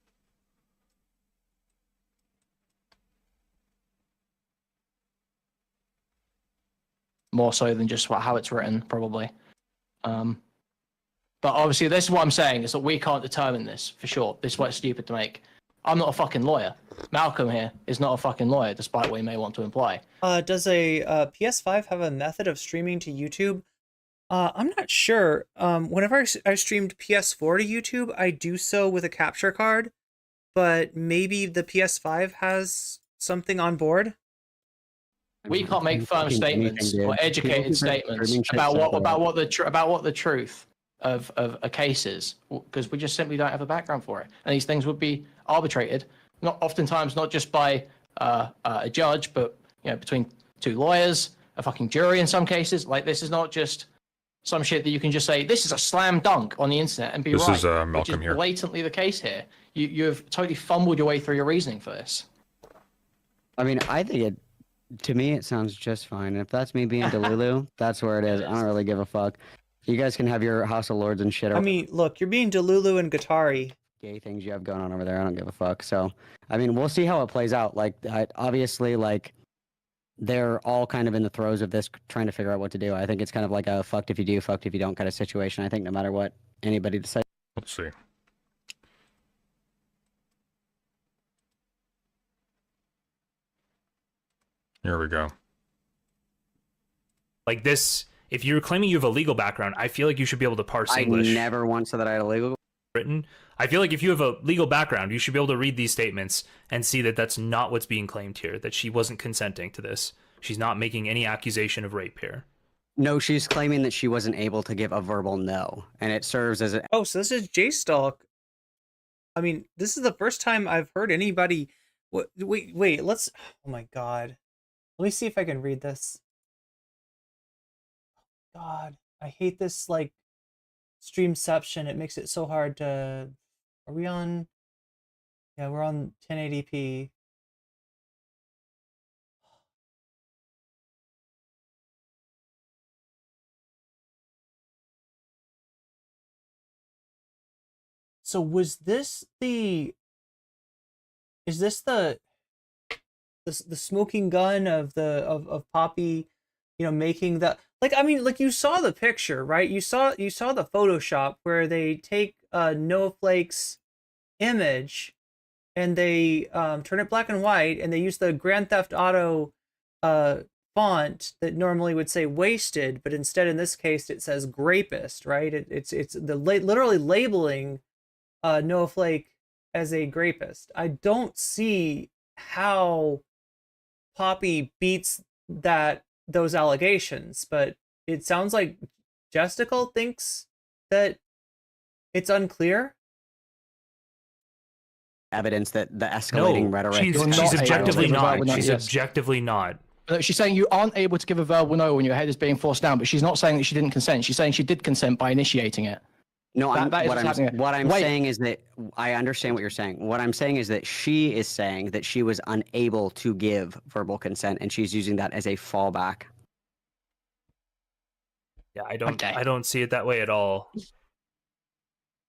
More so than just how it's written, probably. But obviously, this is what I'm saying, is that we can't determine this, for sure. This is why it's stupid to make. I'm not a fucking lawyer. Malcolm here is not a fucking lawyer, despite what he may want to imply. Does a PS5 have a method of streaming to YouTube? I'm not sure. Whenever I streamed PS4 to YouTube, I do so with a capture card, but maybe the PS5 has something on board. We can't make firm statements or educated statements about what the truth of a case is, because we just simply don't have a background for it. And these things would be arbitrated, oftentimes not just by a judge, but between two lawyers, a fucking jury in some cases. Like, this is not just some shit that you can just say, this is a slam dunk on the internet and be right. This is Malcolm which is here. Blatantly the case here. You've totally fumbled your way through your reasoning for this. I mean, I think to me, it sounds just fine. If that's me being Delulu, that's where it is. I don't really give a fuck. You guys can have your House of Lords and shit. I mean, look, you're being Delulu and Guattari. Gay things you have going on over there. I don't give a fuck. So, I mean, we'll see how it plays out. Like, obviously, like, they're all kind of in the throes of this, trying to figure out what to do. I think it's kind of like a fucked if you do, fucked if you don't kind of situation. I think no matter what anybody decides. Let's see. Here we go. Like this, if you're claiming you have a legal background, I feel like you should be able to parse English. I never once said that I had a legal written. I feel like if you have a legal background, you should be able to read these statements and see that that's not what's being claimed here, that she wasn't consenting to this. She's not making any accusation of rape here. No, she's claiming that she wasn't able to give a verbal no, and it serves as a... Oh, so this is J-Stalk I mean, this is the first time I've heard anybody. Wait. Let's. Oh my god. Let me see if I can read this. God, I hate this like streamception. It makes it so hard to. Are we on? Yeah, we're on 1080p. So was this the? Is this the smoking gun of Poppy, making the like? I mean, like you saw the picture, right? You saw the Photoshop where they take Snowflake's image and they turn it black and white, and they use the Grand Theft Auto font that normally would say wasted, but instead in this case it says grapist, right? It's literally labeling Snowflake as a grapist. I don't see how Poppy beats those allegations, but it sounds like Jesticle thinks that it's unclear. Evidence that the escalating rhetoric. She's objectively not. She's objectively not. She's saying you aren't able to give a verbal no when your head is being forced down, but she's not saying that she didn't consent. She's saying she did consent by initiating it. No, what I'm Wait. saying is that I understand what you're saying. What I'm saying is that she is saying that she was unable to give verbal consent, and she's using that as a fallback. Yeah, I don't see it that way at all.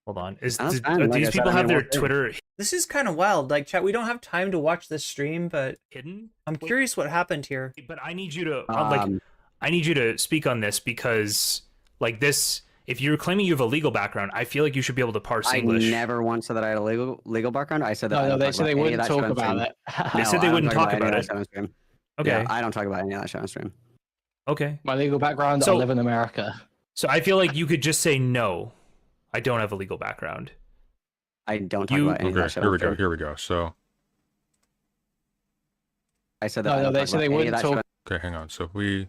Hold on. Like these people have their Twitter? This is kind of wild. Like, chat, we don't have time to watch this stream, but hidden. I'm curious what happened here. But I need you to I need you to speak on this because like this. If you're claiming you have a legal background, I feel like you should be able to parse English. I never once said that I had a legal background. I said that. No, they said they wouldn't talk about it. They said they wouldn't talk about it. Okay. Yeah, I don't talk about any of that shit on stream. Okay. My legal background, I live in America. So I feel like you could just say no. I don't have a legal background. I don't talk about any of that shit. Here we go. So I said that. No, they said they wouldn't talk. Okay, hang on. So we.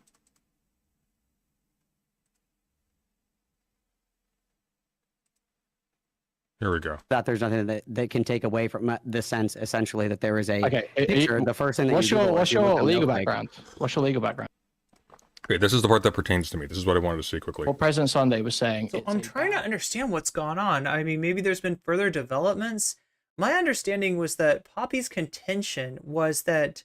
Here we go. That there's nothing that can take away from the sense, essentially, that there is a picture. The first thing that what's your legal background? What's your legal background? Okay, this is the part that pertains to me. This is what I wanted to see quickly. Well, President Sunday was saying. So I'm trying to understand what's gone on. I mean, maybe there's been further developments. My understanding was that Poppy's contention was that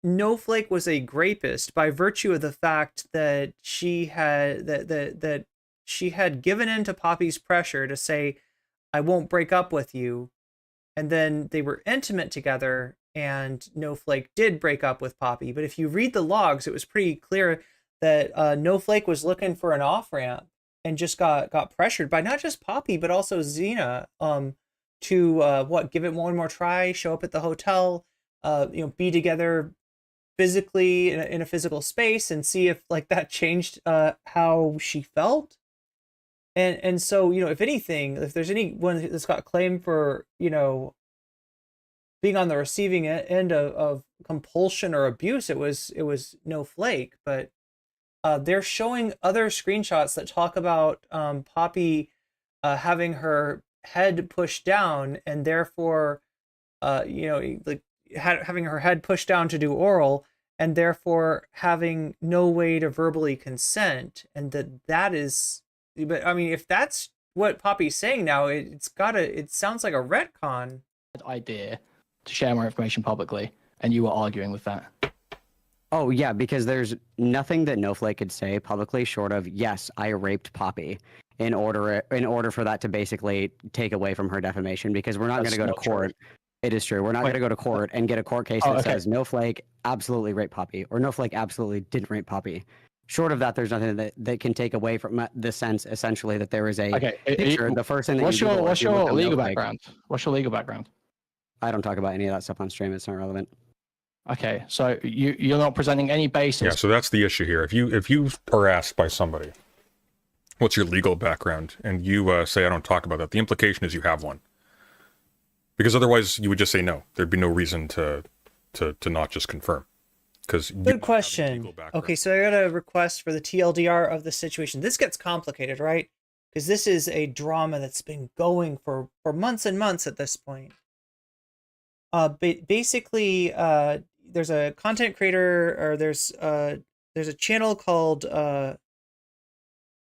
Snowflake was a grapist by virtue of the fact that she had that she had given in to Poppy's pressure to say, I won't break up with you. And then they were intimate together, and Snowflake did break up with Poppy. But if you read the logs, it was pretty clear that Snowflake was looking for an off-ramp and just got pressured by not just Poppy, but also Xena to give it one more try, show up at the hotel, be together physically in a physical space and see if like that changed how she felt. And so, if anything, if there's anyone that's got claim for, being on the receiving end of compulsion or abuse, it was Snowflake. But they're showing other screenshots that talk about Poppy having her head pushed down and therefore, having her head pushed down to do oral and therefore having no way to verbally consent. And that is... But I mean, if that's what Poppy's saying now, it sounds like a retcon. Idea to share more information publicly, and you were arguing with that. Oh yeah, because there's nothing that Snowflake could say publicly short of yes, I raped Poppy, in order for that to basically take away from her defamation. Because we're not going to go to court. True. It is true. We're not going to go to court and get a court case that says Snowflake absolutely raped Poppy or Snowflake absolutely didn't rape Poppy. Short of that, there's nothing that can take away from the sense, essentially, that there is a picture. The first thing that what's your legal background? What's your legal background? I don't talk about any of that stuff on stream. It's not relevant. Okay, so you're not presenting any basis. Yeah, so that's the issue here. If you are asked by somebody, what's your legal background, and you say I don't talk about that, the implication is you have one. Because otherwise, you would just say no. There'd be no reason to not just confirm. Good question. Okay, so I got a request for the TLDR of the situation. This gets complicated, right? because this is a drama that's been going for months and months at this point. Basically, there's a content creator, or there's a channel called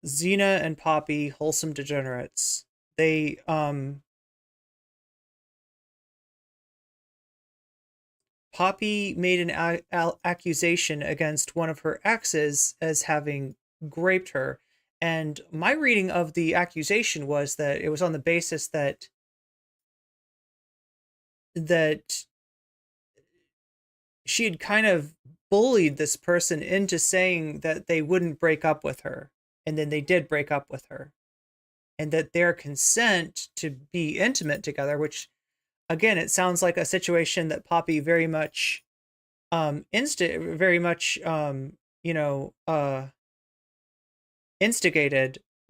Xena and Poppy Wholesome Degenerates. They Poppy made an accusation against one of her exes as having raped her, and my reading of the accusation was that it was on the basis that she had kind of bullied this person into saying that they wouldn't break up with her, and then they did break up with her, and that their consent to be intimate together, which again, it sounds like a situation that Poppy very much instigated.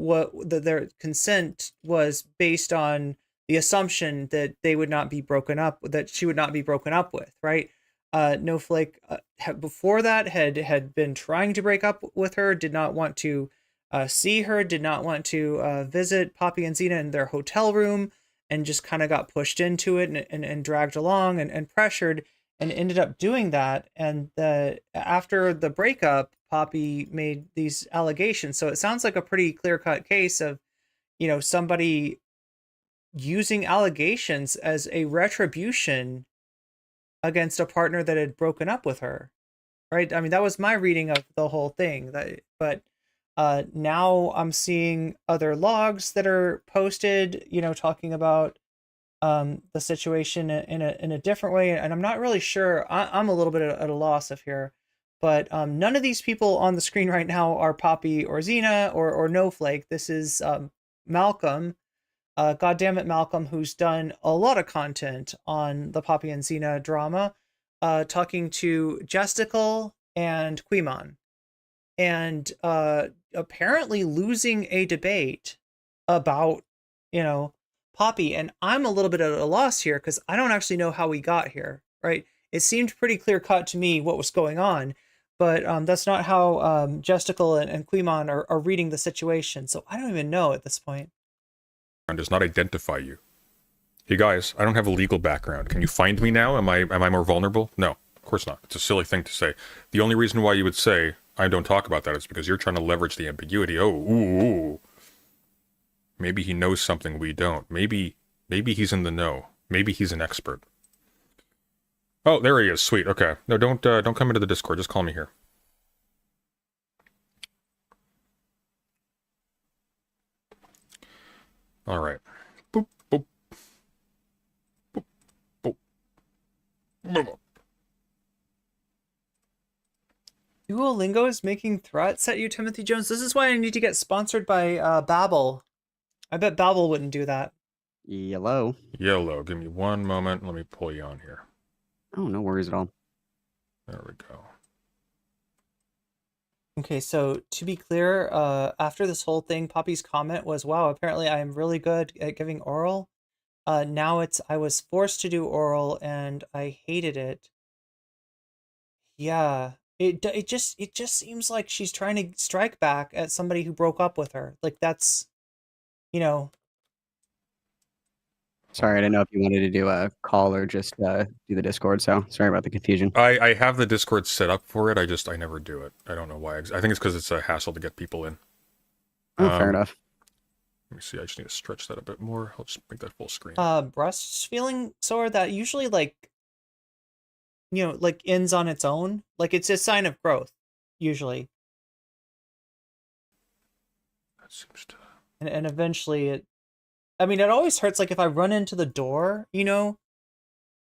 Their consent was based on the assumption that they would not be broken up, that she would not be broken up with, right? Snowflake before that had been trying to break up with her, did not want to see her, did not want to visit Poppy and Xena in their hotel room, and just kind of got pushed into it and dragged along and pressured, and ended up doing that. And after the breakup, Poppy made these allegations. So it sounds like a pretty clear-cut case of, somebody using allegations as a retribution against a partner that had broken up with her, right? I mean, that was my reading of the whole thing. But now I'm seeing other logs that are posted, talking about the situation in a different way, and I'm not really sure. I'm a little bit at a loss of here, but none of these people on the screen right now are Poppy or Xena or Snowflake. This is Malcolm, goddammit Malcolm, who's done a lot of content on the Poppy and Xena drama, talking to Jesticle and Quimon, and apparently losing a debate about, Poppy. And I'm a little bit at a loss here because I don't actually know how we got here, right? It seemed pretty clear cut to me what was going on, but that's not how Jesticle and Quimon are reading the situation. So I don't even know at this point. Does not identify you. Hey guys, I don't have a legal background. Can you find me now? Am I more vulnerable? No, of course not. It's a silly thing to say. The only reason why you would say I don't talk about that is because you're trying to leverage the ambiguity. Oh, ooh. Maybe he knows something we don't. Maybe he's in the know. Maybe he's an expert. Oh, there he is. Sweet. Okay. No, don't come into the Discord. Just call me here. All right. Boop, boop. Boop, boop. Boop. Duolingo is making threats at you, Timothy Jones. This is why I need to get sponsored by Babbel. I bet Babbel wouldn't do that. Yellow. Give me one moment. Let me pull you on here. Oh, no worries at all. There we go. Okay, so to be clear, after this whole thing, Poppy's comment was, wow, apparently I am really good at giving oral. Now I was forced to do oral and I hated it. Yeah, it just seems like she's trying to strike back at somebody who broke up with her. Like that's, Sorry, I didn't know if you wanted to do a call or just do the Discord, so sorry about the confusion. I have the Discord set up for it, I never do it. I don't know why. I think it's because it's a hassle to get people in. Oh, fair enough. Let me see, I just need to stretch that a bit more. I'll just make that full screen. Breasts feeling sore, that usually like ends on its own. Like it's a sign of growth, usually. That seems to... And eventually it always hurts, like if I run into the door, and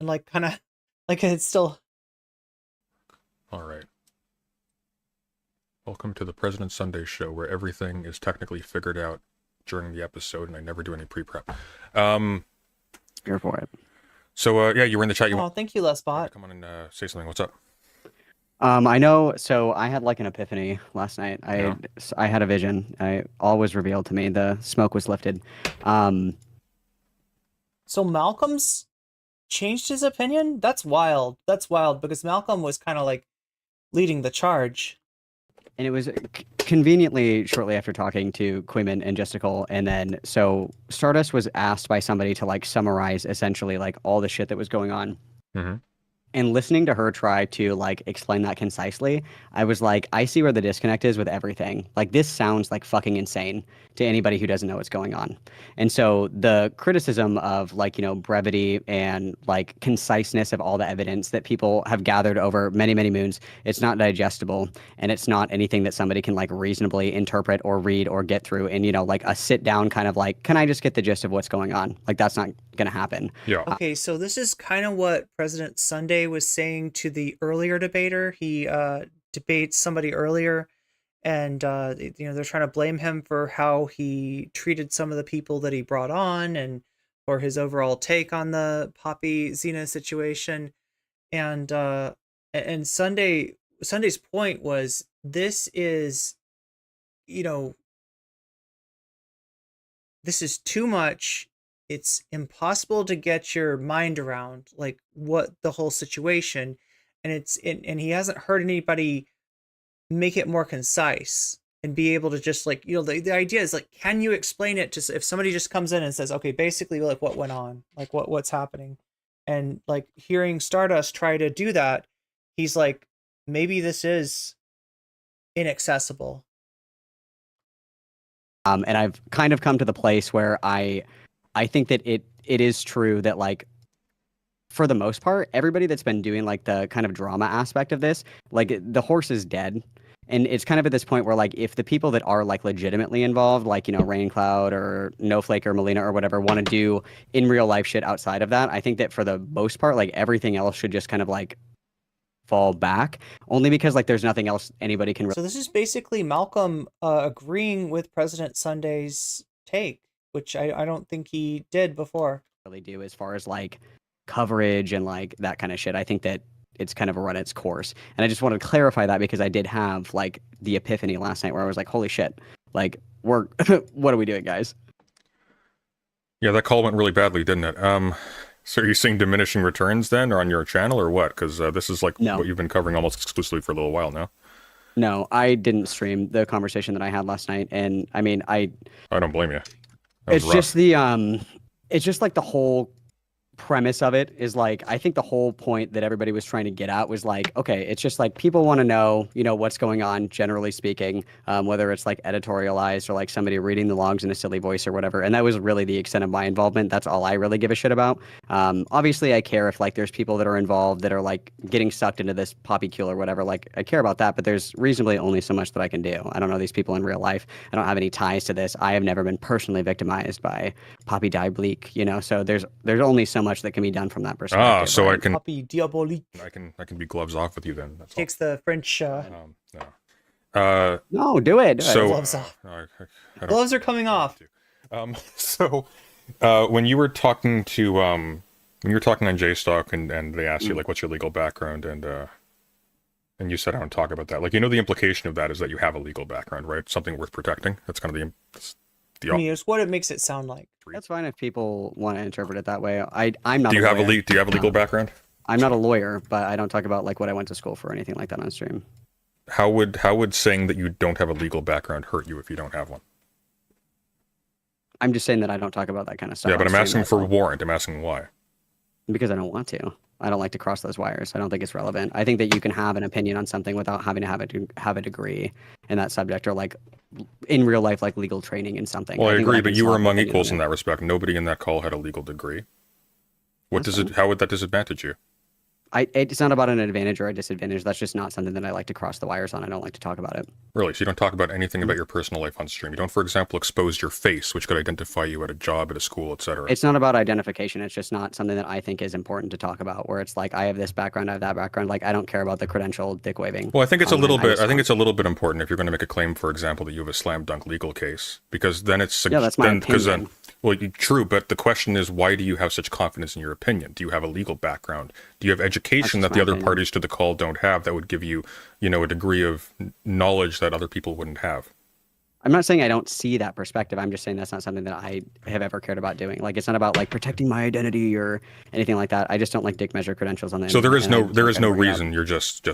like kind of like it's still. All right. Welcome to the President Sunday show, where everything is technically figured out during the episode, and I never do any pre-prep. Here for it. So yeah, you were in the chat. Oh, thank you, Lesbot. Come on and say something. What's up? I know. So I had like an epiphany last night. I had a vision. All was revealed to me. The smoke was lifted. So Malcolm's changed his opinion? That's wild. That's wild because Malcolm was kind of like leading the charge. And it was conveniently shortly after talking to Quimmin and Justical, and then so Stardust was asked by somebody to like summarize essentially like all the shit that was going on. And listening to her try to like explain that concisely, I was like, I see where the disconnect is with everything. Like this sounds like fucking insane to anybody who doesn't know what's going on. And so the criticism of like, you know, brevity and like conciseness of all the evidence that people have gathered over many, many moons, it's not digestible, and it's not anything that somebody can like reasonably interpret or read or get through in, you know, like a sit down kind of like, can I just get the gist of what's going on? Like that's not going to happen. Yeah. Okay, so this is kind of what President Sunday was saying to the earlier debater. He debates somebody earlier, and you know, they're trying to blame him for how he treated some of the people that he brought on, and for his overall take on the Poppy Xena situation. And Sunday's point was, this is, you know, this is too much. It's impossible to get your mind around like what the whole situation, and he hasn't heard anybody make it more concise and be able to just like, you know, the idea is like, can you explain it to, if somebody just comes in and says, okay, basically like what went on, like what's happening, and like hearing Stardust try to do that, he's like, maybe this is inaccessible. And I've kind of come to the place where I think that it is true that like for the most part, everybody that's been doing like the kind of drama aspect of this, like the horse is dead. And it's kind of at this point where like if the people that are like legitimately involved, like, you know, Rain Cloud or Snowflake or Melina or whatever, want to do in real life shit outside of that, I think that for the most part, like everything else should just kind of like fall back, only because like there's nothing else anybody can. So this is basically Malcolm agreeing with President Sunday's take, which I don't think he did before. Really do as far as like coverage and like that kind of shit. I think that it's kind of run its course, and I just wanted to clarify that because I did have like the epiphany last night where I was like, holy shit, like we're what are we doing, guys? Yeah, that call went really badly, didn't it? So are you seeing diminishing returns then, or on your channel, or what? Because this is like what you've been covering almost exclusively for a little while now. No, I didn't stream the conversation that I had last night, and I mean, I don't blame you. It's just the it's just like the whole premise of it is like, I think the whole point that everybody was trying to get at was like, okay, it's just like people want to know, you know, what's going on, generally speaking, whether it's like editorialized or like somebody reading the logs in a silly voice or whatever. And that was really the extent of my involvement. That's all I really give a shit about. Obviously I care if like there's people that are involved that are like getting sucked into this poppycule or whatever, like I care about that, but there's reasonably only so much that I can do. I don't know these people in real life. I don't have any ties to this. I have never been personally victimized by Poppy Diabolique, you know, so there's only so much that can be done from that perspective. Ah, so I can Poppy Diabolique. I can be gloves off with you then. That's Takes the French. No, do it. So gloves off. I don't- Gloves are coming off. So when you were talking to when you were talking on JStock and they asked you like what's your legal background, and you said I don't talk about that. Like, you know, the implication of that is that you have a legal background, right? Something worth protecting. That's kind of the I mean, it's what it makes it sound like. That's fine if people want to interpret it that way. I'm not. Do you have a lawyer. do you have a legal background? I'm not a lawyer, but I don't talk about like what I went to school for or anything like that on stream. How would saying that you don't have a legal background hurt you if you don't have one? I'm just saying that I don't talk about that kind of stuff. Yeah, but on I'm stream, asking for warrant. I'm asking why. Because I don't want to. I don't like to cross those wires. I don't think it's relevant. I think that you can have an opinion on something without having to have a degree in that subject, or like in real life, like legal training in something. Well, I agree, can but you were solve among opinion equals on in it. that respect. Nobody in that call had a legal degree. What That's does it? How would that disadvantage you? It's not about an advantage or a disadvantage. That's just not something that I like to cross the wires on. I don't like to talk about it. Really? So you don't talk about anything about your personal life on stream? You don't, for example, expose your face, which could identify you at a job, at a school, etc. It's not about identification. It's just not something that I think is important to talk about, where it's like, I have this background, I have that background. Like, I don't care about the credential dick waving. Well, I think it's a little bit. I think it's a little bit important if you're going to make a claim, for example, that you have a slam dunk legal case, because then it's Yeah, that's my opinion. Well, true, but the question is, why do you have such confidence in your opinion? Do you have a legal background? Do you have education that the other parties to the call don't have that would give you, you know, a degree of knowledge that other people wouldn't have? I'm not saying I don't see that perspective. I'm just saying that's not something that I have ever cared about doing. Like, it's not about like protecting my identity or anything like that. I just don't like dick measure credentials on the So internet, there is and I no don't ever do that. reason. You're just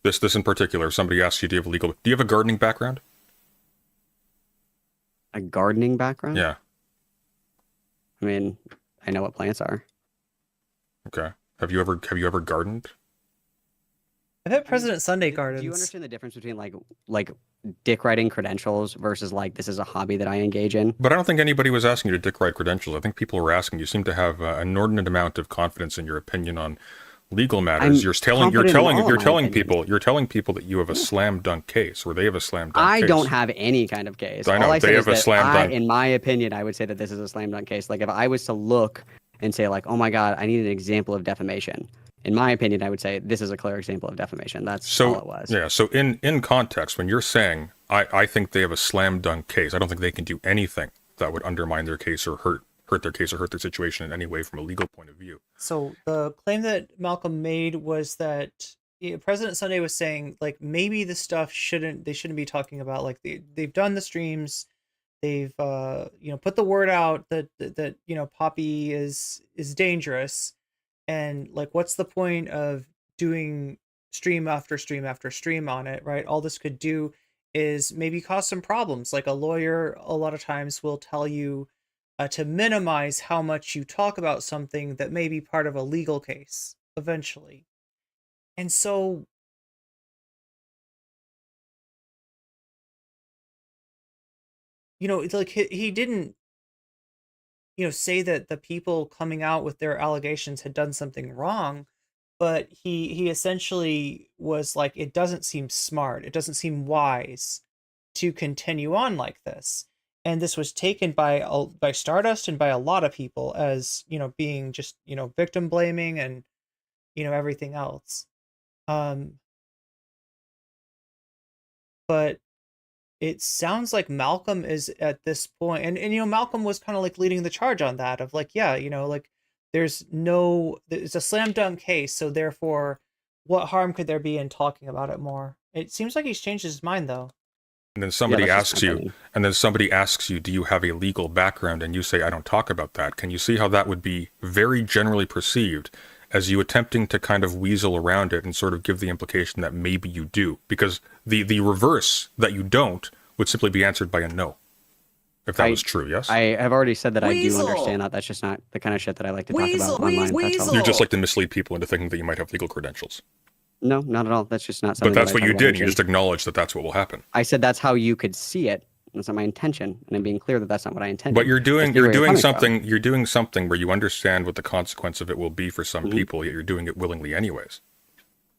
This in particular, if somebody asks you, do you have a gardening background? A gardening background? Yeah. I mean, I know what plants are. Okay. Have you ever gardened? I've had President Sunday gardens. Do you understand the difference between like dick writing credentials versus like this is a hobby that I engage in? But I don't think anybody was asking you to dick write credentials. I think people were asking. You seem to have an inordinate amount of confidence in your opinion on legal matters. You're telling people that you have a slam dunk case, or they have a slam dunk case. I don't have any kind of case. I know All I they have a that slam dunk. in my opinion, I would say that this is a slam dunk case. Like if I was to look and say like, oh my god, I need an example of defamation. In my opinion, I would say this is a clear example of defamation. That's all it was. Yeah. So in context, when you're saying I think they have a slam dunk case, I don't think they can do anything that would undermine their case or hurt their case or hurt their situation in any way from a legal point of view. So the claim that Malcolm made was that President Sunday was saying like maybe this stuff they shouldn't be talking about, like they've done the streams, they've put the word out that Poppy is dangerous, and like what's the point of doing stream after stream after stream on it, right? All this could do is maybe cause some problems. Like a lawyer a lot of times will tell you to minimize how much you talk about something that may be part of a legal case eventually. And so it's like he didn't say that the people coming out with their allegations had done something wrong, but he essentially was like, it doesn't seem smart, it doesn't seem wise to continue on like this. And this was taken by Stardust and by a lot of people as being just victim blaming and everything else. But it sounds like Malcolm is at this point, and Malcolm was kind of like leading the charge on that of like, yeah, like it's a slam dunk case, so therefore what harm could there be in talking about it more? It seems like he's changed his mind though. And then somebody asks you, do you have a legal background? And you say, I don't talk about that. Can you see how that would be very generally perceived as you attempting to kind of weasel around it and sort of give the implication that maybe you do? Because the reverse, that you don't, would simply be answered by a no. If that was true, yes? I have already said that I do understand that. That's just not the kind of shit that I like to talk about online. That's all. You just like to mislead people into thinking that you might have legal credentials. No, not at all. That's just not something. But that's what you did. You just acknowledged that that's what will happen. I said that's how you could see it. That's not my intention, and I'm being clear that that's not what I intended. But you're doing something. You're doing something where you understand what the consequence of it will be for some people, yet you're doing it willingly anyways.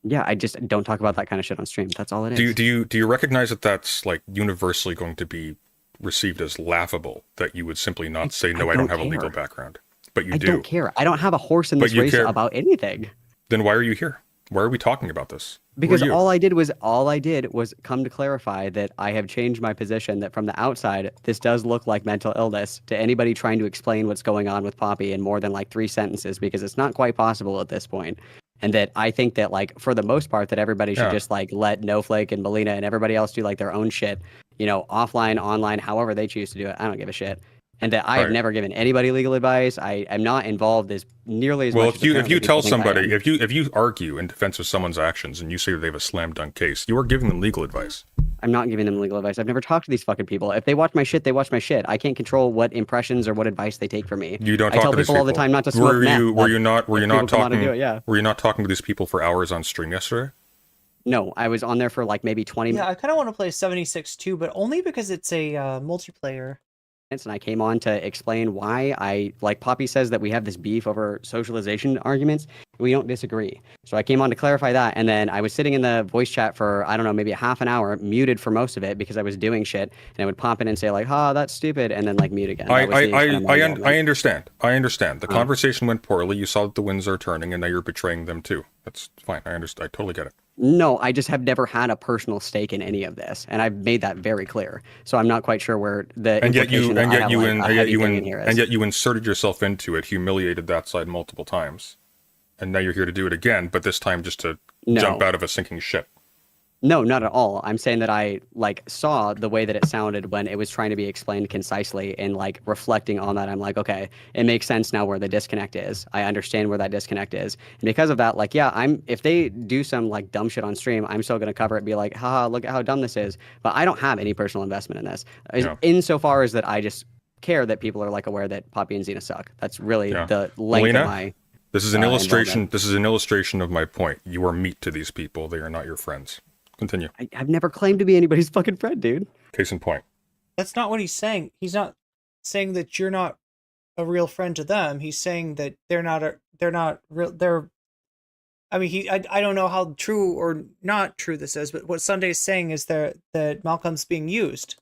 Yeah, I just don't talk about that kind of shit on stream. That's all it is. Do you recognize that that's like universally going to be received as laughable? That you would simply not say no, I don't have a legal background, but you do. I don't care. I don't have a horse in this race about anything. Then why are you here? Why are we talking about this? Because all I did was come to clarify that I have changed my position, that from the outside, this does look like mental illness to anybody trying to explain what's going on with Poppy in more than like 3 sentences, because it's not quite possible at this point. And that I think that like for the most part that everybody should just like let Snowflake and Melina and everybody else do like their own shit, offline, online, however they choose to do it. I don't give a shit. And that I have never given anybody legal advice. I am not involved as nearly as much. Well, if you tell somebody, if you argue in defense of someone's actions and you say they have a slam dunk case, you are giving them legal advice. I'm not giving them legal advice. I've never talked to these fucking people. If they watch my shit, they watch my shit. I can't control what impressions or what advice they take from me. You don't. I tell people all the time not to smoke meth. Were you not talking to these people for hours on stream yesterday? No, I was on there for like maybe 20 minutes. Yeah, I kind of want to play 76 too, but only because it's a multiplayer. And I came on to explain why Poppy says that we have this beef over socialization arguments. We don't disagree. So I came on to clarify that. And then I was sitting in the voice chat for, I don't know, maybe a half an hour, muted for most of it because I was doing shit. And I would pop in and say like, that's stupid. And then like mute again. I understand. The conversation went poorly. You saw that the winds are turning and now you're betraying them too. That's fine. I understand. I totally get it. No, I just have never had a personal stake in any of this, and I've made that very clear. So I'm not quite sure where the and yet you inserted yourself into it, humiliated that side multiple times, and now you're here to do it again, but this time just to jump out of a sinking ship. No, not at all. I'm saying that I like saw the way that it sounded when it was trying to be explained concisely, and like reflecting on that, I'm like, okay, it makes sense now where the disconnect is. I understand where that disconnect is. And because of that, like, yeah, if they do some like dumb shit on stream, I'm still gonna cover it, be like, haha, look at how dumb this is. But I don't have any personal investment in this. Yeah. Insofar as that I just care that people are like aware that Poppy and Xena suck. That's really Yeah. the length Melina, of my this is an illustration. involvement. This is an illustration of my point. You are meat to these people. They are not your friends. Continue. I've never claimed to be anybody's fucking friend, dude. Case in point. That's not what he's saying. He's not saying that you're not a real friend to them. He's saying that they're not real. I mean, I don't know how true or not true this is, but what Sunday's saying is that Malcolm's being used.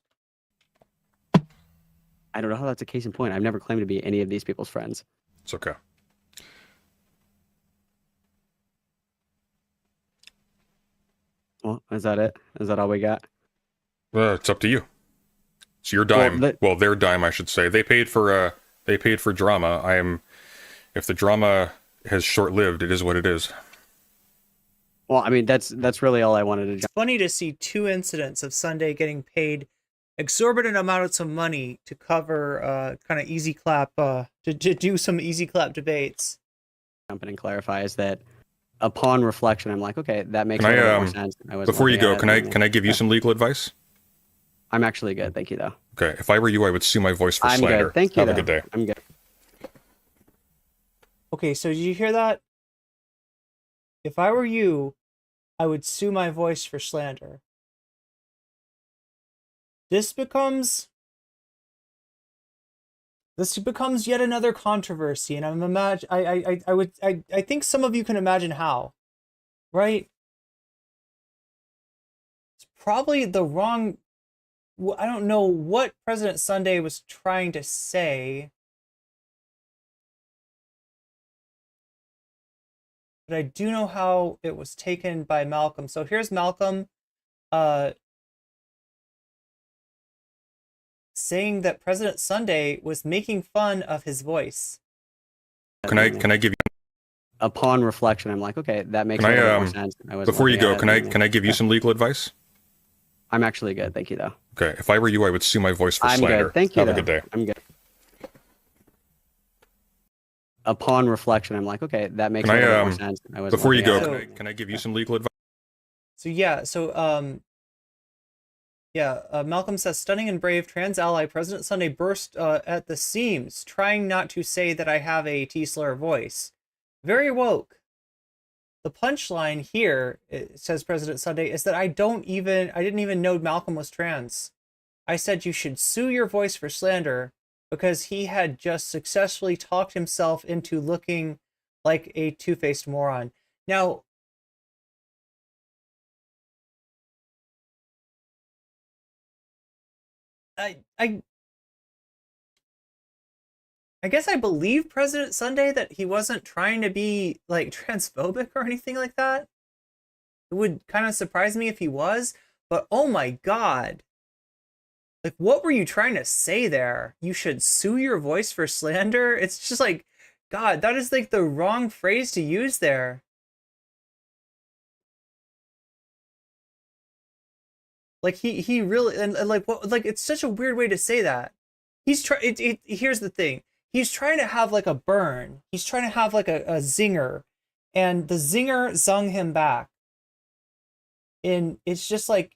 I don't know how that's a case in point. I've never claimed to be any of these people's friends. It's okay. Well, is that it? Is that all we got? It's up to you. It's your dime. Well, their dime, I should say. They paid for drama. If the drama has short-lived, it is what it is. Well, I mean, that's really all I wanted to. It's funny to see two incidents of Sunday getting paid exorbitant amounts of money to cover kind of easy clap to do some easy clap debates. Jump in and clarify is that upon reflection, I'm like, okay, that makes Can a little I, more sense. before you go, can I give you some legal advice? I'm actually good, thank you though. Okay, if I were you, I would sue my voice for slander. I'm good, thank you. Have a good day. I'm good. Okay, so did you hear that? If I were you, I would sue my voice for slander. This becomes yet another controversy, and I think some of you can imagine how, right? It's probably the wrong. I don't know what President Sunday was trying to say, but I do know how it was taken by Malcolm. So here's Malcolm, saying that President Sunday was making fun of his voice. Can I give you? Upon reflection, I'm like, okay, that makes Can a little I more sense. before you go, can I give you some legal advice? I'm actually good, thank you though. Okay, if I were you, I would sue my voice for I'm slander. good, thank you. Have a though. good day. I'm good. Upon reflection, I'm like, okay, that makes a little more sense. Before you go, can I give you some legal advice? Malcolm says, stunning and brave trans ally President Sunday burst at the seams, trying not to say that I have a T-slur voice. Very woke. The punchline here, says President Sunday, is that I didn't even know Malcolm was trans. I said you should sue your voice for slander because he had just successfully talked himself into looking like a two-faced moron. Now, I guess I believe President Sunday that he wasn't trying to be like transphobic or anything like that. It would kind of surprise me if he was, but oh my god. Like, what were you trying to say there? You should sue your voice for slander? It's just like, God, that is like the wrong phrase to use there. Like he really and like what, like it's such a weird way to say that. He's here's the thing. He's trying to have like a burn. He's trying to have like a zinger, and the zinger zung him back. And it's just like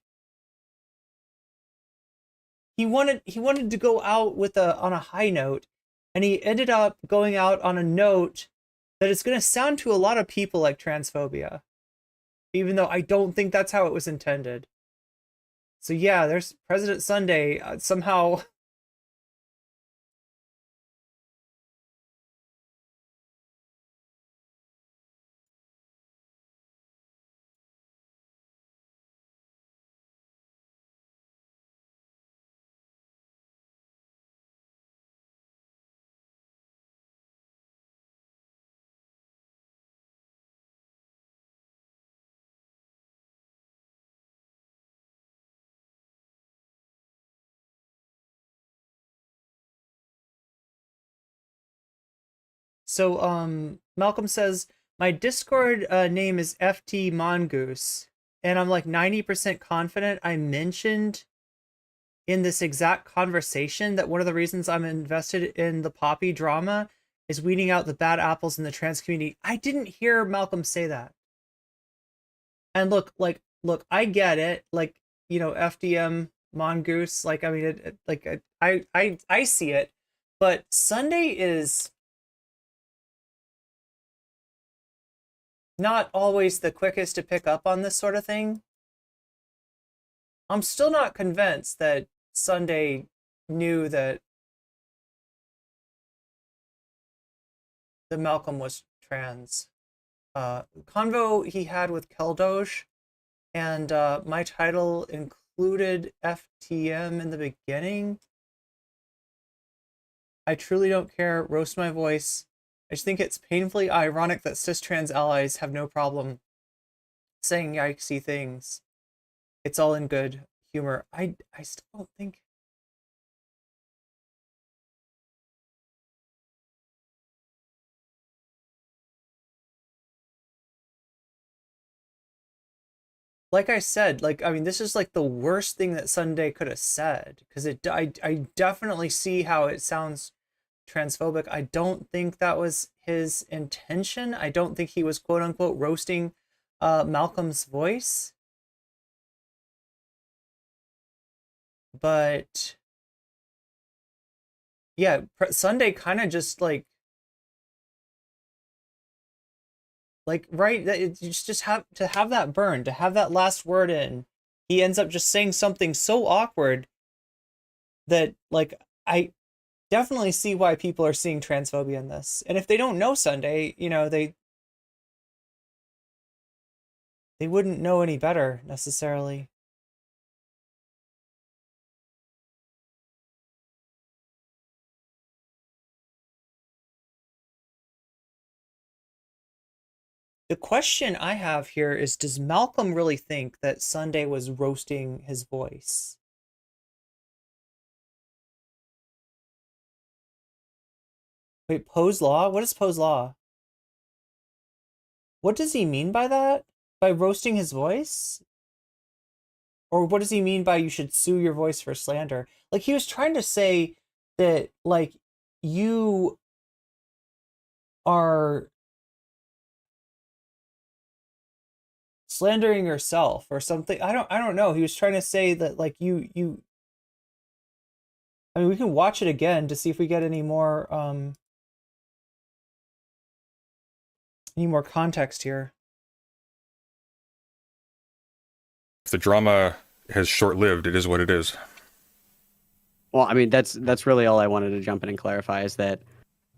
he wanted to go out with on a high note, and he ended up going out on a note that is going to sound to a lot of people like transphobia, even though I don't think that's how it was intended. So yeah, there's President Sunday somehow. So Malcolm says my Discord name is FT Mongoose, and I'm like 90% confident I mentioned in this exact conversation that one of the reasons I'm invested in the Poppy drama is weeding out the bad apples in the trans community. I didn't hear Malcolm say that. And look, I get it. Like, you know, FDM mongoose. Like, I mean, I see it. But Sunday is not always the quickest to pick up on this sort of thing. I'm still not convinced that Sunday knew that Malcolm was trans. Convo he had with Keldosh, and my title included FTM in the beginning. I truly don't care. Roast my voice. I just think it's painfully ironic that cis trans allies have no problem saying yikesy things. It's all in good humor. I still don't think. Like I said, like, I mean, this is like the worst thing that Sunday could have said, because I definitely see how it sounds transphobic. I don't think that was his intention. I don't think he was quote unquote roasting Malcolm's voice. But yeah, Sunday kind of just like right, you just have to have that burn, to have that last word in. He ends up just saying something so awkward that, like, I definitely see why people are seeing transphobia in this. And if they don't know Sunday, you know, they wouldn't know any better necessarily. The question I have here is, does Malcolm really think that Sunday was roasting his voice? Wait, Poe's Law? What is Poe's Law? What does he mean by that? By roasting his voice? Or what does he mean by you should sue your voice for slander? Like, he was trying to say that, like, you are slandering yourself or something. I don't know. He was trying to say that, like, you I mean, we can watch it again to see if we get any more context here. If the drama has short-lived, it is what it is. Well, I mean, that's really all I wanted to jump in and clarify is that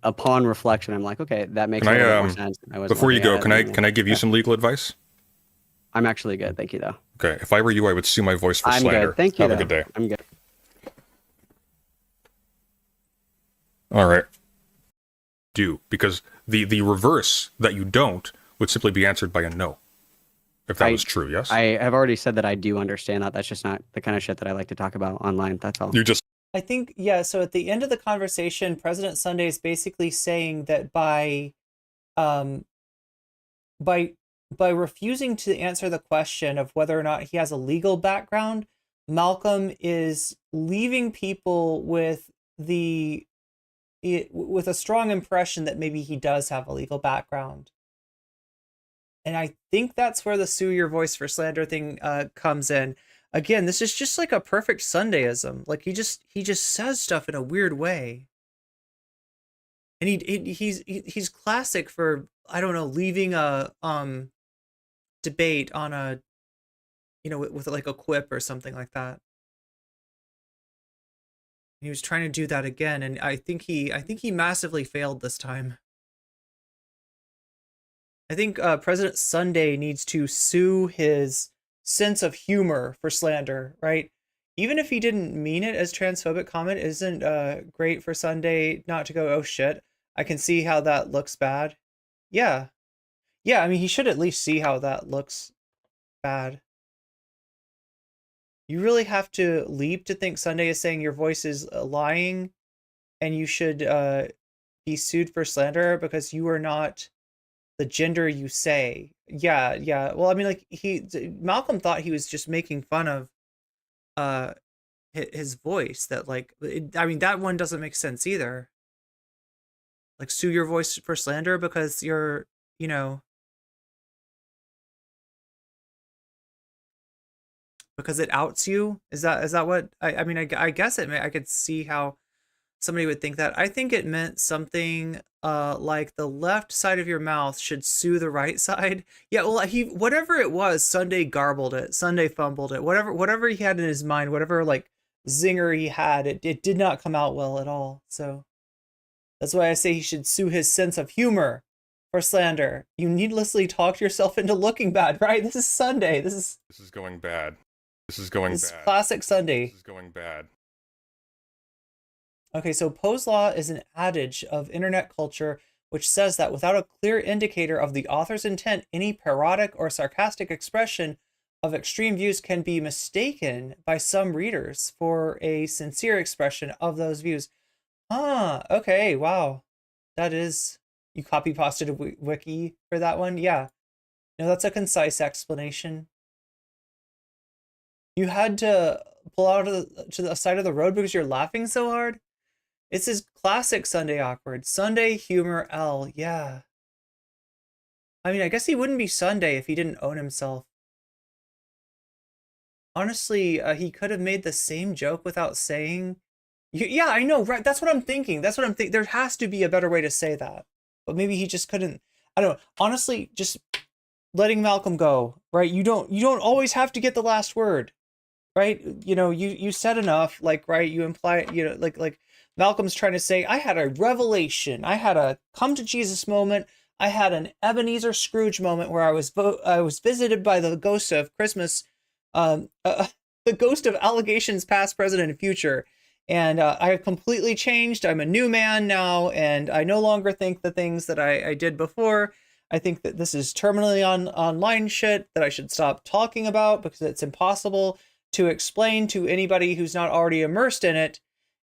upon reflection, I'm like, okay, that makes a little bit more sense. Before you go, can I give you some legal advice? I'm actually good, thank you, though. Okay, if I were you, I would sue my voice for slander. I'm good, thank you. Have a good day. I'm good. All right. Because the reverse that you don't would simply be answered by a no. If that was true, yes? I have already said that I do understand that. That's just not the kind of shit that I like to talk about online. That's all. I think, yeah, so at the end of the conversation, President Sunday is basically saying that by refusing to answer the question of whether or not he has a legal background, Malcolm is leaving people with a strong impression that maybe he does have a legal background. And I think that's where the sue your voice for slander thing comes in. Again, this is just like a perfect Sundayism. Like, he just says stuff in a weird way. And he's classic for, I don't know, leaving a debate on a, you know, with like a quip or something like that. He was trying to do that again, and I think he massively failed this time. I think President Sunday needs to sue his sense of humor for slander, right? Even if he didn't mean it as transphobic comment, isn't great for Sunday not to go, oh shit, I can see how that looks bad. Yeah. Yeah, I mean, he should at least see how that looks bad. You really have to leap to think Sunday is saying your voice is lying and you should be sued for slander because you are not the gender you say. Yeah, yeah. Well, I mean, like Malcolm thought he was just making fun of his voice. That like, I mean, that one doesn't make sense either. Like sue your voice for slander because you're, you know, because it outs you. Is that what I mean? I guess I could see how somebody would think that. I think it meant something like the left side of your mouth should sue the right side. Yeah, well, whatever it was, Sunday garbled it, Sunday fumbled it, whatever he had in his mind, whatever like zinger he had, it did not come out well at all. So that's why I say he should sue his sense of humor for slander. You needlessly talked yourself into looking bad, right? This is Sunday. This is going bad. This is going bad. Classic Sunday. This is going bad. Okay, so Poe's law is an adage of internet culture which says that without a clear indicator of the author's intent, any parodic or sarcastic expression of extreme views can be mistaken by some readers for a sincere expression of those views. Ah, okay, wow. That is, you copy pasted a wiki for that one? Yeah. No, that's a concise explanation. You had to pull out to the side of the road because you're laughing so hard? It's his classic Sunday awkward. Sunday humor L, yeah. I mean, I guess he wouldn't be Sunday if he didn't own himself. Honestly, he could have made the same joke without saying... Yeah, I know, right? That's what I'm thinking. That's what I'm thinking. There has to be a better way to say that. But maybe he just couldn't... I don't know. Honestly, just letting Malcolm go, right? You don't always have to get the last word, right? You know, you said enough, like, right? You imply, you know, like Malcolm's trying to say, I had a revelation. I had a come to Jesus moment. I had an Ebenezer Scrooge moment where I was visited by the ghost of Christmas, the ghost of allegations past, present, and future. And I have completely changed. I'm a new man now, and I no longer think the things that I did before. I think that this is terminally online shit that I should stop talking about because it's impossible to explain to anybody who's not already immersed in it.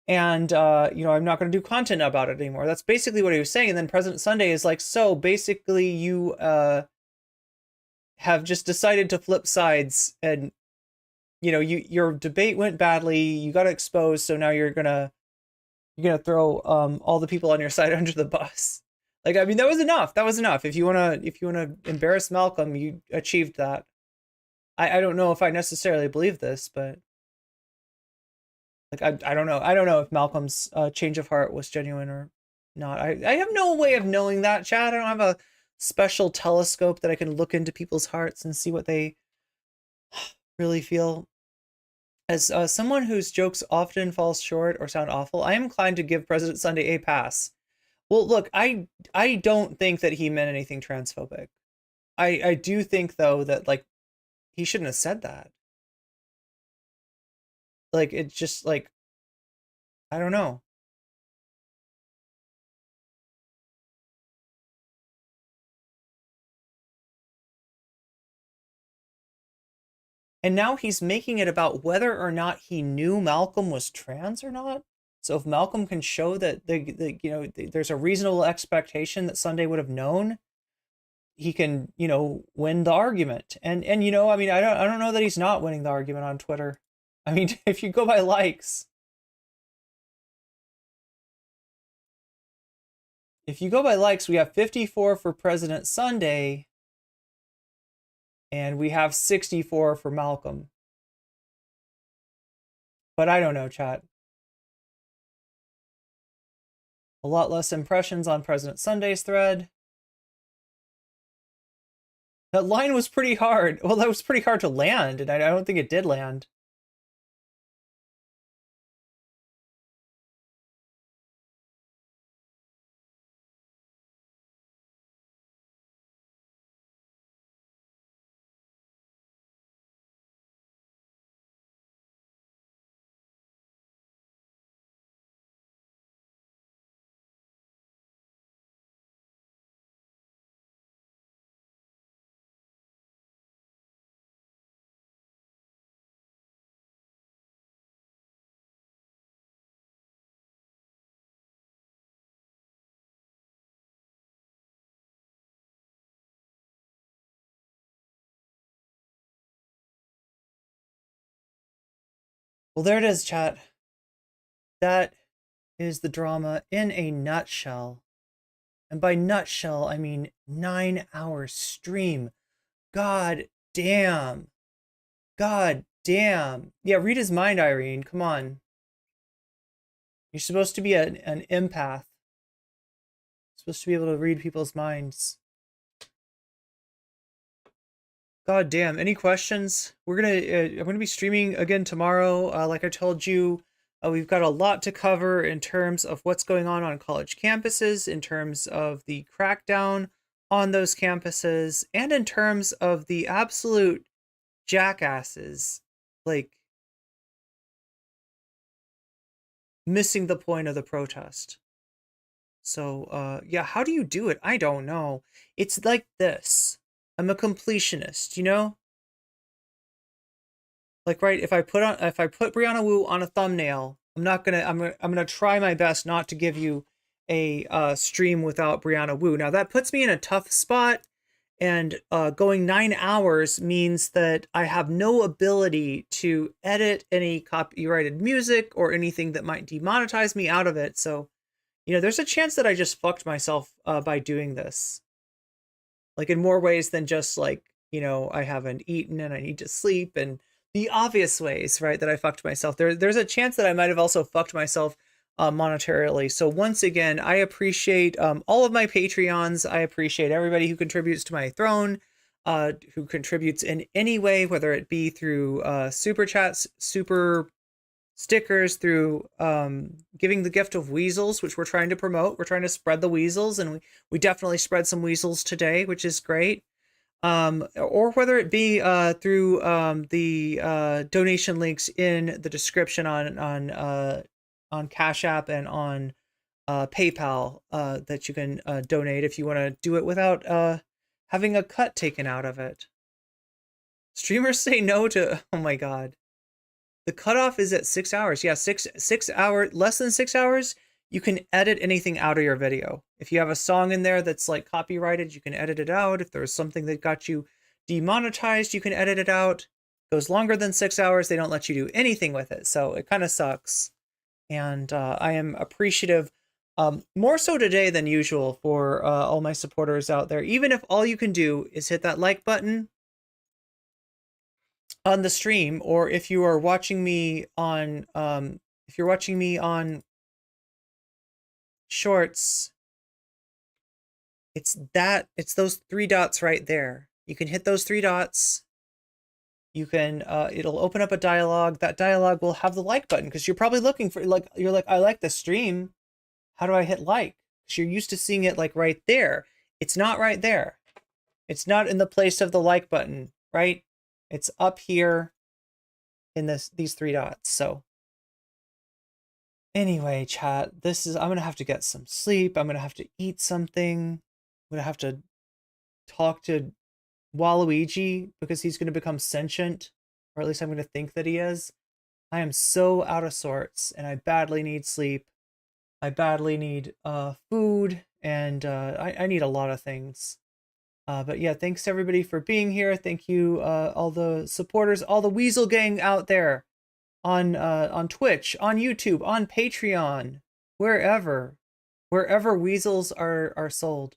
And, you know, I'm not going to do content about it anymore. That's basically what he was saying. And then President Sunday is like, so basically you have just decided to flip sides and, you know, your debate went badly. You got exposed. So now you're going to throw all the people on your side under the bus. Like, I mean, that was enough. That was enough. If you want to embarrass Malcolm, you achieved that. I don't know if I necessarily believe this, but like, I don't know. I don't know if Malcolm's change of heart was genuine or not. I have no way of knowing that, Chad. I don't have a special telescope that I can look into people's hearts and see what they really feel. As someone whose jokes often fall short or sound awful, I am inclined to give President Sunday a pass. Well, look, I don't think that he meant anything transphobic. I do think, though, that, like, he shouldn't have said that. Like, it's just, like, I don't know. And now he's making it about whether or not he knew Malcolm was trans or not. So if Malcolm can show that there's a reasonable expectation that Sunday would have known, he can, you know, win the argument. And you know, I mean, I don't know that he's not winning the argument on Twitter. I mean, if you go by likes, we have 54 for President Sunday, and we have 64 for Malcolm. But I don't know, chat. A lot less impressions on President Sunday's thread. That line was pretty hard. Well, that was pretty hard to land, and I don't think it did land. Well, there it is, chat. That is the drama in a nutshell. And by nutshell, I mean 9-hour stream. God damn. God damn. Yeah, read his mind, Irene. Come on. You're supposed to be an empath. You're supposed to be able to read people's minds. God damn. Any questions? I'm gonna be streaming again tomorrow. Like I told you, we've got a lot to cover in terms of what's going on college campuses, in terms of the crackdown on those campuses, and in terms of the absolute jackasses, like, missing the point of the protest. So, yeah, how do you do it? I don't know. It's like this. I'm a completionist, you know? Like, right, if I put Briana Wu on a thumbnail, I'm gonna try my best not to give you a stream without Briana Wu. Now that puts me in a tough spot, and going 9 hours means that I have no ability to edit any copyrighted music or anything that might demonetize me out of it. So, you know, there's a chance that I just fucked myself by doing this. Like, in more ways than just, like, you know, I haven't eaten and I need to sleep, and the obvious ways, right, that I fucked myself. There's a chance that I might have also fucked myself monetarily. So once again, I appreciate all of my Patreons. I appreciate everybody who contributes to my throne, who contributes in any way, whether it be through super chats, super stickers, through giving the gift of weasels, which we're trying to promote. We're trying to spread the weasels, and we definitely spread some weasels today, which is great. Or whether it be through the donation links in the description on Cash App and on PayPal, that you can donate if you want to do it without having a cut taken out of it. Streamers say no to, oh my god. The cutoff is at 6 hours. Yeah, 6 hours, less than 6 hours, you can edit anything out of your video. If you have a song in there that's like copyrighted, you can edit it out. If there's something that got you demonetized, you can edit it out. Goes longer than 6 hours, they don't let you do anything with it. So it kind of sucks. And I am appreciative, more so today than usual, for all my supporters out there. Even if all you can do is hit that like button on the stream, or if you are watching me on Shorts, it's those 3 dots right there. You can hit those 3 dots. You can it'll open up a dialogue. That dialogue will have the like button, because you're probably looking for, like, you're like, I like the stream. How do I hit like? Because you're used to seeing it like right there. It's not right there. It's not in the place of the like button, right? It's up here in these 3 dots. So anyway, chat, I'm gonna have to get some sleep. I'm gonna have to eat something. I'm gonna have to talk to Waluigi, because he's gonna become sentient, or at least I'm gonna think that he is. I am so out of sorts, and I badly need sleep. I badly need food, and I need a lot of things. But yeah, thanks everybody for being here. Thank you, all the supporters, all the Weasel gang out there on Twitch, on YouTube, on Patreon, wherever weasels are sold.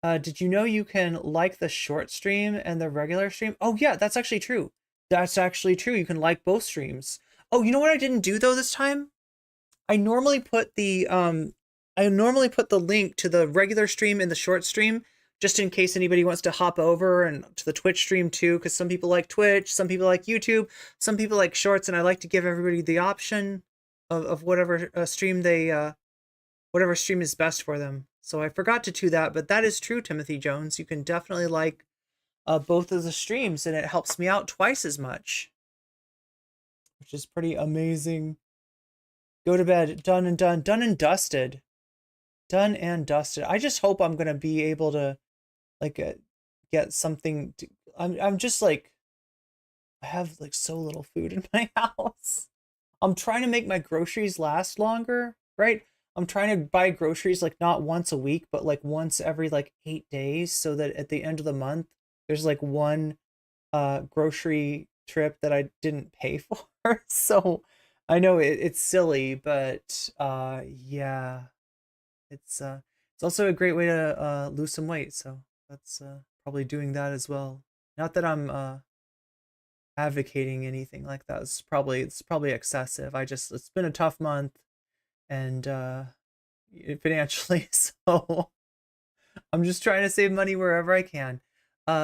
Did you know you can like the short stream and the regular stream? Oh yeah, that's actually true. That's actually true. You can like both streams. Oh, you know what I didn't do though this time? I normally put the link to the regular stream and the short stream, just in case anybody wants to hop over and to the Twitch stream too, because some people like Twitch, some people like YouTube, some people like Shorts, and I like to give everybody the option of whatever stream whatever stream is best for them. So I forgot to do that, but that is true, Timothy Jones. You can definitely like both of the streams, and it helps me out twice as much, which is pretty amazing. Go to bed. Done and done. Done and dusted. Done and dusted. I just hope I'm gonna be able to, like, get something to, I'm just like, I have like so little food in my house. I'm trying to make my groceries last longer, right? I'm trying to buy groceries like not once a week, but like once every like 8 days, so that at the end of the month there's like one grocery trip that I didn't pay for. So I know it's silly, but yeah, it's also a great way to lose some weight. So that's probably doing that as well. Not that I'm advocating anything like that. It's probably excessive. It's been a tough month and financially, so I'm just trying to save money wherever I can.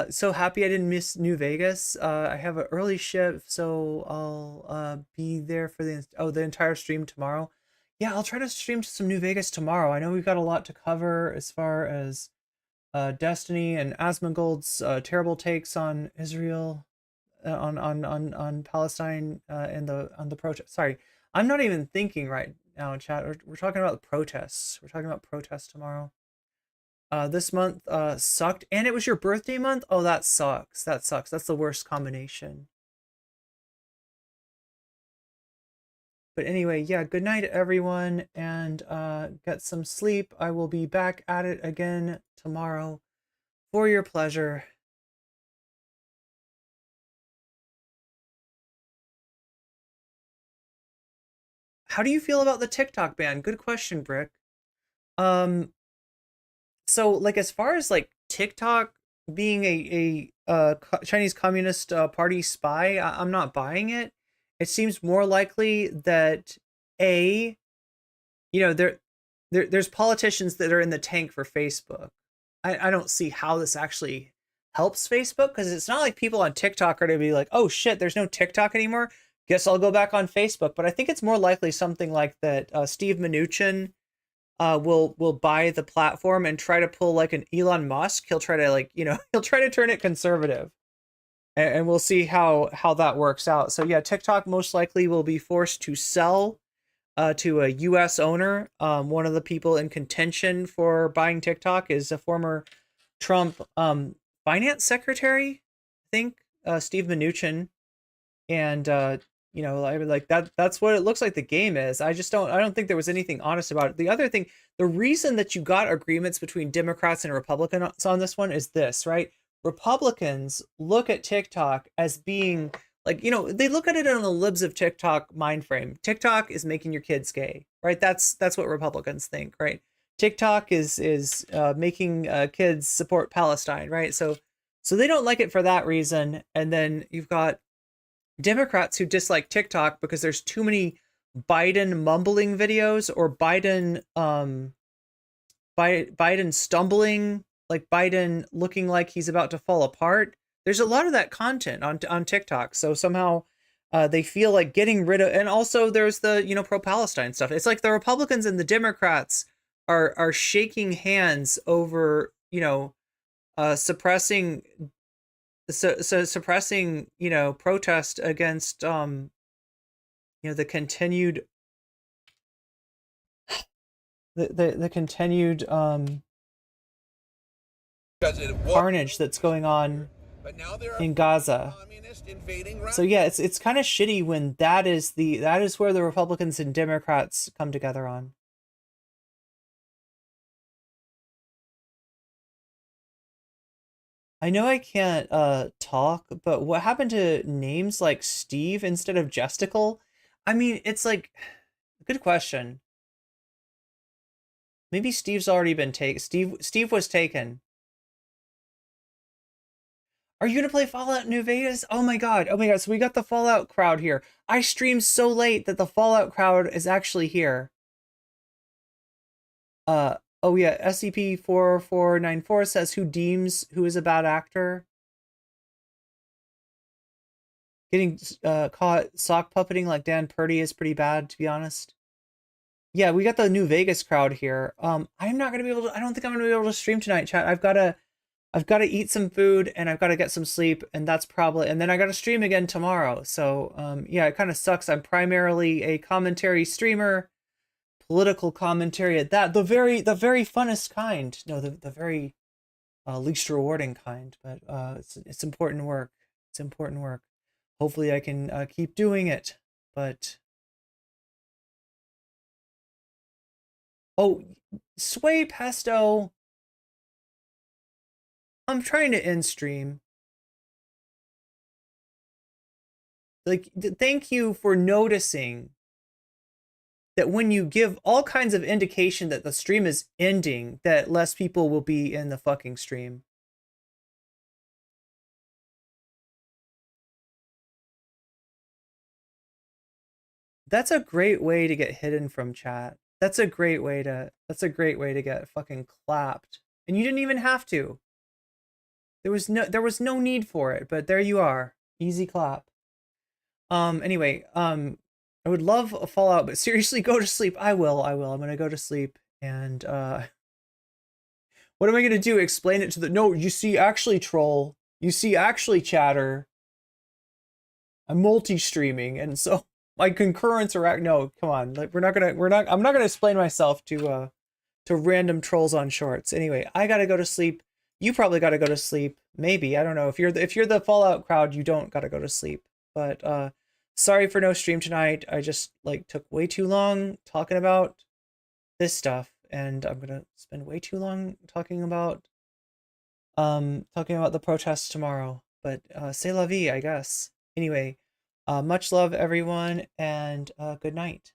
So happy I didn't miss New Vegas. I have an early shift, so I'll be there for the entire stream tomorrow. Yeah, I'll try to stream some New Vegas tomorrow. I know we've got a lot to cover as far as Destiny and Asmongold's terrible takes on Israel, on Palestine, and on the protest. Sorry, I'm not even thinking right now, chat. We're talking about the protests. We're talking about protests tomorrow. This month sucked, and it was your birthday month. Oh, that sucks. That sucks. That's the worst combination. But anyway, yeah, good night, everyone, and get some sleep. I will be back at it again tomorrow for your pleasure. How do you feel about the TikTok ban? Good question, Brick. So like as far as like TikTok being a Chinese Communist Party spy, I'm not buying it. It seems more likely that there's politicians that are in the tank for Facebook. I don't see how this actually helps Facebook, because it's not like people on TikTok are to be like, oh shit, there's no TikTok anymore. Guess I'll go back on Facebook. But I think it's more likely something like that. Steve Mnuchin will buy the platform and try to pull like an Elon Musk. He'll try to he'll try to turn it conservative, and we'll see how that works out. So yeah, TikTok most likely will be forced to sell to a U.S. owner. One of the people in contention for buying TikTok is a former Trump finance secretary, I think, Steve Mnuchin, and like that's what it looks like the game is. I don't think there was anything honest about it. The other thing, the reason that you got agreements between Democrats and Republicans on this one is this, right? Republicans look at TikTok as being like, they look at it on the libs of TikTok mind frame. TikTok is making your kids gay, right? That's what Republicans think, right? TikTok is making kids support Palestine, right? So they don't like it for that reason. And then you've got Democrats who dislike TikTok because there's too many Biden mumbling videos, or Biden stumbling, like Biden looking like he's about to fall apart. There's a lot of that content on TikTok. So somehow they feel like getting rid of, and also there's the pro-Palestine stuff. It's like the Republicans and the Democrats are shaking hands over suppressing protest against the continued the continued carnage that's going on in Gaza. So yeah, it's kind of shitty when that is where the Republicans and Democrats come together on. I know I can't talk, but what happened to names like Steve instead of Jesticle? I mean, it's like, good question. Maybe Steve's already been taken. Steve was taken. Are you gonna play Fallout New Vegas? Oh my god. So we got the Fallout crowd here. I streamed so late that the Fallout crowd is actually here. Oh yeah, SCP-4494 says who is a bad actor. Getting caught sock puppeting like Dan Purdy is pretty bad, to be honest. Yeah, we got the New Vegas crowd here. I'm not gonna be able to. I don't think I'm gonna be able to stream tonight, chat. I've got to eat some food and I've got to get some sleep, and then I got to stream again tomorrow. So yeah, it kind of sucks. I'm primarily a commentary streamer, political commentary at that, the very funnest kind. No, the very least rewarding kind, but it's important work. It's important work. Hopefully I can keep doing it, but oh, Sway Pesto, I'm trying to end stream. Like, thank you for noticing that when you give all kinds of indication that the stream is ending, that less people will be in the fucking stream. That's a great way to get hidden from chat. That's a great way to get fucking clapped. And you didn't even have to. There was no need for it, but there you are. Easy clap. Anyway, I would love a Fallout, but seriously, go to sleep. I will. I'm gonna go to sleep, and what am I gonna do? Explain it to the... No, you see, actually, troll. You see, actually, chatter. I'm multi-streaming, and so my concurrents are... No, come on. Like, I'm not gonna explain myself to random trolls on shorts. Anyway, I gotta go to sleep. You probably gotta go to sleep. Maybe, I don't know. If you're the Fallout crowd, you don't gotta go to sleep. But sorry for no stream tonight. I just took way too long talking about this stuff, and I'm gonna spend way too long talking about the protests tomorrow. But c'est la vie, I guess. Anyway, much love, everyone, and good night.